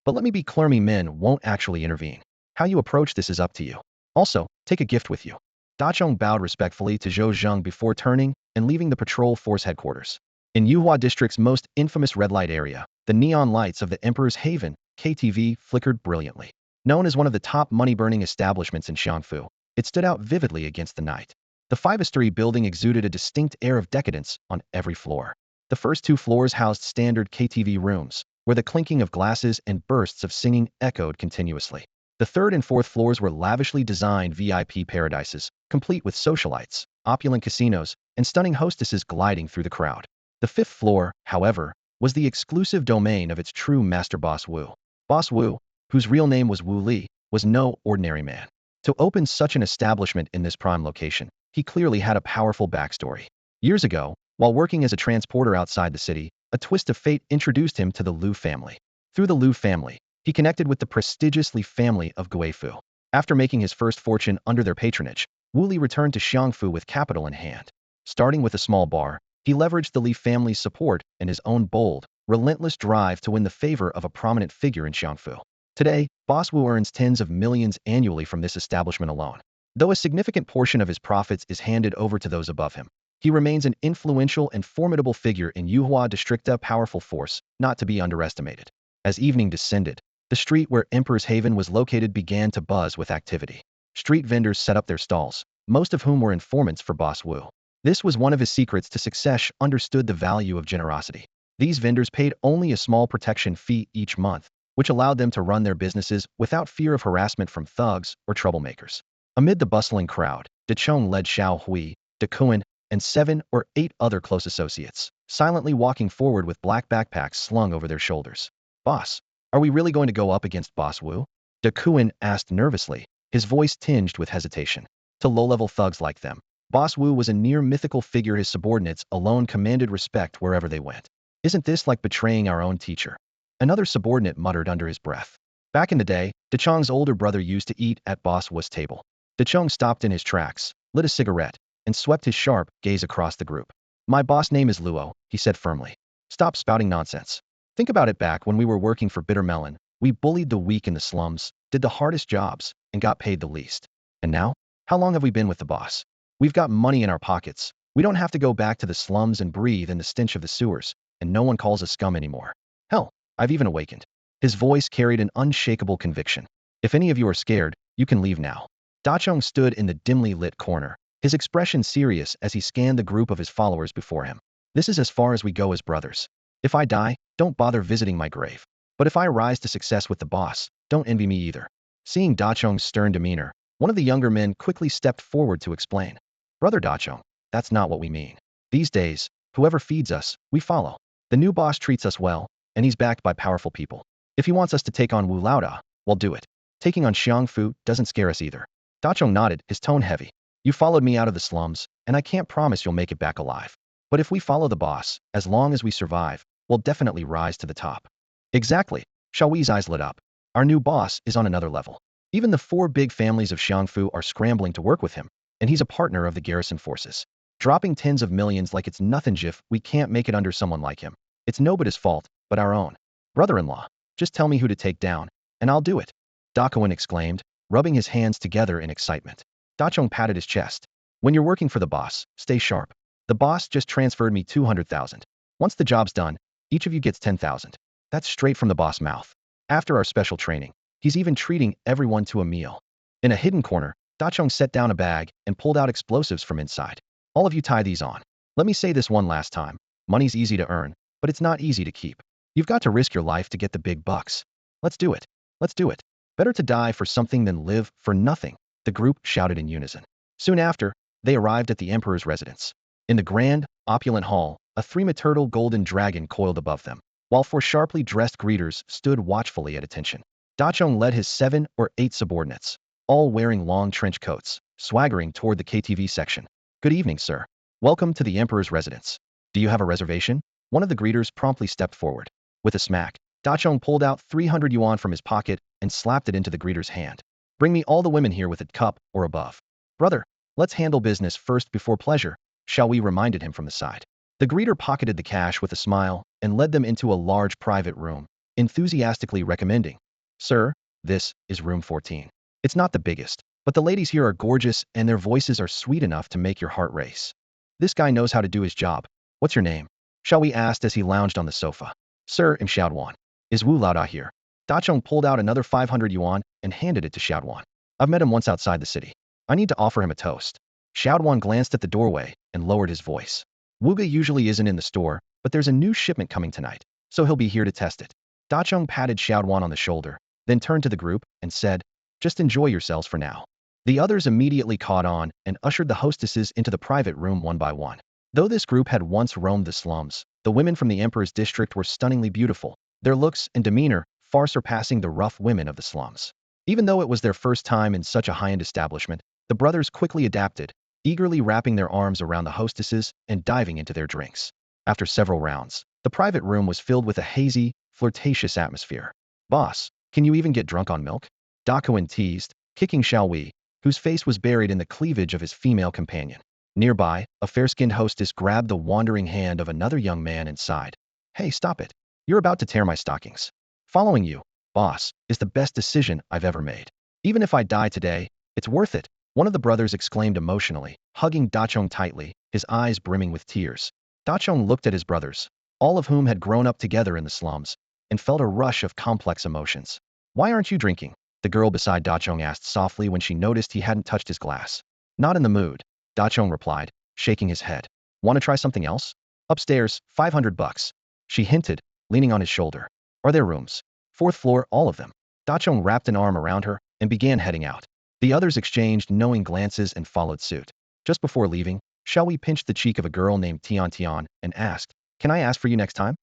But let me be clear, me men won't actually intervene. How you approach this is up to you. Also, take a gift with you. Dachong bowed respectfully to Zhou Zheng before turning and leaving the patrol force headquarters. In Yuhua District's most infamous red light area, the neon lights of the Emperor's Haven, KTV, flickered brilliantly. Known as one of the top money-burning establishments in Xiangfu, it stood out vividly against the night. The five-story building exuded a distinct air of decadence on every floor. The first two floors housed standard KTV rooms, where the clinking of glasses and bursts of singing echoed continuously. The third and fourth floors were lavishly designed VIP paradises, complete with socialites, opulent casinos, and stunning hostesses gliding through the crowd. The fifth floor, however, was the exclusive domain of its true master Boss Wu. Boss Wu, whose real name was Wu Li, was no ordinary man. To open such an establishment in this prime location, he clearly had a powerful backstory. Years ago, while working as a transporter outside the city, a twist of fate introduced him to the Liu family. Through the Liu family, he connected with the prestigious Li family of Guifu. After making his first fortune under their patronage, Wu Li returned to Xiangfu with capital in hand. Starting with a small bar, he leveraged the Li family's support and his own bold, relentless drive to win the favor of a prominent figure in Xiangfu. Today, Boss Wu earns tens of millions annually from this establishment alone. Though a significant portion of his profits is handed over to those above him, he remains an influential and formidable figure in Yuhua District, a powerful force, not to be underestimated. As evening descended, the street where Emperor's Haven was located began to buzz with activity. Street vendors set up their stalls, most of whom were informants for Boss Wu. This was one of his secrets to success. Understood the value of generosity. These vendors paid only a small protection fee each month, which allowed them to run their businesses without fear of harassment from thugs or troublemakers. Amid the bustling crowd, De Chong led Xiao Hui, De Kuan, and 7 or 8 other close associates, silently walking forward with black backpacks slung over their shoulders. Boss, are we really going to go up against Boss Wu? De Kuan asked nervously, his voice tinged with hesitation. To low-level thugs like them, Boss Wu was a near mythical figure. His subordinates alone commanded respect wherever they went. Isn't this like betraying our own teacher? Another subordinate muttered under his breath. Back in the day, De Chong's older brother used to eat at Boss Wu's table. De Chong stopped in his tracks, lit a cigarette, and swept his sharp gaze across the group. My boss name is Luo, he said firmly. Stop spouting nonsense. Think about it. Back when we were working for Bitter Melon, we bullied the weak in the slums, did the hardest jobs, and got paid the least. And now? How long have we been with the boss? We've got money in our pockets. We don't have to go back to the slums and breathe in the stench of the sewers, and no one calls us scum anymore. Hell, I've even awakened. His voice carried an unshakable conviction. If any of you are scared, you can leave now. Dachong stood in the dimly lit corner, his expression serious as he scanned the group of his followers before him. This is as far as we go as brothers. If I die, don't bother visiting my grave. But if I rise to success with the boss, don't envy me either. Seeing Dachong's stern demeanor, one of the younger men quickly stepped forward to explain. Brother Dachong, that's not what we mean. These days, whoever feeds us, we follow. The new boss treats us well, and he's backed by powerful people. If he wants us to take on Wu Laoda, we'll do it. Taking on Xiangfu doesn't scare us either. Dachong nodded, his tone heavy. You followed me out of the slums, and I can't promise you'll make it back alive. But if we follow the boss, as long as we survive, we'll definitely rise to the top. Exactly. Xiaoyi's eyes lit up. Our new boss is on another level. Even the 4 big families of Xiangfu are scrambling to work with him, and he's a partner of the garrison forces. Dropping tens of millions like it's nothing if we can't make it under someone like him. It's nobody's fault, but our own. Brother-in-law, just tell me who to take down, and I'll do it. Dakoin exclaimed, rubbing his hands together in excitement. Dachong patted his chest. When you're working for the boss, stay sharp. The boss just transferred me 200,000. Once the job's done, each of you gets 10,000. That's straight from the boss' mouth. After our special training, he's even treating everyone to a meal. In a hidden corner, Dachong set down a bag and pulled out explosives from inside. All of you tie these on. Let me say this one last time. Money's easy to earn, but it's not easy to keep. You've got to risk your life to get the big bucks. Let's do it. Let's do it. Better to die for something than live for nothing, the group shouted in unison. Soon after, they arrived at the emperor's residence. In the grand, opulent hall, a three-meter golden dragon coiled above them, while four sharply dressed greeters stood watchfully at attention. Dachong led his 7 or 8 subordinates, all wearing long trench coats, swaggering toward the KTV section. Good evening, sir. Welcome to the emperor's residence. Do you have a reservation? One of the greeters promptly stepped forward. With a smack, Dachong pulled out 300 yuan from his pocket and slapped it into the greeter's hand. Bring me all the women here with a cup or above. Brother, let's handle business first before pleasure, shall we? Reminded him from the side. The greeter pocketed the cash with a smile and led them into a large private room, enthusiastically recommending, Sir, this is room 14. It's not the biggest, but the ladies here are gorgeous and their voices are sweet enough to make your heart race. This guy knows how to do his job. What's your name? Shall we? Asked as he lounged on the sofa. Sir, I'm Xiaoduan. Is Wu Laoda here? Dachong pulled out another 500 yuan and handed it to Xiaoduan. I've met him once outside the city. I need to offer him a toast. Xiaoduan glanced at the doorway and lowered his voice. Wuga usually isn't in the store, but there's a new shipment coming tonight, so he'll be here to test it. Dachong patted Xiaoduan on the shoulder, then turned to the group and said, just enjoy yourselves for now. The others immediately caught on and ushered the hostesses into the private room one by one. Though this group had once roamed the slums, the women from the emperor's district were stunningly beautiful, their looks and demeanor far surpassing the rough women of the slums. Even though it was their first time in such a high-end establishment, the brothers quickly adapted, eagerly wrapping their arms around the hostesses and diving into their drinks. After several rounds, the private room was filled with a hazy, flirtatious atmosphere. Boss, can you even get drunk on milk? Dakoin teased, kicking Xiaowei, whose face was buried in the cleavage of his female companion. Nearby, a fair-skinned hostess grabbed the wandering hand of another young man and sighed. Hey, stop it. You're about to tear my stockings. Following you, boss, is the best decision I've ever made. Even if I die today, it's worth it, one of the brothers exclaimed emotionally, hugging Dachong tightly, his eyes brimming with tears. Dachong looked at his brothers, all of whom had grown up together in the slums, and felt a rush of complex emotions. Why aren't you drinking? The girl beside Dachong asked softly when she noticed he hadn't touched his glass. Not in the mood, Dachong replied, shaking his head. Want to try something else? Upstairs, 500 bucks. She hinted, leaning on his shoulder. Are there rooms? 4th floor, all of them. Dachong wrapped an arm around her and began heading out. The others exchanged knowing glances and followed suit. Just before leaving, Xiaowei pinched the cheek of a girl named Tian Tian and asked, Can I ask for you next time?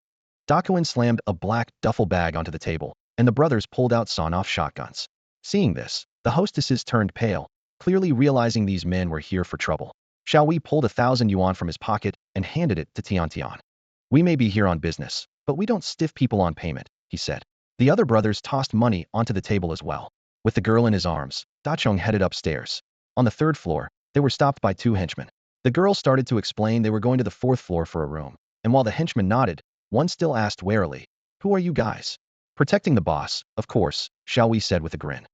Dakoin slammed a black duffel bag onto the table, and the brothers pulled out sawn-off shotguns. Seeing this, the hostesses turned pale, clearly realizing these men were here for trouble. Xiaowei pulled 1,000 yuan from his pocket and handed it to Tian Tian. We may be here on business, but we don't stiff people on payment, he said. The other brothers tossed money onto the table as well. With the girl in his arms, Dachong headed upstairs. On the 3rd floor, they were stopped by 2 henchmen. The girl started to explain they were going to the 4th floor for a room, and while the henchmen nodded, one still asked warily, Who are you guys? Protecting the boss, of course, Xiaowei said with a grin.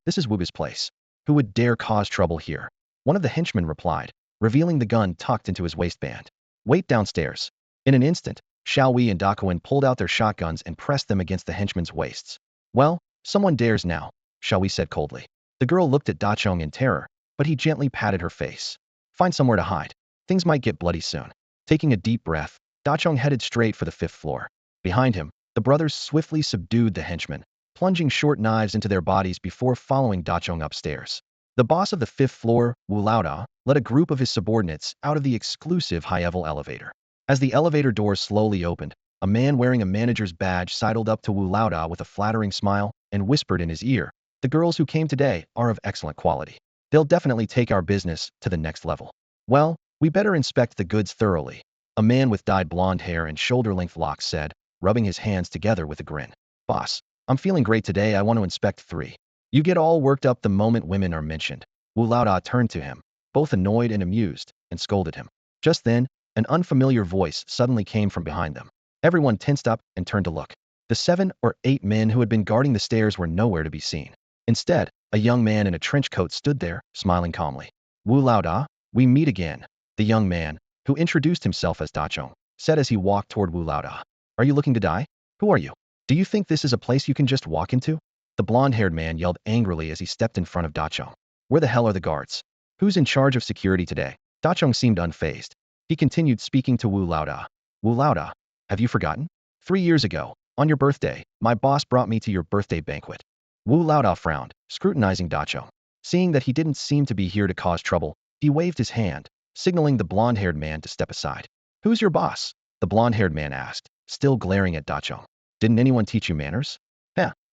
This is Wuga's place. Who would dare cause trouble here? One of the henchmen replied, revealing the gun tucked into his waistband. Wait downstairs. In an instant, Xiaowei and Dakoin pulled out their shotguns and pressed them against the henchmen's waists. Well, someone dares now, Xiaowei said coldly. The girl looked at Dachong in terror, but he gently patted her face. Find somewhere to hide. Things might get bloody soon. Taking a deep breath, Dachong headed straight for the 5th floor. Behind him, the brothers swiftly subdued the henchmen, plunging short knives into their bodies before following Dachong upstairs. The boss of the 5th floor, Wu Laoda, led a group of his subordinates out of the exclusive high-level elevator. As the elevator doors slowly opened, a man wearing a manager's badge sidled up to Wu Laoda with a flattering smile and whispered in his ear, The girls who came today are of excellent quality. They'll definitely take our business to the next level. Well, we better inspect the goods thoroughly, a man with dyed blonde hair and shoulder-length locks said, rubbing his hands together with a grin. Boss, I'm feeling great today. I want to inspect 3. You get all worked up the moment women are mentioned. Wu Laoda turned to him, both annoyed and amused, and scolded him. Just then, an unfamiliar voice suddenly came from behind them. Everyone tensed up and turned to look. The 7 or 8 men who had been guarding the stairs were nowhere to be seen. Instead, a young man in a trench coat stood there, smiling calmly. Wu Lao Da, we meet again. The young man, who introduced himself as Dachong, said as he walked toward Wu Lao Da. Are you looking to die? Who are you? Do you think this is a place you can just walk into? The blonde-haired man yelled angrily as he stepped in front of Dachong. Where the hell are the guards? Who's in charge of security today? Dachong seemed unfazed. He continued speaking to Wu Lao Da. Wu Lao Da, have you forgotten? 3 years ago, on your birthday, my boss brought me to your birthday banquet. Wu Lao Da frowned, scrutinizing Dachong. Seeing that he didn't seem to be here to cause trouble, he waved his hand, signaling the blonde-haired man to step aside. Who's your boss? The blonde-haired man asked, still glaring at Dachong. Didn't anyone teach you manners?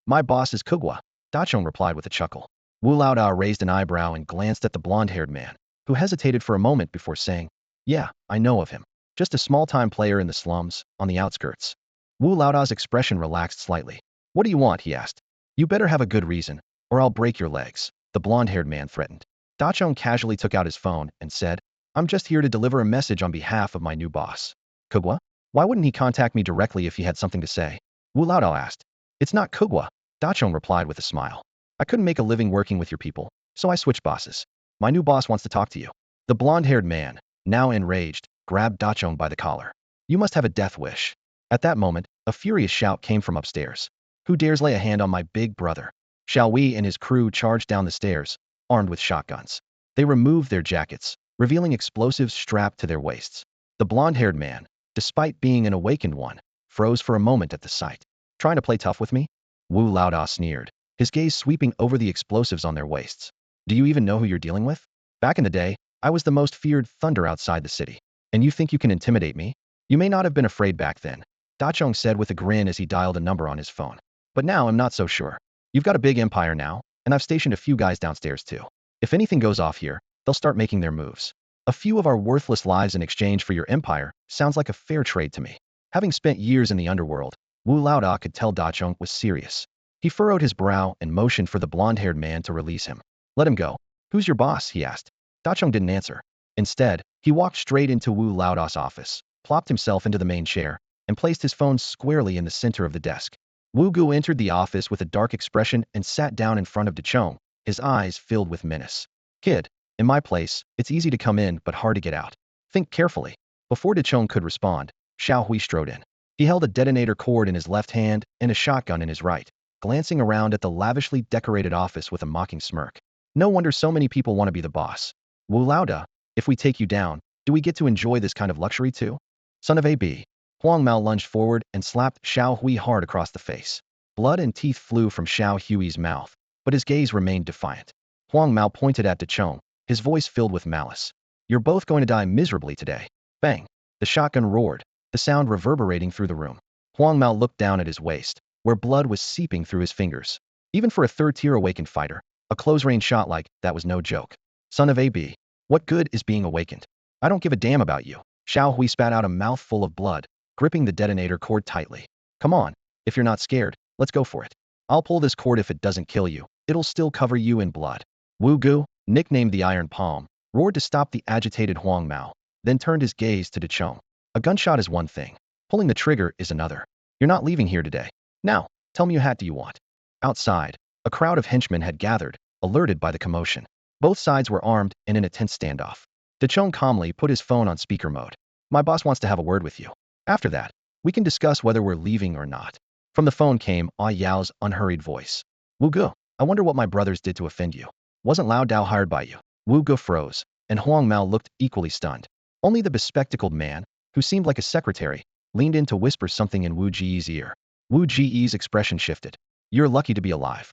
My boss is Kugwa, Dachong replied with a chuckle. Wu Lao Da raised an eyebrow and glanced at the blonde-haired man, who hesitated for a moment before saying, yeah, I know of him. Just a small-time player in the slums, on the outskirts. Wu Lao Da's expression relaxed slightly. What do you want? He asked. You better have a good reason, or I'll break your legs, the blonde-haired man threatened. Dachong casually took out his phone and said, I'm just here to deliver a message on behalf of my new boss. Kugwa? Why wouldn't he contact me directly if he had something to say? Wu Lao Da asked. It's not Kugwa, Dachong replied with a smile. I couldn't make a living working with your people, so I switched bosses. My new boss wants to talk to you. The blonde-haired man, now enraged, grabbed Dachong by the collar. You must have a death wish. At that moment, a furious shout came from upstairs. Who dares lay a hand on my big brother? Xiao Wei and his crew charged down the stairs, armed with shotguns. They removed their jackets, revealing explosives strapped to their waists. The blonde-haired man, despite being an awakened one, froze for a moment at the sight. Trying to play tough with me? Wu Lao Da sneered, his gaze sweeping over the explosives on their waists. Do you even know who you're dealing with? Back in the day, I was the most feared thunder outside the city. And you think you can intimidate me? You may not have been afraid back then, Dachong said with a grin as he dialed a number on his phone. But now I'm not so sure. You've got a big empire now, and I've stationed a few guys downstairs too. If anything goes off here, they'll start making their moves. A few of our worthless lives in exchange for your empire sounds like a fair trade to me. Having spent years in the underworld, Wu Lao Da could tell Dachong was serious. He furrowed his brow and motioned for the blonde-haired man to release him. Let him go. Who's your boss? He asked. Dachong didn't answer. Instead, he walked straight into Wu Lao Da's office, plopped himself into the main chair, and placed his phone squarely in the center of the desk. Wu Gu entered the office with a dark expression and sat down in front of Dachong, his eyes filled with menace. Kid, in my place, it's easy to come in but hard to get out. Think carefully. Before Dachong could respond, Xiao Hui strode in. He held a detonator cord in his left hand and a shotgun in his right, glancing around at the lavishly decorated office with a mocking smirk. No wonder so many people want to be the boss. Wu Lao Da, if we take you down, do we get to enjoy this kind of luxury too? Son of A.B. Huang Mao lunged forward and slapped Xiao Hui hard across the face. Blood and teeth flew from Xiao Hui's mouth, but his gaze remained defiant. Huang Mao pointed at Dachong, his voice filled with malice. You're both going to die miserably today. Bang! The shotgun roared, the sound reverberating through the room. Huang Mao looked down at his waist, where blood was seeping through his fingers. Even for a third-tier awakened fighter, a close-range shot like that was no joke. Son of A.B. What good is being awakened? I don't give a damn about you. Xiao Hui spat out a mouthful of blood, gripping the detonator cord tightly. Come on, if you're not scared, let's go for it. I'll pull this cord if it doesn't kill you. It'll still cover you in blood. Wu Gu, nicknamed the Iron Palm, roared to stop the agitated Huang Mao, then turned his gaze to Dachong. A gunshot is one thing. Pulling the trigger is another. You're not leaving here today. Now, tell me what hat do you want? Outside, a crowd of henchmen had gathered, alerted by the commotion. Both sides were armed and in a tense standoff. Dachong calmly put his phone on speaker mode. My boss wants to have a word with you. After that, we can discuss whether we're leaving or not. From the phone came Ah Yao's unhurried voice. Wu Gu, I wonder what my brothers did to offend you. Wasn't Lao Dao hired by you? Wu Gu froze, and Huang Mao looked equally stunned. Only the bespectacled man, who seemed like a secretary, leaned in to whisper something in Wu Ji's ear. Wu Ji's expression shifted. You're lucky to be alive.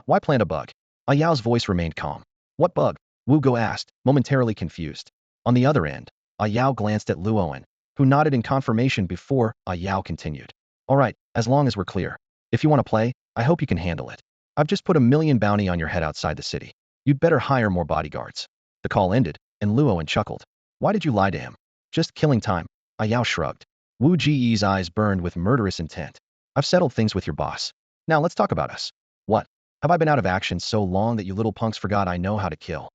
Why plant a bug? Ah Yao's voice remained calm. What bug? Wu Gu asked, momentarily confused. On the other end, Ah Yao glanced at Luoan, who nodded in confirmation before Ah Yao continued. All right, as long as we're clear. If you want to play, I hope you can handle it. I've just put 1 million bounty on your head outside the city. You'd better hire more bodyguards. The call ended, and Luoan chuckled. Why did you lie to him? Just killing time. Ah Yao shrugged. Wu Ji's eyes burned with murderous intent. I've settled things with your boss. Now let's talk about us. What? Have I been out of action so long that you little punks forgot I know how to kill?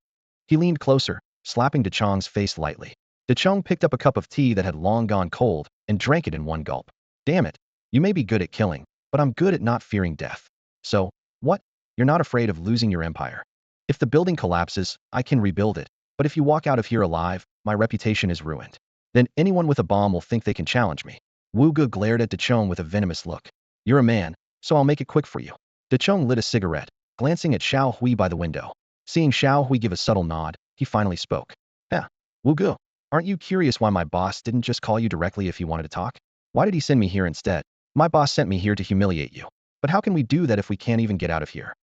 He leaned closer, slapping Dachong's face lightly. Chong picked up a cup of tea that had long gone cold and drank it in one gulp. Damn it. You may be good at killing, but I'm good at not fearing death. So, what? You're not afraid of losing your empire. If the building collapses, I can rebuild it. But if you walk out of here alive, my reputation is ruined. Then anyone with a bomb will think they can challenge me. Wu Ge glared at Chong with a venomous look. You're a man, so I'll make it quick for you. Chong lit a cigarette, glancing at Xiao Hui by the window. Seeing Xiao Hui give a subtle nod, he finally spoke. Yeah, Wu Ge, aren't you curious why my boss didn't just call you directly if he wanted to talk? Why did he send me here instead? My boss sent me here to humiliate you. But how can we do that if we can't even get out of here?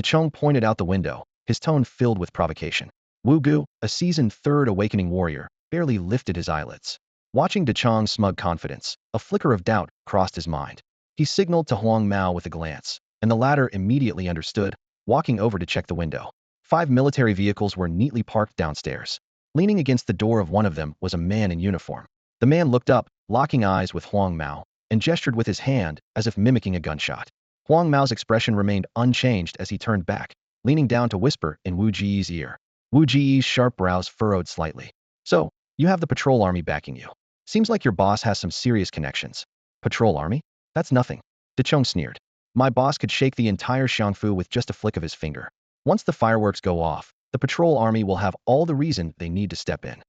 Chong pointed out the window, his tone filled with provocation. Wu Ge, a seasoned third awakening warrior, barely lifted his eyelids. Watching Chong's smug confidence, a flicker of doubt crossed his mind. He signaled to Huang Mao with a glance, and the latter immediately understood, walking over to check the window. 5 military vehicles were neatly parked downstairs. Leaning against the door of one of them was a man in uniform. The man looked up, locking eyes with Huang Mao, and gestured with his hand as if mimicking a gunshot. Huang Mao's expression remained unchanged as he turned back, leaning down to whisper in Wu Ji's ear. Wu Ji's sharp brows furrowed slightly. So, you have the patrol army backing you. Seems like your boss has some serious connections. Patrol army? That's nothing. Chong sneered. My boss could shake the entire Xiangfu with just a flick of his finger. Once the fireworks go off, the patrol army will have all the reason they need to step in.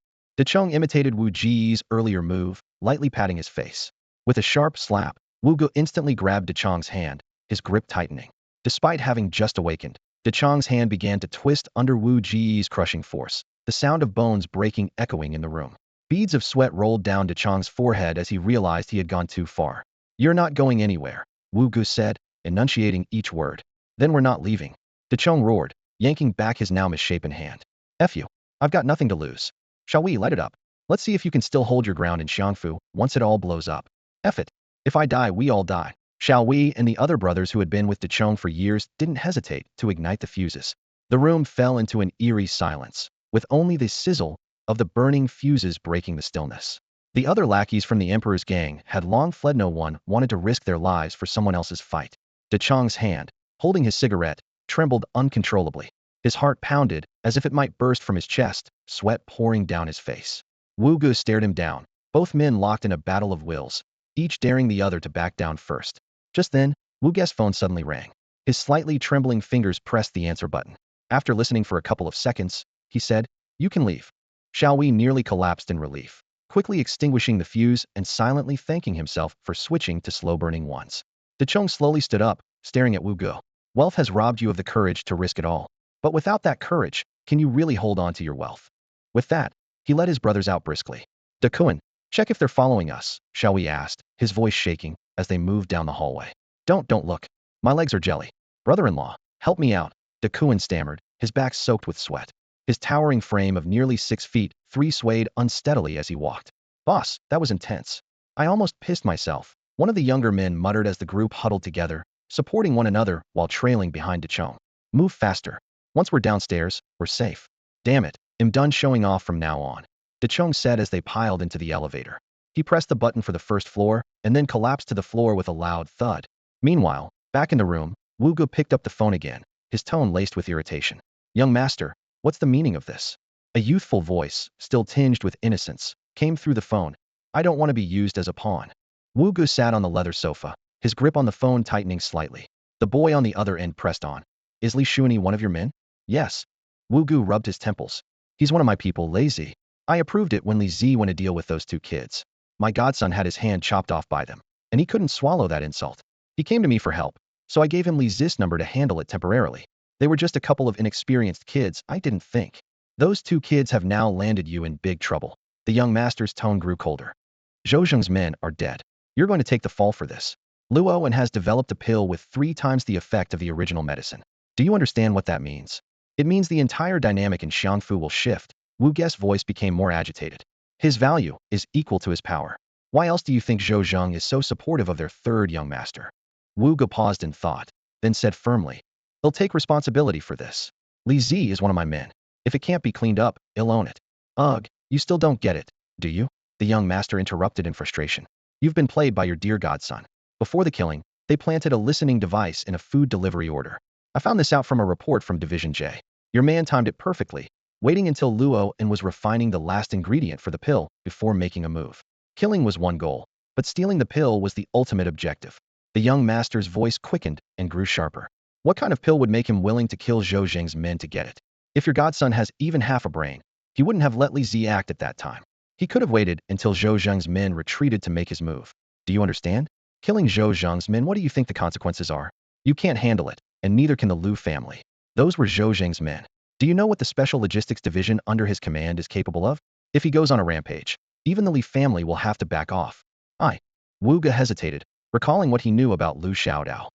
Chong imitated Wu Ji's earlier move, lightly patting his face. With a sharp slap, Wu Ge instantly grabbed Chong's hand, his grip tightening. Despite having just awakened, Chong's hand began to twist under Wu Ji's crushing force, the sound of bones breaking echoing in the room. Beads of sweat rolled down Chong's forehead as he realized he had gone too far. You're not going anywhere, Wu Ge said, enunciating each word. Then we're not leaving. Chong roared, yanking back his now misshapen hand. F you. I've got nothing to lose. Shall we light it up? Let's see if you can still hold your ground in Xiangfu once it all blows up. F it. If I die, we all die. Xiao Wei and the other brothers who had been with Chong for years didn't hesitate to ignite the fuses. The room fell into an eerie silence, with only the sizzle of the burning fuses breaking the stillness. The other lackeys from the Emperor's gang had long fled. No one wanted to risk their lives for someone else's fight. Chong's hand, holding his cigarette, trembled uncontrollably. His heart pounded as if it might burst from his chest, sweat pouring down his face. Wu Ge stared him down, both men locked in a battle of wills, each daring the other to back down first. Just then, Wu Ge's phone suddenly rang. His slightly trembling fingers pressed the answer button. After listening for a couple of seconds, he said, "You can leave." Xiao Wei nearly collapsed in relief, quickly extinguishing the fuse and silently thanking himself for switching to slow-burning ones. Chong slowly stood up, staring at Wu Ge. Wealth has robbed you of the courage to risk it all. But without that courage, can you really hold on to your wealth? With that, he led his brothers out briskly. Kun, check if they're following us, Xiao Wei asked, his voice shaking, as they moved down the hallway. Don't look. My legs are jelly. Brother-in-law, help me out, Kun stammered, his back soaked with sweat. His towering frame of nearly 6 feet, 3 swayed unsteadily as he walked. Boss, that was intense. I almost pissed myself, one of the younger men muttered as the group huddled together, supporting one another while trailing behind Chong. Move faster. Once we're downstairs, we're safe. Damn it, I'm done showing off from now on, Chong said as they piled into the elevator. He pressed the button for the first floor, and then collapsed to the floor with a loud thud. Meanwhile, back in the room, Wu Ge picked up the phone again, his tone laced with irritation. Young master, what's the meaning of this? A youthful voice, still tinged with innocence, came through the phone. I don't want to be used as a pawn. Wu Ge sat on the leather sofa, his grip on the phone tightening slightly. The boy on the other end pressed on. Is Li Shuni one of your men? Yes. Wu Ge rubbed his temples. He's one of my people, lazy. I approved it when Li Zi went to deal with those 2 kids. My godson had his hand chopped off by them, and he couldn't swallow that insult. He came to me for help, so I gave him Li Zi's number to handle it temporarily. They were just a couple of inexperienced kids, I didn't think. Those 2 kids have now landed you in big trouble. The young master's tone grew colder. Zhou Zheng's men are dead. You're going to take the fall for this. Luo and has developed a pill with 3 times the effect of the original medicine. Do you understand what that means? It means the entire dynamic in Xiangfu will shift. Wu Ge's voice became more agitated. His value is equal to his power. Why else do you think Zhou Zheng is so supportive of their 3rd young master? Wu Ge paused in thought, then said firmly, he'll take responsibility for this. Li Zi is one of my men. If it can't be cleaned up, he'll own it. Ugh, you still don't get it, do you? The young master interrupted in frustration. You've been played by your dear godson. Before the killing, they planted a listening device in a food delivery order. I found this out from a report from Division J. Your man timed it perfectly. waiting until Luo and was refining the last ingredient for the pill before making a move. Killing was one goal, but stealing the pill was the ultimate objective. The young master's voice quickened and grew sharper. What kind of pill would make him willing to kill Zhou Zheng's men to get it? If your godson has even half a brain, he wouldn't have let Li Zi act at that time. He could have waited until Zhou Zheng's men retreated to make his move. Do you understand? Killing Zhou Zheng's men, what do you think the consequences are? You can't handle it, and neither can the Lu family. Those were Zhou Zheng's men. Do you know what the special logistics division under his command is capable of? If he goes on a rampage, even the Li family will have to back off. Wu Ge hesitated, recalling what he knew about Lu Xiaodao.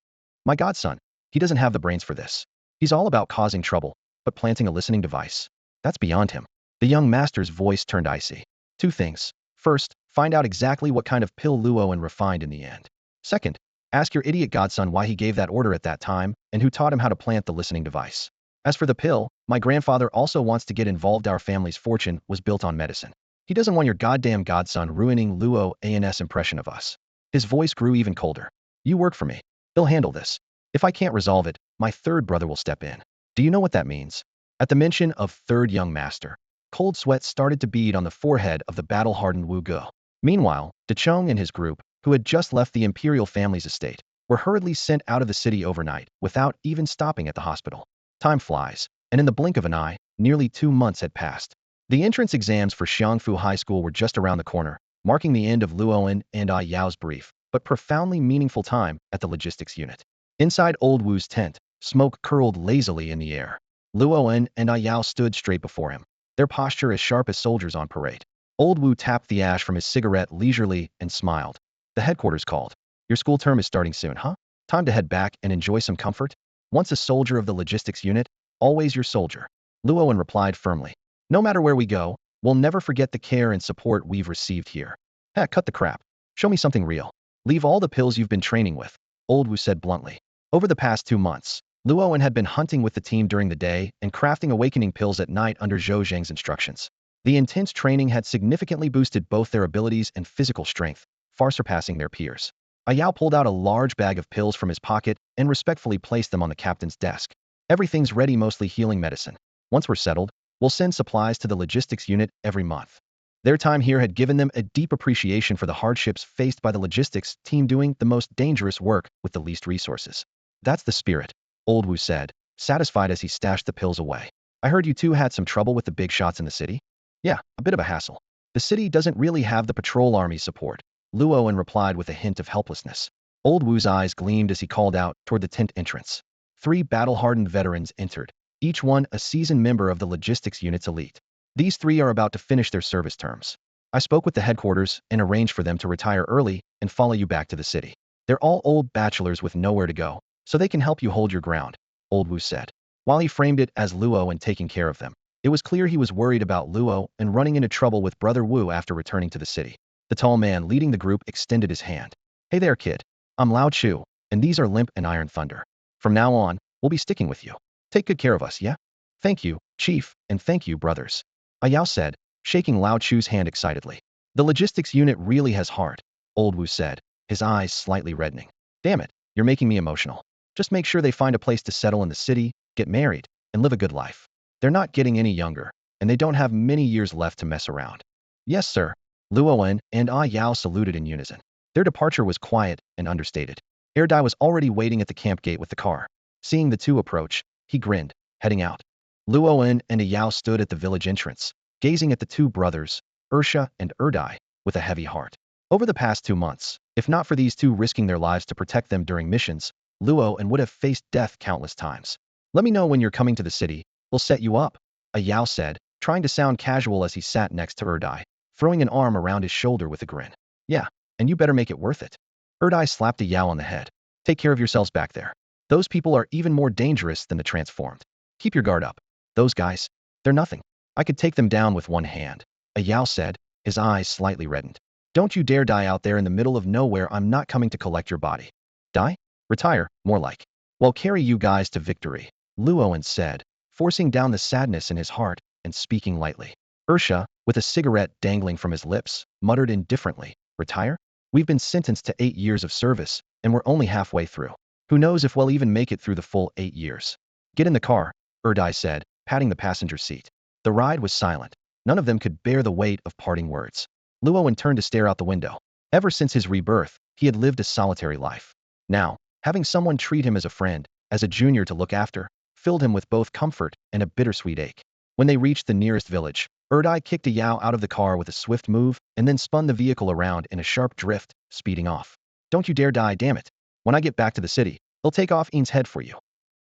My godson, he doesn't have the brains for this. He's all about causing trouble, but planting a listening device. That's beyond him. The young master's voice turned icy. Two things. First, find out exactly what kind of pill Luo refined in the end. Second, ask your idiot godson why he gave that order at that time and who taught him how to plant the listening device. As for the pill, my grandfather also wants to get involved. Our family's fortune was built on medicine. He doesn't want your goddamn godson ruining Luo An's impression of us. His voice grew even colder. You work for me. He'll handle this. If I can't resolve it, my third brother will step in. Do you know what that means? At the mention of third young master, cold sweat started to bead on the forehead of the battle-hardened Wu Ge. Meanwhile, De Chong and his group, who had just left the imperial family's estate, were hurriedly sent out of the city overnight without even stopping at the hospital. Time flies, and in the blink of an eye, nearly 2 months had passed. The entrance exams for Xiangfu High School were just around the corner, marking the end of Luoan and Yao's brief, but profoundly meaningful time at the logistics unit. Inside old Wu's tent, smoke curled lazily in the air. Luoan and Yao stood straight before him, their posture as sharp as soldiers on parade. Old Wu tapped the ash from his cigarette leisurely and smiled. The headquarters called. Your school term is starting soon, huh? Time to head back and enjoy some comfort? Once a soldier of the logistics unit, always your soldier. Luoan replied firmly. No matter where we go, we'll never forget the care and support we've received here. Cut the crap. Show me something real. Leave all the pills you've been training with, Old Wu said bluntly. Over the past 2 months, Luoan had been hunting with the team during the day and crafting awakening pills at night under Zhou Zheng's instructions. The intense training had significantly boosted both their abilities and physical strength, far surpassing their peers. Yao pulled out a large bag of pills from his pocket and respectfully placed them on the captain's desk. Everything's ready, mostly healing medicine. Once we're settled, we'll send supplies to the logistics unit every month. Their time here had given them a deep appreciation for the hardships faced by the logistics team doing the most dangerous work with the least resources. That's the spirit, Old Wu said, satisfied as he stashed the pills away. I heard you two had some trouble with the big shots in the city? Yeah, a bit of a hassle. The city doesn't really have the patrol army's support, Luoan replied with a hint of helplessness. Old Wu's eyes gleamed as he called out toward the tent entrance. 3 battle-hardened veterans entered, each one a seasoned member of the logistics unit's elite. These 3 are about to finish their service terms. I spoke with the headquarters and arranged for them to retire early and follow you back to the city. They're all old bachelors with nowhere to go, so they can help you hold your ground, Old Wu said. While he framed it as Luo and taking care of them, it was clear he was worried about Luo and running into trouble with Brother Wu after returning to the city. The tall man leading the group extended his hand. Hey there, kid. I'm Lao Chu, and these are Limp and Iron Thunder. From now on, we'll be sticking with you. Take good care of us, yeah? Thank you, Chief, and thank you, brothers. Yao said, shaking Lao Chu's hand excitedly. The logistics unit really has heart, Old Wu said, his eyes slightly reddening. Damn it, you're making me emotional. Just make sure they find a place to settle in the city, get married, and live a good life. They're not getting any younger, and they don't have many years left to mess around. Yes, sir. Luoan and Yao saluted in unison. Their departure was quiet and understated. Erdai was already waiting at the camp gate with the car. Seeing the two approach, he grinned, heading out. Luoan and Yao stood at the village entrance, gazing at the 2 brothers, Ursha and Erdai, with a heavy heart. Over the past 2 months, if not for these 2 risking their lives to protect them during missions, Luoan would have faced death countless times. Let me know when you're coming to the city. We'll set you up, Yao said, trying to sound casual as he sat next to Erdai, throwing an arm around his shoulder with a grin. Yeah, and you better make it worth it. Erdai slapped Yao on the head. Take care of yourselves back there. Those people are even more dangerous than the transformed. Keep your guard up. Those guys, they're nothing. I could take them down with one hand, Yao said, his eyes slightly reddened. Don't you dare die out there in the middle of nowhere. I'm not coming to collect your body. Die? Retire, more like. Well, carry you guys to victory, Luoan said, forcing down the sadness in his heart and speaking lightly. Ursha, with a cigarette dangling from his lips, muttered indifferently, retire? We've been sentenced to 8 years of service, and we're only halfway through. Who knows if we'll even make it through the full 8 years. Get in the car, Erdai said, patting the passenger seat. The ride was silent. None of them could bear the weight of parting words. Luoan turned to stare out the window. Ever since his rebirth, he had lived a solitary life. Now, having someone treat him as a friend, as a junior to look after, filled him with both comfort and a bittersweet ache. When they reached the nearest village, Erdai kicked a Yao out of the car with a swift move and then spun the vehicle around in a sharp drift, speeding off. Don't you dare die, damn it. When I get back to the city, they'll take off Ian's head for you.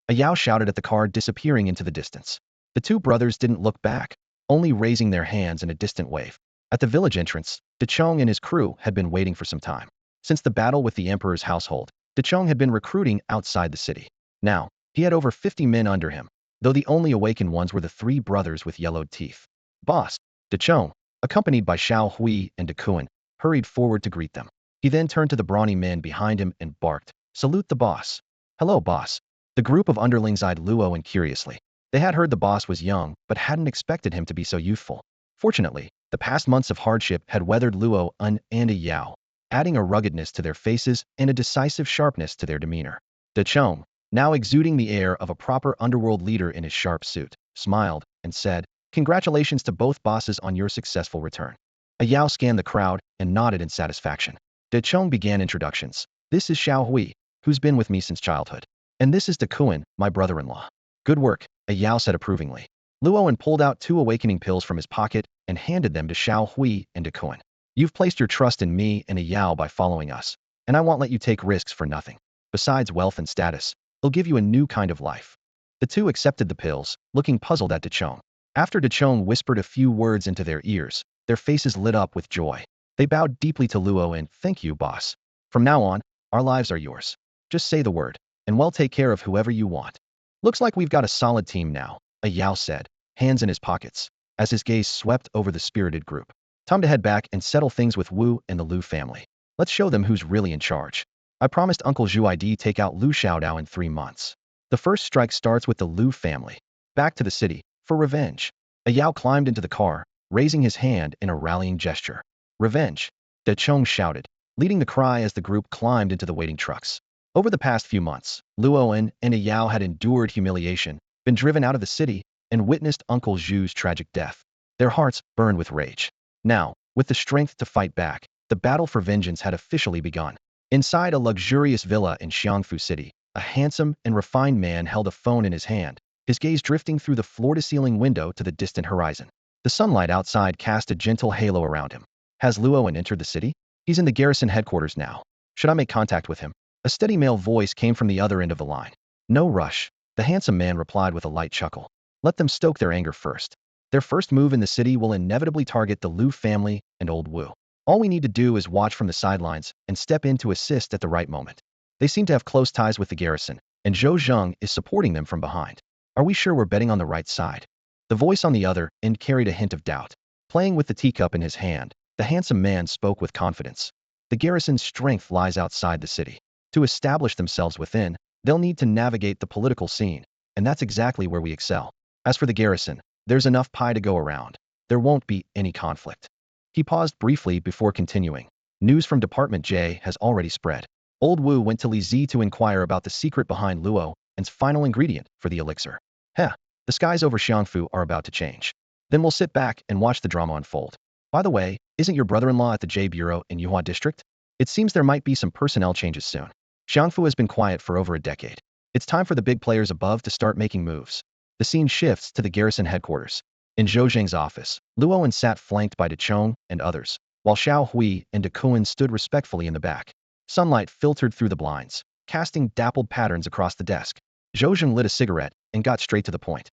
A Yao shouted at the car, disappearing into the distance. The two brothers didn't look back, only raising their hands in a distant wave. At the village entrance, Dechong and his crew had been waiting for some time. Since the battle with the emperor's household, Dechong had been recruiting outside the city. Now, he had over 50 men under him, though the only awakened ones were the three brothers with yellowed teeth. Boss, Dechong, accompanied by Xiao Hui and Dekuan, hurried forward to greet them. He then turned to the brawny men behind him and barked, "Salute the boss." "Hello, boss." The group of underlings eyed Luoan curiously. They had heard the boss was young, but hadn't expected him to be so youthful. Fortunately, the past months of hardship had weathered Luoan and a Yao, adding a ruggedness to their faces and a decisive sharpness to their demeanor. Dechong, now exuding the air of a proper underworld leader in his sharp suit, smiled and said, "Congratulations to both bosses on your successful return." A Yao scanned the crowd and nodded in satisfaction. Dechong began introductions. "This is Xiao Hui, who's been with me since childhood. And this is Dekuan, my brother-in-law." "Good work," a Yao said approvingly. Luoan pulled out 2 awakening pills from his pocket and handed them to Xiao Hui and Dekuan. "You've placed your trust in me and a Yao by following us, and I won't let you take risks for nothing. Besides wealth and status, it'll give you a new kind of life." The two accepted the pills, looking puzzled at Dechong. After Dechong whispered a few words into their ears, their faces lit up with joy. They bowed deeply to Luoan. "Thank you, boss. From now on, our lives are yours. Just say the word, and we'll take care of whoever you want." "Looks like we've got a solid team now," a Yao said, hands in his pockets, as his gaze swept over the spirited group. "Time to head back and settle things with Wu and the Lu family. Let's show them who's really in charge. I promised Uncle Zhu I'd take out Lu Xiaodao in 3 months. The first strike starts with the Lu family. Back to the city, for revenge." A Yao climbed into the car, raising his hand in a rallying gesture. "Revenge," Dechong shouted, leading the cry as the group climbed into the waiting trucks. Over the past few months, Luoan and a Yao had endured humiliation, been driven out of the city, and witnessed Uncle Zhu's tragic death. Their hearts burned with rage. Now, with the strength to fight back, the battle for vengeance had officially begun. Inside a luxurious villa in Xiangfu City, a handsome and refined man held a phone in his hand, his gaze drifting through the floor-to-ceiling window to the distant horizon. The sunlight outside cast a gentle halo around him. "Has Luoan entered the city? He's in the garrison headquarters now. Should I make contact with him?" A steady male voice came from the other end of the line. "No rush," the handsome man replied with a light chuckle. "Let them stoke their anger first. Their first move in the city will inevitably target the Lu family and old Wu. All we need to do is watch from the sidelines and step in to assist at the right moment. They seem to have close ties with the garrison, and Zhou Zheng is supporting them from behind. Are we sure we're betting on the right side?" The voice on the other end carried a hint of doubt. Playing with the teacup in his hand, the handsome man spoke with confidence. "The garrison's strength lies outside the city. To establish themselves within, they'll need to navigate the political scene, and that's exactly where we excel. As for the garrison, there's enough pie to go around. There won't be any conflict." He paused briefly before continuing. "News from Department J has already spread. Old Wu went to Li Zi to inquire about the secret behind Luo and's final ingredient for the elixir. Heh, the skies over Xiangfu are about to change. Then we'll sit back and watch the drama unfold. By the way, isn't your brother-in-law at the J Bureau in Yuhua District? It seems there might be some personnel changes soon. Xiangfu has been quiet for over a decade. It's time for the big players above to start making moves." The scene shifts to the garrison headquarters. In Zhou Zheng's office, Luoan sat flanked by Dechong and others, while Xiao Hui and Dekuan stood respectfully in the back. Sunlight filtered through the blinds, casting dappled patterns across the desk. Zhou Zheng lit a cigarette and got straight to the point.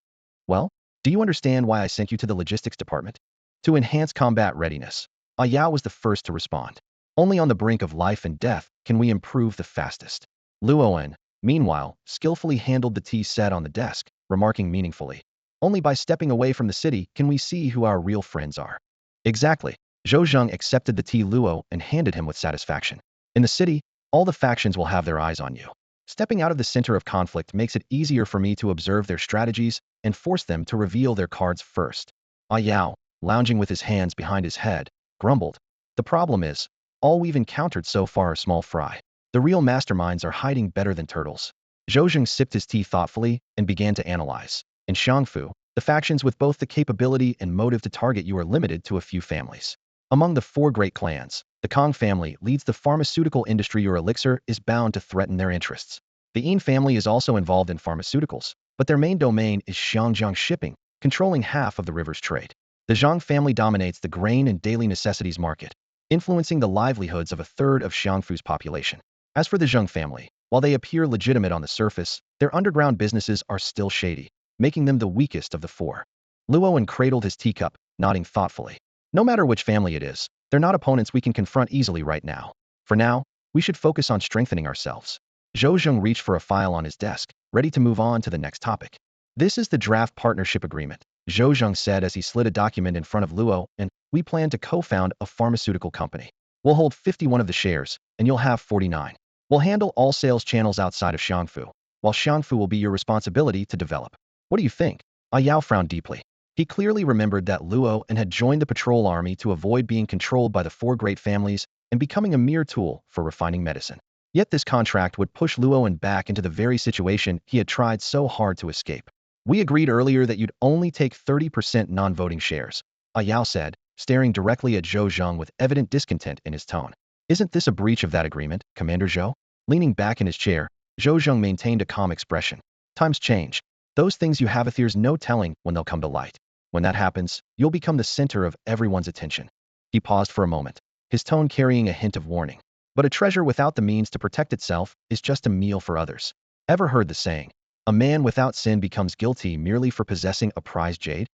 "Well, do you understand why I sent you to the logistics department?" "To enhance combat readiness." A Yao was the first to respond. "Only on the brink of life and death can we improve the fastest." Luoan, meanwhile, skillfully handled the tea set on the desk, remarking meaningfully, "Only by stepping away from the city can we see who our real friends are." "Exactly." Zhou Zheng accepted the tea Luo and handed him with satisfaction. "In the city, all the factions will have their eyes on you. Stepping out of the center of conflict makes it easier for me to observe their strategies and force them to reveal their cards first." Ah Yao, lounging with his hands behind his head, grumbled, "The problem is, all we've encountered so far are small fry. The real masterminds are hiding better than turtles." Zhou Zheng sipped his tea thoughtfully and began to analyze. In Xiangfu, The factions with both the capability and motive to target you are limited to a few families. Among the four great clans, the Kong family leads the pharmaceutical industry. Your elixir is bound to threaten their interests. The Yin family is also involved in pharmaceuticals, but their main domain is Xiangjiang shipping, controlling half of the river's trade. The Zhang family dominates the grain and daily necessities market, influencing the livelihoods of a third of Xiangfu's population. As for the Zheng family, while they appear legitimate on the surface, their underground businesses are still shady, making them the weakest of the four. Luo cradled his teacup, nodding thoughtfully. No matter which family it is, they're not opponents we can confront easily right now. For now, we should focus on strengthening ourselves. Zhou Zheng reached for a file on his desk, ready to move on to the next topic. This is the draft partnership agreement, Zhou Zheng said as he slid a document in front of Luo, and we plan to co-found a pharmaceutical company. We'll hold 51 of the shares, and you'll have 49. We'll handle all sales channels outside of Xiangfu, while Xiangfu will be your responsibility to develop. What do you think? Yao frowned deeply. He clearly remembered that Luo had joined the patrol army to avoid being controlled by the four great families and becoming a mere tool for refining medicine. Yet this contract would push Luo back into the very situation he had tried so hard to escape. We agreed earlier that you'd only take 30% non-voting shares, Yao said, staring directly at Zhou Zheng with evident discontent in his tone. Isn't this a breach of that agreement, Commander Zhou? Leaning back in his chair, Zhou Zheng maintained a calm expression. Times change. Those things you have, there's no telling when they'll come to light. When that happens, you'll become the center of everyone's attention. He paused for a moment, his tone carrying a hint of warning. But a treasure without the means to protect itself is just a meal for others. Ever heard the saying, a man without sin becomes guilty merely for possessing a prized jade?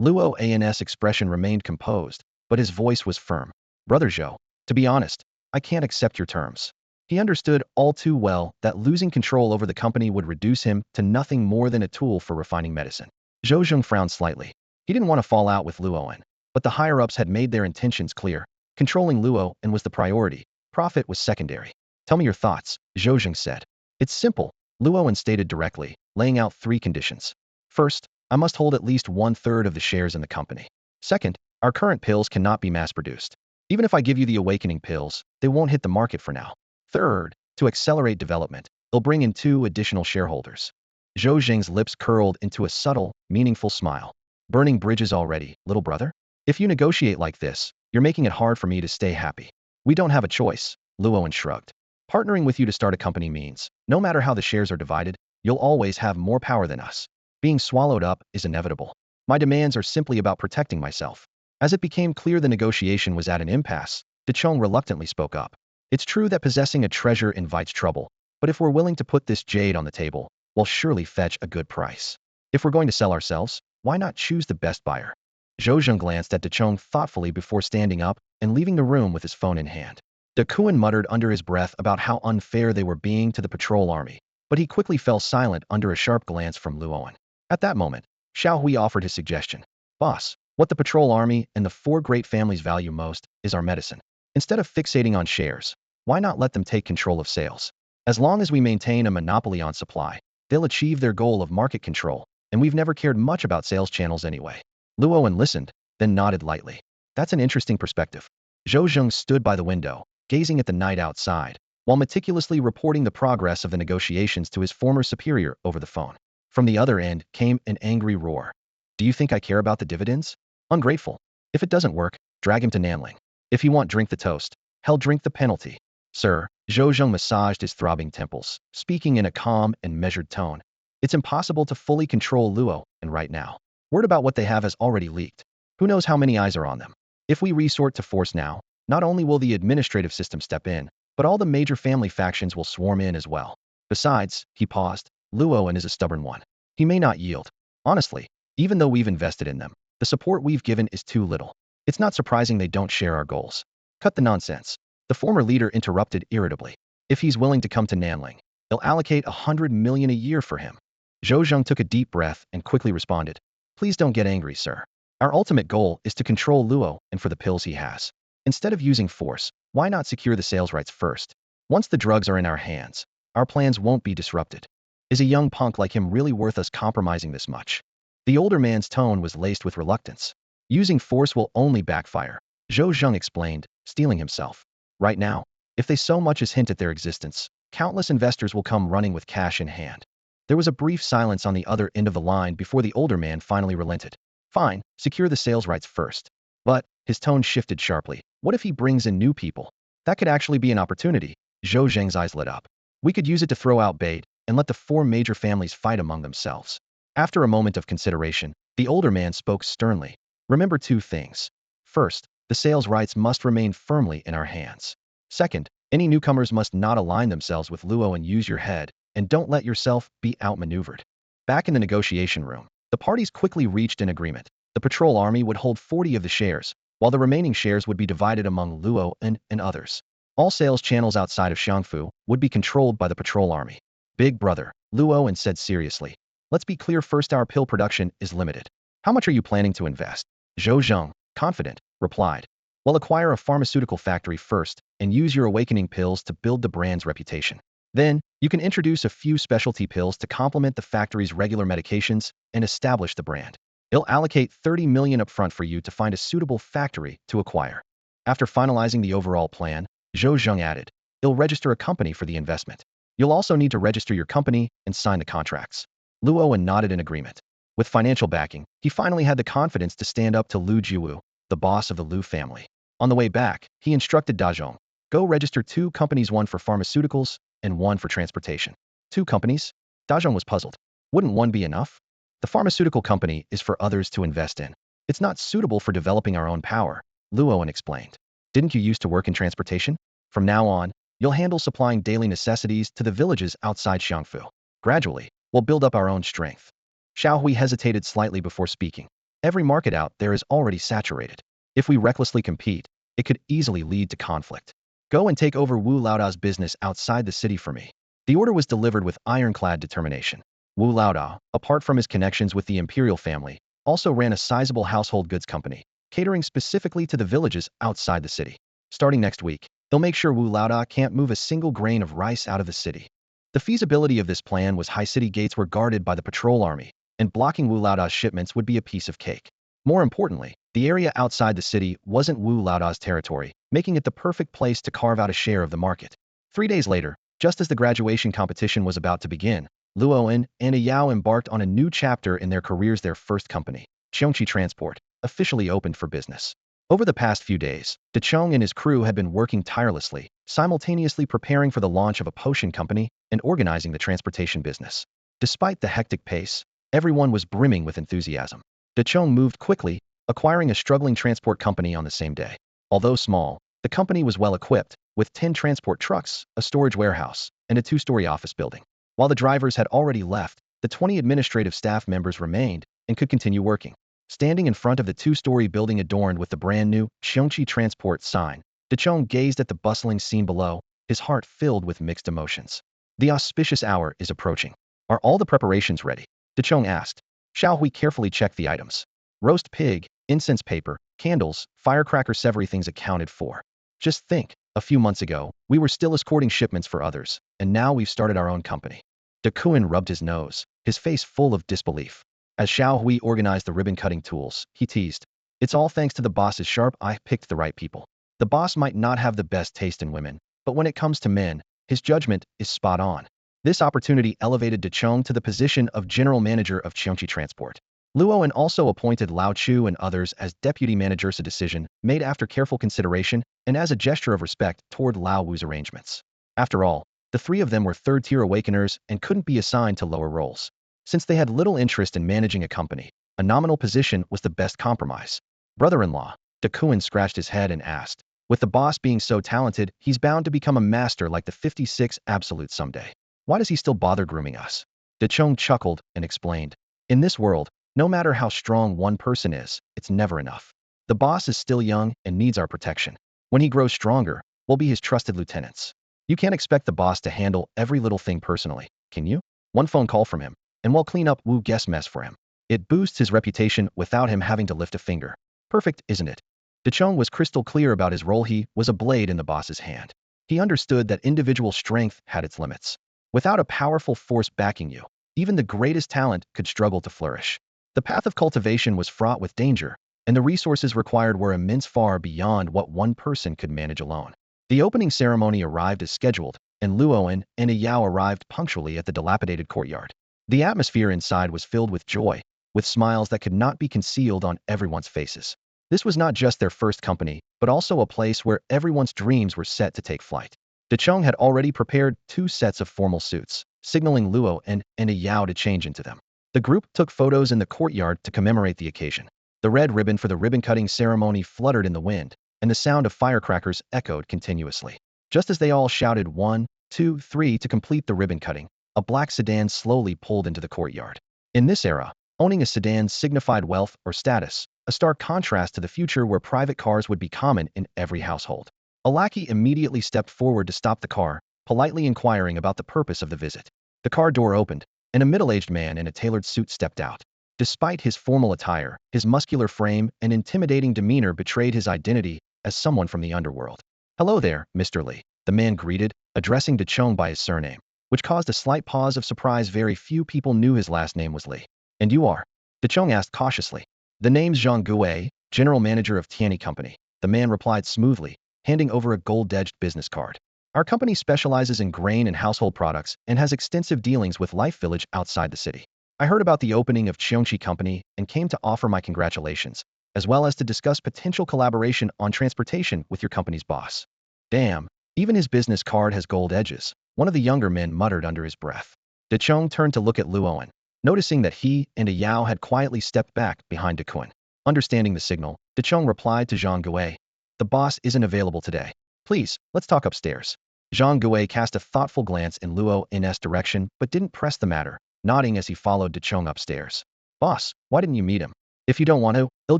Luo An's expression remained composed, but his voice was firm. Brother Zhou, to be honest, I can't accept your terms. He understood all too well that losing control over the company would reduce him to nothing more than a tool for refining medicine. Zhou Zheng frowned slightly. He didn't want to fall out with Luo, but the higher-ups had made their intentions clear. Controlling Luo was the priority. Profit was secondary. Tell me your thoughts, Zhou Zheng said. It's simple, Luo stated directly, laying out 3 conditions. First, I must hold at least 1/3 of the shares in the company. Second, our current pills cannot be mass-produced. Even if I give you the awakening pills, they won't hit the market for now. Third, to accelerate development, they'll bring in 2 additional shareholders. Zhou Zheng's lips curled into a subtle, meaningful smile. Burning bridges already, little brother? If you negotiate like this, you're making it hard for me to stay happy. We don't have a choice, Luo shrugged. Partnering with you to start a company means, no matter how the shares are divided, you'll always have more power than us. Being swallowed up is inevitable. My demands are simply about protecting myself. As it became clear the negotiation was at an impasse, Dechong reluctantly spoke up. It's true that possessing a treasure invites trouble, but if we're willing to put this jade on the table, we'll surely fetch a good price. If we're going to sell ourselves, why not choose the best buyer? Zhou Zheng glanced at Dechong thoughtfully before standing up and leaving the room with his phone in hand. De Kuan muttered under his breath about how unfair they were being to the patrol army, but he quickly fell silent under a sharp glance from Luo. At that moment, Xiao Hui offered his suggestion. Boss, what the patrol army and the 4 great families value most is our medicine. Instead of fixating on shares, why not let them take control of sales? As long as we maintain a monopoly on supply, they'll achieve their goal of market control, and we've never cared much about sales channels anyway. Luo listened, then nodded lightly. That's an interesting perspective. Zhou Zheng stood by the window, gazing at the night outside, while meticulously reporting the progress of the negotiations to his former superior over the phone. From the other end came an angry roar. Do you think I care about the dividends? Ungrateful. If it doesn't work, drag him to Nanling. If you want drink the toast, hell drink the penalty. Sir, Zhou Zheng massaged his throbbing temples, speaking in a calm and measured tone. It's impossible to fully control Luo, and right now, word about what they have has already leaked. Who knows how many eyes are on them? If we resort to force now, not only will the administrative system step in, but all the major family factions will swarm in as well. Besides, he paused, Luo is a stubborn one. He may not yield. Honestly, even though we've invested in them, the support we've given is too little. It's not surprising they don't share our goals. Cut the nonsense. The former leader interrupted irritably. If he's willing to come to Nanling, they'll allocate 100 million a year for him. Zhou Zheng took a deep breath and quickly responded. Please don't get angry, sir. Our ultimate goal is to control Luo and for the pills he has. Instead of using force, why not secure the sales rights first? Once the drugs are in our hands, our plans won't be disrupted. Is a young punk like him really worth us compromising this much? The older man's tone was laced with reluctance. Using force will only backfire, Zhou Zheng explained, steeling himself. Right now, if they so much as hint at their existence, countless investors will come running with cash in hand. There was a brief silence on the other end of the line before the older man finally relented. Fine, secure the sales rights first. But, his tone shifted sharply. What if he brings in new people? That could actually be an opportunity. Zhou Zheng's eyes lit up. We could use it to throw out bait and let the four major families fight among themselves. After a moment of consideration, the older man spoke sternly. Remember two things. First, the sales rights must remain firmly in our hands. Second, any newcomers must not align themselves with Luo and use your head, and don't let yourself be outmaneuvered. Back in the negotiation room, the parties quickly reached an agreement. The patrol army would hold 40 of the shares, while the remaining shares would be divided among Luo and others. All sales channels outside of Xiangfu would be controlled by the patrol army. Big brother, Luo said seriously. Let's be clear first, our pill production is limited. How much are you planning to invest? Zhou Zheng, confident, replied. Well, acquire a pharmaceutical factory first and use your awakening pills to build the brand's reputation. Then, you can introduce a few specialty pills to complement the factory's regular medications and establish the brand. It'll allocate 30 million upfront for you to find a suitable factory to acquire. After finalizing the overall plan, Zhou Zheng added, it'll register a company for the investment. You'll also need to register your company and sign the contracts. Luo nodded in agreement. With financial backing, he finally had the confidence to stand up to Lu Jiwu, the boss of the Lu family. On the way back, he instructed Dazhong, go register 2 companies, one for pharmaceuticals and one for transportation. 2 companies? Dazhong was puzzled. Wouldn't one be enough? The pharmaceutical company is for others to invest in. It's not suitable for developing our own power, Luo explained. Didn't you used to work in transportation? From now on, you'll handle supplying daily necessities to the villages outside Xiangfu. Gradually, we'll build up our own strength. Xiao Hui hesitated slightly before speaking. Every market out there is already saturated. If we recklessly compete, it could easily lead to conflict. Go and take over Wu Laodao's business outside the city for me. The order was delivered with ironclad determination. Wu Laodao, apart from his connections with the imperial family, also ran a sizable household goods company, catering specifically to the villages outside the city. Starting next week, they'll make sure Wu Laodao can't move a single grain of rice out of the city. The feasibility of this plan was high city gates were guarded by the patrol army, and blocking Wu Laodao's shipments would be a piece of cake. More importantly, the area outside the city wasn't Wu Laodao's territory, making it the perfect place to carve out a share of the market. 3 days later, just as the graduation competition was about to begin, Luo and Yao embarked on a new chapter in their careers. Their first company, Qiongqi Transport, officially opened for business. Over the past few days, De Chong and his crew had been working tirelessly, simultaneously preparing for the launch of a potion company and organizing the transportation business. Despite the hectic pace, everyone was brimming with enthusiasm. De Chong moved quickly, acquiring a struggling transport company on the same day. Although small, the company was well equipped, with 10 transport trucks, a storage warehouse, and a 2-story office building. While the drivers had already left, the 20 administrative staff members remained and could continue working. Standing in front of the 2-story building adorned with the brand new Qiongqi Transport sign, De Chong gazed at the bustling scene below, his heart filled with mixed emotions. The auspicious hour is approaching. Are all the preparations ready? De Chong asked. Xiao Hui carefully checked the items. Roast pig, incense paper, candles, firecrackers, everything's accounted for. Just think, a few months ago, we were still escorting shipments for others, and now we've started our own company. De Kuan rubbed his nose, his face full of disbelief. As Xiao Hui organized the ribbon-cutting tools, he teased, it's all thanks to the boss's sharp eye. Picked the right people. The boss might not have the best taste in women, but when it comes to men, his judgment is spot on. This opportunity elevated De Chong to the position of general manager of Qiongqi Transport. Luo also appointed Lao Chu and others as deputy managers, a decision made after careful consideration and as a gesture of respect toward Lao Wu's arrangements. After all, the 3 of them were third-tier awakeners and couldn't be assigned to lower roles. Since they had little interest in managing a company, a nominal position was the best compromise. Brother-in-law, De Kuan scratched his head and asked, with the boss being so talented, he's bound to become a master like the 56 Absolute someday. Why does he still bother grooming us? De Chong chuckled and explained, in this world, no matter how strong one person is, it's never enough. The boss is still young and needs our protection. When he grows stronger, we'll be his trusted lieutenants. You can't expect the boss to handle every little thing personally, can you? One phone call from him, and we'll clean up Wu Guest's mess for him. It boosts his reputation without him having to lift a finger. Perfect, isn't it? De Chong was crystal clear about his role. He was a blade in the boss's hand. He understood that individual strength had its limits. Without a powerful force backing you, even the greatest talent could struggle to flourish. The path of cultivation was fraught with danger, and the resources required were immense, far beyond what one person could manage alone. The opening ceremony arrived as scheduled, and Luo and Yao arrived punctually at the dilapidated courtyard. The atmosphere inside was filled with joy, with smiles that could not be concealed on everyone's faces. This was not just their first company, but also a place where everyone's dreams were set to take flight. De Chong had already prepared 2 sets of formal suits, signaling Luo and a Yao to change into them. The group took photos in the courtyard to commemorate the occasion. The red ribbon for the ribbon-cutting ceremony fluttered in the wind, and the sound of firecrackers echoed continuously. Just as they all shouted 1, 2, 3 to complete the ribbon cutting, a black sedan slowly pulled into the courtyard. In this era, owning a sedan signified wealth or status, a stark contrast to the future where private cars would be common in every household. A lackey immediately stepped forward to stop the car, politely inquiring about the purpose of the visit. The car door opened, and a middle-aged man in a tailored suit stepped out. Despite his formal attire, his muscular frame and intimidating demeanor betrayed his identity as someone from the underworld. "Hello there, Mr. Li," the man greeted, addressing De Chong by his surname, which caused a slight pause of surprise. Very few people knew his last name was Li. "And you are?" De Chong asked cautiously. "The name's Zhang Gui, general manager of Tianyi Company," the man replied smoothly, handing over a gold-edged business card. "Our company specializes in grain and household products and has extensive dealings with Life Village outside the city. I heard about the opening of Cheongqi Company and came to offer my congratulations, as well as to discuss potential collaboration on transportation with your company's boss." "Damn, even his business card has gold edges," one of the younger men muttered under his breath. De Chong turned to look at Luoan, noticing that he and a Yao had quietly stepped back behind De Kun. Understanding the signal, De Chong replied to Zhang Gui, "The boss isn't available today. Please, let's talk upstairs." Zhang Gui cast a thoughtful glance in Luo's direction but didn't press the matter, nodding as he followed De Chong upstairs. "Boss, why didn't you meet him? If you don't want to, he'll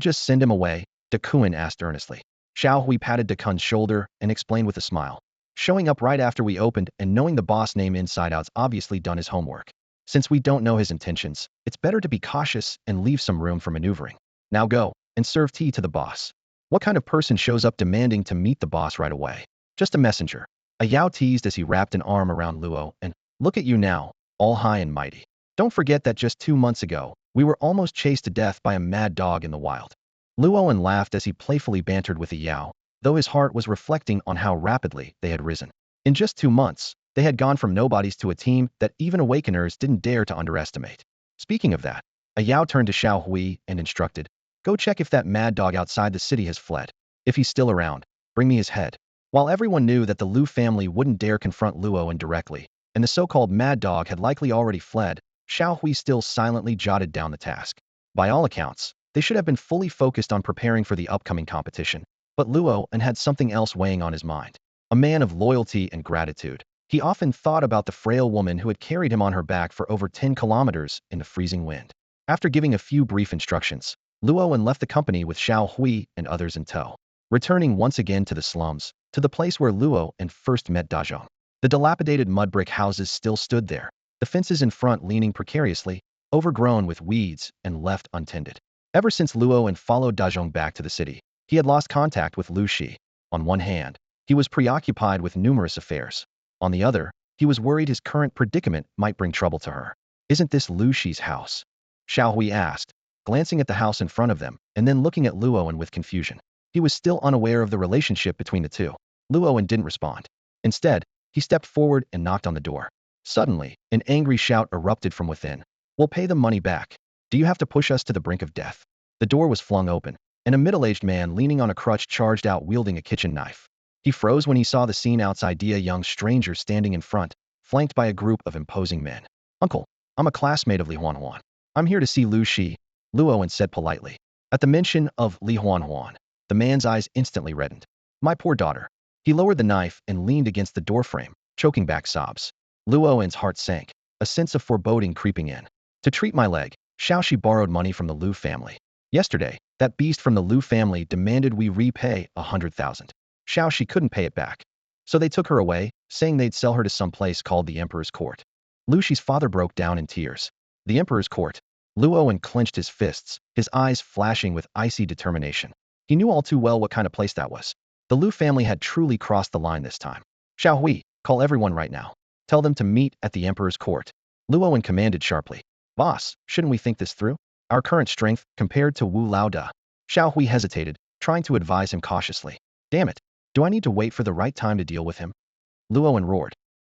just send him away," De Kun asked earnestly. Xiao Hui patted De Kun's shoulder and explained with a smile. "Showing up right after we opened and knowing the boss name inside out's obviously done his homework. Since we don't know his intentions, it's better to be cautious and leave some room for maneuvering. Now go and serve tea to the boss." "What kind of person shows up demanding to meet the boss right away?" "Just a messenger," a Yao teased as he wrapped an arm around Luo, "and look at you now, all high and mighty. Don't forget that just 2 months ago, we were almost chased to death by a mad dog in the wild." Luoan laughed as he playfully bantered with a Yao, though his heart was reflecting on how rapidly they had risen. In just 2 months, they had gone from nobodies to a team that even awakeners didn't dare to underestimate. Speaking of that, a Yao turned to Xiao Hui and instructed, "Go check if that mad dog outside the city has fled. If he's still around, bring me his head." While everyone knew that the Lu family wouldn't dare confront Luoan directly, and the so-called mad dog had likely already fled, Xiao Hui still silently jotted down the task. By all accounts, they should have been fully focused on preparing for the upcoming competition, but Luoan had something else weighing on his mind. A man of loyalty and gratitude, he often thought about the frail woman who had carried him on her back for over 10 kilometers in the freezing wind. After giving a few brief instructions, Luoan left the company with Xiao Hui and others in tow, returning once again to the slums, to the place where Luoan first met Dazhong. The dilapidated mud brick houses still stood there, the fences in front leaning precariously, overgrown with weeds and left untended. Ever since Luoan followed Dazhong back to the city, he had lost contact with Lu Shi. On one hand, he was preoccupied with numerous affairs. On the other, he was worried his current predicament might bring trouble to her. "Isn't this Lu Shi's house?" Xiao Hui asked, glancing at the house in front of them and then looking at Luoan with confusion. He was still unaware of the relationship between the two. Luoan didn't respond. Instead, he stepped forward and knocked on the door. Suddenly, an angry shout erupted from within. "We'll pay the money back. Do you have to push us to the brink of death?" The door was flung open, and a middle-aged man leaning on a crutch charged out wielding a kitchen knife. He froze when he saw the scene outside, a young stranger standing in front, flanked by a group of imposing men. "Uncle, I'm a classmate of Li Huanhuan. I'm here to see Lu Shi," Luoan said politely. At the mention of Li Huanhuan, the man's eyes instantly reddened. "My poor daughter." He lowered the knife and leaned against the doorframe, choking back sobs. Luoan's heart sank, a sense of foreboding creeping in. "To treat my leg, Xiaoxi borrowed money from the Lu family. Yesterday, that beast from the Lu family demanded we repay 100,000. Xiaoxi couldn't pay it back. So they took her away, saying they'd sell her to some place called the Emperor's Court." Lu Shi's father broke down in tears. The Emperor's Court. Luoan clenched his fists, his eyes flashing with icy determination. He knew all too well what kind of place that was. The Lu family had truly crossed the line this time. "Xiao Hui, call everyone right now. Tell them to meet at the Emperor's Court," Luoan commanded sharply. "Boss, shouldn't we think this through? Our current strength compared to Wu Laoda." Xiao Hui hesitated, trying to advise him cautiously. "Damn it, do I need to wait for the right time to deal with him?" Luoan roared.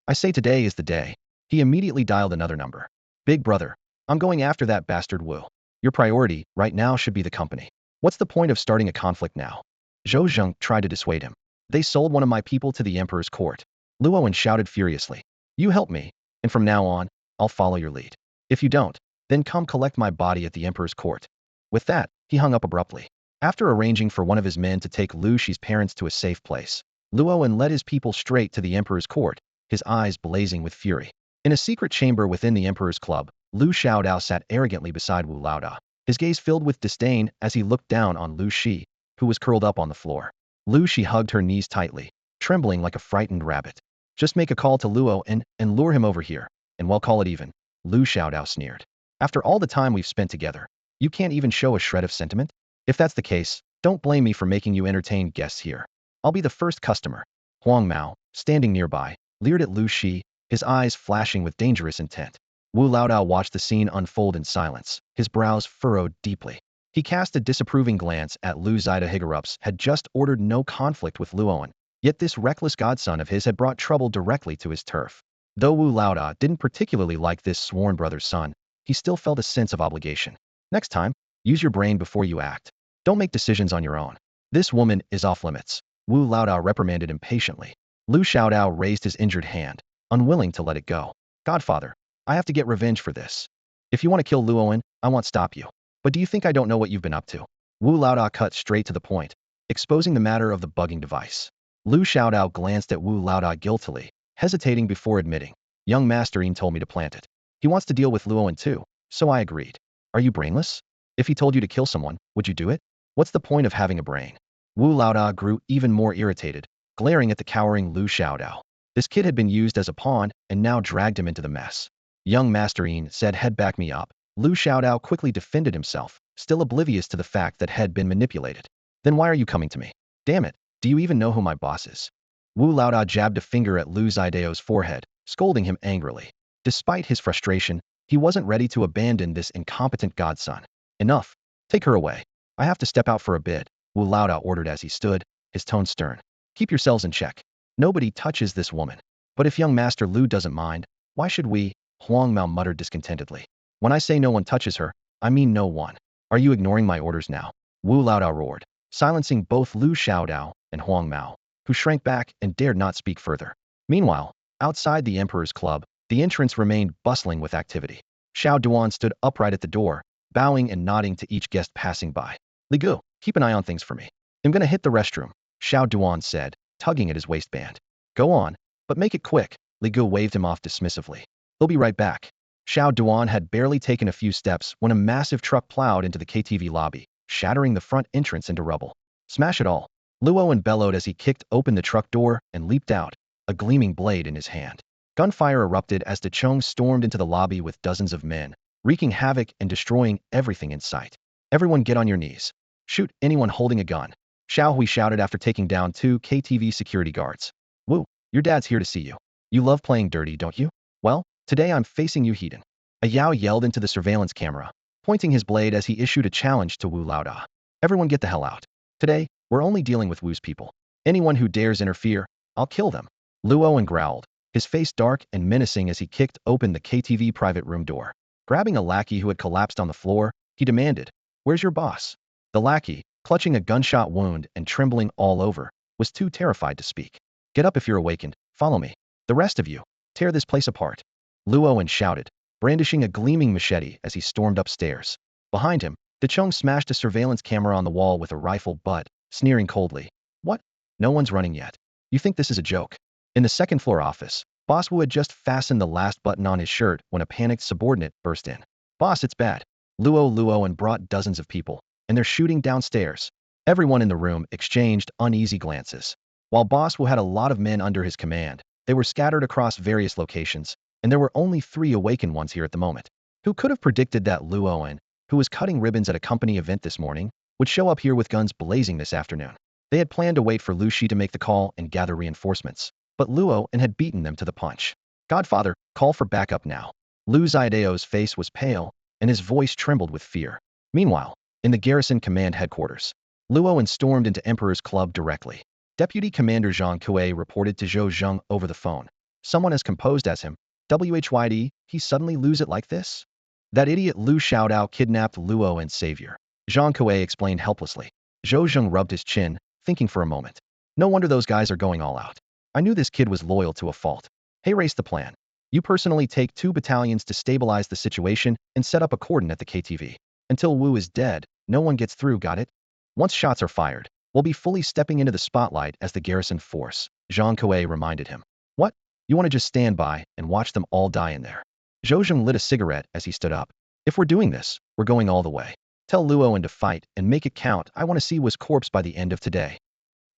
"I say today is the day." He immediately dialed another number. Big brother, I'm going after that bastard Wu. Your priority right now should be the company. What's the point of starting a conflict now? Zhou Zheng tried to dissuade him. They sold one of my people to the emperor's court. Luowen shouted furiously. You help me, and from now on, I'll follow your lead. If you don't, then come collect my body at the emperor's court. With that, he hung up abruptly. After arranging for one of his men to take Lu Shi's parents to a safe place, Luowen led his people straight to the emperor's court, his eyes blazing with fury. In a secret chamber within the emperor's club, Lu Xiaodao sat arrogantly beside Wu Laoda, his gaze filled with disdain as he looked down on Lu Shi, who was curled up on the floor. Lu Shi hugged her knees tightly, trembling like a frightened rabbit. Just make a call to Luo and lure him over here, and we'll call it even, Lu Xiaodao sneered. After all the time we've spent together, you can't even show a shred of sentiment? If that's the case, don't blame me for making you entertain guests here. I'll be the first customer. Huang Mao, standing nearby, leered at Lu Shi, his eyes flashing with dangerous intent. Wu Laodao watched the scene unfold in silence, his brows furrowed deeply. He cast a disapproving glance at Lu Zida Higurups had just ordered no conflict with Luowen, yet this reckless godson of his had brought trouble directly to his turf. Though Wu Laoda didn't particularly like this sworn brother's son, he still felt a sense of obligation. Next time, use your brain before you act. Don't make decisions on your own. This woman is off limits, Wu Laodao reprimanded impatiently. Lu Xiaodao raised his injured hand, unwilling to let it go. Godfather, I have to get revenge for this. If you want to kill Luowen, I won't stop you. But do you think I don't know what you've been up to? Wu Laodao cut straight to the point, exposing the matter of the bugging device. Lu Xiaodao glanced at Wu Laodao guiltily, hesitating before admitting. Young Master Yin told me to plant it. He wants to deal with Luowen too, so I agreed. Are you brainless? If he told you to kill someone, would you do it? What's the point of having a brain? Wu Laodao grew even more irritated, glaring at the cowering Lu Xiaodao. This kid had been used as a pawn and now dragged him into the mess. Young Master Yin said, Head, back me up. Lu Xiaodao quickly defended himself, still oblivious to the fact that Head been manipulated. Then why are you coming to me? Damn it, do you even know who my boss is? Wu Laodao jabbed a finger at Lu Zidao's forehead, scolding him angrily. Despite his frustration, he wasn't ready to abandon this incompetent godson. Enough. Take her away. I have to step out for a bit, Wu Laodao ordered as he stood, his tone stern. Keep yourselves in check. Nobody touches this woman. But if young Master Lu doesn't mind, why should we? Huang Mao muttered discontentedly. When I say no one touches her, I mean no one. Are you ignoring my orders now? Wu Laodao roared, silencing both Lu Xiaodao and Huang Mao, who shrank back and dared not speak further. Meanwhile, outside the Emperor's club, the entrance remained bustling with activity. Xiao Duan stood upright at the door, bowing and nodding to each guest passing by. Li Gu, keep an eye on things for me. I'm gonna hit the restroom, Xiao Duan said, tugging at his waistband. Go on, but make it quick, Li Gu waved him off dismissively. He'll be right back. Xiao Duan had barely taken a few steps when a massive truck plowed into the KTV lobby, shattering the front entrance into rubble. Smash it all. Luowen bellowed as he kicked open the truck door and leaped out, a gleaming blade in his hand. Gunfire erupted as De Chong stormed into the lobby with dozens of men, wreaking havoc and destroying everything in sight. Everyone get on your knees. Shoot anyone holding a gun. Xiao Hui shouted after taking down 2 KTV security guards. Wu, your dad's here to see you. You love playing dirty, don't you? Well, today I'm facing you, heathen. A Yao yelled into the surveillance camera, pointing his blade as he issued a challenge to Wu Laoda. Everyone get the hell out. Today, we're only dealing with Wu's people. Anyone who dares interfere, I'll kill them. Luowen growled, his face dark and menacing as he kicked open the KTV private room door. Grabbing a lackey who had collapsed on the floor, he demanded, Where's your boss? The lackey, clutching a gunshot wound and trembling all over, was too terrified to speak. Get up if you're awakened, follow me. The rest of you, tear this place apart. Luowen shouted, brandishing a gleaming machete as he stormed upstairs. Behind him, De Chong smashed a surveillance camera on the wall with a rifle butt, sneering coldly. What? No one's running yet. You think this is a joke? In the second-floor office, Boss Wu had just fastened the last button on his shirt when a panicked subordinate burst in. Boss, it's bad. Luowen brought dozens of people, and they're shooting downstairs. Everyone in the room exchanged uneasy glances. While Boss Wu had a lot of men under his command, they were scattered across various locations, and there were only 3 awakened ones here at the moment. Who could have predicted that Luowen, who was cutting ribbons at a company event this morning, would show up here with guns blazing this afternoon? They had planned to wait for Lu Shi to make the call and gather reinforcements, but Luowen had beaten them to the punch. Godfather, call for backup now. Lu Zidao's face was pale, and his voice trembled with fear. Meanwhile, in the garrison command headquarters, Luowen stormed into Emperor's Club directly. Deputy Commander Zhang Kuei reported to Zhou Zheng over the phone. Someone as composed as him, WHYD, he suddenly lose it like this? That idiot Lu Xiaodao kidnapped Luo and Savior. Zhang Kuei explained helplessly. Zhou Zheng rubbed his chin, thinking for a moment. No wonder those guys are going all out. I knew this kid was loyal to a fault. Hey, race the plan. You personally take 2 battalions to stabilize the situation and set up a cordon at the KTV. Until Wu is dead, no one gets through, got it? Once shots are fired, we'll be fully stepping into the spotlight as the garrison force, Zhang Kuei reminded him. What? You want to just stand by and watch them all die in there? Zhou Zheng lit a cigarette as he stood up. If we're doing this, we're going all the way. Tell Luo to fight and make it count. I want to see Wu's corpse by the end of today.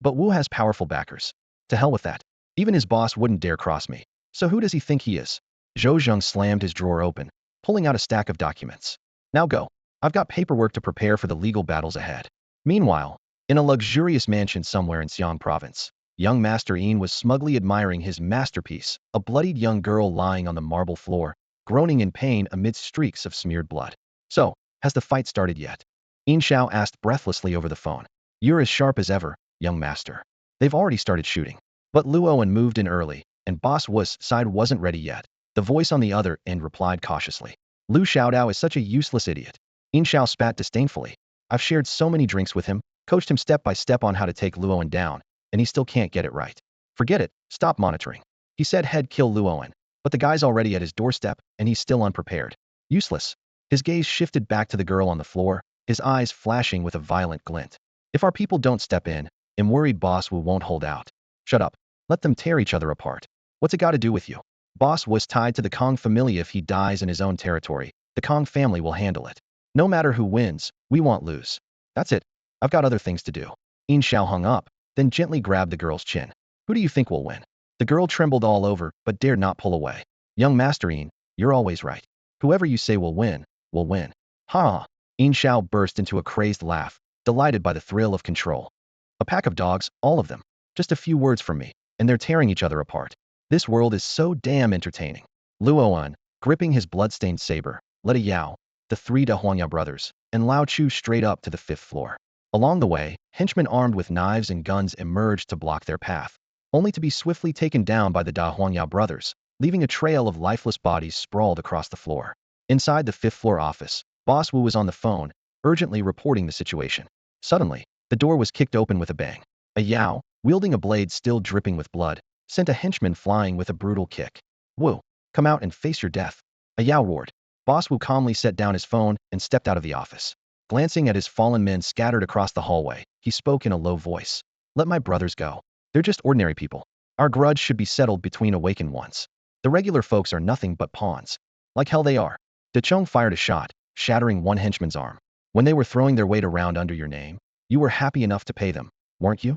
But Wu has powerful backers. To hell with that. Even his boss wouldn't dare cross me. So who does he think he is? Zhou Zheng slammed his drawer open, pulling out a stack of documents. Now go. I've got paperwork to prepare for the legal battles ahead. Meanwhile, in a luxurious mansion somewhere in Xiang province, young Master Yin was smugly admiring his masterpiece, a bloodied young girl lying on the marble floor, groaning in pain amidst streaks of smeared blood. So, has the fight started yet? Yin Xiao asked breathlessly over the phone. You're as sharp as ever, young master. They've already started shooting. But Luo moved in early, and Boss Wu's side wasn't ready yet. The voice on the other end replied cautiously. Lu Xiaodao is such a useless idiot. Yin Xiao spat disdainfully. I've shared so many drinks with him, coached him step by step on how to take Luo down, and he still can't get it right. Forget it, stop monitoring. He said he'd kill Luo, but the guy's already at his doorstep, and he's still unprepared. Useless. His gaze shifted back to the girl on the floor, his eyes flashing with a violent glint. If our people don't step in, I'm worried Boss Wu won't hold out. Shut up. Let them tear each other apart. What's it got to do with you? Boss was tied to the Kong family. If he dies in his own territory, the Kong family will handle it. No matter who wins, we won't lose. That's it. I've got other things to do. Yin Xiao hung up, then gently grabbed the girl's chin. Who do you think will win? The girl trembled all over, but dared not pull away. Young Master Yin, you're always right. Whoever you say will win, will win. Ha! Yin Xiao burst into a crazed laugh, delighted by the thrill of control. A pack of dogs, all of them. Just a few words from me, and they're tearing each other apart. This world is so damn entertaining. Luo, gripping his blood-stained saber, led a Yao, the 3 Da Huanya brothers, and Lao Chu straight up to the 5th floor. Along the way, henchmen armed with knives and guns emerged to block their path, only to be swiftly taken down by the Da Huanya brothers, leaving a trail of lifeless bodies sprawled across the floor. Inside the 5th floor office, Boss Wu was on the phone, urgently reporting the situation. Suddenly, the door was kicked open with a bang. A Yao, wielding a blade still dripping with blood, sent a henchman flying with a brutal kick. Wu, come out and face your death. A Yao roared. Boss Wu calmly set down his phone and stepped out of the office. Glancing at his fallen men scattered across the hallway, he spoke in a low voice. Let my brothers go. They're just ordinary people. Our grudge should be settled between awakened ones. The regular folks are nothing but pawns. Like hell they are. De Chong fired a shot, shattering one henchman's arm. When they were throwing their weight around under your name, you were happy enough to pay them, weren't you?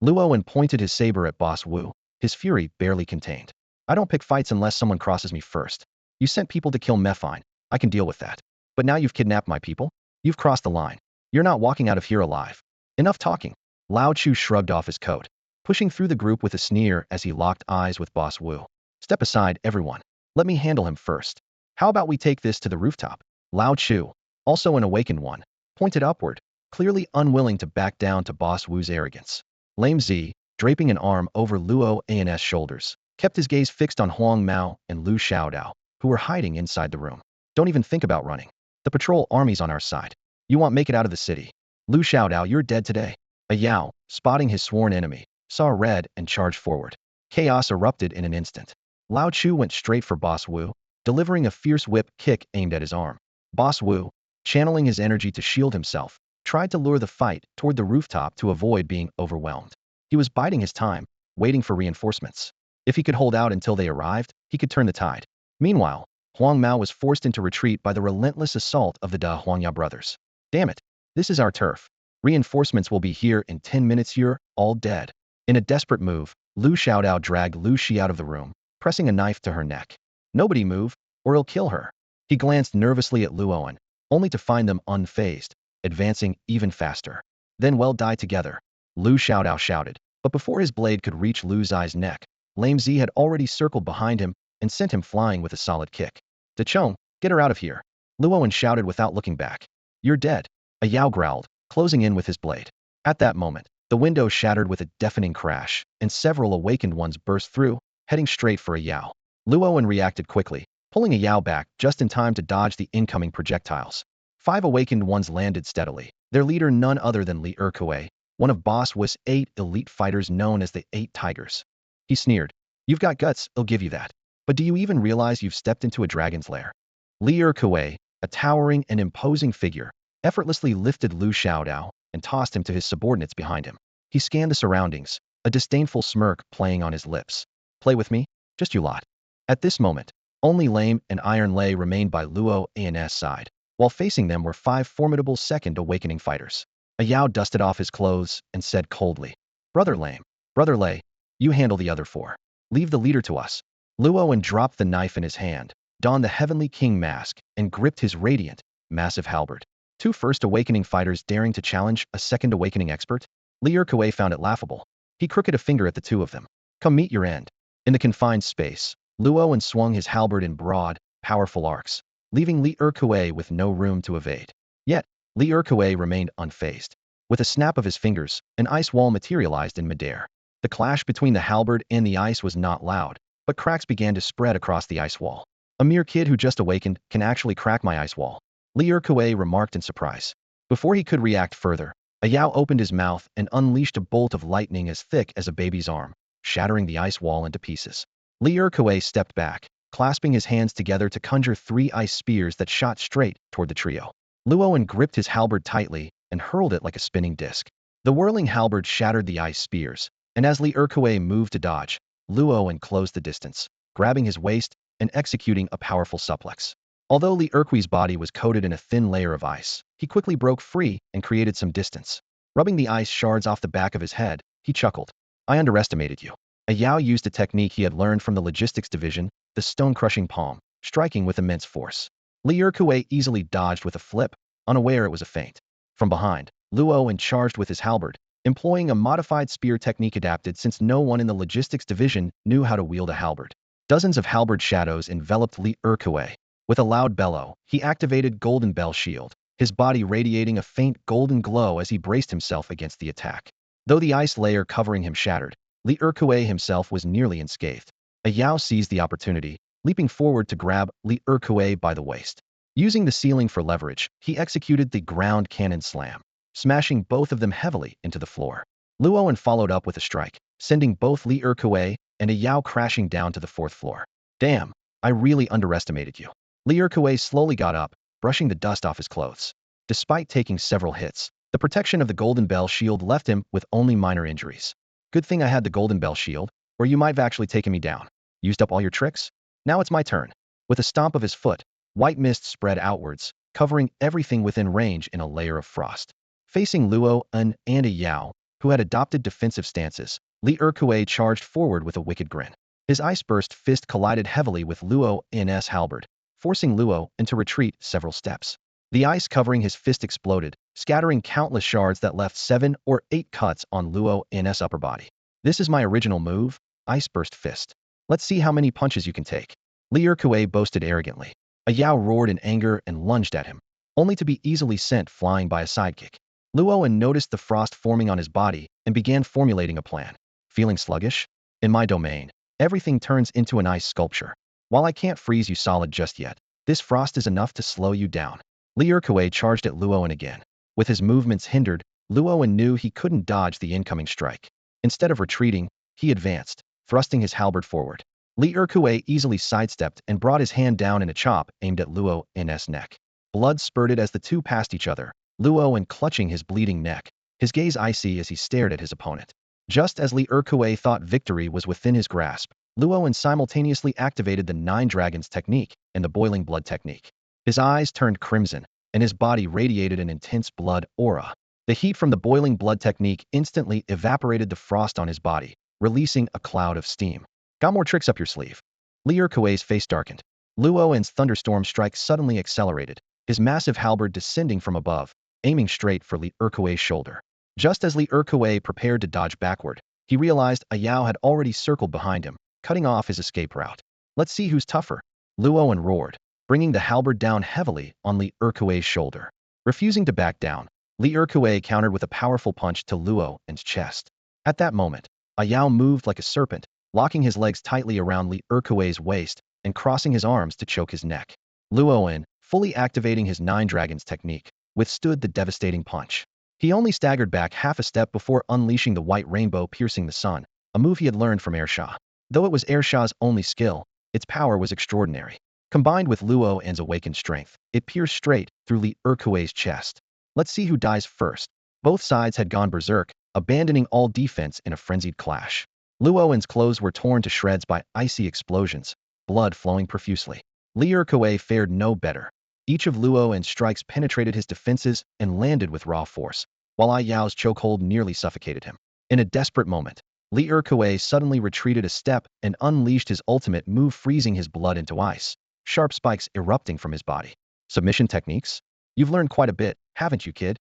Luo pointed his saber at Boss Wu, his fury barely contained. I don't pick fights unless someone crosses me first. You sent people to kill me, fine. I can deal with that. But now you've kidnapped my people? You've crossed the line. You're not walking out of here alive. Enough talking. Lao Chu shrugged off his coat, pushing through the group with a sneer as he locked eyes with Boss Wu. Step aside, everyone. Let me handle him first. How about we take this to the rooftop? Lao Chu, also an awakened one, pointed upward, clearly unwilling to back down to Boss Wu's arrogance. Lame Z, draping an arm over Luo An's shoulders, kept his gaze fixed on Huang Mao and Lu Xiaodao, who were hiding inside the room. Don't even think about running. The patrol army's on our side. You won't make it out of the city. Lu Xiaodao, you're dead today. A Yao, spotting his sworn enemy, saw red and charged forward. Chaos erupted in an instant. Lao Chu went straight for Boss Wu, delivering a fierce whip kick aimed at his arm. Boss Wu, channeling his energy to shield himself, tried to lure the fight toward the rooftop to avoid being overwhelmed. He was biding his time, waiting for reinforcements. If he could hold out until they arrived, he could turn the tide. Meanwhile, Huang Mao was forced into retreat by the relentless assault of the Da Huanya brothers. Damn it, this is our turf. Reinforcements will be here in 10 minutes. You're all dead. In a desperate move, Lu Xiaodao dragged Lu Shi out of the room, pressing a knife to her neck. Nobody move, or he'll kill her. He glanced nervously at Luo, only to find them unfazed, advancing even faster. Then we'll die together, Lu Xiaodao shouted. But before his blade could reach Lu Zai's neck, Lame Z had already circled behind him and sent him flying with a solid kick. De Chong, get her out of here, Luo shouted without looking back. You're dead, a Yao growled, closing in with his blade. At that moment, the window shattered with a deafening crash, and several awakened ones burst through, heading straight for a Yao. Luoan reacted quickly, pulling a Yao back just in time to dodge the incoming projectiles. 5 awakened ones landed steadily, their leader none other than Li Erkue, one of Boss Wu's 8 elite fighters known as the 8 Tigers. He sneered, "You've got guts, I'll give you that. But do you even realize you've stepped into a dragon's lair?" Li Erkue, a towering and imposing figure, effortlessly lifted Lu Xiaodao and tossed him to his subordinates behind him. He scanned the surroundings, a disdainful smirk playing on his lips. "Play with me? Just you lot." At this moment, only Lame and Iron Lei remained by Luo An's side, while facing them were 5 formidable second awakening fighters. A Yao dusted off his clothes and said coldly, "Brother Lame, Brother Lei, you handle the other 4. Leave the leader to us." Luoan dropped the knife in his hand, donned the Heavenly King mask, and gripped his radiant, massive halberd. 2 first awakening fighters daring to challenge a second awakening expert? Li Erkue found it laughable. He crooked a finger at the 2 of them. "Come meet your end." In the confined space, Luoan swung his halberd in broad, powerful arcs, leaving Li Erkue with no room to evade. Yet, Li Erkue remained unfazed. With a snap of his fingers, an ice wall materialized in midair. The clash between the halberd and the ice was not loud, but cracks began to spread across the ice wall. "A mere kid who just awakened can actually crack my ice wall," Li Erkue remarked in surprise. Before he could react further, a Yao opened his mouth and unleashed a bolt of lightning as thick as a baby's arm, shattering the ice wall into pieces. Li Erkue stepped back, clasping his hands together to conjure 3 ice spears that shot straight toward the trio. Luoan gripped his halberd tightly and hurled it like a spinning disc. The whirling halberd shattered the ice spears, and as Li Erkue moved to dodge, Luoan closed the distance, grabbing his waist and executing a powerful suplex. Although Li Erkue's body was coated in a thin layer of ice, he quickly broke free and created some distance. Rubbing the ice shards off the back of his head, he chuckled. "I underestimated you." A Yao used a technique he had learned from the logistics division, the stone-crushing palm, striking with immense force. Li Erkue easily dodged with a flip, unaware it was a feint. From behind, Luoan charged with his halberd, employing a modified spear technique adapted since no one in the logistics division knew how to wield a halberd. Dozens of halberd shadows enveloped Li Erkue. With a loud bellow, he activated Golden Bell Shield, his body radiating a faint golden glow as he braced himself against the attack. Though the ice layer covering him shattered, Li Erkue himself was nearly unscathed. A Yao seized the opportunity, leaping forward to grab Li Erkue by the waist. Using the ceiling for leverage, he executed the ground cannon slam, smashing both of them heavily into the floor. Luoan followed up with a strike, sending both Li Erkue and a Yao crashing down to the 4th floor. "Damn, I really underestimated you." Li Erkue slowly got up, brushing the dust off his clothes. Despite taking several hits, the protection of the Golden Bell Shield left him with only minor injuries. "Good thing I had the Golden Bell Shield, or you might have actually taken me down. Used up all your tricks? Now it's my turn." With a stomp of his foot, white mist spread outwards, covering everything within range in a layer of frost. Facing Luoan and a Yao, who had adopted defensive stances, Li Erkue charged forward with a wicked grin. His ice-burst fist collided heavily with Luoan's halberd, forcing Luo into retreat several steps. The ice covering his fist exploded, scattering countless shards that left 7 or 8 cuts on Luoan's upper body. "This is my original move, Ice Burst Fist. Let's see how many punches you can take," Li Erkue boasted arrogantly. A Yao roared in anger and lunged at him, only to be easily sent flying by a sidekick. Luoan noticed the frost forming on his body and began formulating a plan. "Feeling sluggish? In my domain, everything turns into an ice sculpture. While I can't freeze you solid just yet, this frost is enough to slow you down." Li Erkue charged at Luoan again. With his movements hindered, Luoan knew he couldn't dodge the incoming strike. Instead of retreating, he advanced, thrusting his halberd forward. Li Erkue easily sidestepped and brought his hand down in a chop aimed at Luoan's neck. Blood spurted as the 2 passed each other, Luoan clutching his bleeding neck, his gaze icy as he stared at his opponent. Just as Li Erkue thought victory was within his grasp, Luoan simultaneously activated the 9 Dragons technique and the Boiling Blood technique. His eyes turned crimson, and his body radiated an intense blood aura. The heat from the Boiling Blood technique instantly evaporated the frost on his body, releasing a cloud of steam. "Got more tricks up your sleeve." Li Erkue's face darkened. Luoan's thunderstorm strike suddenly accelerated, his massive halberd descending from above, aiming straight for Li Erkue's shoulder. Just as Li Erkue prepared to dodge backward, he realized a Yao had already circled behind him, cutting off his escape route. "Let's see who's tougher," Luoan roared, bringing the halberd down heavily on Li Erkue's shoulder. Refusing to back down, Li Erkue countered with a powerful punch to Luoan's chest. At that moment, a Yao moved like a serpent, locking his legs tightly around Li Erkuei's waist and crossing his arms to choke his neck. Luoan, fully activating his Nine Dragons technique, withstood the devastating punch. He only staggered back half a step before unleashing the white rainbow piercing the sun, a move he had learned from Ershah. Though it was Ershah's only skill, its power was extraordinary. Combined with Luoan's awakened strength, it pierced straight through Li Erkuei's chest. Let's see who dies first. Both sides had gone berserk, abandoning all defense in a frenzied clash. Luoan's clothes were torn to shreds by icy explosions, blood flowing profusely. Li Erkuei fared no better. Each of Luoan's strikes penetrated his defenses and landed with raw force, while Ai Yao's chokehold nearly suffocated him. In a desperate moment, Li Erkuei suddenly retreated a step and unleashed his ultimate move, freezing his blood into ice, sharp spikes erupting from his body. Submission techniques? You've learned quite a bit, haven't you, kid?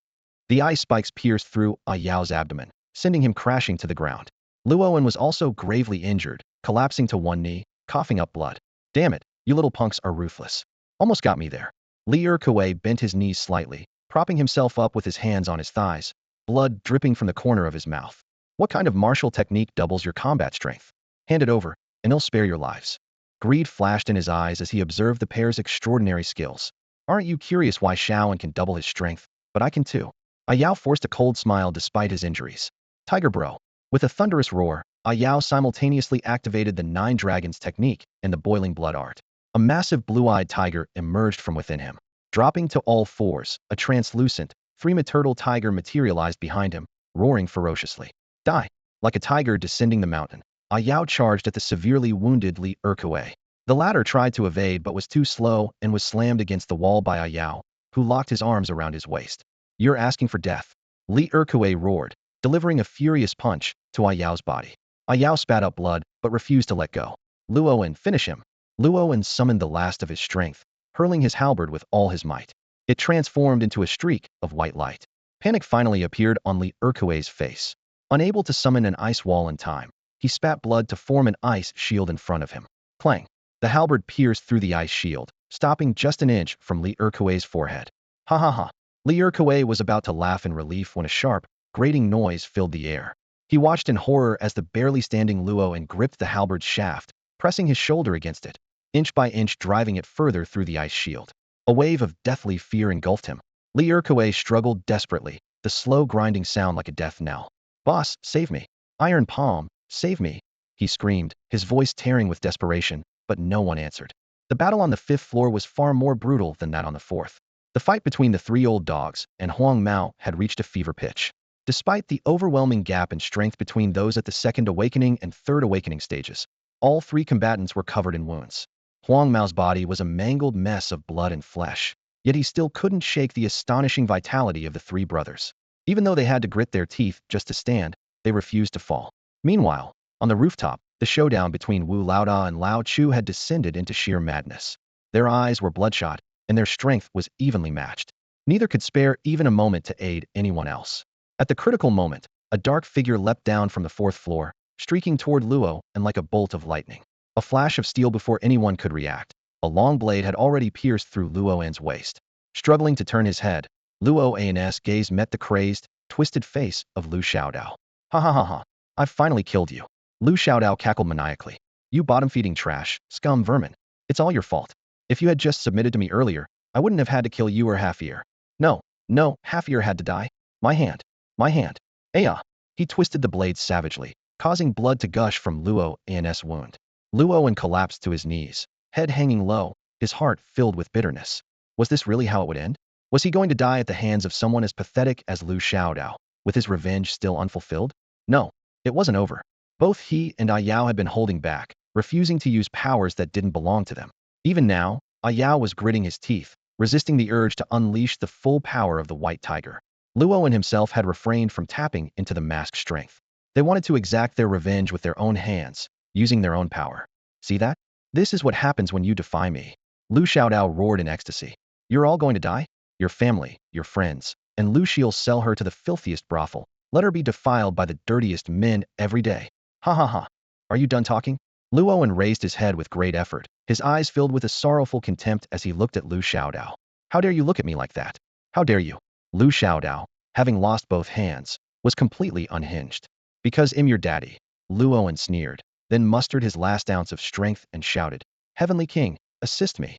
The ice spikes pierced through Ai Yao's abdomen, sending him crashing to the ground. Luoan was also gravely injured, collapsing to one knee, coughing up blood. Damn it, you little punks are ruthless. Almost got me there. Li Erkuei bent his knees slightly, propping himself up with his hands on his thighs, blood dripping from the corner of his mouth. What kind of martial technique doubles your combat strength? Hand it over, and I'll spare your lives. Greed flashed in his eyes as he observed the pair's extraordinary skills. Aren't you curious why Shaoan can double his strength, but I can too? Ai Yao forced a cold smile despite his injuries. Tiger bro. With a thunderous roar, Ai Yao simultaneously activated the Nine Dragons technique and the boiling blood art. A massive blue-eyed tiger emerged from within him. Dropping to all fours, a translucent, three-turtle tiger materialized behind him, roaring ferociously. Die! Like a tiger descending the mountain, Ai Yao charged at the severely wounded Li Erkuei. The latter tried to evade but was too slow and was slammed against the wall by Ai Yao, who locked his arms around his waist. You're asking for death. Li Erkuei roared, delivering a furious punch to Ai Yao's body. Ai Yao spat up blood but refused to let go. Luoan, finish him. Luoan summoned the last of his strength, hurling his halberd with all his might. It transformed into a streak of white light. Panic finally appeared on Li Erkuei's face. Unable to summon an ice wall in time, he spat blood to form an ice shield in front of him. Clang! The halberd pierced through the ice shield, stopping just an inch from Li Erkuei's forehead. Ha ha ha! Li Erkuei was about to laugh in relief when a sharp, grating noise filled the air. He watched in horror as the barely standing Luoan gripped the halberd's shaft, pressing his shoulder against it, inch by inch driving it further through the ice shield. A wave of deathly fear engulfed him. Li Erkuei struggled desperately, the slow grinding sound like a death knell. Boss, save me. Iron Palm, save me. He screamed, his voice tearing with desperation, but no one answered. The battle on the 5th floor was far more brutal than that on the 4th. The fight between the three old dogs and Huang Mao had reached a fever pitch. Despite the overwhelming gap in strength between those at the 2nd awakening and 3rd awakening stages, all three combatants were covered in wounds. Huang Mao's body was a mangled mess of blood and flesh, yet he still couldn't shake the astonishing vitality of the three brothers. Even though they had to grit their teeth just to stand, they refused to fall. Meanwhile, on the rooftop, the showdown between Wu Laoda and Lao Chu had descended into sheer madness. Their eyes were bloodshot, and their strength was evenly matched. Neither could spare even a moment to aid anyone else. At the critical moment, a dark figure leapt down from the 4th floor, streaking toward Luo and like a bolt of lightning. A flash of steel before anyone could react. A long blade had already pierced through Luoan's waist. Struggling to turn his head, Luoan's gaze met the crazed, twisted face of Lu Xiaodao. Ha ha ha ha. I've finally killed you. Lu Xiaodao cackled maniacally. You bottom-feeding trash, scum vermin. It's all your fault. If you had just submitted to me earlier, I wouldn't have had to kill you or Half-Ear. No, Half-Ear had to die. My hand. Aya. He twisted the blade savagely, causing blood to gush from Luoan's wound. Luoan collapsed to his knees, head hanging low, his heart filled with bitterness. Was this really how it would end? Was he going to die at the hands of someone as pathetic as Lu Xiaodao, with his revenge still unfulfilled? No, it wasn't over. Both he and Ai Yao had been holding back, refusing to use powers that didn't belong to them. Even now, Ai Yao was gritting his teeth, resisting the urge to unleash the full power of the white tiger. Luoan himself had refrained from tapping into the masked strength. They wanted to exact their revenge with their own hands, using their own power. See that? This is what happens when you defy me. Lu Xiaodao roared in ecstasy. You're all going to die? Your family, your friends, and Lu Xi'll sell her to the filthiest brothel. Let her be defiled by the dirtiest men every day. Ha ha ha. Are you done talking? Luoan raised his head with great effort, his eyes filled with a sorrowful contempt as he looked at Lu Xiaodao. How dare you look at me like that? How dare you? Lu Xiaodao, having lost both hands, was completely unhinged. Because I'm your daddy. Luoan sneered. then mustered his last ounce of strength and shouted, "Heavenly King, assist me."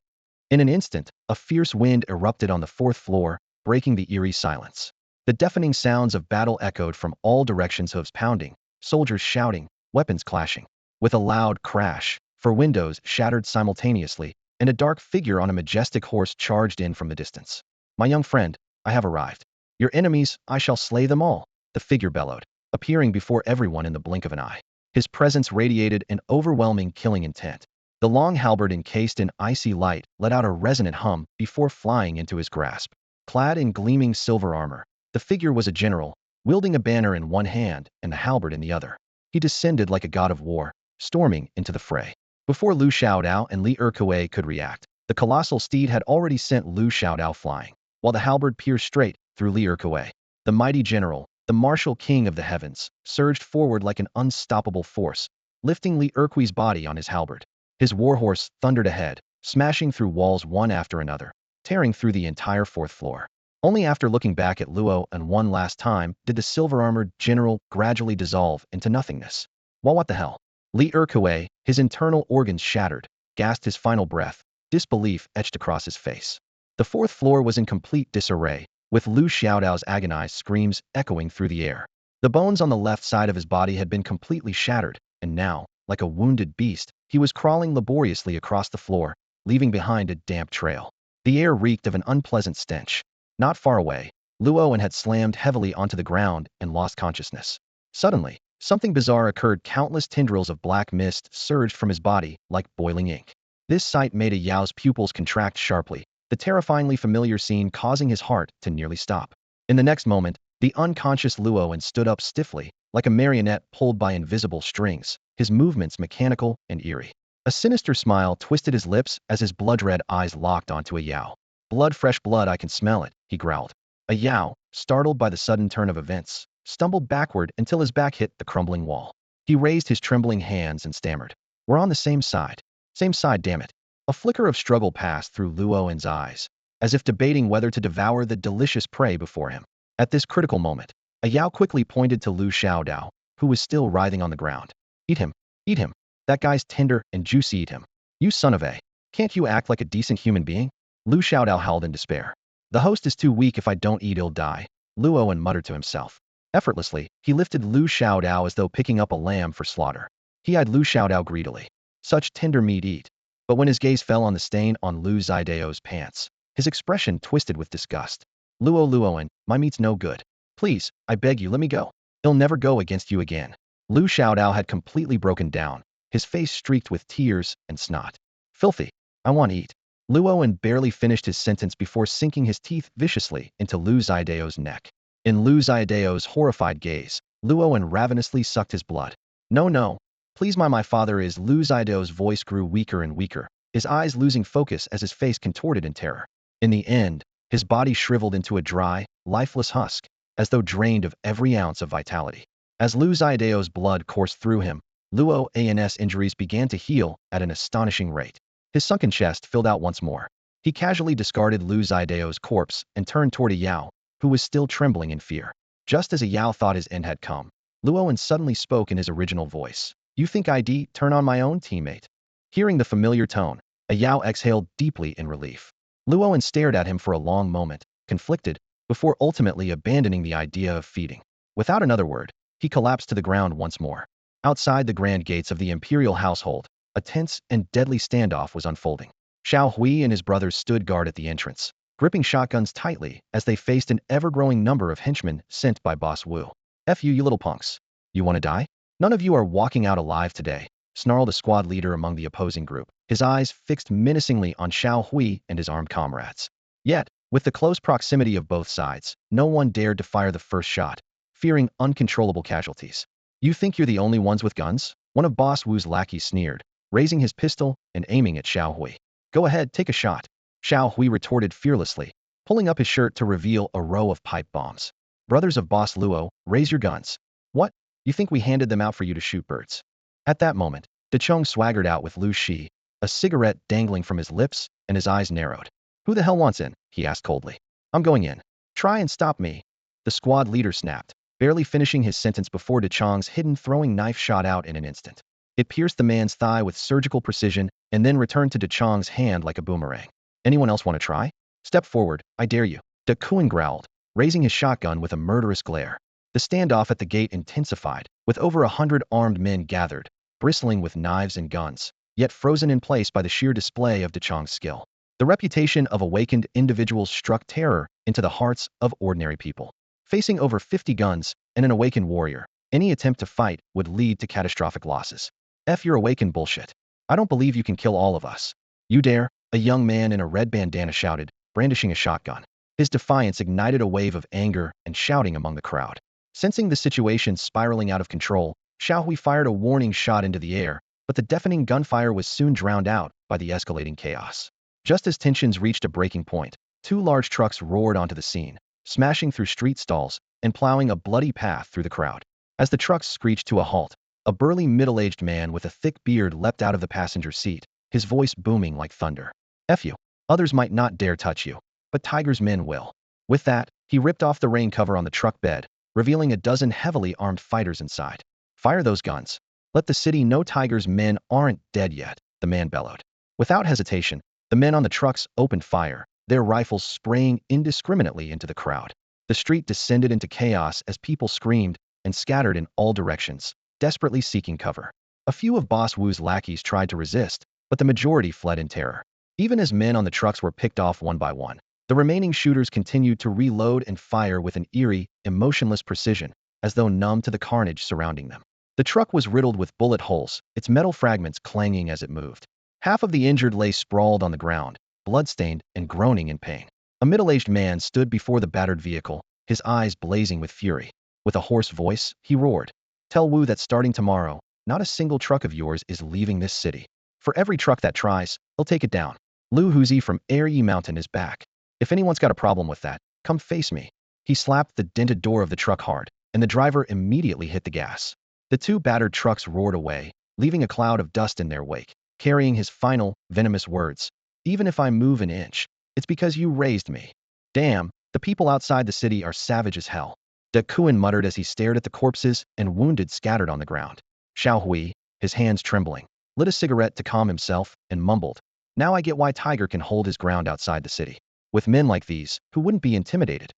In an instant, a fierce wind erupted on the fourth floor, breaking the eerie silence. The deafening sounds of battle echoed from all directions, hooves pounding, soldiers shouting, weapons clashing. With a loud crash, four windows shattered simultaneously, and a dark figure on a majestic horse charged in from the distance. "My young friend, I have arrived. Your enemies, I shall slay them all," the figure bellowed, appearing before everyone in the blink of an eye. His presence radiated an overwhelming killing intent. The long halberd encased in icy light let out a resonant hum before flying into his grasp. Clad in gleaming silver armor, the figure was a general, wielding a banner in one hand and the halberd in the other. He descended like a god of war, storming into the fray. Before Lu Xiaodao and Li Erkue could react, the colossal steed had already sent Lu Xiaodao flying, while the halberd pierced straight through Li Erkue. The mighty general, the martial king of the heavens, surged forward like an unstoppable force, lifting Li Erkue's body on his halberd. His warhorse thundered ahead, smashing through walls one after another, tearing through the entire fourth floor. Only after looking back at Luo and one last time did the silver-armored general gradually dissolve into nothingness. Well, what the hell? Li Erkue, his internal organs shattered, gasped his final breath, disbelief etched across his face. The fourth floor was in complete disarray, with Lu Xiaodao's agonized screams echoing through the air. The bones on the left side of his body had been completely shattered, and now, like a wounded beast, he was crawling laboriously across the floor, leaving behind a damp trail. The air reeked of an unpleasant stench. Not far away, Luoan had slammed heavily onto the ground and lost consciousness. Suddenly, something bizarre occurred. Countless tendrils of black mist surged from his body like boiling ink. This sight made a Yao's pupils contract sharply, the terrifyingly familiar scene causing his heart to nearly stop. In the next moment, the unconscious Luoan stood up stiffly, like a marionette pulled by invisible strings, his movements mechanical and eerie. A sinister smile twisted his lips as his blood-red eyes locked onto a Yao. "Blood, fresh blood, I can smell it," he growled. A Yao, startled by the sudden turn of events, stumbled backward until his back hit the crumbling wall. He raised his trembling hands and stammered, "We're on the same side. Same side, damn it." A flicker of struggle passed through Luoan's eyes, as if debating whether to devour the delicious prey before him. At this critical moment, a Yao quickly pointed to Lu Xiaodao, who was still writhing on the ground. "Eat him. Eat him. That guy's tender and juicy, eat him. You son of a. Can't you act like a decent human being?" Lu Xiaodao howled in despair. "The host is too weak. If I don't eat, he'll die," Luoan muttered to himself. Effortlessly, he lifted Lu Xiaodao as though picking up a lamb for slaughter. He eyed Lu Xiaodao greedily. Such tender meat eat. But when his gaze fell on the stain on Lu Xiaodao's pants, his expression twisted with disgust. Luoan, my meat's no good. Please, I beg you, let me go. He'll never go against you again." Lu Xiaodao had completely broken down, his face streaked with tears and snot. "Filthy. I want to eat." Luoan barely finished his sentence before sinking his teeth viciously into Lu Xiaodao's neck. In Lu Xiaodao's horrified gaze, Luoan ravenously sucked his blood. "No, no. Please, my father is." Lu Xiaodao's voice grew weaker and weaker, his eyes losing focus as his face contorted in terror. In the end, his body shriveled into a dry, lifeless husk, as though drained of every ounce of vitality. As Lu Xiaodao's blood coursed through him, Luoan's injuries began to heal at an astonishing rate. His sunken chest filled out once more. He casually discarded Lu Xiaodao's corpse and turned toward a Yao, who was still trembling in fear. Just as a Yao thought his end had come, Luoan suddenly spoke in his original voice. "You think I'd turn on my own teammate?" Hearing the familiar tone, a Yao exhaled deeply in relief. Luoan stared at him for a long moment, conflicted, before ultimately abandoning the idea of feeding. Without another word, he collapsed to the ground once more. Outside the grand gates of the imperial household, a tense and deadly standoff was unfolding. Xiao Hui and his brothers stood guard at the entrance, gripping shotguns tightly as they faced an ever-growing number of henchmen sent by Boss Wu. "F you, you little punks. You want to die? None of you are walking out alive today," snarled a squad leader among the opposing group, his eyes fixed menacingly on Xiao Hui and his armed comrades. Yet, with the close proximity of both sides, no one dared to fire the first shot, fearing uncontrollable casualties. "You think you're the only ones with guns?" one of Boss Wu's lackeys sneered, raising his pistol and aiming at Xiao Hui. "Go ahead, take a shot," Xiao Hui retorted fearlessly, pulling up his shirt to reveal a row of pipe bombs. "Brothers of Boss Luo, raise your guns. What? You think we handed them out for you to shoot birds?" At that moment, De Chong swaggered out with Lu Shi, a cigarette dangling from his lips, and his eyes narrowed. "Who the hell wants in?" he asked coldly. "I'm going in. Try and stop me," the squad leader snapped, barely finishing his sentence before De Chong's hidden throwing knife shot out in an instant. It pierced the man's thigh with surgical precision and then returned to Chang's hand like a boomerang. Anyone else want to try? Step forward, I dare you. Kuan growled, raising his shotgun with a murderous glare. The standoff at the gate intensified, with over 100 armed men gathered, bristling with knives and guns, yet frozen in place by the sheer display of Chang's skill. The reputation of awakened individuals struck terror into the hearts of ordinary people. Facing over 50 guns and an awakened warrior, any attempt to fight would lead to catastrophic losses. F your awakened bullshit. I don't believe you can kill all of us. You dare? A young man in a red bandana shouted, brandishing a shotgun. His defiance ignited a wave of anger and shouting among the crowd. Sensing the situation spiraling out of control, Xiao Hui fired a warning shot into the air, but the deafening gunfire was soon drowned out by the escalating chaos. Just as tensions reached a breaking point, two large trucks roared onto the scene, smashing through street stalls and plowing a bloody path through the crowd. As the trucks screeched to a halt, a burly middle-aged man with a thick beard leapt out of the passenger seat, his voice booming like thunder. F you. Others might not dare touch you, but Tiger's men will. With that, he ripped off the rain cover on the truck bed, revealing a dozen heavily armed fighters inside. Fire those guns. Let the city know Tiger's men aren't dead yet, the man bellowed. Without hesitation, the men on the trucks opened fire, their rifles spraying indiscriminately into the crowd. The street descended into chaos as people screamed and scattered in all directions, desperately seeking cover. A few of Boss Wu's lackeys tried to resist, but the majority fled in terror. Even as men on the trucks were picked off one by one, the remaining shooters continued to reload and fire with an eerie, emotionless precision, as though numb to the carnage surrounding them. The truck was riddled with bullet holes, its metal fragments clanging as it moved. Half of the injured lay sprawled on the ground, bloodstained and groaning in pain. A middle-aged man stood before the battered vehicle, his eyes blazing with fury. With a hoarse voice, he roared, "Tell Wu that starting tomorrow, not a single truck of yours is leaving this city. For every truck that tries, he'll take it down. Lu Huzi from Air Yi Mountain is back. If anyone's got a problem with that, come face me." He slapped the dented door of the truck hard, and the driver immediately hit the gas. The two battered trucks roared away, leaving a cloud of dust in their wake, carrying his final, venomous words. "Even if I move an inch, it's because you raised me. Damn, the people outside the city are savage as hell." Kuan muttered as he stared at the corpses and wounded scattered on the ground. Xiao Hui, his hands trembling, lit a cigarette to calm himself and mumbled, "Now I get why Tiger can hold his ground outside the city. With men like these, who wouldn't be intimidated?"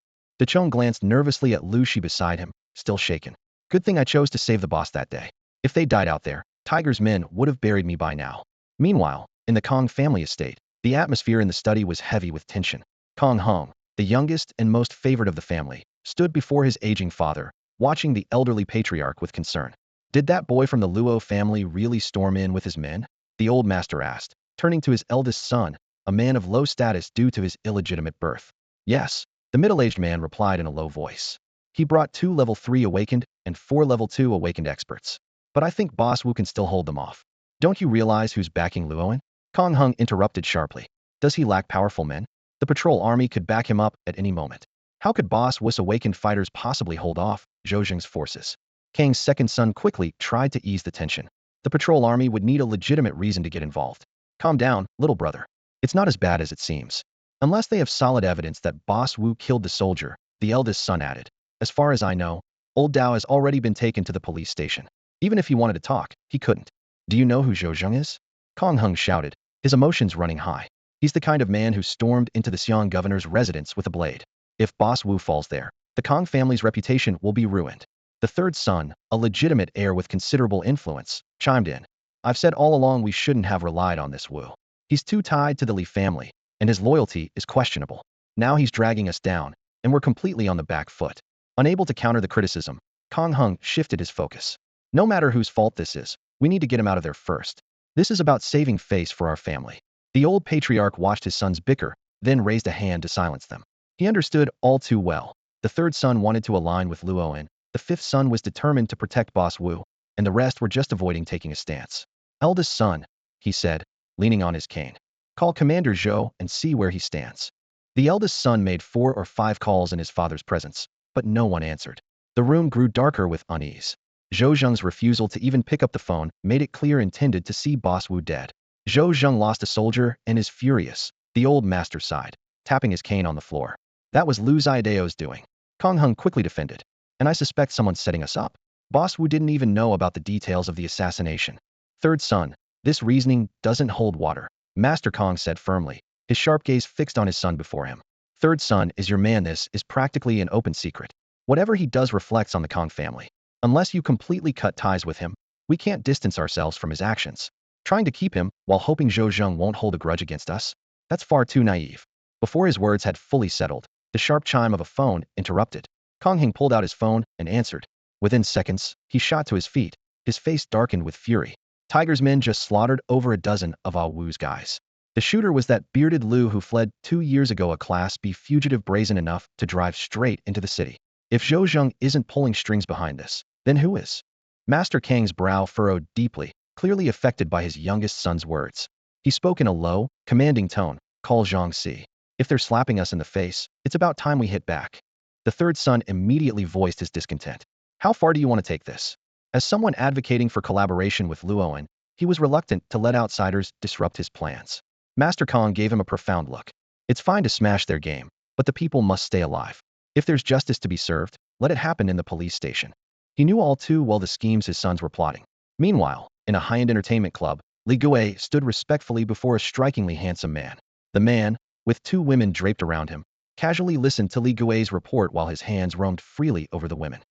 Chong glanced nervously at Lu Shi beside him, still shaken. "Good thing I chose to save the boss that day. If they died out there, Tiger's men would have buried me by now." Meanwhile, in the Kong family estate, the atmosphere in the study was heavy with tension. Kong Hong, the youngest and most favored of the family, stood before his aging father, watching the elderly patriarch with concern. "Did that boy from the Luo family really storm in with his men?" the old master asked, turning to his eldest son, a man of low status due to his illegitimate birth. "Yes," the middle-aged man replied in a low voice. "He brought 2 level 3 awakened and 4 level 2 awakened experts. But I think Boss Wu can still hold them off." "Don't you realize who's backing Luoan?" Kong Hung interrupted sharply. "Does he lack powerful men? The patrol army could back him up at any moment. How could Boss Wu's awakened fighters possibly hold off Zhou Zheng's forces?" Kang's second son quickly tried to ease the tension. "The patrol army would need a legitimate reason to get involved." "Calm down, little brother. It's not as bad as it seems. Unless they have solid evidence that Boss Wu killed the soldier," the eldest son added. "As far as I know, old Dao has already been taken to the police station. Even if he wanted to talk, he couldn't." "Do you know who Zhou Zheng is?" Kong Hung shouted, his emotions running high. "He's the kind of man who stormed into the Xiong governor's residence with a blade. If Boss Wu falls there, the Kong family's reputation will be ruined." The third son, a legitimate heir with considerable influence, chimed in. "I've said all along we shouldn't have relied on this Wu. He's too tied to the Li family, and his loyalty is questionable. Now he's dragging us down, and we're completely on the back foot." Unable to counter the criticism, Kong Hung shifted his focus. "No matter whose fault this is, we need to get him out of there first. This is about saving face for our family." The old patriarch watched his sons bicker, then raised a hand to silence them. He understood all too well. The third son wanted to align with Luoan, the fifth son was determined to protect Boss Wu, and the rest were just avoiding taking a stance. "Eldest son," he said, leaning on his cane. "Call Commander Zhou and see where he stands." The eldest son made 4 or 5 calls in his father's presence, but no one answered. The room grew darker with unease. Zhou Zheng's refusal to even pick up the phone made it clear intended to see Boss Wu dead. "Zhou Zheng lost a soldier and is furious," the old master sighed, tapping his cane on the floor. "That was Lu Zaidao's doing." Kong Hung quickly defended. "And I suspect someone's setting us up. Boss Wu didn't even know about the details of the assassination." Third son, this reasoning doesn't hold water, Master Kong said firmly, his sharp gaze fixed on his son before him. Third son is your man. This is practically an open secret. Whatever he does reflects on the Kong family. Unless you completely cut ties with him, we can't distance ourselves from his actions. Trying to keep him while hoping Zhou Zheng won't hold a grudge against us? That's far too naive. Before his words had fully settled, the sharp chime of a phone interrupted. Kong Hing pulled out his phone and answered. Within seconds, he shot to his feet, his face darkened with fury. Tiger's men just slaughtered over a dozen of Ah Wu's guys. The shooter was that bearded Liu who fled 2 years ago, a Class B fugitive brazen enough to drive straight into the city. If Zhou Zheng isn't pulling strings behind this, then who is? Master Kang's brow furrowed deeply, clearly affected by his youngest son's words. He spoke in a low, commanding tone. Call Zhang Si. If they're slapping us in the face, it's about time we hit back. The third son immediately voiced his discontent. How far do you want to take this? As someone advocating for collaboration with Luoan, he was reluctant to let outsiders disrupt his plans. Master Kong gave him a profound look. It's fine to smash their game, but the people must stay alive. If there's justice to be served, let it happen in the police station. He knew all too well the schemes his sons were plotting. Meanwhile, in a high-end entertainment club, Li Gui stood respectfully before a strikingly handsome man. The man, with 2 women draped around him, casually listened to Li Gui's report while his hands roamed freely over the women.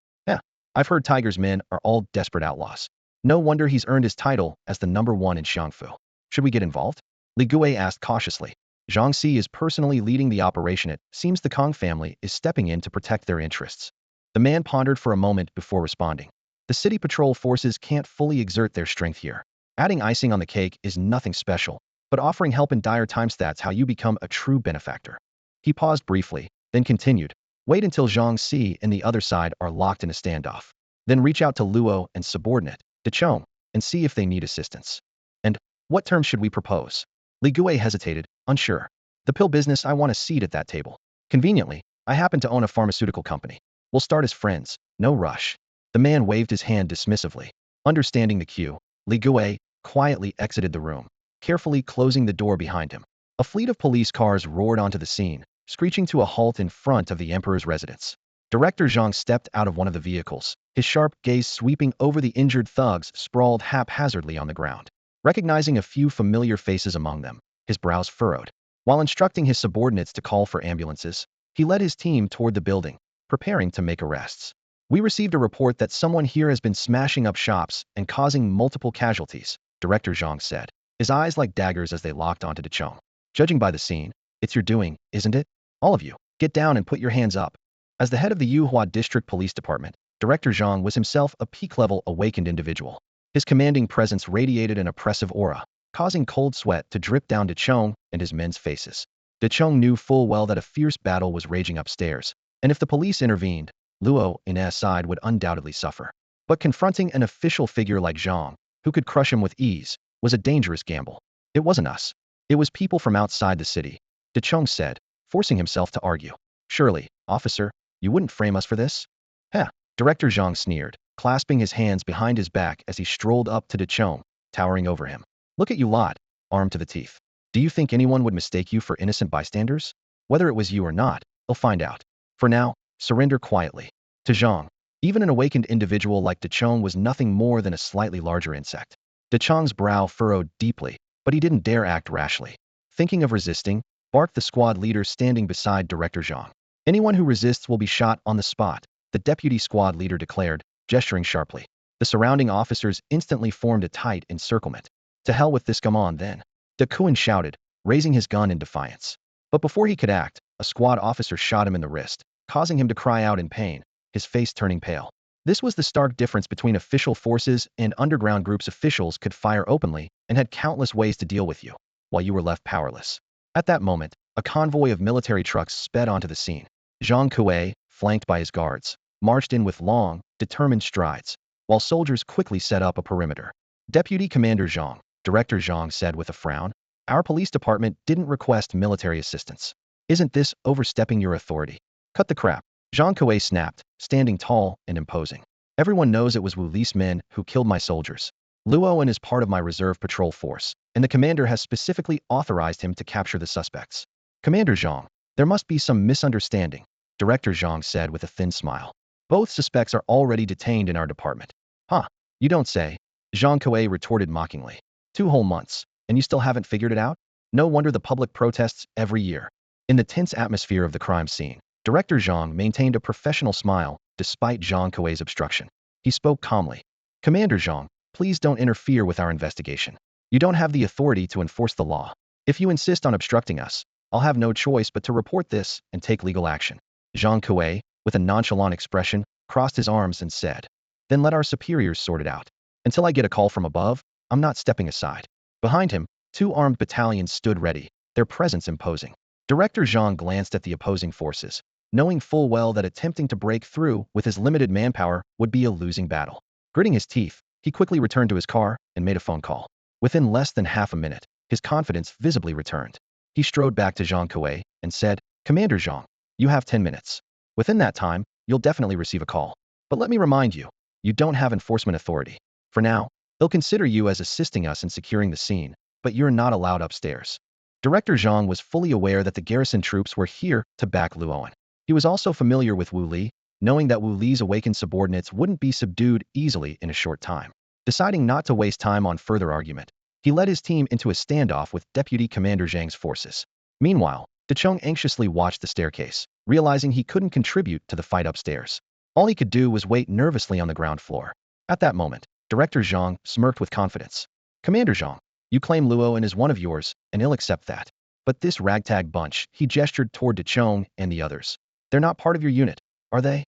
I've heard Tiger's men are all desperate outlaws. No wonder he's earned his title as the #1 in Xiangfu. Should we get involved? Li Gui asked cautiously. Zhang Si is personally leading the operation. It seems the Kong family is stepping in to protect their interests. The man pondered for a moment before responding. The city patrol forces can't fully exert their strength here. Adding icing on the cake is nothing special, but offering help in dire times, that's how you become a true benefactor. He paused briefly, then continued. Wait until Zhang Si and the other side are locked in a standoff. Then reach out to Luo and subordinate, De Chong, and see if they need assistance. And what terms should we propose? Li Gui hesitated, unsure. The pill business, I want a seat at that table. Conveniently, I happen to own a pharmaceutical company. We'll start as friends, no rush. The man waved his hand dismissively. Understanding the cue, Li Gui quietly exited the room, carefully closing the door behind him. A fleet of police cars roared onto the scene, screeching to a halt in front of the emperor's residence. Director Zhang stepped out of one of the vehicles, his sharp gaze sweeping over the injured thugs sprawled haphazardly on the ground. Recognizing a few familiar faces among them, his brows furrowed. While instructing his subordinates to call for ambulances, he led his team toward the building, preparing to make arrests. We received a report that someone here has been smashing up shops and causing multiple casualties, Director Zhang said, his eyes like daggers as they locked onto De Chong. Judging by the scene, it's your doing, isn't it? All of you, get down and put your hands up. As the head of the Yuhua District Police Department, Director Zhang was himself a peak-level awakened individual. His commanding presence radiated an oppressive aura, causing cold sweat to drip down De Chong and his men's faces. De Chong knew full well that a fierce battle was raging upstairs, and if the police intervened, Luo and his side would undoubtedly suffer. But confronting an official figure like Zhang, who could crush him with ease, was a dangerous gamble. It wasn't us. It was people from outside the city, De Chong said, forcing himself to argue. Surely, officer, you wouldn't frame us for this? Heh, Director Zhang sneered, clasping his hands behind his back as he strolled up to De Chong, towering over him. Look at you lot, armed to the teeth. Do you think anyone would mistake you for innocent bystanders? Whether it was you or not, they'll find out. For now, surrender quietly. To Zhang, even an awakened individual like De Chong was nothing more than a slightly larger insect. De Chong's brow furrowed deeply, but he didn't dare act rashly. Thinking of resisting, barked the squad leader standing beside Director Zhang. Anyone who resists will be shot on the spot, the deputy squad leader declared, gesturing sharply. The surrounding officers instantly formed a tight encirclement. To hell with this, come on then. De Kuan shouted, raising his gun in defiance. But before he could act, a squad officer shot him in the wrist, causing him to cry out in pain, his face turning pale. This was the stark difference between official forces and underground groups. Officials could fire openly and had countless ways to deal with you, while you were left powerless. At that moment, a convoy of military trucks sped onto the scene. Zhang Kui, flanked by his guards, marched in with long, determined strides, while soldiers quickly set up a perimeter. Deputy Commander Zhang, Director Zhang said with a frown, our police department didn't request military assistance. Isn't this overstepping your authority? Cut the crap. Zhang Kui snapped, standing tall and imposing. Everyone knows it was Wu Li's men who killed my soldiers. Luoan is part of my reserve patrol force, and the commander has specifically authorized him to capture the suspects. Commander Zhang, there must be some misunderstanding, Director Zhang said with a thin smile. Both suspects are already detained in our department. Huh, you don't say. Zhang Kuei retorted mockingly. 2 whole months, and you still haven't figured it out? No wonder the public protests every year. In the tense atmosphere of the crime scene, Director Zhang maintained a professional smile despite Zhang Kuei's obstruction. He spoke calmly. Commander Zhang, please don't interfere with our investigation. You don't have the authority to enforce the law. If you insist on obstructing us, I'll have no choice but to report this and take legal action. Zhang Kuei, with a nonchalant expression, crossed his arms and said, then let our superiors sort it out. Until I get a call from above, I'm not stepping aside. Behind him, 2 armed battalions stood ready, their presence imposing. Director Zhang glanced at the opposing forces, knowing full well that attempting to break through with his limited manpower would be a losing battle. Gritting his teeth, he quickly returned to his car and made a phone call. Within less than half a minute, his confidence visibly returned. He strode back to Zhang Kuei and said, Commander Zhang, you have 10 minutes. Within that time, you'll definitely receive a call. But let me remind you, you don't have enforcement authority. For now, they'll consider you as assisting us in securing the scene, but you're not allowed upstairs. Director Zhang was fully aware that the garrison troops were here to back Luoan. He was also familiar with Wu Li, knowing that Wu Li's awakened subordinates wouldn't be subdued easily in a short time. Deciding not to waste time on further argument, he led his team into a standoff with Deputy Commander Zhang's forces. Meanwhile, Decheng anxiously watched the staircase, realizing he couldn't contribute to the fight upstairs. All he could do was wait nervously on the ground floor. At that moment, Director Zhang smirked with confidence. Commander Zhang, you claim Luoan is one of yours, and he'll accept that. But this ragtag bunch, he gestured toward Decheng and the others. They're not part of your unit, are they?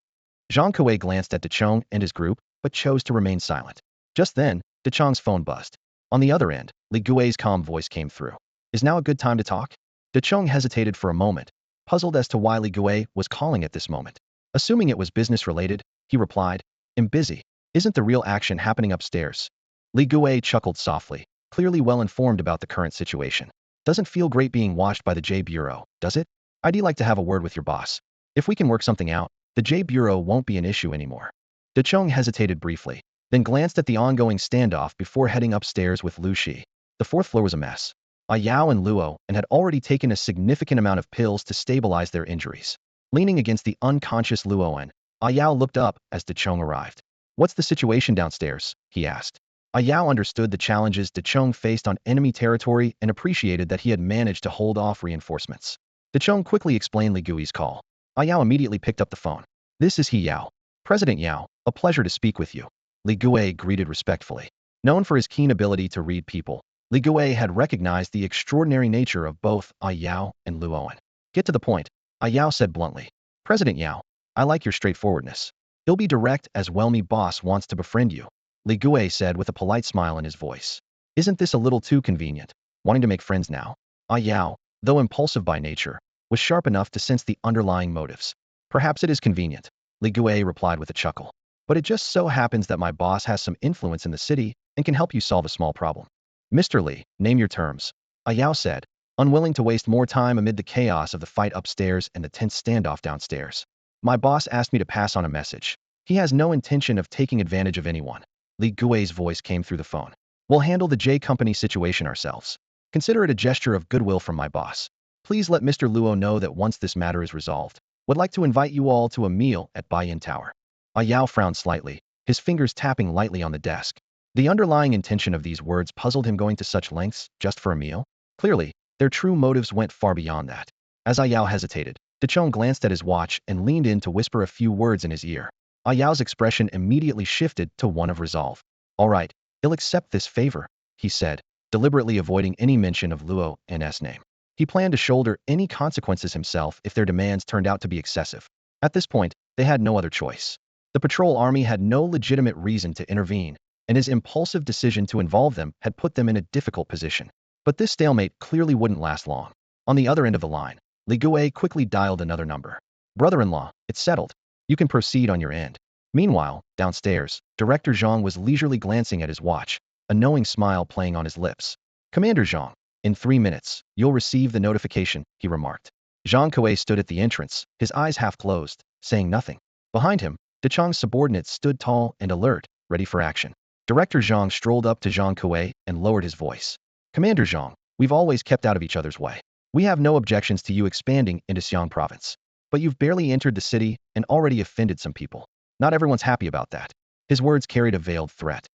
Zhang Kuei glanced at Decheng and his group, but chose to remain silent. Just then, Decheng's phone buzzed. On the other end, Li Gui's calm voice came through. Is now a good time to talk? Decheng hesitated for a moment, puzzled as to why Li Gui was calling at this moment. Assuming it was business-related, he replied, I'm busy. Isn't the real action happening upstairs? Li Gui chuckled softly, clearly well informed about the current situation. Doesn't feel great being watched by the J Bureau, does it? I'd like to have a word with your boss. If we can work something out, the J Bureau won't be an issue anymore. Decheng hesitated briefly, then glanced at the ongoing standoff before heading upstairs with Lu Shi. The fourth floor was a mess. Yao and Luo and had already taken a significant amount of pills to stabilize their injuries. Leaning against the unconscious Luoan, Yao looked up as Decheng arrived. What's the situation downstairs? He asked. Yao understood the challenges Decheng faced on enemy territory and appreciated that he had managed to hold off reinforcements. Decheng quickly explained Li Gui's call. Yao immediately picked up the phone. This is He Yao. President Yao, a pleasure to speak with you. Li Gui greeted respectfully. Known for his keen ability to read people, Li Gui had recognized the extraordinary nature of both Yao and Luoan. Get to the point, Yao said bluntly. President Yao, I like your straightforwardness. He'll be direct as well. Me boss wants to befriend you, Li Gui said with a polite smile in his voice. Isn't this a little too convenient, wanting to make friends now? Yao, though impulsive by nature, was sharp enough to sense the underlying motives. Perhaps it is convenient, Li Gui replied with a chuckle. But it just so happens that my boss has some influence in the city and can help you solve a small problem. Mr. Li, name your terms, Yao said, unwilling to waste more time amid the chaos of the fight upstairs and the tense standoff downstairs. My boss asked me to pass on a message. He has no intention of taking advantage of anyone. Li Gui's voice came through the phone. We'll handle the J Company situation ourselves. Consider it a gesture of goodwill from my boss. Please let Mr. Luo know that once this matter is resolved, would like to invite you all to a meal at Baiyin Tower. Yao frowned slightly, his fingers tapping lightly on the desk. The underlying intention of these words puzzled him. Going to such lengths just for a meal? Clearly, their true motives went far beyond that. As Yao hesitated, Decheng glanced at his watch and leaned in to whisper a few words in his ear. Yao's expression immediately shifted to one of resolve. All right, he'll accept this favor, he said, deliberately avoiding any mention of Luo and S name. He planned to shoulder any consequences himself if their demands turned out to be excessive. At this point, they had no other choice. The patrol army had no legitimate reason to intervene, and his impulsive decision to involve them had put them in a difficult position. But this stalemate clearly wouldn't last long. On the other end of the line, Li Gui quickly dialed another number. Brother-in-law, it's settled. You can proceed on your end. Meanwhile, downstairs, Director Zhang was leisurely glancing at his watch, a knowing smile playing on his lips. Commander Zhang, in 3 minutes, you'll receive the notification, he remarked. Zhang Kuei stood at the entrance, his eyes half closed, saying nothing. Behind him, Decheng's subordinates stood tall and alert, ready for action. Director Zhang strolled up to Zhang Kuei and lowered his voice. Commander Zhang, we've always kept out of each other's way. We have no objections to you expanding into Xiang province. But you've barely entered the city and already offended some people. Not everyone's happy about that. His words carried a veiled threat.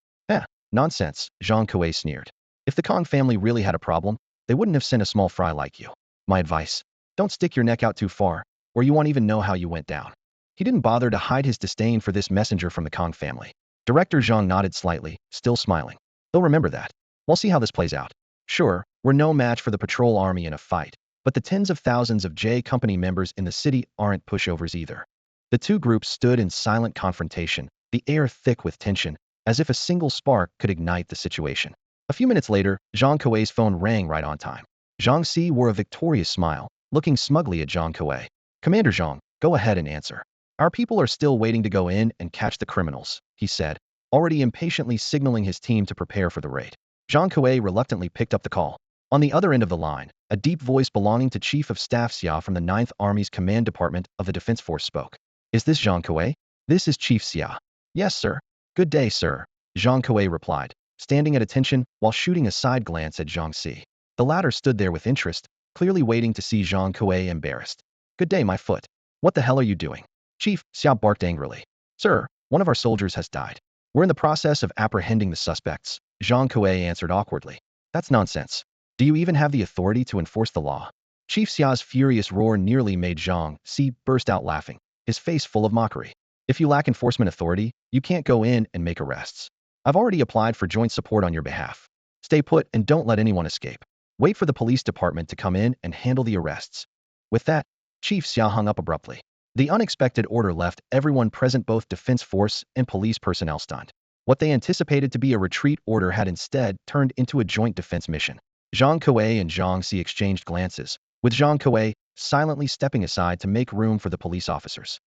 Nonsense, Zhang Kuei sneered. If the Kong family really had a problem, they wouldn't have sent a small fry like you. My advice, don't stick your neck out too far, or you won't even know how you went down. He didn't bother to hide his disdain for this messenger from the Kong family. Director Zhang nodded slightly, still smiling. They'll remember that. We'll see how this plays out. Sure, we're no match for the patrol army in a fight, but the tens of thousands of J Company members in the city aren't pushovers either. The two groups stood in silent confrontation, the air thick with tension, as if a single spark could ignite the situation. A few minutes later, Zhang Kuei's phone rang right on time. Zhang Si wore a victorious smile, looking smugly at Zhang Kuei. Commander Zhang, go ahead and answer. Our people are still waiting to go in and catch the criminals, he said, already impatiently signaling his team to prepare for the raid. Zhang Kuei reluctantly picked up the call. On the other end of the line, a deep voice belonging to Chief of Staff Xia from the 9th Army's Command Department of the Defense Force spoke. Is this Zhang Kuei? This is Chief Xia. Yes, sir. Good day, sir, Zhang Kuei replied, standing at attention while shooting a side glance at Zhang Si. The latter stood there with interest, clearly waiting to see Zhang Kuei embarrassed. Good day, my foot. What the hell are you doing? Chief Xia barked angrily. Sir, one of our soldiers has died. We're in the process of apprehending the suspects, Zhang Kuei answered awkwardly. That's nonsense. Do you even have the authority to enforce the law? Chief Xia's furious roar nearly made Zhang Si burst out laughing, his face full of mockery. If you lack enforcement authority, you can't go in and make arrests. I've already applied for joint support on your behalf. Stay put and don't let anyone escape. Wait for the police department to come in and handle the arrests. With that, Chief Xia hung up abruptly. The unexpected order left everyone present, both defense force and police personnel, stunned. What they anticipated to be a retreat order had instead turned into a joint defense mission. Zhang Kuei and Zhang Si exchanged glances, with Zhang Kuei silently stepping aside to make room for the police officers.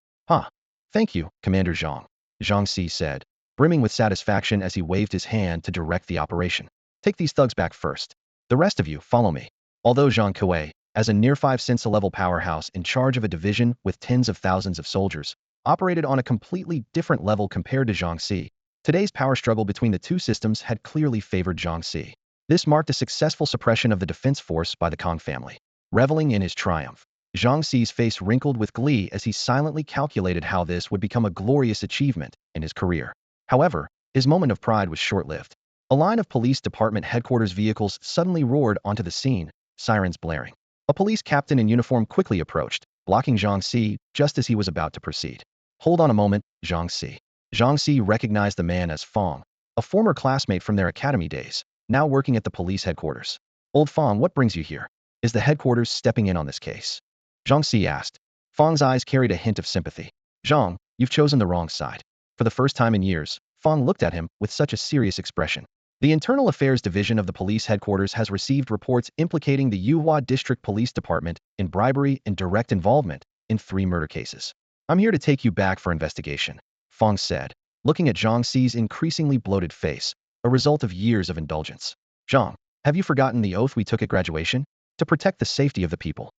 Thank you, Commander Zhang, Zhang Si said, brimming with satisfaction as he waved his hand to direct the operation. Take these thugs back first. The rest of you, follow me. Although Zhang Kuei, as a near 5-sense-level powerhouse in charge of a division with tens of thousands of soldiers, operated on a completely different level compared to Zhang Si, today's power struggle between the two systems had clearly favored Zhang Si. This marked a successful suppression of the defense force by the Kong family. Reveling in his triumph, Zhang Si's face wrinkled with glee as he silently calculated how this would become a glorious achievement in his career. However, his moment of pride was short-lived. A line of police department headquarters vehicles suddenly roared onto the scene, sirens blaring. A police captain in uniform quickly approached, blocking Zhang Si just as he was about to proceed. Hold on a moment, Zhang Si. Zhang Si recognized the man as Fong, a former classmate from their academy days, now working at the police headquarters. Old Fong, what brings you here? Is the headquarters stepping in on this case? Zhang Si asked. Fong's eyes carried a hint of sympathy. Zhang, you've chosen the wrong side. For the first time in years, Fong looked at him with such a serious expression. The Internal Affairs Division of the police headquarters has received reports implicating the Yuhua District Police Department in bribery and direct involvement in 3 murder cases. I'm here to take you back for investigation, Fong said, looking at Zhang Si's increasingly bloated face, a result of years of indulgence. Zhang, have you forgotten the oath we took at graduation? To protect the safety of the people.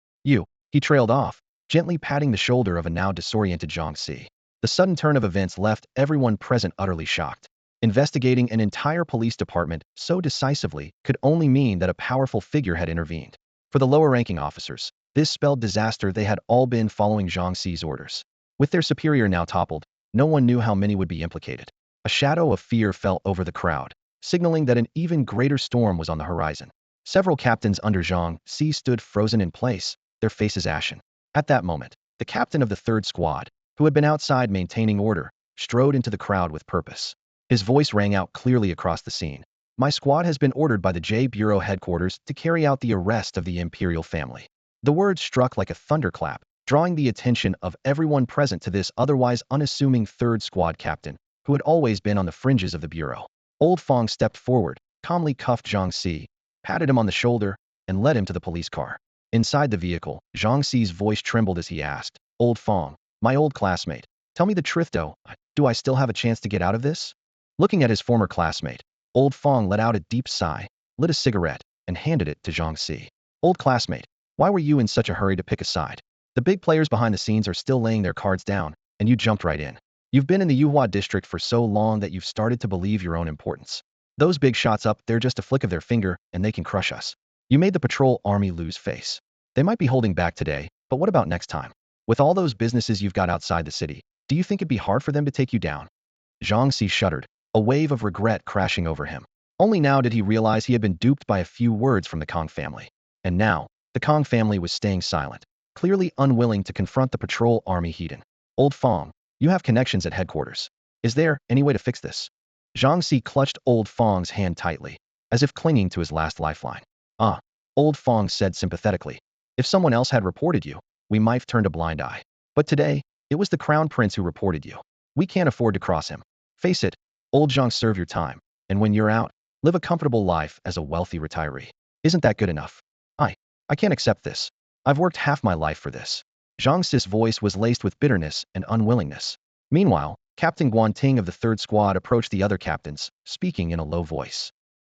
He trailed off, gently patting the shoulder of a now disoriented Zhang Si. The sudden turn of events left everyone present utterly shocked. Investigating an entire police department so decisively could only mean that a powerful figure had intervened. For the lower-ranking officers, this spelled disaster. They had all been following Zhang Si's orders. With their superior now toppled, no one knew how many would be implicated. A shadow of fear fell over the crowd, signaling that an even greater storm was on the horizon. Several captains under Zhang Si stood frozen in place, their faces ashen. At that moment, the captain of the 3rd Squad, who had been outside maintaining order, strode into the crowd with purpose. His voice rang out clearly across the scene. My squad has been ordered by the J Bureau headquarters to carry out the arrest of the imperial family. The words struck like a thunderclap, drawing the attention of everyone present to this otherwise unassuming 3rd Squad captain, who had always been on the fringes of the Bureau. Old Fong stepped forward, calmly cuffed Zhang Si, patted him on the shoulder, and led him to the police car. Inside the vehicle, Zhang Si's voice trembled as he asked, Old Fong, my old classmate, tell me the truth though, do I still have a chance to get out of this? Looking at his former classmate, Old Fong let out a deep sigh, lit a cigarette, and handed it to Zhang Si. Old classmate, why were you in such a hurry to pick a side? The big players behind the scenes are still laying their cards down, and you jumped right in. You've been in the Yuhua district for so long that you've started to believe your own importance. Those big shots up there, just a flick of their finger, and they can crush us. You made the patrol army lose face. They might be holding back today, but what about next time? With all those businesses you've got outside the city, do you think it'd be hard for them to take you down? Zhang Si shuddered, a wave of regret crashing over him. Only now did he realize he had been duped by a few words from the Kong family. And now, the Kong family was staying silent, clearly unwilling to confront the patrol army Heaton. Old Fong, you have connections at headquarters. Is there any way to fix this? Zhang Si clutched Old Fong's hand tightly, as if clinging to his last lifeline. Ah, Old Fong said sympathetically. If someone else had reported you, we might have turned a blind eye. But today, it was the Crown Prince who reported you. We can't afford to cross him. Face it, Old Zhang, serve your time, and when you're out, live a comfortable life as a wealthy retiree. Isn't that good enough? I can't accept this. I've worked half my life for this. Zhang Si's voice was laced with bitterness and unwillingness. Meanwhile, Captain Guan Ting of the 3rd Squad approached the other captains, speaking in a low voice.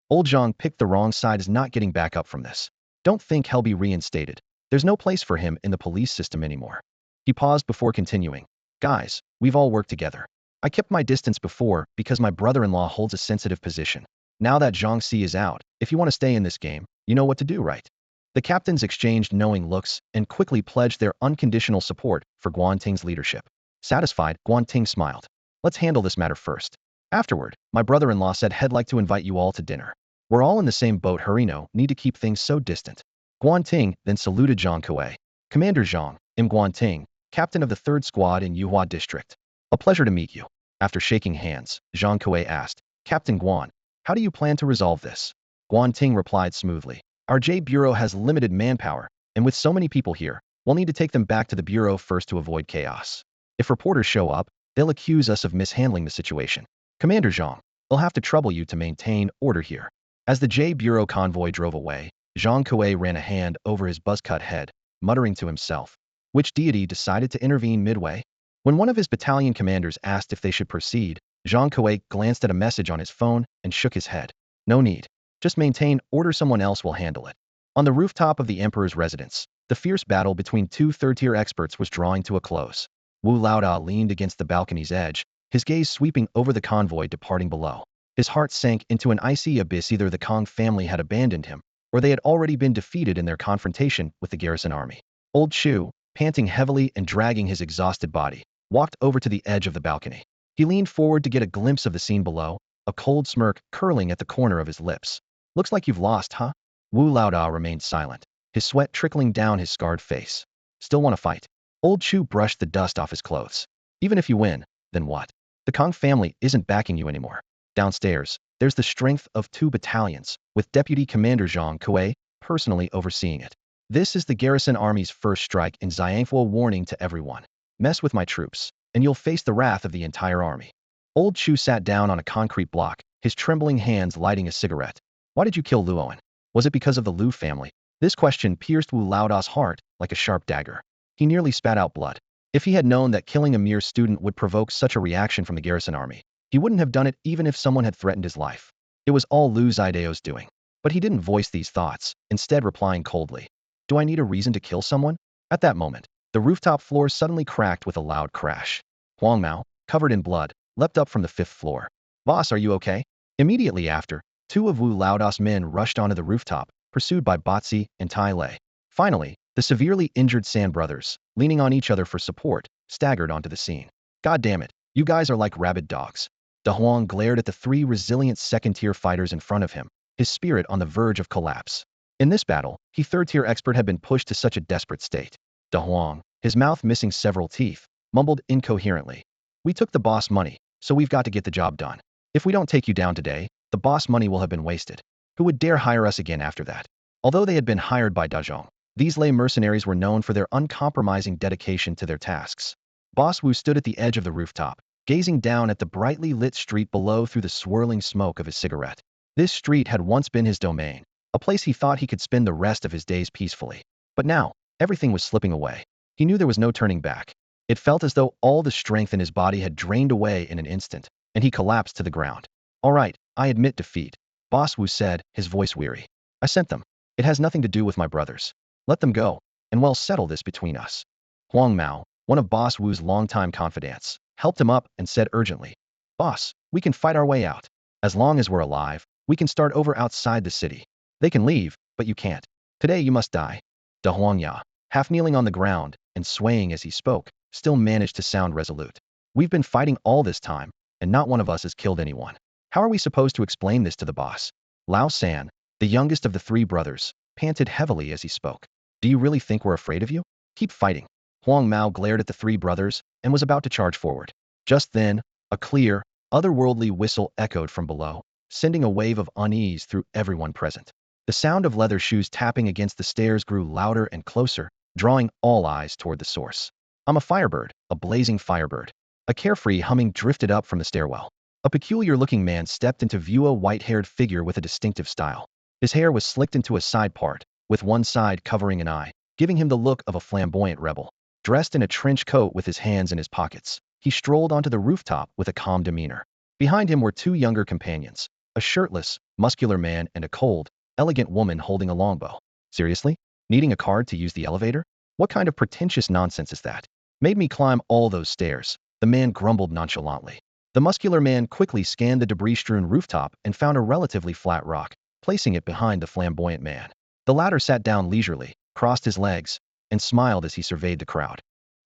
Old Zhang picked the wrong side is not getting back up from this. Don't think he'll be reinstated. There's no place for him in the police system anymore. He paused before continuing. Guys, we've all worked together. I kept my distance before because my brother-in-law holds a sensitive position. Now that Zhang Si is out, if you want to stay in this game, you know what to do, right? The captains exchanged knowing looks and quickly pledged their unconditional support for Guan Ting's leadership. Satisfied, Guan Ting smiled. Let's handle this matter first. Afterward, my brother-in-law said he'd like to invite you all to dinner. We're all in the same boat, no need to keep things so distant. Guan Ting then saluted Zhang Kuei. Commander Zhang, I'm Guan Ting, captain of the 3rd Squad in Yuhua District. A pleasure to meet you. After shaking hands, Zhang Kuei asked, Captain Guan, how do you plan to resolve this? Guan Ting replied smoothly. Our J Bureau has limited manpower, and with so many people here, we'll need to take them back to the Bureau first to avoid chaos. If reporters show up, they'll accuse us of mishandling the situation. Commander Zhang, they'll have to trouble you to maintain order here. As the J Bureau convoy drove away, Zhang Kuei ran a hand over his buzz-cut head, muttering to himself. Which deity decided to intervene midway? When one of his battalion commanders asked if they should proceed, Zhang Kuei glanced at a message on his phone and shook his head. No need. Just maintain order, someone else will handle it. On the rooftop of the Emperor's residence, the fierce battle between 2 third-tier experts was drawing to a close. Wu Laoda leaned against the balcony's edge, his gaze sweeping over the convoy departing below. His heart sank into an icy abyss. Either the Kong family had abandoned him, or they had already been defeated in their confrontation with the garrison army. Old Chu, panting heavily and dragging his exhausted body, walked over to the edge of the balcony. He leaned forward to get a glimpse of the scene below, a cold smirk curling at the corner of his lips. Looks like you've lost, huh? Wu Laoda remained silent, his sweat trickling down his scarred face. Still want to fight? Old Chu brushed the dust off his clothes. Even if you win, then what? The Kong family isn't backing you anymore. Downstairs, there's the strength of 2 battalions, with Deputy Commander Zhang Kuei personally overseeing it. This is the garrison army's first strike in Xiangfu, warning to everyone. Mess with my troops, and you'll face the wrath of the entire army. Old Chu sat down on a concrete block, his trembling hands lighting a cigarette. Why did you kill Luoan? Was it because of the Lu family? This question pierced Wu Laoda's heart like a sharp dagger. He nearly spat out blood. If he had known that killing a mere student would provoke such a reaction from the garrison army, he wouldn't have done it even if someone had threatened his life. It was all Lu Zidao's doing. But he didn't voice these thoughts, instead replying coldly. Do I need a reason to kill someone? At that moment, the rooftop floor suddenly cracked with a loud crash. Huang Mao, covered in blood, leapt up from the 5th floor. Boss, are you okay? Immediately after, 2 of Wu Laoda's men rushed onto the rooftop, pursued by Batsi and Tai Lei. Finally, the severely injured San brothers, leaning on each other for support, staggered onto the scene. God damn it, you guys are like rabid dogs. De Huang glared at the 3 resilient 2nd-tier fighters in front of him, his spirit on the verge of collapse. In this battle, he 3rd-tier expert had been pushed to such a desperate state. De Huang, his mouth missing several teeth, mumbled incoherently. We took the boss money, so we've got to get the job done. If we don't take you down today, the boss money will have been wasted. Who would dare hire us again after that? Although they had been hired by Dazhong, these lay mercenaries were known for their uncompromising dedication to their tasks. Boss Wu stood at the edge of the rooftop, gazing down at the brightly lit street below through the swirling smoke of his cigarette. This street had once been his domain, a place he thought he could spend the rest of his days peacefully. But now, everything was slipping away. He knew there was no turning back. It felt as though all the strength in his body had drained away in an instant, and he collapsed to the ground. All right, I admit defeat, Boss Wu said, his voice weary. I sent them. It has nothing to do with my brothers. Let them go, and we'll settle this between us. Huang Mao, one of Boss Wu's longtime confidants, helped him up and said urgently, Boss, we can fight our way out. As long as we're alive, we can start over outside the city. They can leave, but you can't. Today you must die. De Huangya, half kneeling on the ground and swaying as he spoke, still managed to sound resolute. We've been fighting all this time, and not one of us has killed anyone. How are we supposed to explain this to the boss? Lao San, the youngest of the three brothers, panted heavily as he spoke. Do you really think we're afraid of you? Keep fighting. Huang Mao glared at the three brothers and was about to charge forward. Just then, a clear, otherworldly whistle echoed from below, sending a wave of unease through everyone present. The sound of leather shoes tapping against the stairs grew louder and closer, drawing all eyes toward the source. I'm a firebird, a blazing firebird. A carefree humming drifted up from the stairwell. A peculiar-looking man stepped into view, a white-haired figure with a distinctive style. His hair was slicked into a side part, with one side covering an eye, giving him the look of a flamboyant rebel. Dressed in a trench coat with his hands in his pockets, he strolled onto the rooftop with a calm demeanor. Behind him were two younger companions, a shirtless, muscular man and a cold, elegant woman holding a longbow. Seriously? Needing a card to use the elevator? What kind of pretentious nonsense is that? Made me climb all those stairs, the man grumbled nonchalantly. The muscular man quickly scanned the debris-strewn rooftop and found a relatively flat rock, placing it behind the flamboyant man. The latter sat down leisurely, crossed his legs, and smiled as he surveyed the crowd.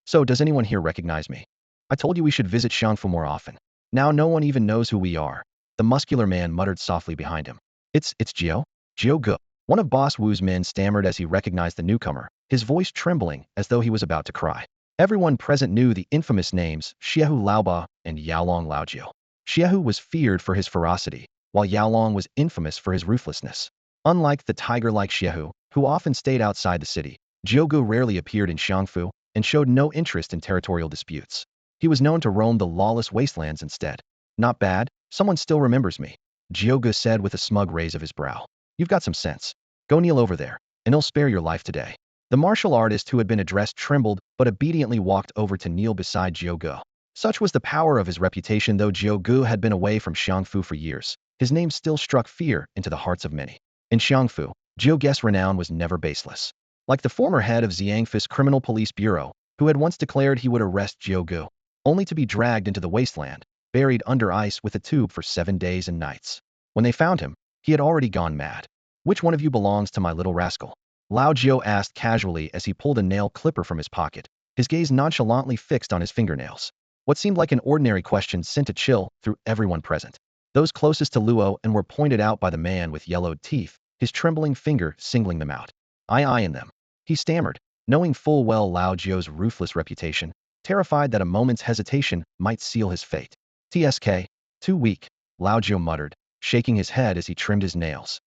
So, does anyone here recognize me? I told you we should visit Xiangfu more often. Now no one even knows who we are. The muscular man muttered softly behind him. It's Jiao? Jiao Gu. One of Boss Wu's men stammered as he recognized the newcomer, his voice trembling as though he was about to cry. Everyone present knew the infamous names Xiaohu Laoba and Yaolong Laojiu. Xiaohu was feared for his ferocity, while Yaolong was infamous for his ruthlessness. Unlike the tiger-like Xiaohu, who often stayed outside the city, Jiaogu rarely appeared in Xiangfu and showed no interest in territorial disputes. He was known to roam the lawless wastelands instead. Not bad, someone still remembers me, Jiaogu said with a smug raise of his brow. You've got some sense. Go kneel over there, and I'll spare your life today. The martial artist who had been addressed trembled but obediently walked over to kneel beside Jiaogu. Such was the power of his reputation. Though Jiaogu had been away from Xiangfu for years, his name still struck fear into the hearts of many. In Xiangfu, Jiaogu's renown was never baseless. Like the former head of Xiangfu's criminal police bureau, who had once declared he would arrest Jiaogu, only to be dragged into the wasteland, buried under ice with a tube for 7 days and nights. When they found him, he had already gone mad. Which one of you belongs to my little rascal? Lao Jiao asked casually as he pulled a nail clipper from his pocket, his gaze nonchalantly fixed on his fingernails. What seemed like an ordinary question sent a chill through everyone present. Those closest to Luo and were pointed out by the man with yellowed teeth, his trembling finger singling them out. I in them. He stammered, knowing full well Lao Jiao's ruthless reputation, terrified that a moment's hesitation might seal his fate. TSK, too weak, Lao Jiao muttered, shaking his head as he trimmed his nails.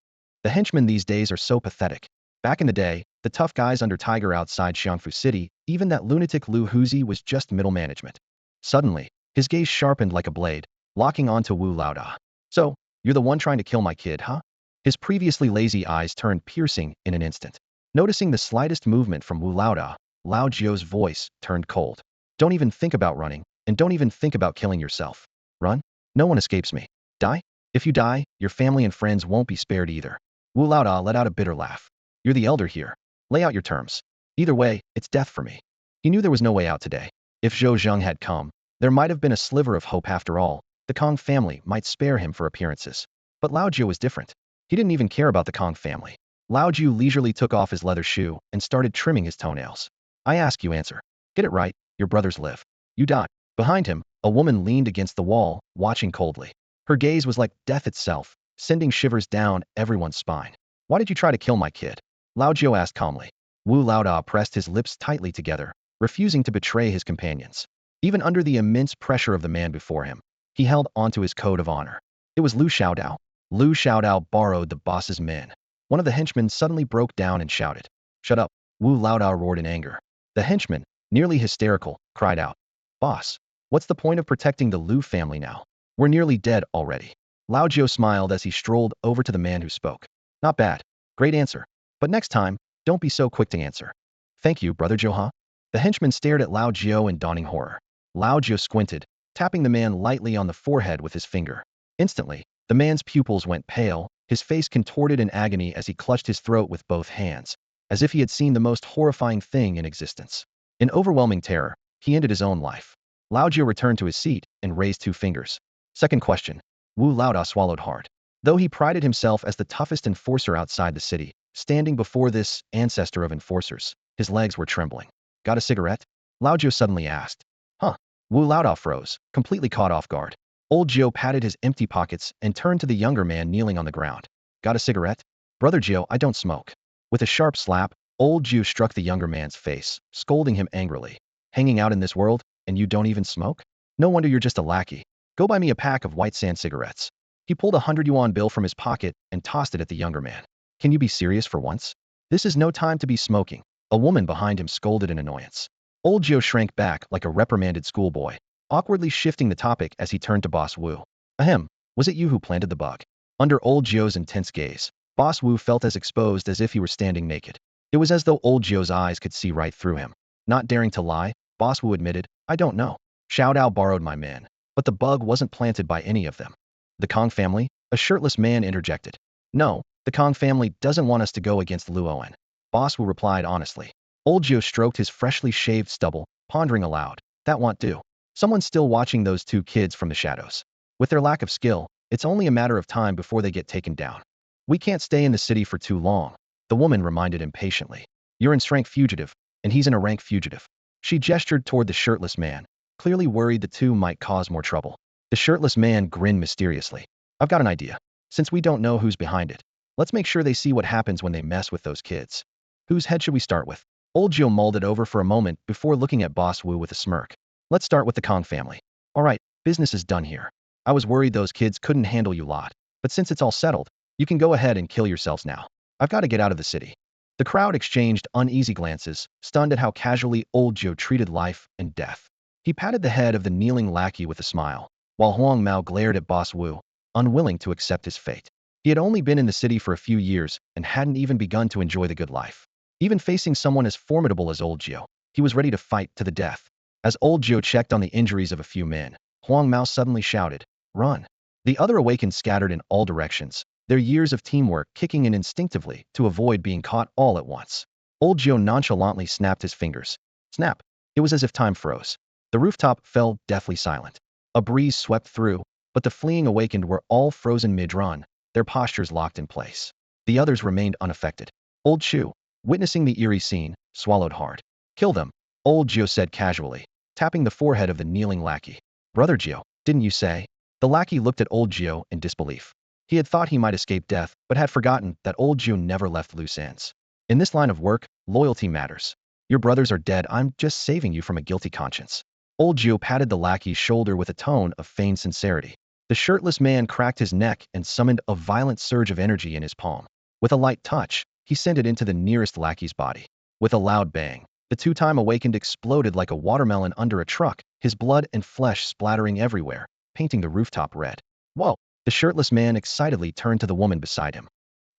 The henchmen these days are so pathetic. Back in the day, the tough guys under Tiger outside Xiangfu City, even that lunatic Lu Huzi was just middle management. Suddenly, his gaze sharpened like a blade, locking onto Wu Laoda. So, you're the one trying to kill my kid, huh? His previously lazy eyes turned piercing in an instant. Noticing the slightest movement from Wu Laoda, Lao Jiao's voice turned cold. Don't even think about running, and don't even think about killing yourself. Run? No one escapes me. Die? If you die, your family and friends won't be spared either. Wu Laoda let out a bitter laugh. You're the elder here. Lay out your terms. Either way, it's death for me. He knew there was no way out today. If Zhou Zheng had come, there might have been a sliver of hope after all. The Kong family might spare him for appearances. But Lao Jiao was different. He didn't even care about the Kong family. Lao Jiao leisurely took off his leather shoe and started trimming his toenails. I ask you answer. Get it right, your brothers live. You die. Behind him, a woman leaned against the wall, watching coldly. Her gaze was like death itself, sending shivers down everyone's spine. Why did you try to kill my kid? Lao Jiao asked calmly. Wu Laoda pressed his lips tightly together, refusing to betray his companions. Even under the immense pressure of the man before him, he held onto his code of honor. It was Lu Xiaodao. Lu Xiaodao borrowed the boss's men. One of the henchmen suddenly broke down and shouted. Shut up, Wu Laoda roared in anger. The henchman, nearly hysterical, cried out. Boss, what's the point of protecting the Lu family now? We're nearly dead already. Lao Jiao smiled as he strolled over to the man who spoke. Not bad. Great answer. But next time, don't be so quick to answer. Thank you, Brother Zhou. The henchman stared at Lao Jiao in dawning horror. Lao Jiao squinted, tapping the man lightly on the forehead with his finger. Instantly, the man's pupils went pale, his face contorted in agony as he clutched his throat with both hands, as if he had seen the most horrifying thing in existence. In overwhelming terror, he ended his own life. Lao Jiao returned to his seat and raised 2 fingers. Second question. Wu Laoda swallowed hard. Though he prided himself as the toughest enforcer outside the city, standing before this ancestor of enforcers, his legs were trembling. Got a cigarette? Lao Jiao suddenly asked. Huh? Wu Laoda froze, completely caught off guard. Old Joe patted his empty pockets and turned to the younger man kneeling on the ground. Got a cigarette? Brother Joe, I don't smoke. With a sharp slap, Old Joe struck the younger man's face, scolding him angrily. Hanging out in this world, and you don't even smoke? No wonder you're just a lackey. Go buy me a pack of white sand cigarettes. He pulled a 100 yuan bill from his pocket and tossed it at the younger man. Can you be serious for once? This is no time to be smoking. A woman behind him scolded in annoyance. Old Joe shrank back like a reprimanded schoolboy, awkwardly shifting the topic as he turned to Boss Wu. Ahem, was it you who planted the bug? Under Old Joe's intense gaze, Boss Wu felt as exposed as if he were standing naked. It was as though Old Joe's eyes could see right through him. Not daring to lie, Boss Wu admitted, I don't know. Xiao Dao borrowed my man, but the bug wasn't planted by any of them. The Kong family? A shirtless man interjected. No, the Kong family doesn't want us to go against Luoan. Boss Wu replied honestly. Old Joe stroked his freshly shaved stubble, pondering aloud. That won't do. Someone's still watching those two kids from the shadows. With their lack of skill, it's only a matter of time before they get taken down. We can't stay in the city for too long, the woman reminded impatiently. You're in rank fugitive, and he's in a rank fugitive. She gestured toward the shirtless man, clearly worried the two might cause more trouble. The shirtless man grinned mysteriously. I've got an idea. Since we don't know who's behind it, let's make sure they see what happens when they mess with those kids. Whose head should we start with? Old Joe mulled it over for a moment before looking at Boss Wu with a smirk. Let's start with the Kong family. All right, business is done here. I was worried those kids couldn't handle you lot, but since it's all settled, you can go ahead and kill yourselves now. I've got to get out of the city. The crowd exchanged uneasy glances, stunned at how casually Old Joe treated life and death. He patted the head of the kneeling lackey with a smile, while Huang Mao glared at Boss Wu, unwilling to accept his fate. He had only been in the city for a few years and hadn't even begun to enjoy the good life. Even facing someone as formidable as Old Joe, he was ready to fight to the death. As Old Joe checked on the injuries of a few men, Huang Mao suddenly shouted, Run! The other awakened scattered in all directions, their years of teamwork kicking in instinctively to avoid being caught all at once. Old Joe nonchalantly snapped his fingers. Snap! It was as if time froze. The rooftop fell deathly silent. A breeze swept through, but the fleeing awakened were all frozen mid-run, their postures locked in place. The others remained unaffected. Old Chu, witnessing the eerie scene, swallowed hard. Kill them, Old Joe said casually, tapping the forehead of the kneeling lackey. Brother Joe, didn't you say? The lackey looked at Old Joe in disbelief. He had thought he might escape death, but had forgotten that Old Joe never left loose ends. In this line of work, loyalty matters. Your brothers are dead, I'm just saving you from a guilty conscience. Old Joe patted the lackey's shoulder with a tone of feigned sincerity. The shirtless man cracked his neck and summoned a violent surge of energy in his palm. With a light touch, he sent it into the nearest lackey's body. With a loud bang, the two-time awakened exploded like a watermelon under a truck, his blood and flesh splattering everywhere, painting the rooftop red. Whoa! The shirtless man excitedly turned to the woman beside him.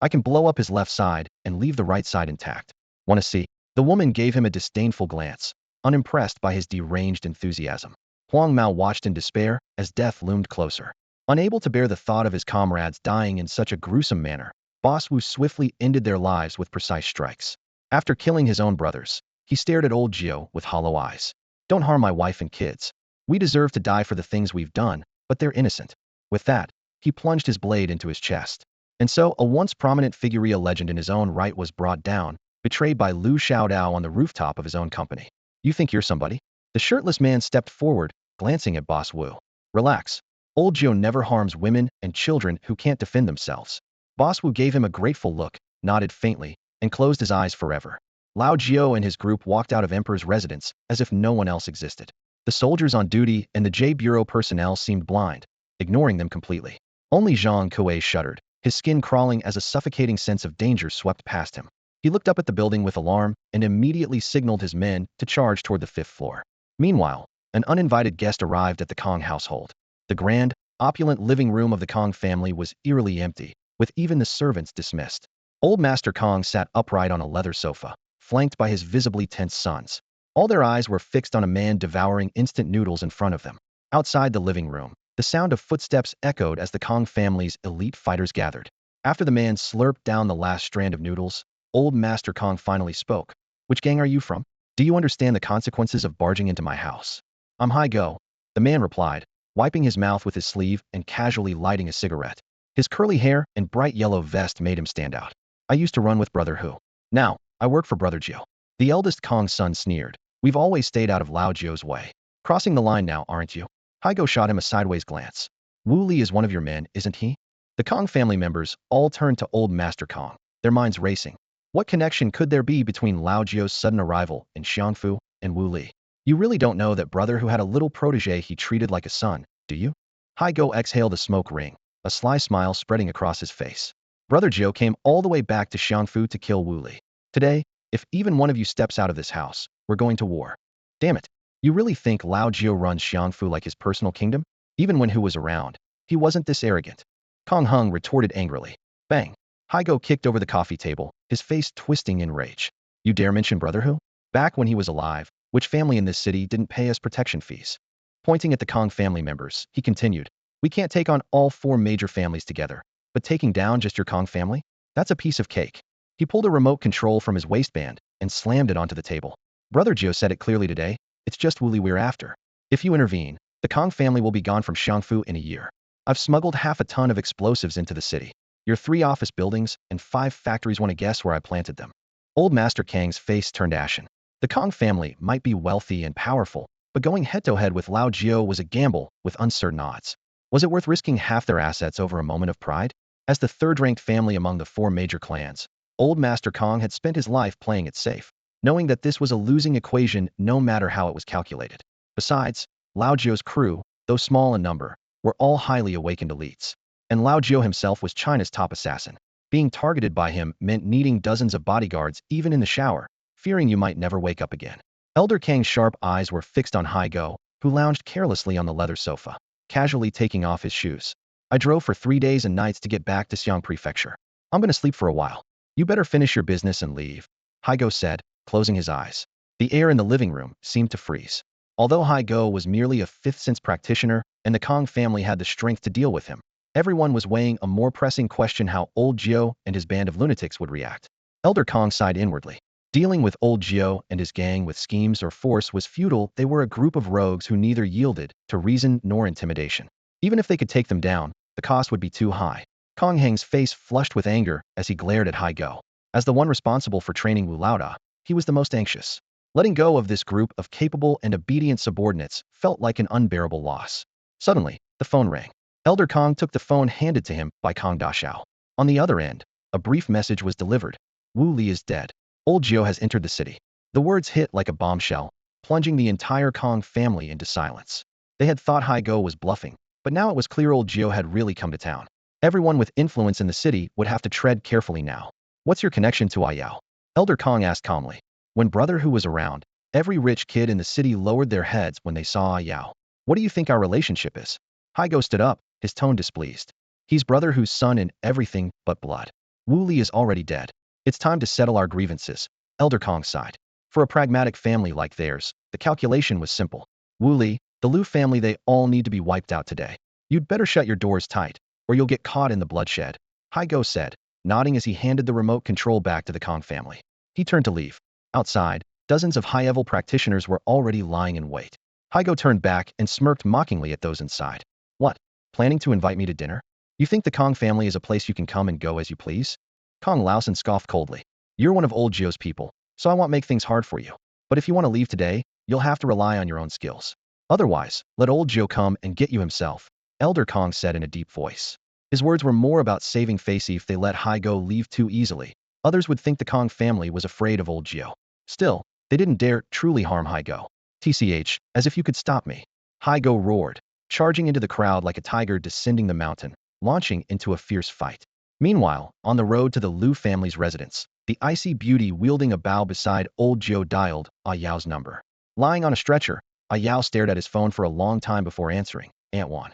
I can blow up his left side and leave the right side intact. Want to see? The woman gave him a disdainful glance, unimpressed by his deranged enthusiasm. Huang Mao watched in despair as death loomed closer. Unable to bear the thought of his comrades dying in such a gruesome manner, Boss Wu swiftly ended their lives with precise strikes. After killing his own brothers, he stared at Old Joe with hollow eyes. Don't harm my wife and kids. We deserve to die for the things we've done, but they're innocent. With that, he plunged his blade into his chest. And so, a once prominent figureal legend in his own right was brought down, betrayed by Lu Xiaodao on the rooftop of his own company. You think you're somebody? The shirtless man stepped forward, glancing at Boss Wu. Relax. Old Joe never harms women and children who can't defend themselves. Boss Wu gave him a grateful look, nodded faintly, and closed his eyes forever. Lao Jiao and his group walked out of Emperor's residence as if no one else existed. The soldiers on duty and the J Bureau personnel seemed blind, ignoring them completely. Only Zhang Kuei shuddered, his skin crawling as a suffocating sense of danger swept past him. He looked up at the building with alarm and immediately signaled his men to charge toward the 5th floor. Meanwhile, an uninvited guest arrived at the Kong household. The grand, opulent living room of the Kong family was eerily empty, with even the servants dismissed. Old Master Kong sat upright on a leather sofa, flanked by his visibly tense sons. All their eyes were fixed on a man devouring instant noodles in front of them. Outside the living room, the sound of footsteps echoed as the Kong family's elite fighters gathered. After the man slurped down the last strand of noodles, Old Master Kong finally spoke. Which gang are you from? Do you understand the consequences of barging into my house? I'm Hai Go, the man replied, wiping his mouth with his sleeve and casually lighting a cigarette. His curly hair and bright yellow vest made him stand out. I used to run with Brother Hu. Now, I work for Brother Jiao. The eldest Kong's son sneered. We've always stayed out of Lao Jiao's way. Crossing the line now, aren't you? Hai Go shot him a sideways glance. Wu Li is one of your men, isn't he? The Kong family members all turned to old Master Kong, their minds racing. What connection could there be between Lao Jio's sudden arrival in Xiangfu and Wu Li? You really don't know that brother who had a little protege he treated like a son, do you? Hai Go exhaled a smoke ring, a sly smile spreading across his face. Brother Jio came all the way back to Xiangfu to kill Wu Li. Today, if even one of you steps out of this house, we're going to war. Damn it. You really think Lao Jio runs Xiangfu like his personal kingdom? Even when Hu was around, he wasn't this arrogant. Kong Hung retorted angrily. Bang. Hai Go kicked over the coffee table, his face twisting in rage. You dare mention Brother Hu? Back when he was alive, which family in this city didn't pay us protection fees? Pointing at the Kong family members, he continued, we can't take on all four major families together, but taking down just your Kong family? That's a piece of cake. He pulled a remote control from his waistband and slammed it onto the table. Brother Jio said it clearly today, it's just Wu Li we're after. If you intervene, the Kong family will be gone from Xiangfu in a year. I've smuggled half a ton of explosives into the city. Your 3 office buildings and 5 factories. Want to guess where I planted them? Old Master Kang's face turned ashen. The Kong family might be wealthy and powerful, but going head-to-head with Lao Jio was a gamble with uncertain odds. Was it worth risking half their assets over a moment of pride? As the third-ranked family among the 4 major clans, Old Master Kong had spent his life playing it safe, knowing that this was a losing equation no matter how it was calculated. Besides, Lao Jio's crew, though small in number, were all highly awakened elites. And Lao Jio himself was China's top assassin. Being targeted by him meant needing dozens of bodyguards even in the shower, fearing you might never wake up again. Elder Kang's sharp eyes were fixed on Hai Go, who lounged carelessly on the leather sofa, casually taking off his shoes. I drove for 3 days and nights to get back to Xiang Prefecture. I'm gonna sleep for a while. You better finish your business and leave, Hai Go said, closing his eyes. The air in the living room seemed to freeze. Although Hai Go was merely a 5th sense practitioner and the Kong family had the strength to deal with him, everyone was weighing a more pressing question: how old Jio and his band of lunatics would react. Elder Kong sighed inwardly. Dealing with old Jio and his gang with schemes or force was futile. They were a group of rogues who neither yielded to reason nor intimidation. Even if they could take them down, the cost would be too high. Kong Heng's face flushed with anger as he glared at Hai Go. As the one responsible for training Wu Laoda, he was the most anxious. Letting go of this group of capable and obedient subordinates felt like an unbearable loss. Suddenly, the phone rang. Elder Kong took the phone handed to him by Kong Dashao. On the other end, a brief message was delivered. Wu Li is dead. Old Jio has entered the city. The words hit like a bombshell, plunging the entire Kong family into silence. They had thought Hai Go was bluffing, but now it was clear old Jio had really come to town. Everyone with influence in the city would have to tread carefully now. What's your connection to Ayao? Elder Kong asked calmly. When Brother Hu was around, every rich kid in the city lowered their heads when they saw Ayao. What do you think our relationship is? Hai Go stood up, his tone displeased. He's Brother Hu's son in everything but blood. Wu Li is already dead. It's time to settle our grievances, Elder Kong sighed. For a pragmatic family like theirs, the calculation was simple. Wu Li, the Liu family, they all need to be wiped out today. You'd better shut your doors tight, or you'll get caught in the bloodshed, Hai Go said, nodding as he handed the remote control back to the Kong family. He turned to leave. Outside, dozens of high-level practitioners were already lying in wait. Hai Go turned back and smirked mockingly at those inside. What? Planning to invite me to dinner? You think the Kong family is a place you can come and go as you please? Kong Laosen scoffed coldly. You're one of old Jio's people, so I won't make things hard for you. But if you want to leave today, you'll have to rely on your own skills. Otherwise, let old Jio come and get you himself, Elder Kong said in a deep voice. His words were more about saving face. If they let Hai Go leave too easily, others would think the Kong family was afraid of old Jio. Still, they didn't dare truly harm Hai Go. TCH, as if you could stop me. Hai Go roared, charging into the crowd like a tiger descending the mountain, launching into a fierce fight. Meanwhile, on the road to the Liu family's residence, the icy beauty wielding a bow beside old Jio dialed Ayao's number. Lying on a stretcher, Ayao stared at his phone for a long time before answering. Aunt Wan.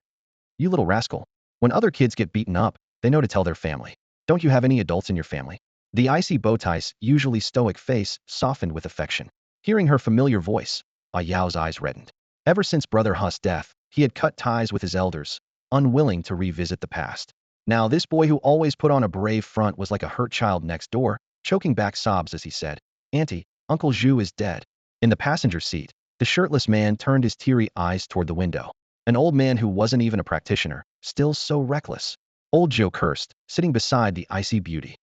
You little rascal. When other kids get beaten up, they know to tell their family. Don't you have any adults in your family? The icy bowtie's usually stoic face softened with affection. Hearing her familiar voice, Ayao's eyes reddened. Ever since Brother Hu's death, he had cut ties with his elders, unwilling to revisit the past. Now this boy who always put on a brave front was like a hurt child next door, choking back sobs as he said, Auntie, Uncle Zhu is dead. In the passenger seat, the shirtless man turned his teary eyes toward the window. An old man who wasn't even a practitioner, still so reckless. Old Zhou cursed, sitting beside the icy beauty.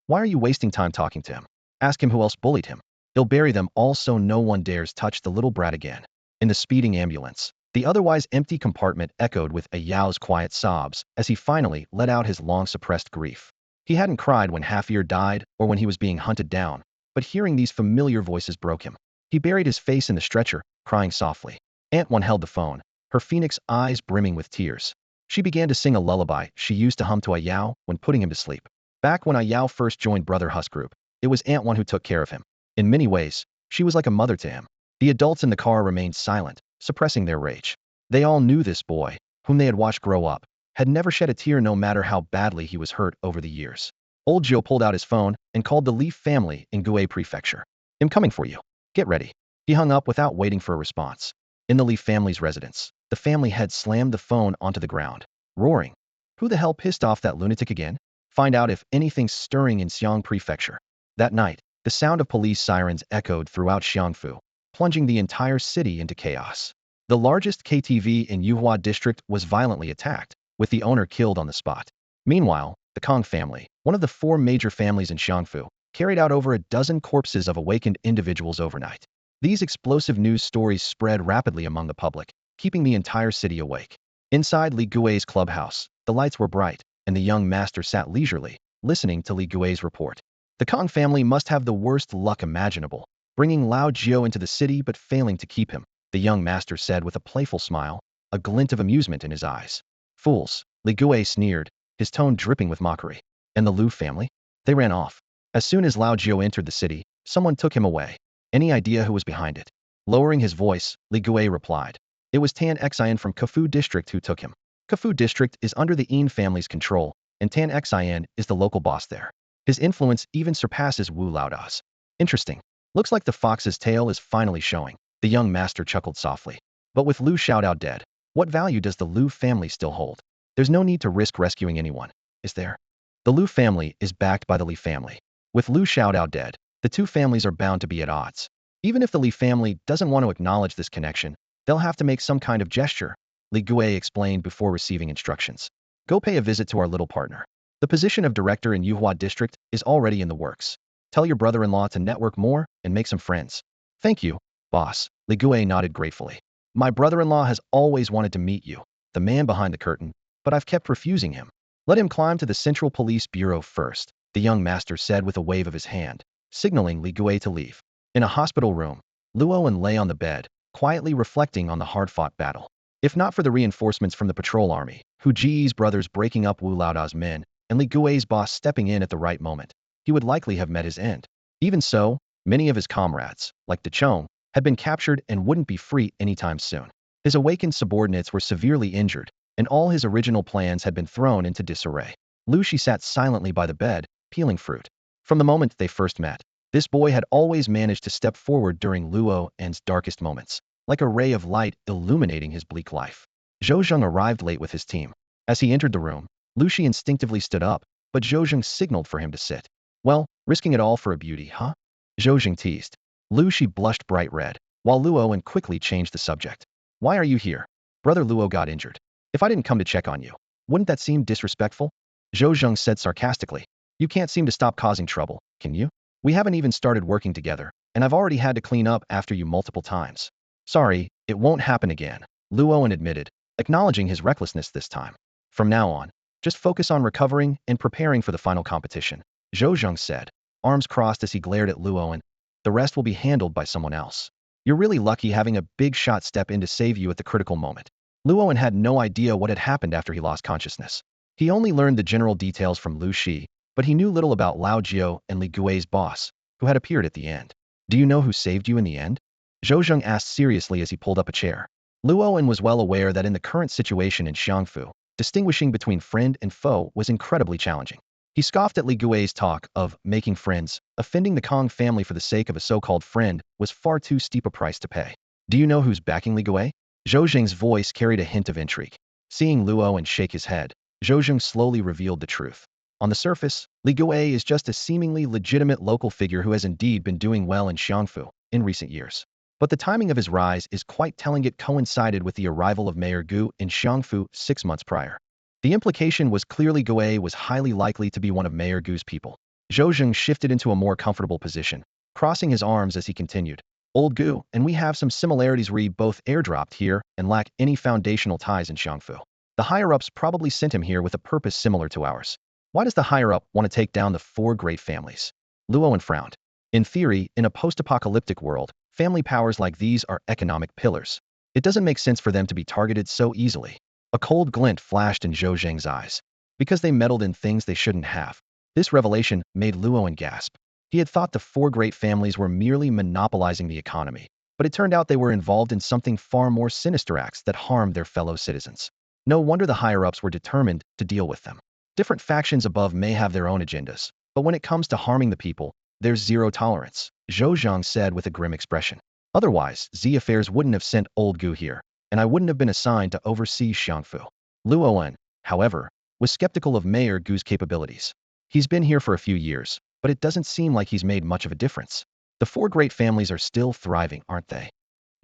Why are you wasting time talking to him? Ask him who else bullied him. He'll bury them all so no one dares touch the little brat again. In the speeding ambulance, The otherwise empty compartment echoed with a Yao's quiet sobs as he finally let out his long-suppressed grief. He hadn't cried when Half-Ear died or when he was being hunted down, but hearing these familiar voices broke him. He buried his face in the stretcher, crying softly. Aunt One held the phone, her phoenix eyes brimming with tears. She began to sing a lullaby she used to hum to Ayao when putting him to sleep. Back when Ayao first joined Brother Huss Group, it was Aunt One who took care of him. In many ways, she was like a mother to him. The adults in the car remained silent, suppressing their rage. They all knew this boy, whom they had watched grow up, had never shed a tear no matter how badly he was hurt over the years. Old Joe pulled out his phone and called the Leaf family in Gue Prefecture. "I'm coming for you. Get ready." He hung up without waiting for a response. In the Leaf family's residence, the family head slammed the phone onto the ground, roaring. Who the hell pissed off that lunatic again? Find out if anything's stirring in Xiang Prefecture. That night, the sound of police sirens echoed throughout Xiangfu, plunging the entire city into chaos. The largest KTV in Yuhua district was violently attacked, with the owner killed on the spot. Meanwhile, the Kong family, one of the 4 major families in Xiangfu, carried out over a dozen corpses of awakened individuals overnight. These explosive news stories spread rapidly among the public, keeping the entire city awake. Inside Li Gui's clubhouse, the lights were bright, and the young master sat leisurely, listening to Li Gui's report. The Kong family must have the worst luck imaginable, bringing Lao Jiao into the city but failing to keep him, the young master said with a playful smile, a glint of amusement in his eyes. Fools, Li Gui sneered, his tone dripping with mockery. And the Lu family? They ran off. As soon as Lao Jiao entered the city, someone took him away. Any idea who was behind it? Lowering his voice, Li Gui replied. It was Tan Xian from Kafu district who took him. Kafu district is under the Yin family's control, and Tan Xian is the local boss there. His influence even surpasses Wu Laoda's. Interesting. Looks like the fox's tail is finally showing. The young master chuckled softly. But with Lu Xiaodao dead, what value does the Lu family still hold? There's no need to risk rescuing anyone, is there? The Lu family is backed by the Li family. With Lu Xiaodao dead, the 2 families are bound to be at odds. Even if the Li family doesn't want to acknowledge this connection, they'll have to make some kind of gesture, Li Gui explained before receiving instructions. Go pay a visit to our little partner. The position of director in Yuhua district is already in the works. Tell your brother-in-law to network more and make some friends. Thank you, boss. Li Gui nodded gratefully. My brother-in-law has always wanted to meet you, the man behind the curtain, but I've kept refusing him. Let him climb to the Central Police Bureau first, the young master said with a wave of his hand, signaling Li Gui to leave. In a hospital room, Luowen lay on the bed, quietly reflecting on the hard-fought battle. If not for the reinforcements from the patrol army, Hu Ji's brothers breaking up Wu Laoda's men, and Li Gui's boss stepping in at the right moment, he would likely have met his end. Even so, many of his comrades, like De Chong, had been captured and wouldn't be free anytime soon. His awakened subordinates were severely injured, and all his original plans had been thrown into disarray. Lu Shi sat silently by the bed, peeling fruit. From the moment they first met, this boy had always managed to step forward during Luowen's darkest moments, like a ray of light illuminating his bleak life. Zhou Zheng arrived late with his team. As he entered the room, Lu Shi instinctively stood up, but Zhou Zheng signaled for him to sit. Well, risking it all for a beauty, huh? Zhou Zheng teased. Lu Shi blushed bright red, while Luowen quickly changed the subject. Why are you here? Brother Luo got injured. If I didn't come to check on you, wouldn't that seem disrespectful? Zhou Zheng said sarcastically. You can't seem to stop causing trouble, can you? We haven't even started working together, and I've already had to clean up after you multiple times. Sorry, it won't happen again, Luowen admitted, acknowledging his recklessness this time. From now on, just focus on recovering and preparing for the final competition, Zhou Zheng said, arms crossed as he glared at Luowen. The rest will be handled by someone else. You're really lucky having a big shot step in to save you at the critical moment. Luowen had no idea what had happened after he lost consciousness. He only learned the general details from Lu Shi, but he knew little about Lao Jiao and Li Gui's boss, who had appeared at the end. Do you know who saved you in the end? Zhou Zheng asked seriously as he pulled up a chair. Luowen was well aware that in the current situation in Xiangfu, distinguishing between friend and foe was incredibly challenging. He scoffed at Li Gui's talk of making friends. Offending the Kong family for the sake of a so-called friend was far too steep a price to pay. Do you know who's backing Li Gui? Zhou Zheng's voice carried a hint of intrigue. Seeing Luowen shake his head, Zhou Zheng slowly revealed the truth. On the surface, Li Gui is just a seemingly legitimate local figure who has indeed been doing well in Xiangfu in recent years. But the timing of his rise is quite telling. It coincided with the arrival of Mayor Gu in Xiangfu 6 months prior. The implication was clearly Gui was highly likely to be one of Mayor Gu's people. Zhou Zheng shifted into a more comfortable position, crossing his arms as he continued. Old Gu, and we have some similarities. We both airdropped here and lack any foundational ties in Xiangfu. The higher-ups probably sent him here with a purpose similar to ours. Why does the higher-up want to take down the four great families? Luowen frowned. In theory, in a post-apocalyptic world, family powers like these are economic pillars. It doesn't make sense for them to be targeted so easily. A cold glint flashed in Zhou Zheng's eyes. Because they meddled in things they shouldn't have. This revelation made Luowen gasp. He had thought the four great families were merely monopolizing the economy, but it turned out they were involved in something far more sinister, acts that harmed their fellow citizens. No wonder the higher-ups were determined to deal with them. Different factions above may have their own agendas, but when it comes to harming the people, there's zero tolerance, Zhou Zhang said with a grim expression. Otherwise, Z Affairs wouldn't have sent Old Gu here, and I wouldn't have been assigned to oversee Xiangfu. Luowen, however, was skeptical of Mayor Gu's capabilities. He's been here for a few years, but it doesn't seem like he's made much of a difference. The four great families are still thriving, aren't they?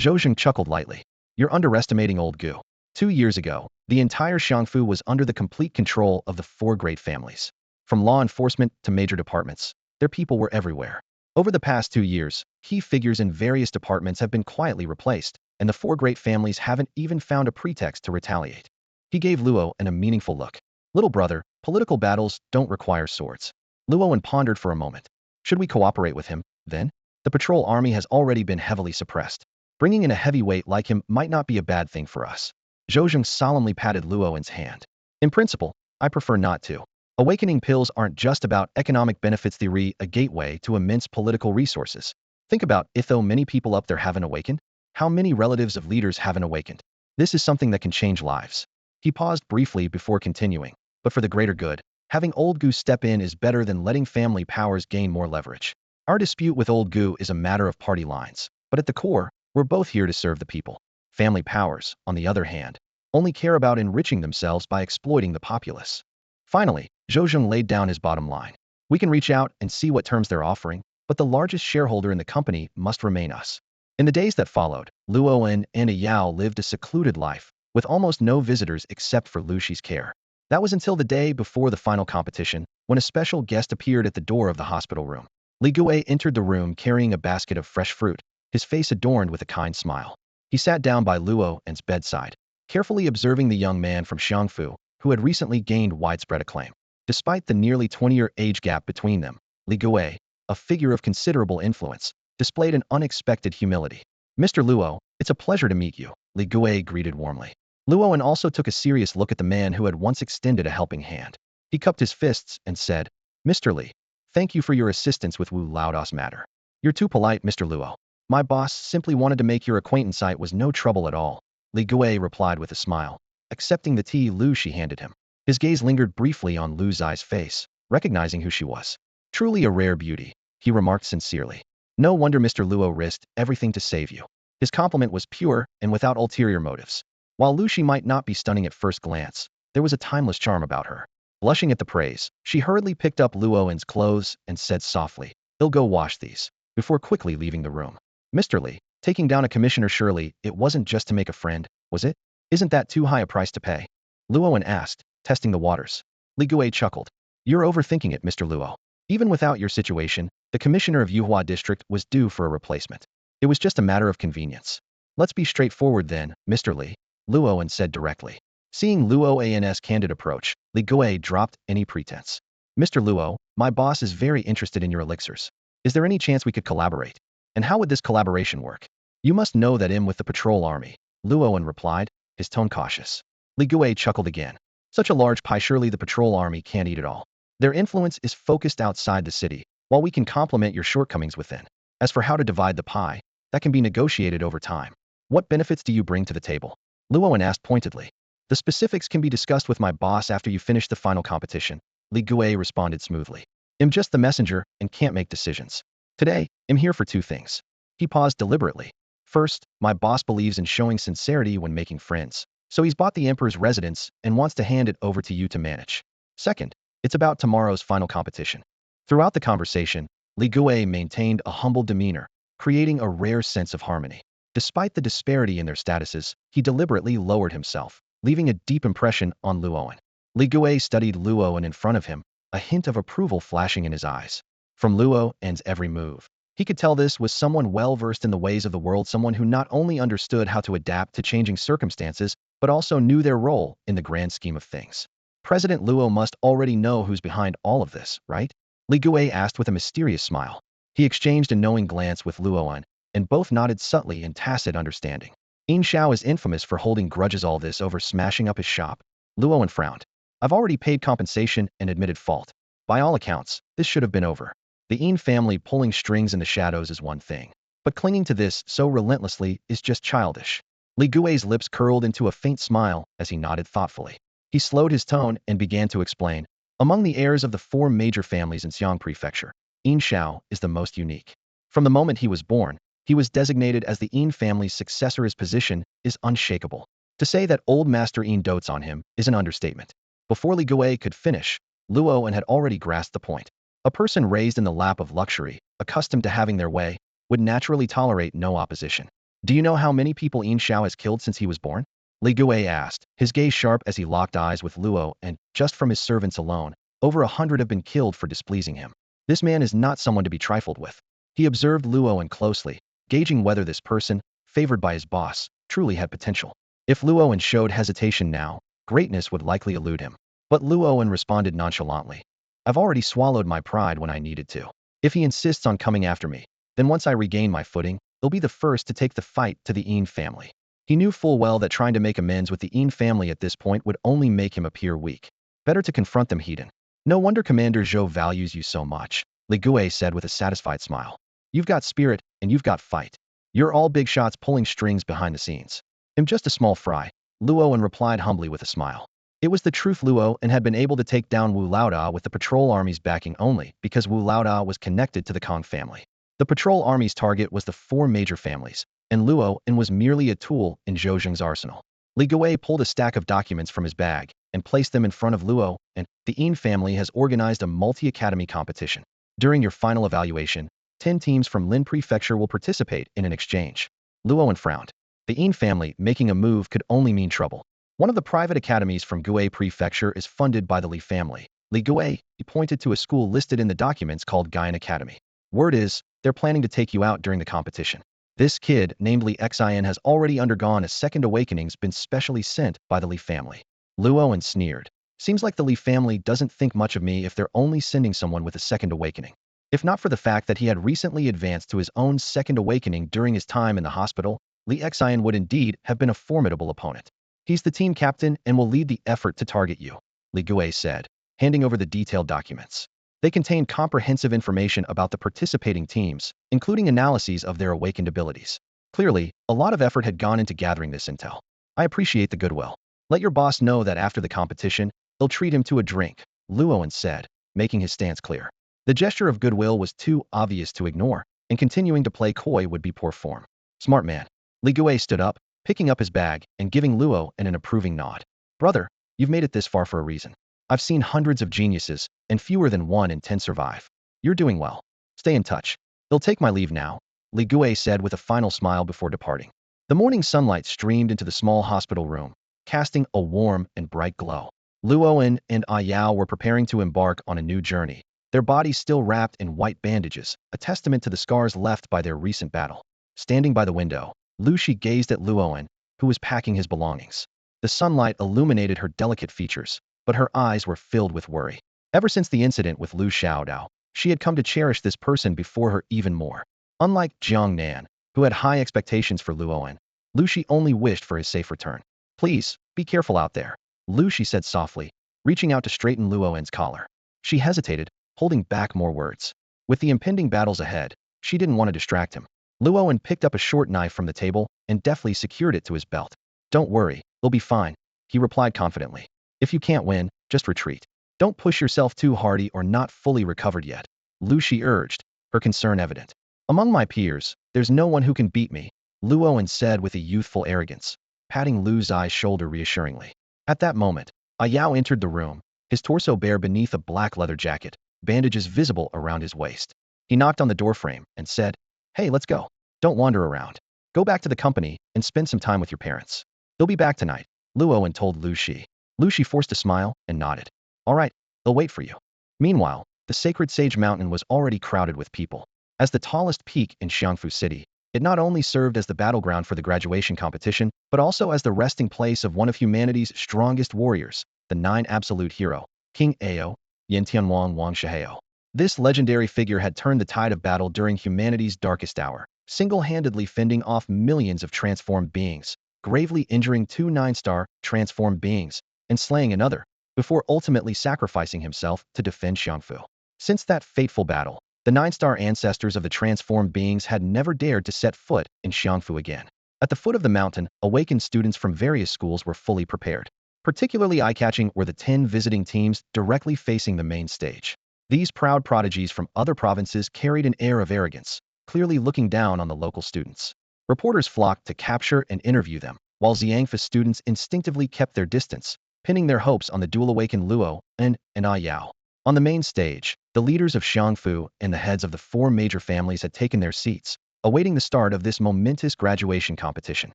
Zhou Zheng chuckled lightly. You're underestimating Old Gu. 2 years ago, the entire Xiangfu was under the complete control of the four great families. From law enforcement to major departments, their people were everywhere. Over the past 2 years, key figures in various departments have been quietly replaced, and the four great families haven't even found a pretext to retaliate. He gave Luowen a meaningful look. Little brother, political battles don't require swords. Luowen pondered for a moment. Should we cooperate with him, then? The patrol army has already been heavily suppressed. Bringing in a heavyweight like him might not be a bad thing for us. Zhou Zheng solemnly patted Luowen's hand. In principle, I prefer not to. Awakening pills aren't just about economic benefits, they're a gateway to immense political resources. Think about it, though many people up there haven't awakened. How many relatives of leaders haven't awakened? This is something that can change lives. He paused briefly before continuing. But for the greater good, having Old Gu step in is better than letting family powers gain more leverage. Our dispute with Old Gu is a matter of party lines, but at the core, we're both here to serve the people. Family powers, on the other hand, only care about enriching themselves by exploiting the populace. Finally, Zhou Zheng laid down his bottom line. We can reach out and see what terms they're offering, but the largest shareholder in the company must remain us. In the days that followed, Luowen and Yao lived a secluded life, with almost no visitors except for Lu Shi's care. That was until the day before the final competition, when a special guest appeared at the door of the hospital room. Li Guo entered the room carrying a basket of fresh fruit, his face adorned with a kind smile. He sat down by Luowen's bedside, carefully observing the young man from Xiangfu, who had recently gained widespread acclaim. Despite the nearly 20-year age gap between them, Li Guo, a figure of considerable influence, displayed an unexpected humility. Mr. Luo, it's a pleasure to meet you, Li Guo greeted warmly. Luowen also took a serious look at the man who had once extended a helping hand. He cupped his fists and said, Mr. Li, thank you for your assistance with Wu Laoda's matter. You're too polite, Mr. Luo. My boss simply wanted to make your acquaintance. It was no trouble at all, Li Guo replied with a smile, accepting the tea Lu Shi handed him. His gaze lingered briefly on Lu Zai's face, recognizing who she was. Truly a rare beauty, he remarked sincerely. No wonder Mr. Luo risked everything to save you. His compliment was pure and without ulterior motives. While Lu Shi might not be stunning at first glance, there was a timeless charm about her. Blushing at the praise, she hurriedly picked up Luowen's clothes and said softly, "I'll go wash these," before quickly leaving the room. Mr. Li, taking down a commissioner, surely it wasn't just to make a friend, was it? Isn't that too high a price to pay? Luowen asked, testing the waters. Li Guo chuckled. You're overthinking it, Mr. Luo. Even without your situation, the commissioner of Yuhua district was due for a replacement. It was just a matter of convenience. Let's be straightforward then, Mr. Li, Luowen said directly. Seeing Luowen's candid approach, Li Guo dropped any pretense. Mr. Luo, my boss is very interested in your elixirs. Is there any chance we could collaborate? And how would this collaboration work? You must know that I'm with the patrol army, Luowen replied, his tone cautious. Li Guo chuckled again. Such a large pie, surely the patrol army can't eat it all. Their influence is focused outside the city, while we can complement your shortcomings within. As for how to divide the pie, that can be negotiated over time. What benefits do you bring to the table? Luowen asked pointedly. The specifics can be discussed with my boss after you finish the final competition, Li Guo responded smoothly. I'm just the messenger and can't make decisions. Today, I'm here for two things. He paused deliberately. First, my boss believes in showing sincerity when making friends, so he's bought the emperor's residence and wants to hand it over to you to manage. Second, it's about tomorrow's final competition. Throughout the conversation, Li Guo maintained a humble demeanor, creating a rare sense of harmony. Despite the disparity in their statuses, he deliberately lowered himself, leaving a deep impression on Luowen. Li Guo studied Luowen in front of him, a hint of approval flashing in his eyes. From Luowen's every move, He could tell this was someone well-versed in the ways of the world, someone who not only understood how to adapt to changing circumstances, but also knew their role in the grand scheme of things. President Luo must already know who's behind all of this, right? Li Gui asked with a mysterious smile. He exchanged a knowing glance with Luoan, and both nodded subtly in tacit understanding. Yin Xiao is infamous for holding grudges, all this over smashing up his shop. Luoan frowned. I've already paid compensation and admitted fault. By all accounts, this should have been over. The Yin family pulling strings in the shadows is one thing, but clinging to this so relentlessly is just childish. Li Gui's lips curled into a faint smile as he nodded thoughtfully. He slowed his tone and began to explain. Among the heirs of the four major families in Xiang Prefecture, Yin Xiao is the most unique. From the moment he was born, he was designated as the Yin family's successor. His position is unshakable. To say that old Master Yin dotes on him is an understatement. Before Li Gui could finish, Luoan had already grasped the point. A person raised in the lap of luxury, accustomed to having their way, would naturally tolerate no opposition. Do you know how many people Yin Xiao has killed since he was born? Li Gui asked, his gaze sharp as he locked eyes with Luo, and, just from his servants alone, over 100 have been killed for displeasing him. This man is not someone to be trifled with. He observed Luoan closely, gauging whether this person, favored by his boss, truly had potential. If Luoan showed hesitation now, greatness would likely elude him. But Luoan responded nonchalantly. I've already swallowed my pride when I needed to. If he insists on coming after me, then once I regain my footing, he'll be the first to take the fight to the Yin family. He knew full well that trying to make amends with the Yin family at this point would only make him appear weak. Better to confront them head on. No wonder Commander Zhou values you so much, Li Gui said with a satisfied smile. You've got spirit, and you've got fight. You're all big shots pulling strings behind the scenes. I'm just a small fry, Luoan replied humbly with a smile. It was the truth. Luoan had been able to take down Wu Laoda with the patrol army's backing only because Wu Laoda was connected to the Kong family. The patrol army's target was the four major families, and Luoan was merely a tool in Zhou Zheng's arsenal. Li Gui pulled a stack of documents from his bag and placed them in front of Luo, and the Yin family has organized a multi-academy competition. During your final evaluation, 10 teams from Lin Prefecture will participate in an exchange. Luoan frowned. The Yin family making a move could only mean trouble. One of the private academies from Gui Prefecture is funded by the Li family. Li Gui, he pointed to a school listed in the documents called Gaian Academy. Word is, they're planning to take you out during the competition. This kid, named Li Xian, has already undergone a second awakening's been specially sent by the Li family. Luoan sneered. Seems like the Li family doesn't think much of me if they're only sending someone with a second awakening. If not for the fact that he had recently advanced to his own second awakening during his time in the hospital, Li Xian would indeed have been a formidable opponent. He's the team captain and will lead the effort to target you, Li Gui said, handing over the detailed documents. They contain comprehensive information about the participating teams, including analyses of their awakened abilities. Clearly, a lot of effort had gone into gathering this intel. I appreciate the goodwill. Let your boss know that after the competition, they'll treat him to a drink, Luoan said, making his stance clear. The gesture of goodwill was too obvious to ignore, and continuing to play coy would be poor form. Smart man. Li Gui stood up, picking up his bag and giving Luo an approving nod. Brother, you've made it this far for a reason. I've seen hundreds of geniuses, and fewer than 1 in 10 survive. You're doing well. Stay in touch. They'll take my leave now, Li Gui said with a final smile before departing. The morning sunlight streamed into the small hospital room, casting a warm and bright glow. Luoan and Yao were preparing to embark on a new journey, their bodies still wrapped in white bandages, a testament to the scars left by their recent battle. Standing by the window, Lu Shi gazed at Luoan, who was packing his belongings. The sunlight illuminated her delicate features, but her eyes were filled with worry. Ever since the incident with Lu Xiaodao, she had come to cherish this person before her even more. Unlike Jiang Nan, who had high expectations for Luoan, Lu Shi only wished for his safe return. Please, be careful out there, Lu Shi said softly, reaching out to straighten Luoan's collar. She hesitated, holding back more words. With the impending battles ahead, she didn't want to distract him. Luoan picked up a short knife from the table and deftly secured it to his belt. Don't worry, they'll be fine, he replied confidently. If you can't win, just retreat. Don't push yourself too hard or not fully recovered yet, Lu Shi urged, her concern evident. Among my peers, there's no one who can beat me, Luoan said with a youthful arrogance, patting Lu Zai's shoulder reassuringly. At that moment, Yao entered the room, his torso bare beneath a black leather jacket, bandages visible around his waist. He knocked on the doorframe and said, Hey, let's go. Don't wander around. Go back to the company and spend some time with your parents. They'll be back tonight, Luoan told Lu Shi. Lu Shi forced a smile and nodded. All right, they'll wait for you. Meanwhile, the sacred Sage Mountain was already crowded with people. As the tallest peak in Xiangfu City, it not only served as the battleground for the graduation competition, but also as the resting place of one of humanity's strongest warriors, the Nine Absolute Hero, King Ao, Yantianwang Wangshihao. This legendary figure had turned the tide of battle during humanity's darkest hour, single-handedly fending off millions of transformed beings, gravely injuring two nine-star transformed beings, and slaying another, before ultimately sacrificing himself to defend Xiangfu. Since that fateful battle, the nine-star ancestors of the transformed beings had never dared to set foot in Xiangfu again. At the foot of the mountain, awakened students from various schools were fully prepared. Particularly eye-catching were the 10 visiting teams directly facing the main stage. These proud prodigies from other provinces carried an air of arrogance, clearly looking down on the local students. Reporters flocked to capture and interview them, while Xiangfu students instinctively kept their distance, pinning their hopes on the dual-awakened Luo and Ai Yao. On the main stage, the leaders of Xiangfu and the heads of the 4 major families had taken their seats, awaiting the start of this momentous graduation competition.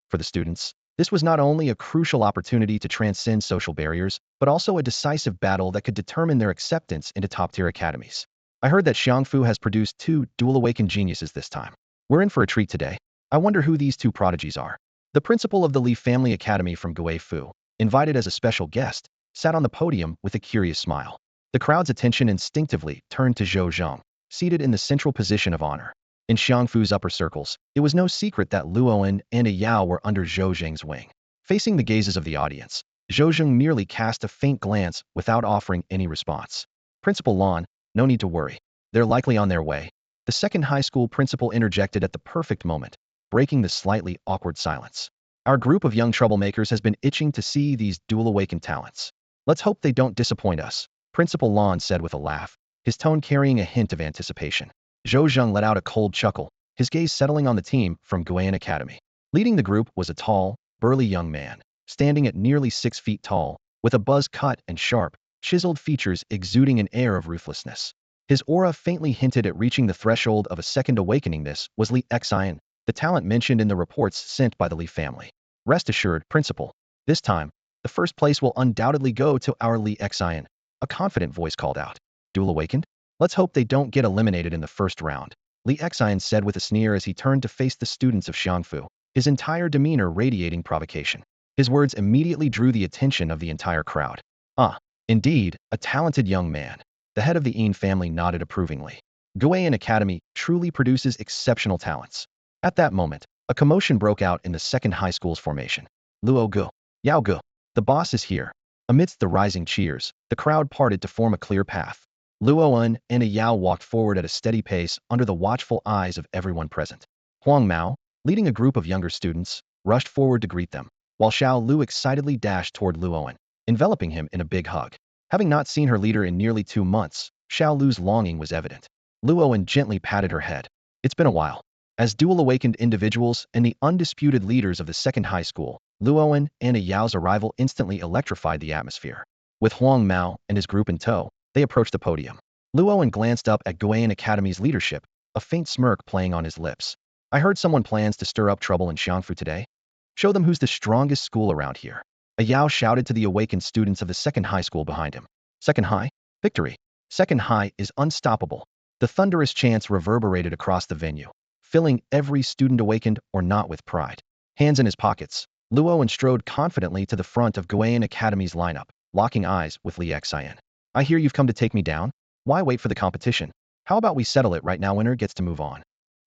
For the students, this was not only a crucial opportunity to transcend social barriers, but also a decisive battle that could determine their acceptance into top-tier academies. I heard that Xiangfu has produced 2 dual-awakened geniuses this time. We're in for a treat today. I wonder who these 2 prodigies are. The principal of the Li Family Academy from Guifu, invited as a special guest, sat on the podium with a curious smile. The crowd's attention instinctively turned to Zhou Zheng, seated in the central position of honor. In Xiangfu's upper circles, it was no secret that Luoan and a Yao were under Zhou Zheng's wing. Facing the gazes of the audience, Zhou Zheng merely cast a faint glance without offering any response. Principal Lan, no need to worry. They're likely on their way. The second high school principal interjected at the perfect moment, breaking the slightly awkward silence. Our group of young troublemakers has been itching to see these dual-awakened talents. Let's hope they don't disappoint us, Principal Lan said with a laugh, his tone carrying a hint of anticipation. Zhou Zheng let out a cold chuckle, his gaze settling on the team from Guian Academy. Leading the group was a tall, burly young man, standing at nearly 6 feet tall, with a buzz cut and sharp, chiseled features exuding an air of ruthlessness. His aura faintly hinted at reaching the threshold of a second awakening. This was Li Xian, the talent mentioned in the reports sent by the Li family. Rest assured, Principal, this time, the first place will undoubtedly go to our Li Xian, a confident voice called out. Dual awakened? Let's hope they don't get eliminated in the first round, Li Xian said with a sneer as he turned to face the students of Xiangfu, his entire demeanor radiating provocation. His words immediately drew the attention of the entire crowd. Ah, indeed, a talented young man. The head of the Yin family nodded approvingly. Guian Academy truly produces exceptional talents. At that moment, a commotion broke out in the second high school's formation. Luo Gu, Yao Gu, the boss is here. Amidst the rising cheers, the crowd parted to form a clear path. Luoan and a Yao walked forward at a steady pace under the watchful eyes of everyone present. Huang Mao, leading a group of younger students, rushed forward to greet them, while Xiao Lu excitedly dashed toward Luoan, enveloping him in a big hug. Having not seen her leader in nearly 2 months, Xiao Lu's longing was evident. Luoan gently patted her head. It's been a while. As dual-awakened individuals and the undisputed leaders of the second high school, Luoan and a Yao's arrival instantly electrified the atmosphere. With Huang Mao and his group in tow, they approached the podium. Luoan glanced up at Guian Academy's leadership, a faint smirk playing on his lips. I heard someone plans to stir up trouble in Xiangfu today. Show them who's the strongest school around here. A Yao shouted to the awakened students of the second high school behind him. Second high? Victory. Second high is unstoppable. The thunderous chants reverberated across the venue, filling every student awakened or not with pride. Hands in his pockets, Luoan strode confidently to the front of Guian Academy's lineup, locking eyes with Li Xian. I hear you've come to take me down? Why wait for the competition? How about we settle it right now? Winner gets to move on.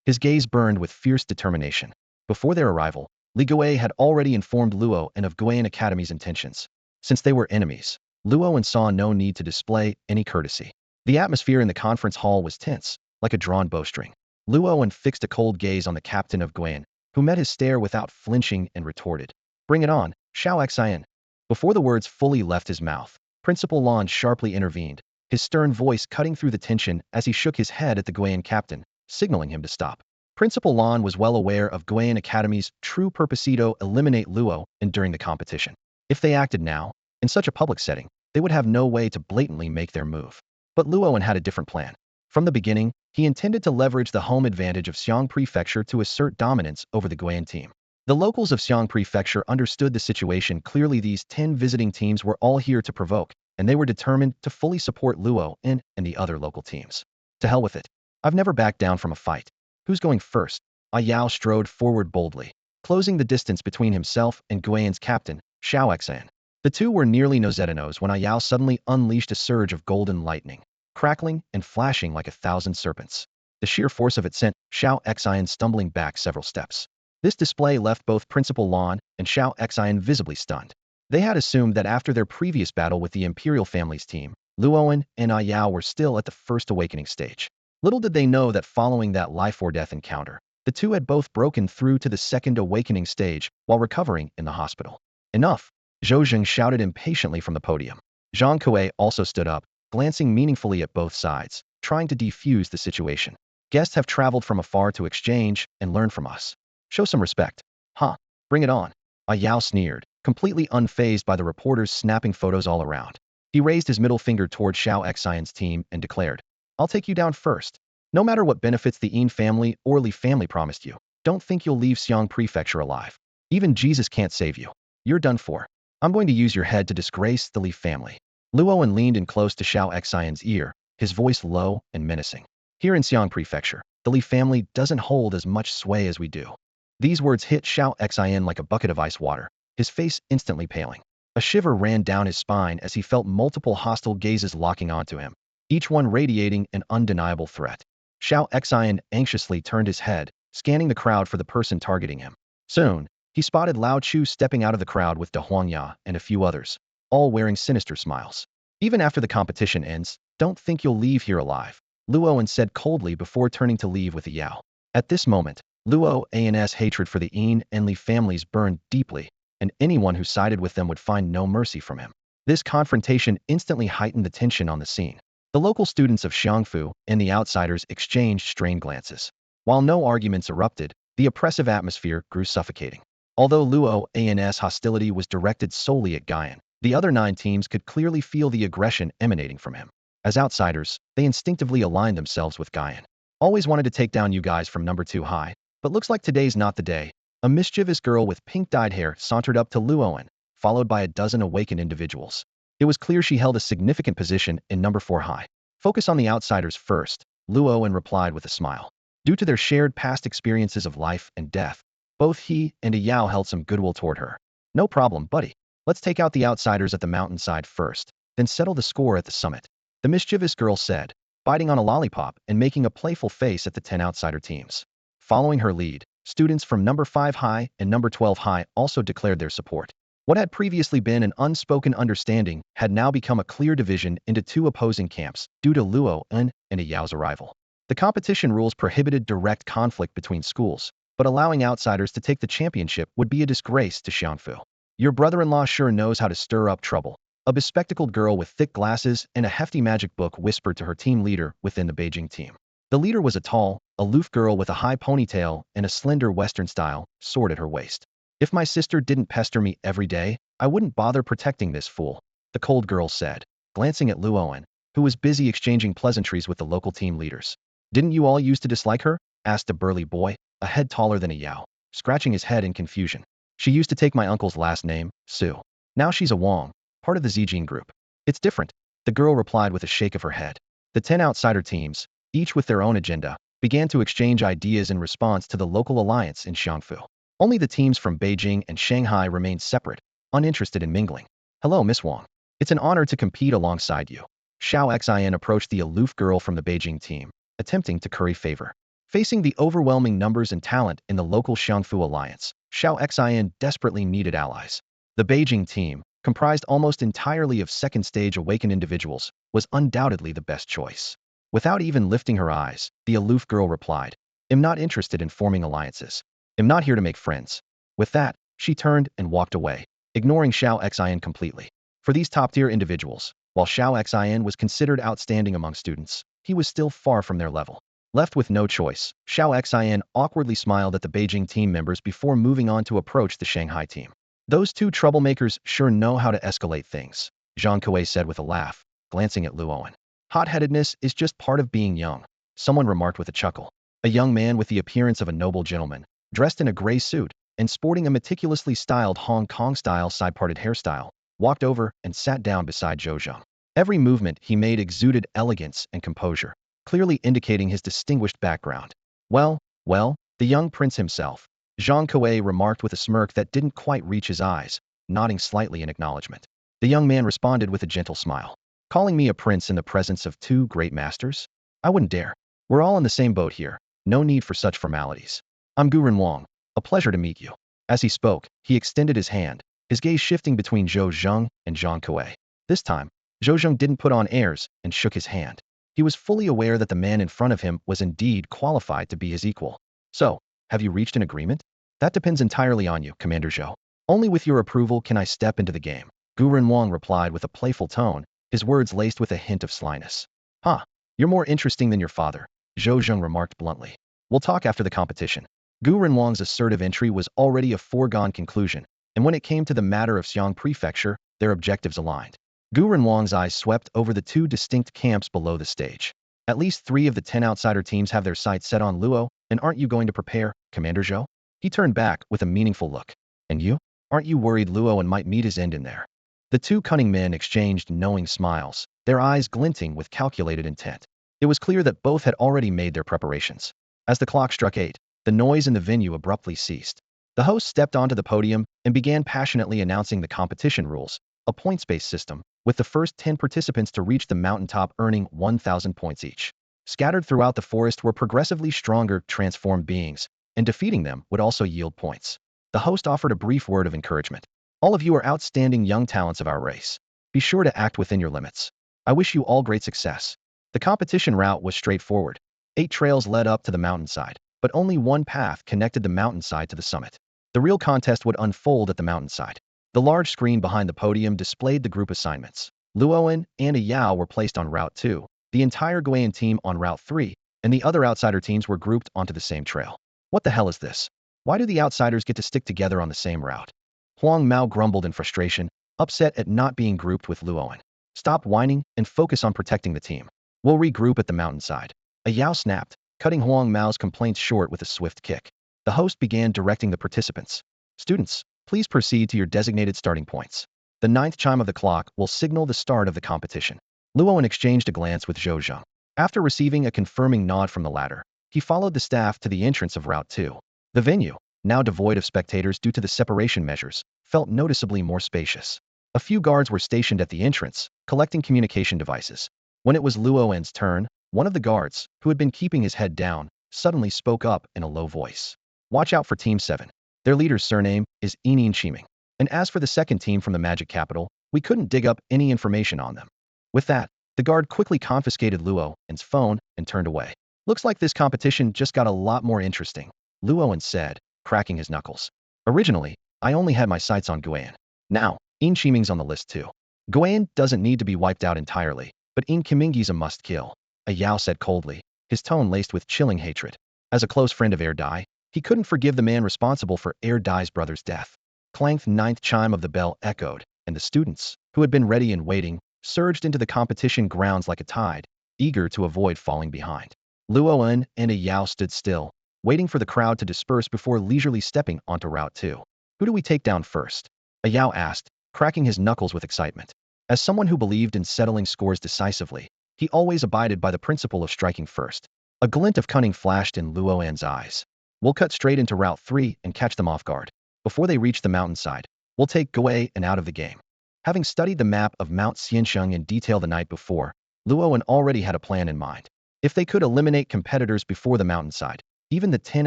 His gaze burned with fierce determination. Before their arrival, Li Gui had already informed Luo and of Guian Academy's intentions. Since they were enemies, Luoan saw no need to display any courtesy. The atmosphere in the conference hall was tense, like a drawn bowstring. Luoan fixed a cold gaze on the captain of Guian, who met his stare without flinching and retorted. Bring it on, Xiao Xian. Before the words fully left his mouth, Principal Lan sharply intervened, his stern voice cutting through the tension as he shook his head at the Guian captain, signaling him to stop. Principal Lan was well aware of Guian Academy's true purpose to eliminate Luo and during the competition. If they acted now, in such a public setting, they would have no way to blatantly make their move. But Luoan had a different plan. From the beginning, he intended to leverage the home advantage of Xiang Prefecture to assert dominance over the Guian team. The locals of Xiang Prefecture understood the situation clearly. These 10 visiting teams were all here to provoke, and they were determined to fully support Luo and the other local teams. To hell with it. I've never backed down from a fight. Who's going first? Yao strode forward boldly, closing the distance between himself and Guian's captain, Xiao Xan. The two were nearly nose-to-nose when Yao suddenly unleashed a surge of golden lightning, crackling and flashing like 1,000 serpents. The sheer force of it sent Xiao Xian stumbling back several steps. This display left both Principal Lan and Xiao Xian visibly stunned. They had assumed that after their previous battle with the Imperial family's team, Luoan and Yao were still at the first awakening stage. Little did they know that following that life-or-death encounter, the two had both broken through to the second awakening stage while recovering in the hospital. Enough! Zhou Zheng shouted impatiently from the podium. Zhang Kuei also stood up, glancing meaningfully at both sides, trying to defuse the situation. Guests have traveled from afar to exchange and learn from us. Show some respect. Huh, bring it on. Yao sneered, completely unfazed by the reporters snapping photos all around. He raised his middle finger toward Xiao Xian's team and declared, I'll take you down first. No matter what benefits the Yin family or Li family promised you, don't think you'll leave Xiang Prefecture alive. Even Jesus can't save you. You're done for. I'm going to use your head to disgrace the Li family. Luoan leaned in close to Xiao Xian's ear, his voice low and menacing. Here in Xiang Prefecture, the Li family doesn't hold as much sway as we do. These words hit Xiao Xian like a bucket of ice water, his face instantly paling. A shiver ran down his spine as he felt multiple hostile gazes locking onto him, each one radiating an undeniable threat. Xiao Xian anxiously turned his head, scanning the crowd for the person targeting him. Soon, he spotted Lao Chu stepping out of the crowd with De Huangya and a few others, all wearing sinister smiles. Even after the competition ends, don't think you'll leave here alive, Luoan said coldly before turning to leave with a Yao. At this moment, Luoan's hatred for the Yin and Li families burned deeply, and anyone who sided with them would find no mercy from him. This confrontation instantly heightened the tension on the scene. The local students of Xiangfu and the outsiders exchanged strained glances. While no arguments erupted, the oppressive atmosphere grew suffocating. Although Luoan's hostility was directed solely at Guian, the other 9 teams could clearly feel the aggression emanating from him. As outsiders, they instinctively aligned themselves with Guian. Always wanted to take down you guys from number 2 high, but looks like today's not the day. A mischievous girl with pink-dyed hair sauntered up to Luoan, followed by a dozen awakened individuals. It was clear she held a significant position in number 4 high. Focus on the outsiders first, Luoan replied with a smile. Due to their shared past experiences of life and death, both he and Yao held some goodwill toward her. No problem, buddy. Let's take out the outsiders at the mountainside first, then settle the score at the summit, the mischievous girl said, biting on a lollipop and making a playful face at the 10 outsider teams. Following her lead, students from number 5 high and number 12 high also declared their support. What had previously been an unspoken understanding had now become a clear division into 2 opposing camps due to Luoan and Yao's arrival. The competition rules prohibited direct conflict between schools, but allowing outsiders to take the championship would be a disgrace to Xiangfu. Your brother-in-law sure knows how to stir up trouble, a bespectacled girl with thick glasses and a hefty magic book whispered to her team leader within the Beijing team. The leader was a tall, aloof girl with a high ponytail and a slender Western-style sword at her waist. If my sister didn't pester me every day, I wouldn't bother protecting this fool, the cold girl said, glancing at Luoan, who was busy exchanging pleasantries with the local team leaders. Didn't you all used to dislike her? Asked a burly boy, a head taller than Yao, scratching his head in confusion. She used to take my uncle's last name, Su. Now she's a Wang, part of the Zijin group. It's different, the girl replied with a shake of her head. The 10 outsider teams, each with their own agenda, began to exchange ideas in response to the local alliance in Xiangfu. Only the teams from Beijing and Shanghai remained separate, uninterested in mingling. Hello, Miss Wang. It's an honor to compete alongside you. Xiao Xian approached the aloof girl from the Beijing team, attempting to curry favor. Facing the overwhelming numbers and talent in the local Xiangfu alliance, Xiao Xian desperately needed allies. The Beijing team, comprised almost entirely of second-stage awakened individuals, was undoubtedly the best choice. Without even lifting her eyes, the aloof girl replied, I'm not interested in forming alliances. I'm not here to make friends. With that, she turned and walked away, ignoring Xiao Xian completely. For these top-tier individuals, while Xiao Xian was considered outstanding among students, he was still far from their level. Left with no choice, Xiao Xian awkwardly smiled at the Beijing team members before moving on to approach the Shanghai team. Those 2 troublemakers sure know how to escalate things, Zhang Kuei said with a laugh, glancing at Luoan. Hot-headedness is just part of being young, someone remarked with a chuckle. A young man with the appearance of a noble gentleman, dressed in a gray suit and sporting a meticulously styled Hong Kong-style side-parted hairstyle, walked over and sat down beside Zhou Zheng. Every movement he made exuded elegance and composure. clearly indicating his distinguished background. Well, the young prince himself, Zhang Kuei remarked with a smirk that didn't quite reach his eyes, nodding slightly in acknowledgement. The young man responded with a gentle smile. Calling me a prince in the presence of two great masters? I wouldn't dare. We're all in the same boat here. No need for such formalities. I'm Gu Renwang. A pleasure to meet you. As he spoke, he extended his hand, his gaze shifting between Zhou Zheng and Zhang Kuei. This time, Zhou Zheng didn't put on airs and shook his hand. He was fully aware that the man in front of him was indeed qualified to be his equal. So, have you reached an agreement? That depends entirely on you, Commander Zhou. Only with your approval can I step into the game. Gu Renwang replied with a playful tone, his words laced with a hint of slyness. Huh, you're more interesting than your father, Zhou Zheng remarked bluntly. We'll talk after the competition. Gu Renwang's assertive entry was already a foregone conclusion, and when it came to the matter of Xiang Prefecture, their objectives aligned. Gu Renwang's eyes swept over the two distinct camps below the stage. At least 3 of the 10 outsider teams have their sights set on Luo, and aren't you going to prepare, Commander Zhou? He turned back with a meaningful look. And you? Aren't you worried Luo might meet his end in there? The two cunning men exchanged knowing smiles, their eyes glinting with calculated intent. It was clear that both had already made their preparations. As the clock struck 8, the noise in the venue abruptly ceased. The host stepped onto the podium and began passionately announcing the competition rules, a points-based system, with the first 10 participants to reach the mountaintop earning 1,000 points each. Scattered throughout the forest were progressively stronger, transformed beings, and defeating them would also yield points. The host offered a brief word of encouragement. All of you are outstanding young talents of our race. Be sure to act within your limits. I wish you all great success. The competition route was straightforward. 8 trails led up to the mountainside, but only one path connected the mountainside to the summit. The real contest would unfold at the mountainside. The large screen behind the podium displayed the group assignments. Luoan and Yao were placed on Route 2, the entire Guian team on Route 3, and the other outsider teams were grouped onto the same trail. What the hell is this? Why do the outsiders get to stick together on the same route? Huang Mao grumbled in frustration, upset at not being grouped with Luoan. Stop whining and focus on protecting the team. We'll regroup at the mountainside. A Yao snapped, cutting Huang Mao's complaints short with a swift kick. The host began directing the participants. Students, please proceed to your designated starting points. The 9th chime of the clock will signal the start of the competition. Luoan exchanged a glance with Zhou Zheng. After receiving a confirming nod from the latter, he followed the staff to the entrance of Route 2. The venue, now devoid of spectators due to the separation measures, felt noticeably more spacious. A few guards were stationed at the entrance, collecting communication devices. When it was Luoan's turn, one of the guards, who had been keeping his head down, suddenly spoke up in a low voice. Watch out for Team 7. Their leader's surname is Enin Chiming. And as for the second team from the Magic Capital, we couldn't dig up any information on them. With that, the guard quickly confiscated Luoan's phone and turned away. Looks like this competition just got a lot more interesting, Luoan said, cracking his knuckles. Originally, I only had my sights on Guian. Now, In Chiming's on the list too. Guian doesn't need to be wiped out entirely, but In Kimingi's a must-kill, a Yao said coldly, his tone laced with chilling hatred. As a close friend of Air Dai, he couldn't forgive the man responsible for Air Dai's brother's death. Clang's 9th chime of the bell echoed, and the students, who had been ready and waiting, surged into the competition grounds like a tide, eager to avoid falling behind. Luoan and a Yao stood still, waiting for the crowd to disperse before leisurely stepping onto Route 2. Who do we take down first? A Yao asked, cracking his knuckles with excitement. As someone who believed in settling scores decisively, he always abided by the principle of striking first. A glint of cunning flashed in Luoan's eyes. We'll cut straight into Route 3 and catch them off guard. Before they reach the mountainside, we'll take Guian out of the game. Having studied the map of Mount Xiansheng in detail the night before, Luoan already had a plan in mind. If they could eliminate competitors before the mountainside, even the 10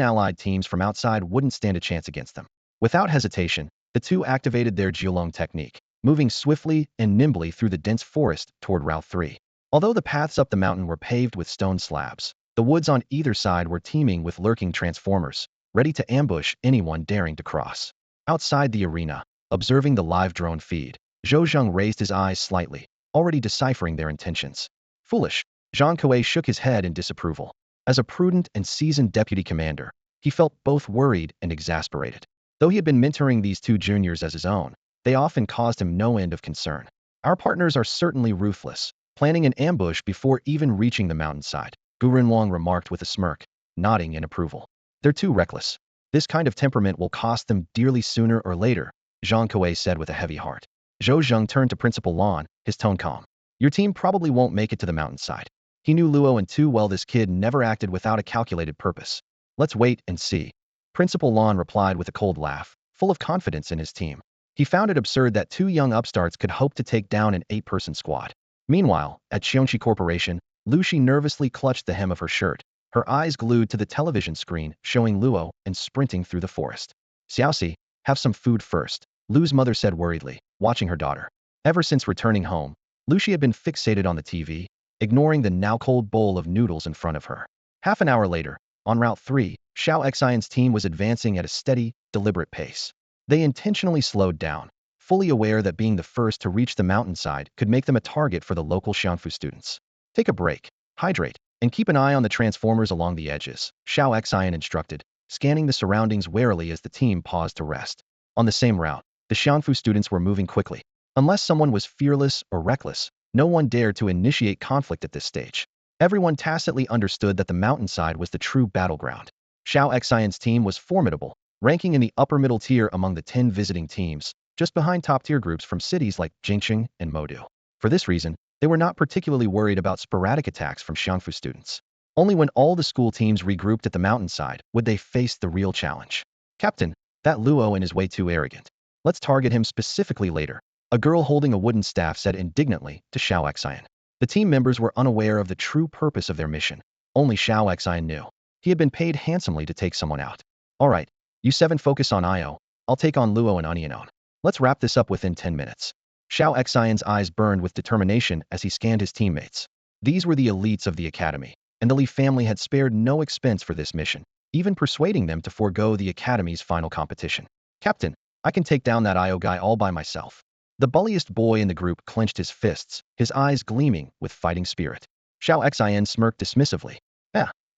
allied teams from outside wouldn't stand a chance against them. Without hesitation, the two activated their Jiulong technique, moving swiftly and nimbly through the dense forest toward Route 3. Although the paths up the mountain were paved with stone slabs, the woods on either side were teeming with lurking transformers, ready to ambush anyone daring to cross. Outside the arena, observing the live drone feed, Zhou Zheng raised his eyes slightly, already deciphering their intentions. Foolish, Zhang Kuei shook his head in disapproval. As a prudent and seasoned deputy commander, he felt both worried and exasperated. Though he had been mentoring these two juniors as his own, they often caused him no end of concern. Our partners are certainly ruthless, planning an ambush before even reaching the mountainside, Gu Renwang remarked with a smirk, nodding in approval. They're too reckless. This kind of temperament will cost them dearly sooner or later, Zhang Kuei said with a heavy heart. Zhou Zheng turned to Principal Lan, his tone calm. Your team probably won't make it to the mountainside. He knew Luo and too well this kid never acted without a calculated purpose. Let's wait and see. Principal Lon replied with a cold laugh, full of confidence in his team. He found it absurd that two young upstarts could hope to take down an 8-person squad. Meanwhile, at Xiongqi Corporation, Lucy nervously clutched the hem of her shirt, her eyes glued to the television screen showing Luo and sprinting through the forest. Xiaoxi, have some food first, Lu's mother said worriedly, watching her daughter. Ever since returning home, Lucy had been fixated on the TV, ignoring the now-cold bowl of noodles in front of her. Half an hour later, on Route 3, Xiao Xian's team was advancing at a steady, deliberate pace. They intentionally slowed down, fully aware that being the first to reach the mountainside could make them a target for the local Xianfu students. Take a break, hydrate, and keep an eye on the transformers along the edges, Xiao Xian instructed, scanning the surroundings warily as the team paused to rest. On the same route, the Xianfu students were moving quickly. Unless someone was fearless or reckless, no one dared to initiate conflict at this stage. Everyone tacitly understood that the mountainside was the true battleground. Xiao Xian's team was formidable, ranking in the upper middle tier among the 10 visiting teams, just behind top-tier groups from cities like Jingqing and Modu. For this reason, they were not particularly worried about sporadic attacks from Xianfu students. Only when all the school teams regrouped at the mountainside would they face the real challenge. Captain, that Luo is way too arrogant. Let's target him specifically later, a girl holding a wooden staff said indignantly to Xiao Xian. The team members were unaware of the true purpose of their mission. Only Xiao Xian knew. He had been paid handsomely to take someone out. All right, you 7 focus on Io. I'll take on Luo and Onionon. Let's wrap this up within 10 minutes. Xiao Xian's eyes burned with determination as he scanned his teammates. These were the elites of the academy, and the Li family had spared no expense for this mission, even persuading them to forego the academy's final competition. Captain, I can take down that Io guy all by myself. The bulliest boy in the group clenched his fists, his eyes gleaming with fighting spirit. Xiao Xian smirked dismissively.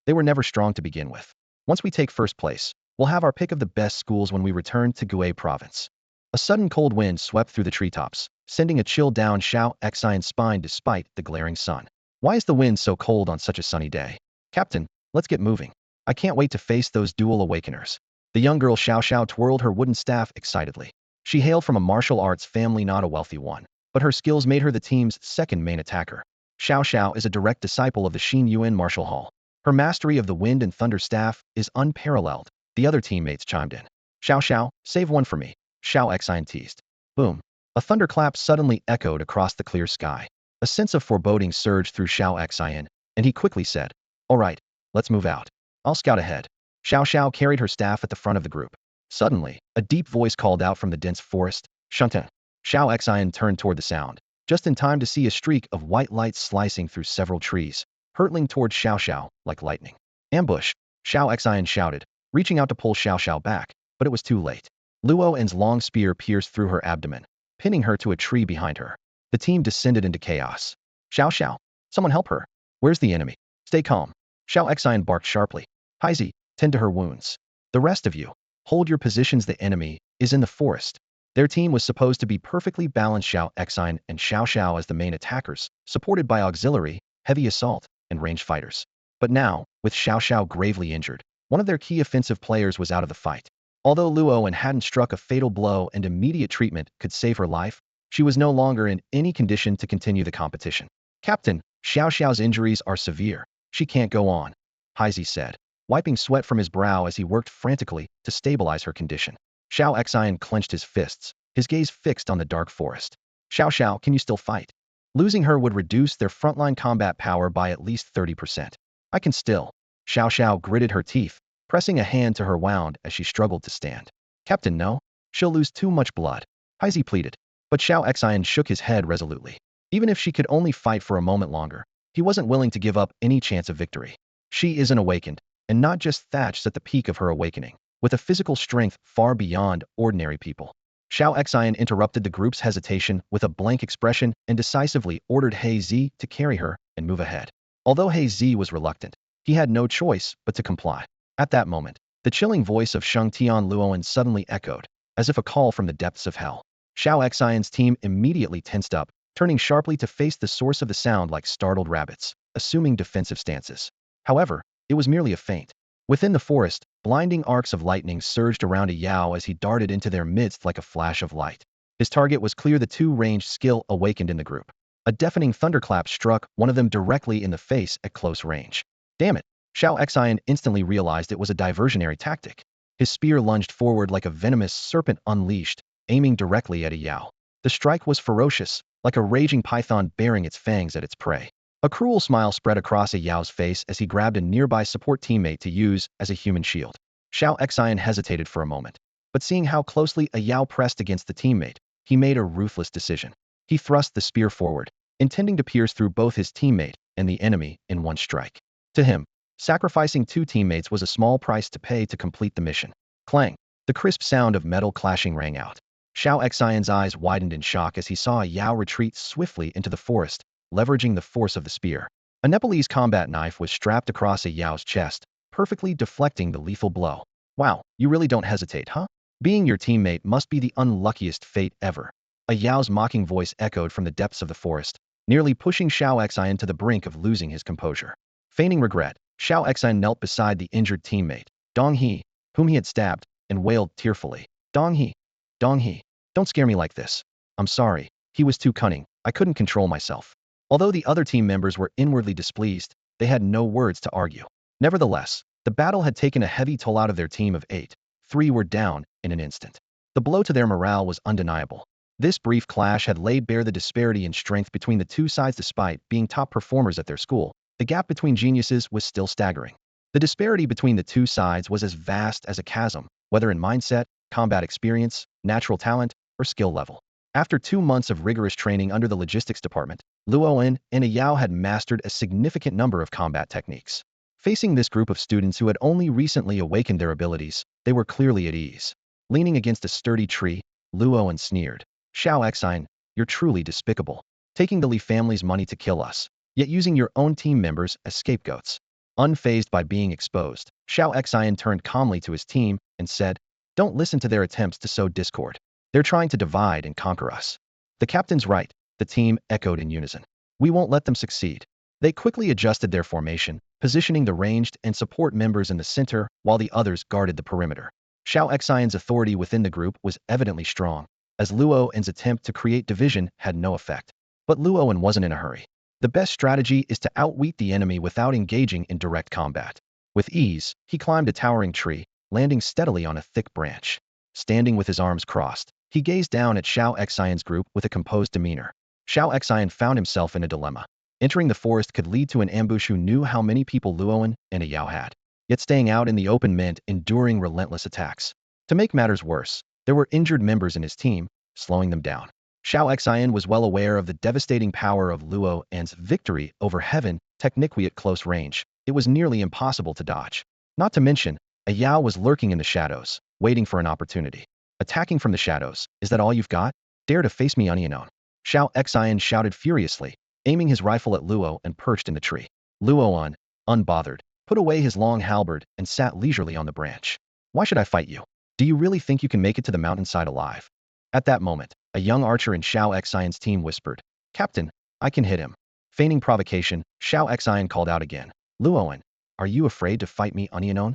They were never strong to begin with. Once we take first place, we'll have our pick of the best schools when we return to Gue province. A sudden cold wind swept through the treetops, sending a chill down Xiao Xian's spine despite the glaring sun. Why is the wind so cold on such a sunny day? Captain, let's get moving. I can't wait to face those dual awakeners. The young girl Xiao Xiao twirled her wooden staff excitedly. She hailed from a martial arts family, not a wealthy one, but her skills made her the team's second main attacker. Xiao Xiao is a direct disciple of the Xin Yuan martial hall. Her mastery of the wind and thunder staff is unparalleled, the other teammates chimed in. Xiao Xiao, save one for me, Xiao Xian teased. Boom. A thunderclap suddenly echoed across the clear sky. A sense of foreboding surged through Xiao Xian, and he quickly said, all right, let's move out. I'll scout ahead. Xiao Xiao carried her staff at the front of the group. Suddenly, a deep voice called out from the dense forest, Shunten. Xiao Xian turned toward the sound, just in time to see a streak of white light slicing through several trees, hurtling toward Xiao Xiao like lightning. Ambush! Xiao Xian shouted, reaching out to pull Xiao Xiao back, but it was too late. Luo's long spear pierced through her abdomen, pinning her to a tree behind her. The team descended into chaos. Xiao Xiao, someone help her. Where's the enemy? Stay calm. Xiao Xian barked sharply. Haizi, tend to her wounds. The rest of you, hold your positions. The enemy is in the forest. Their team was supposed to be perfectly balanced, Xiao Xian and Xiao Xiao as the main attackers, supported by auxiliary, heavy assault, and ranged fighters. But now, with Xiao Xiao gravely injured, one of their key offensive players was out of the fight. Although Luo hadn't struck a fatal blow and immediate treatment could save her life, she was no longer in any condition to continue the competition. Captain, Xiao Xiao's injuries are severe. She can't go on, Haizi said, wiping sweat from his brow as he worked frantically to stabilize her condition. Xiao Xian clenched his fists, his gaze fixed on the dark forest. Xiao Xiao, can you still fight? Losing her would reduce their frontline combat power by at least 30%. I can still. Xiao Xiao gritted her teeth, pressing a hand to her wound as she struggled to stand. Captain, no. She'll lose too much blood, Haizi pleaded. But Xiao Xian shook his head resolutely. Even if she could only fight for a moment longer, he wasn't willing to give up any chance of victory. She is an awakened, and not just thatched at the peak of her awakening, with a physical strength far beyond ordinary people. Xiao Xian interrupted the group's hesitation with a blank expression and decisively ordered He Zi to carry her and move ahead. Although He Zi was reluctant, he had no choice but to comply. At that moment, the chilling voice of Sheng Tian Luoan suddenly echoed, as if a call from the depths of hell. Xiao Xian's team immediately tensed up, turning sharply to face the source of the sound like startled rabbits, assuming defensive stances. However, it was merely a feint. Within the forest, blinding arcs of lightning surged around a Yao as he darted into their midst like a flash of light. His target was clear, the two ranged skill awakened in the group. A deafening thunderclap struck one of them directly in the face at close range. Damn it! Xiao Xian instantly realized it was a diversionary tactic. His spear lunged forward like a venomous serpent unleashed, aiming directly at Yao. The strike was ferocious, like a raging python baring its fangs at its prey. A cruel smile spread across Yao's face as he grabbed a nearby support teammate to use as a human shield. Xiao Xian hesitated for a moment, but seeing how closely Yao pressed against the teammate, he made a ruthless decision. He thrust the spear forward, intending to pierce through both his teammate and the enemy in one strike. To him, sacrificing two teammates was a small price to pay to complete the mission. Clang! The crisp sound of metal clashing rang out. Xiao Xian's eyes widened in shock as he saw Yao retreat swiftly into the forest, leveraging the force of the spear. A Nepalese combat knife was strapped across Yao's chest, perfectly deflecting the lethal blow. Wow, you really don't hesitate, huh? Being your teammate must be the unluckiest fate ever. Yao's mocking voice echoed from the depths of the forest, nearly pushing Xiao Xian to the brink of losing his composure. Feigning regret, Xiao Xian knelt beside the injured teammate, Dong He, whom he had stabbed, and wailed tearfully. Dong He, don't scare me like this. I'm sorry, he was too cunning, I couldn't control myself. Although the other team members were inwardly displeased, they had no words to argue. Nevertheless, the battle had taken a heavy toll out of their team of 8. 3 were down in an instant. The blow to their morale was undeniable. This brief clash had laid bare the disparity in strength between the two sides. Despite being top performers at their school, the gap between geniuses was still staggering. The disparity between the two sides was as vast as a chasm, whether in mindset, combat experience, natural talent, or skill level. After 2 months of rigorous training under the logistics department, Luoan and Yao had mastered a significant number of combat techniques. Facing this group of students who had only recently awakened their abilities, they were clearly at ease. Leaning against a sturdy tree, Luoan sneered. Xiao Xian, you're truly despicable. Taking the Li family's money to kill us, yet using your own team members as scapegoats. Unfazed by being exposed, Xiao Xian turned calmly to his team and said, don't listen to their attempts to sow discord. They're trying to divide and conquer us. The captain's right, the team echoed in unison. We won't let them succeed. They quickly adjusted their formation, positioning the ranged and support members in the center while the others guarded the perimeter. Xiao Xian's authority within the group was evidently strong, as Luoan's attempt to create division had no effect. But Luoan wasn't in a hurry. The best strategy is to outwit the enemy without engaging in direct combat. With ease, he climbed a towering tree, landing steadily on a thick branch. Standing with his arms crossed, he gazed down at Xiao Xian's group with a composed demeanor. Xiao Xian found himself in a dilemma. Entering the forest could lead to an ambush. Who knew how many people Luoan and Yao had? Yet staying out in the open meant enduring relentless attacks. To make matters worse, there were injured members in his team, slowing them down. Xiao Xian was well aware of the devastating power of Luoan's victory over heaven technique at close range. It was nearly impossible to dodge. Not to mention, Yao was lurking in the shadows, waiting for an opportunity. Attacking from the shadows, is that all you've got? Dare to face me unknown. Xiao Xian shouted furiously, aiming his rifle at Luo and perched in the tree. Luoan, unbothered, put away his long halberd and sat leisurely on the branch. Why should I fight you? Do you really think you can make it to the mountainside alive? At that moment, a young archer in Xiao Xian's team whispered, Captain, I can hit him. Feigning provocation, Xiao Xian called out again. Luoan, are you afraid to fight me unknown?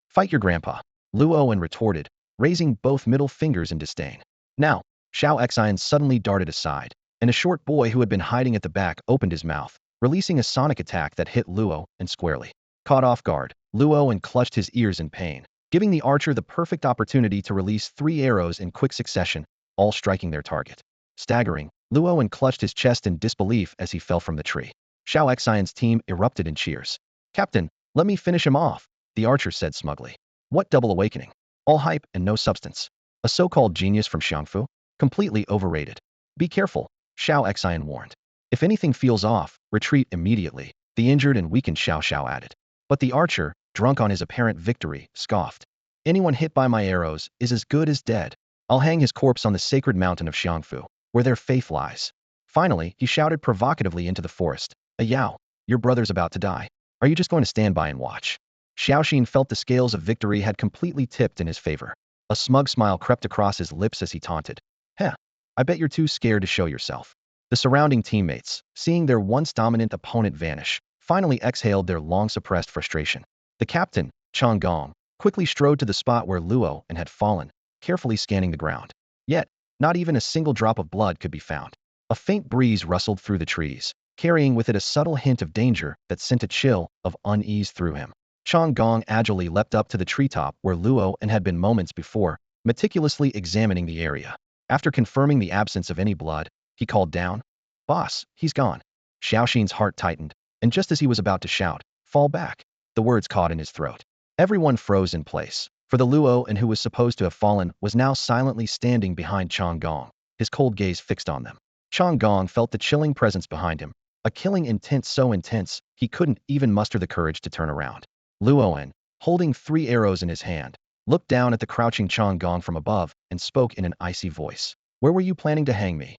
Fight your grandpa. Luoan retorted, raising both middle fingers in disdain. Now, Xiao Xian suddenly darted aside, and a short boy who had been hiding at the back opened his mouth, releasing a sonic attack that hit Luoan squarely. Caught off guard, Luoan clutched his ears in pain, giving the archer the perfect opportunity to release 3 arrows in quick succession, all striking their target. Staggering, Luoan clutched his chest in disbelief as he fell from the tree. Xiao Xian's team erupted in cheers. Captain, let me finish him off, the archer said smugly. What double awakening? All hype and no substance. A so-called genius from Xiangfu? Completely overrated. Be careful, Xiao Xian warned. If anything feels off, retreat immediately, the injured and weakened Xiao added. But the archer, drunk on his apparent victory, scoffed. Anyone hit by my arrows is as good as dead. I'll hang his corpse on the sacred mountain of Xiangfu, where their faith lies. Finally, he shouted provocatively into the forest. Yao, your brother's about to die. Are you just going to stand by and watch? Xiaoxin felt the scales of victory had completely tipped in his favor. A smug smile crept across his lips as he taunted. Heh, I bet you're too scared to show yourself. The surrounding teammates, seeing their once dominant opponent vanish, finally exhaled their long-suppressed frustration. The captain, Chang Gong, quickly strode to the spot where Luo had fallen, carefully scanning the ground. Yet, not even a single drop of blood could be found. A faint breeze rustled through the trees, carrying with it a subtle hint of danger that sent a chill of unease through him. Chong Gong agilely leapt up to the treetop where Luo and had been moments before, meticulously examining the area. After confirming the absence of any blood, he called down, "Boss, he's gone." Xiaoxin's heart tightened, and just as he was about to shout, "Fall back," the words caught in his throat. Everyone froze in place, for the Luo and who was supposed to have fallen was now silently standing behind Chong Gong, his cold gaze fixed on them. Chong Gong felt the chilling presence behind him, a killing intent so intense he couldn't even muster the courage to turn around. Luoan, holding 3 arrows in his hand, looked down at the crouching Chong Gong from above and spoke in an icy voice. "Where were you planning to hang me?"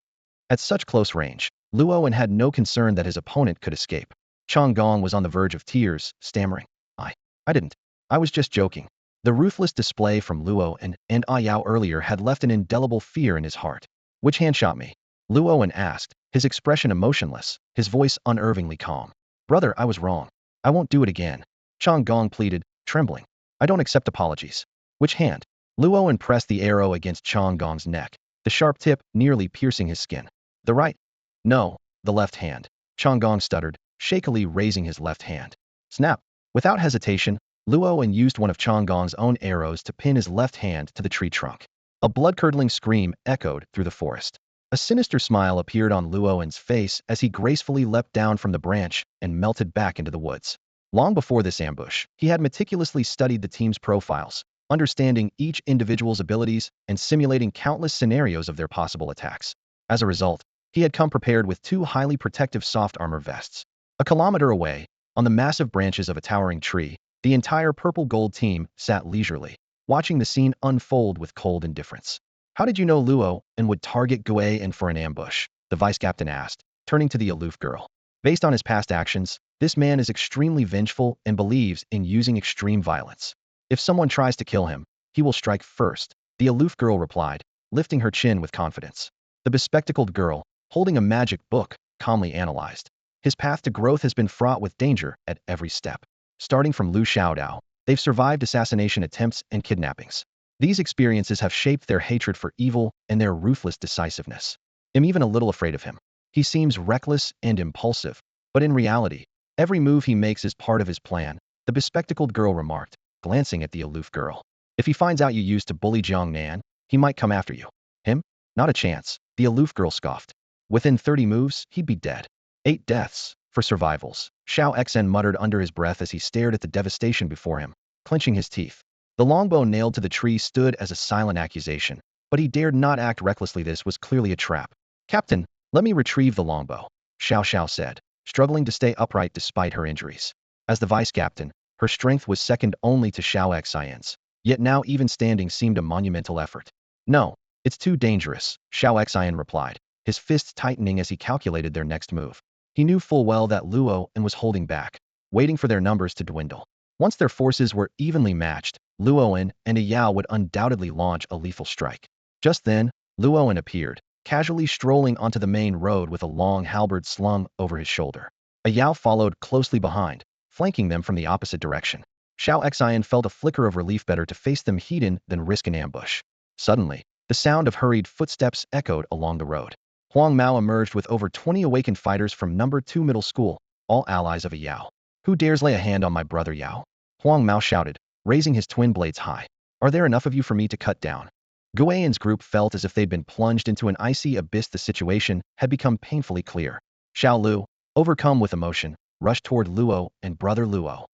At such close range, Luoan had no concern that his opponent could escape. Chong Gong was on the verge of tears, stammering, I didn't. I was just joking." The ruthless display from Luoan and Yao earlier had left an indelible fear in his heart. "Which hand shot me?" Luoan asked, his expression emotionless, his voice unervingly calm. "Brother, I was wrong. I won't do it again." Chong Gong pleaded, trembling. "I don't accept apologies." "Which hand?" Luoan pressed the arrow against Chong Gong's neck, the sharp tip nearly piercing his skin. "The right?" "No, the left hand." Chong Gong stuttered, shakily raising his left hand. Snap! Without hesitation, Luoan used one of Chong Gong's own arrows to pin his left hand to the tree trunk. A blood-curdling scream echoed through the forest. A sinister smile appeared on Luoan's face as he gracefully leapt down from the branch and melted back into the woods. Long before this ambush, he had meticulously studied the team's profiles, understanding each individual's abilities and simulating countless scenarios of their possible attacks. As a result, he had come prepared with 2 highly protective soft armor vests. A kilometer away, on the massive branches of a towering tree, the entire purple-gold team sat leisurely, watching the scene unfold with cold indifference. "How did you know Luo and would target Guan for an ambush?" the vice captain asked, turning to the aloof girl. "Based on his past actions, this man is extremely vengeful and believes in using extreme violence. If someone tries to kill him, he will strike first," the aloof girl replied, lifting her chin with confidence. The bespectacled girl, holding a magic book, calmly analyzed. "His path to growth has been fraught with danger at every step. Starting from Lu Xiaodao, they've survived assassination attempts and kidnappings. These experiences have shaped their hatred for evil and their ruthless decisiveness. I'm even a little afraid of him. He seems reckless and impulsive, but in reality, every move he makes is part of his plan," the bespectacled girl remarked, glancing at the aloof girl. "If he finds out you used to bully Jiangnan, he might come after you." "Him? Not a chance," the aloof girl scoffed. "Within 30 moves, he'd be dead." 8 deaths, for survivals, Xiao Xen muttered under his breath as he stared at the devastation before him, clenching his teeth. The longbow nailed to the tree stood as a silent accusation, but he dared not act recklessly. This was clearly a trap. "Captain, let me retrieve the longbow," Xiao Xiao said, struggling to stay upright despite her injuries. As the vice captain, her strength was second only to Xiao Xian's, yet now even standing seemed a monumental effort. "No, it's too dangerous," Xiao Xian replied, his fists tightening as he calculated their next move. He knew full well that Luo and was holding back, waiting for their numbers to dwindle. Once their forces were evenly matched, Luoan and Yao would undoubtedly launch a lethal strike. Just then, Luoan appeared, casually strolling onto the main road with a long halberd slung over his shoulder. Yao followed closely behind, flanking them from the opposite direction. Xiao Xian felt a flicker of relief, better to face them heat-in than risk an ambush. Suddenly, the sound of hurried footsteps echoed along the road. Huang Mao emerged with over 20 awakened fighters from No. 2 Middle School, all allies of Yao. "Who dares lay a hand on my brother Yao?" Huang Mao shouted, raising his twin blades high. "Are there enough of you for me to cut down?" Guan's group felt as if they'd been plunged into an icy abyss. The situation had become painfully clear. Xiao Lu, overcome with emotion, rushed toward Luo and brother Luo.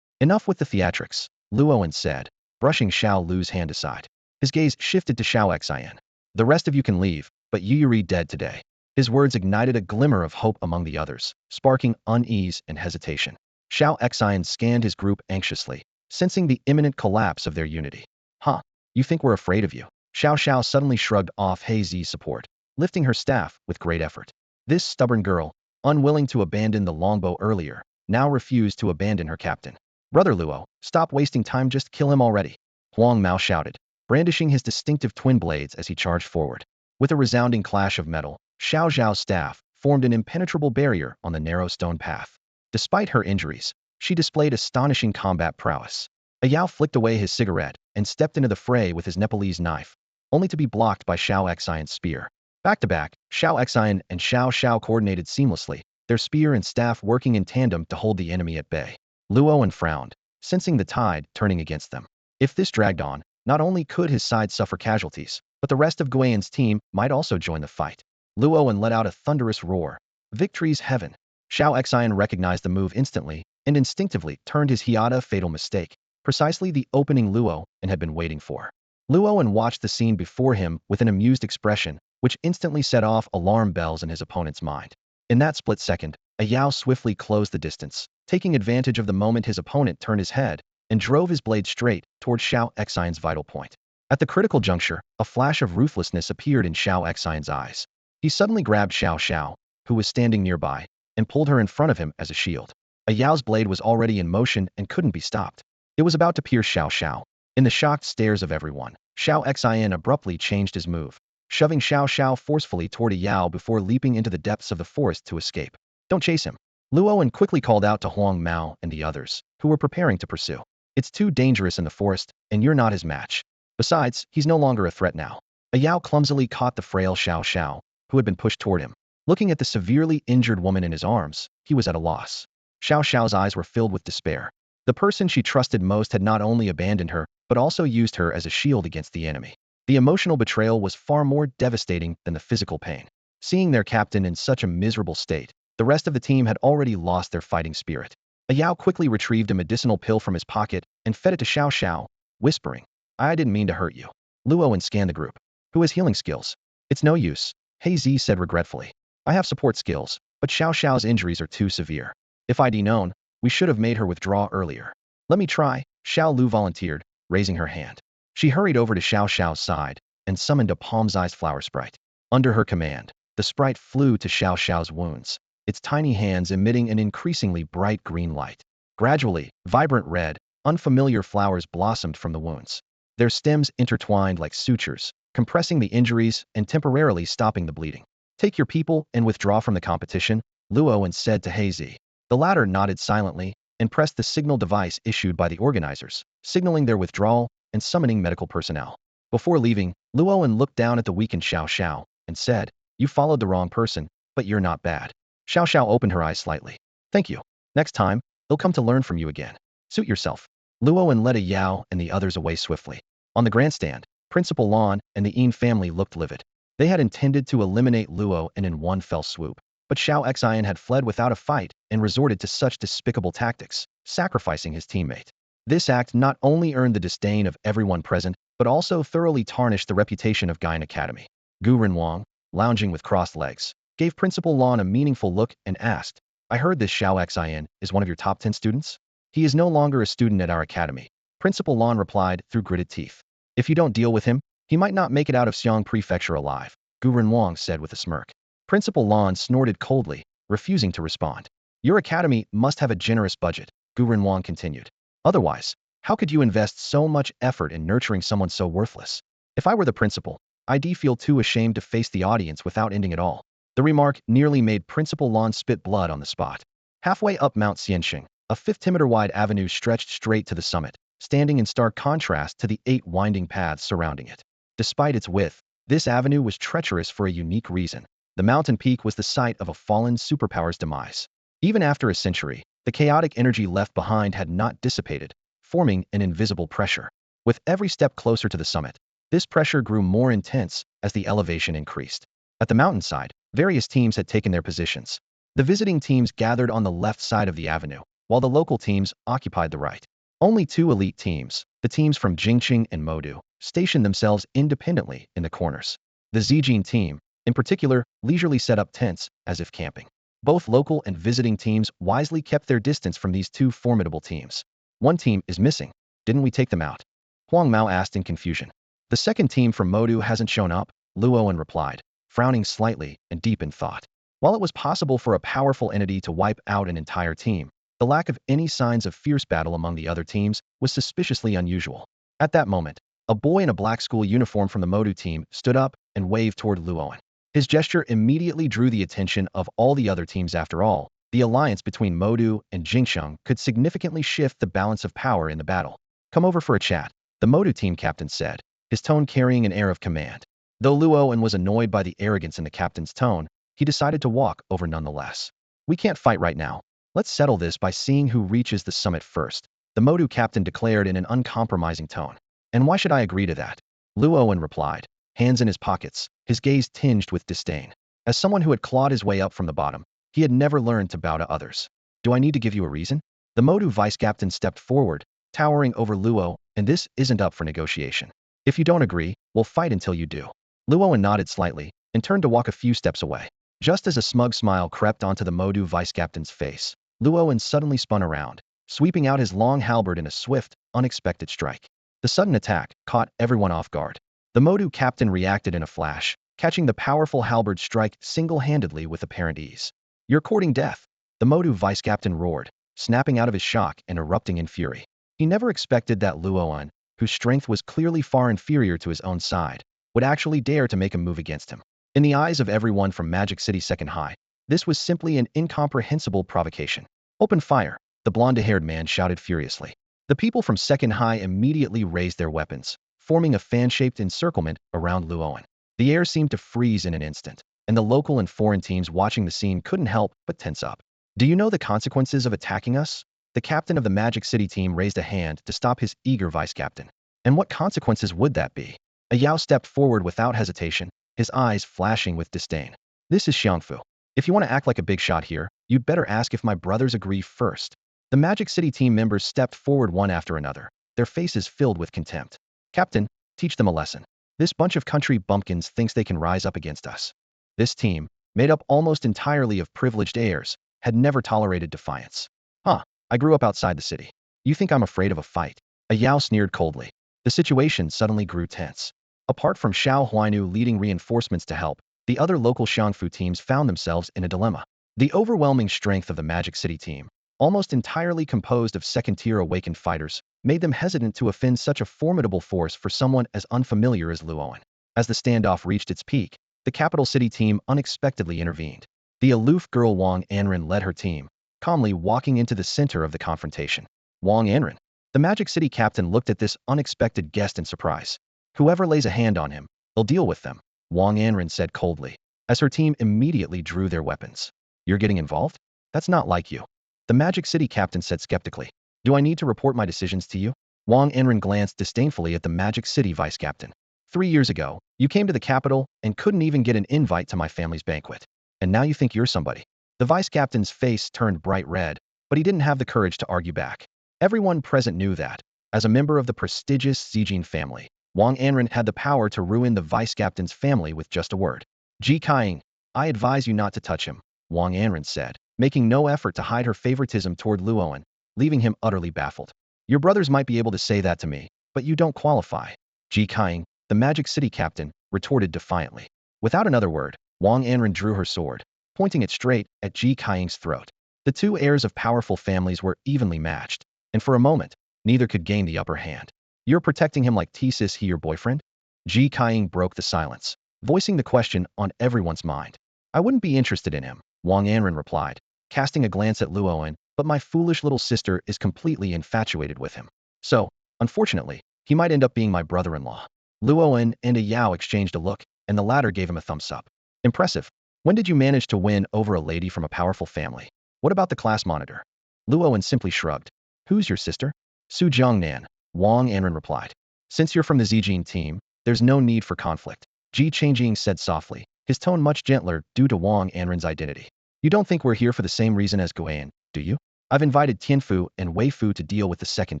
"Enough with the theatrics," Luoan said, brushing Xiao Lu's hand aside. His gaze shifted to Xiao Xian. "The rest of you can leave, but Yuri dead today." His words ignited a glimmer of hope among the others, sparking unease and hesitation. Xiao Xian scanned his group anxiously, sensing the imminent collapse of their unity. "Huh, you think we're afraid of you?" Xiao Xiao suddenly shrugged off He Zi's support, lifting her staff with great effort. This stubborn girl, unwilling to abandon the longbow earlier, now refused to abandon her captain. "Brother Luo, stop wasting time, just kill him already," Huang Mao shouted, brandishing his distinctive twin blades as he charged forward. With a resounding clash of metal, Xiao Zhao's staff formed an impenetrable barrier on the narrow stone path. Despite her injuries, she displayed astonishing combat prowess. Yao flicked away his cigarette and stepped into the fray with his Nepalese knife, only to be blocked by Xiao Xian's spear. Back to back, Xiao Xian and Xiao Xiao coordinated seamlessly, their spear and staff working in tandem to hold the enemy at bay. Luo frowned, sensing the tide turning against them. If this dragged on, not only could his side suffer casualties, but the rest of Guian's team might also join the fight. Luo let out a thunderous roar. Victory's heaven. Xiao Xian recognized the move instantly and instinctively turned his Hiata fatal mistake, precisely the opening Luo had been waiting for. Luo watched the scene before him with an amused expression, which instantly set off alarm bells in his opponent's mind. In that split second, a Yao swiftly closed the distance, taking advantage of the moment his opponent turned his head and drove his blade straight toward Xiao Xian's vital point. At the critical juncture, a flash of ruthlessness appeared in Xiao Xian's eyes. He suddenly grabbed Xiao Xiao, who was standing nearby, and pulled her in front of him as a shield. A Yao's blade was already in motion and couldn't be stopped. It was about to pierce Xiao Xiao. In the shocked stares of everyone, Xiao Xian abruptly changed his move, shoving Xiao Xiao forcefully toward a Yao before leaping into the depths of the forest to escape. Don't chase him. Luo quickly called out to Huang Mao and the others, who were preparing to pursue. It's too dangerous in the forest, and you're not his match. Besides, he's no longer a threat now. A Yao clumsily caught the frail Xiao Xiao, who had been pushed toward him. Looking at the severely injured woman in his arms, he was at a loss. Xiao Xiao's eyes were filled with despair. The person she trusted most had not only abandoned her, but also used her as a shield against the enemy. The emotional betrayal was far more devastating than the physical pain. Seeing their captain in such a miserable state, the rest of the team had already lost their fighting spirit. A Yao quickly retrieved a medicinal pill from his pocket and fed it to Xiao Xiao, whispering, I didn't mean to hurt you. Luo scanned the group. Who has healing skills? It's no use, He Zi said regretfully. I have support skills, but Xiao Xiao's injuries are too severe. If I'd known, we should have made her withdraw earlier. Let me try, Xiao Lu volunteered, raising her hand. She hurried over to Xiao Xiao's side and summoned a palm-sized flower sprite. Under her command, the sprite flew to Xiao Xiao's wounds, its tiny hands emitting an increasingly bright green light. Gradually, vibrant red, unfamiliar flowers blossomed from the wounds. Their stems intertwined like sutures, compressing the injuries and temporarily stopping the bleeding. Take your people and withdraw from the competition, Luo said to He Zi. The latter nodded silently and pressed the signal device issued by the organizers, signaling their withdrawal and summoning medical personnel. Before leaving, Luo looked down at the weakened Xiao Xiao and said, You followed the wrong person, but you're not bad. Xiao Xiao opened her eyes slightly. Thank you. Next time, they'll come to learn from you again. Suit yourself. Luo led a Yao and the others away swiftly. On the grandstand, Principal Lan and the Yin family looked livid. They had intended to eliminate Luo in one fell swoop, but Xiao Xian had fled without a fight and resorted to such despicable tactics, sacrificing his teammate. This act not only earned the disdain of everyone present, but also thoroughly tarnished the reputation of Guian Academy. Gu Renwang, lounging with crossed legs, gave Principal Lan a meaningful look and asked, I heard this Xiao Xian is one of your top 10 students? He is no longer a student at our academy. Principal Lan replied through gritted teeth. If you don't deal with him, he might not make it out of Xiong Prefecture alive, Gu Renwang said with a smirk. Principal Lan snorted coldly, refusing to respond. Your academy must have a generous budget, Gu Renwang continued. Otherwise, how could you invest so much effort in nurturing someone so worthless? If I were the principal, I'd feel too ashamed to face the audience without ending it all. The remark nearly made Principal Lan spit blood on the spot. Halfway up Mount Xianxing, a 50-meter-wide avenue stretched straight to the summit, standing in stark contrast to the 8 winding paths surrounding it. Despite its width, this avenue was treacherous for a unique reason. The mountain peak was the site of a fallen superpower's demise. Even after a century, the chaotic energy left behind had not dissipated, forming an invisible pressure. With every step closer to the summit, this pressure grew more intense as the elevation increased. At the mountainside, various teams had taken their positions. The visiting teams gathered on the left side of the avenue, while the local teams occupied the right. Only 2 elite teams, the teams from Jingqing and Modu, stationed themselves independently in the corners. The Zijin team, in particular, leisurely set up tents, as if camping. Both local and visiting teams wisely kept their distance from these 2 formidable teams. One team is missing. Didn't we take them out? Huang Mao asked in confusion. The second team from Modu hasn't shown up, Luo replied, frowning slightly and deep in thought. While it was possible for a powerful entity to wipe out an entire team, the lack of any signs of fierce battle among the other teams was suspiciously unusual. At that moment, a boy in a black school uniform from the Modu team stood up and waved toward Luo. His gesture immediately drew the attention of all the other teams. After all, the alliance between Modu and Jingsheng could significantly shift the balance of power in the battle. Come over for a chat, the Modu team captain said, his tone carrying an air of command. Though Luoan was annoyed by the arrogance in the captain's tone, he decided to walk over nonetheless. We can't fight right now. Let's settle this by seeing who reaches the summit first, the Modu captain declared in an uncompromising tone. And why should I agree to that? Luoan replied, hands in his pockets, his gaze tinged with disdain. As someone who had clawed his way up from the bottom, he had never learned to bow to others. Do I need to give you a reason? The Modu vice captain stepped forward, towering over Luo, and this isn't up for negotiation. If you don't agree, we'll fight until you do. Luoan nodded slightly, and turned to walk a few steps away. Just as a smug smile crept onto the Modu vice captain's face, Luoan suddenly spun around, sweeping out his long halberd in a swift, unexpected strike. The sudden attack caught everyone off guard. The Modu captain reacted in a flash, catching the powerful halberd strike single-handedly with apparent ease. You're courting death, the Modu vice captain roared, snapping out of his shock and erupting in fury. He never expected that Luoan, whose strength was clearly far inferior to his own side, would actually dare to make a move against him. In the eyes of everyone from Magic City Second High, this was simply an incomprehensible provocation. Open fire, the blonde-haired man shouted furiously. The people from Second High immediately raised their weapons, forming a fan-shaped encirclement around Luoan. The air seemed to freeze in an instant, and the local and foreign teams watching the scene couldn't help but tense up. Do you know the consequences of attacking us? The captain of the Magic City team raised a hand to stop his eager vice-captain. And what consequences would that be? A Yao stepped forward without hesitation, his eyes flashing with disdain. This is Xiangfu. If you want to act like a big shot here, you'd better ask if my brothers agree first. The Magic City team members stepped forward one after another, their faces filled with contempt. Captain, teach them a lesson. This bunch of country bumpkins thinks they can rise up against us. This team, made up almost entirely of privileged heirs, had never tolerated defiance. Huh, I grew up outside the city. You think I'm afraid of a fight? A Yao sneered coldly. The situation suddenly grew tense. Apart from Xiao Huainu leading reinforcements to help, the other local Xiangfu teams found themselves in a dilemma. The overwhelming strength of the Magic City team, almost entirely composed of second-tier awakened fighters, made them hesitant to offend such a formidable force for someone as unfamiliar as Luoan. As the standoff reached its peak, the capital city team unexpectedly intervened. The aloof girl Wang Anren led her team, calmly walking into the center of the confrontation. Wang Anren. The Magic City captain looked at this unexpected guest in surprise. Whoever lays a hand on him, they'll deal with them, Wang Anren said coldly, as her team immediately drew their weapons. You're getting involved? That's not like you. The Magic City captain said skeptically. Do I need to report my decisions to you? Wang Anren glanced disdainfully at the Magic City vice captain. 3 years ago, you came to the capital and couldn't even get an invite to my family's banquet. And now you think you're somebody. The vice captain's face turned bright red, but he didn't have the courage to argue back. Everyone present knew that, as a member of the prestigious Zijin family, Wang Anren had the power to ruin the vice captain's family with just a word. Ji Kaiying, I advise you not to touch him, Wang Anren said, making no effort to hide her favoritism toward Luoan, leaving him utterly baffled. Your brothers might be able to say that to me, but you don't qualify. Ji Kaiying, the Magic City captain, retorted defiantly. Without another word, Wang Anren drew her sword, pointing it straight at Ji Kaiying's throat. The two heirs of powerful families were evenly matched, and for a moment, neither could gain the upper hand. You're protecting him like Thesis he your boyfriend? Ji Kaiying broke the silence, voicing the question on everyone's mind. I wouldn't be interested in him, Wang Anren replied, casting a glance at Luoan, but my foolish little sister is completely infatuated with him. So, unfortunately, he might end up being my brother-in-law. Luoan and a Yao exchanged a look, and the latter gave him a thumbs up. Impressive. When did you manage to win over a lady from a powerful family? What about the class monitor? Luoan simply shrugged. Who's your sister? Su Jiangnan, Wang Anren replied. Since you're from the Zijin team, there's no need for conflict, Ji Changjing said softly, his tone much gentler due to Wang Anren's identity. You don't think we're here for the same reason as Guan, do you? I've invited Tianfu and Wei Fu to deal with the second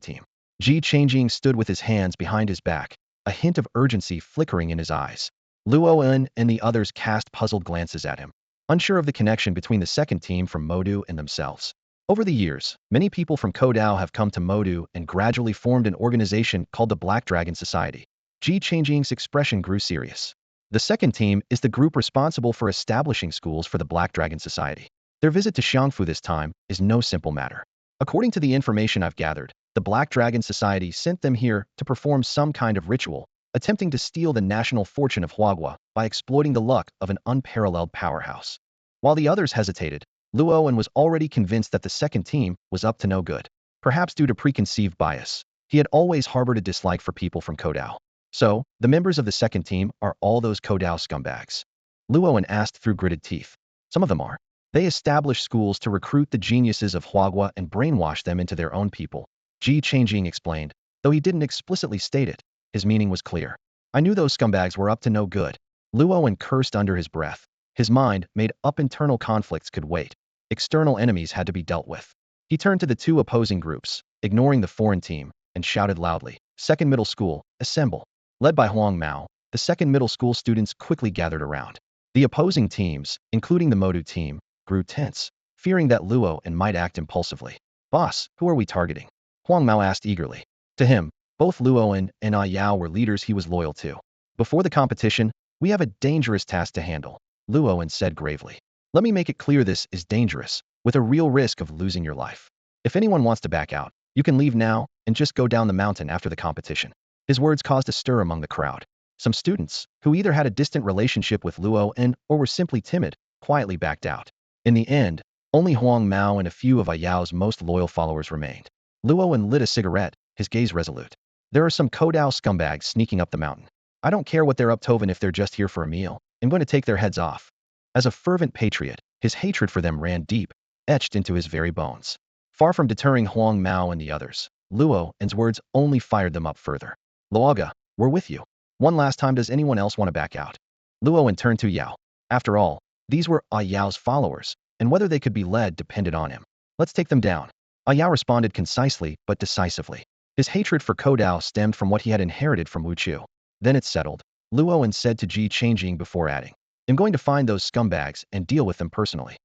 team. Ji Changjing stood with his hands behind his back, a hint of urgency flickering in his eyes. Luoan and the others cast puzzled glances at him, unsure of the connection between the second team from Modu and themselves. Over the years, many people from Kodao have come to Modu and gradually formed an organization called the Black Dragon Society. Ji Changjing's expression grew serious. The second team is the group responsible for establishing schools for the Black Dragon Society. Their visit to Xiangfu this time is no simple matter. According to the information I've gathered, the Black Dragon Society sent them here to perform some kind of ritual, attempting to steal the national fortune of Huagua by exploiting the luck of an unparalleled powerhouse. While the others hesitated, Luoan was already convinced that the second team was up to no good. Perhaps due to preconceived bias, he had always harbored a dislike for people from Kodao. So, the members of the second team are all those Kodao scumbags? Luoan asked through gritted teeth. Some of them are. They establish schools to recruit the geniuses of Huagua and brainwash them into their own people. Ji Changjing explained, though he didn't explicitly state it. His meaning was clear. I knew those scumbags were up to no good. Luoan cursed under his breath. His mind made up internal conflicts could wait. External enemies had to be dealt with. He turned to the two opposing groups, ignoring the foreign team, and shouted loudly, Second Middle School, assemble. Led by Huang Mao, the second middle school students quickly gathered around. The opposing teams, including the Modu team, grew tense, fearing that Luoan might act impulsively. Boss, who are we targeting? Huang Mao asked eagerly. To him, both Luoan and Yao were leaders he was loyal to. Before the competition, we have a dangerous task to handle, Luoan said gravely. Let me make it clear this is dangerous, with a real risk of losing your life. If anyone wants to back out, you can leave now and just go down the mountain after the competition. His words caused a stir among the crowd. Some students, who either had a distant relationship with Luoan or were simply timid, quietly backed out. In the end, only Huang Mao and a few of Yao's most loyal followers remained. Luoan lit a cigarette, his gaze resolute. There are some Kodao scumbags sneaking up the mountain. I don't care what they're up to, and if they're just here for a meal, I'm going to take their heads off. As a fervent patriot, his hatred for them ran deep, etched into his very bones. Far from deterring Huang Mao and the others, Luoan's words only fired them up further. Luoga, we're with you. One last time, does anyone else want to back out? Luoan turned to Yao. After all, these were Yao's followers, and whether they could be led depended on him. Let's take them down. Yao responded concisely but decisively. His hatred for Kodao stemmed from what he had inherited from Wu Chu. Then it's settled, Luoan said to Ji Changjing before adding. I'm going to find those scumbags and deal with them personally.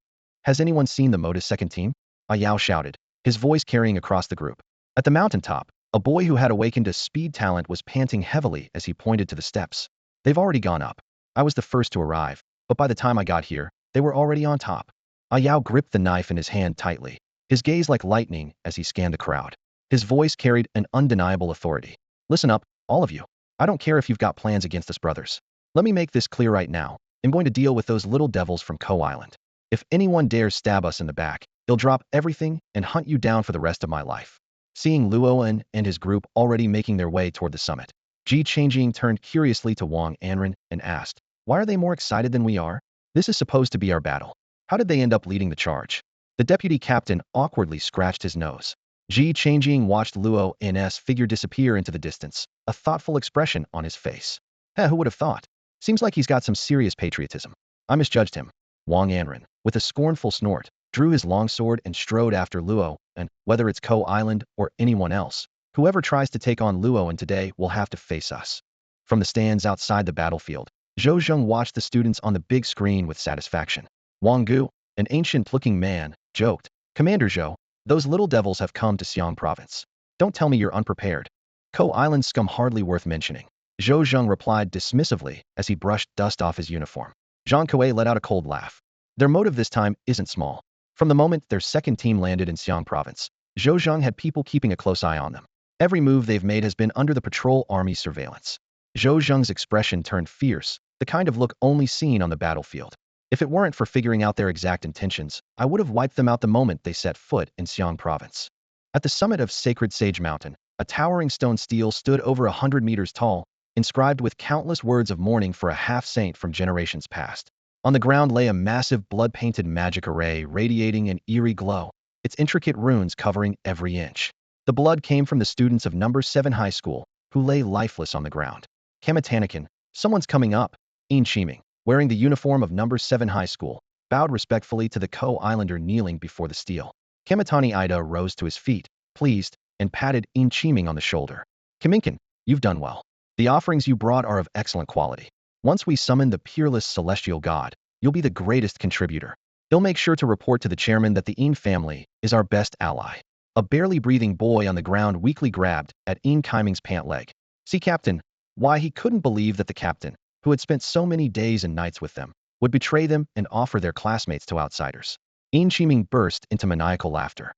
Has anyone seen the Moda's second team? Yao shouted, his voice carrying across the group. At the mountaintop, a boy who had awakened a speed talent was panting heavily as he pointed to the steps. They've already gone up. I was the first to arrive, but by the time I got here, they were already on top. Yao gripped the knife in his hand tightly, his gaze like lightning as he scanned the crowd. His voice carried an undeniable authority. Listen up, all of you. I don't care if you've got plans against us brothers. Let me make this clear right now. I'm going to deal with those little devils from Ko Island. If anyone dares stab us in the back, he'll drop everything and hunt you down for the rest of my life. Seeing Luoan and his group already making their way toward the summit, Ji Changjing turned curiously to Wang Anren and asked, why are they more excited than we are? This is supposed to be our battle. How did they end up leading the charge? The deputy captain awkwardly scratched his nose. Ji Changjing watched Luoan's figure disappear into the distance, a thoughtful expression on his face. Who would have thought? Seems like he's got some serious patriotism. I misjudged him. Wang Anren, with a scornful snort, drew his longsword and strode after Luo, and whether it's Ko Island or anyone else, whoever tries to take on Luoan today will have to face us. From the stands outside the battlefield, Zhou Zheng watched the students on the big screen with satisfaction. Wang Gu, an ancient-looking man, joked, Commander Zhou, those little devils have come to Xiang province. Don't tell me you're unprepared. Ko Island scum hardly worth mentioning. Zhou Zheng replied dismissively as he brushed dust off his uniform. Zhang Kuei let out a cold laugh. Their motive this time isn't small. From the moment their second team landed in Xiang province, Zhou Zheng had people keeping a close eye on them. Every move they've made has been under the patrol army's surveillance. Zhou Zheng's expression turned fierce, the kind of look only seen on the battlefield. If it weren't for figuring out their exact intentions, I would have wiped them out the moment they set foot in Xiang province. At the summit of Sacred Sage Mountain, a towering stone stele stood over 100 meters tall, inscribed with countless words of mourning for a half-saint from generations past. On the ground lay a massive blood-painted magic array radiating an eerie glow, its intricate runes covering every inch. The blood came from the students of No. 7 High School, who lay lifeless on the ground. Kamatanakan, someone's coming up. Ian Chiming, wearing the uniform of No. 7 High School, bowed respectfully to the Ko Islander kneeling before the stele. Kamatani Ida rose to his feet, pleased, and patted Ian Chiming on the shoulder. Kaminkan, you've done well. The offerings you brought are of excellent quality. Once we summon the peerless celestial god, you'll be the greatest contributor. He'll make sure to report to the chairman that the Ian family is our best ally. A barely breathing boy on the ground weakly grabbed at Ian Chiming's pant leg. See, Captain, why he couldn't believe that the captain, who had spent so many days and nights with them, would betray them and offer their classmates to outsiders. Ian Chiming burst into maniacal laughter.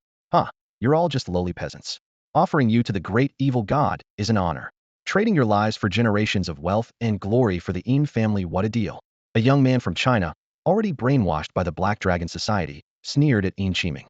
You're all just lowly peasants. Offering you to the great evil god is an honor. Trading your lives for generations of wealth and glory for the Ian family, what a deal. A young man from China, already brainwashed by the Black Dragon Society, sneered at Ian Chiming.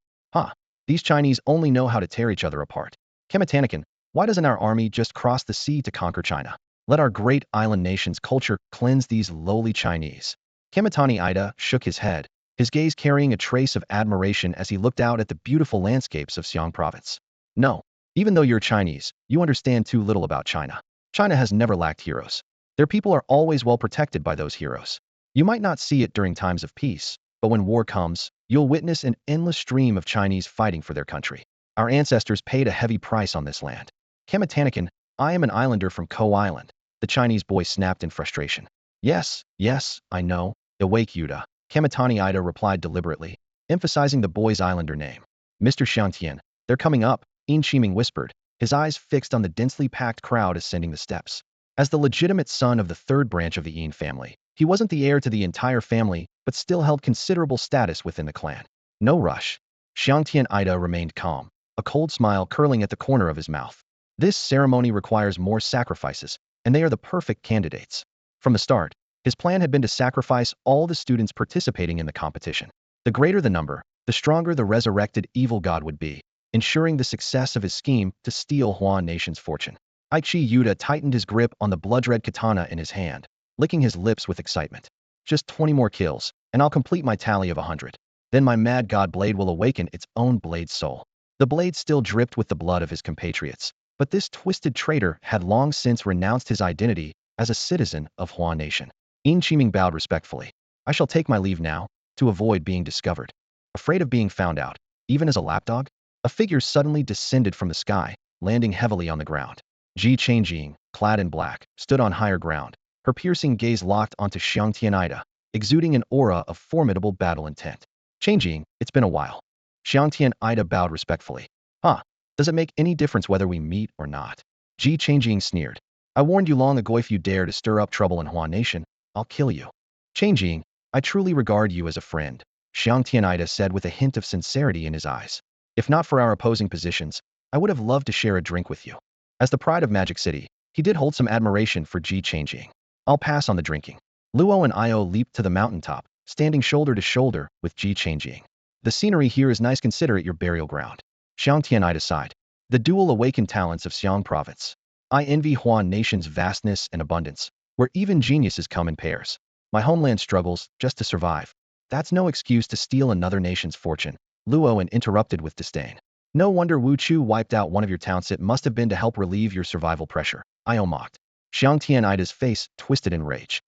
These Chinese only know how to tear each other apart. Kamatanakan, why doesn't our army just cross the sea to conquer China? Let our great island nation's culture cleanse these lowly Chinese. Kamatani Ida shook his head, his gaze carrying a trace of admiration as he looked out at the beautiful landscapes of Xiang province. No, even though you're Chinese, you understand too little about China. China has never lacked heroes. Their people are always well protected by those heroes. You might not see it during times of peace, but when war comes, you'll witness an endless stream of Chinese fighting for their country. Our ancestors paid a heavy price on this land. Kamatanikan, I am an islander from Ko Island, the Chinese boy snapped in frustration. Yes, yes, I know. Awake Yuda. Kamatani Ida replied deliberately, emphasizing the boy's islander name. Mr. Xiangtian, they're coming up, In Shiming whispered, his eyes fixed on the densely packed crowd ascending the steps. As the legitimate son of the third branch of the Yin family, he wasn't the heir to the entire family, but still held considerable status within the clan. No rush. Xiangtian Ida remained calm, a cold smile curling at the corner of his mouth. This ceremony requires more sacrifices, and they are the perfect candidates. From the start, his plan had been to sacrifice all the students participating in the competition. The greater the number, the stronger the resurrected evil god would be, ensuring the success of his scheme to steal Huan Nation's fortune. Aichi Yuda tightened his grip on the blood-red katana in his hand, licking his lips with excitement. Just 20 more kills, and I'll complete my tally of 100. Then my mad god blade will awaken its own blade soul. The blade still dripped with the blood of his compatriots, but this twisted traitor had long since renounced his identity as a citizen of Huan Nation. In Chiming bowed respectfully. I shall take my leave now, to avoid being discovered. Afraid of being found out, even as a lapdog? A figure suddenly descended from the sky, landing heavily on the ground. Ji Changjing, clad in black, stood on higher ground, her piercing gaze locked onto Xiangtian Ida, exuding an aura of formidable battle intent. Changjing, it's been a while. Xiangtian Ida bowed respectfully. Huh, does it make any difference whether we meet or not? Ji Changjing sneered. I warned you long ago if you dare to stir up trouble in Huan Nation, I'll kill you. Changjing, I truly regard you as a friend, Xiangtian Ida said with a hint of sincerity in his eyes. If not for our opposing positions, I would have loved to share a drink with you. As the pride of Magic City, he did hold some admiration for Ji Changjing. I'll pass on the drinking. Luo and Io leaped to the mountaintop, standing shoulder to shoulder with Ji Changjing. The scenery here is nice, consider it your burial ground. Xiangtian Ida sighed. The dual awakened talents of Xiang province. I envy Huan Nation's vastness and abundance, where even geniuses come in pairs. My homeland struggles just to survive. That's no excuse to steal another nation's fortune, Luo interrupted with disdain. No wonder Wu Chu wiped out one of your towns. It must have been to help relieve your survival pressure, Io mocked. Xiangtian Ida's face twisted in rage.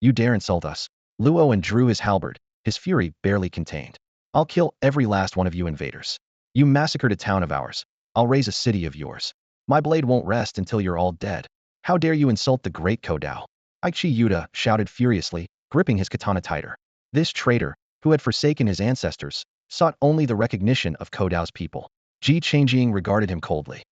You dare insult us? Luo drew his halberd, his fury barely contained. I'll kill every last one of you invaders. You massacred a town of ours. I'll raise a city of yours. My blade won't rest until you're all dead. How dare you insult the great Kodao? Aichi Yuda shouted furiously, gripping his katana tighter. This traitor, who had forsaken his ancestors, sought only the recognition of Kodao's people. Ji Changjing regarded him coldly.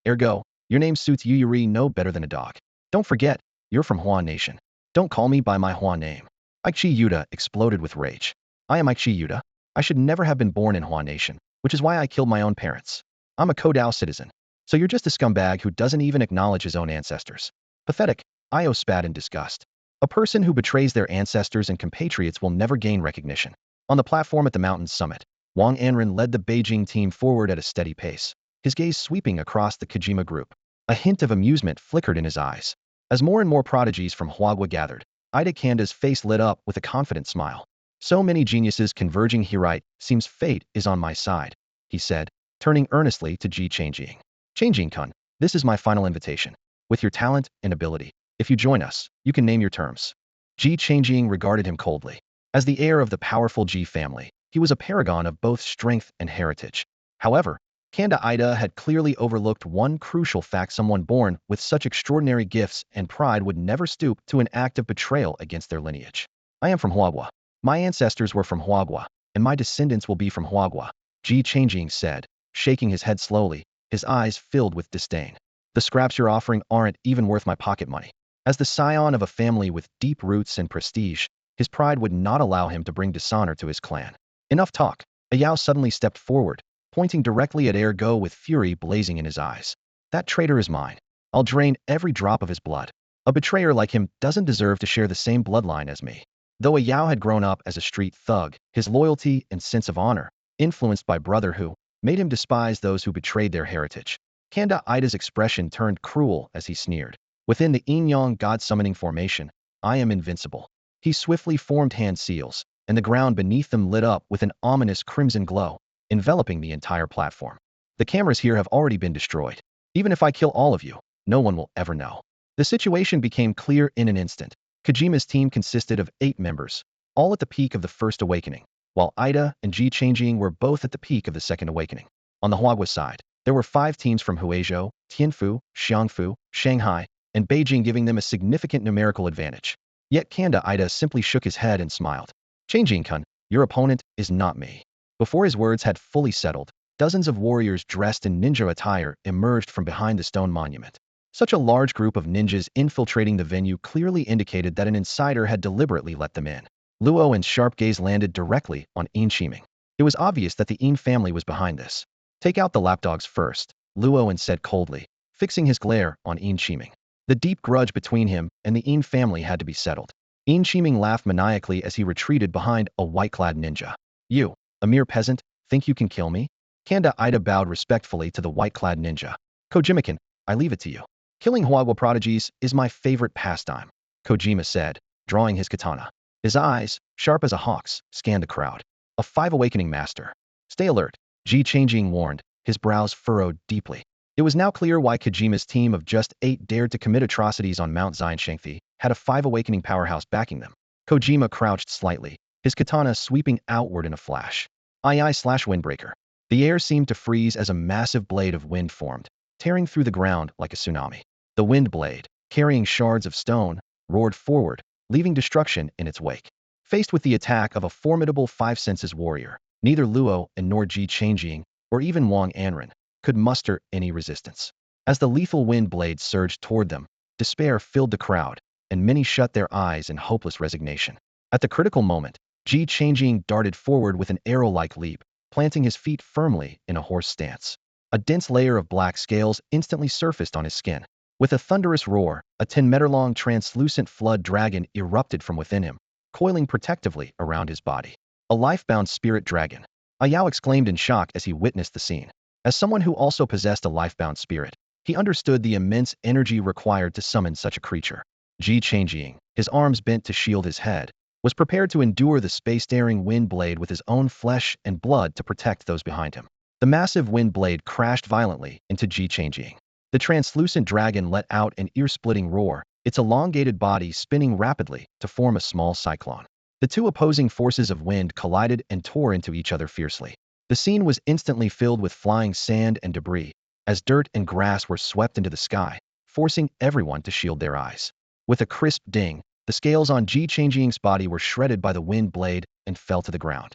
Ergo, your name suits you. You no better than a dog. Don't forget, you're from Huan Nation. Don't call me by my Huan name. Aichi Yuda exploded with rage. I am Aichi Yuda. I should never have been born in Huan Nation, which is why I killed my own parents. I'm a Kodao citizen. So you're just a scumbag who doesn't even acknowledge his own ancestors. Pathetic, Io spat in disgust. A person who betrays their ancestors and compatriots will never gain recognition. On the platform at the mountain's summit, Wang Anren led the Beijing team forward at a steady pace, his gaze sweeping across the Kojima group. A hint of amusement flickered in his eyes. As more and more prodigies from Huagua gathered, Ida Kanda's face lit up with a confident smile. So many geniuses converging here, right? Seems fate is on my side, he said, turning earnestly to Ji Changjing. Changjing-kun, this is my final invitation. With your talent and ability, if you join us, you can name your terms. Ji Changjing regarded him coldly. As the heir of the powerful Ji family, he was a paragon of both strength and heritage. However, Kanda Ida had clearly overlooked one crucial fact: someone born with such extraordinary gifts and pride would never stoop to an act of betrayal against their lineage. I am from Huagua. My ancestors were from Huagua, and my descendants will be from Huagua, Ji Changjing said, shaking his head slowly, his eyes filled with disdain. The scraps you're offering aren't even worth my pocket money. As the scion of a family with deep roots and prestige, his pride would not allow him to bring dishonor to his clan. Enough talk. A Yao suddenly stepped forward, pointing directly at Ergo with fury blazing in his eyes. That traitor is mine. I'll drain every drop of his blood. A betrayer like him doesn't deserve to share the same bloodline as me. Though a Yao had grown up as a street thug, his loyalty and sense of honor, influenced by brother Hu, made him despise those who betrayed their heritage. Kanda Ida's expression turned cruel as he sneered. Within the yin-yang god-summoning formation, I am invincible. He swiftly formed hand seals, and the ground beneath them lit up with an ominous crimson glow, enveloping the entire platform. The cameras here have already been destroyed. Even if I kill all of you, no one will ever know. The situation became clear in an instant. Kojima's team consisted of 8 members, all at the peak of the first awakening, while Ida and Ji Changjing were both at the peak of the second awakening. On the Huagua side, there were 5 teams from Huizhou, Tianfu, Xiangfu, Shanghai, and Beijing, giving them a significant numerical advantage. Yet Kanda Ida simply shook his head and smiled. Changjing-kun, your opponent is not me. Before his words had fully settled, dozens of warriors dressed in ninja attire emerged from behind the stone monument. Such a large group of ninjas infiltrating the venue clearly indicated that an insider had deliberately let them in. Luo and sharp gaze landed directly on Yin Shiming. It was obvious that the Yin family was behind this. Take out the lapdogs first, Luo said coldly, fixing his glare on Yin Shiming. The deep grudge between him and the Yin family had to be settled. Yin Shiming laughed maniacally as he retreated behind a white-clad ninja. You, a mere peasant, think you can kill me? Kanda Ida bowed respectfully to the white-clad ninja. Kojima-kun, I leave it to you. Killing Huagua prodigies is my favorite pastime, Kojima said, drawing his katana. His eyes, sharp as a hawk's, scanned the crowd. A 5 awakening master. Stay alert, Ji Changjing warned, his brows furrowed deeply. It was now clear why Kojima's team of just 8 dared to commit atrocities on Mount Xianshengthi had a 5 awakening powerhouse backing them. Kojima crouched slightly, his katana sweeping outward in a flash. II/windbreaker. The air seemed to freeze as a massive blade of wind formed, tearing through the ground like a tsunami. The wind blade, carrying shards of stone, roared forward, leaving destruction in its wake. Faced with the attack of a formidable 5 senses warrior, neither Luo and nor Ji Changjing, or even Wang Anren, could muster any resistance. As the lethal wind blade surged toward them, despair filled the crowd, and many shut their eyes in hopeless resignation. At the critical moment, Ji Changjing darted forward with an arrow-like leap, planting his feet firmly in a horse stance. A dense layer of black scales instantly surfaced on his skin. With a thunderous roar, a 10-meter-long translucent flood dragon erupted from within him, coiling protectively around his body. A life-bound spirit dragon. Ayao exclaimed in shock as he witnessed the scene. As someone who also possessed a life-bound spirit, he understood the immense energy required to summon such a creature. Ji Changjing, his arms bent to shield his head, was prepared to endure the space-daring wind blade with his own flesh and blood to protect those behind him. The massive wind blade crashed violently into Ji Changjing. The translucent dragon let out an ear-splitting roar, its elongated body spinning rapidly to form a small cyclone. The 2 opposing forces of wind collided and tore into each other fiercely. The scene was instantly filled with flying sand and debris, as dirt and grass were swept into the sky, forcing everyone to shield their eyes. With a crisp ding, the scales on Ji Changjing's body were shredded by the wind blade and fell to the ground.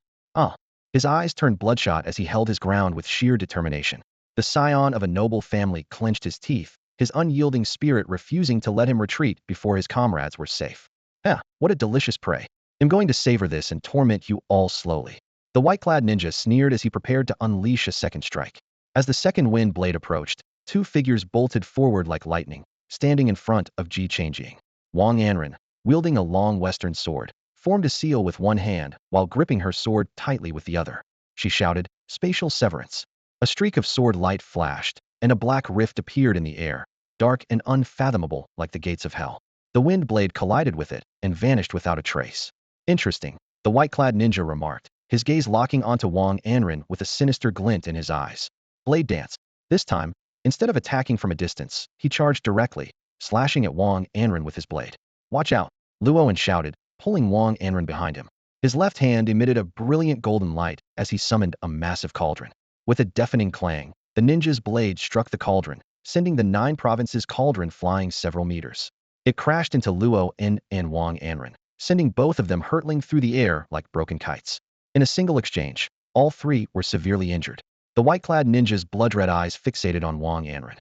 His eyes turned bloodshot as he held his ground with sheer determination. The scion of a noble family clenched his teeth, his unyielding spirit refusing to let him retreat before his comrades were safe. What a delicious prey. I'm going to savor this and torment you all slowly. The white-clad ninja sneered as he prepared to unleash a second strike. As the second wind blade approached, 2 figures bolted forward like lightning, standing in front of Ji Changjing. Wang Anren, wielding a long western sword, formed a seal with one hand while gripping her sword tightly with the other. She shouted, "Spatial severance." A streak of sword light flashed, and a black rift appeared in the air, dark and unfathomable like the gates of hell. The wind blade collided with it and vanished without a trace. Interesting, the white-clad ninja remarked, his gaze locking onto Wang Anren with a sinister glint in his eyes. Blade dance. This time, instead of attacking from a distance, he charged directly, slashing at Wang Anren with his blade. Watch out, Luo shouted, pulling Wang Anren behind him. His left hand emitted a brilliant golden light as he summoned a massive cauldron. With a deafening clang, the ninja's blade struck the cauldron, sending the 9 provinces cauldron flying several meters. It crashed into Luo and Wang Anren, sending both of them hurtling through the air like broken kites. In a single exchange, all 3 were severely injured. The white-clad ninja's blood-red eyes fixated on Wang Anren.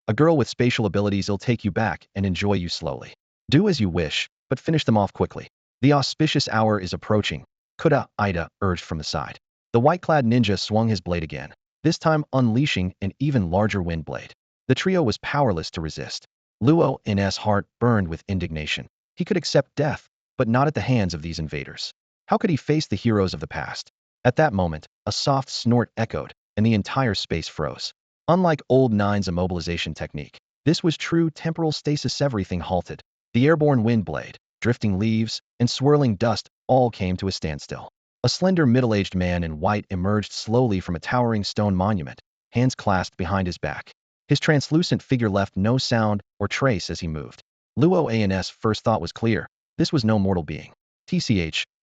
A girl with spatial abilities will take you back and enjoy you slowly. Do as you wish, but finish them off quickly. The auspicious hour is approaching, Kuda Ida urged from the side. The white-clad ninja swung his blade again, this time unleashing an even larger wind blade. The trio was powerless to resist. Luo's heart burned with indignation. He could accept death, but not at the hands of these invaders. How could he face the heroes of the past? At that moment, a soft snort echoed, and the entire space froze. Unlike old Nine's immobilization technique, This was true temporal stasis. Everything halted. The airborne wind blade, drifting leaves, and swirling dust all came to a standstill. A slender middle-aged man in white emerged slowly from a towering stone monument, hands clasped behind his back. His translucent figure left no sound or trace as he moved. Luo's first thought was clear. This was no mortal being.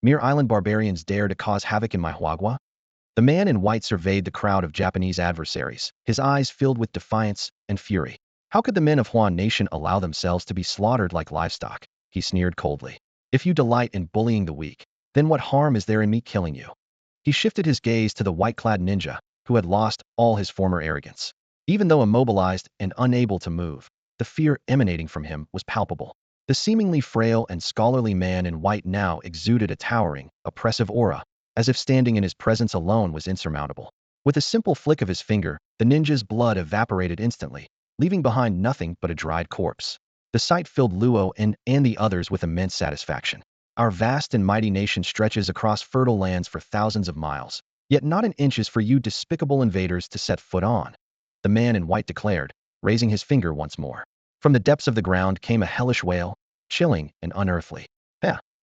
Mere island barbarians dare to cause havoc in my Huagua? The man in white surveyed the crowd of Japanese adversaries, his eyes filled with defiance and fury. How could the men of Huan Nation allow themselves to be slaughtered like livestock? He sneered coldly. If you delight in bullying the weak, then what harm is there in me killing you? He shifted his gaze to the white-clad ninja, who had lost all his former arrogance. Even though immobilized and unable to move, the fear emanating from him was palpable. The seemingly frail and scholarly man in white now exuded a towering, oppressive aura, as if standing in his presence alone was insurmountable. With a simple flick of his finger, the ninja's blood evaporated instantly, leaving behind nothing but a dried corpse. The sight filled Luo and the others with immense satisfaction. Our vast and mighty nation stretches across fertile lands for thousands of miles, yet not an inch is for you despicable invaders to set foot on, the man in white declared, raising his finger once more. From the depths of the ground came a hellish wail, chilling and unearthly.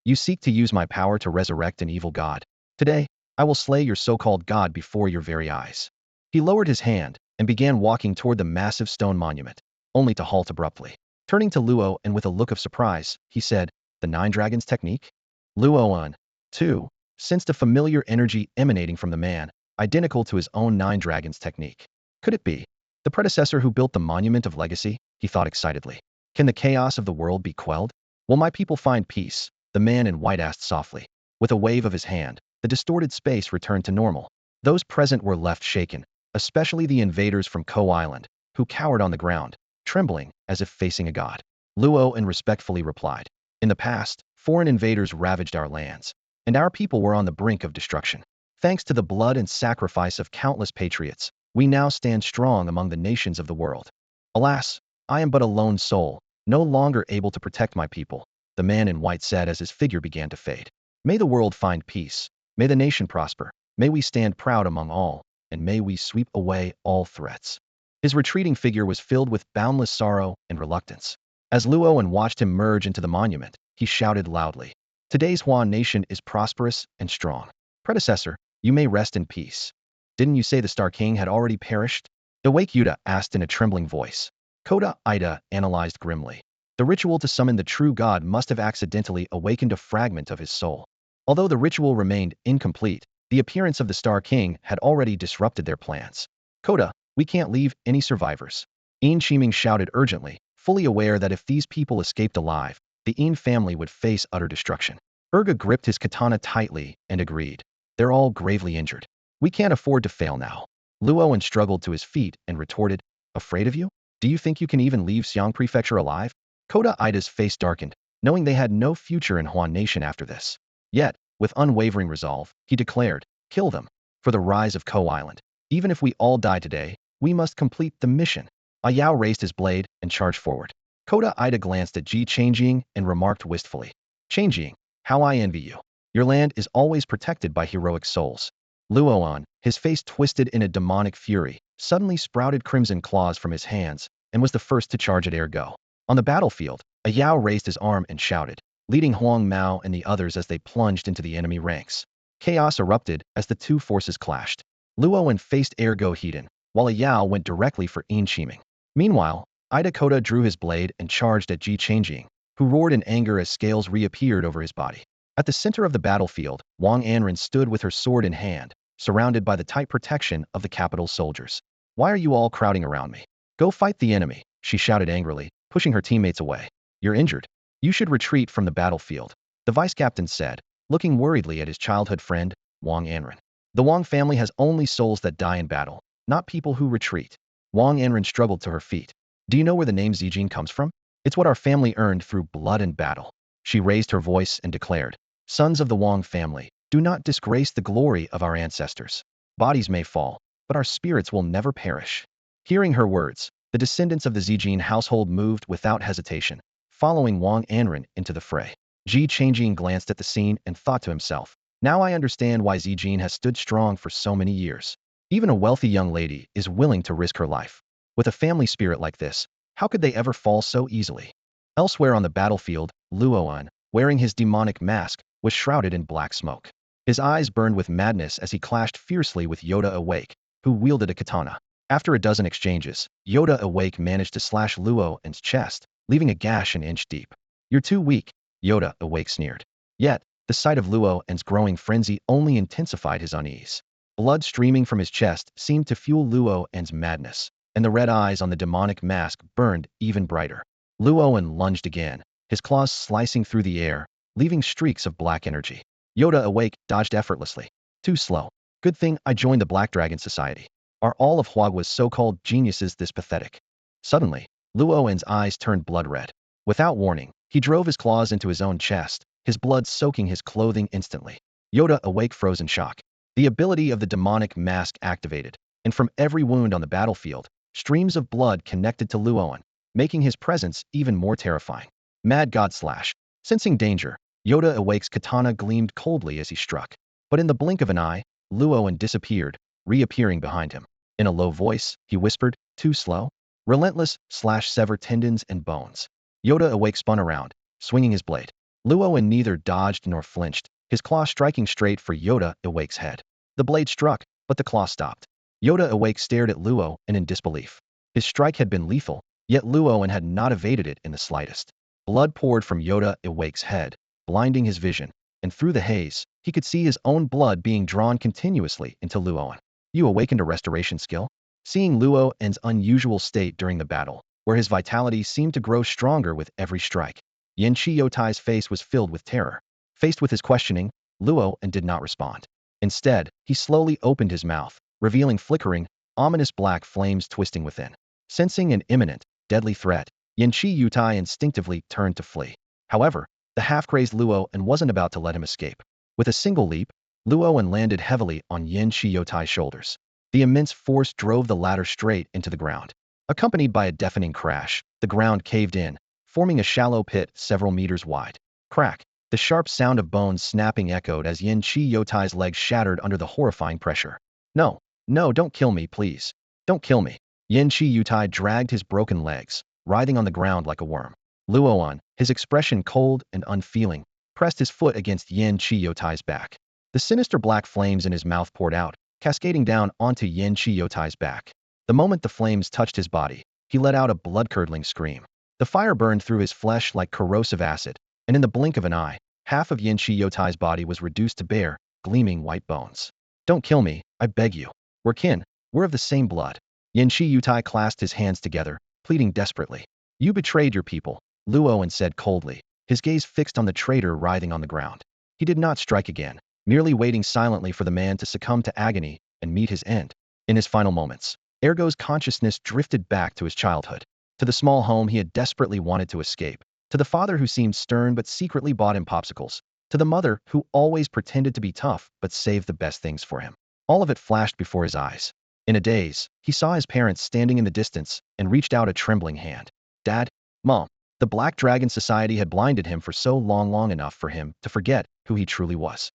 You seek to use my power to resurrect an evil god. Today, I will slay your so-called god before your very eyes. He lowered his hand and began walking toward the massive stone monument, only to halt abruptly. Turning to Luo and with a look of surprise, he said, "The Nine Dragons technique?" Luo, too, sensed a familiar energy emanating from the man, identical to his own Nine Dragons technique. Could it be the predecessor who built the Monument of Legacy? He thought excitedly. Can the chaos of the world be quelled? Will my people find peace? The man in white asked softly. With a wave of his hand, the distorted space returned to normal. Those present were left shaken, especially the invaders from Ko Island, who cowered on the ground, trembling as if facing a god. Luo respectfully replied, "In the past, foreign invaders ravaged our lands, and our people were on the brink of destruction. Thanks to the blood and sacrifice of countless patriots, we now stand strong among the nations of the world. Alas, I am but a lone soul, no longer able to protect my people," the man in white said as his figure began to fade. "May the world find peace. May the nation prosper. May we stand proud among all, and may we sweep away all threats." His retreating figure was filled with boundless sorrow and reluctance. As Luo watched him merge into the monument, he shouted loudly, "Today's Huan nation is prosperous and strong. Predecessor, you may rest in peace. Didn't you say the Star King had already perished?" Awake Yuta asked in a trembling voice. Koda Ida analyzed grimly. The ritual to summon the true god must have accidentally awakened a fragment of his soul. Although the ritual remained incomplete, the appearance of the Star King had already disrupted their plans. "Koda, we can't leave any survivors," Ein Shiming shouted urgently, fully aware that if these people escaped alive, the Ein family would face utter destruction. Urga gripped his katana tightly and agreed. "They're all gravely injured. We can't afford to fail now." Luo struggled to his feet and retorted, "Afraid of you? Do you think you can even leave Xiang Prefecture alive?" Koda Ida's face darkened, knowing they had no future in Huan Nation after this. Yet, with unwavering resolve, he declared, "Kill them. For the rise of Ko Island. Even if we all die today, we must complete the mission." A Yao raised his blade and charged forward. Koda Ida glanced at Ji Changjing and remarked wistfully, "Changjing, how I envy you. Your land is always protected by heroic souls." Luo, his face twisted in a demonic fury, suddenly sprouted crimson claws from his hands and was the first to charge at Ergo. On the battlefield, a Yao raised his arm and shouted, leading Huang Mao and the others as they plunged into the enemy ranks. Chaos erupted as the two forces clashed. Luo faced Ergo Hedon, while a Yao went directly for Ein Shiming. Meanwhile, Ida Koda drew his blade and charged at Ji Changjing, who roared in anger as scales reappeared over his body. At the center of the battlefield, Wang Anren stood with her sword in hand, surrounded by the tight protection of the capital's soldiers. "Why are you all crowding around me? Go fight the enemy," she shouted angrily, pushing her teammates away. "You're injured. You should retreat from the battlefield," the vice captain said, looking worriedly at his childhood friend, Wang Anren. "The Wang family has only souls that die in battle, not people who retreat." Wang Anren struggled to her feet. "Do you know where the name Zijin comes from? It's what our family earned through blood and battle." She raised her voice and declared, "Sons of the Wang family, do not disgrace the glory of our ancestors. Bodies may fall, but our spirits will never perish." Hearing her words, the descendants of the Zijin household moved without hesitation, following Wang Anren into the fray. Ji Changjing glanced at the scene and thought to himself, "Now I understand why Zijin has stood strong for so many years. Even a wealthy young lady is willing to risk her life. With a family spirit like this, How could they ever fall so easily? Elsewhere on the battlefield, Luoan, wearing his demonic mask, was shrouded in black smoke. His eyes burned with madness as he clashed fiercely with Yoda Awake, who wielded a katana. After a dozen exchanges, Yoda Awake managed to slash Luoan's chest, leaving a gash an inch deep. "You're too weak," Yoda Awake sneered. Yet, the sight of Luoan's growing frenzy only intensified his unease. Blood streaming from his chest seemed to fuel Luoan's madness, and the red eyes on the demonic mask burned even brighter. Luoan lunged again, his claws slicing through the air, leaving streaks of black energy. Yoda Awake dodged effortlessly. "Too slow. Good thing I joined the Black Dragon Society. Are all of Huagua's so-called geniuses this pathetic?" Suddenly, Luoan's eyes turned blood red. Without warning, he drove his claws into his own chest, his blood soaking his clothing instantly. Yoda Awake froze in shock. The ability of the demonic mask activated, and from every wound on the battlefield, streams of blood connected to Luoan, making his presence even more terrifying. Mad God Slash. Sensing danger, Yoda Awake's katana gleamed coldly as he struck. But in the blink of an eye, Luoan disappeared, reappearing behind him. In a low voice, he whispered, "Too slow? Relentless, sever tendons and bones." Yoda Awake spun around, swinging his blade. Luoan neither dodged nor flinched, his claw striking straight for Yoda Awake's head. The blade struck, but the claw stopped. Yoda Awake stared at Luoan in disbelief. His strike had been lethal, yet Luoan had not evaded it in the slightest. Blood poured from Yoda Awake's head, blinding his vision, and through the haze, he could see his own blood being drawn continuously into Luoan. "You awakened a restoration skill?" Seeing Luoan's unusual state during the battle, where his vitality seemed to grow stronger with every strike, Yin Chiyotai's face was filled with terror. Faced with his questioning, Luoan did not respond. Instead, he slowly opened his mouth, revealing flickering, ominous black flames twisting within. Sensing an imminent, deadly threat, Yin Chiyutai instinctively turned to flee. However, the half-crazed Luoan wasn't about to let him escape. With a single leap, Luoan landed heavily on Yin Chiyotai's shoulders. The immense force drove the latter straight into the ground. Accompanied by a deafening crash, the ground caved in, forming a shallow pit several meters wide. Crack! The sharp sound of bones snapping echoed as Yin Chiyotai's legs shattered under the horrifying pressure. "No, no, don't kill me, please. Don't kill me." Yin Chiyutai dragged his broken legs, writhing on the ground like a worm. Luoan, his expression cold and unfeeling, pressed his foot against Yin Chiyotai's back. The sinister black flames in his mouth poured out, cascading down onto Yin Chiyotai's back. The moment the flames touched his body, he let out a blood-curdling scream. The fire burned through his flesh like corrosive acid, and in the blink of an eye, half of Yin Chiyotai's body was reduced to bare, gleaming white bones. "Don't kill me, I beg you. We're kin. We're of the same blood." Yin Chiyutai clasped his hands together, pleading desperately. "You betrayed your people," Luoan said coldly, his gaze fixed on the traitor writhing on the ground. He did not strike again, merely waiting silently for the man to succumb to agony and meet his end. In his final moments, Ergo's consciousness drifted back to his childhood, to the small home he had desperately wanted to escape, to the father who seemed stern but secretly bought him popsicles, to the mother who always pretended to be tough but saved the best things for him. All of it flashed before his eyes. In a daze, he saw his parents standing in the distance and reached out a trembling hand. "Dad, Mom." The Black Dragon Society had blinded him for so long enough for him to forget who he truly was.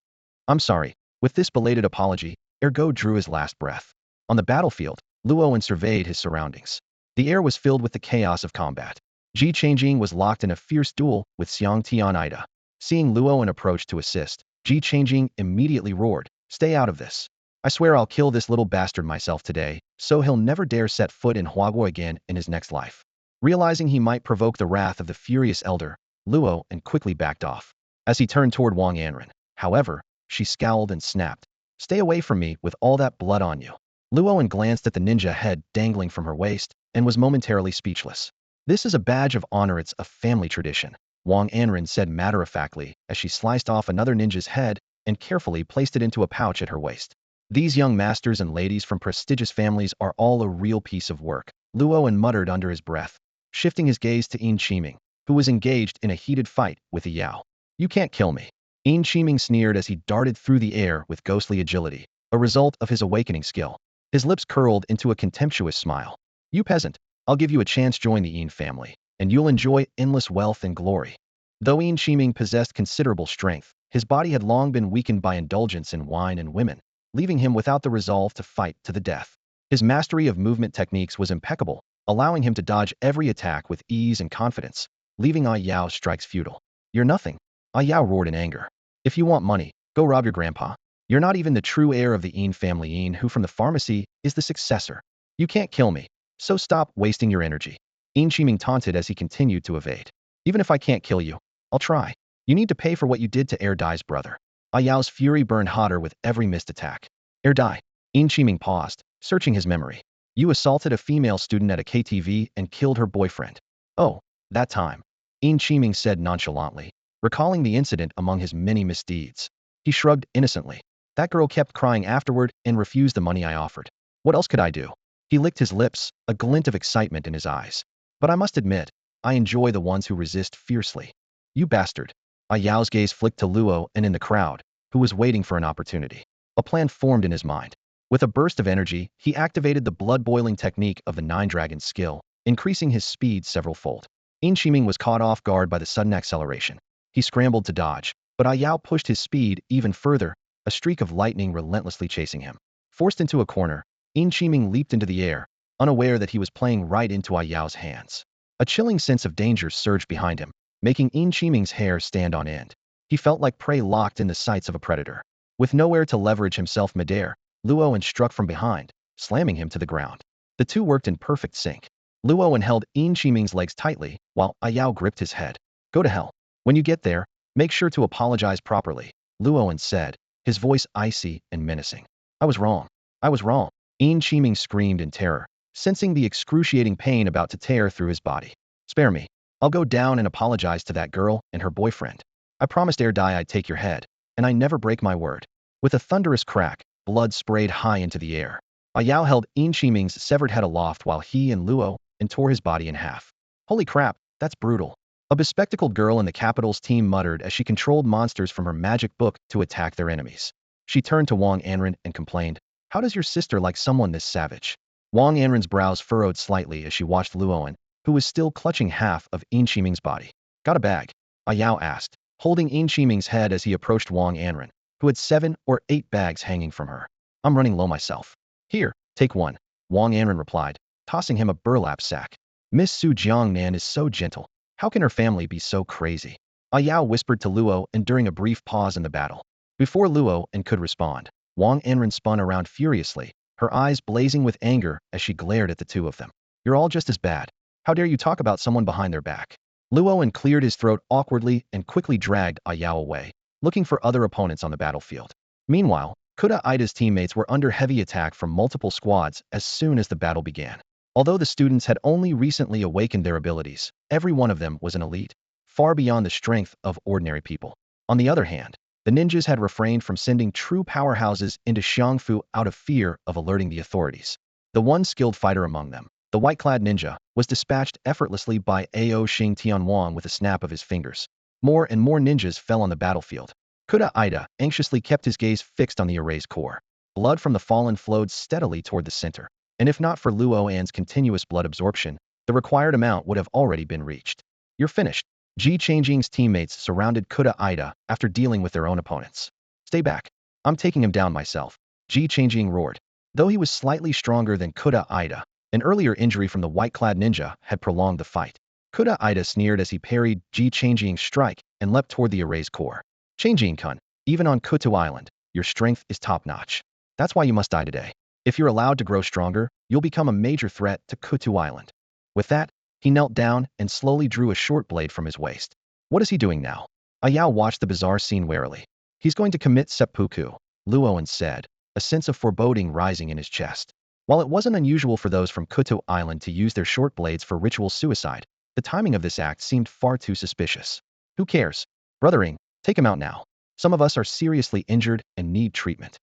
"I'm sorry." With this belated apology, Ergo drew his last breath. On the battlefield, Luoan surveyed his surroundings. The air was filled with the chaos of combat. Ji Changjing was locked in a fierce duel with Xiang Tian Ida. Seeing Luoan approach to assist, Ji Changjing immediately roared, "Stay out of this. I swear I'll kill this little bastard myself today, so he'll never dare set foot in Huagua again in his next life." Realizing he might provoke the wrath of the furious elder, Luoan quickly backed off. As he turned toward Wang Anren, however, she scowled and snapped, "Stay away from me with all that blood on you." Luoan glanced at the ninja head dangling from her waist and was momentarily speechless. "This is a badge of honor, it's a family tradition," Wang Anren said matter-of-factly as she sliced off another ninja's head and carefully placed it into a pouch at her waist. "These young masters and ladies from prestigious families are all a real piece of work," Luoan muttered under his breath, shifting his gaze to Yin Qiming, who was engaged in a heated fight with a Yao. "You can't kill me." Yin Qiming sneered as he darted through the air with ghostly agility, a result of his awakening skill. His lips curled into a contemptuous smile. "You peasant, I'll give you a chance join the Yin family, and you'll enjoy endless wealth and glory." Though Yin Qiming possessed considerable strength, his body had long been weakened by indulgence in wine and women, leaving him without the resolve to fight to the death. His mastery of movement techniques was impeccable, allowing him to dodge every attack with ease and confidence, leaving Yao's strikes futile. You're nothing. Yao roared in anger. If you want money, go rob your grandpa. You're not even the true heir of the Yin family. Yin, who from the pharmacy is the successor. You can't kill me, so stop wasting your energy. Yin Qiming taunted as he continued to evade. Even if I can't kill you, I'll try. You need to pay for what you did to Air Dai's brother. Yao's fury burned hotter with every missed attack. Air Dai. Yin Qiming paused, searching his memory. You assaulted a female student at a KTV and killed her boyfriend. Oh, that time. Yin Qiming said nonchalantly, recalling the incident among his many misdeeds. He shrugged innocently. That girl kept crying afterward and refused the money I offered. What else could I do? He licked his lips, a glint of excitement in his eyes. But I must admit, I enjoy the ones who resist fiercely. You bastard. Yao's gaze flicked to Luo and in the crowd, who was waiting for an opportunity. A plan formed in his mind. With a burst of energy, he activated the blood-boiling technique of the Nine Dragons skill, increasing his speed several-fold. Yin Qiming was caught off guard by the sudden acceleration. He scrambled to dodge, but Yao pushed his speed even further, a streak of lightning relentlessly chasing him. Forced into a corner, Yin Qiming leaped into the air, unaware that he was playing right into Yao's hands. A chilling sense of danger surged behind him, making Yin Qiming's hair stand on end. He felt like prey locked in the sights of a predator. With nowhere to leverage himself midair, Luo struck from behind, slamming him to the ground. The two worked in perfect sync. Luo held Yin Qiming's legs tightly, while Yao gripped his head. Go to hell. When you get there, make sure to apologize properly, Luo said, his voice icy and menacing. I was wrong. I was wrong. Yin Qiming screamed in terror, sensing the excruciating pain about to tear through his body. Spare me. I'll go down and apologize to that girl and her boyfriend. I promised Air Dai I'd take your head, and I never break my word. With a thunderous crack, blood sprayed high into the air. Yao held Yin Qiming's severed head aloft while he and Luo tore his body in half. Holy crap, that's brutal. A bespectacled girl in the capital's team muttered as she controlled monsters from her magic book to attack their enemies. She turned to Wang Anren and complained, how does your sister like someone this savage? Wang Anren's brows furrowed slightly as she watched Luo, who was still clutching half of Yin Qiming's body. Got a bag? Yao asked, holding Yin Qiming's head as he approached Wang Anren, who had 7 or 8 bags hanging from her. I'm running low myself. Here, take one, Wang Anren replied, tossing him a burlap sack. Miss Su Jiangnan is so gentle. How can her family be so crazy? Yao whispered to Luo during a brief pause in the battle. Before Luo could respond, Wang Anren spun around furiously, her eyes blazing with anger as she glared at the two of them. You're all just as bad. How dare you talk about someone behind their back? Luo cleared his throat awkwardly and quickly dragged Yao away, looking for other opponents on the battlefield. Meanwhile, Kuda Ida's teammates were under heavy attack from multiple squads as soon as the battle began. Although the students had only recently awakened their abilities, every one of them was an elite, far beyond the strength of ordinary people. On the other hand, the ninjas had refrained from sending true powerhouses into Xiangfu out of fear of alerting the authorities. The one skilled fighter among them, the white-clad ninja, was dispatched effortlessly by Ao Xing Tianwang with a snap of his fingers. More and more ninjas fell on the battlefield. Kuda Ida anxiously kept his gaze fixed on the erased core. Blood from the fallen flowed steadily toward the center, and if not for Luo's continuous blood absorption, the required amount would have already been reached. You're finished. Ji Changjing's teammates surrounded Kuda Ida after dealing with their own opponents. Stay back. I'm taking him down myself, Ji Changjing roared. Though he was slightly stronger than Kuda Ida, an earlier injury from the white-clad ninja had prolonged the fight. Kuda Ida sneered as he parried Ji Changjing's strike and leapt toward the erased core. Changjing-kun, even on Kutu Island, your strength is top-notch. That's why you must die today. If you're allowed to grow stronger, you'll become a major threat to Kutu Island. With that, he knelt down and slowly drew a short blade from his waist. What is he doing now? Yao watched the bizarre scene warily. He's going to commit seppuku, Luo said, a sense of foreboding rising in his chest. While it wasn't unusual for those from Kutu Island to use their short blades for ritual suicide, the timing of this act seemed far too suspicious. Who cares? Brothering, take him out now. Some of us are seriously injured and need treatment.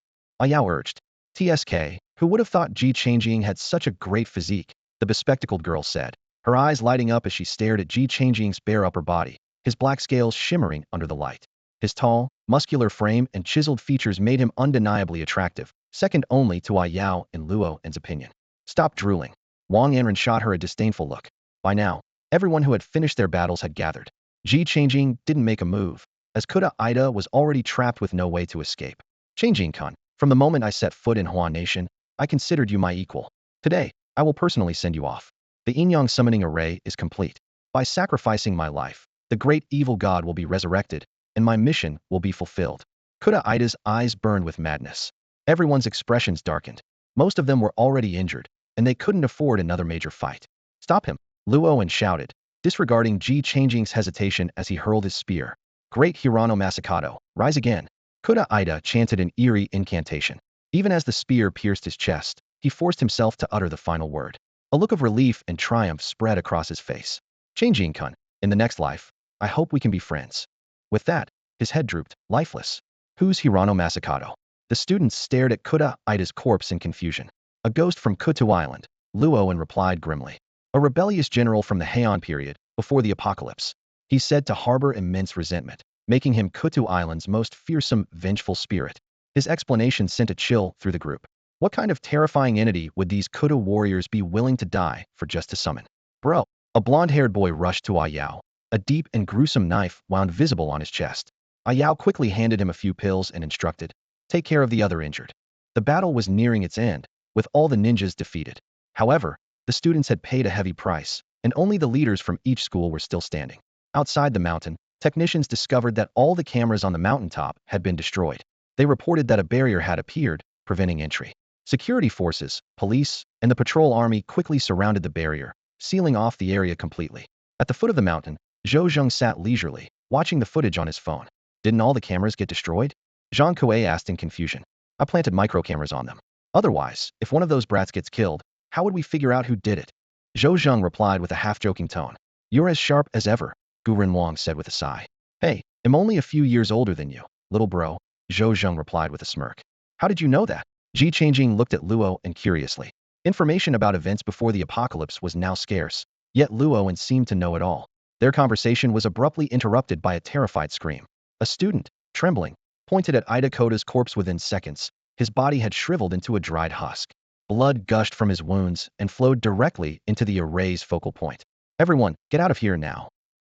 Yao urged. TSK, who would have thought Ji Changjing had such a great physique, the bespectacled girl said, her eyes lighting up as she stared at Ji Changjing's bare upper body, his black scales shimmering under the light. His tall, muscular frame and chiseled features made him undeniably attractive, second only to Yao in Luo's opinion. Stop drooling. Wang Anren shot her a disdainful look. By now, everyone who had finished their battles had gathered. Ji Changjing didn't make a move, as Kuda Ida was already trapped with no way to escape. Changjing-kun, from the moment I set foot in Huan Nation, I considered you my equal. Today, I will personally send you off. The Yin-Yang summoning array is complete. By sacrificing my life, the great evil god will be resurrected, and my mission will be fulfilled. Kuda Ida's eyes burned with madness. Everyone's expressions darkened. Most of them were already injured, and they couldn't afford another major fight. Stop him, Luo shouted, disregarding Ji Changjing's hesitation as he hurled his spear. Great Hirano Masakato, rise again. Kuda Ida chanted an eerie incantation. Even as the spear pierced his chest, he forced himself to utter the final word. A look of relief and triumph spread across his face. Changjing-kun, in the next life, I hope we can be friends. With that, his head drooped, lifeless. Who's Hirano Masakato? The students stared at Kuda Ida's corpse in confusion. A ghost from Kutu Island, Luo replied grimly. A rebellious general from the Heian period, before the apocalypse. He said to harbor immense resentment, making him Kutu Island's most fearsome, vengeful spirit. His explanation sent a chill through the group. What kind of terrifying entity would these Kutu warriors be willing to die for just to summon? Bro, a blonde-haired boy rushed to Ayao. A deep and gruesome knife wound visible on his chest. Ayao quickly handed him a few pills and instructed, take care of the other injured. The battle was nearing its end, with all the ninjas defeated. However, the students had paid a heavy price, and only the leaders from each school were still standing. Outside the mountain, technicians discovered that all the cameras on the mountaintop had been destroyed. They reported that a barrier had appeared, preventing entry. Security forces, police, and the patrol army quickly surrounded the barrier, sealing off the area completely. At the foot of the mountain, Zhou Zheng sat leisurely, watching the footage on his phone. Didn't all the cameras get destroyed? Zhang Kuei asked in confusion. I planted microcameras on them. Otherwise, if one of those brats gets killed, how would we figure out who did it? Zhou Zheng replied with a half-joking tone. You're as sharp as ever, Gu Renwang said with a sigh. Hey, I'm only a few years older than you, little bro, Zhou Zheng replied with a smirk. How did you know that? Ji Changjing looked at Luo curiously. Information about events before the apocalypse was now scarce, yet Luo seemed to know it all. Their conversation was abruptly interrupted by a terrified scream. A student, trembling, pointed at Ida Koda's corpse within seconds. His body had shriveled into a dried husk. Blood gushed from his wounds and flowed directly into the array's focal point. Everyone, get out of here now.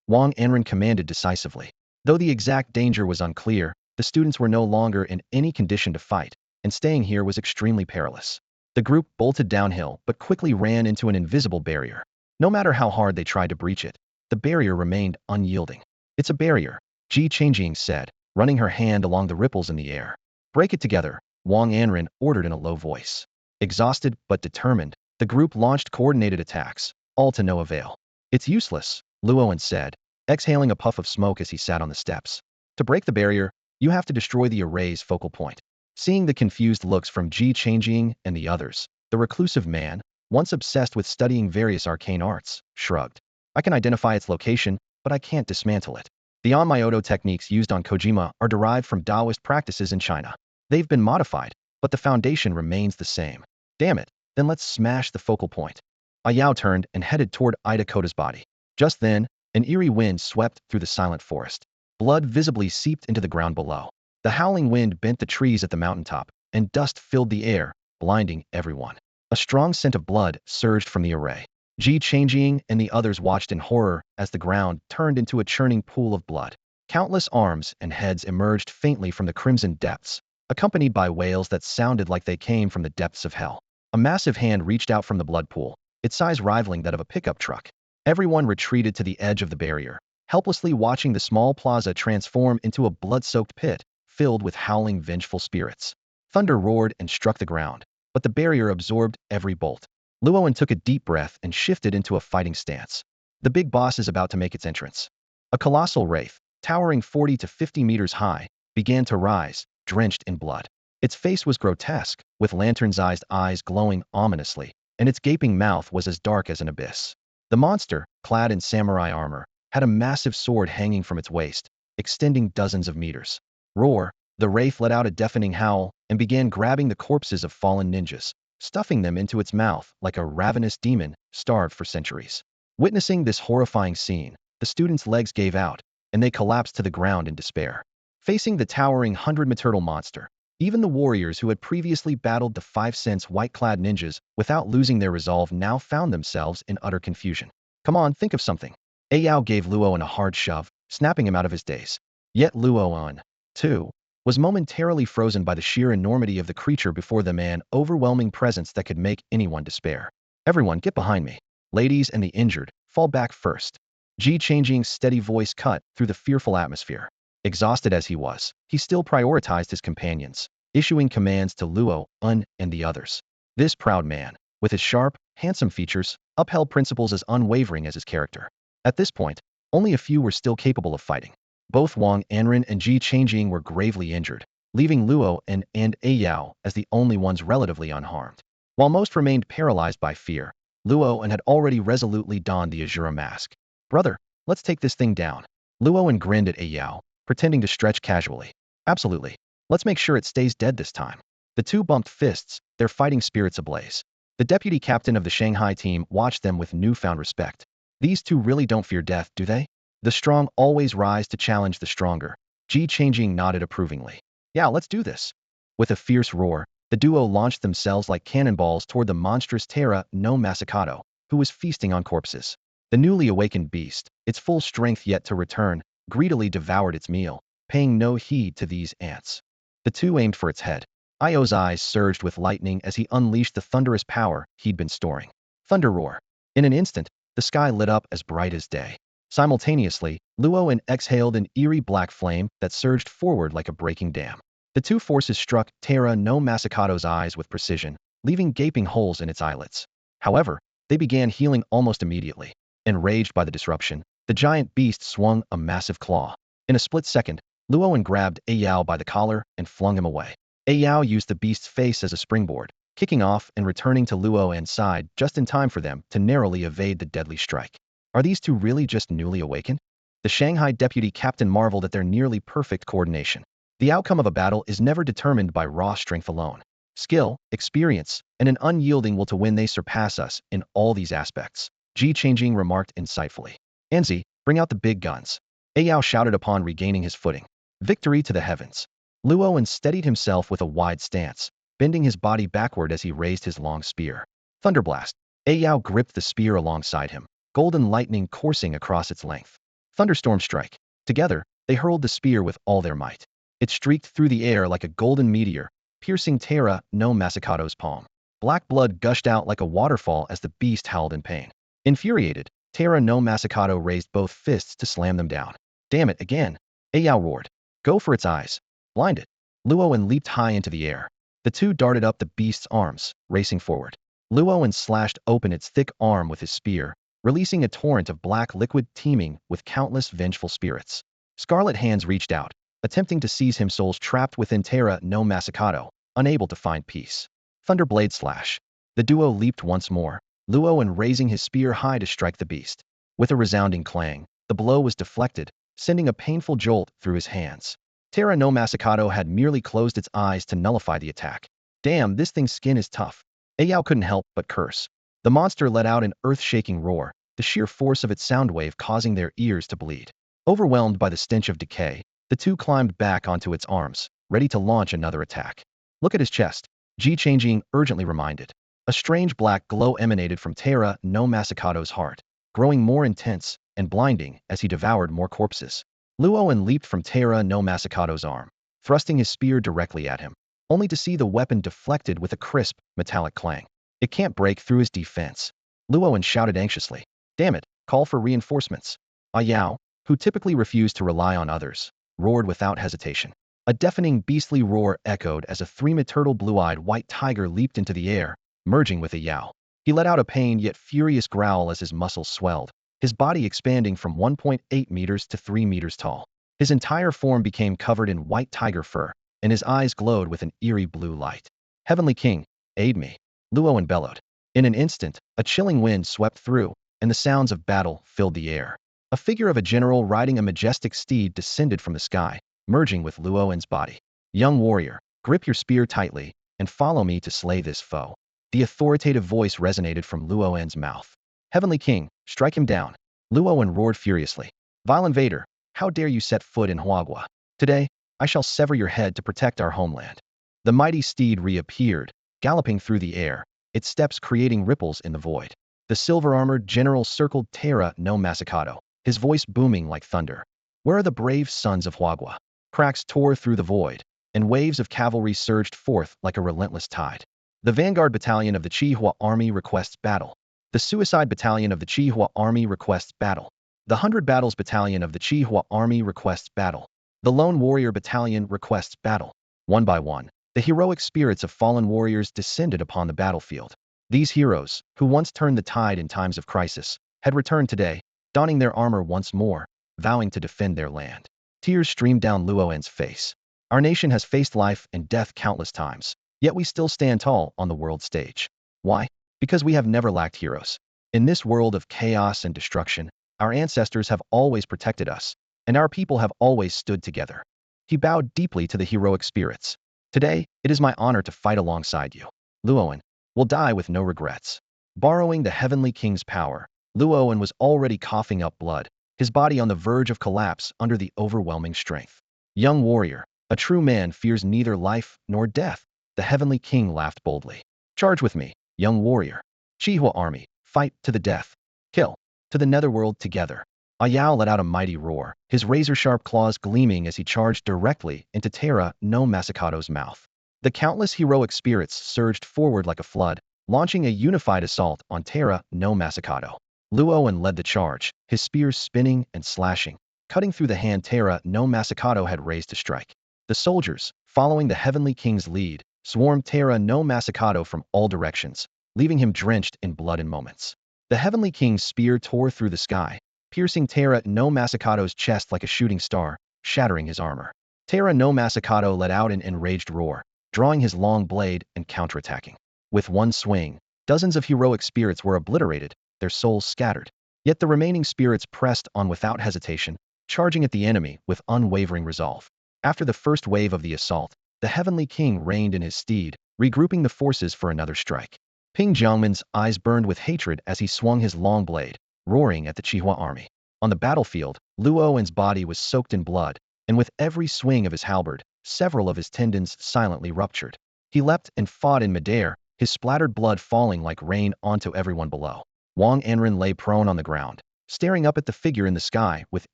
Wang Anren commanded decisively. Though the exact danger was unclear, the students were no longer in any condition to fight, and staying here was extremely perilous. The group bolted downhill but quickly ran into an invisible barrier. No matter how hard they tried to breach it, the barrier remained unyielding. It's a barrier, Ji Changjing said, running her hand along the ripples in the air. Break it together, Wang Anren ordered in a low voice. Exhausted but determined, the group launched coordinated attacks, all to no avail. It's useless, Luo said, exhaling a puff of smoke as he sat on the steps. To break the barrier, you have to destroy the array's focal point. Seeing the confused looks from Ji Changjing and the others, the reclusive man, once obsessed with studying various arcane arts, shrugged. I can identify its location, but I can't dismantle it. The Onmyoto techniques used on Kojima are derived from Taoist practices in China. They've been modified, but the foundation remains the same. Damn it, then let's smash the focal point. Ayao turned and headed toward Ida Koda's body. Just then, an eerie wind swept through the silent forest. Blood visibly seeped into the ground below. The howling wind bent the trees at the mountaintop, and dust filled the air, blinding everyone. A strong scent of blood surged from the array. Ji Changjing and the others watched in horror as the ground turned into a churning pool of blood. Countless arms and heads emerged faintly from the crimson depths, accompanied by wails that sounded like they came from the depths of hell. A massive hand reached out from the blood pool, its size rivaling that of a pickup truck. Everyone retreated to the edge of the barrier, helplessly watching the small plaza transform into a blood-soaked pit, filled with howling vengeful spirits. Thunder roared and struck the ground, but the barrier absorbed every bolt. Luoan took a deep breath and shifted into a fighting stance. The big boss is about to make its entrance. A colossal wraith, towering 40 to 50 meters high, began to rise, drenched in blood. Its face was grotesque, with lantern-sized eyes glowing ominously, and its gaping mouth was as dark as an abyss. The monster, clad in samurai armor, had a massive sword hanging from its waist, extending dozens of meters. Roar, the wraith let out a deafening howl and began grabbing the corpses of fallen ninjas, stuffing them into its mouth like a ravenous demon starved for centuries. Witnessing this horrifying scene, the students' legs gave out, and they collapsed to the ground in despair. Facing the towering 100-meter monster, even the warriors who had previously battled the 5-cents white-clad ninjas without losing their resolve now found themselves in utter confusion. Come on, think of something. Ayao gave Luoan a hard shove, snapping him out of his daze. Yet Luoan, too, was momentarily frozen by the sheer enormity of the creature before them, an overwhelming presence that could make anyone despair. Everyone, get behind me. Ladies and the injured, fall back first. Ji Changjing's steady voice cut through the fearful atmosphere. Exhausted as he was, he still prioritized his companions, issuing commands to Luo, Un, and the others. This proud man, with his sharp, handsome features, upheld principles as unwavering as his character. At this point, only a few were still capable of fighting. Both Wang Anren and Ji Changjing were gravely injured, leaving Luo and A Yao as the only ones relatively unharmed. While most remained paralyzed by fear, Luo had already resolutely donned the Azura mask. Brother, let's take this thing down. Luo grinned at A Yao, pretending to stretch casually. Absolutely. Let's make sure it stays dead this time. The two bumped fists, their fighting spirits ablaze. The deputy captain of the Shanghai team watched them with newfound respect. These two really don't fear death, do they? The strong always rise to challenge the stronger. Ji Changjing nodded approvingly. Yeah, let's do this. With a fierce roar, the duo launched themselves like cannonballs toward the monstrous Terra no Masakato, who was feasting on corpses. The newly awakened beast, its full strength yet to return, greedily devoured its meal, paying no heed to these ants. The two aimed for its head. Io's eyes surged with lightning as he unleashed the thunderous power he'd been storing. Thunder roar. In an instant, the sky lit up as bright as day. Simultaneously, Luo exhaled an eerie black flame that surged forward like a breaking dam. The two forces struck Terra no Masakato's eyes with precision, leaving gaping holes in its eyelids. However, they began healing almost immediately. Enraged by the disruption, the giant beast swung a massive claw. In a split second, Luo grabbed A Yao by the collar and flung him away. A Yao used the beast's face as a springboard, kicking off and returning to Luo's side just in time for them to narrowly evade the deadly strike. Are these two really just newly awakened? The Shanghai deputy captain marveled at their nearly perfect coordination. The outcome of a battle is never determined by raw strength alone. Skill, experience, and an unyielding will to win they surpass us in all these aspects. Ji Changjing remarked insightfully. Anzi, bring out the big guns. A Yao shouted upon regaining his footing. Victory to the heavens. Luo steadied himself with a wide stance, bending his body backward as he raised his long spear. Thunderblast. A Yao gripped the spear alongside him, golden lightning coursing across its length. Thunderstorm strike. Together, they hurled the spear with all their might. It streaked through the air like a golden meteor, piercing Terra no Masakato's palm. Black blood gushed out like a waterfall as the beast howled in pain. Infuriated, Terra no Masakato raised both fists to slam them down. Damn it, again. A Yao roared. Go for its eyes. Blind it. Luo leaped high into the air. The two darted up the beast's arms, racing forward. Luo slashed open its thick arm with his spear, releasing a torrent of black liquid teeming with countless vengeful spirits. Scarlet hands reached out, attempting to seize him, souls trapped within Terra no Masakato, unable to find peace. Thunderblade slash. The duo leaped once more, Luo raising his spear high to strike the beast. With a resounding clang, the blow was deflected, sending a painful jolt through his hands. Terra no Masakato had merely closed its eyes to nullify the attack. Damn, this thing's skin is tough. A Yao couldn't help but curse. The monster let out an earth-shaking roar, the sheer force of its sound wave causing their ears to bleed. Overwhelmed by the stench of decay, the two climbed back onto its arms, ready to launch another attack. Look at his chest, Ji Changjing urgently reminded. A strange black glow emanated from Terra no Masakato's heart, growing more intense and blinding as he devoured more corpses. Luo leaped from Terra no Masakato's arm, thrusting his spear directly at him, only to see the weapon deflected with a crisp, metallic clang. It can't break through his defense. Luo shouted anxiously. Damn it, call for reinforcements. A Yao, who typically refused to rely on others, roared without hesitation. A deafening beastly roar echoed as a three-turtle blue-eyed white tiger leaped into the air, merging with A Yao. He let out a pained yet furious growl as his muscles swelled, his body expanding from 1.8 meters to 3 meters tall. His entire form became covered in white tiger fur, and his eyes glowed with an eerie blue light. Heavenly King, aid me. Luo bellowed. In an instant, a chilling wind swept through, and the sounds of battle filled the air. A figure of a general riding a majestic steed descended from the sky, merging with Luo's body. Young warrior, grip your spear tightly, and follow me to slay this foe. The authoritative voice resonated from Luo's mouth. Heavenly King, strike him down. Luo roared furiously. Vile invader, how dare you set foot in Huagua? Today, I shall sever your head to protect our homeland. The mighty steed reappeared, galloping through the air, its steps creating ripples in the void. The silver-armored general circled Terra no Masakato, his voice booming like thunder. Where are the brave sons of Huagua? Cracks tore through the void, and waves of cavalry surged forth like a relentless tide. The vanguard battalion of the Chihua army requests battle. The suicide battalion of the Chihua army requests battle. The 100 battles battalion of the Chihua army requests battle. The lone warrior battalion requests battle. One by one, the heroic spirits of fallen warriors descended upon the battlefield. These heroes, who once turned the tide in times of crisis, had returned today, donning their armor once more, vowing to defend their land. Tears streamed down Luoen's face. Our nation has faced life and death countless times, yet we still stand tall on the world stage. Why? Because we have never lacked heroes. In this world of chaos and destruction, our ancestors have always protected us, and our people have always stood together. He bowed deeply to the heroic spirits. Today, it is my honor to fight alongside you. Luoen will die with no regrets. Borrowing the Heavenly King's power, Luoen was already coughing up blood, his body on the verge of collapse under the overwhelming strength. Young warrior, a true man fears neither life nor death. The Heavenly King laughed boldly. Charge with me, young warrior. Chihua army, fight to the death. Kill. To the netherworld together. Ayao let out a mighty roar, his razor-sharp claws gleaming as he charged directly into Terra no Masakado's mouth. The countless heroic spirits surged forward like a flood, launching a unified assault on Terra no Masakado. Luoen led the charge, his spears spinning and slashing, cutting through the hand Terra no Masakado had raised to strike. The soldiers, following the Heavenly King's lead, swarmed Terra no Masakado from all directions, leaving him drenched in blood in moments. The Heavenly King's spear tore through the sky, piercing Terra no Masakado's chest like a shooting star, shattering his armor. Terra no Masakado let out an enraged roar, drawing his long blade and counterattacking. With one swing, dozens of heroic spirits were obliterated, their souls scattered. Yet the remaining spirits pressed on without hesitation, charging at the enemy with unwavering resolve. After the first wave of the assault, the Heavenly King reined in his steed, regrouping the forces for another strike. Ping Jiangmen's eyes burned with hatred as he swung his long blade, roaring at the Chihua army. On the battlefield, Luoen's body was soaked in blood, and with every swing of his halberd, several of his tendons silently ruptured. He leapt and fought in midair, his splattered blood falling like rain onto everyone below. Wang Anren lay prone on the ground, staring up at the figure in the sky with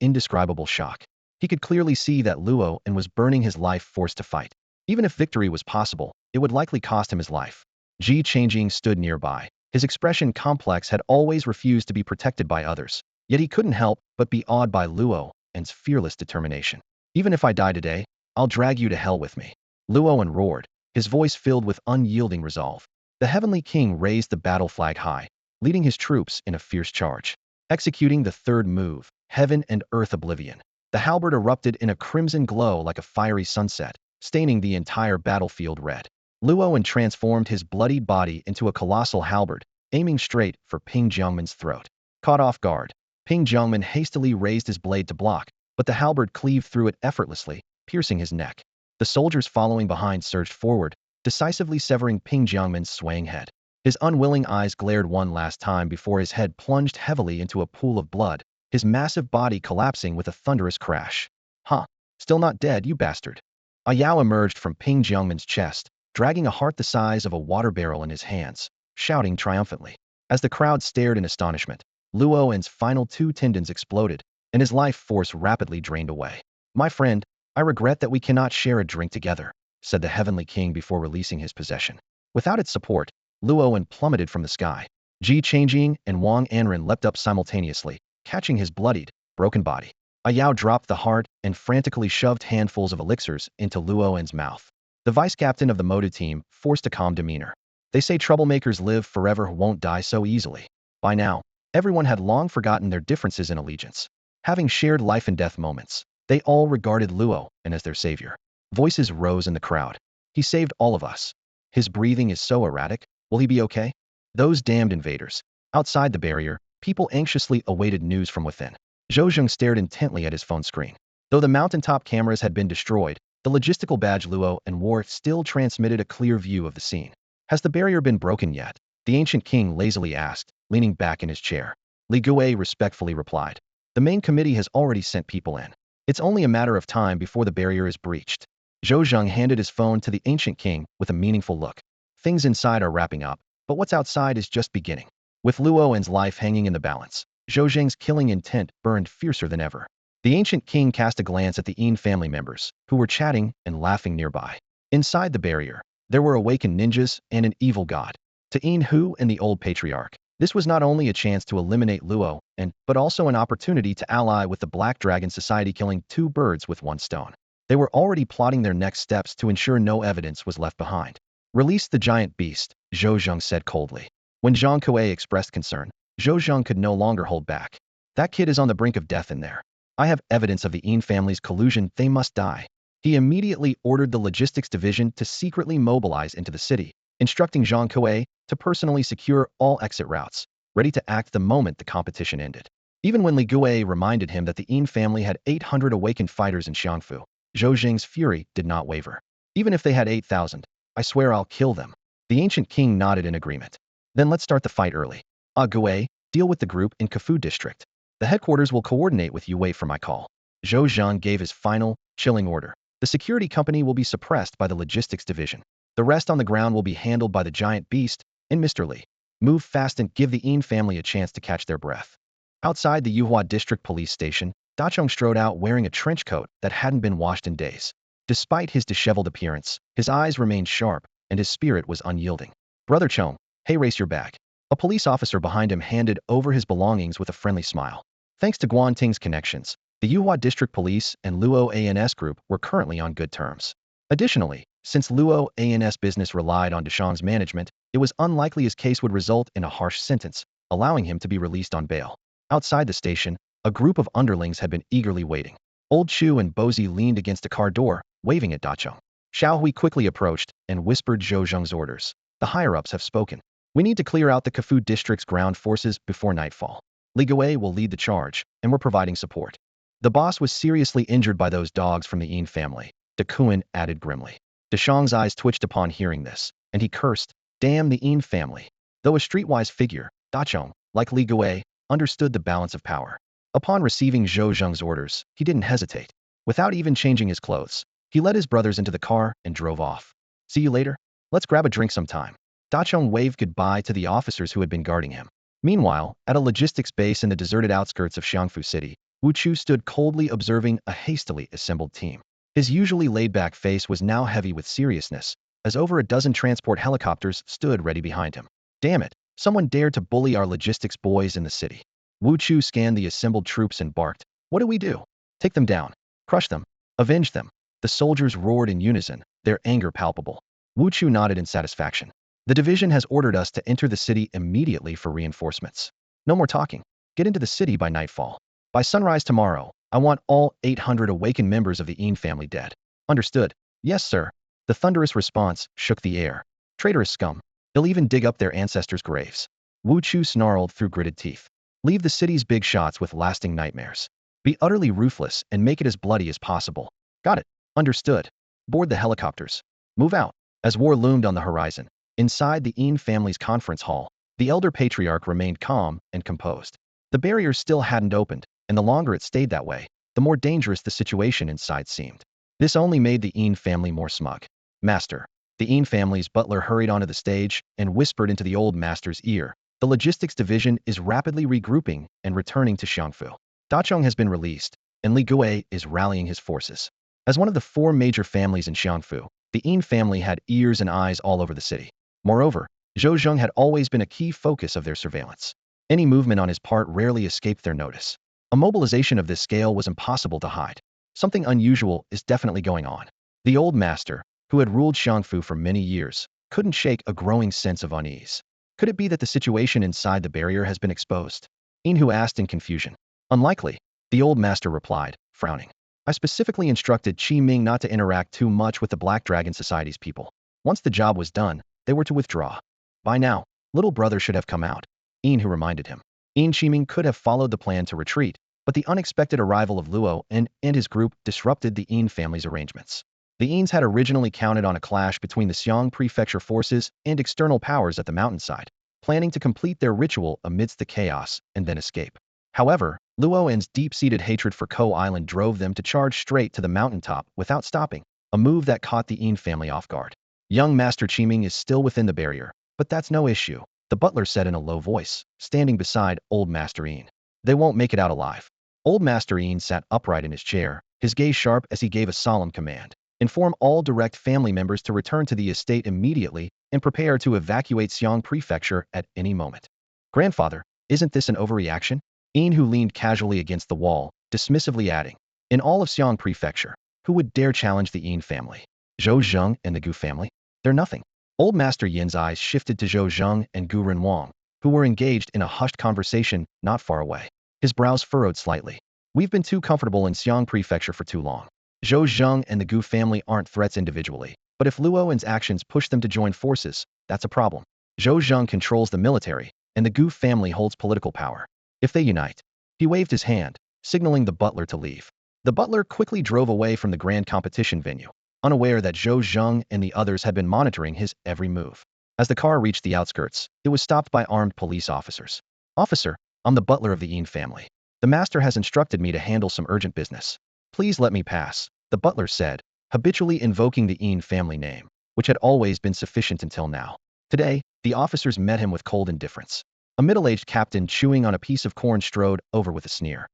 indescribable shock. He could clearly see that Luoen was burning his life force to fight. Even if victory was possible, it would likely cost him his life. Ji Changjing stood nearby. His expression complex had always refused to be protected by others, yet he couldn't help but be awed by Luoen's fearless determination. Even if I die today, I'll drag you to hell with me. Luoen roared, his voice filled with unyielding resolve. The Heavenly King raised the battle flag high, leading his troops in a fierce charge. Executing the third move, Heaven and Earth Oblivion. The halberd erupted in a crimson glow like a fiery sunset, staining the entire battlefield red. Luoen transformed his bloodied body into a colossal halberd, aiming straight for Ping Jiangmen's throat. Caught off guard, Ping Jiangmen hastily raised his blade to block, but the halberd cleaved through it effortlessly, piercing his neck. The soldiers following behind surged forward, decisively severing Ping Jiangmen's swaying head. His unwilling eyes glared one last time before his head plunged heavily into a pool of blood, his massive body collapsing with a thunderous crash. Huh, still not dead, you bastard. A Yao emerged from Ping Jiangmen's chest, dragging a heart the size of a water barrel in his hands, shouting triumphantly. As the crowd stared in astonishment, Luoen's final two tendons exploded, and his life force rapidly drained away. My friend, I regret that we cannot share a drink together, said the Heavenly King before releasing his possession. Without its support, Luoen plummeted from the sky. Ji Changjing and Wang Anren leapt up simultaneously, catching his bloodied, broken body. A Yao dropped the heart and frantically shoved handfuls of elixirs into Luoen's mouth. The vice-captain of the Modu team forced a calm demeanor. They say troublemakers live forever who won't die so easily. By now, everyone had long forgotten their differences in allegiance. Having shared life and death moments, they all regarded Luoen as their savior. Voices rose in the crowd. He saved all of us. His breathing is so erratic. Will he be okay? Those damned invaders. Outside the barrier, people anxiously awaited news from within. Zhou Zheng stared intently at his phone screen. Though the mountaintop cameras had been destroyed, the logistical badge Luoen wore still transmitted a clear view of the scene. Has the barrier been broken yet? The ancient king lazily asked, leaning back in his chair. Li Gui respectfully replied. The main committee has already sent people in. It's only a matter of time before the barrier is breached. Zhou Zheng handed his phone to the ancient king with a meaningful look. Things inside are wrapping up, but what's outside is just beginning. With Luoen's life hanging in the balance, Zhou Zheng's killing intent burned fiercer than ever. The ancient king cast a glance at the Een family members, who were chatting and laughing nearby. Inside the barrier, there were awakened ninjas and an evil god. To Een Hu and the old patriarch, this was not only a chance to eliminate Luo, but also an opportunity to ally with the Black Dragon Society, killing two birds with one stone. They were already plotting their next steps to ensure no evidence was left behind. Release the giant beast, Zhou Zheng said coldly. When Zhang Kuei expressed concern, Zhou Zheng could no longer hold back. That kid is on the brink of death in there. I have evidence of the Een family's collusion. They must die. He immediately ordered the logistics division to secretly mobilize into the city, instructing Zhang Kuei to personally secure all exit routes, ready to act the moment the competition ended. Even when Li Gui reminded him that the Een family had 800 awakened fighters in Xiangfu, Zhou Zheng's fury did not waver. Even if they had 8,000, I swear I'll kill them. The ancient king nodded in agreement. Then let's start the fight early. Gui, deal with the group in Kafu district. The headquarters will coordinate with you. Wait for my call. Zhou Zheng gave his final, chilling order. The security company will be suppressed by the logistics division. The rest on the ground will be handled by the giant beast and Mr. Li. Move fast and give the Een family a chance to catch their breath. Outside the Yuhua district police station, Dachong strode out wearing a trench coat that hadn't been washed in days. Despite his disheveled appearance, his eyes remained sharp and his spirit was unyielding. Brother Chong, hey, race your bag. A police officer behind him handed over his belongings with a friendly smile. Thanks to Guan Ting's connections, the Yuhua District Police and Luo ANS Group were currently on good terms. Additionally, since Luo ANS business relied on Deshang's management, it was unlikely his case would result in a harsh sentence, allowing him to be released on bail. Outside the station, a group of underlings had been eagerly waiting. Old Chu and Bozi leaned against a car door, waving at Dachong. Xiao Hui quickly approached and whispered Zhou Zheng's orders. The higher-ups have spoken. We need to clear out the Kafu district's ground forces before nightfall. Li Gui will lead the charge, and we're providing support. The boss was seriously injured by those dogs from the Een family, De Kuan added grimly. Deshang's eyes twitched upon hearing this, and he cursed, damn the Een family. Though a streetwise figure, Dachong, like Li Gui, understood the balance of power. Upon receiving Zhou Zheng's orders, he didn't hesitate. Without even changing his clothes, he led his brothers into the car and drove off. See you later? Let's grab a drink sometime. Dachong waved goodbye to the officers who had been guarding him. Meanwhile, at a logistics base in the deserted outskirts of Xiangfu City, Wu Chu stood coldly observing a hastily assembled team. His usually laid-back face was now heavy with seriousness, as over a dozen transport helicopters stood ready behind him. Damn it, someone dared to bully our logistics boys in the city. Wu Chu scanned the assembled troops and barked, what do we do? Take them down. Crush them. Avenge them. The soldiers roared in unison, their anger palpable. Wu Chu nodded in satisfaction. The division has ordered us to enter the city immediately for reinforcements. No more talking. Get into the city by nightfall. By sunrise tomorrow, I want all 800 awakened members of the Een family dead. Understood. Yes, sir. The thunderous response shook the air. Traitorous scum. They'll even dig up their ancestors' graves. Wu Chu snarled through gritted teeth. Leave the city's big shots with lasting nightmares. Be utterly ruthless and make it as bloody as possible. Got it. Understood. Board the helicopters. Move out. As war loomed on the horizon, inside the Een family's conference hall, the elder patriarch remained calm and composed. The barrier still hadn't opened, and the longer it stayed that way, the more dangerous the situation inside seemed. This only made the Een family more smug. Master. The Een family's butler hurried onto the stage and whispered into the old master's ear. The logistics division is rapidly regrouping and returning to Xiangfu. Dachong has been released, and Li Gui is rallying his forces. As one of the four major families in Xiangfu, the Een family had ears and eyes all over the city. Moreover, Zhou Zheng had always been a key focus of their surveillance. Any movement on his part rarely escaped their notice. A mobilization of this scale was impossible to hide. Something unusual is definitely going on. The old master, who had ruled Xiangfu for many years, couldn't shake a growing sense of unease. Could it be that the situation inside the barrier has been exposed? Inhu asked in confusion. Unlikely, the old master replied, frowning. I specifically instructed Qi Ming not to interact too much with the Black Dragon Society's people. Once the job was done, they were to withdraw. By now, little brother should have come out. Inhu reminded him. Qiming could have followed the plan to retreat, but the unexpected arrival of Luo and his group disrupted the Een family's arrangements. The Eens had originally counted on a clash between the Xiong prefecture forces and external powers at the mountainside, planning to complete their ritual amidst the chaos and then escape. However, Luo N's deep-seated hatred for Ko Island drove them to charge straight to the mountaintop without stopping, a move that caught the Een family off guard. Young Master Qiming is still within the barrier, but that's no issue, the butler said in a low voice, standing beside old Master Een. They won't make it out alive. Old Master Ian sat upright in his chair, his gaze sharp as he gave a solemn command. Inform all direct family members to return to the estate immediately and prepare to evacuate Xiong Prefecture at any moment. Grandfather, isn't this an overreaction? Ian, who leaned casually against the wall, dismissively adding, in all of Xiong Prefecture, who would dare challenge the Ian family? Zhou Zheng and the Gu family? They're nothing. Old Master Yin's eyes shifted to Zhou Zheng and Gu Renwang, who were engaged in a hushed conversation not far away. His brows furrowed slightly. We've been too comfortable in Xiong Prefecture for too long. Zhou Zheng and the Gu family aren't threats individually, but if Luoyin's actions push them to join forces, that's a problem. Zhou Zheng controls the military, and the Gu family holds political power. If they unite, he waved his hand, signaling the butler to leave. The butler quickly drove away from the grand competition venue, unaware that Zhou Zheng and the others had been monitoring his every move. As the car reached the outskirts, it was stopped by armed police officers. Officer, I'm the butler of the Ian family. The master has instructed me to handle some urgent business. Please let me pass, the butler said, habitually invoking the Ian family name, which had always been sufficient until now. Today, the officers met him with cold indifference. A middle-aged captain chewing on a piece of corn strode over with a sneer.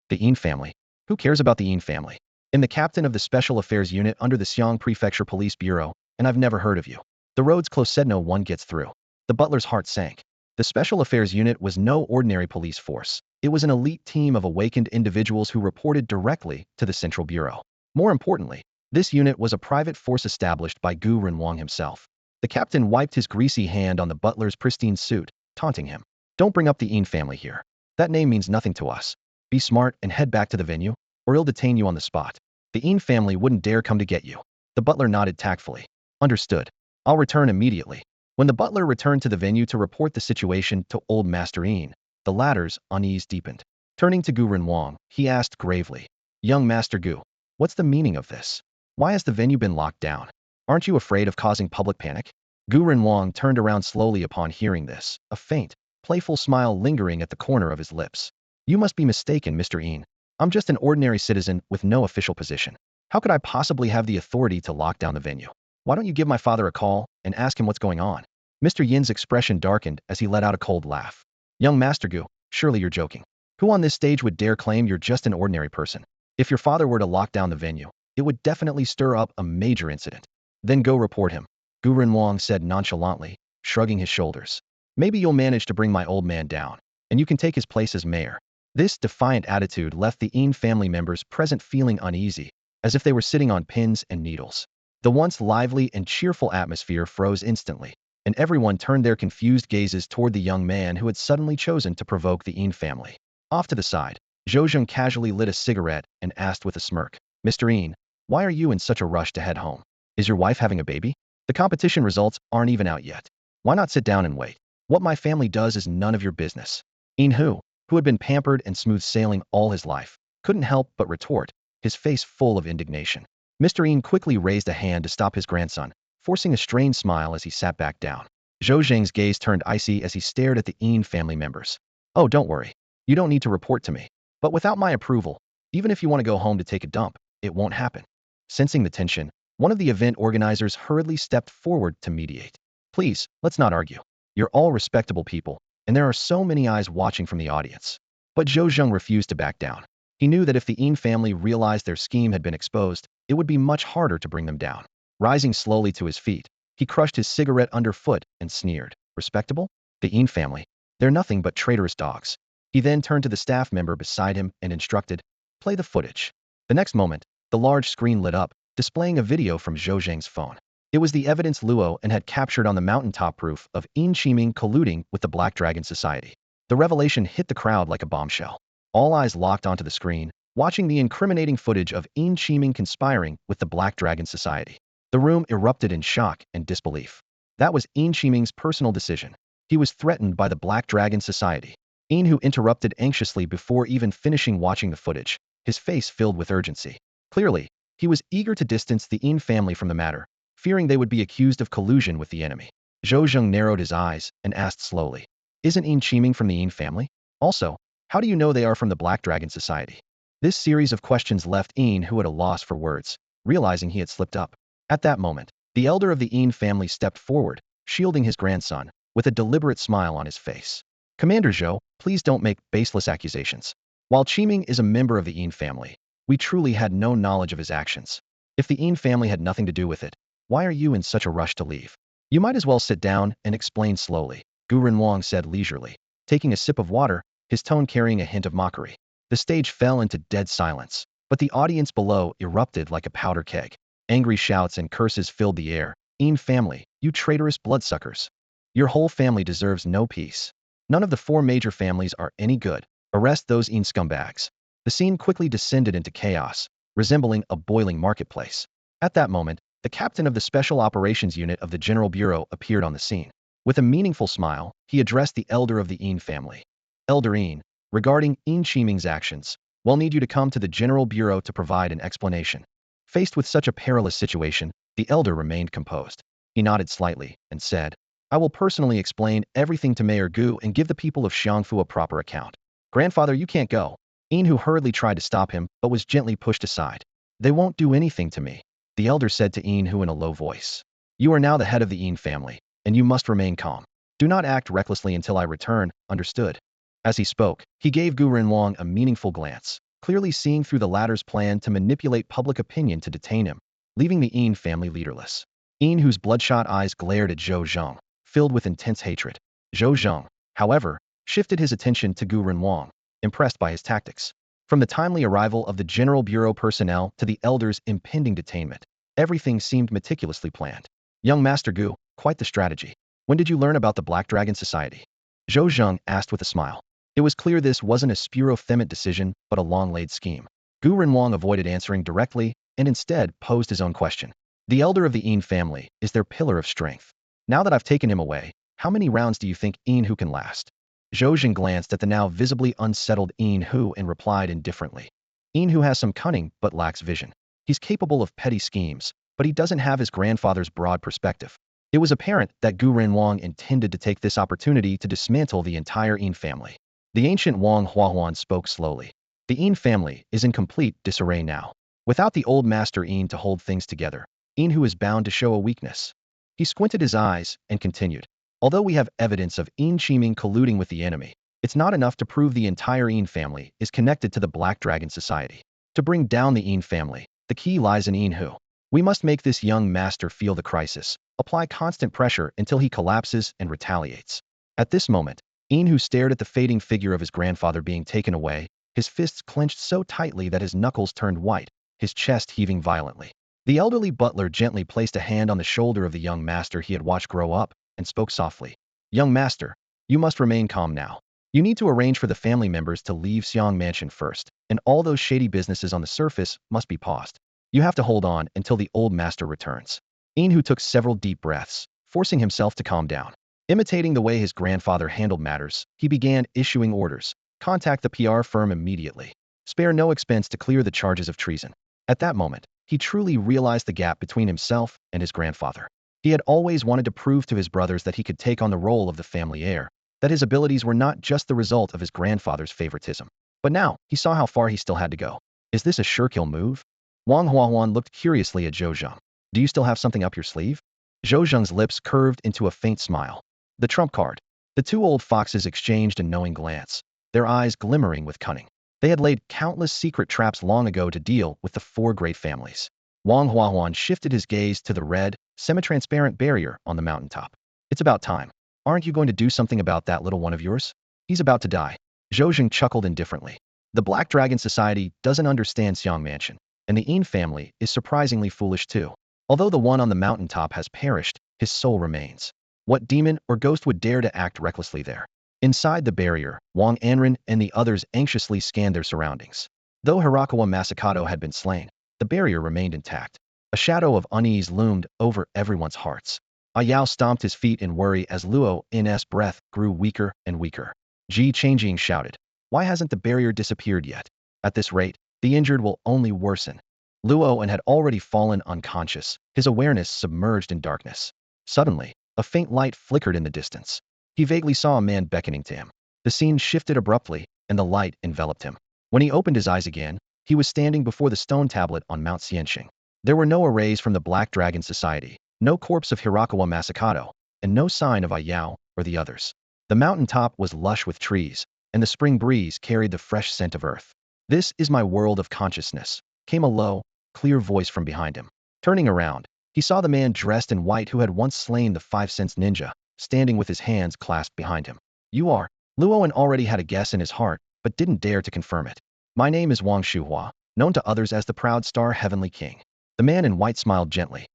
The Ian family? Who cares about the Ian family? I'm the captain of the Special Affairs Unit under the Xiong Prefecture Police Bureau, and I've never heard of you. The roads close said no one gets through. The butler's heart sank. The Special Affairs Unit was no ordinary police force. It was an elite team of awakened individuals who reported directly to the Central Bureau. More importantly, this unit was a private force established by Gu Renwang himself. The captain wiped his greasy hand on the butler's pristine suit, taunting him. Don't bring up the Ian family here. That name means nothing to us. Be smart and head back to the venue, or he'll detain you on the spot. The Ian family wouldn't dare come to get you. The butler nodded tactfully. Understood. I'll return immediately. When the butler returned to the venue to report the situation to Old Master Ian, the latter's unease deepened. Turning to Gu Renwang, he asked gravely, Young Master Gu, what's the meaning of this? Why has the venue been locked down? Aren't you afraid of causing public panic? Gu Renwang turned around slowly upon hearing this, a faint, playful smile lingering at the corner of his lips. You must be mistaken, Mr. Ian. I'm just an ordinary citizen with no official position. How could I possibly have the authority to lock down the venue? Why don't you give my father a call and ask him what's going on? Mr. Yin's expression darkened as he let out a cold laugh. Young Master Gu, surely you're joking. Who on this stage would dare claim you're just an ordinary person? If your father were to lock down the venue, it would definitely stir up a major incident. Then go report him, Gu Renwang said nonchalantly, shrugging his shoulders. Maybe you'll manage to bring my old man down, and you can take his place as mayor. This defiant attitude left the Ian family members present feeling uneasy, as if they were sitting on pins and needles. The once lively and cheerful atmosphere froze instantly, and everyone turned their confused gazes toward the young man who had suddenly chosen to provoke the Ian family. Off to the side, Zhou Zheng casually lit a cigarette and asked with a smirk, Mr. Ian, why are you in such a rush to head home? Is your wife having a baby? The competition results aren't even out yet. Why not sit down and wait? What my family does is none of your business. Ian, who had been pampered and smooth sailing all his life, couldn't help but retort, his face full of indignation. Mr. Ian quickly raised a hand to stop his grandson, forcing a strained smile as he sat back down. Zhou Zheng's gaze turned icy as he stared at the Ian family members. Oh, don't worry. You don't need to report to me. But without my approval, even if you want to go home to take a dump, it won't happen. Sensing the tension, one of the event organizers hurriedly stepped forward to mediate. Please, let's not argue. You're all respectable people, and there are so many eyes watching from the audience. But Zhou Zheng refused to back down. He knew that if the Ian family realized their scheme had been exposed, it would be much harder to bring them down. Rising slowly to his feet, he crushed his cigarette underfoot and sneered. Respectable? The Ian family. They're nothing but traitorous dogs. He then turned to the staff member beside him and instructed, play the footage. The next moment, the large screen lit up, displaying a video from Zhou Zheng's phone. It was the evidence Luo had captured on the mountaintop roof of Ian Qiming colluding with the Black Dragon Society. The revelation hit the crowd like a bombshell. All eyes locked onto the screen, watching the incriminating footage of Ian Qiming conspiring with the Black Dragon Society. The room erupted in shock and disbelief. That was Ian Qiming's personal decision. He was threatened by the Black Dragon Society. Ian, who interrupted anxiously before even finishing watching the footage, his face filled with urgency. Clearly, he was eager to distance the Ian family from the matter, fearing they would be accused of collusion with the enemy. Zhou Zheng narrowed his eyes and asked slowly, isn't Ian Qiming from the Ian family? Also, how do you know they are from the Black Dragon Society? This series of questions left Ian who at a loss for words, realizing he had slipped up. At that moment, the elder of the Ian family stepped forward, shielding his grandson, with a deliberate smile on his face. Commander Zhou, please don't make baseless accusations. While Qiming is a member of the Yin family, we truly had no knowledge of his actions. If the Yin family had nothing to do with it, why are you in such a rush to leave? You might as well sit down and explain slowly, Gu Renwang said leisurely, taking a sip of water, his tone carrying a hint of mockery. The stage fell into dead silence, but the audience below erupted like a powder keg. Angry shouts and curses filled the air. Yin family, you traitorous bloodsuckers. Your whole family deserves no peace. None of the four major families are any good. Arrest those Yin scumbags. The scene quickly descended into chaos, resembling a boiling marketplace. At that moment, the captain of the Special Operations Unit of the General Bureau appeared on the scene. With a meaningful smile, he addressed the elder of the Yin family. Elder Yin, regarding Yin Qiming's actions, we'll need you to come to the General Bureau to provide an explanation. Faced with such a perilous situation, the elder remained composed. He nodded slightly and said, I will personally explain everything to Mayor Gu and give the people of Xiangfu a proper account. Grandfather, you can't go. Yin Hu hurriedly tried to stop him, but was gently pushed aside. They won't do anything to me, the elder said to Yin Hu in a low voice. You are now the head of the Yin family, and you must remain calm. Do not act recklessly until I return, understood? As he spoke, he gave Gu Renwang a meaningful glance, clearly seeing through the latter's plan to manipulate public opinion to detain him, leaving the Yin family leaderless. Yin Hu's bloodshot eyes glared at Zhou Zheng, filled with intense hatred. Zhou Zheng, however, shifted his attention to Gu Renwang, impressed by his tactics. From the timely arrival of the General Bureau personnel to the elder's impending detainment, everything seemed meticulously planned. Young Master Gu, quite the strategy. When did you learn about the Black Dragon Society? Zhou Zheng asked with a smile. It was clear this wasn't a spur-of-the-moment decision, but a long-laid scheme. Gu Renwang avoided answering directly and instead posed his own question. The elder of the Yin family is their pillar of strength. Now that I've taken him away, how many rounds do you think Yin Hu can last? Zhou Zheng glanced at the now visibly unsettled Yin Hu and replied indifferently. Yin Hu has some cunning but lacks vision. He's capable of petty schemes, but he doesn't have his grandfather's broad perspective. It was apparent that Gu Renwang intended to take this opportunity to dismantle the entire Yin family. The ancient Wang Huahuan spoke slowly. The Yin family is in complete disarray now. Without the old master Yin to hold things together, Yin Hu is bound to show a weakness. He squinted his eyes and continued. Although we have evidence of Yin Qiming colluding with the enemy, it's not enough to prove the entire Yin family is connected to the Black Dragon Society. To bring down the Yin family, the key lies in Yin Hu. We must make this young master feel the crisis, apply constant pressure until he collapses and retaliates. At this moment, Yin Hu stared at the fading figure of his grandfather being taken away, his fists clenched so tightly that his knuckles turned white, his chest heaving violently. The elderly butler gently placed a hand on the shoulder of the young master he had watched grow up, and spoke softly. Young master, you must remain calm now. You need to arrange for the family members to leave Xiang Mansion first, and all those shady businesses on the surface must be paused. You have to hold on until the old master returns. Yin Hu took several deep breaths, forcing himself to calm down. Imitating the way his grandfather handled matters, he began issuing orders. Contact the PR firm immediately. Spare no expense to clear the charges of treason. At that moment, he truly realized the gap between himself and his grandfather. He had always wanted to prove to his brothers that he could take on the role of the family heir, that his abilities were not just the result of his grandfather's favoritism. But now, he saw how far he still had to go. Is this a sure-kill move? Wang Huahuan looked curiously at Zhou Zheng. Do you still have something up your sleeve? Zhou Zheng's lips curved into a faint smile. The trump card. The two old foxes exchanged a knowing glance, their eyes glimmering with cunning. They had laid countless secret traps long ago to deal with the four great families. Wang Huahuan shifted his gaze to the red, semi-transparent barrier on the mountaintop. It's about time. Aren't you going to do something about that little one of yours? He's about to die. Zhou Zheng chuckled indifferently. The Black Dragon Society doesn't understand Xiang Mansion, and the Yin family is surprisingly foolish too. Although the one on the mountaintop has perished, his soul remains. What demon or ghost would dare to act recklessly there? Inside the barrier, Wang Anren and the others anxiously scanned their surroundings. Though Hirakawa Masakato had been slain, the barrier remained intact. A shadow of unease loomed over everyone's hearts. Yao stomped his feet in worry as Luo N's breath grew weaker and weaker. Ji Changjing shouted, why hasn't the barrier disappeared yet? At this rate, the injured will only worsen. Luo had already fallen unconscious, his awareness submerged in darkness. Suddenly, a faint light flickered in the distance. He vaguely saw a man beckoning to him. The scene shifted abruptly, and the light enveloped him. When he opened his eyes again, he was standing before the stone tablet on Mount Xianxing. There were no arrays from the Black Dragon Society, no corpse of Hirakawa Masakato, and no sign of Yao or the others. The mountaintop was lush with trees, and the spring breeze carried the fresh scent of earth. "This is my world of consciousness," came a low, clear voice from behind him. Turning around, he saw the man dressed in white who had once slain the 5 cents ninja, standing with his hands clasped behind him. "You are?" Luoan already had a guess in his heart, but didn't dare to confirm it. "My name is Wang Shuhua, known to others as the Proud Star Heavenly King." The man in white smiled gently.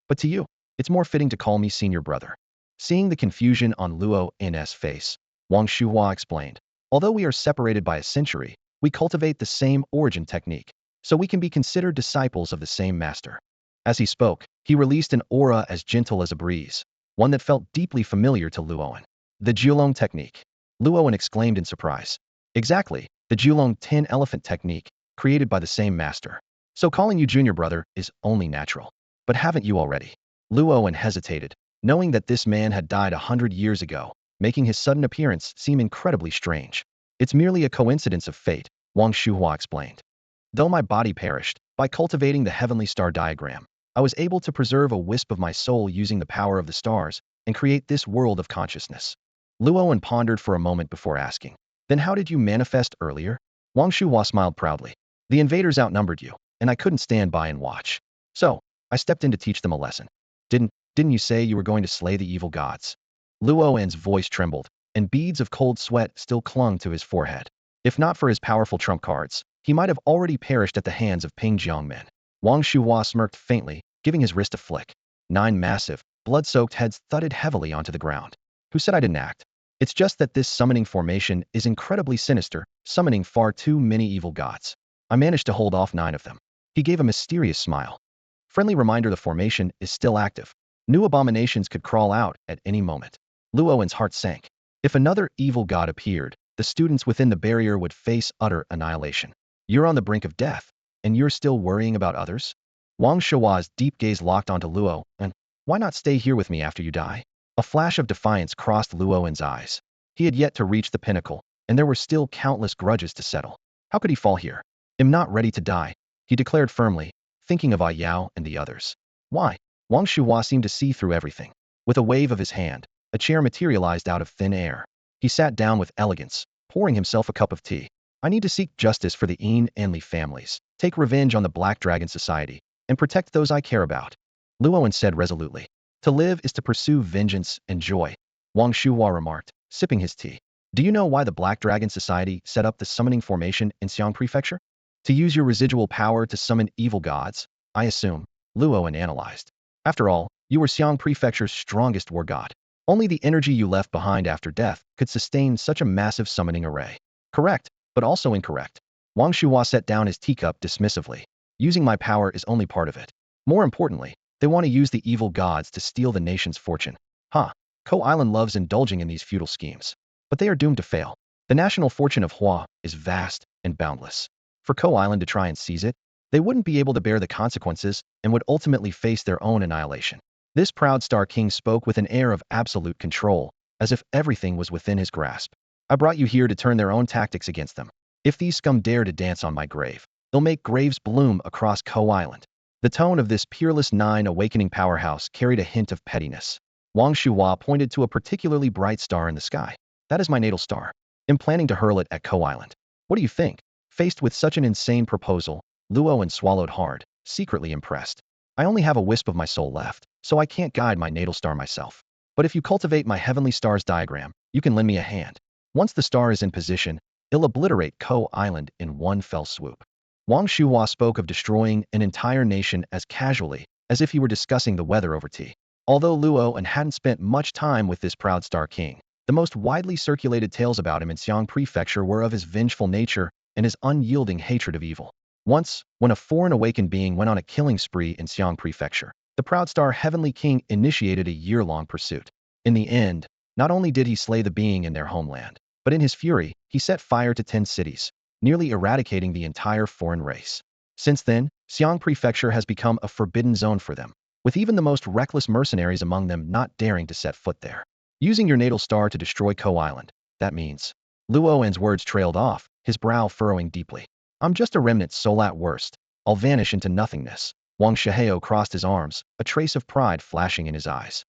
"But to you, it's more fitting to call me senior brother." Seeing the confusion on Luoan's face, Wang Shuhua explained, "Although we are separated by a century, we cultivate the same origin technique, so we can be considered disciples of the same master." As he spoke, he released an aura as gentle as a breeze, one that felt deeply familiar to Luoan. "The Julong technique," Luoan exclaimed in surprise. "Exactly, the Julong 10 elephant technique, created by the same master. So calling you junior brother is only natural. But haven't you already?" Luoan hesitated, knowing that this man had died 100 years ago, making his sudden appearance seem incredibly strange. "It's merely a coincidence of fate," Wang Shuhua explained. "Though my body perished, by cultivating the heavenly star diagram, I was able to preserve a wisp of my soul using the power of the stars and create this world of consciousness." Luoan pondered for a moment before asking, "Then how did you manifest earlier?" Wang Shuhua smiled proudly. "The invaders outnumbered you, and I couldn't stand by and watch. So, I stepped in to teach them a lesson." Didn't you say you were going to slay the evil gods?" Luoan's voice trembled, and beads of cold sweat still clung to his forehead. If not for his powerful trump cards, he might have already perished at the hands of Ping Jiangmen. Wang Shuhua smirked faintly, giving his wrist a flick. 9 massive, blood-soaked heads thudded heavily onto the ground. "Who said I didn't act? It's just that this summoning formation is incredibly sinister, summoning far too many evil gods. I managed to hold off 9 of them." He gave a mysterious smile. "Friendly reminder, the formation is still active. New abominations could crawl out at any moment." Luoan's heart sank. If another evil god appeared, the students within the barrier would face utter annihilation. "You're on the brink of death, and you're still worrying about others?" Wang Shua's deep gaze locked onto Luo, and, "Why not stay here with me after you die?" A flash of defiance crossed Luoan's eyes. He had yet to reach the pinnacle, and there were still countless grudges to settle. How could he fall here? "I'm not ready to die," he declared firmly, thinking of Yao and the others. "Why?" Wang Shuhua seemed to see through everything. With a wave of his hand, a chair materialized out of thin air. He sat down with elegance, pouring himself a cup of tea. "I need to seek justice for the Een and Li families, take revenge on the Black Dragon Society, and protect those I care about," Luoan said resolutely. "To live is to pursue vengeance and joy," Wang Shuhua remarked, sipping his tea. "Do you know why the Black Dragon Society set up the summoning formation in Xiang Prefecture?" "To use your residual power to summon evil gods, I assume," Luoan analyzed. "After all, you were Xiang Prefecture's strongest war god. Only the energy you left behind after death could sustain such a massive summoning array." "Correct, but also incorrect." Wang Shuhua set down his teacup dismissively. "Using my power is only part of it. More importantly, they want to use the evil gods to steal the nation's fortune. Ko Island loves indulging in these futile schemes. But they are doomed to fail. The national fortune of Hua is vast and boundless. For Ko Island to try and seize it, they wouldn't be able to bear the consequences and would ultimately face their own annihilation." This proud Star King spoke with an air of absolute control, as if everything was within his grasp. "I brought you here to turn their own tactics against them. If these scum dare to dance on my grave, they'll make graves bloom across Ko Island." The tone of this peerless 9 awakening powerhouse carried a hint of pettiness. Wang Shuhua pointed to a particularly bright star in the sky. "That is my natal star. I'm planning to hurl it at Ko Island. What do you think?" Faced with such an insane proposal, Luoan swallowed hard, secretly impressed. "I only have a wisp of my soul left, so I can't guide my natal star myself. But if you cultivate my heavenly stars diagram, you can lend me a hand. Once the star is in position, it'll obliterate Ko Island in one fell swoop." Wang Shuhua spoke of destroying an entire nation as casually as if he were discussing the weather over tea. Although Luoan hadn't spent much time with this proud Star King, the most widely circulated tales about him in Xiang Prefecture were of his vengeful nature and his unyielding hatred of evil. Once, when a foreign awakened being went on a killing spree in Xiang Prefecture, the proud Star Heavenly King initiated a year-long pursuit. In the end, not only did he slay the being in their homeland, but in his fury, he set fire to 10 cities, nearly eradicating the entire foreign race. Since then, Xiang Prefecture has become a forbidden zone for them, with even the most reckless mercenaries among them not daring to set foot there. "Using your natal star to destroy Ko Island, that means..." Luoan's words trailed off, his brow furrowing deeply. "I'm just a remnant soul at worst. I'll vanish into nothingness." Wang Shihao crossed his arms, a trace of pride flashing in his eyes.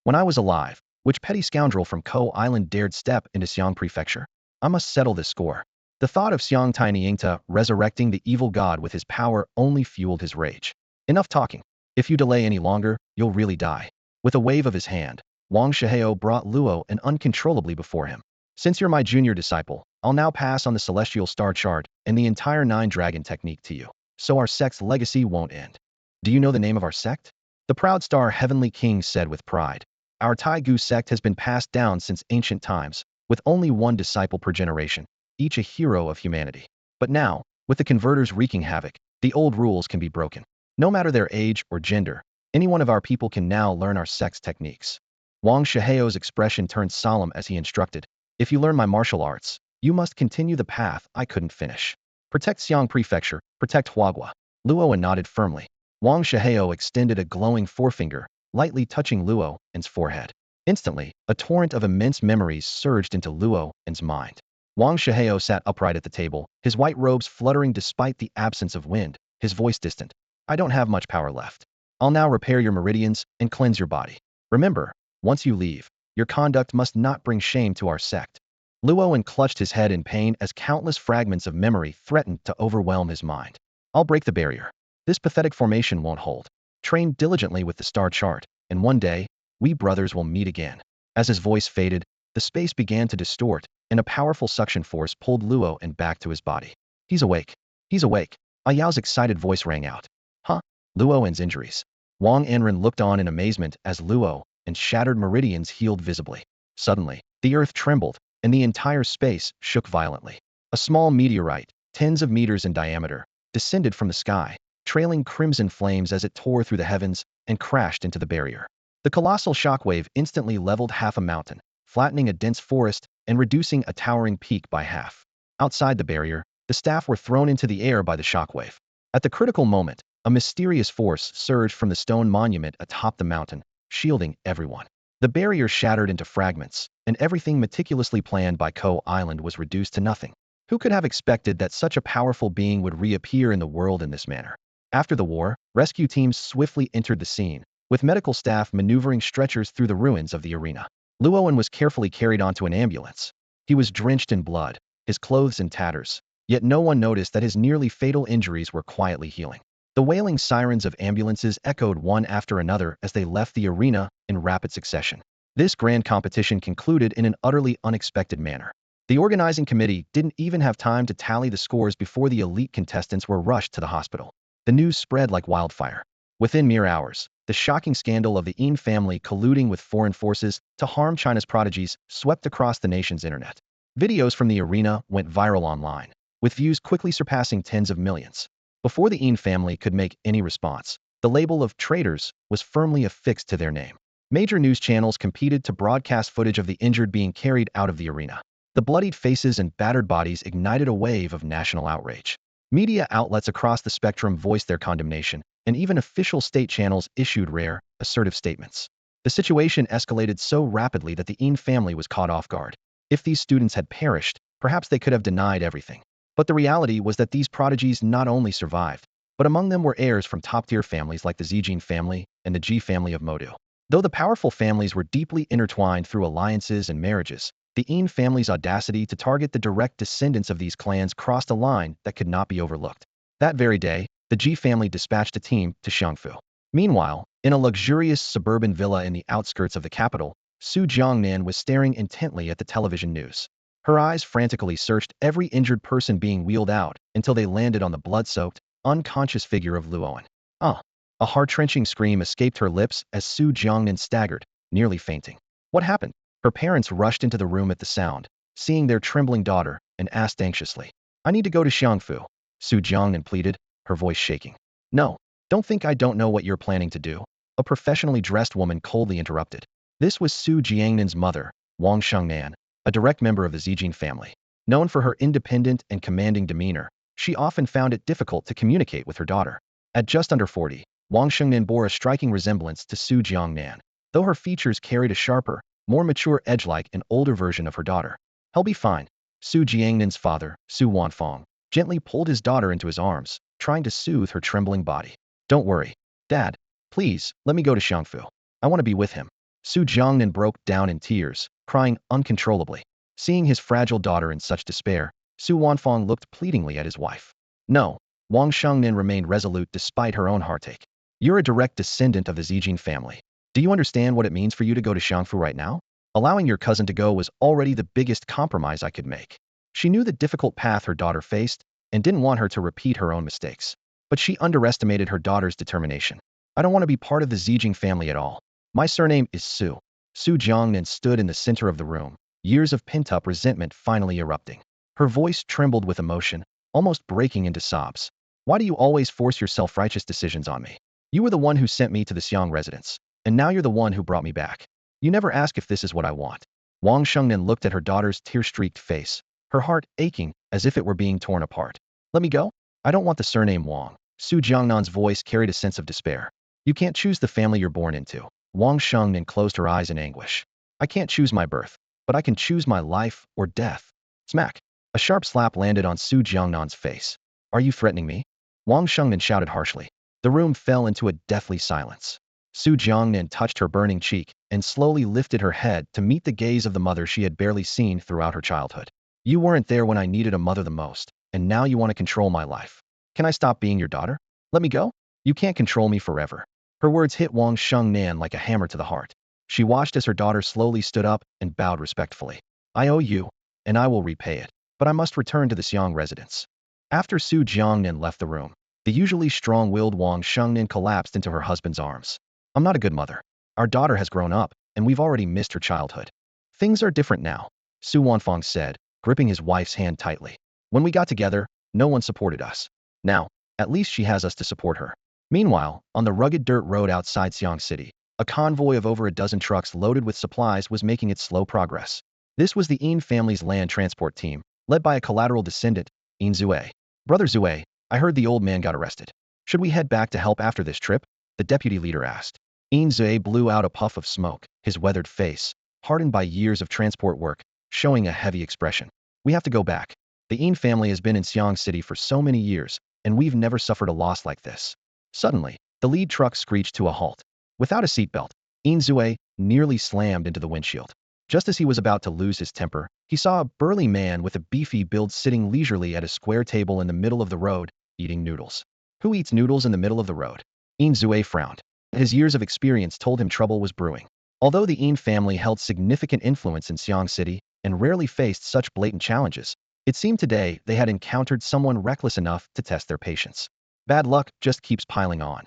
"When I was alive, which petty scoundrel from Ko Island dared step into Xiang Prefecture? I must settle this score. The thought of Xiang Tainiyingta resurrecting the evil god with his power only fueled his rage. Enough talking. If you delay any longer, you'll really die. With a wave of his hand, Wang Shihao brought Luo and uncontrollably before him. Since you're my junior disciple, I'll now pass on the celestial star chart and the entire nine-dragon technique to you, so our sect's legacy won't end. Do you know the name of our sect? The proud star Heavenly King said with pride. Our Taigu sect has been passed down since ancient times, with only one disciple per generation, each a hero of humanity. But now, with the converters wreaking havoc, the old rules can be broken. No matter their age or gender, any one of our people can now learn our sect's techniques. Wang Shihao's expression turned solemn as he instructed, if you learn my martial arts, you must continue the path I couldn't finish. Protect Xiang Prefecture, protect Huagua. Luo nodded firmly. Wang Shihao extended a glowing forefinger, lightly touching Luo's forehead. Instantly, a torrent of immense memories surged into Luo's mind. Wang Shihao sat upright at the table, his white robes fluttering despite the absence of wind, his voice distant. I don't have much power left. I'll now repair your meridians and cleanse your body. Remember, once you leave, your conduct must not bring shame to our sect. Luo clutched his head in pain as countless fragments of memory threatened to overwhelm his mind. I'll break the barrier. This pathetic formation won't hold. Train diligently with the star chart, and one day, we brothers will meet again. As his voice faded, the space began to distort, and a powerful suction force pulled Luo back to his body. He's awake. He's awake. Ayao's excited voice rang out. Huh? Luo's injuries. Wang Enren looked on in amazement as Luo's shattered meridians healed visibly. Suddenly, the earth trembled, and the entire space shook violently. A small meteorite, tens of meters in diameter, descended from the sky, trailing crimson flames as it tore through the heavens and crashed into the barrier. The colossal shockwave instantly leveled half a mountain, flattening a dense forest and reducing a towering peak by half. Outside the barrier, the staff were thrown into the air by the shockwave. At the critical moment, a mysterious force surged from the stone monument atop the mountain, shielding everyone. The barrier shattered into fragments, and everything meticulously planned by Ko Island was reduced to nothing. Who could have expected that such a powerful being would reappear in the world in this manner? After the war, rescue teams swiftly entered the scene, with medical staff maneuvering stretchers through the ruins of the arena. Luoan was carefully carried onto an ambulance. He was drenched in blood, his clothes in tatters, yet no one noticed that his nearly fatal injuries were quietly healing. The wailing sirens of ambulances echoed one after another as they left the arena in rapid succession. This grand competition concluded in an utterly unexpected manner. The organizing committee didn't even have time to tally the scores before the elite contestants were rushed to the hospital. The news spread like wildfire. Within mere hours, the shocking scandal of the Yin family colluding with foreign forces to harm China's prodigies swept across the nation's internet. Videos from the arena went viral online, with views quickly surpassing tens of millions. Before the Yin family could make any response, the label of traitors was firmly affixed to their name. Major news channels competed to broadcast footage of the injured being carried out of the arena. The bloodied faces and battered bodies ignited a wave of national outrage. Media outlets across the spectrum voiced their condemnation, and even official state channels issued rare, assertive statements. The situation escalated so rapidly that the Yin family was caught off guard. If these students had perished, perhaps they could have denied everything. But the reality was that these prodigies not only survived, but among them were heirs from top-tier families like the Zijin family and the Ji family of Modu. Though the powerful families were deeply intertwined through alliances and marriages, the Yin family's audacity to target the direct descendants of these clans crossed a line that could not be overlooked. That very day, the Ji family dispatched a team to Xiangfu. Meanwhile, in a luxurious suburban villa in the outskirts of the capital, Su Jiangnan was staring intently at the television news. Her eyes frantically searched every injured person being wheeled out until they landed on the blood-soaked, unconscious figure of Luoan. Ah! A heart-wrenching scream escaped her lips as Su Jiangnan staggered, nearly fainting. What happened? Her parents rushed into the room at the sound, seeing their trembling daughter, and asked anxiously. I need to go to Xiangfu, Su Jiangnan pleaded, her voice shaking. No, don't think I don't know what you're planning to do, a professionally dressed woman coldly interrupted. This was Su Jiangnan's mother, Wang Shengnan, a direct member of the Zijin family. Known for her independent and commanding demeanor, she often found it difficult to communicate with her daughter. At just under 40, Wang Shengnan bore a striking resemblance to Su Jiangnan, though her features carried a sharper, more mature edge like an older version of her daughter. I'll be fine. Su Jiangnan's father, Su Wanfeng, gently pulled his daughter into his arms, trying to soothe her trembling body. Don't worry. Dad, please, let me go to Xiangfu. I want to be with him. Su Jiangnan broke down in tears, crying uncontrollably. Seeing his fragile daughter in such despair, Su Wanfang looked pleadingly at his wife. No, Wang Shengnin remained resolute despite her own heartache. You're a direct descendant of the Zijin family. Do you understand what it means for you to go to Xiangfu right now? Allowing your cousin to go was already the biggest compromise I could make. She knew the difficult path her daughter faced and didn't want her to repeat her own mistakes. But she underestimated her daughter's determination. I don't want to be part of the Zijing family at all. My surname is Su. Su Jiangnan stood in the center of the room, years of pent-up resentment finally erupting. Her voice trembled with emotion, almost breaking into sobs. Why do you always force your self-righteous decisions on me? You were the one who sent me to the Xiang residence, and now you're the one who brought me back. You never ask if this is what I want. Wang Shengnan looked at her daughter's tear-streaked face, her heart aching as if it were being torn apart. Let me go? I don't want the surname Wang. Su Jiangnan's voice carried a sense of despair. You can't choose the family you're born into. Wang Shengnan closed her eyes in anguish. I can't choose my birth, but I can choose my life or death. Smack. A sharp slap landed on Su Jiangnan's face. Are you threatening me? Wang Shengnan shouted harshly. The room fell into a deathly silence. Su Jiangnan touched her burning cheek and slowly lifted her head to meet the gaze of the mother she had barely seen throughout her childhood. You weren't there when I needed a mother the most, and now you want to control my life. Can I stop being your daughter? Let me go? You can't control me forever. Her words hit Wang Shengnan like a hammer to the heart. She watched as her daughter slowly stood up and bowed respectfully. I owe you, and I will repay it, but I must return to the Xiang residence. After Su Jiangnan left the room, the usually strong-willed Wang Shengnan collapsed into her husband's arms. I'm not a good mother. Our daughter has grown up, and we've already missed her childhood. Things are different now, Su Wanfang said, gripping his wife's hand tightly. When we got together, no one supported us. Now, at least she has us to support her. Meanwhile, on the rugged dirt road outside Xiang City, a convoy of over a dozen trucks loaded with supplies was making its slow progress. This was the Yin family's land transport team, led by a collateral descendant, Yin Zue. Brother Zue, I heard the old man got arrested. Should we head back to help after this trip? The deputy leader asked. Yin Zue blew out a puff of smoke, his weathered face, hardened by years of transport work, showing a heavy expression. We have to go back. The Yin family has been in Xiang City for so many years, and we've never suffered a loss like this. Suddenly, the lead truck screeched to a halt. Without a seatbelt, Yin Zue nearly slammed into the windshield. Just as he was about to lose his temper, he saw a burly man with a beefy build sitting leisurely at a square table in the middle of the road, eating noodles. Who eats noodles in the middle of the road? Yin Zue frowned. His years of experience told him trouble was brewing. Although the Yin family held significant influence in Xiang City and rarely faced such blatant challenges, it seemed today they had encountered someone reckless enough to test their patience. Bad luck just keeps piling on.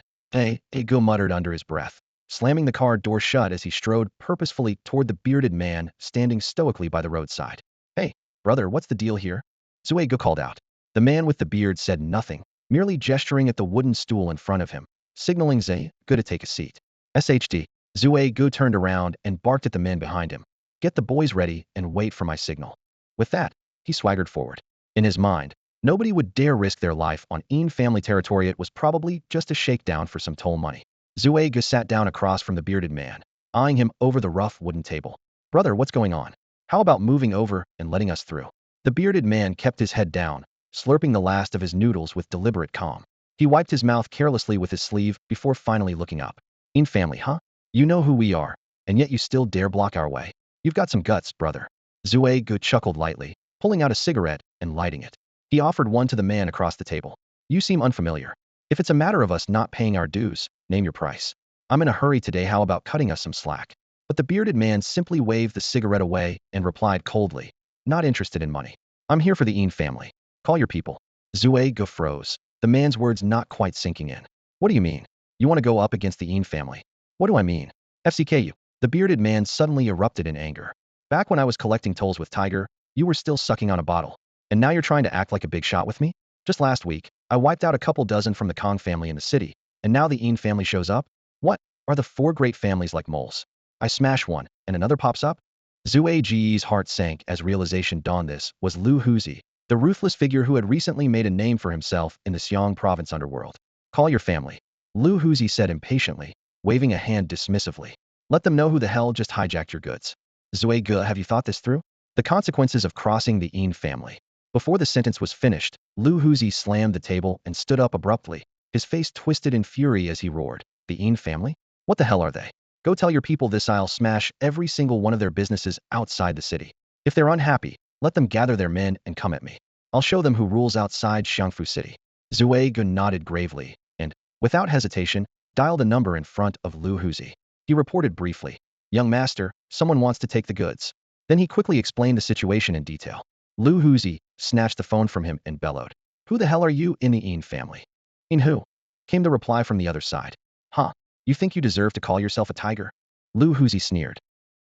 Go muttered under his breath, slamming the car door shut as he strode purposefully toward the bearded man standing stoically by the roadside. Hey, brother, what's the deal here? Zue Gu called out. The man with the beard said nothing, merely gesturing at the wooden stool in front of him, signaling Zue Gu to take a seat. SHD. Zue Gu turned around and barked at the men behind him. Get the boys ready and wait for my signal. With that, he swaggered forward. In his mind, nobody would dare risk their life on Yin family territory. It was probably just a shakedown for some toll money. Zue Gu sat down across from the bearded man, eyeing him over the rough wooden table. Brother, what's going on? How about moving over and letting us through? The bearded man kept his head down, slurping the last of his noodles with deliberate calm. He wiped his mouth carelessly with his sleeve before finally looking up. Yin family, huh? You know who we are, and yet you still dare block our way. You've got some guts, brother. Zue Gu chuckled lightly, pulling out a cigarette and lighting it. He offered one to the man across the table. You seem unfamiliar. If it's a matter of us not paying our dues, name your price. I'm in a hurry today, how about cutting us some slack? But the bearded man simply waved the cigarette away and replied coldly, not interested in money. I'm here for the Yin family. Call your people. Zue Gu froze, the man's words not quite sinking in. What do you mean? You want to go up against the Yin family? What do I mean? FCKU. The bearded man suddenly erupted in anger. Back when I was collecting tolls with Tiger, you were still sucking on a bottle. And now you're trying to act like a big shot with me? Just last week, I wiped out a couple dozen from the Kong family in the city, and now the Yin family shows up? What? Are the four great families like moles? I smash one, and another pops up? Zue Ji's heart sank as realization dawned. This was Lu Huzi, the ruthless figure who had recently made a name for himself in the Xiang province underworld. Call your family. Lu Huzi said impatiently, waving a hand dismissively. Let them know who the hell just hijacked your goods. Zue Gu, have you thought this through? The consequences of crossing the Yin family. Before the sentence was finished, Lu Huzi slammed the table and stood up abruptly, his face twisted in fury as he roared. The Yin family? What the hell are they? Go tell your people this. I'll smash every single one of their businesses outside the city. If they're unhappy, let them gather their men and come at me. I'll show them who rules outside Xiangfu City. Zue Gun nodded gravely and, without hesitation, dialed a number in front of Lu Huzi. He reported briefly, "Young master, someone wants to take the goods." Then he quickly explained the situation in detail. Lu Huzi snatched the phone from him and bellowed, "Who the hell are you in the Yin family?" "In who?" came the reply from the other side. "Huh, you think you deserve to call yourself a tiger?" Lu Huzi sneered.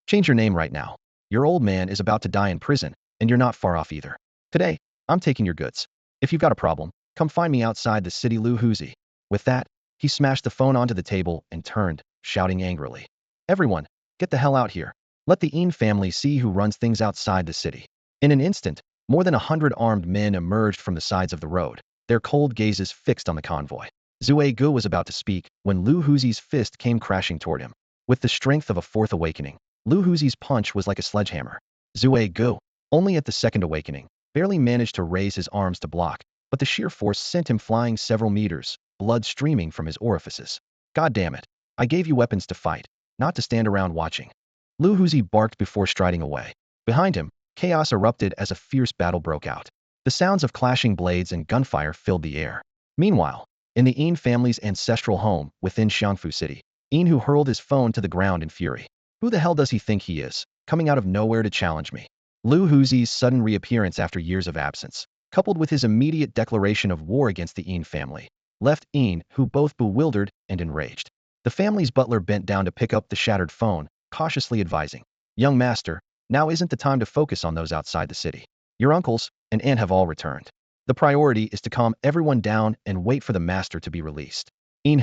"Change your name right now. Your old man is about to die in prison, and you're not far off either. Today, I'm taking your goods. If you've got a problem, come find me outside the city." Lu Huzi. With that, he smashed the phone onto the table and turned, shouting angrily, "Everyone, get the hell out here. Let the Yin family see who runs things outside the city." In an instant, more than 100 armed men emerged from the sides of the road, their cold gazes fixed on the convoy. Zue Gu was about to speak when Lu Huzi's fist came crashing toward him. With the strength of a fourth awakening, Lu Huzi's punch was like a sledgehammer. Zue Gu, only at the second awakening, barely managed to raise his arms to block, but the sheer force sent him flying several meters, blood streaming from his orifices. "God damn it. I gave you weapons to fight, not to stand around watching." Lu Huzi barked before striding away. Behind him, chaos erupted as a fierce battle broke out. The sounds of clashing blades and gunfire filled the air. Meanwhile, in the Yin family's ancestral home within Xiangfu City, Yin hurled his phone to the ground in fury. "Who the hell does he think he is, coming out of nowhere to challenge me?" Lu Huzi's sudden reappearance after years of absence, coupled with his immediate declaration of war against the Yin family, left Yin both bewildered and enraged. The family's butler bent down to pick up the shattered phone, cautiously advising, "Young master, now isn't the time to focus on those outside the city. Your uncles and aunt have all returned. The priority is to calm everyone down and wait for the master to be released." Yin,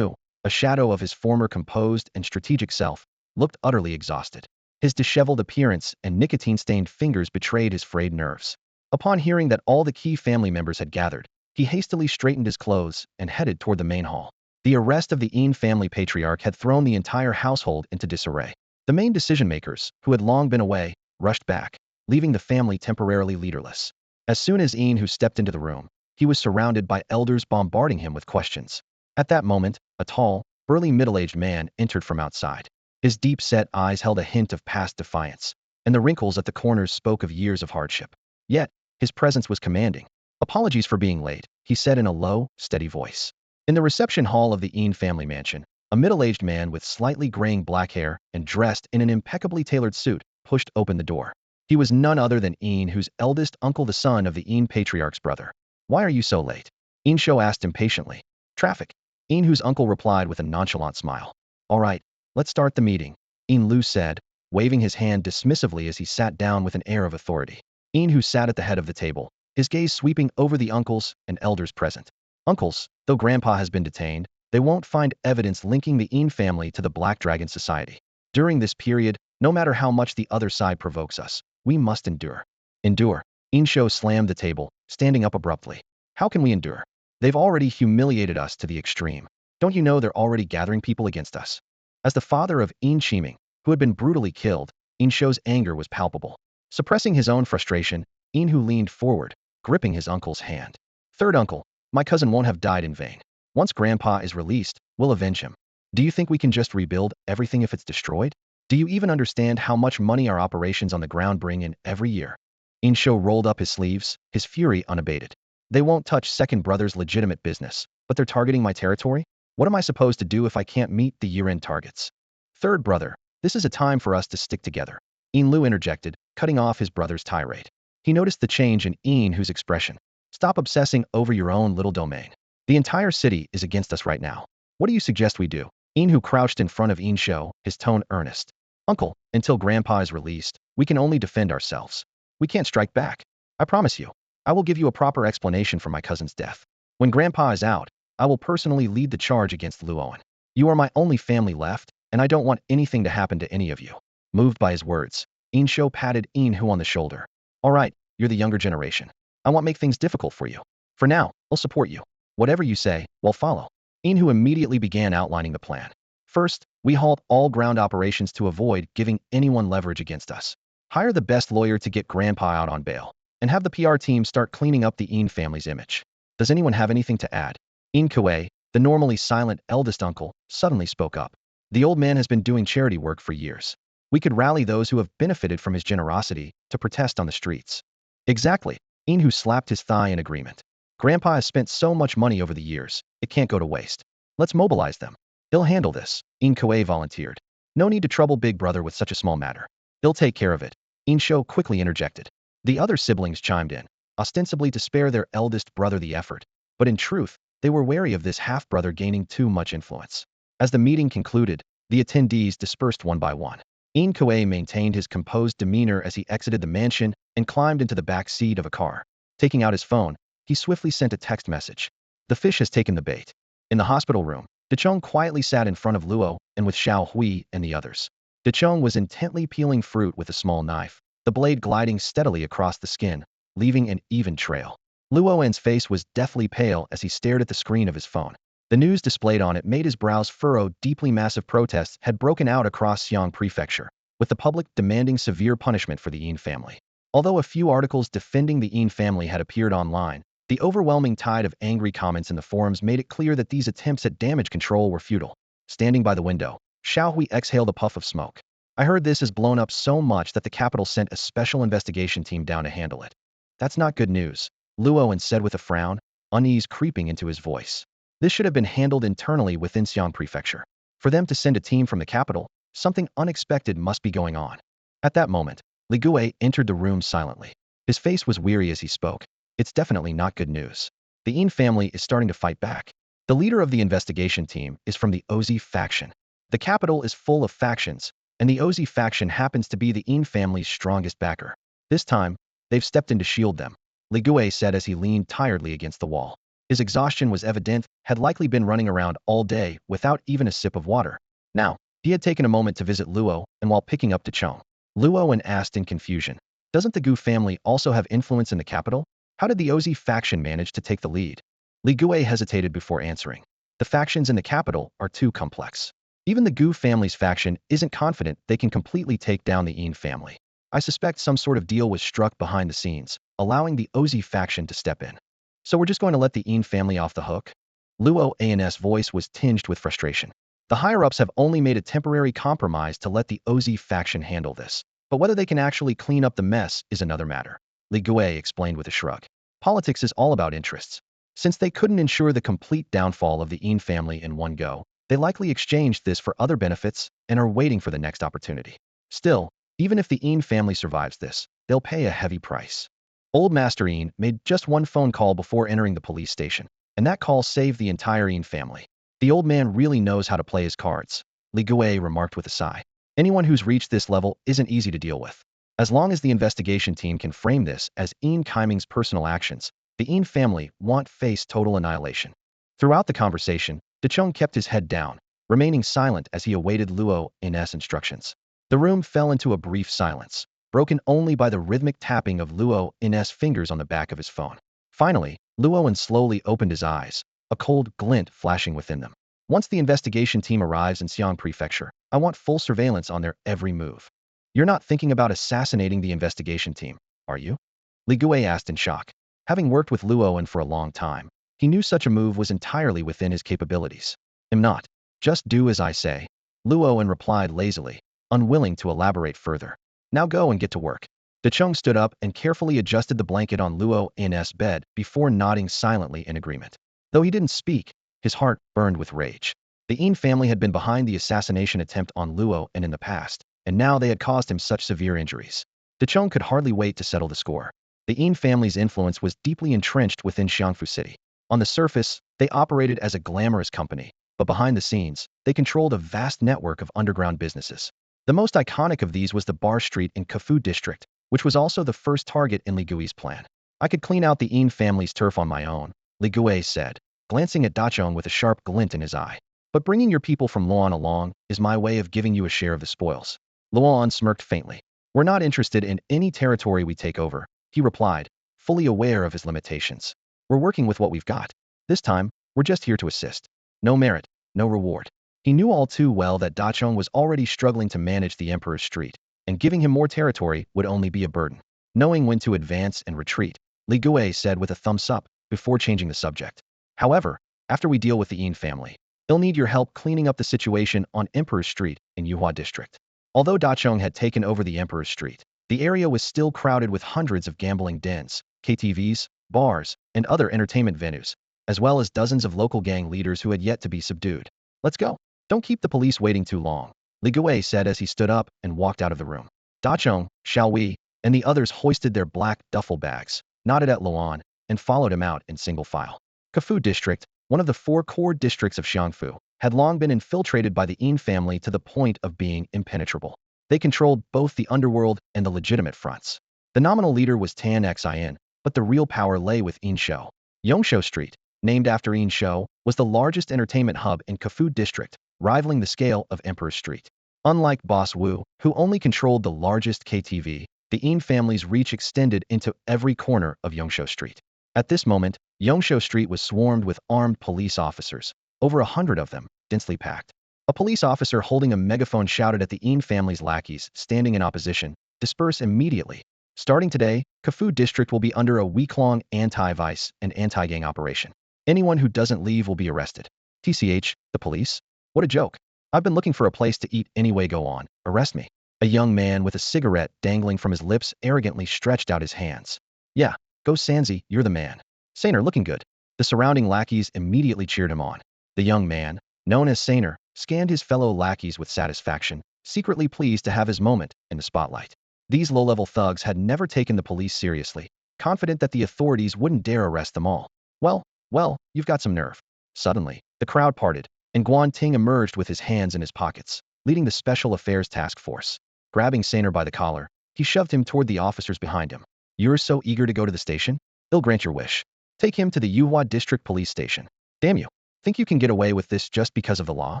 a shadow of his former composed and strategic self, looked utterly exhausted. His disheveled appearance and nicotine-stained fingers betrayed his frayed nerves. Upon hearing that all the key family members had gathered, he hastily straightened his clothes and headed toward the main hall. The arrest of the Yin family patriarch had thrown the entire household into disarray. The main decision-makers, who had long been away, rushed back, leaving the family temporarily leaderless. As soon as Yin stepped into the room, he was surrounded by elders bombarding him with questions. At that moment, a tall, burly middle-aged man entered from outside. His deep-set eyes held a hint of past defiance, and the wrinkles at the corners spoke of years of hardship. Yet, his presence was commanding. "Apologies for being late," he said in a low, steady voice. In the reception hall of the Yin family mansion, a middle-aged man with slightly graying black hair and dressed in an impeccably tailored suit pushed open the door. He was none other than Yin's eldest uncle, the son of the Yin patriarch's brother. "Why are you so late?" Yin asked impatiently. "Traffic." Yin's uncle replied with a nonchalant smile. "All right, let's start the meeting," Lu said, waving his hand dismissively as he sat down with an air of authority. Yin sat at the head of the table, his gaze sweeping over the uncles and elders present. "Uncles, though Grandpa has been detained, they won't find evidence linking the Yin family to the Black Dragon Society. During this period, no matter how much the other side provokes us, we must endure." "Endure?" Yin slammed the table, standing up abruptly. "How can we endure? They've already humiliated us to the extreme. Don't you know they're already gathering people against us?" As the father of Yin Shiming, who had been brutally killed, Yin's anger was palpable. Suppressing his own frustration, Yin leaned forward, gripping his uncle's hand. "Third uncle, my cousin won't have died in vain. Once Grandpa is released, we'll avenge him. Do you think we can just rebuild everything if it's destroyed? Do you even understand how much money our operations on the ground bring in every year?" Yin rolled up his sleeves, his fury unabated. "They won't touch second brother's legitimate business, but they're targeting my territory? What am I supposed to do if I can't meet the year-end targets?" "Third brother, this is a time for us to stick together," Yin interjected, cutting off his brother's tirade. He noticed the change in Yin's expression. "Stop obsessing over your own little domain. The entire city is against us right now. What do you suggest we do?" Yin crouched in front of Yin, his tone earnest. "Uncle, until Grandpa is released, we can only defend ourselves. We can't strike back. I promise you, I will give you a proper explanation for my cousin's death. When Grandpa is out, I will personally lead the charge against Luoan. You are my only family left, and I don't want anything to happen to any of you." Moved by his words, Yin patted Yin on the shoulder. "All right, you're the younger generation. I won't make things difficult for you. For now, I'll support you. Whatever you say, we'll follow." Yin immediately began outlining the plan. "First, we halt all ground operations to avoid giving anyone leverage against us. Hire the best lawyer to get Grandpa out on bail, and have the PR team start cleaning up the Yin family's image." "Does anyone have anything to add?" Yin Kuei, the normally silent eldest uncle, suddenly spoke up. "The old man has been doing charity work for years. We could rally those who have benefited from his generosity to protest on the streets. Exactly. Hu slapped his thigh in agreement. Grandpa has spent so much money over the years, it can't go to waste. Let's mobilize them. He'll handle this, Koei volunteered. No need to trouble Big Brother with such a small matter. He'll take care of it. Sho quickly interjected. The other siblings chimed in, ostensibly to spare their eldest brother the effort. But in truth, they were wary of this half-brother gaining too much influence. As the meeting concluded, the attendees dispersed one by one. Koei maintained his composed demeanor as he exited the mansion and climbed into the back seat of a car. Taking out his phone, he swiftly sent a text message. The fish has taken the bait. In the hospital room, Dechong quietly sat in front of Luo and with Xiao Hui and the others. Dechong was intently peeling fruit with a small knife, the blade gliding steadily across the skin, leaving an even trail. Luo's face was deathly pale as he stared at the screen of his phone. The news displayed on it made his brows furrow. Deeply massive protests had broken out across Xiang Prefecture, with the public demanding severe punishment for the Yin family. Although a few articles defending the Yin family had appeared online, the overwhelming tide of angry comments in the forums made it clear that these attempts at damage control were futile. Standing by the window, Xiao Hui exhaled a puff of smoke. I heard this has blown up so much that the capital sent a special investigation team down to handle it. That's not good news, Luo said with a frown, unease creeping into his voice. This should have been handled internally within Xiang Prefecture. For them to send a team from the capital, something unexpected must be going on. At that moment, Li Gui entered the room silently. His face was weary as he spoke. It's definitely not good news. The Yin family is starting to fight back. The leader of the investigation team is from the Ozi faction. The capital is full of factions, and the Ozi faction happens to be the Yin family's strongest backer. This time, they've stepped in to shield them, Li Gui said as he leaned tiredly against the wall. His exhaustion was evident, had likely been running around all day without even a sip of water. Now, he had taken a moment to visit Luo, and while picking up Dechong, Luo asked in confusion, doesn't the Gu family also have influence in the capital? How did the Ozi faction manage to take the lead? Li Gui hesitated before answering. The factions in the capital are too complex. Even the Gu family's faction isn't confident they can completely take down the Yin family. I suspect some sort of deal was struck behind the scenes, allowing the Ozi faction to step in. So we're just going to let the Yin family off the hook? Luo's voice was tinged with frustration. The higher-ups have only made a temporary compromise to let the Ozi faction handle this. But whether they can actually clean up the mess is another matter, Li Gui explained with a shrug. Politics is all about interests. Since they couldn't ensure the complete downfall of the Yin family in one go, they likely exchanged this for other benefits and are waiting for the next opportunity. Still, even if the Yin family survives this, they'll pay a heavy price. Old Master Yin made just one phone call before entering the police station, and that call saved the entire Yin family. The old man really knows how to play his cards, Li Gui remarked with a sigh. Anyone who's reached this level isn't easy to deal with. As long as the investigation team can frame this as Yin Kaiming's personal actions, the Yin family won't face total annihilation. Throughout the conversation, Dechong kept his head down, remaining silent as he awaited Luo's instructions. The room fell into a brief silence, broken only by the rhythmic tapping of Luo's fingers on the back of his phone. Finally, Luo slowly opened his eyes, a cold glint flashing within them. Once the investigation team arrives in Xiang Prefecture, I want full surveillance on their every move. You're not thinking about assassinating the investigation team, are you? Li Gui asked in shock. Having worked with Luo for a long time, he knew such a move was entirely within his capabilities. Am not. Just do as I say, Luo replied lazily, unwilling to elaborate further. Now go and get to work. Dechong stood up and carefully adjusted the blanket on Luo's bed before nodding silently in agreement. Though he didn't speak, his heart burned with rage. The Yin family had been behind the assassination attempt on Luo in the past, and now they had caused him such severe injuries. Dechong could hardly wait to settle the score. The Yin family's influence was deeply entrenched within Xiangfu City. On the surface, they operated as a glamorous company, but behind the scenes, they controlled a vast network of underground businesses. The most iconic of these was the Bar Street in Kefu District, which was also the first target in Li Gui's plan. I could clean out the Yin family's turf on my own, Li Gui said, glancing at Dachong with a sharp glint in his eye. But bringing your people from Luan along is my way of giving you a share of the spoils. Luan smirked faintly. We're not interested in any territory we take over, he replied, fully aware of his limitations. We're working with what we've got. This time, we're just here to assist. No merit, no reward. He knew all too well that Dachong was already struggling to manage the Emperor's Street, and giving him more territory would only be a burden. Knowing when to advance and retreat, Li Gui said with a thumbs up, before changing the subject. However, after we deal with the Yin family, they'll need your help cleaning up the situation on Emperor's Street in Yuhua District. Although Dachong had taken over the Emperor's Street, the area was still crowded with hundreds of gambling dens, KTVs, bars, and other entertainment venues, as well as dozens of local gang leaders who had yet to be subdued. Let's go. Don't keep the police waiting too long, Li Gui said as he stood up and walked out of the room. Dachong, shall we? And the others hoisted their black duffel bags, nodded at Luan, and followed him out in single file. Kafu District, one of the 4 core districts of Xiangfu, had long been infiltrated by the Yin family to the point of being impenetrable. They controlled both the underworld and the legitimate fronts. The nominal leader was Tan Xin, but the real power lay with Yin Shou. Yongshou Street, named after Yin Shou, was the largest entertainment hub in Kafu District, rivaling the scale of Emperor Street. Unlike Boss Wu, who only controlled the largest KTV, the Yin family's reach extended into every corner of Yongshou Street. At this moment, Yongshou Street was swarmed with armed police officers, over 100 of them, densely packed. A police officer holding a megaphone shouted at the Yin family's lackeys standing in opposition, "Disperse immediately. Starting today, Kafu District will be under a week-long anti-vice and anti-gang operation. Anyone who doesn't leave will be arrested." TCH, the police? What a joke. I've been looking for a place to eat anyway. Go on, arrest me. A young man with a cigarette dangling from his lips arrogantly stretched out his hands. Yeah, go Sanzi, you're the man. Sainer looking good. The surrounding lackeys immediately cheered him on. The young man, known as Sainer, scanned his fellow lackeys with satisfaction, secretly pleased to have his moment in the spotlight. These low-level thugs had never taken the police seriously, confident that the authorities wouldn't dare arrest them all. Well, you've got some nerve. Suddenly, the crowd parted, and Guan Ting emerged with his hands in his pockets, leading the Special Affairs Task Force. Grabbing Sainer by the collar, he shoved him toward the officers behind him. You're so eager to go to the station? I'll grant your wish. Take him to the Yuhua District Police Station. Damn you. Think you can get away with this just because of the law?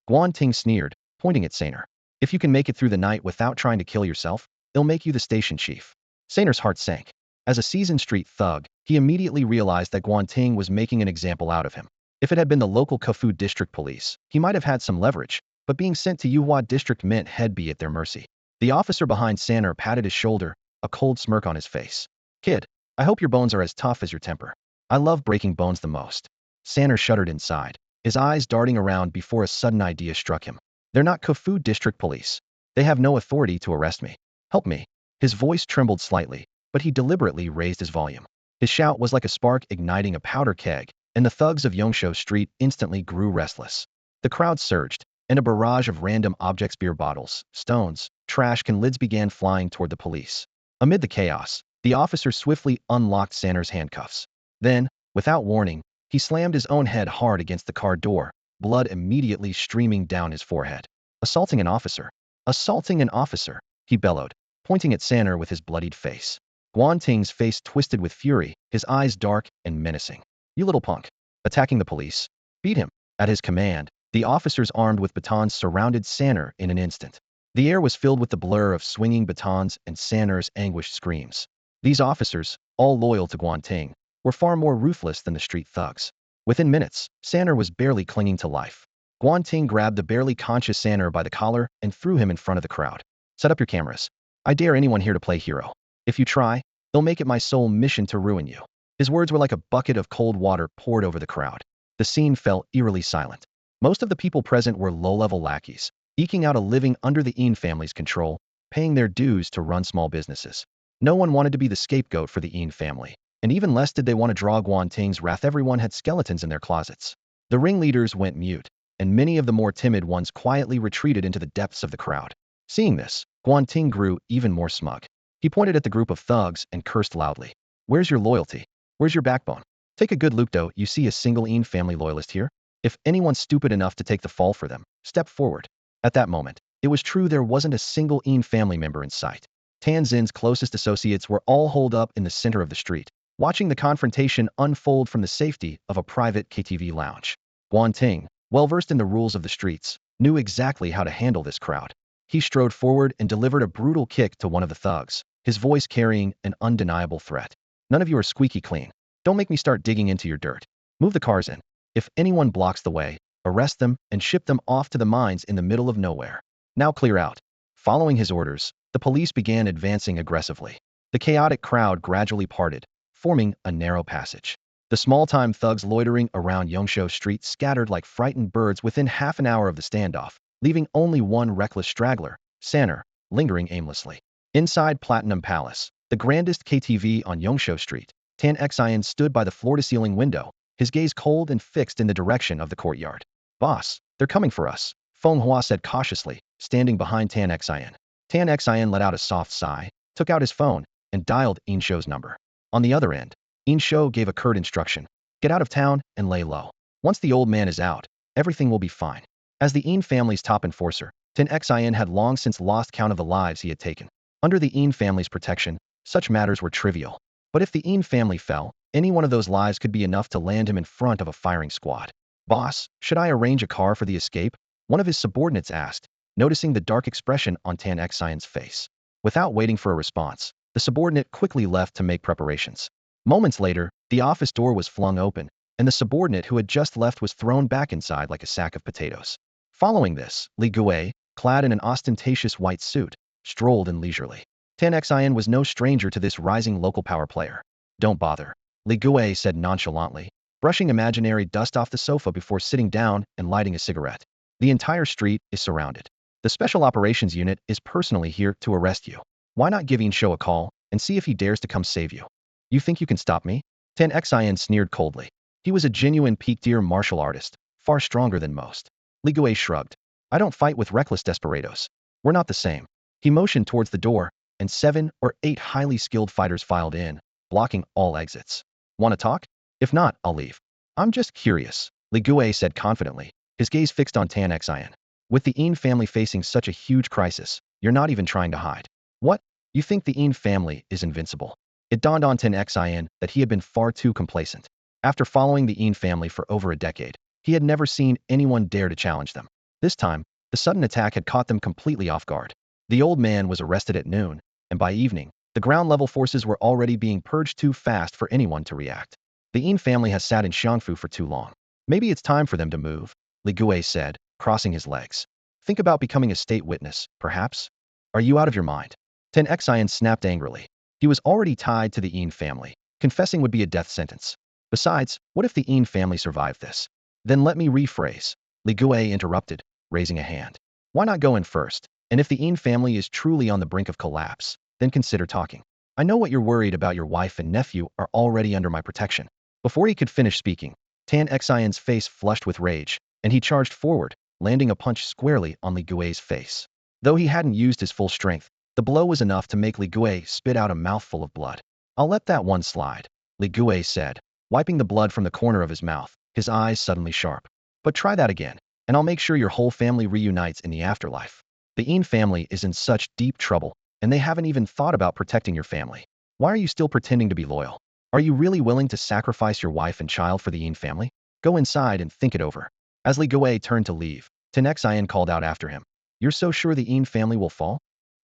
Guan Ting sneered, pointing at Sainer. If you can make it through the night without trying to kill yourself, they'll make you the station chief. Sainer's heart sank. As a seasoned street thug, he immediately realized that Guan Ting was making an example out of him. If it had been the local Kafu District Police, he might have had some leverage, but being sent to Yuhua District meant he'd be at their mercy. The officer behind Sainer patted his shoulder, a cold smirk on his face. Kid, I hope your bones are as tough as your temper. I love breaking bones the most. Sainer shuddered inside, his eyes darting around before a sudden idea struck him. They're not Kafu District Police. They have no authority to arrest me. Help me. His voice trembled slightly, but he deliberately raised his volume. His shout was like a spark igniting a powder keg, and the thugs of Yongshou Street instantly grew restless. The crowd surged, and a barrage of random objects, beer bottles, stones, trash can lids began flying toward the police. Amid the chaos, the officer swiftly unlocked Sainer's handcuffs. Then, without warning, he slammed his own head hard against the car door, blood immediately streaming down his forehead. Assaulting an officer! Assaulting an officer! He bellowed, pointing at Sainer with his bloodied face. Guan Ting's face twisted with fury, his eyes dark and menacing. You little punk. Attacking the police. Beat him. At his command, the officers armed with batons surrounded Sainer in an instant. The air was filled with the blur of swinging batons and Sainer's anguished screams. These officers, all loyal to Guan Ting, were far more ruthless than the street thugs. Within minutes, Sainer was barely clinging to life. Guan Ting grabbed the barely conscious Sainer by the collar and threw him in front of the crowd. Set up your cameras. I dare anyone here to play hero. If you try, they'll make it my sole mission to ruin you. His words were like a bucket of cold water poured over the crowd. The scene fell eerily silent. Most of the people present were low-level lackeys, eking out a living under the Yin family's control, paying their dues to run small businesses. No one wanted to be the scapegoat for the Yin family, and even less did they want to draw Guan Ting's wrath. Everyone had skeletons in their closets. The ringleaders went mute, and many of the more timid ones quietly retreated into the depths of the crowd. Seeing this, Guan Ting grew even more smug. He pointed at the group of thugs and cursed loudly. Where's your loyalty? Where's your backbone? Take a good look, though. You see a single Yin family loyalist here? If anyone's stupid enough to take the fall for them, step forward. At that moment, it was true there wasn't a single Yin family member in sight. Tan Xin's closest associates were all holed up in the center of the street, watching the confrontation unfold from the safety of a private KTV lounge. Guan Ting, well-versed in the rules of the streets, knew exactly how to handle this crowd. He strode forward and delivered a brutal kick to one of the thugs, his voice carrying an undeniable threat. None of you are squeaky clean. Don't make me start digging into your dirt. Move the cars in. If anyone blocks the way, arrest them and ship them off to the mines in the middle of nowhere. Now clear out. Following his orders, the police began advancing aggressively. The chaotic crowd gradually parted, forming a narrow passage. The small-time thugs loitering around Yongshou Street scattered like frightened birds within half an hour of the standoff, leaving only one reckless straggler, Sanner, lingering aimlessly. Inside Platinum Palace, the grandest KTV on Yongshou Street, Tan Xian stood by the floor-to-ceiling window, his gaze cold and fixed in the direction of the courtyard. Boss, they're coming for us, Feng Hua said cautiously, standing behind Tan Xian. Tan Xian let out a soft sigh, took out his phone, and dialed Inshou's number. On the other end, Inshou gave a curt instruction. Get out of town and lay low. Once the old man is out, everything will be fine. As the Yin family's top enforcer, Tan Xian had long since lost count of the lives he had taken. Under the Yin family's protection, such matters were trivial. But if the Yin family fell, any one of those lives could be enough to land him in front of a firing squad. Boss, should I arrange a car for the escape? One of his subordinates asked, noticing the dark expression on Tan Xian's face. Without waiting for a response, the subordinate quickly left to make preparations. Moments later, the office door was flung open, and the subordinate who had just left was thrown back inside like a sack of potatoes. Following this, Li Gui, clad in an ostentatious white suit, strolled in leisurely. Tan Xian was no stranger to this rising local power player. Don't bother, Li Gui said nonchalantly, brushing imaginary dust off the sofa before sitting down and lighting a cigarette. The entire street is surrounded. The Special Operations Unit is personally here to arrest you. Why not give Inshou a call and see if he dares to come save you? You think you can stop me? Tan Xian sneered coldly. He was a genuine peak-tier martial artist, far stronger than most. Li Gui shrugged. I don't fight with reckless desperados. We're not the same. He motioned towards the door, and 7 or 8 highly skilled fighters filed in, blocking all exits. Want to talk? If not, I'll leave. I'm just curious, Li Gui said confidently, his gaze fixed on Tan Xian. With the Yin family facing such a huge crisis, you're not even trying to hide. What? You think the Yin family is invincible? It dawned on Tan Xian that he had been far too complacent. After following the Yin family for over a decade, he had never seen anyone dare to challenge them. This time, the sudden attack had caught them completely off guard. The old man was arrested at noon, and by evening, the ground-level forces were already being purged too fast for anyone to react. The Yin family has sat in Xiangfu for too long. Maybe it's time for them to move, Li Gui said, crossing his legs. Think about becoming a state witness, perhaps? Are you out of your mind? Tan Xian snapped angrily. He was already tied to the Yin family. Confessing would be a death sentence. Besides, what if the Yin family survived this? Then let me rephrase, Li Gui interrupted, raising a hand. Why not go in first? And if the Yin family is truly on the brink of collapse, then consider talking. I know what you're worried about. Your wife and nephew are already under my protection. Before he could finish speaking, Tan Xian's face flushed with rage, and he charged forward, landing a punch squarely on Li Gui's face. Though he hadn't used his full strength, the blow was enough to make Li Gui spit out a mouthful of blood. I'll let that one slide, Li Gui said, wiping the blood from the corner of his mouth, his eyes suddenly sharp. But try that again, and I'll make sure your whole family reunites in the afterlife. The Yin family is in such deep trouble, and they haven't even thought about protecting your family. Why are you still pretending to be loyal? Are you really willing to sacrifice your wife and child for the Yin family? Go inside and think it over. As Li Gui turned to leave, Tan Xian called out after him. You're so sure the Yin family will fall?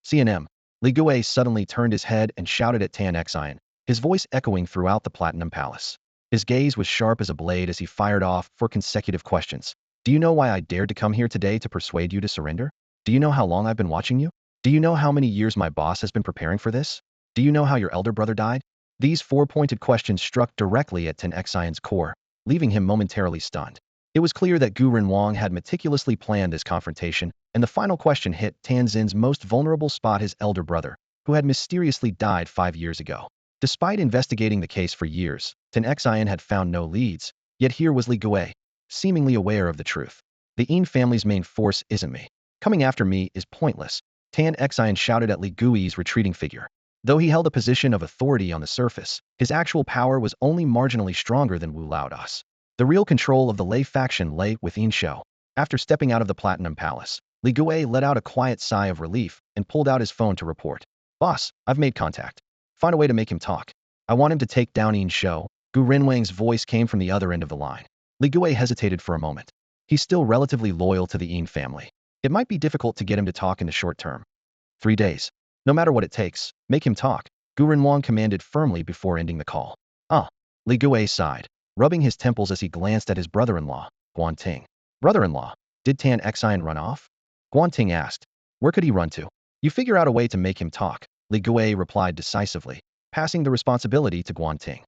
CNM. Li Gui suddenly turned his head and shouted at Tan Xian, his voice echoing throughout the Platinum Palace. His gaze was sharp as a blade as he fired off 4 consecutive questions. Do you know why I dared to come here today to persuade you to surrender? Do you know how long I've been watching you? Do you know how many years my boss has been preparing for this? Do you know how your elder brother died? These 4 pointed questions struck directly at Tan Xian's core, leaving him momentarily stunned. It was clear that Gu Renwang had meticulously planned this confrontation, and the final question hit Tan Xin's most vulnerable spot, his elder brother, who had mysteriously died 5 years ago. Despite investigating the case for years, Tan Xian had found no leads, yet here was Li Gui, seemingly aware of the truth. The Yin family's main force isn't me. Coming after me is pointless, Tan Xian shouted at Li Gui's retreating figure. Though he held a position of authority on the surface, his actual power was only marginally stronger than Wu Laodas. The real control of the Lei faction lay with Inshou. After stepping out of the Platinum Palace, Li Gui let out a quiet sigh of relief and pulled out his phone to report. Boss, I've made contact. Find a way to make him talk. I want him to take down Inshou. Gu Renwang's voice came from the other end of the line. Li Gui hesitated for a moment. He's still relatively loyal to the Yin family. It might be difficult to get him to talk in the short term. 3 days. No matter what it takes, make him talk, Gu Renwang commanded firmly before ending the call. Li Gui sighed, rubbing his temples as he glanced at his brother-in-law, Guanting. Brother-in-law, did Tan Xian run off? Guanting asked. Where could he run to? You figure out a way to make him talk, Li Gui replied decisively, passing the responsibility to Guanting.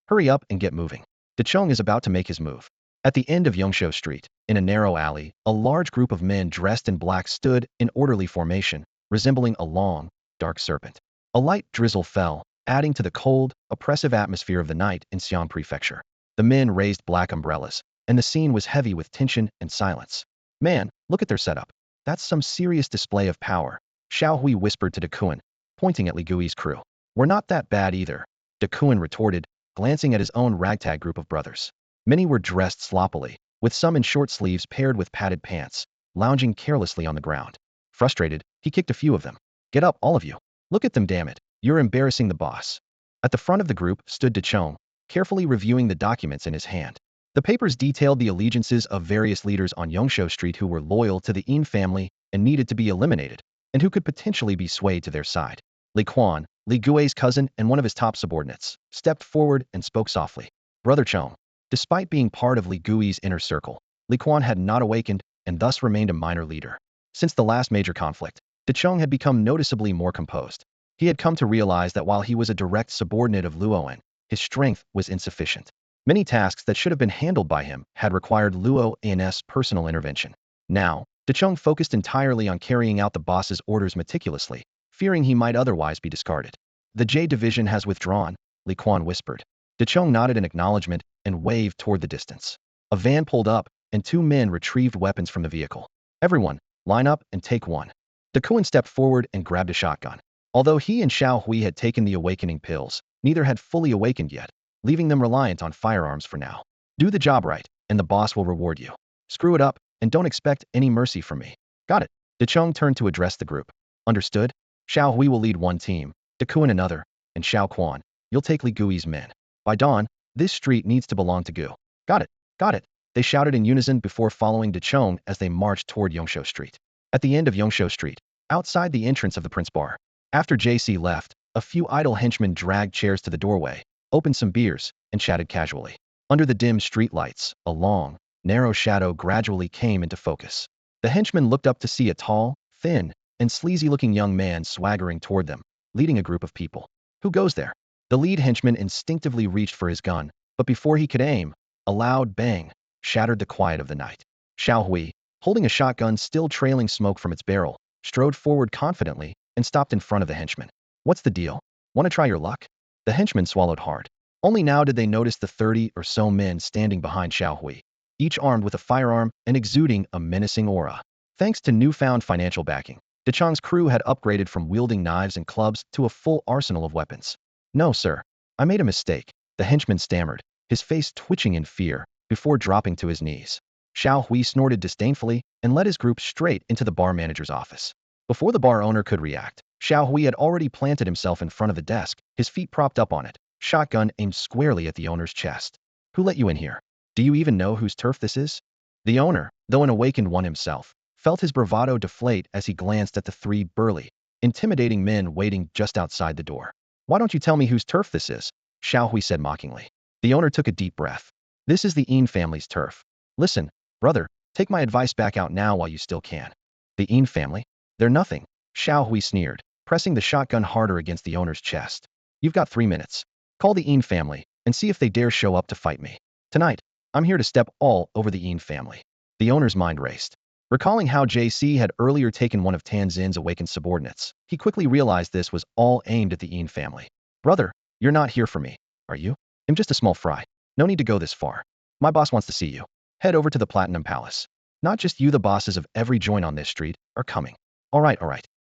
Hurry up and get moving. Dechong is about to make his move. At the end of Yongshou Street, in a narrow alley, a large group of men dressed in black stood in orderly formation, resembling a long, dark serpent. A light drizzle fell, adding to the cold, oppressive atmosphere of the night in Xi'an Prefecture. The men raised black umbrellas, and the scene was heavy with tension and silence. Man, look at their setup. That's some serious display of power, Xiao Hui whispered to Dakuan, pointing at Li Gui's crew. We're not that bad either, Dakuan retorted, glancing at his own ragtag group of brothers. Many were dressed sloppily, with some in short sleeves paired with padded pants, lounging carelessly on the ground. Frustrated, he kicked a few of them. Get up, all of you. Look at them, damn it. You're embarrassing the boss. At the front of the group stood Dechong, carefully reviewing the documents in his hand. The papers detailed the allegiances of various leaders on Yongshou Street who were loyal to the Yin family and needed to be eliminated, and who could potentially be swayed to their side. Li Quan, Li Gui's cousin and one of his top subordinates, stepped forward and spoke softly. Brother Chong. Despite being part of Li Gui's inner circle, Li Quan had not awakened and thus remained a minor leader. Since the last major conflict, Dechong had become noticeably more composed. He had come to realize that while he was a direct subordinate of Luoan, his strength was insufficient. Many tasks that should have been handled by him had required Luoan's personal intervention. Now, Dechong focused entirely on carrying out the boss's orders meticulously, fearing he might otherwise be discarded. The J Division has withdrawn, Li Quan whispered. Dechong nodded in acknowledgement and waved toward the distance. A van pulled up, and two men retrieved weapons from the vehicle. Everyone, line up and take one. Dakuan stepped forward and grabbed a shotgun. Although he and Xiao Hui had taken the awakening pills, neither had fully awakened yet, leaving them reliant on firearms for now. Do the job right, and the boss will reward you. Screw it up, and don't expect any mercy from me. Got it. Dechong turned to address the group. Understood? Xiao Hui will lead one team, Dakuan another, and Xiao Quan, you'll take Li Gui's men. By dawn, this street needs to belong to Gu. Got it. Got it. They shouted in unison before following Dechong as they marched toward Yongshou Street. At the end of Yongshou Street, outside the entrance of the Prince Bar, after JC left, a few idle henchmen dragged chairs to the doorway, opened some beers, and chatted casually. Under the dim streetlights, a long, narrow shadow gradually came into focus. The henchmen looked up to see a tall, thin, and sleazy-looking young man swaggering toward them, leading a group of people. Who goes there? The lead henchman instinctively reached for his gun, but before he could aim, a loud bang shattered the quiet of the night. Xiao Hui, holding a shotgun still trailing smoke from its barrel, strode forward confidently and stopped in front of the henchman. What's the deal? Want to try your luck? The henchman swallowed hard. Only now did they notice the 30 or so men standing behind Xiao Hui, each armed with a firearm and exuding a menacing aura. Thanks to newfound financial backing, Dechong's crew had upgraded from wielding knives and clubs to a full arsenal of weapons. No, sir. I made a mistake, the henchman stammered, his face twitching in fear, before dropping to his knees. Xiao Hui snorted disdainfully and led his group straight into the bar manager's office. Before the bar owner could react, Xiao Hui had already planted himself in front of the desk, his feet propped up on it, shotgun aimed squarely at the owner's chest. Who let you in here? Do you even know whose turf this is? The owner, though an awakened one himself, felt his bravado deflate as he glanced at the three burly, intimidating men waiting just outside the door. Why don't you tell me whose turf this is? Xiao Hui said mockingly. The owner took a deep breath. This is the Yin family's turf. Listen, brother, take my advice back out now while you still can. The Yin family? They're nothing, Xiao Hui sneered, pressing the shotgun harder against the owner's chest. You've got 3 minutes. Call the Yin family and see if they dare show up to fight me. Tonight, I'm here to step all over the Yin family. The owner's mind raced. Recalling how JC had earlier taken one of Tanzin's awakened subordinates, he quickly realized this was all aimed at the Yin family. Brother, you're not here for me, are you? I'm just a small fry. No need to go this far. My boss wants to see you. Head over to the Platinum Palace. Not just you, the bosses of every joint on this street are coming. All right.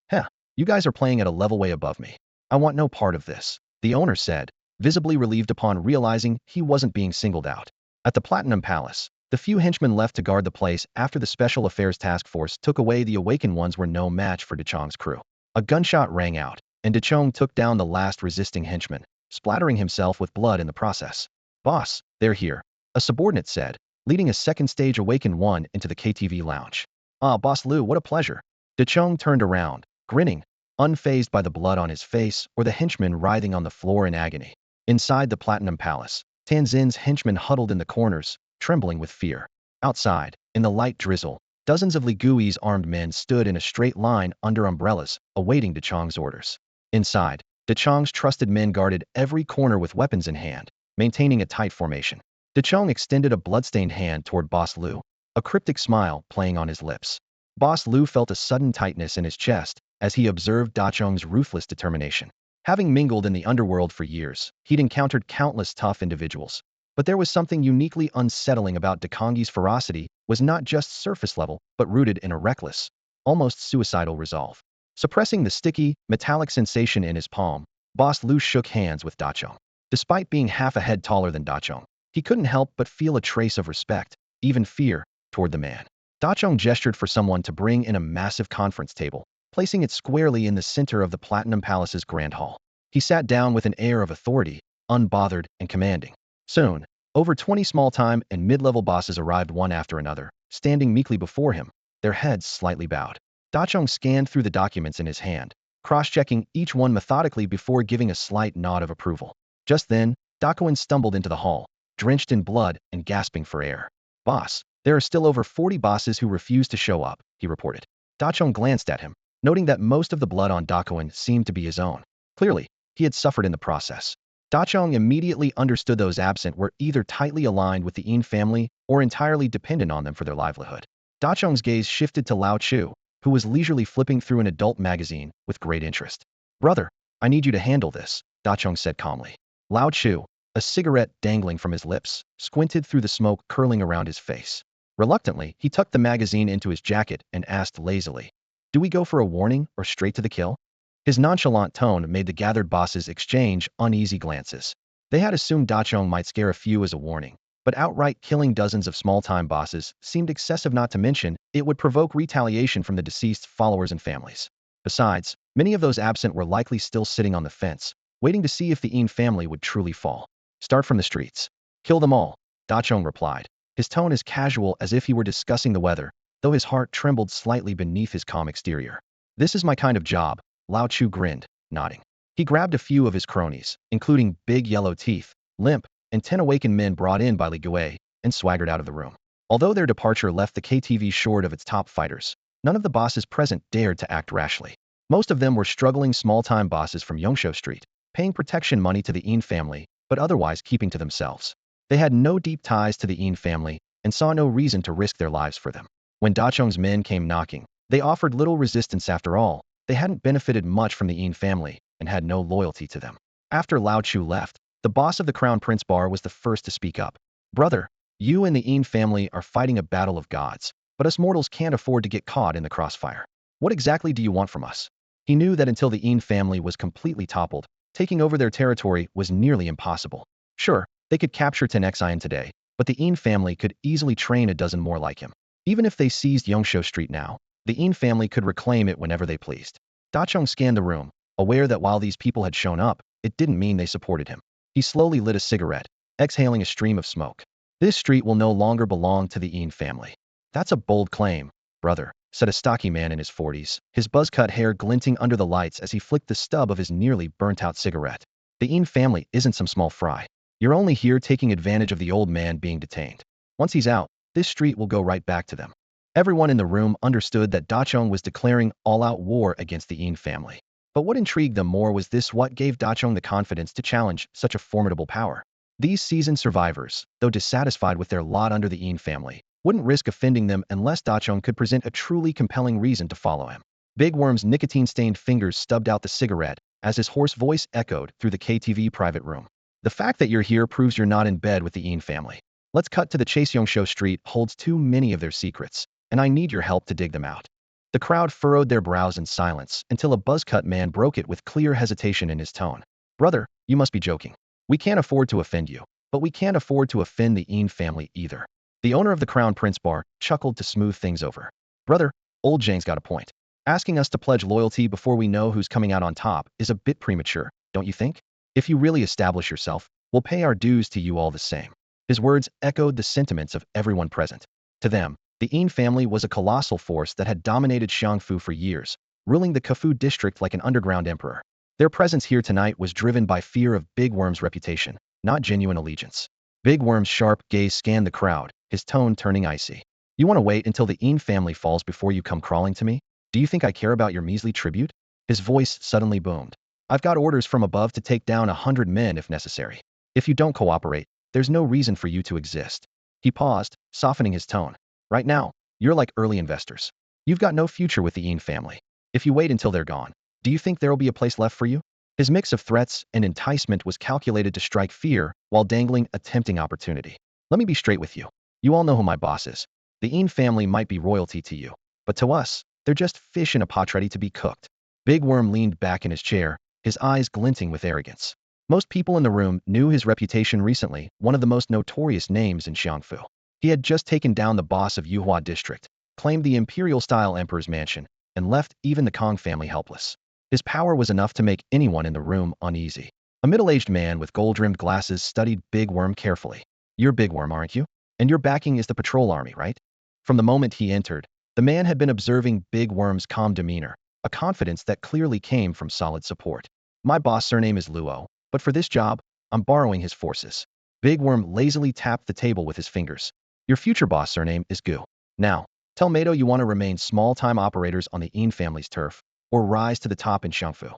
Heh, you guys are playing at a level way above me. I want no part of this, the owner said, visibly relieved upon realizing he wasn't being singled out. At the Platinum Palace, the few henchmen left to guard the place after the Special Affairs Task Force took away the awakened ones were no match for Dechong's crew. A gunshot rang out, and Dechong took down the last resisting henchman, splattering himself with blood in the process. Boss, they're here, a subordinate said, leading a second-stage awakened one into the KTV lounge. Ah, Boss Liu, what a pleasure. Dechong turned around, grinning, unfazed by the blood on his face or the henchman writhing on the floor in agony. Inside the Platinum Palace, Tanzin's henchmen huddled in the corners, trembling with fear. Outside, in the light drizzle, dozens of Li Gui's armed men stood in a straight line under umbrellas, awaiting Dechong's orders. Inside, Dechong's trusted men guarded every corner with weapons in hand, maintaining a tight formation. Dechong extended a bloodstained hand toward Boss Liu, a cryptic smile playing on his lips. Boss Liu felt a sudden tightness in his chest, as he observed Dacheng's ruthless determination. Having mingled in the underworld for years, he'd encountered countless tough individuals. But there was something uniquely unsettling about Dakong's ferocity was not just surface level, but rooted in a reckless, almost suicidal resolve. Suppressing the sticky, metallic sensation in his palm, Boss Lu shook hands with Dacheng. Despite being half a head taller than Dacheng, he couldn't help but feel a trace of respect, even fear, toward the man. Dacheng gestured for someone to bring in a massive conference table, placing it squarely in the center of the Platinum Palace's grand hall. He sat down with an air of authority, unbothered and commanding. Soon, over 20 small-time and mid-level bosses arrived one after another, standing meekly before him, their heads slightly bowed. Dacheng scanned through the documents in his hand, cross-checking each one methodically before giving a slight nod of approval. Just then, Dakoin stumbled into the hall, drenched in blood and gasping for air. "Boss, there are still over 40 bosses who refuse to show up," he reported. Dacheng glanced at him, noting that most of the blood on Dakoin seemed to be his own. Clearly, he had suffered in the process. Dacheng immediately understood those absent were either tightly aligned with the Yin family or entirely dependent on them for their livelihood. Dacheng's gaze shifted to Lao Chu, who was leisurely flipping through an adult magazine with great interest. "Brother, I need you to handle this," Dacheng said calmly. Lao Chu, a cigarette dangling from his lips, squinted through the smoke curling around his face. Reluctantly, he tucked the magazine into his jacket and asked lazily, "Do we go for a warning or straight to the kill?" His nonchalant tone made the gathered bosses exchange uneasy glances. They had assumed Dacheng might scare a few as a warning, but outright killing dozens of small-time bosses seemed excessive, not to mention it would provoke retaliation from the deceased's followers and families. Besides, many of those absent were likely still sitting on the fence, waiting to see if the Yin family would truly fall. "Start from the streets. Kill them all," Dacheng replied, his tone as casual as if he were discussing the weather, though his heart trembled slightly beneath his calm exterior. "This is my kind of job," Lao Chu grinned, nodding. He grabbed a few of his cronies, including Big Yellow Teeth, Limp, and 10 awakened men brought in by Li Gui, and swaggered out of the room. Although their departure left the KTV short of its top fighters, none of the bosses present dared to act rashly. Most of them were struggling small-time bosses from Yongsho Street, paying protection money to the Yin family, but otherwise keeping to themselves. They had no deep ties to the Yin family, and saw no reason to risk their lives for them. When Dacheng's men came knocking, they offered little resistance. After all, they hadn't benefited much from the Yin family, and had no loyalty to them. After Lao Chu left, the boss of the Crown Prince Bar was the first to speak up. "Brother, you and the Yin family are fighting a battle of gods, but us mortals can't afford to get caught in the crossfire. What exactly do you want from us?" He knew that until the Yin family was completely toppled, taking over their territory was nearly impossible. Sure, they could capture 10Xian today, but the Yin family could easily train a dozen more like him. Even if they seized Yongsho Street now, the Yin family could reclaim it whenever they pleased. Dacheng scanned the room, aware that while these people had shown up, it didn't mean they supported him. He slowly lit a cigarette, exhaling a stream of smoke. "This street will no longer belong to the Yin family." "That's a bold claim, brother," said a stocky man in his 40s, his buzz-cut hair glinting under the lights as he flicked the stub of his nearly burnt-out cigarette. "The Yin family isn't some small fry. You're only here taking advantage of the old man being detained. Once he's out, this street will go right back to them." Everyone in the room understood that Dacheng was declaring all-out war against the Yin family. But what intrigued them more was what gave Dacheng the confidence to challenge such a formidable power. These seasoned survivors, though dissatisfied with their lot under the Yin family, wouldn't risk offending them unless Dacheng could present a truly compelling reason to follow him. Big Worm's nicotine-stained fingers stubbed out the cigarette as his hoarse voice echoed through the KTV private room. "The fact that you're here proves you're not in bed with the Yin family. Let's cut to the chase. Yongsho Street holds too many of their secrets, and I need your help to dig them out." The crowd furrowed their brows in silence until a buzz-cut man broke it with clear hesitation in his tone. "Brother, you must be joking. We can't afford to offend you, but we can't afford to offend the Yin family either." The owner of the Crown Prince Bar chuckled to smooth things over. "Brother, old Zhang's got a point. Asking us to pledge loyalty before we know who's coming out on top is a bit premature, don't you think? If you really establish yourself, we'll pay our dues to you all the same." His words echoed the sentiments of everyone present. To them, the Yin family was a colossal force that had dominated Xiangfu for years, ruling the Kefu district like an underground emperor. Their presence here tonight was driven by fear of Big Worm's reputation, not genuine allegiance. Big Worm's sharp gaze scanned the crowd, his tone turning icy. "You want to wait until the Yin family falls before you come crawling to me? Do you think I care about your measly tribute?" His voice suddenly boomed. "I've got orders from above to take down 100 men if necessary. If you don't cooperate, there's no reason for you to exist." He paused, softening his tone. "Right now, you're like early investors. You've got no future with the Yin family. If you wait until they're gone, do you think there'll be a place left for you? His mix of threats and enticement was calculated to strike fear while dangling a tempting opportunity. Let me be straight with you. You all know who my boss is. The Een family might be royalty to you, but to us, they're just fish in a pot ready to be cooked. Big Worm leaned back in his chair, his eyes glinting with arrogance. Most people in the room knew his reputation recently, one of the most notorious names in Xiangfu. He had just taken down the boss of Yuhua district, claimed the imperial-style emperor's mansion, and left even the Kong family helpless. His power was enough to make anyone in the room uneasy. A middle-aged man with gold-rimmed glasses studied Big Worm carefully. You're Big Worm, aren't you? And your backing is the patrol army, right? From the moment he entered, the man had been observing Big Worm's calm demeanor, a confidence that clearly came from solid support. My boss' surname is Luo, but for this job, I'm borrowing his forces. Big Worm lazily tapped the table with his fingers. Your future boss' surname is Gu. Now, tell Mato you want to remain small-time operators on the Een family's turf, or rise to the top in Xiangfu.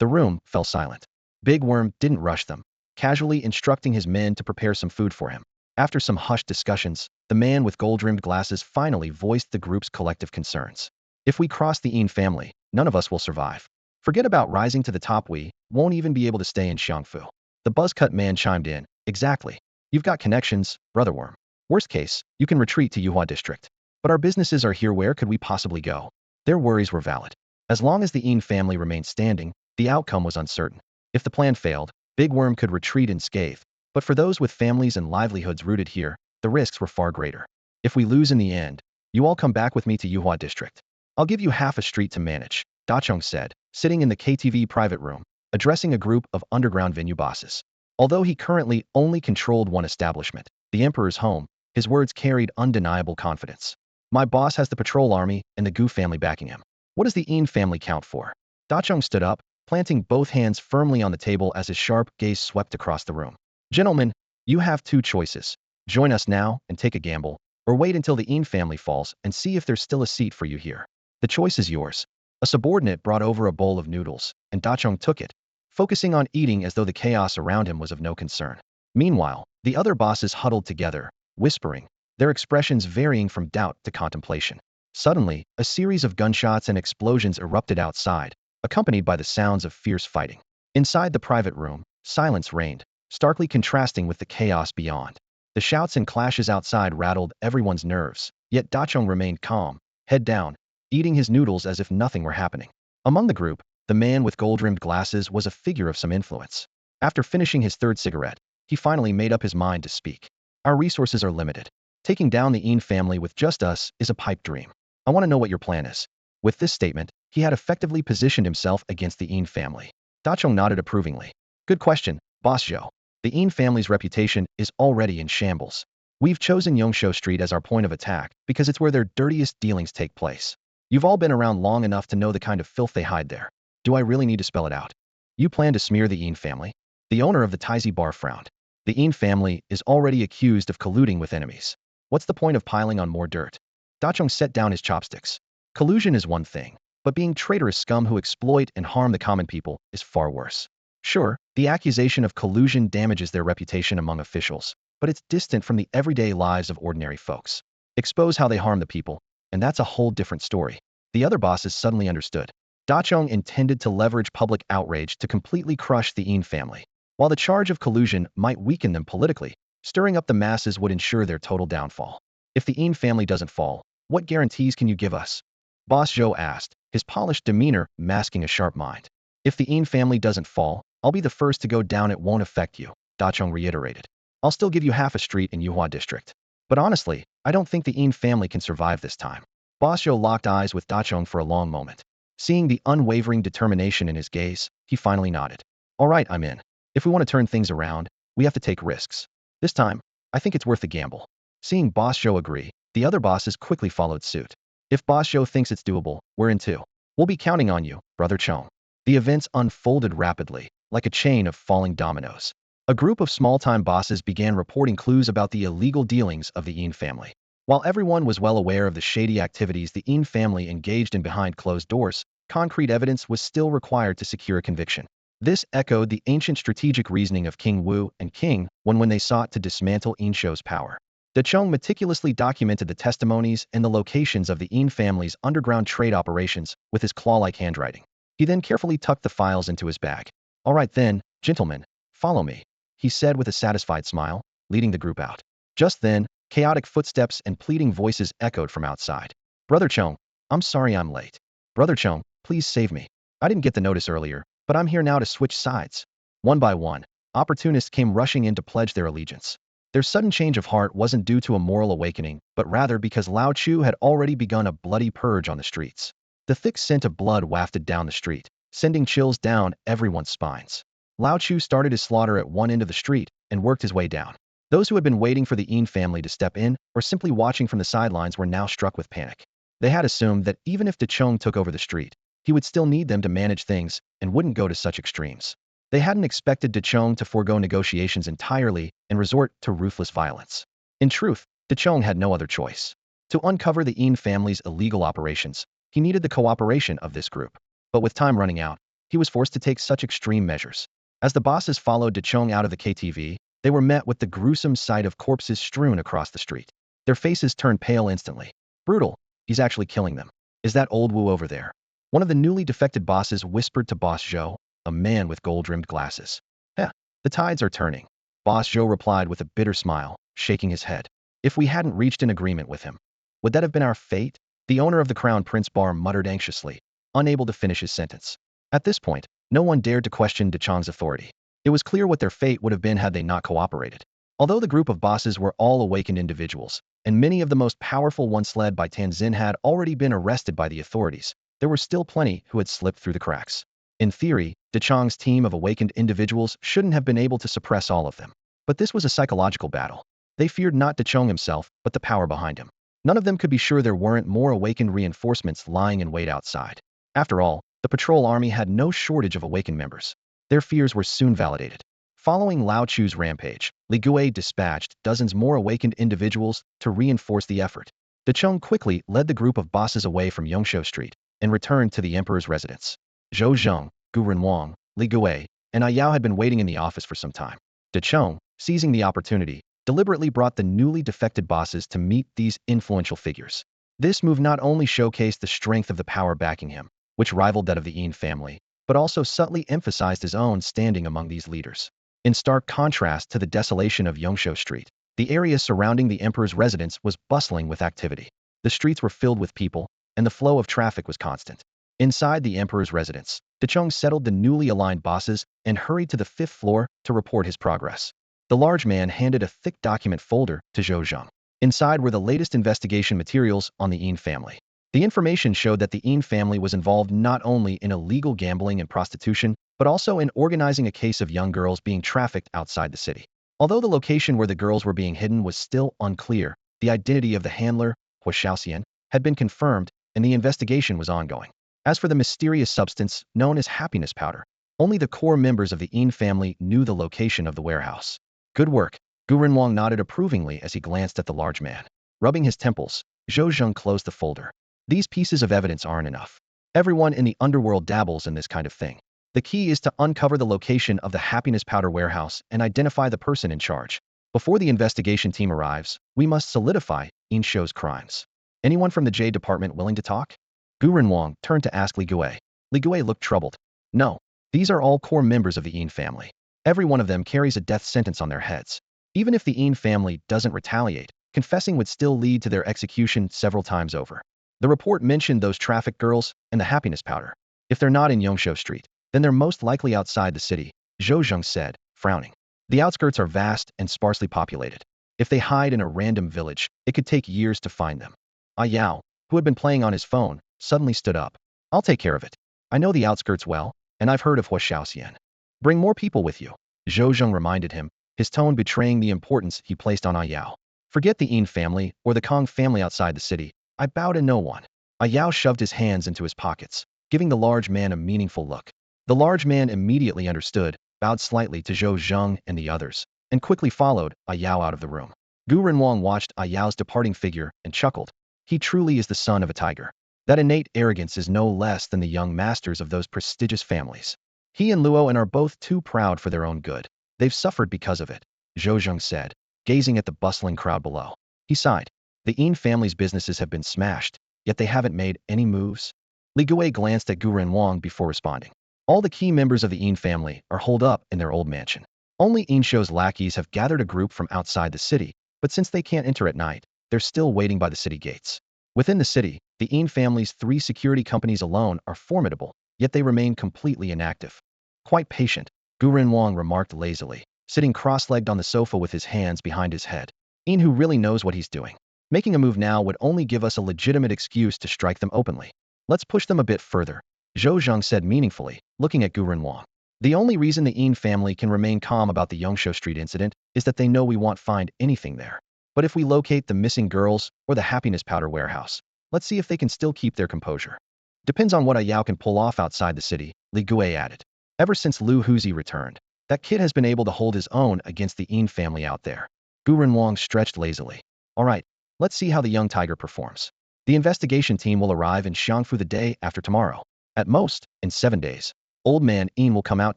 The room fell silent. Big Worm didn't rush them, casually instructing his men to prepare some food for him. After some hushed discussions, the man with gold-rimmed glasses finally voiced the group's collective concerns. If we cross the Een family, none of us will survive. Forget about rising to the top, we won't even be able to stay in Xiangfu. The buzzcut man chimed in. Exactly. You've got connections, Brother Worm. Worst case, you can retreat to Yuhua district. But our businesses are here, where could we possibly go? Their worries were valid. As long as the Een family remained standing, the outcome was uncertain. If the plan failed, Big Worm could retreat unscathed, but for those with families and livelihoods rooted here, the risks were far greater. If we lose in the end, you all come back with me to Yuhua district. I'll give you half a street to manage, Dachong said, sitting in the KTV private room, addressing a group of underground venue bosses. Although he currently only controlled one establishment, the Emperor's home, his words carried undeniable confidence. My boss has the patrol army and the Gu family backing him. What does the Een family count for? Dachong stood up, planting both hands firmly on the table as his sharp gaze swept across the room. Gentlemen, you have two choices. Join us now and take a gamble, or wait until the Een family falls and see if there's still a seat for you here. The choice is yours. A subordinate brought over a bowl of noodles, and Dachong took it, focusing on eating as though the chaos around him was of no concern. Meanwhile, the other bosses huddled together, whispering, their expressions varying from doubt to contemplation. Suddenly, a series of gunshots and explosions erupted outside, accompanied by the sounds of fierce fighting. Inside the private room, silence reigned, starkly contrasting with the chaos beyond. The shouts and clashes outside rattled everyone's nerves, yet Dachong remained calm, head down, eating his noodles as if nothing were happening. Among the group, the man with gold-rimmed glasses was a figure of some influence. After finishing his third cigarette, he finally made up his mind to speak. Our resources are limited. Taking down the Een family with just us is a pipe dream. I want to know what your plan is. With this statement, he had effectively positioned himself against the Een family. Dachong nodded approvingly. Good question, Boss Zhou. The Een family's reputation is already in shambles. We've chosen Yongsho Street as our point of attack because it's where their dirtiest dealings take place. You've all been around long enough to know the kind of filth they hide there. Do I really need to spell it out? You plan to smear the Een family? The owner of the Taizi bar frowned. The Een family is already accused of colluding with enemies. What's the point of piling on more dirt? Dachong set down his chopsticks. Collusion is one thing, but being traitorous scum who exploit and harm the common people is far worse. Sure, the accusation of collusion damages their reputation among officials, but it's distant from the everyday lives of ordinary folks. Expose how they harm the people, and that's a whole different story. The other bosses suddenly understood. Dachong intended to leverage public outrage to completely crush the Een family. While the charge of collusion might weaken them politically, stirring up the masses would ensure their total downfall. If the Een family doesn't fall, what guarantees can you give us? Boss Zhou asked, his polished demeanor masking a sharp mind. If the Een family doesn't fall, I'll be the first to go down. It won't affect you, Dachong reiterated. I'll still give you half a street in Yuhua district. But honestly, I don't think the Een family can survive this time. Boss Zhou locked eyes with Dachong for a long moment. Seeing the unwavering determination in his gaze, he finally nodded. All right, I'm in. If we want to turn things around, we have to take risks. This time, I think it's worth the gamble. Seeing Boss Zhou agree, the other bosses quickly followed suit. If Boss Zhou thinks it's doable, we're in too. We'll be counting on you, Brother Chong. The events unfolded rapidly, like a chain of falling dominoes. A group of small-time bosses began reporting clues about the illegal dealings of the Een family. While everyone was well aware of the shady activities the Een family engaged in behind closed doors, concrete evidence was still required to secure a conviction. This echoed the ancient strategic reasoning of King Wu and King when they sought to dismantle Ensho's power. De Chong meticulously documented the testimonies and the locations of the Yin family's underground trade operations with his claw-like handwriting. He then carefully tucked the files into his bag. "All right then, gentlemen, follow me," he said with a satisfied smile, leading the group out. Just then, chaotic footsteps and pleading voices echoed from outside. "Brother Chong, I'm sorry I'm late. Brother Chong, please save me. I didn't get the notice earlier, but I'm here now to switch sides." One by one, opportunists came rushing in to pledge their allegiance. Their sudden change of heart wasn't due to a moral awakening, but rather because Lao Chu had already begun a bloody purge on the streets. The thick scent of blood wafted down the street, sending chills down everyone's spines. Lao Chu started his slaughter at one end of the street and worked his way down. Those who had been waiting for the Yin family to step in or simply watching from the sidelines were now struck with panic. They had assumed that even if De Chong took over the street, he would still need them to manage things and wouldn't go to such extremes. They hadn't expected De Chong to forego negotiations entirely and resort to ruthless violence. In truth, De Chong had no other choice. To uncover the Yin family's illegal operations, he needed the cooperation of this group. But with time running out, he was forced to take such extreme measures. As the bosses followed De Chong out of the KTV, they were met with the gruesome sight of corpses strewn across the street. Their faces turned pale instantly. "Brutal, he's actually killing them. Is that old Wu over there?" One of the newly defected bosses whispered to Boss Zhou, a man with gold-rimmed glasses. "Heh, the tides are turning," Boss Zhou replied with a bitter smile, shaking his head. "If we hadn't reached an agreement with him, would that have been our fate?" The owner of the Crown Prince Bar muttered anxiously, unable to finish his sentence. At this point, no one dared to question De Chong's authority. It was clear what their fate would have been had they not cooperated. Although the group of bosses were all awakened individuals, and many of the most powerful ones led by Tanzin had already been arrested by the authorities, there were still plenty who had slipped through the cracks. In theory, De Chong's team of awakened individuals shouldn't have been able to suppress all of them. But this was a psychological battle. They feared not De Chong himself, but the power behind him. None of them could be sure there weren't more awakened reinforcements lying in wait outside. After all, the patrol army had no shortage of awakened members. Their fears were soon validated. Following Lao Chu's rampage, Li Gui dispatched dozens more awakened individuals to reinforce the effort. De Chong quickly led the group of bosses away from Yongshou Street and returned to the emperor's residence. Zhou Zheng, Gu Renwang, Li Gui, and Ayao had been waiting in the office for some time. De Chong, seizing the opportunity, deliberately brought the newly defected bosses to meet these influential figures. This move not only showcased the strength of the power backing him, which rivaled that of the Yin family, but also subtly emphasized his own standing among these leaders. In stark contrast to the desolation of Yongshou Street, the area surrounding the emperor's residence was bustling with activity. The streets were filled with people, and the flow of traffic was constant. Inside the emperor's residence, De Chong settled the newly aligned bosses and hurried to the 5th floor to report his progress. The large man handed a thick document folder to Zhou Zheng. Inside were the latest investigation materials on the Yin family. The information showed that the Yin family was involved not only in illegal gambling and prostitution, but also in organizing a case of young girls being trafficked outside the city. Although the location where the girls were being hidden was still unclear, the identity of the handler, Hua Xiaoxian, had been confirmed, and the investigation was ongoing. As for the mysterious substance known as happiness powder, only the core members of the Yin family knew the location of the warehouse. "Good work," Gu Renwang nodded approvingly as he glanced at the large man. Rubbing his temples, Zhou Zheng closed the folder. "These pieces of evidence aren't enough. Everyone in the underworld dabbles in this kind of thing. The key is to uncover the location of the happiness powder warehouse and identify the person in charge. Before the investigation team arrives, we must solidify Yin Shou's crimes. Anyone from the J department willing to talk?" Gu Renwang turned to ask Li Gui. Li Gui looked troubled. "No, these are all core members of the Yin family. Every one of them carries a death sentence on their heads. Even if the Yin family doesn't retaliate, confessing would still lead to their execution several times over. The report mentioned those trafficked girls and the happiness powder. If they're not in Yongshou Street, then they're most likely outside the city," Zhou Zheng said, frowning. "The outskirts are vast and sparsely populated. If they hide in a random village, it could take years to find them." Ayao, who had been playing on his phone, suddenly stood up. "I'll take care of it. I know the outskirts well, and I've heard of Hua Xiaoxian. Bring more people with you," Zhou Zheng reminded him, his tone betraying the importance he placed on Ayao. "Forget the Yin family or the Kong family outside the city. I bow to no one." Ayao shoved his hands into his pockets, giving the large man a meaningful look. The large man immediately understood, bowed slightly to Zhou Zheng and the others, and quickly followed Ayao out of the room. Gu Renwang watched Ayao's departing figure and chuckled. He truly is the son of a tiger. That innate arrogance is no less than the young masters of those prestigious families. He and Luo are both too proud for their own good. They've suffered because of it, Zhou Zheng said, gazing at the bustling crowd below. He sighed. The Yin family's businesses have been smashed, yet they haven't made any moves. Li Gui glanced at Guren Wang before responding. All the key members of the Yin family are holed up in their old mansion. Only Yin Shou's lackeys have gathered a group from outside the city, but since they can't enter at night, they're still waiting by the city gates. Within the city, the Yin family's 3 security companies alone are formidable, yet they remain completely inactive. Quite patient, Guren Wang remarked lazily, sitting cross-legged on the sofa with his hands behind his head. Yin who really knows what he's doing. Making a move now would only give us a legitimate excuse to strike them openly. Let's push them a bit further, Zhou Zhang said meaningfully, looking at Guren Wang. The only reason the Yin family can remain calm about the Yongshou Street incident is that they know we won't find anything there. But if we locate the missing girls or the happiness powder warehouse, let's see if they can still keep their composure. Depends on what a Yao can pull off outside the city, Li Gui added. Ever since Lu Huzi returned, that kid has been able to hold his own against the Yin family out there. Guren Wang stretched lazily. All right, let's see how the young tiger performs. The investigation team will arrive in Xiangfu the day after tomorrow. At most, in 7 days. Old man Yin will come out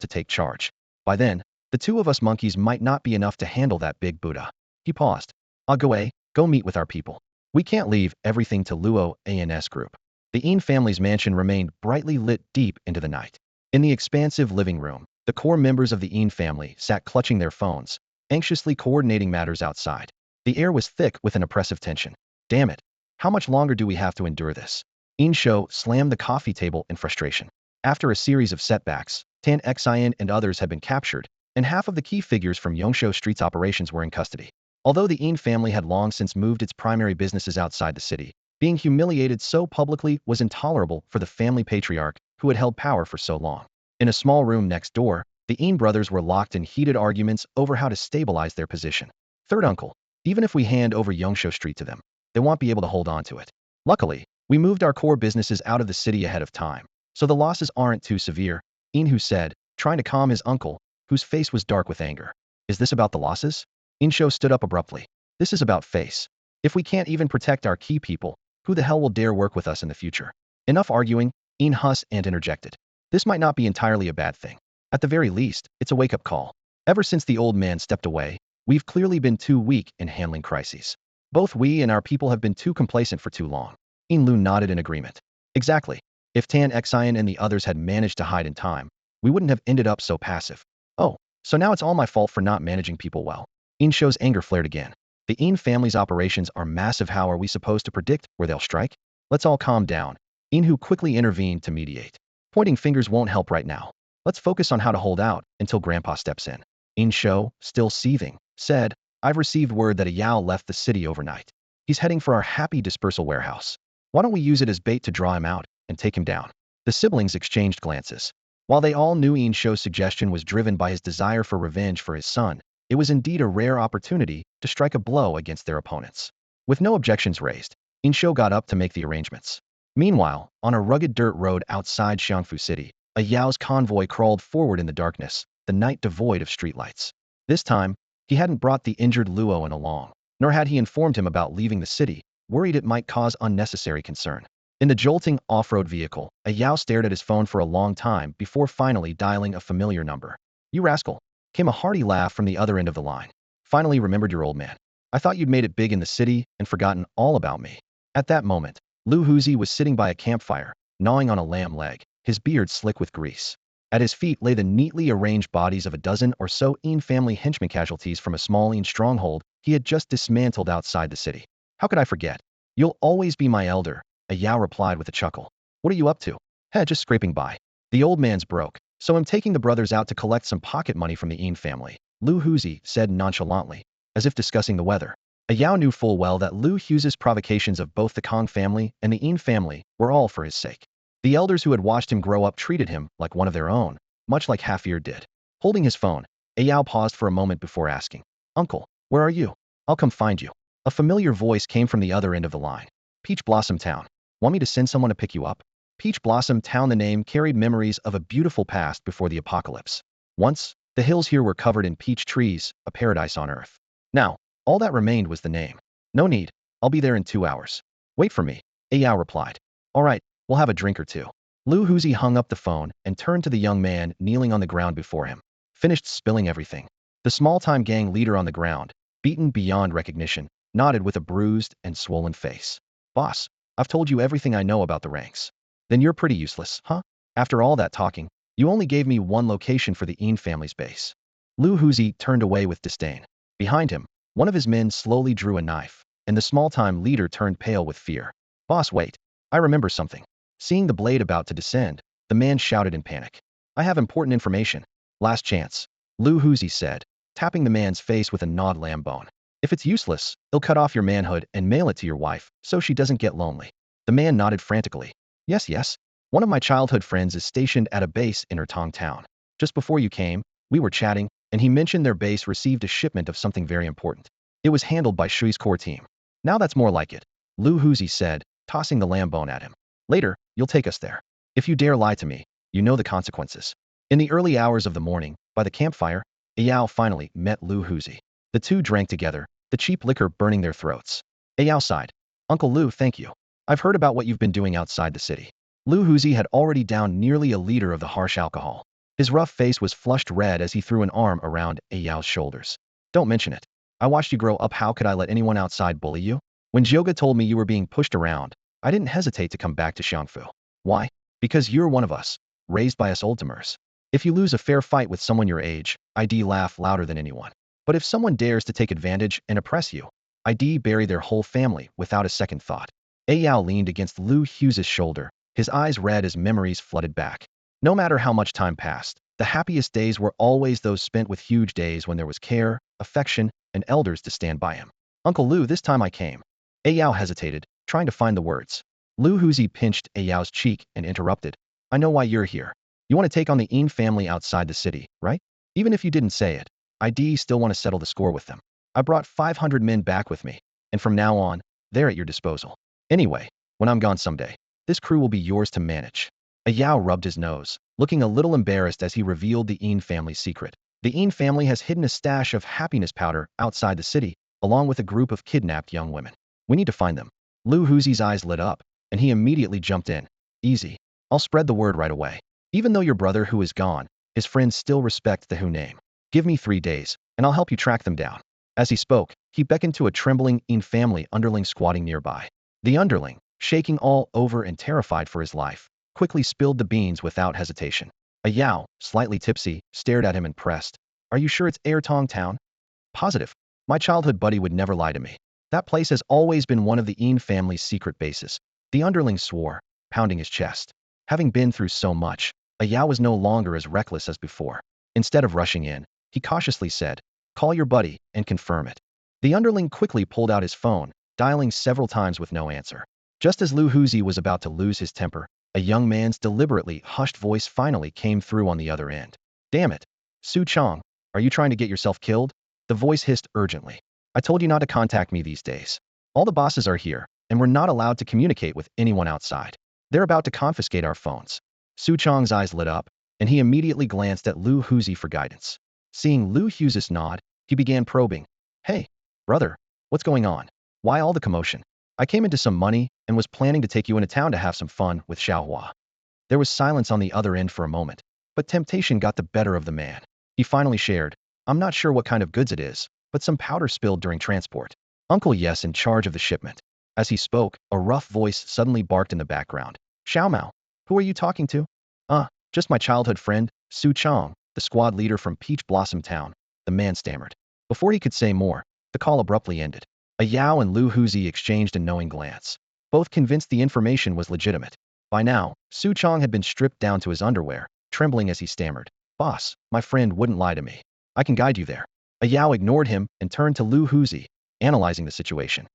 to take charge. By then, the 2 of us monkeys might not be enough to handle that big Buddha. He paused. Ague, go meet with our people. We can't leave everything to Luo An's group. The Yin family's mansion remained brightly lit deep into the night. In the expansive living room, the core members of the Yin family sat clutching their phones, anxiously coordinating matters outside. The air was thick with an oppressive tension. Damn it. How much longer do we have to endure this? Yin Shou slammed the coffee table in frustration. After a series of setbacks, Tan Xian and others had been captured, and half of the key figures from Yongshou Street's operations were in custody. Although the Yin family had long since moved its primary businesses outside the city, being humiliated so publicly was intolerable for the family patriarch who had held power for so long. In a small room next door, the Yin brothers were locked in heated arguments over how to stabilize their position. Third uncle, even if we hand over Yongshou Street to them, they won't be able to hold on to it. Luckily, we moved our core businesses out of the city ahead of time, so the losses aren't too severe, Yin said, trying to calm his uncle, whose face was dark with anger. Is this about the losses? Yin Shou stood up abruptly. This is about face. If we can't even protect our key people, who the hell will dare work with us in the future? Enough arguing, Yin hussed and interjected. This might not be entirely a bad thing. At the very least, it's a wake-up call. Ever since the old man stepped away, we've clearly been too weak in handling crises. Both we and our people have been too complacent for too long. Yin Lu nodded in agreement. Exactly. If Tan Xian and the others had managed to hide in time, we wouldn't have ended up so passive. Oh, so now it's all my fault for not managing people well. Yin Shou's anger flared again. The Yin family's operations are massive. How are we supposed to predict where they'll strike? Let's all calm down. Yin Hu quickly intervened to mediate. Pointing fingers won't help right now. Let's focus on how to hold out until Grandpa steps in. Yin Shou, still seething, said, I've received word that a Yao left the city overnight. He's heading for our happy dispersal warehouse. Why don't we use it as bait to draw him out and take him down? The siblings exchanged glances. While they all knew Yin Shou's suggestion was driven by his desire for revenge for his son, it was indeed a rare opportunity to strike a blow against their opponents. With no objections raised, Yin Shou got up to make the arrangements. Meanwhile, on a rugged dirt road outside Xiangfu City, a Yao's convoy crawled forward in the darkness, the night devoid of streetlights. This time, he hadn't brought the injured Luoan along, nor had he informed him about leaving the city, worried it might cause unnecessary concern. In the jolting off-road vehicle, a Yao stared at his phone for a long time before finally dialing a familiar number. You rascal, came a hearty laugh from the other end of the line. Finally remembered your old man. I thought you'd made it big in the city and forgotten all about me. At that moment, Lu Huzi was sitting by a campfire, gnawing on a lamb leg, his beard slick with grease. At his feet lay the neatly arranged bodies of a dozen or so Yin family henchmen casualties from a small Yin stronghold he had just dismantled outside the city. How could I forget? You'll always be my elder, a Yao replied with a chuckle. What are you up to? Just scraping by. The old man's broke, so I'm taking the brothers out to collect some pocket money from the Yin family, Lu Huzi said nonchalantly, as if discussing the weather. A Yao knew full well that Lu Huzi's provocations of both the Kong family and the Yin family were all for his sake. The elders who had watched him grow up treated him like one of their own, much like Half-Ear did. Holding his phone, a Yao paused for a moment before asking, Uncle, where are you? I'll come find you. A familiar voice came from the other end of the line. Peach Blossom Town. Want me to send someone to pick you up? Peach Blossom Town. The name carried memories of a beautiful past before the apocalypse. Once, the hills here were covered in peach trees, a paradise on earth. Now, all that remained was the name. No need. I'll be there in 2 hours. Wait for me, a Yao replied. All right, we'll have a drink or two. Lu Huzi hung up the phone and turned to the young man kneeling on the ground before him. Finished spilling everything. The small-time gang leader on the ground, beaten beyond recognition, nodded with a bruised and swollen face. Boss, I've told you everything I know about the ranks. Then you're pretty useless, huh? After all that talking, you only gave me one location for the Een family's base. Lu Huzi turned away with disdain. Behind him, one of his men slowly drew a knife, and the small-time leader turned pale with fear. Boss, wait. I remember something. Seeing the blade about to descend, the man shouted in panic. I have important information. Last chance. Lu Huzi said, tapping the man's face with a gnawed lamb bone. If it's useless, they'll cut off your manhood and mail it to your wife, so she doesn't get lonely. The man nodded frantically. Yes, yes. One of my childhood friends is stationed at a base in Ertong town. Just before you came, we were chatting, and he mentioned their base received a shipment of something very important. It was handled by Shui's core team. Now that's more like it, Lu Huzi said, tossing the lamb bone at him. Later, you'll take us there. If you dare lie to me, you know the consequences. In the early hours of the morning, by the campfire, Ayao finally met Lu Huzi. The two drank together, the cheap liquor burning their throats. Ayao sighed. Uncle Lu, thank you. I've heard about what you've been doing outside the city. Lu Huzi had already downed nearly a liter of the harsh alcohol. His rough face was flushed red as he threw an arm around Ayao's shoulders. Don't mention it. I watched you grow up. How could I let anyone outside bully you? When Jyoga told me you were being pushed around, I didn't hesitate to come back to Xiangfu. Why? Because you're one of us, raised by us old-timers. If you lose a fair fight with someone your age, I'd laugh louder than anyone. But if someone dares to take advantage and oppress you, I'd bury their whole family without a second thought. Ayao leaned against Lu Hughes's shoulder, his eyes red as memories flooded back. No matter how much time passed, the happiest days were always those spent with huge days when there was care, affection, and elders to stand by him. Uncle Lu, this time I came. Ayao hesitated, trying to find the words. Lu Huzi pinched Ayao's cheek and interrupted. I know why you're here. You want to take on the Een family outside the city, right? Even if you didn't say it, I'd still want to settle the score with them. I brought 500 men back with me, and from now on, they're at your disposal. Anyway, when I'm gone someday, this crew will be yours to manage. Ayao rubbed his nose, looking a little embarrassed as he revealed the Een family's secret. The Een family has hidden a stash of happiness powder outside the city, along with a group of kidnapped young women. We need to find them. Lu Huzi's eyes lit up, and he immediately jumped in. Easy. I'll spread the word right away. Even though your brother who is gone, his friends still respect the Hu name. Give me 3 days, and I'll help you track them down. As he spoke, he beckoned to a trembling Een family underling squatting nearby. The underling, shaking all over and terrified for his life, quickly spilled the beans without hesitation. Ayao, slightly tipsy, stared at him and pressed. Are you sure it's Ertong town? Positive. My childhood buddy would never lie to me. That place has always been one of the Een family's secret bases. The underling swore, pounding his chest. Having been through so much, Ayao was no longer as reckless as before. Instead of rushing in, he cautiously said, call your buddy and confirm it. The underling quickly pulled out his phone, dialing several times with no answer. Just as Lu Huzi was about to lose his temper, a young man's deliberately hushed voice finally came through on the other end. Damn it. Su Chong, are you trying to get yourself killed? The voice hissed urgently. I told you not to contact me these days. All the bosses are here, and we're not allowed to communicate with anyone outside. They're about to confiscate our phones. Su Chong's eyes lit up, and he immediately glanced at Lu Huzi for guidance. Seeing Lu Huzi's nod, he began probing. Hey, brother, what's going on? Why all the commotion? I came into some money and was planning to take you into town to have some fun with Xiaohua. There was silence on the other end for a moment, but temptation got the better of the man. He finally shared, I'm not sure what kind of goods it is, but some powder spilled during transport. Uncle Yes in charge of the shipment. As he spoke, a rough voice suddenly barked in the background. Xiao Mao, who are you talking to? Just my childhood friend, Su Chong, the squad leader from Peach Blossom Town, the man stammered. Before he could say more, the call abruptly ended. Ayao and Lu Huzi exchanged a knowing glance, both convinced the information was legitimate. By now, Su Chong had been stripped down to his underwear, trembling as he stammered. Boss, my friend wouldn't lie to me. I can guide you there. Ayao ignored him and turned to Lu Huzi, analyzing the situation.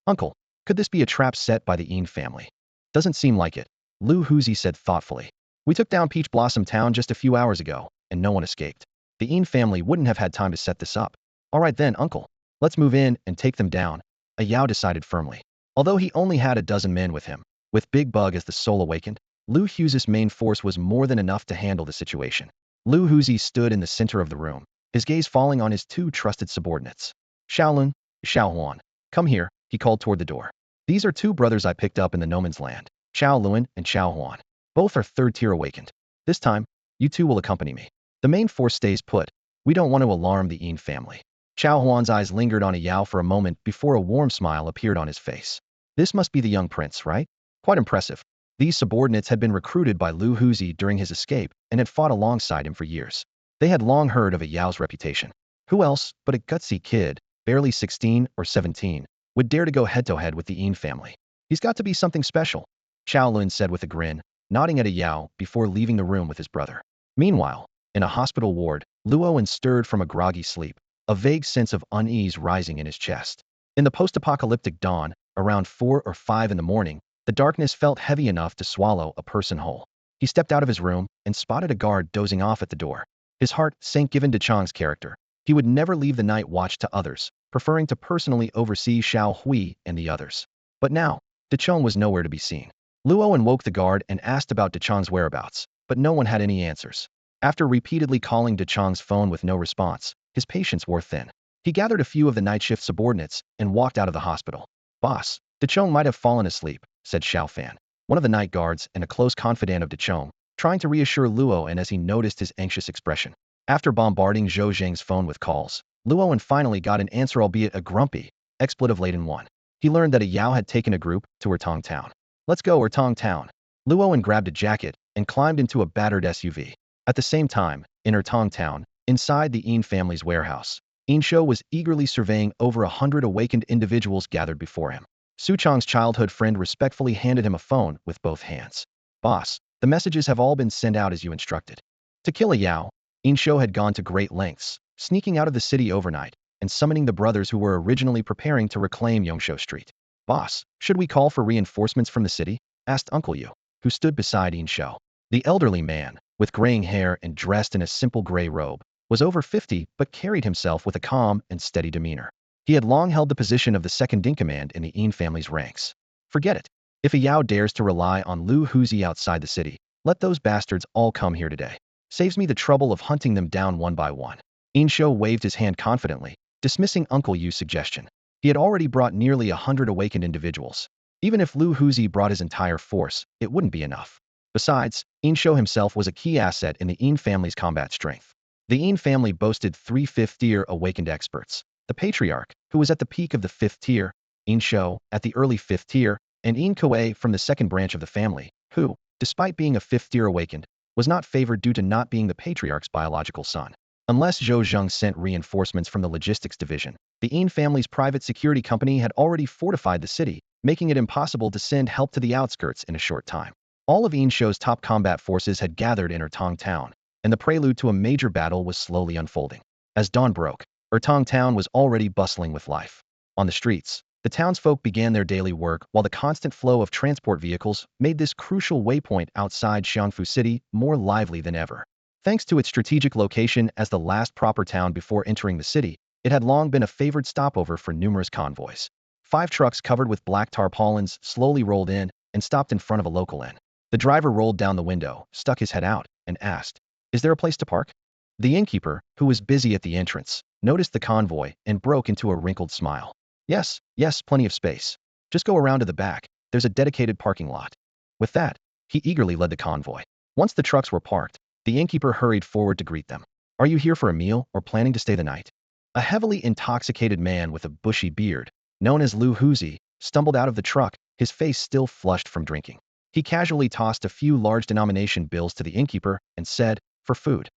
Uncle, could this be a trap set by the Een family? Doesn't seem like it, Lu Huzi said thoughtfully. We took down Peach Blossom Town just a few hours ago, and no one escaped. The Een family wouldn't have had time to set this up. All right then, uncle. Let's move in and take them down, Ayao decided firmly. Although he only had a dozen men with him, with Big Bug as the sole awakened, Lu Huzi's main force was more than enough to handle the situation. Lu Huzi stood in the center of the room, his gaze falling on his 2 trusted subordinates. Xiaolun, Xiaohuan, come here, he called toward the door. These are 2 brothers I picked up in the no man's land, Xiaoluan and Xiaohuan. Both are 3rd tier awakened. This time, you 2 will accompany me. The main force stays put. We don't want to alarm the Een family. Chao Huan's eyes lingered on a Yao for a moment before a warm smile appeared on his face. This must be the young prince, right? Quite impressive. These subordinates had been recruited by Lu Huzi during his escape and had fought alongside him for years. They had long heard of a Yao's reputation. Who else but a gutsy kid, barely 16 or 17, would dare to go head-to-head with the Yin family? He's got to be something special, Chao Lun said with a grin, nodding at a Yao before leaving the room with his brother. Meanwhile, in a hospital ward, Luowen stirred from a groggy sleep, a vague sense of unease rising in his chest. In the post-apocalyptic dawn, around 4 or 5 in the morning, the darkness felt heavy enough to swallow a person whole. He stepped out of his room and spotted a guard dozing off at the door. His heart sank given Dechang's character. He would never leave the night watch to others, preferring to personally oversee Xiao Hui and the others. But now, Dechang was nowhere to be seen. Luowen woke the guard and asked about Dechang's whereabouts, but no one had any answers. After repeatedly calling Dechang's phone with no response, his patience wore thin. He gathered a few of the night shift subordinates and walked out of the hospital. Boss, Dechang might have fallen asleep, said Xiao Fan, one of the night guards and a close confidant of Dechang, trying to reassure Luowen as he noticed his anxious expression. After bombarding Zhou Zheng's phone with calls, Luowen finally got an answer, albeit a grumpy, expletive-laden one. He learned that a Yao had taken a group to Ertong Town. Let's go Ertong Town. Luowen grabbed a jacket and climbed into a battered SUV. At the same time, in Ertong Town, inside the Yin family's warehouse, Yin Shou was eagerly surveying over 100 awakened individuals gathered before him. Su Chang's childhood friend respectfully handed him a phone with both hands. Boss, the messages have all been sent out as you instructed. To kill a Yao, Yin Shou had gone to great lengths, sneaking out of the city overnight and summoning the brothers who were originally preparing to reclaim Yongshou Street. Boss, should we call for reinforcements from the city? Asked Uncle Yu, who stood beside Yin Shou. The elderly man, with graying hair and dressed in a simple gray robe, was over 50 but carried himself with a calm and steady demeanor. He had long held the position of the second-in-command in the Yin family's ranks. Forget it. If a Yao dares to rely on Lu Huzi outside the city, let those bastards all come here today. Saves me the trouble of hunting them down one by one. Yin Shou waved his hand confidently, dismissing Uncle Yu's suggestion. He had already brought nearly 100 awakened individuals. Even if Lu Huzi brought his entire force, it wouldn't be enough. Besides, Yin Shou himself was a key asset in the Yin family's combat strength. The Yin family boasted 3 fifth-tier awakened experts. The Patriarch, who was at the peak of the 5th tier, Yin Shou, at the early 5th tier, and Yin Kuei from the second branch of the family, who, despite being a 5th tier awakened, was not favored due to not being the Patriarch's biological son. Unless Zhou Zheng sent reinforcements from the logistics division, the Yin family's private security company had already fortified the city, making it impossible to send help to the outskirts in a short time. All of Yin Shou's top combat forces had gathered in Ertong Town, and the prelude to a major battle was slowly unfolding. As dawn broke, Ertong Town was already bustling with life. On the streets, the townsfolk began their daily work while the constant flow of transport vehicles made this crucial waypoint outside Xiangfu City more lively than ever. Thanks to its strategic location as the last proper town before entering the city, it had long been a favored stopover for numerous convoys. 5 trucks covered with black tarpaulins slowly rolled in and stopped in front of a local inn. The driver rolled down the window, stuck his head out, and asked, "Is there a place to park?" The innkeeper, who was busy at the entrance, noticed the convoy and broke into a wrinkled smile. Yes, plenty of space. Just go around to the back. There's a dedicated parking lot." With that, he eagerly led the convoy. Once the trucks were parked, the innkeeper hurried forward to greet them. "Are you here for a meal or planning to stay the night?" A heavily intoxicated man with a bushy beard, known as Lu Huzi, stumbled out of the truck, his face still flushed from drinking. He casually tossed a few large denomination bills to the innkeeper and said, "For food."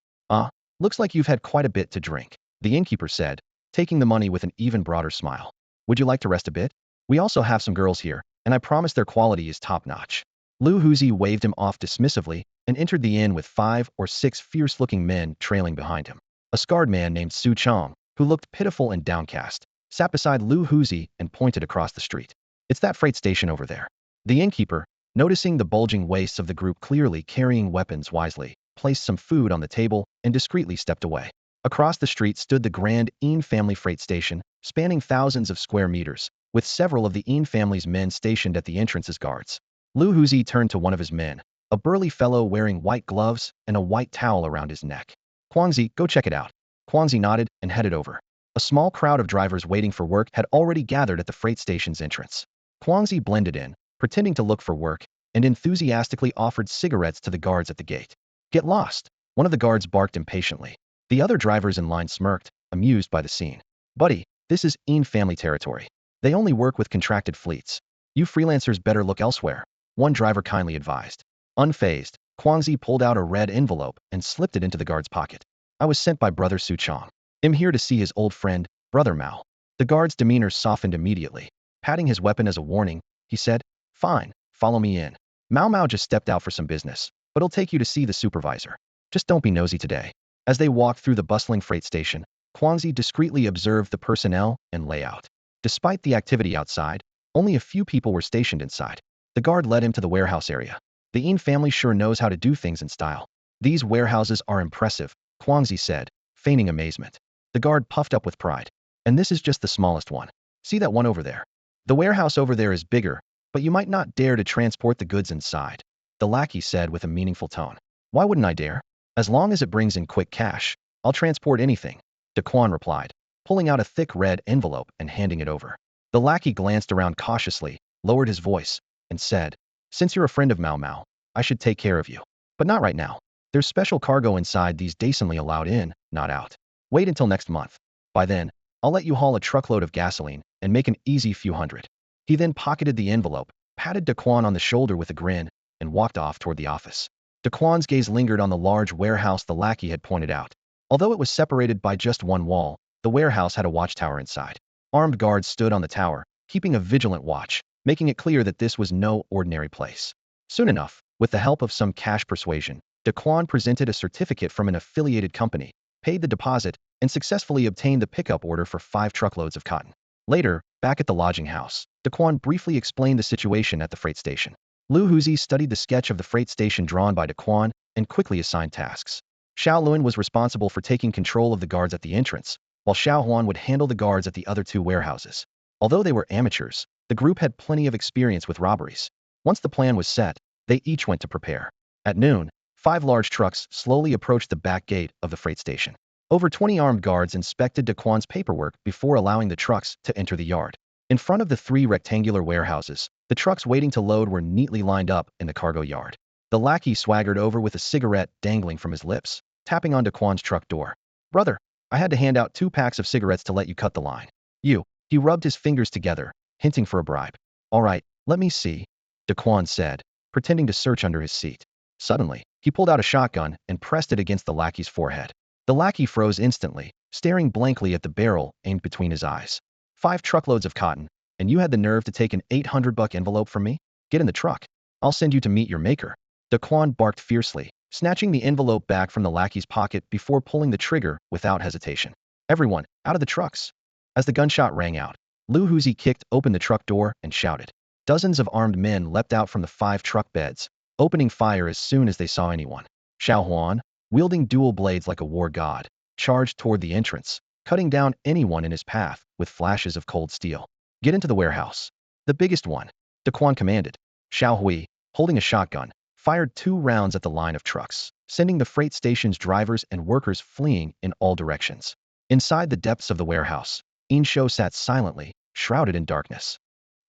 Looks like you've had quite a bit to drink," the innkeeper said, taking the money with an even broader smile. "Would you like to rest a bit? We also have some girls here, and I promise their quality is top-notch." Lu Huzi waved him off dismissively and entered the inn with 5 or 6 fierce-looking men trailing behind him. A scarred man named Su Chang, who looked pitiful and downcast, sat beside Lu Huzi and pointed across the street. "It's that freight station over there." The innkeeper, noticing the bulging waists of the group clearly carrying weapons wisely, placed some food on the table and discreetly stepped away. Across the street stood the Grand Yin family freight station, spanning thousands of square meters, with several of the Yin family's men stationed at the entrance as guards. Lu Huzi turned to one of his men, a burly fellow wearing white gloves and a white towel around his neck. "Guangzi, go check it out." Guangzi nodded and headed over. A small crowd of drivers waiting for work had already gathered at the freight station's entrance. Guangzi blended in, pretending to look for work, and enthusiastically offered cigarettes to the guards at the gate. "Get lost," one of the guards barked impatiently. The other drivers in line smirked, amused by the scene. Buddy, this is Een family territory. They only work with contracted fleets. You freelancers better look elsewhere, one driver kindly advised. Unfazed, Guangxi pulled out a red envelope and slipped it into the guard's pocket. I was sent by Brother Su Chong. I'm here to see his old friend, Brother Mao. The guard's demeanor softened immediately. Patting his weapon as a warning, he said, "Fine, follow me in." Mao just stepped out for some business, but he'll take you to see the supervisor. Just don't be nosy today. As they walked through the bustling freight station, Guangxi discreetly observed the personnel and layout. Despite the activity outside, only a few people were stationed inside. The guard led him to the warehouse area. The Een family sure knows how to do things in style. These warehouses are impressive, Guangxi said, feigning amazement. The guard puffed up with pride. And this is just the smallest one. See that one over there? The warehouse over there is bigger, but you might not dare to transport the goods inside, the lackey said with a meaningful tone. Why wouldn't I dare? As long as it brings in quick cash, I'll transport anything, Daquan replied, pulling out a thick red envelope and handing it over. The lackey glanced around cautiously, lowered his voice, and said, "Since you're a friend of Mao, I should take care of you. But not right now. There's special cargo inside these decently allowed in, not out. Wait until next month. By then, I'll let you haul a truckload of gasoline and make an easy few hundred." He then pocketed the envelope, patted Daquan on the shoulder with a grin, and walked off toward the office. Daquan's gaze lingered on the large warehouse the lackey had pointed out. Although it was separated by just one wall, the warehouse had a watchtower inside. Armed guards stood on the tower, keeping a vigilant watch, making it clear that this was no ordinary place. Soon enough, with the help of some cash persuasion, Daquan presented a certificate from an affiliated company, paid the deposit, and successfully obtained the pickup order for 5 truckloads of cotton. Later, back at the lodging house, Daquan briefly explained the situation at the freight station. Lu Huzi studied the sketch of the freight station drawn by Daquan and quickly assigned tasks. Xiao Luan was responsible for taking control of the guards at the entrance, while Xiao Huan would handle the guards at the other 2 warehouses. Although they were amateurs, the group had plenty of experience with robberies. Once the plan was set, they each went to prepare. At noon, 5 large trucks slowly approached the back gate of the freight station. Over 20 armed guards inspected Daquan's paperwork before allowing the trucks to enter the yard. In front of the 3 rectangular warehouses, the trucks waiting to load were neatly lined up in the cargo yard. The lackey swaggered over with a cigarette dangling from his lips, tapping on Daquan's truck door. "Brother, I had to hand out 2 packs of cigarettes to let you cut the line." He rubbed his fingers together, hinting for a bribe. "All right, let me see," Daquan said, pretending to search under his seat. Suddenly, he pulled out a shotgun and pressed it against the lackey's forehead. The lackey froze instantly, staring blankly at the barrel aimed between his eyes. 5 truckloads of cotton, and you had the nerve to take an $800 envelope from me? Get in the truck. I'll send you to meet your maker." Daquan barked fiercely, snatching the envelope back from the lackey's pocket before pulling the trigger without hesitation. "Everyone, out of the trucks." As the gunshot rang out, Lu Huzi kicked open the truck door and shouted. Dozens of armed men leapt out from the 5 truck beds, opening fire as soon as they saw anyone. Xiao Huan, wielding dual blades like a war god, charged toward the entrance, cutting down anyone in his path with flashes of cold steel. "Get into the warehouse. The biggest one," Daquan commanded. Xiao Hui, holding a shotgun, fired 2 rounds at the line of trucks, sending the freight station's drivers and workers fleeing in all directions. Inside the depths of the warehouse, Een Shou sat silently, shrouded in darkness.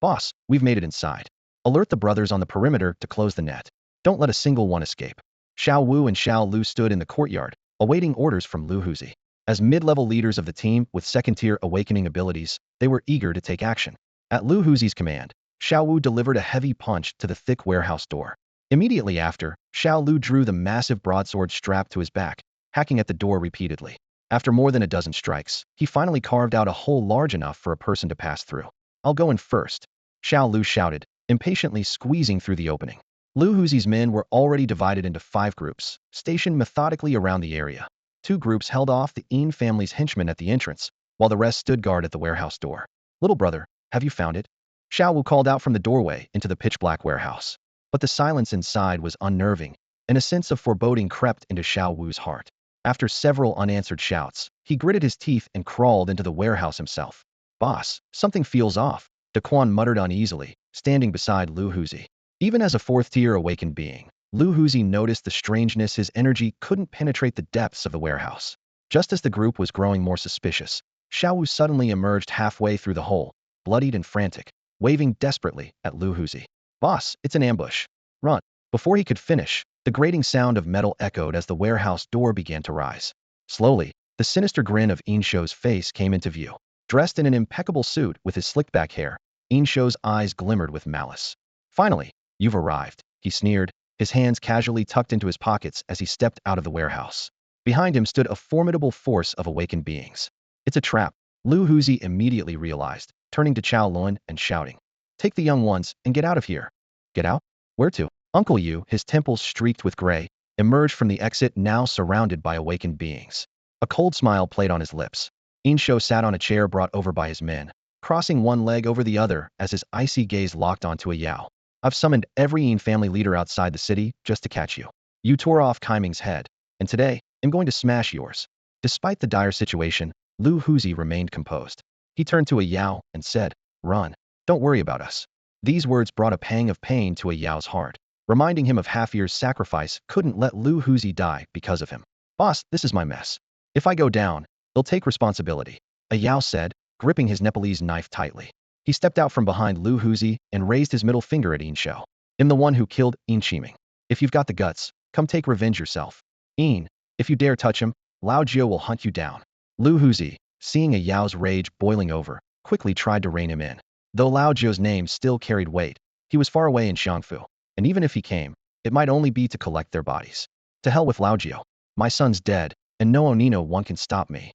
"Boss, we've made it inside. Alert the brothers on the perimeter to close the net. Don't let a single one escape." Xiao Wu and Xiao Lu stood in the courtyard, awaiting orders from Lu Huzi. As mid-level leaders of the team with second-tier awakening abilities, they were eager to take action. At Lu Huzi's command, Xiao Wu delivered a heavy punch to the thick warehouse door. Immediately after, Xiao Lu drew the massive broadsword strapped to his back, hacking at the door repeatedly. After more than a dozen strikes, he finally carved out a hole large enough for a person to pass through. "I'll go in first," Xiao Lu shouted, impatiently squeezing through the opening. Lu Huzi's men were already divided into 5 groups, stationed methodically around the area. 2 groups held off the Een family's henchmen at the entrance, while the rest stood guard at the warehouse door. "Little brother, have you found it?" Xiao Wu called out from the doorway into the pitch-black warehouse. But the silence inside was unnerving, and a sense of foreboding crept into Xiao Wu's heart. After several unanswered shouts, he gritted his teeth and crawled into the warehouse himself. "Boss, something feels off," Daquan muttered uneasily, standing beside Lu Huzi. Even as a 4th-tier awakened being, Lu Huzi noticed the strangeness. His energy couldn't penetrate the depths of the warehouse. Just as the group was growing more suspicious, Xiao Wu suddenly emerged halfway through the hole, bloodied and frantic, waving desperately at Lu Huzi. "Boss, it's an ambush. Run." Before he could finish, the grating sound of metal echoed as the warehouse door began to rise. Slowly, the sinister grin of Een Shou's face came into view. Dressed in an impeccable suit with his slicked-back hair, Inshow's eyes glimmered with malice. "Finally, you've arrived," he sneered, his hands casually tucked into his pockets as he stepped out of the warehouse. Behind him stood a formidable force of awakened beings. "It's a trap," Lu Huzi immediately realized, turning to Chao Lun and shouting. "Take the young ones and get out of here." "Get out? Where to?" Uncle Yu, his temples streaked with gray, emerged from the exit now surrounded by awakened beings. A cold smile played on his lips. Insho sat on a chair brought over by his men, crossing one leg over the other as his icy gaze locked onto a Yao. "I've summoned every Yin family leader outside the city just to catch you. You tore off Kaiming's head, and today, I'm going to smash yours." Despite the dire situation, Lu Huzi remained composed. He turned to a Yao and said, "Run. Don't worry about us." These words brought a pang of pain to a Yao's heart. Reminding him of Hafir's sacrifice couldn't let Lu Huzi die because of him. "Boss, this is my mess. If I go down, they'll take responsibility," a Yao said, gripping his Nepalese knife tightly. He stepped out from behind Lu Huzi and raised his middle finger at Insho. "I'm the one who killed Chiming. If you've got the guts, come take revenge yourself. If you dare touch him, Lao Jiao will hunt you down." Lu Huzi, seeing a Yao's rage boiling over, quickly tried to rein him in. Though Lao Jiao's name still carried weight, he was far away in Xiangfu, and even if he came, it might only be to collect their bodies. "To hell with Lao Jiao. My son's dead, and no Onino one can stop me."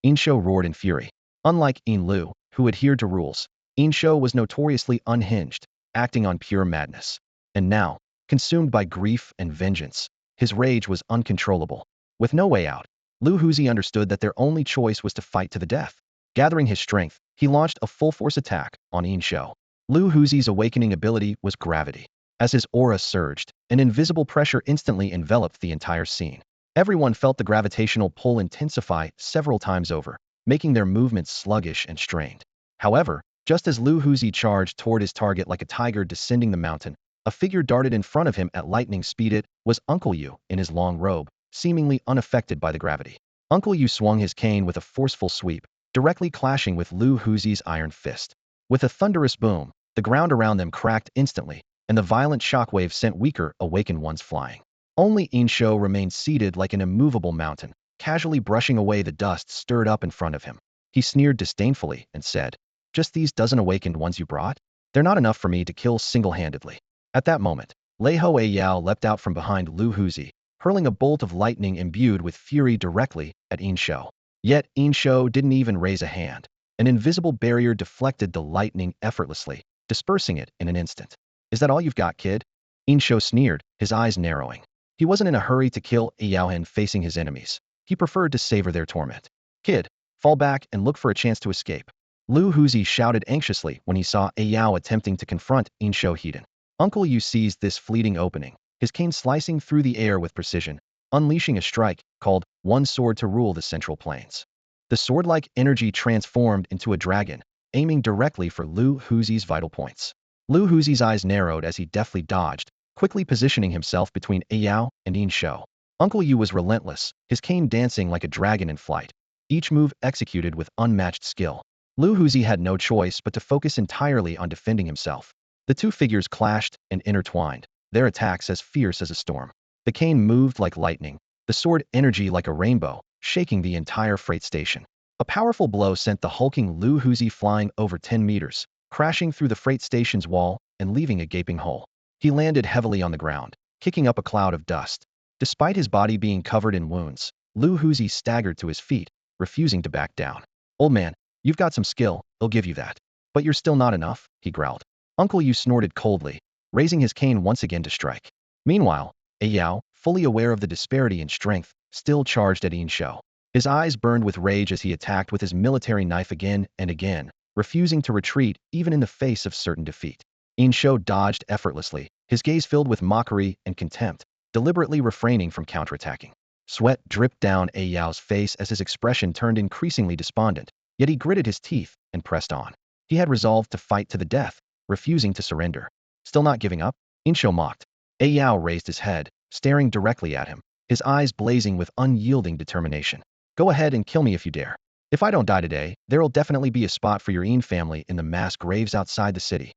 Insho roared in fury. Unlike Lu, who adhered to rules, Insho was notoriously unhinged, acting on pure madness. And now, consumed by grief and vengeance, his rage was uncontrollable. With no way out, Lu Huzi understood that their only choice was to fight to the death. Gathering his strength, he launched a full-force attack on Insho. Lu Huzi's awakening ability was gravity. As his aura surged, an invisible pressure instantly enveloped the entire scene. Everyone felt the gravitational pull intensify several times over, making their movements sluggish and strained. However, just as Lu Huzi charged toward his target like a tiger descending the mountain, a figure darted in front of him at lightning speed. It was Uncle Yu in his long robe, seemingly unaffected by the gravity. Uncle Yu swung his cane with a forceful sweep, directly clashing with Lu Huzi's iron fist. With a thunderous boom, the ground around them cracked instantly, and the violent shockwave sent weaker, awakened ones flying. Only Insho remained seated like an immovable mountain, casually brushing away the dust stirred up in front of him. He sneered disdainfully and said, "Just these dozen awakened ones you brought? They're not enough for me to kill single-handedly." At that moment, Lei Hoe Yao leapt out from behind Lu Huzi, hurling a bolt of lightning imbued with fury directly at Insho. Yet Insho didn't even raise a hand. An invisible barrier deflected the lightning effortlessly, dispersing it in an instant. "Is that all you've got, kid?" Insho sneered, his eyes narrowing. He wasn't in a hurry to kill Yaohan facing his enemies. He preferred to savor their torment. "Kid, fall back and look for a chance to escape." Lu Huzi shouted anxiously when he saw Yao attempting to confront Insho Heaton. Uncle Yu seized this fleeting opening, his cane slicing through the air with precision, unleashing a strike called One Sword to rule the Central Plains. The sword-like energy transformed into a dragon, aiming directly for Lu Huzi's vital points. Lu Huzi's eyes narrowed as he deftly dodged, quickly positioning himself between Yao and Insho. Uncle Yu was relentless, his cane dancing like a dragon in flight, each move executed with unmatched skill. Lu Huzi had no choice but to focus entirely on defending himself. The two figures clashed and intertwined, their attacks as fierce as a storm. The cane moved like lightning, the sword energy like a rainbow, shaking the entire freight station. A powerful blow sent the hulking Lu Huzi flying over 10 meters, crashing through the freight station's wall and leaving a gaping hole. He landed heavily on the ground, kicking up a cloud of dust. Despite his body being covered in wounds, Lu Huzi staggered to his feet, refusing to back down. "Old man, you've got some skill, I'll give you that. But you're still not enough," he growled. Uncle Yu snorted coldly, raising his cane once again to strike. Meanwhile, Yao, fully aware of the disparity in strength, still charged at Insho. His eyes burned with rage as he attacked with his military knife again and again, refusing to retreat even in the face of certain defeat. Insho dodged effortlessly, his gaze filled with mockery and contempt, deliberately refraining from counterattacking. Sweat dripped down Yao's face as his expression turned increasingly despondent, yet he gritted his teeth and pressed on. He had resolved to fight to the death, refusing to surrender. "Still not giving up?" Insho mocked. Yao raised his head, staring directly at him, his eyes blazing with unyielding determination. "Go ahead and kill me if you dare. If I don't die today, there'll definitely be a spot for your family in the mass graves outside the city."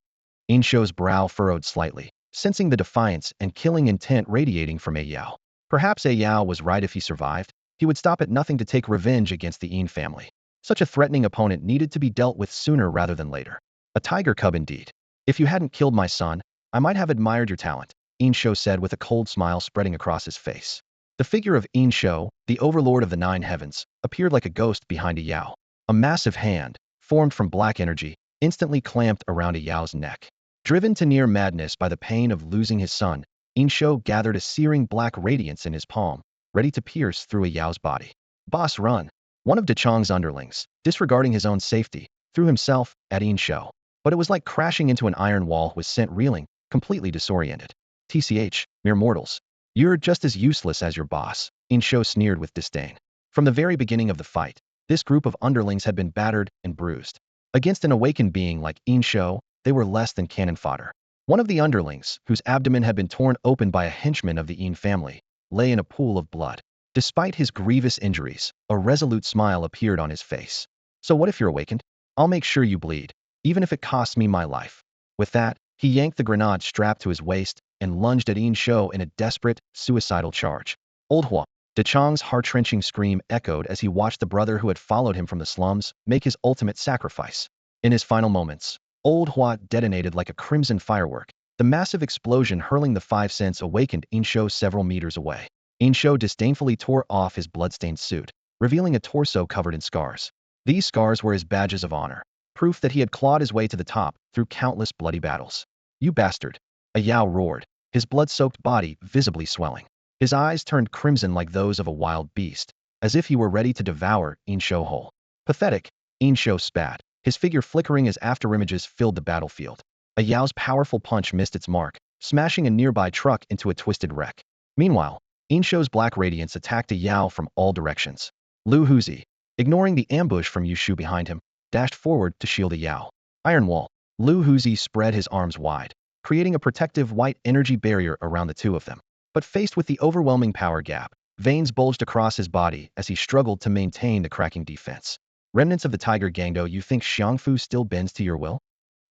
Insho's brow furrowed slightly, sensing the defiance and killing intent radiating from Yao. Perhaps Yao was right. If he survived, he would stop at nothing to take revenge against the family. Such a threatening opponent needed to be dealt with sooner rather than later. A tiger cub indeed. If you hadn't killed my son, I might have admired your talent, Insho said with a cold smile spreading across his face. The figure of Insho, the overlord of the nine heavens, appeared like a ghost behind a Yao. A massive hand, formed from black energy, instantly clamped around a Yao's neck. Driven to near madness by the pain of losing his son, Insho gathered a searing black radiance in his palm, ready to pierce through a Yao's body. Boss, run! One of Dechong's underlings, disregarding his own safety, threw himself at Insho. But it was like crashing into an iron wall with sent reeling, completely disoriented. TCH, mere mortals. You're just as useless as your boss, Insho sneered with disdain. From the very beginning of the fight, this group of underlings had been battered and bruised. Against an awakened being like Insho, they were less than cannon fodder. One of the underlings, whose abdomen had been torn open by a henchman of the In family, lay in a pool of blood. Despite his grievous injuries, a resolute smile appeared on his face. So what if you're awakened? I'll make sure you bleed, even if it costs me my life. With that, he yanked the grenade strapped to his waist and lunged at Insho in a desperate, suicidal charge. Old Hua. Dechong's heart-wrenching scream echoed as he watched the brother who had followed him from the slums make his ultimate sacrifice. In his final moments, Old Hua detonated like a crimson firework, the massive explosion hurling the 5 cents awakened Insho several meters away. Insho disdainfully tore off his bloodstained suit, revealing a torso covered in scars. These scars were his badges of honor, proof that he had clawed his way to the top through countless bloody battles. You bastard! A Yao roared, his blood-soaked body visibly swelling. His eyes turned crimson like those of a wild beast, as if he were ready to devour Insho whole. Pathetic, Insho spat, his figure flickering as afterimages filled the battlefield. A Yao's powerful punch missed its mark, smashing a nearby truck into a twisted wreck. Meanwhile, Insho's black radiance attacked a Yao from all directions. Lu Huzi, ignoring the ambush from Yushu behind him, dashed forward to shield a Yao. Iron Wall. Lu Huzi spread his arms wide, creating a protective white energy barrier around the two of them. But faced with the overwhelming power gap, veins bulged across his body as he struggled to maintain the cracking defense. Remnants of the Tiger Gangdo, you think Xiangfu still bends to your will?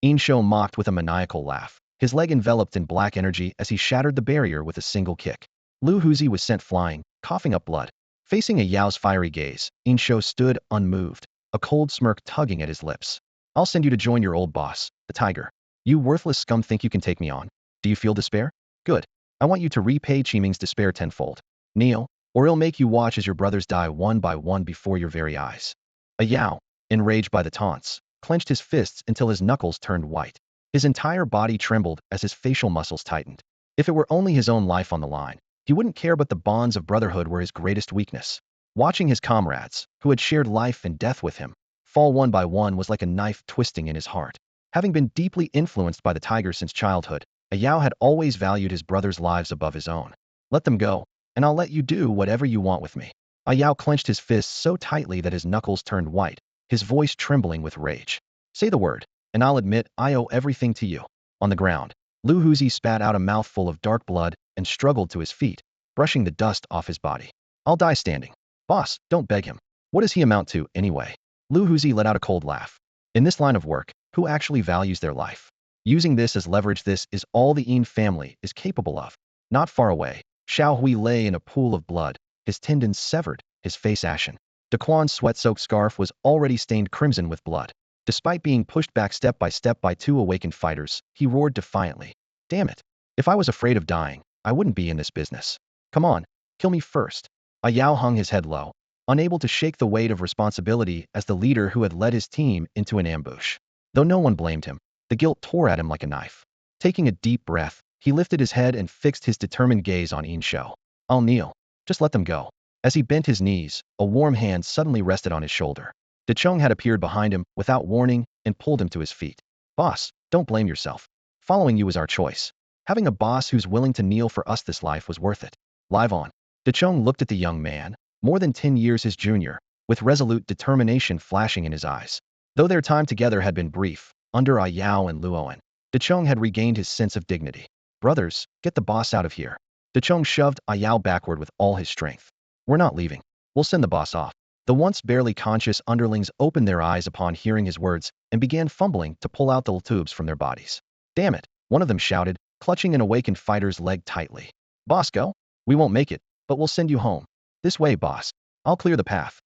Insho mocked with a maniacal laugh, his leg enveloped in black energy as he shattered the barrier with a single kick. Lu Huzi was sent flying, coughing up blood. Facing a Yao's fiery gaze, Insho stood unmoved, a cold smirk tugging at his lips. I'll send you to join your old boss, the tiger. You worthless scum think you can take me on? Do you feel despair? Good. I want you to repay Qiming's despair tenfold. Kneel, or it'll make you watch as your brothers die one by one before your very eyes. A Yao, enraged by the taunts, clenched his fists until his knuckles turned white. His entire body trembled as his facial muscles tightened. If it were only his own life on the line, he wouldn't care, but the bonds of brotherhood were his greatest weakness. Watching his comrades, who had shared life and death with him, fall one by one was like a knife twisting in his heart. Having been deeply influenced by the tiger since childhood, a Yao had always valued his brothers' lives above his own. Let them go, and I'll let you do whatever you want with me. A Yao clenched his fists so tightly that his knuckles turned white, his voice trembling with rage. Say the word, and I'll admit I owe everything to you. On the ground, Lu Huzi spat out a mouthful of dark blood and struggled to his feet, brushing the dust off his body. I'll die standing. Boss, don't beg him. What does he amount to, anyway? Lu Huzi let out a cold laugh. In this line of work, who actually values their life? Using this as leverage, this is all the In family is capable of. Not far away, Xiao Hui lay in a pool of blood, his tendons severed, his face ashen. Daquan's sweat-soaked scarf was already stained crimson with blood. Despite being pushed back step by 2 awakened fighters, he roared defiantly. Damn it. If I was afraid of dying, I wouldn't be in this business. Come on, kill me first. A Yao hung his head low, unable to shake the weight of responsibility as the leader who had led his team into an ambush. Though no one blamed him, the guilt tore at him like a knife. Taking a deep breath, he lifted his head and fixed his determined gaze on Insho. I'll kneel. Just let them go. As he bent his knees, a warm hand suddenly rested on his shoulder. Dechong had appeared behind him without warning and pulled him to his feet. Boss, don't blame yourself. Following you was our choice. Having a boss who's willing to kneel for us this life was worth it. Live on. Dechong looked at the young man, more than 10 years his junior, with resolute determination flashing in his eyes. Though their time together had been brief, under A Yao and Luoan, Dechong had regained his sense of dignity. Brothers, get the boss out of here. Dechong shoved A Yao backward with all his strength. We're not leaving. We'll send the boss off. The once barely conscious underlings opened their eyes upon hearing his words and began fumbling to pull out the tubes from their bodies. Damn it, one of them shouted, clutching an awakened fighter's leg tightly. Boss, go? We won't make it, but we'll send you home. This way, boss. I'll clear the path.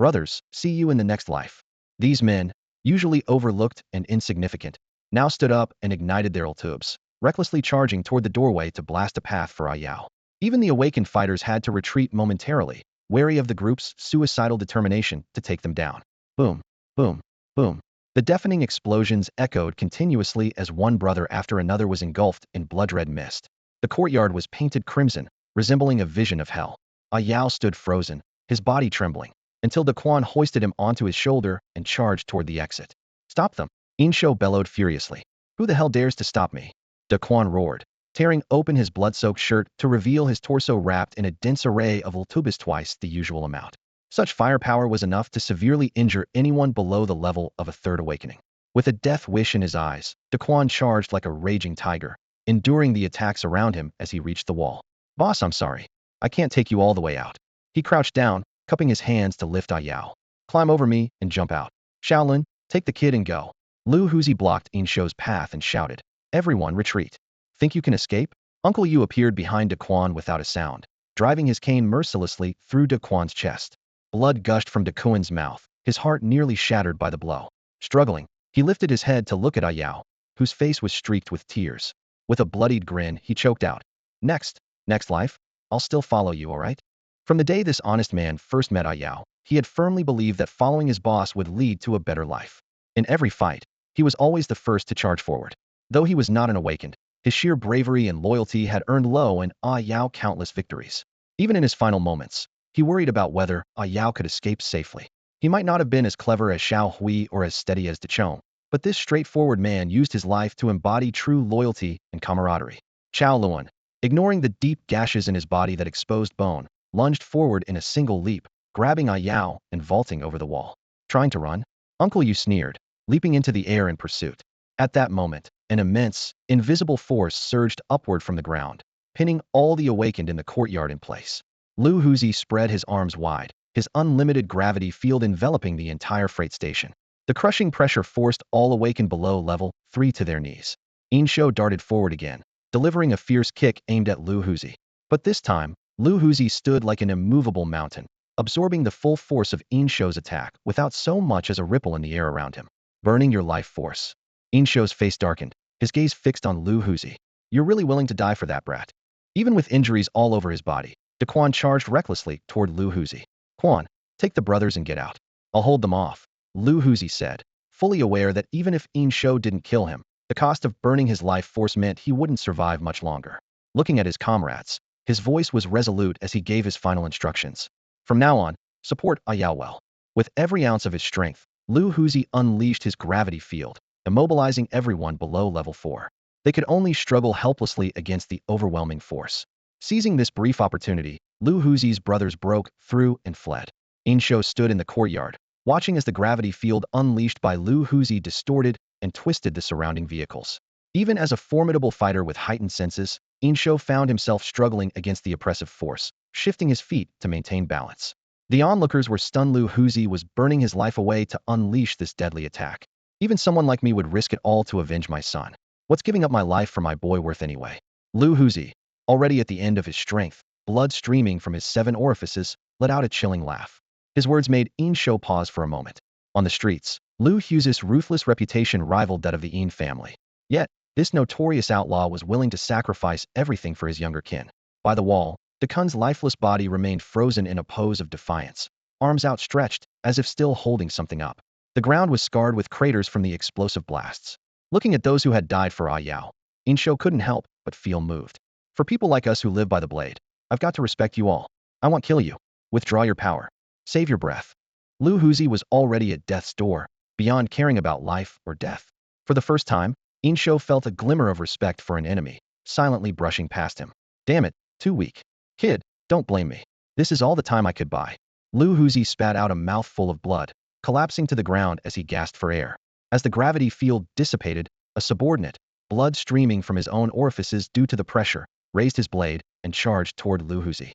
Brothers, see you in the next life. These men, usually overlooked and insignificant, now stood up and ignited their ultubes, recklessly charging toward the doorway to blast a path for Ayao. Even the awakened fighters had to retreat momentarily, wary of the group's suicidal determination to take them down. Boom, boom, boom. The deafening explosions echoed continuously as one brother after another was engulfed in blood-red mist. The courtyard was painted crimson, resembling a vision of hell. Ayao stood frozen, his body trembling, until Daquan hoisted him onto his shoulder and charged toward the exit. Stop them! Insho bellowed furiously. Who the hell dares to stop me? Daquan roared, tearing open his blood-soaked shirt to reveal his torso wrapped in a dense array of ultubas twice the usual amount. Such firepower was enough to severely injure anyone below the level of a third awakening. With a death wish in his eyes, Daquan charged like a raging tiger, enduring the attacks around him as he reached the wall. Boss, I'm sorry. I can't take you all the way out. He crouched down, cupping his hands to lift Ayao. Climb over me and jump out. Shaolin, take the kid and go. Lu Huzi blocked Insho's path and shouted, everyone retreat. Think you can escape? Uncle Yu appeared behind Daquan without a sound, driving his cane mercilessly through Daquan's chest. Blood gushed from Daquan's mouth, his heart nearly shattered by the blow. Struggling, he lifted his head to look at Ayao, whose face was streaked with tears. With a bloodied grin, he choked out, next life? I'll still follow you, all right? From the day this honest man first met Ayao, he had firmly believed that following his boss would lead to a better life. In every fight, he was always the first to charge forward. Though he was not an awakened, his sheer bravery and loyalty had earned Lo and Ayao countless victories. Even in his final moments, he worried about whether Ayao could escape safely. He might not have been as clever as Xiao Hui or as steady as Dechong, but this straightforward man used his life to embody true loyalty and camaraderie. Chao Luan, ignoring the deep gashes in his body that exposed bone, lunged forward in a single leap, grabbing Ayao and vaulting over the wall. Trying to run? Uncle Yu sneered, leaping into the air in pursuit. At that moment, an immense, invisible force surged upward from the ground, pinning all the awakened in the courtyard in place. Lu Huzi spread his arms wide, his unlimited gravity field enveloping the entire freight station. The crushing pressure forced all awakened below level 3 to their knees. Insho darted forward again, delivering a fierce kick aimed at Lu Huzi. But this time, Lu Huzi stood like an immovable mountain, absorbing the full force of Insho's attack without so much as a ripple in the air around him. Burning your life force. Insho's face darkened, his gaze fixed on Lu Huzi. You're really willing to die for that brat? Even with injuries all over his body, Daquan charged recklessly toward Lu Huzi. Quan, take the brothers and get out. I'll hold them off, Lu Huzi said, fully aware that even if Insho didn't kill him, the cost of burning his life force meant he wouldn't survive much longer. Looking at his comrades, his voice was resolute as he gave his final instructions. From now on, support Ayao well. With every ounce of his strength, Lu Huzi unleashed his gravity field, immobilizing everyone below level 4. They could only struggle helplessly against the overwhelming force. Seizing this brief opportunity, Lu Huzi's brothers broke through and fled. Insho stood in the courtyard, watching as the gravity field unleashed by Lu Huzi distorted and twisted the surrounding vehicles. Even as a formidable fighter with heightened senses, Insho found himself struggling against the oppressive force, shifting his feet to maintain balance. The onlookers were stunned. Lu Huzi was burning his life away to unleash this deadly attack. Even someone like me would risk it all to avenge my son. What's giving up my life for my boy worth anyway? Lu Huzi, already at the end of his strength, blood streaming from his 7 orifices, let out a chilling laugh. His words made Insho pause for a moment. On the streets, Lu Huzi's ruthless reputation rivaled that of the Yin family. Yet, this notorious outlaw was willing to sacrifice everything for his younger kin. By the wall, Dakun's lifeless body remained frozen in a pose of defiance, arms outstretched, as if still holding something up. The ground was scarred with craters from the explosive blasts. Looking at those who had died for Ayao, Insho couldn't help but feel moved. For people like us who live by the blade, I've got to respect you all. I won't kill you. Withdraw your power. Save your breath. Lu Huzi was already at death's door, beyond caring about life or death. For the first time, Insho felt a glimmer of respect for an enemy, silently brushing past him. Damn it, too weak. Kid, don't blame me. This is all the time I could buy. Lu Huzi spat out a mouthful of blood, collapsing to the ground as he gasped for air. As the gravity field dissipated, a subordinate, blood streaming from his own orifices due to the pressure, raised his blade and charged toward Lu Huzi.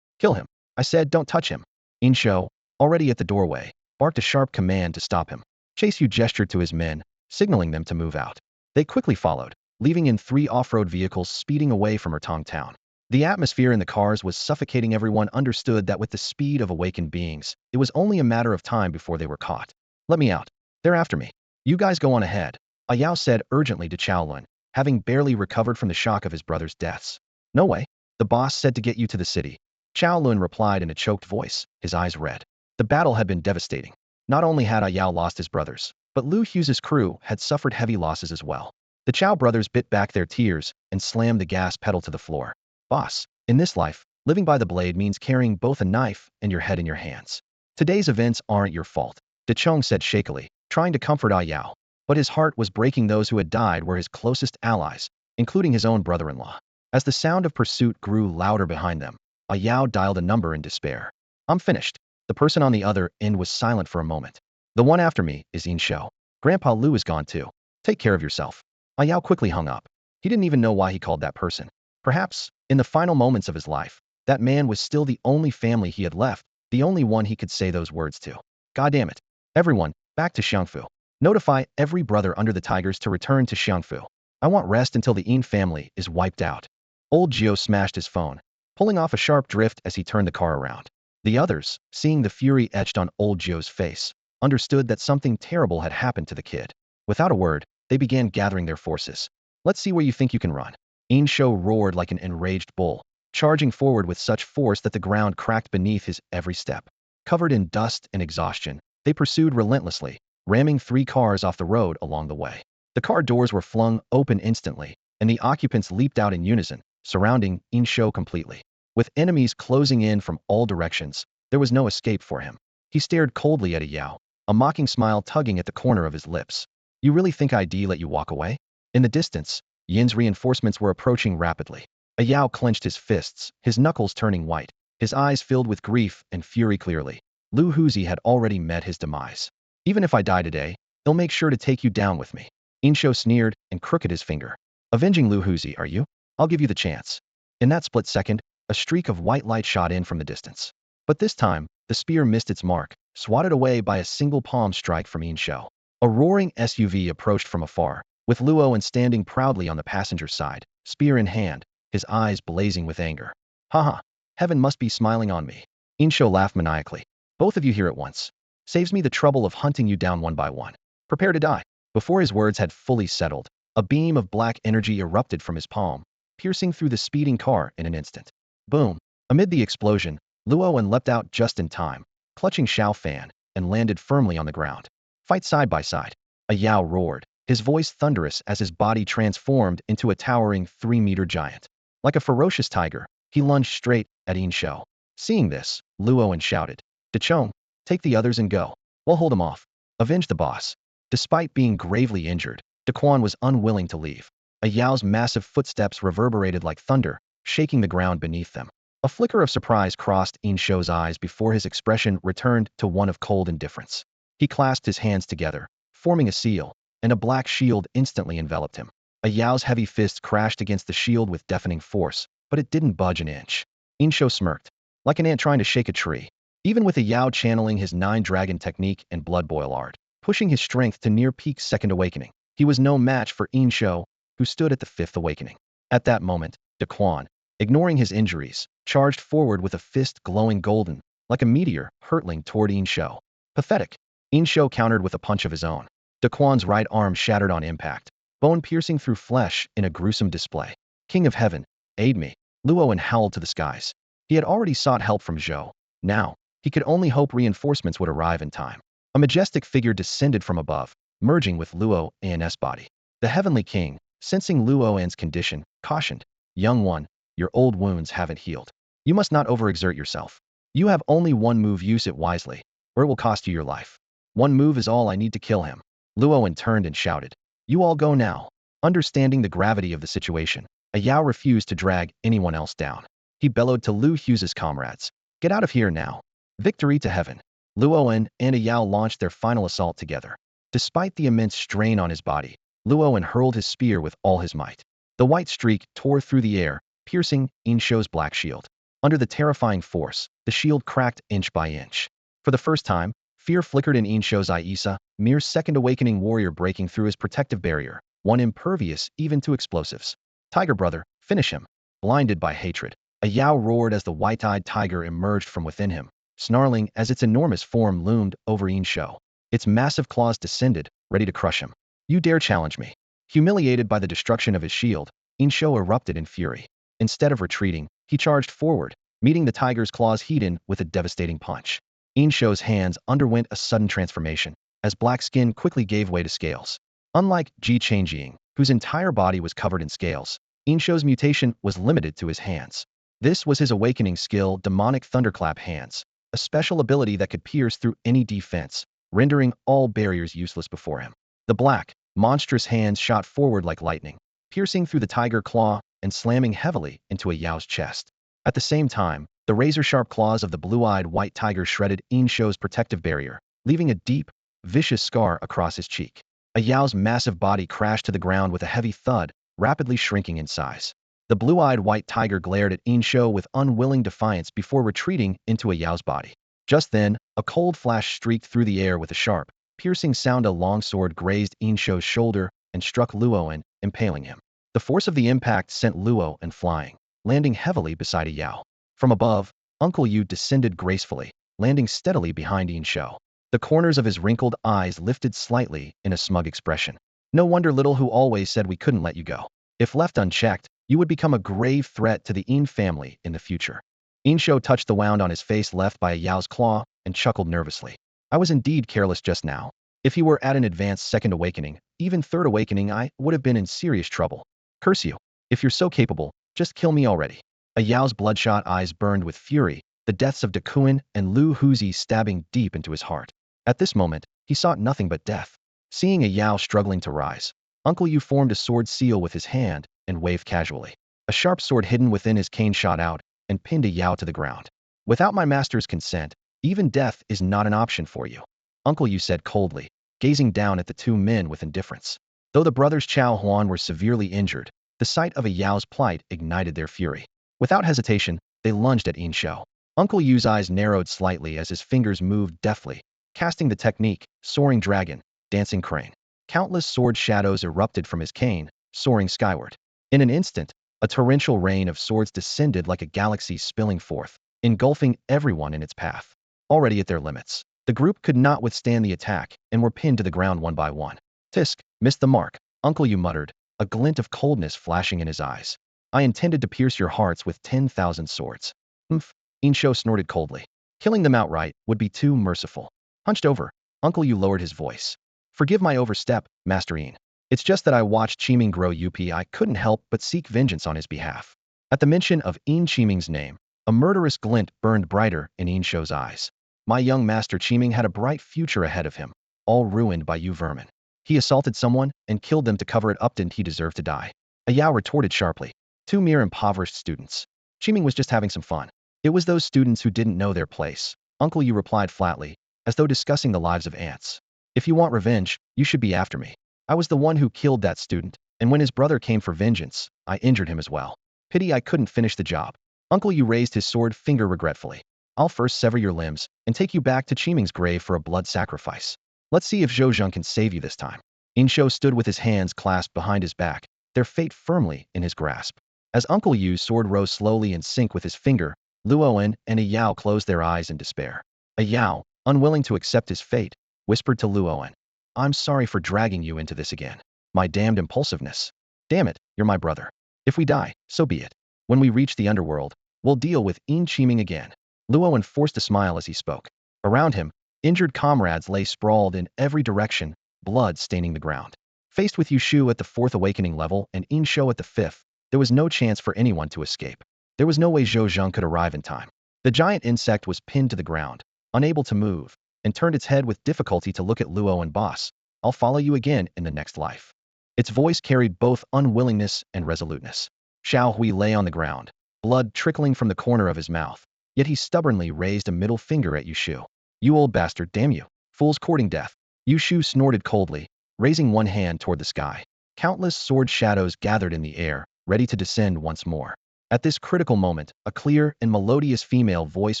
Kill him. I said don't touch him. Insho, already at the doorway, barked a sharp command to stop him. Chase Yu gestured to his men, signaling them to move out. They quickly followed, leaving in 3 off-road vehicles speeding away from Ertong town. The atmosphere in the cars was suffocating. Everyone understood that with the speed of awakened beings, it was only a matter of time before they were caught. Let me out. They're after me. You guys go on ahead, Ayao said urgently to Chaolun, having barely recovered from the shock of his brother's deaths. No way. The boss said to get you to the city. Chaolun replied in a choked voice, his eyes red. The battle had been devastating. Not only had Ayao lost his brothers, but Lu Hughes's crew had suffered heavy losses as well. The Chow brothers bit back their tears and slammed the gas pedal to the floor. Boss, in this life, living by the blade means carrying both a knife and your head in your hands. Today's events aren't your fault, De Chong said shakily, trying to comfort Ayao. But his heart was breaking. Those who had died were his closest allies, including his own brother-in-law. As the sound of pursuit grew louder behind them, Ayao dialed a number in despair. I'm finished. The person on the other end was silent for a moment. The one after me is In Shou. Grandpa Lu is gone too. Take care of yourself. Ayao quickly hung up. He didn't even know why he called that person. Perhaps, in the final moments of his life, that man was still the only family he had left, the only one he could say those words to. God damn it. Everyone, back to Xiangfu. Notify every brother under the tigers to return to Xiangfu. I want rest until the Yin family is wiped out. Old Gio smashed his phone, pulling off a sharp drift as he turned the car around. The others, seeing the fury etched on old Gio's face, understood that something terrible had happened to the kid. Without a word, they began gathering their forces. Let's see where you think you can run. In Shou roared like an enraged bull, charging forward with such force that the ground cracked beneath his every step. Covered in dust and exhaustion, they pursued relentlessly, ramming 3 cars off the road along the way. The car doors were flung open instantly, and the occupants leaped out in unison, surrounding In Shou completely. With enemies closing in from all directions, there was no escape for him. He stared coldly at Yao, a mocking smile tugging at the corner of his lips. You really think I'd let you walk away? In the distance, Yin's reinforcements were approaching rapidly. Yao clenched his fists, his knuckles turning white, his eyes filled with grief and fury clearly. Lu Huzi had already met his demise. Even if I die today, they'll make sure to take you down with me. In Shou sneered and crooked his finger. Avenging Lu Huzi, are you? I'll give you the chance. In that split second, a streak of white light shot in from the distance. But this time, the spear missed its mark, swatted away by a single palm strike from In Shou. A roaring SUV approached from afar, with Luo standing proudly on the passenger side, spear in hand, his eyes blazing with anger. Haha, heaven must be smiling on me. In Shou laughed maniacally. Both of you here at once. Saves me the trouble of hunting you down one by one. Prepare to die. Before his words had fully settled, a beam of black energy erupted from his palm, piercing through the speeding car in an instant. Boom. Amid the explosion, Luo leapt out just in time, clutching Xiao Fan, and landed firmly on the ground. Fight side by side. Yao roared, his voice thunderous as his body transformed into a towering 3-meter giant. Like a ferocious tiger, he lunged straight at In Shou. Seeing this, Luo shouted, De Chong, take the others and go. We'll hold him off. Avenge the boss. Despite being gravely injured, De Quan was unwilling to leave. Yao's massive footsteps reverberated like thunder, shaking the ground beneath them. A flicker of surprise crossed In Shou's eyes before his expression returned to one of cold indifference. He clasped his hands together, forming a seal, and a black shield instantly enveloped him. Yao's heavy fist crashed against the shield with deafening force, but it didn't budge an inch. In Shou smirked, like an ant trying to shake a tree. Even with Yao channeling his 9-dragon technique and blood boil art, pushing his strength to near peak second awakening, he was no match for In Shou, who stood at the 5th awakening. At that moment, De Quan, ignoring his injuries, charged forward with a fist glowing golden, like a meteor hurtling toward In Shou. Pathetic. In Shou countered with a punch of his own. De Quan's right arm shattered on impact, bone piercing through flesh in a gruesome display. King of Heaven, aid me. Luo howled to the skies. He had already sought help from Zhou. Now, he could only hope reinforcements would arrive in time. A majestic figure descended from above, merging with Luo An's body. The Heavenly King, sensing Luo An's condition, cautioned, Young one, your old wounds haven't healed. You must not overexert yourself. You have only one move, use it wisely, or it will cost you your life. One move is all I need to kill him. Luo turned and shouted. You all go now. Understanding the gravity of the situation, Yao refused to drag anyone else down. He bellowed to Lu Hughes's comrades. Get out of here now. Victory to heaven. Luo and Yao launched their final assault together. Despite the immense strain on his body, Luo hurled his spear with all his might. The white streak tore through the air, piercing In Shou's black shield. Under the terrifying force, the shield cracked inch by inch. For the first time, fear flickered in In Shou's eye. Isa, mere second awakening warrior breaking through his protective barrier, one impervious even to explosives. Tiger brother, finish him. blinded by hatred. A yowl roared as the white-eyed tiger emerged from within him, snarling as its enormous form loomed over Insho. Its massive claws descended, ready to crush him. You dare challenge me? Humiliated by the destruction of his shield, Insho erupted in fury. Instead of retreating, he charged forward, meeting the tiger's claws heat-in with a devastating punch. Insho's hands underwent a sudden transformation, as black skin quickly gave way to scales. Unlike Ji Changjing, whose entire body was covered in scales, Insho's mutation was limited to his hands. This was his awakening skill, Demonic Thunderclap Hands, a special ability that could pierce through any defense, rendering all barriers useless before him. The black, monstrous hands shot forward like lightning, piercing through the tiger claw and slamming heavily into a yow's chest. At the same time, the razor-sharp claws of the blue-eyed white tiger shredded Insho's protective barrier, leaving a deep, vicious scar across his cheek. A yow's massive body crashed to the ground with a heavy thud, rapidly shrinking in size. The blue-eyed white tiger glared at Insho with unwilling defiance before retreating into a yow's body. Just then, a cold flash streaked through the air with a sharp, piercing sound. A long sword grazed Insho's shoulder and struck Luoan, impaling him. The force of the impact sent Luoan flying, landing heavily beside a yow. From above, Uncle Yu descended gracefully, landing steadily behind Insho. The corners of his wrinkled eyes lifted slightly in a smug expression. No wonder Little Who always said we couldn't let you go. If left unchecked, you would become a grave threat to the In family in the future. Insho touched the wound on his face left by a yow's claw and chuckled nervously. I was indeed careless just now. If he were at an advanced second awakening, even third awakening, I would have been in serious trouble. Curse you. If you're so capable, just kill me already. A yow's bloodshot eyes burned with fury, the deaths of Dakuin and Lu Huzi stabbing deep into his heart. At this moment, he sought nothing but death. Seeing a yow struggling to rise, Uncle Yu formed a sword seal with his hand and waved casually. A sharp sword hidden within his cane shot out and pinned a yow to the ground. Without my master's consent, even death is not an option for you, Uncle Yu said coldly, gazing down at the two men with indifference. Though the brothers Chao Huan were severely injured, the sight of a yow's plight ignited their fury. Without hesitation, they lunged at Insho. Uncle Yu's eyes narrowed slightly as his fingers moved deftly, casting the technique, Soaring Dragon, Dancing Crane. Countless sword shadows erupted from his cane, soaring skyward. In an instant, a torrential rain of swords descended like a galaxy spilling forth, engulfing everyone in its path. Already at their limits, the group could not withstand the attack and were pinned to the ground one by one. Tisk, missed the mark, Uncle Yu muttered, a glint of coldness flashing in his eyes. I intended to pierce your hearts with 10,000 swords. Humph, Insho snorted coldly. Killing them outright would be too merciful. Hunched over, Uncle Yu lowered his voice. Forgive my overstep, Master Yin. It's just that I watched Qiming grow up. I couldn't help but seek vengeance on his behalf. At the mention of Yin Qiming's name, a murderous glint burned brighter in Insho's eyes. My young master Qiming had a bright future ahead of him, all ruined by you vermin. He assaulted someone and killed them to cover it up. Didn't he deserve to die? A yow retorted sharply. Two mere impoverished students. Qiming was just having some fun. It was those students who didn't know their place, Uncle Yu replied flatly, as though discussing the lives of ants. If you want revenge, you should be after me. I was the one who killed that student, and when his brother came for vengeance, I injured him as well. Pity I couldn't finish the job. Uncle Yu raised his sword finger regretfully. I'll first sever your limbs and take you back to Qiming's grave for a blood sacrifice. Let's see if Zhou can save you this time. Insho stood with his hands clasped behind his back, their fate firmly in his grasp. As Uncle Yu's sword rose slowly in sync with his finger, Luoan and a yow closed their eyes in despair. A yow, unwilling to accept his fate, whispered to Luoan. I'm sorry for dragging you into this again. My damned impulsiveness. Damn it, you're my brother. If we die, so be it. When we reach the underworld, we'll deal with Yin Qiming again. Luoan forced a smile as he spoke. Around him, injured comrades lay sprawled in every direction, blood staining the ground. Faced with Yushu at the 4th awakening level and Insho at the 5th, there was no chance for anyone to escape. There was no way Zhou could arrive in time. The giant insect was pinned to the ground, unable to move, and turned its head with difficulty to look at Luo and Boss. I'll follow you again in the next life. Its voice carried both unwillingness and resoluteness. Xiao Hui lay on the ground, blood trickling from the corner of his mouth, yet he stubbornly raised a middle finger at Yushu. You old bastard, damn you. Fools courting death. Yushu snorted coldly, raising one hand toward the sky. Countless sword shadows gathered in the air, ready to descend once more. At this critical moment, a clear and melodious female voice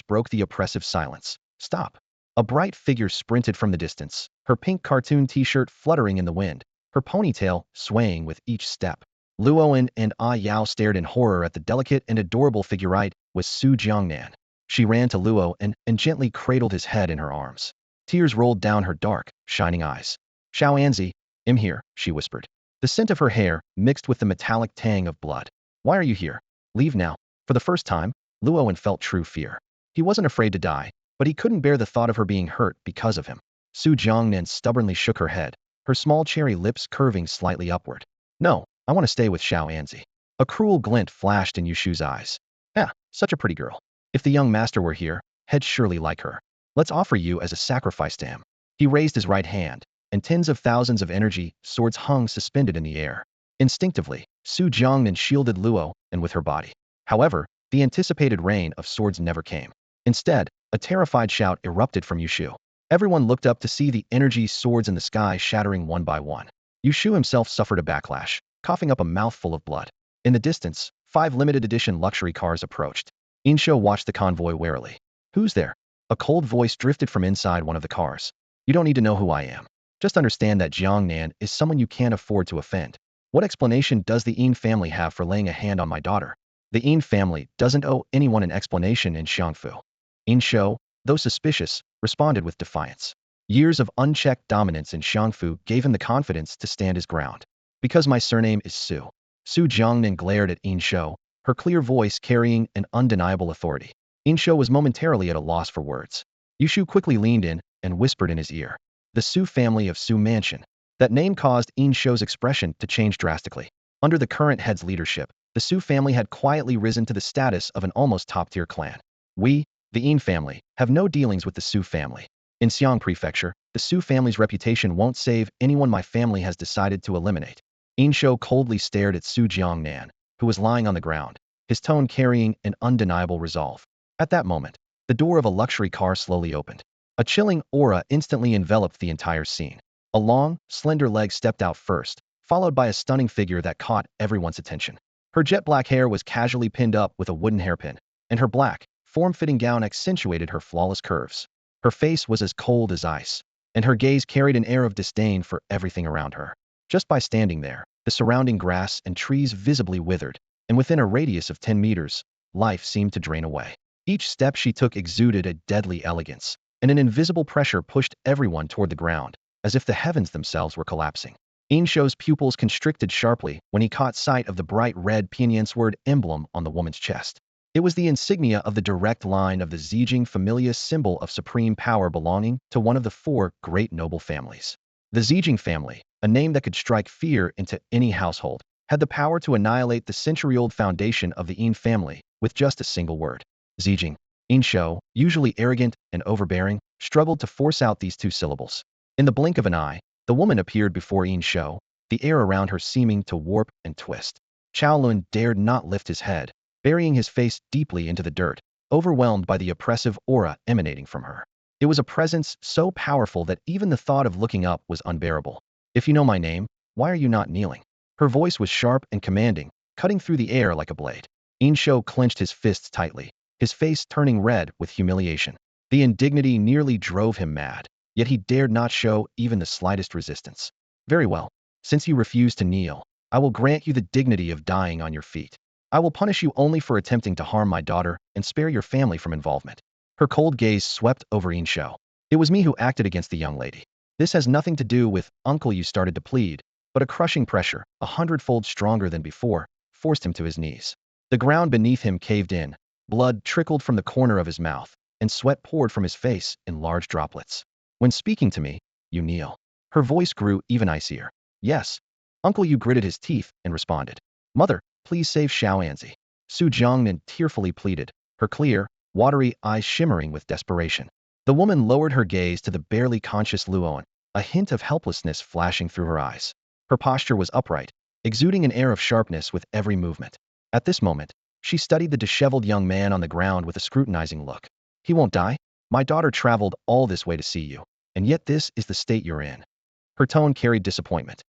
broke the oppressive silence. Stop. A bright figure sprinted from the distance, her pink cartoon t-shirt fluttering in the wind, her ponytail swaying with each step. Luo and Ah Yao stared in horror at the delicate and adorable figurite with Su Jiangnan. She ran to Luo and gently cradled his head in her arms. Tears rolled down her dark, shining eyes. Xiao Anzi, I'm here, she whispered. The scent of her hair mixed with the metallic tang of blood. Why are you here? Leave now. For the first time, Luo felt true fear. He wasn't afraid to die, but he couldn't bear the thought of her being hurt because of him. Su Jiangnan stubbornly shook her head, her small cherry lips curving slightly upward. No, I want to stay with Xiao Anzi. A cruel glint flashed in Yushu's eyes. Ah, such a pretty girl. If the young master were here, he'd surely like her. Let's offer you as a sacrifice to him. He raised his right hand, and tens of thousands of energy swords hung suspended in the air. Instinctively, Su Jiangnan shielded Luo and with her body. However, the anticipated rain of swords never came. Instead, a terrified shout erupted from Yushu. Everyone looked up to see the energy swords in the sky shattering one by one. Yushu himself suffered a backlash, coughing up a mouthful of blood. In the distance, 5 limited edition luxury cars approached. Insho watched the convoy warily. Who's there? A cold voice drifted from inside one of the cars. You don't need to know who I am. Just understand that Jiangnan is someone you can't afford to offend. What explanation does the Yin family have for laying a hand on my daughter? The Yin family doesn't owe anyone an explanation in Xiangfu. Insho, though suspicious, responded with defiance. Years of unchecked dominance in Xiangfu gave him the confidence to stand his ground. Because my surname is Su. Su Jiangnan glared at Insho, her clear voice carrying an undeniable authority. Insho was momentarily at a loss for words. Yushu quickly leaned in and whispered in his ear. The Su family of Su Mansion. That name caused Insho's expression to change drastically. Under the current head's leadership, the Su family had quietly risen to the status of an almost top-tier clan. We, the Yin family, have no dealings with the Su family. In Xiang Prefecture, the Su family's reputation won't save anyone my family has decided to eliminate. Insho coldly stared at Su Jiangnan, who was lying on the ground, his tone carrying an undeniable resolve. At that moment, the door of a luxury car slowly opened. A chilling aura instantly enveloped the entire scene. A long, slender leg stepped out first, followed by a stunning figure that caught everyone's attention. Her jet black hair was casually pinned up with a wooden hairpin, and her black, form-fitting gown accentuated her flawless curves. Her face was as cold as ice, and her gaze carried an air of disdain for everything around her. Just by standing there, the surrounding grass and trees visibly withered, and within a radius of 10 meters, life seemed to drain away. Each step she took exuded a deadly elegance, and an invisible pressure pushed everyone toward the ground, as if the heavens themselves were collapsing. Insho's pupils constricted sharply when he caught sight of the bright red Pinyin sword emblem on the woman's chest. It was the insignia of the direct line of the Zijing familia, symbol of supreme power belonging to one of the 4 great noble families. The Zijing family, a name that could strike fear into any household, had the power to annihilate the century-old foundation of the Yin family with just a single word. Zijing. Insho, usually arrogant and overbearing, struggled to force out these 2 syllables. In the blink of an eye, the woman appeared before Insho, the air around her seeming to warp and twist. Chaolun dared not lift his head, burying his face deeply into the dirt, overwhelmed by the oppressive aura emanating from her. It was a presence so powerful that even the thought of looking up was unbearable. If you know my name, why are you not kneeling? Her voice was sharp and commanding, cutting through the air like a blade. Insho clenched his fists tightly, his face turning red with humiliation. The indignity nearly drove him mad, yet he dared not show even the slightest resistance. Very well. Since you refuse to kneel, I will grant you the dignity of dying on your feet. I will punish you only for attempting to harm my daughter and spare your family from involvement. Her cold gaze swept over Insho. It was me who acted against the young lady. This has nothing to do with uncle, you started to plead, but a crushing pressure, 100-fold stronger than before, forced him to his knees. The ground beneath him caved in, blood trickled from the corner of his mouth, and sweat poured from his face in large droplets. When speaking to me, you kneel. Her voice grew even icier. Yes. Uncle Yu gritted his teeth and responded. Mother, please save Xiao Anzi. Su Jiangnan tearfully pleaded, her clear, watery eyes shimmering with desperation. The woman lowered her gaze to the barely conscious Luoan, a hint of helplessness flashing through her eyes. Her posture was upright, exuding an air of sharpness with every movement. At this moment, she studied the disheveled young man on the ground with a scrutinizing look. He won't die? My daughter traveled all this way to see you, and yet this is the state you're in. Her tone carried disappointment.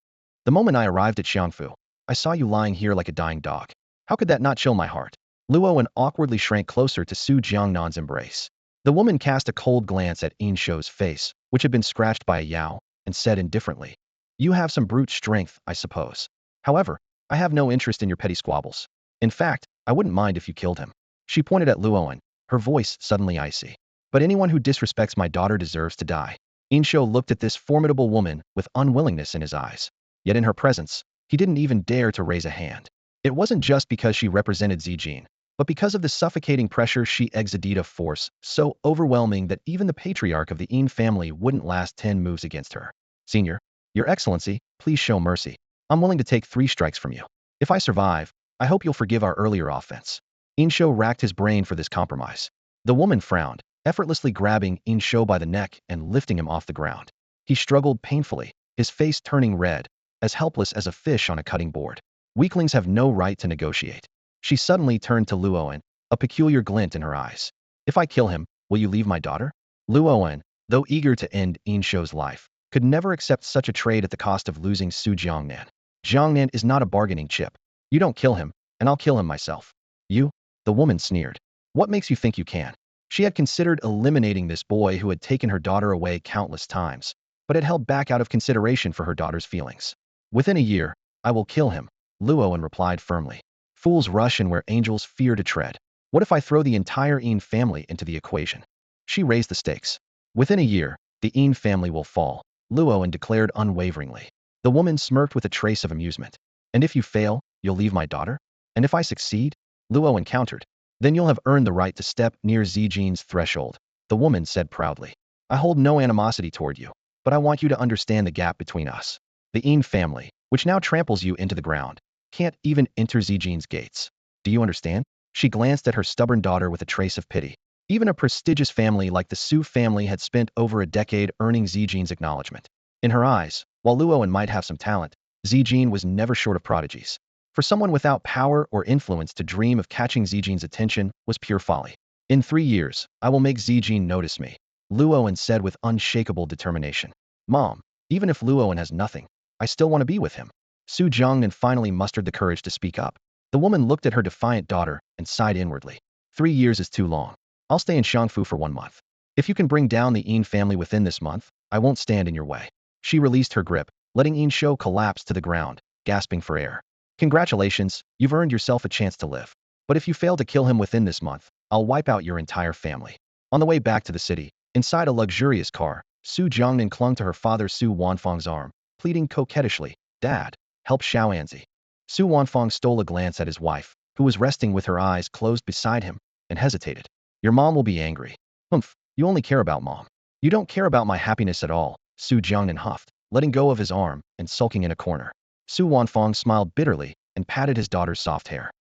The moment I arrived at Xiangfu, I saw you lying here like a dying dog. How could that not chill my heart? Luoan awkwardly shrank closer to Su Jiangnan's embrace. The woman cast a cold glance at Insho's face, which had been scratched by a Yao, and said indifferently, You have some brute strength, I suppose. However, I have no interest in your petty squabbles. In fact, I wouldn't mind if you killed him. She pointed at Luoan, her voice suddenly icy. But anyone who disrespects my daughter deserves to die. Insho looked at this formidable woman with unwillingness in his eyes. Yet in her presence, he didn't even dare to raise a hand. It wasn't just because she represented Zijin, but because of the suffocating pressure she exuded, a force so overwhelming that even the patriarch of the Yin family wouldn't last 10 moves against her. Senior, Your Excellency, please show mercy. I'm willing to take 3 strikes from you. If I survive, I hope you'll forgive our earlier offense. Insho racked his brain for this compromise. The woman frowned, effortlessly grabbing Insho by the neck and lifting him off the ground. He struggled painfully, his face turning red, as helpless as a fish on a cutting board. Weaklings have no right to negotiate. She suddenly turned to Luoan, a peculiar glint in her eyes. If I kill him, will you leave my daughter? Luoan, though eager to end Insho's life, could never accept such a trade at the cost of losing Su Jiangnan. Jiangnan is not a bargaining chip. You don't kill him, and I'll kill him myself. You? The woman sneered. What makes you think you can? She had considered eliminating this boy who had taken her daughter away countless times, but had held back out of consideration for her daughter's feelings. Within a year, I will kill him, Luoan replied firmly. Fools rush in where angels fear to tread. What if I throw the entire Yin family into the equation? She raised the stakes. Within a year, the Yin family will fall, Luoan declared unwaveringly. The woman smirked with a trace of amusement. And if you fail, you'll leave my daughter? And if I succeed? Luoan countered. Then you'll have earned the right to step near Zijin's threshold, the woman said proudly. I hold no animosity toward you, but I want you to understand the gap between us. The Yin family, which now tramples you into the ground, can't even enter Zijin's gates. Do you understand? She glanced at her stubborn daughter with a trace of pity. Even a prestigious family like the Su family had spent over a decade earning Zijin's acknowledgement. In her eyes, while Luoan might have some talent, Zijin was never short of prodigies. For someone without power or influence to dream of catching Zijin's attention was pure folly. In 3 years, I will make Zijin notice me, Luoan said with unshakable determination. Mom, even if Luoan has nothing, I still want to be with him. Su Jiangnan finally mustered the courage to speak up. The woman looked at her defiant daughter and sighed inwardly. 3 years is too long. I'll stay in Shangfu for 1 month. If you can bring down the Yin family within this month, I won't stand in your way. She released her grip, letting Insho collapse to the ground, gasping for air. Congratulations, you've earned yourself a chance to live. But if you fail to kill him within this month, I'll wipe out your entire family. On the way back to the city, inside a luxurious car, Su Jiangnan clung to her father Su Wanfang's arm, pleading coquettishly, Dad, help Xiaoanzi. Su Wanfang stole a glance at his wife, who was resting with her eyes closed beside him, and hesitated. Your mom will be angry. Humph, you only care about mom. You don't care about my happiness at all, Su Jiangnan huffed, letting go of his arm and sulking in a corner. Su Wanfang smiled bitterly and patted his daughter's soft hair.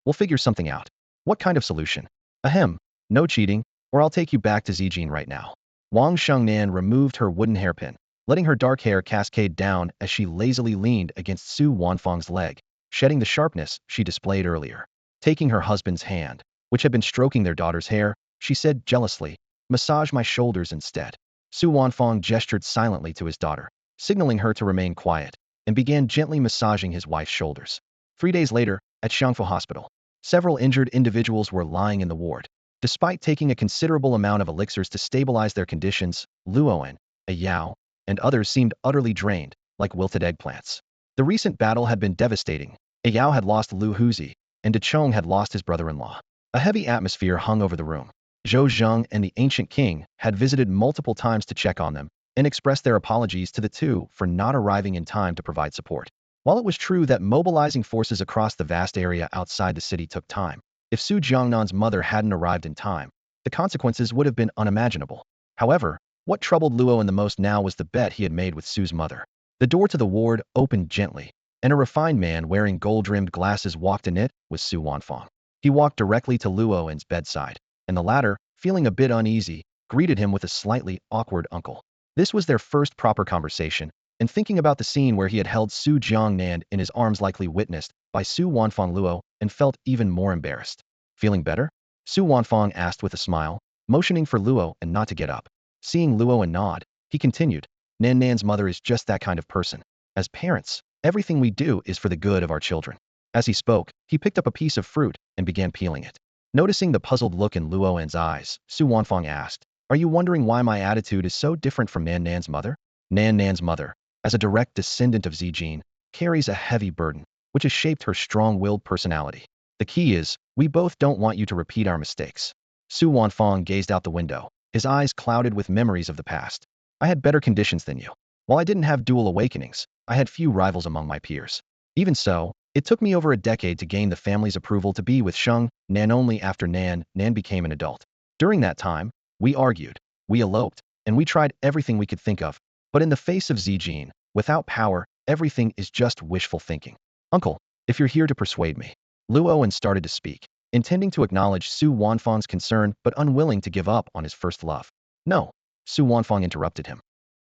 We'll figure something out. What kind of solution? Ahem, no cheating, or I'll take you back to Zijin right now. Wang Shengnan removed her wooden hairpin, letting her dark hair cascade down as she lazily leaned against Su Wanfang's leg, shedding the sharpness she displayed earlier. Taking her husband's hand, which had been stroking their daughter's hair, she said jealously, massage my shoulders instead. Su Wanfang gestured silently to his daughter, signaling her to remain quiet, and began gently massaging his wife's shoulders. 3 days later, at Shangfu Hospital, several injured individuals were lying in the ward. Despite taking a considerable amount of elixirs to stabilize their conditions, Luoan, a Yao, and others seemed utterly drained, like wilted eggplants. The recent battle had been devastating. A Yao had lost Lu Huzi, and De Chong had lost his brother-in-law. A heavy atmosphere hung over the room. Zhou Zheng and the ancient king had visited multiple times to check on them, and expressed their apologies to the two for not arriving in time to provide support. While it was true that mobilizing forces across the vast area outside the city took time, if Su Jiangnan's mother hadn't arrived in time, the consequences would have been unimaginable. However, what troubled Luoan the most now was the bet he had made with Su's mother. The door to the ward opened gently, and a refined man wearing gold-rimmed glasses walked in. It was Su Wanfang. He walked directly to Luoan's bedside, and the latter, feeling a bit uneasy, greeted him with a slightly awkward uncle. This was their first proper conversation, and thinking about the scene where he had held Su Jiangnan in his arms likely witnessed by Su Wanfang, Luo, and felt even more embarrassed. Feeling better? Su Wanfang asked with a smile, motioning for Luo and not to get up. Seeing Luo and nod, he continued, Nan Nan's mother is just that kind of person. As parents, everything we do is for the good of our children. As he spoke, he picked up a piece of fruit and began peeling it. Noticing the puzzled look in Luoan's eyes, Su Wanfang asked, Are you wondering why my attitude is so different from Nan Nan's mother? Nan Nan's mother, as a direct descendant of Zijin, carries a heavy burden. which has shaped her strong-willed personality. The key is, we both don't want you to repeat our mistakes. Su Wanfang gazed out the window, his eyes clouded with memories of the past. I had better conditions than you. While I didn't have dual awakenings, I had few rivals among my peers. Even so, it took me over a decade to gain the family's approval to be with Sheng Nan only after Nan became an adult. During that time, we argued, we eloped, and we tried everything we could think of. But in the face of Zijin, without power, everything is just wishful thinking. Uncle, if you're here to persuade me. Luo started to speak, intending to acknowledge Su Wanfang's concern but unwilling to give up on his first love. No, Su Wanfang interrupted him.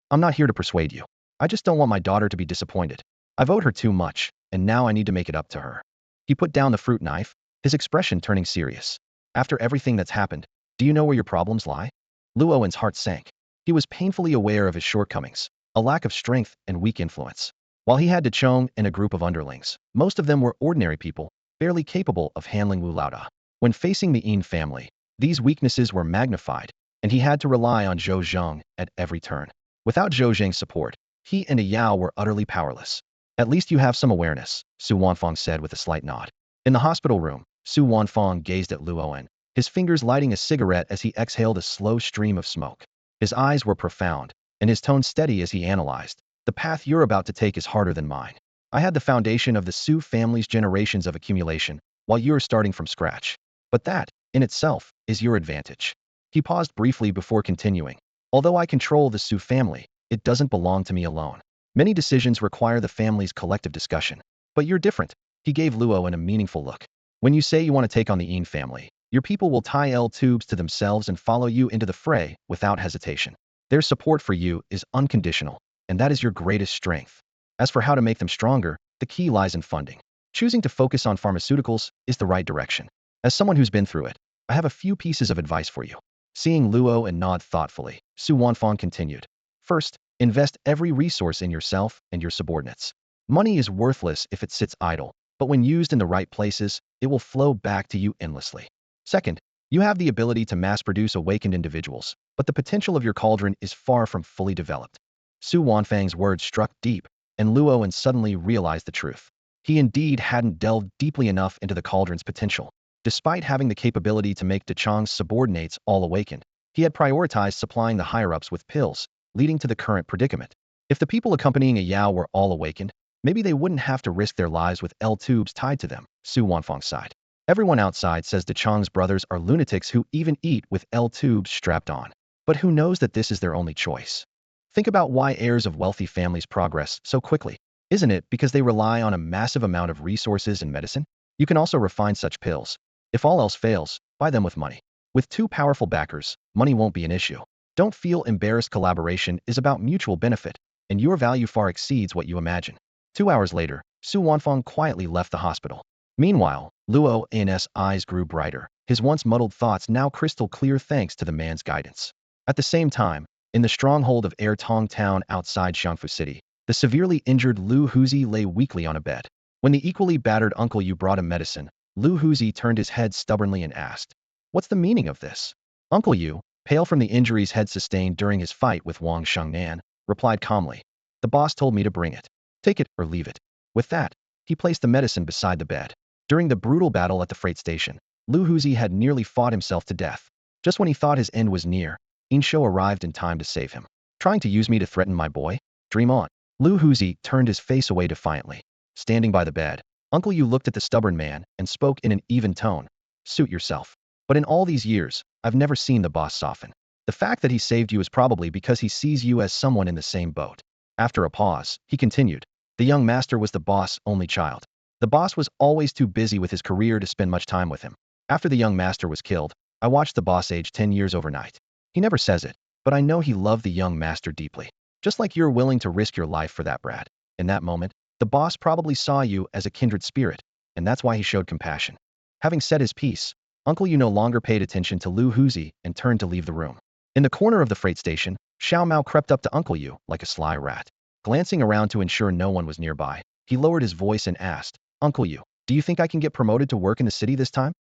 I'm not here to persuade you. I just don't want my daughter to be disappointed. I've owed her too much, and now I need to make it up to her. He put down the fruit knife, his expression turning serious. After everything that's happened, do you know where your problems lie? Luowen's heart sank. He was painfully aware of his shortcomings, a lack of strength and weak influence. While he had Chong and a group of underlings, most of them were ordinary people, barely capable of handling Wu Laoda. When facing the Yin family, these weaknesses were magnified, and he had to rely on Zhou Zheng at every turn. Without Zhou Zheng's support, he and Yao were utterly powerless. At least you have some awareness, Su Wanfang said with a slight nod. In the hospital room, Su Wanfang gazed at Luowen, his fingers lighting a cigarette as he exhaled a slow stream of smoke. His eyes were profound, and his tone steady as he analyzed. The path you're about to take is harder than mine. I had the foundation of the Su family's generations of accumulation, while you're starting from scratch. But that, in itself, is your advantage. He paused briefly before continuing. Although I control the Su family, it doesn't belong to me alone. Many decisions require the family's collective discussion. But you're different. He gave Luowen a meaningful look. When you say you want to take on the Yin family, your people will tie L-tubes to themselves and follow you into the fray without hesitation. Their support for you is unconditional, and that is your greatest strength. As for how to make them stronger, the key lies in funding. Choosing to focus on pharmaceuticals is the right direction. As someone who's been through it, I have a few pieces of advice for you. Seeing Luo nod thoughtfully, Su Wanfang continued. First, invest every resource in yourself and your subordinates. Money is worthless if it sits idle, but when used in the right places, it will flow back to you endlessly. Second, you have the ability to mass-produce awakened individuals, but the potential of your cauldron is far from fully developed. Su Wanfang's words struck deep, and Luowen suddenly realized the truth. He indeed hadn't delved deeply enough into the cauldron's potential. Despite having the capability to make Chang's subordinates all awakened, he had prioritized supplying the higher-ups with pills, leading to the current predicament. If the people accompanying a Yao were all awakened, maybe they wouldn't have to risk their lives with L-tubes tied to them, Su Wanfang sighed. Everyone outside says Chang's brothers are lunatics who even eat with L-tubes strapped on. But who knows that this is their only choice? Think about why heirs of wealthy families progress so quickly. Isn't it because they rely on a massive amount of resources and medicine? You can also refine such pills. If all else fails, buy them with money. With two powerful backers, money won't be an issue. Don't feel embarrassed. Collaboration is about mutual benefit, and your value far exceeds what you imagine. 2 hours later, Su Wanfang quietly left the hospital. Meanwhile, Luo An's eyes grew brighter, his once muddled thoughts now crystal clear thanks to the man's guidance. At the same time, in the stronghold of Air Tong Town outside Xiangfu City, the severely injured Lu Huzi lay weakly on a bed. When the equally battered Uncle Yu brought him medicine, Lu Huzi turned his head stubbornly and asked, "What's the meaning of this?" Uncle Yu, pale from the injuries head sustained during his fight with Wang Shengnan, replied calmly, "The boss told me to bring it. Take it or leave it." With that, he placed the medicine beside the bed. During the brutal battle at the freight station, Lu Huzi had nearly fought himself to death. Just when he thought his end was near, Inshou arrived in time to save him. Trying to use me to threaten my boy? Dream on. Lu Huzi turned his face away defiantly. Standing by the bed, Uncle Yu looked at the stubborn man and spoke in an even tone. "Suit yourself. But in all these years, I've never seen the boss soften. The fact that he saved you is probably because he sees you as someone in the same boat." After a pause, he continued, "The young master was the boss' only child. The boss was always too busy with his career to spend much time with him. After the young master was killed, I watched the boss age 10 years overnight. He never says it, but I know he loved the young master deeply. Just like you're willing to risk your life for that brat. In that moment, the boss probably saw you as a kindred spirit, and that's why he showed compassion." Having said his piece, Uncle Yu no longer paid attention to Lu Huzi and turned to leave the room. In the corner of the freight station, Xiao Mao crept up to Uncle Yu like a sly rat. Glancing around to ensure no one was nearby, he lowered his voice and asked, "Uncle Yu, do you think I can get promoted to work in the city this time?"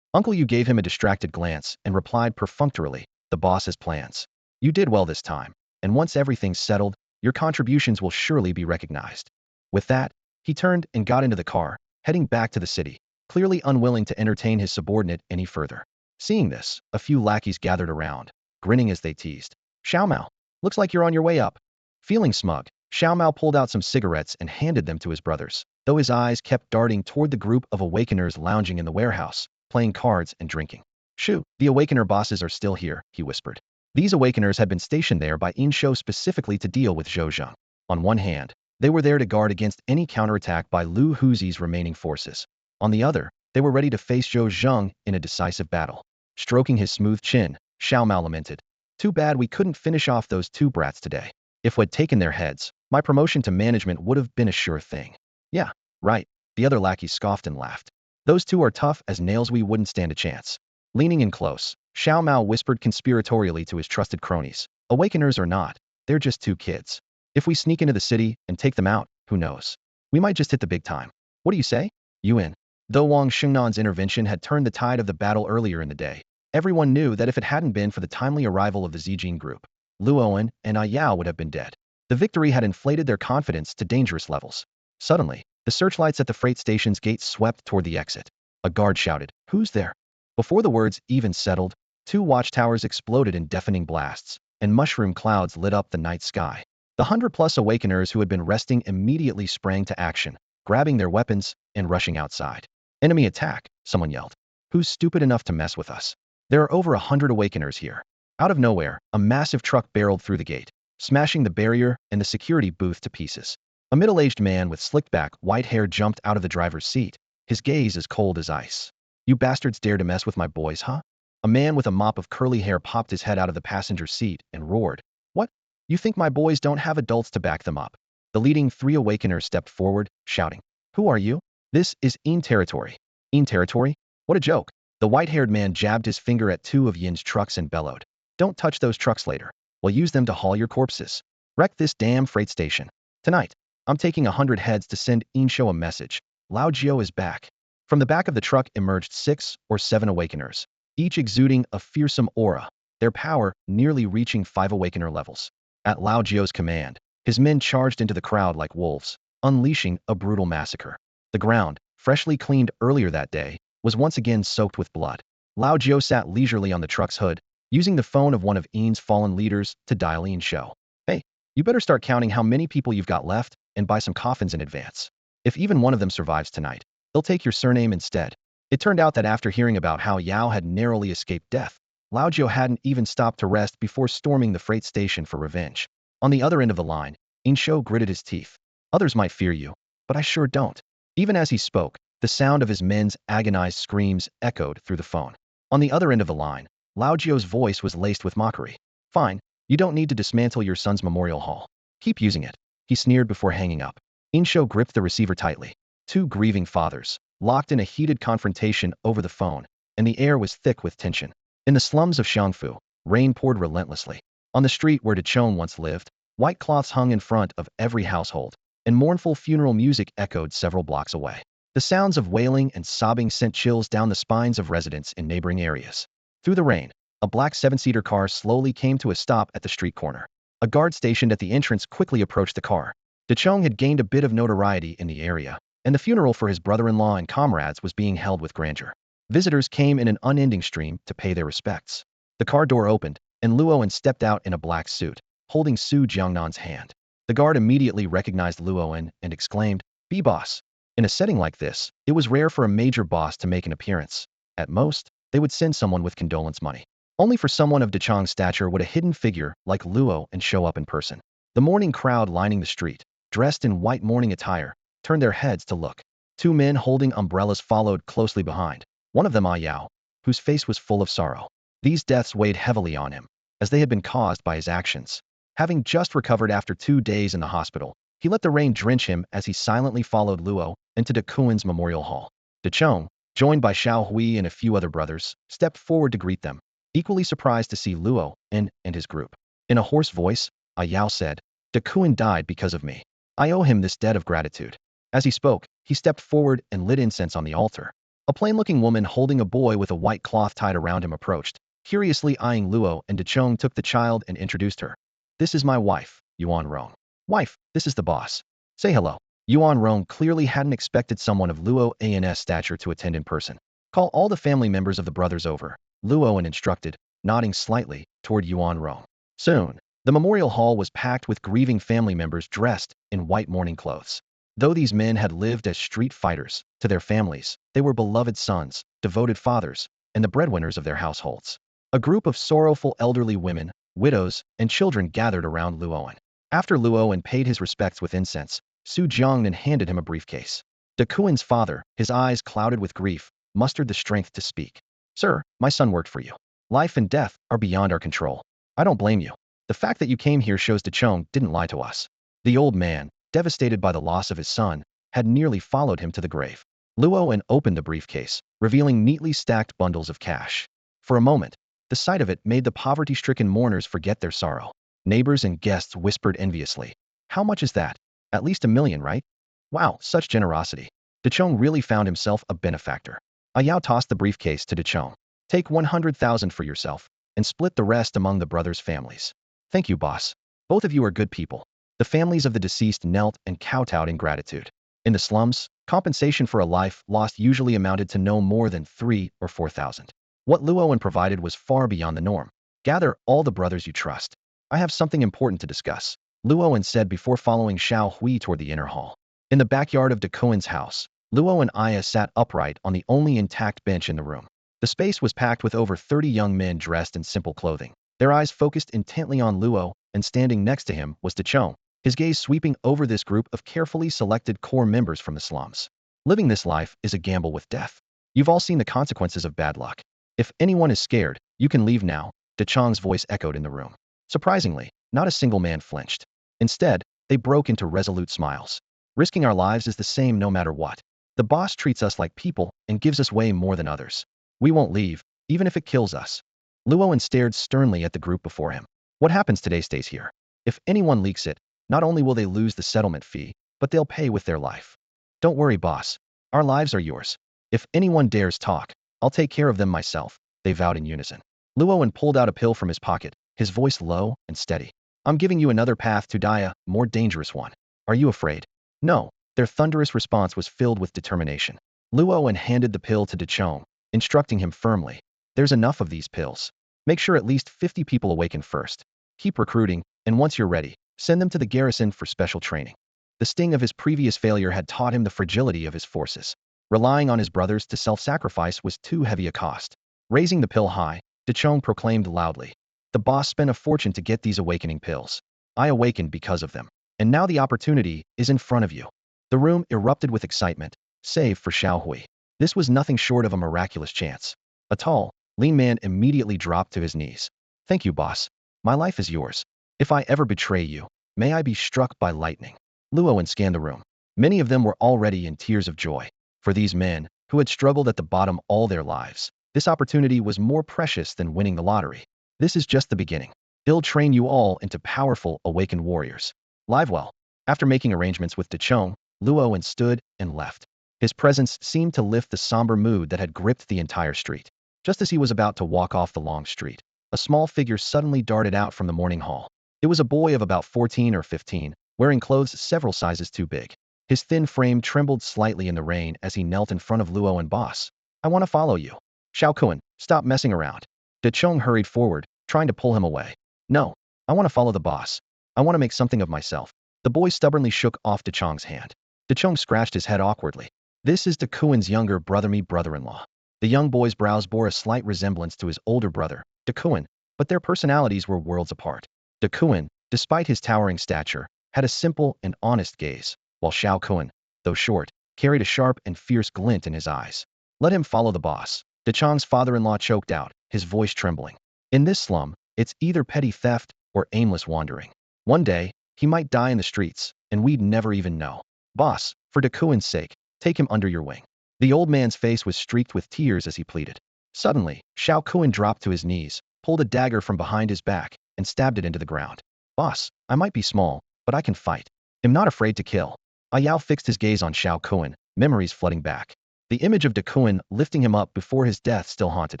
Uncle Yu gave him a distracted glance and replied perfunctorily, "The boss has plans. You did well this time, and once everything's settled, your contributions will surely be recognized." With that, he turned and got into the car, heading back to the city, clearly unwilling to entertain his subordinate any further. Seeing this, a few lackeys gathered around, grinning as they teased. Xiao Mao, looks like you're on your way up. Feeling smug, Xiao Mao pulled out some cigarettes and handed them to his brothers, though his eyes kept darting toward the group of awakeners lounging in the warehouse, playing cards and drinking. Shoo, the awakener bosses are still here, he whispered. These awakeners had been stationed there by Inshou specifically to deal with Zhou Zheng. On one hand, they were there to guard against any counterattack by Lu Huzi's remaining forces. On the other, they were ready to face Zhou Zheng in a decisive battle. Stroking his smooth chin, Xiao Mao lamented. Too bad we couldn't finish off those two brats today. If we'd taken their heads, my promotion to management would have been a sure thing. Yeah, right, the other lackey scoffed and laughed. Those two are tough as nails, we wouldn't stand a chance. Leaning in close, Xiao Mao whispered conspiratorially to his trusted cronies. Awakeners or not, they're just two kids. If we sneak into the city and take them out, who knows? We might just hit the big time. What do you say? Yuan. Though Wang Xingnan's intervention had turned the tide of the battle earlier in the day, everyone knew that if it hadn't been for the timely arrival of the Zijin group, Lu Owen and Ai Yao would have been dead. The victory had inflated their confidence to dangerous levels. Suddenly, the searchlights at the freight station's gate swept toward the exit. A guard shouted, "Who's there?" Before the words even settled, two watchtowers exploded in deafening blasts, and mushroom clouds lit up the night sky. The 100-plus awakeners who had been resting immediately sprang to action, grabbing their weapons and rushing outside. Enemy attack, someone yelled. Who's stupid enough to mess with us? There are over 100 awakeners here. Out of nowhere, a massive truck barreled through the gate, smashing the barrier and the security booth to pieces. A middle-aged man with slicked-back white hair jumped out of the driver's seat, his gaze as cold as ice. You bastards dare to mess with my boys, huh? A man with a mop of curly hair popped his head out of the passenger seat and roared. What? You think my boys don't have adults to back them up? The leading three awakeners stepped forward, shouting. Who are you? This is Yin territory. Yin territory? What a joke. The white-haired man jabbed his finger at two of Yin's trucks and bellowed. Don't touch those trucks later. We'll use them to haul your corpses. Wreck this damn freight station. Tonight, I'm taking 100 heads to send Inshou a message. Lao Jiao is back. From the back of the truck emerged 6 or 7 awakeners, each exuding a fearsome aura, their power nearly reaching 5 awakener levels. At Lao Jiao's command, his men charged into the crowd like wolves, unleashing a brutal massacre. The ground, freshly cleaned earlier that day, was once again soaked with blood. Lao Jiao sat leisurely on the truck's hood, using the phone of one of Yin's fallen leaders to dial Inshou. Hey, you better start counting how many people you've got left and buy some coffins in advance. If even one of them survives tonight, they'll take your surname instead. It turned out that after hearing about how Yao had narrowly escaped death, Lao Jiao hadn't even stopped to rest before storming the freight station for revenge. On the other end of the line, Inshou gritted his teeth. Others might fear you, but I sure don't. Even as he spoke, the sound of his men's agonized screams echoed through the phone. On the other end of the line, Lao Jiao's voice was laced with mockery. Fine, you don't need to dismantle your son's memorial hall. Keep using it, he sneered before hanging up. Inshou gripped the receiver tightly. Two grieving fathers, locked in a heated confrontation over the phone, and the air was thick with tension. In the slums of Xiangfu, rain poured relentlessly. On the street where Dechong once lived, white cloths hung in front of every household, and mournful funeral music echoed several blocks away. The sounds of wailing and sobbing sent chills down the spines of residents in neighboring areas. Through the rain, a black 7-seater car slowly came to a stop at the street corner. A guard stationed at the entrance quickly approached the car. Dechong had gained a bit of notoriety in the area, and the funeral for his brother-in-law and comrades was being held with grandeur. Visitors came in an unending stream to pay their respects. The car door opened, and Luowen stepped out in a black suit, holding Su Jiangnan's hand. The guard immediately recognized Luowen and exclaimed, "B-boss." In a setting like this, it was rare for a major boss to make an appearance. At most, they would send someone with condolence money. Only for someone of Dechong's stature would a hidden figure like Luo and show up in person. The mourning crowd lining the street, dressed in white mourning attire, turned their heads to look. Two men holding umbrellas followed closely behind, one of them Ai Yao, whose face was full of sorrow. These deaths weighed heavily on him, as they had been caused by his actions. Having just recovered after 2 days in the hospital, he let the rain drench him as he silently followed Luo into De Kuen's memorial hall. Dechong, joined by Xiao Hui and a few other brothers, stepped forward to greet them, equally surprised to see Luo and his group. In a hoarse voice, Ai Yao said, "De Kuen died because of me. I owe him this debt of gratitude." As he spoke, he stepped forward and lit incense on the altar. A plain-looking woman holding a boy with a white cloth tied around him approached, curiously eyeing Luo, and Dechong took the child and introduced her. "This is my wife, Yuan Rong." "Wife, this is the boss. Say hello." Yuan Rong clearly hadn't expected someone of Luo An's stature to attend in person. Call all the family members of the brothers over, Luo An instructed, nodding slightly toward Yuan Rong. Soon, the memorial hall was packed with grieving family members dressed in white mourning clothes. Though these men had lived as street fighters, to their families, they were beloved sons, devoted fathers, and the breadwinners of their households. A group of sorrowful elderly women, widows, and children gathered around Luoan. After Luoan paid his respects with incense, Su Jiangnan handed him a briefcase. De Kuan's father, his eyes clouded with grief, mustered the strength to speak. Sir, my son worked for you. Life and death are beyond our control. I don't blame you. The fact that you came here shows De Chong didn't lie to us. The old man, devastated by the loss of his son, had nearly followed him to the grave. Luoan opened the briefcase, revealing neatly stacked bundles of cash. For a moment, the sight of it made the poverty-stricken mourners forget their sorrow. Neighbors and guests whispered enviously. How much is that? At least 1 million, right? Wow, such generosity. De Chong really found himself a benefactor. Ayao tossed the briefcase to De Chong. Take 100,000 for yourself, and split the rest among the brothers' families. Thank you, boss. Both of you are good people. The families of the deceased knelt and kowtowed in gratitude. In the slums, compensation for a life lost usually amounted to no more than 3 or 4,000. What Luoan provided was far beyond the norm. Gather all the brothers you trust. I have something important to discuss, Luoan said before following Xiao Hui toward the inner hall. In the backyard of De Kuan's house, Luo and Aya sat upright on the only intact bench in the room. The space was packed with over 30 young men dressed in simple clothing. Their eyes focused intently on Luo, and standing next to him was De Chong, his gaze sweeping over this group of carefully selected core members from the slums. Living this life is a gamble with death. You've all seen the consequences of bad luck. If anyone is scared, you can leave now, De Chong's voice echoed in the room. Surprisingly, not a single man flinched. Instead, they broke into resolute smiles. Risking our lives is the same no matter what. The boss treats us like people and gives us way more than others. We won't leave, even if it kills us. Luoan stared sternly at the group before him. What happens today stays here. If anyone leaks it, not only will they lose the settlement fee, but they'll pay with their life. Don't worry, boss. Our lives are yours. If anyone dares talk, I'll take care of them myself, they vowed in unison. Luoan pulled out a pill from his pocket, his voice low and steady. I'm giving you another path to die, a more dangerous one. Are you afraid? No. Their thunderous response was filled with determination. Luoan handed the pill to De Chong, instructing him firmly. There's enough of these pills. Make sure at least 50 people awaken first. Keep recruiting, and once you're ready, send them to the garrison for special training. The sting of his previous failure had taught him the fragility of his forces. Relying on his brothers to self-sacrifice was too heavy a cost. Raising the pill high, De Chong proclaimed loudly. The boss spent a fortune to get these awakening pills. I awakened because of them. And now the opportunity is in front of you. The room erupted with excitement, save for Xiao Hui. This was nothing short of a miraculous chance. A tall, lean man immediately dropped to his knees. Thank you, boss. My life is yours. If I ever betray you, may I be struck by lightning. Luoan scanned the room. Many of them were already in tears of joy. For these men, who had struggled at the bottom all their lives, this opportunity was more precious than winning the lottery. This is just the beginning. He'll train you all into powerful, awakened warriors. Live well. After making arrangements with De Chong, Luoan stood and left. His presence seemed to lift the somber mood that had gripped the entire street. Just as he was about to walk off the long street, a small figure suddenly darted out from the morning hall. It was a boy of about 14 or 15, wearing clothes several sizes too big. His thin frame trembled slightly in the rain as he knelt in front of Luoan. Boss, I want to follow you. Xiao Kuan, stop messing around. De Chong hurried forward, trying to pull him away. No, I want to follow the boss. I want to make something of myself. The boy stubbornly shook off De Chong's hand. De Chong scratched his head awkwardly. This is De Kuan's younger brother-in-law. The young boy's brows bore a slight resemblance to his older brother, De Kuan, but their personalities were worlds apart. De Kuan, despite his towering stature, had a simple and honest gaze, while Xiao Kuan, though short, carried a sharp and fierce glint in his eyes. Let him follow the boss. De Chong's father-in-law choked out, his voice trembling. In this slum, it's either petty theft or aimless wandering. One day, he might die in the streets, and we'd never even know. Boss, for De Kuan's sake, take him under your wing. The old man's face was streaked with tears as he pleaded. Suddenly, Xiao Kuan dropped to his knees, pulled a dagger from behind his back, and stabbed it into the ground. Boss, I might be small, but I can fight. I'm not afraid to kill. Ayao fixed his gaze on Xiao Kuan, memories flooding back. The image of De Kuan lifting him up before his death still haunted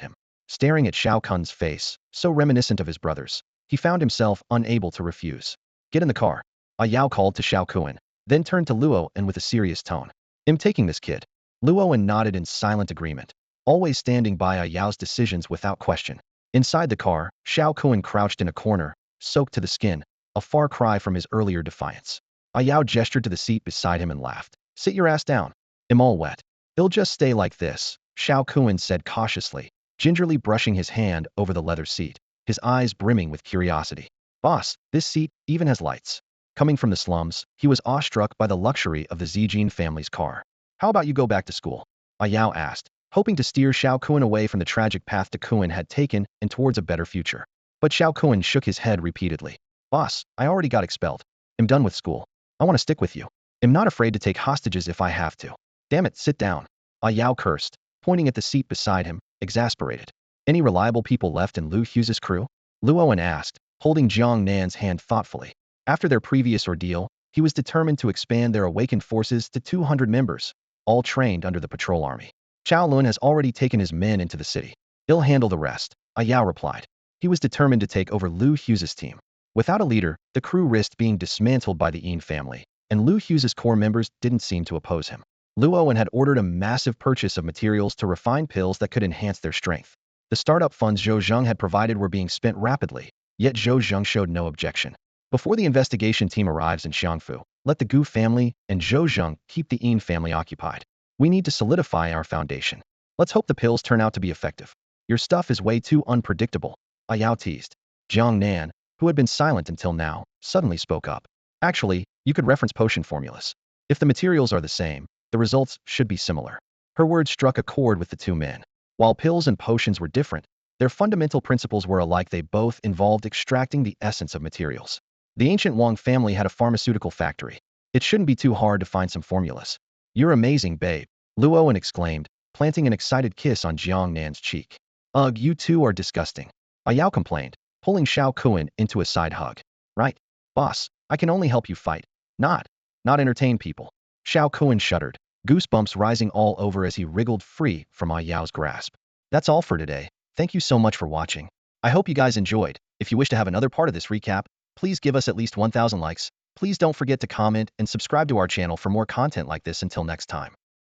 him. Staring at Xiao Kuan's face, so reminiscent of his brother's, he found himself unable to refuse. Get in the car. Ayao called to Xiao Kuan. then turned to Luo and with a serious tone. "I'm taking this kid." Luo nodded in silent agreement, always standing by Yao's decisions without question. Inside the car, Xiao Kun crouched in a corner, soaked to the skin, a far cry from his earlier defiance. Yao gestured to the seat beside him and laughed. "Sit your ass down. I'm all wet." "It'll just stay like this," Xiao Kun said cautiously, gingerly brushing his hand over the leather seat, his eyes brimming with curiosity. "Boss, this seat even has lights." Coming from the slums, he was awestruck by the luxury of the Zijin family's car. "How about you go back to school?" Yao asked, hoping to steer Xiao Kun away from the tragic path Kun had taken and towards a better future. But Xiao Kun shook his head repeatedly. "Boss, I already got expelled. I'm done with school. I want to stick with you. I'm not afraid to take hostages if I have to." "Damn it, sit down." Yao cursed, pointing at the seat beside him, exasperated. "Any reliable people left in Lu Hughes's crew?" Luo asked, holding Jiang Nan's hand thoughtfully. After their previous ordeal, he was determined to expand their awakened forces to 200 members, all trained under the patrol army. "Chao Lun has already taken his men into the city. He'll handle the rest," Yao replied. He was determined to take over Lu Hughes's team. Without a leader, the crew risked being dismantled by the Yin family, and Lu Hughes's core members didn't seem to oppose him. Luo had ordered a massive purchase of materials to refine pills that could enhance their strength. The startup funds Zhou Zheng had provided were being spent rapidly, yet Zhou Zheng showed no objection. "Before the investigation team arrives in Xiangfu, let the Gu family and Zhou Zheng keep the Yin family occupied. We need to solidify our foundation. Let's hope the pills turn out to be effective." "Your stuff is way too unpredictable," Yao teased. Jiang Nan, who had been silent until now, suddenly spoke up. "Actually, you could reference potion formulas. If the materials are the same, the results should be similar." Her words struck a chord with the two men. While pills and potions were different, their fundamental principles were alike. They both involved extracting the essence of materials. The ancient Wang family had a pharmaceutical factory. It shouldn't be too hard to find some formulas. "You're amazing, babe," Luo exclaimed, planting an excited kiss on Jiang Nan's cheek. "Ugh, you two are disgusting," Yao complained, pulling Xiao Kun into a side hug. "Right, boss, I can only help you fight, not entertain people." Xiao Kun shuddered, goosebumps rising all over as he wriggled free from Yao's grasp. That's all for today. Thank you so much for watching. I hope you guys enjoyed. If you wish to have another part of this recap, please give us at least 1,000 likes. Please don't forget to comment and subscribe to our channel for more content like this. Until next time.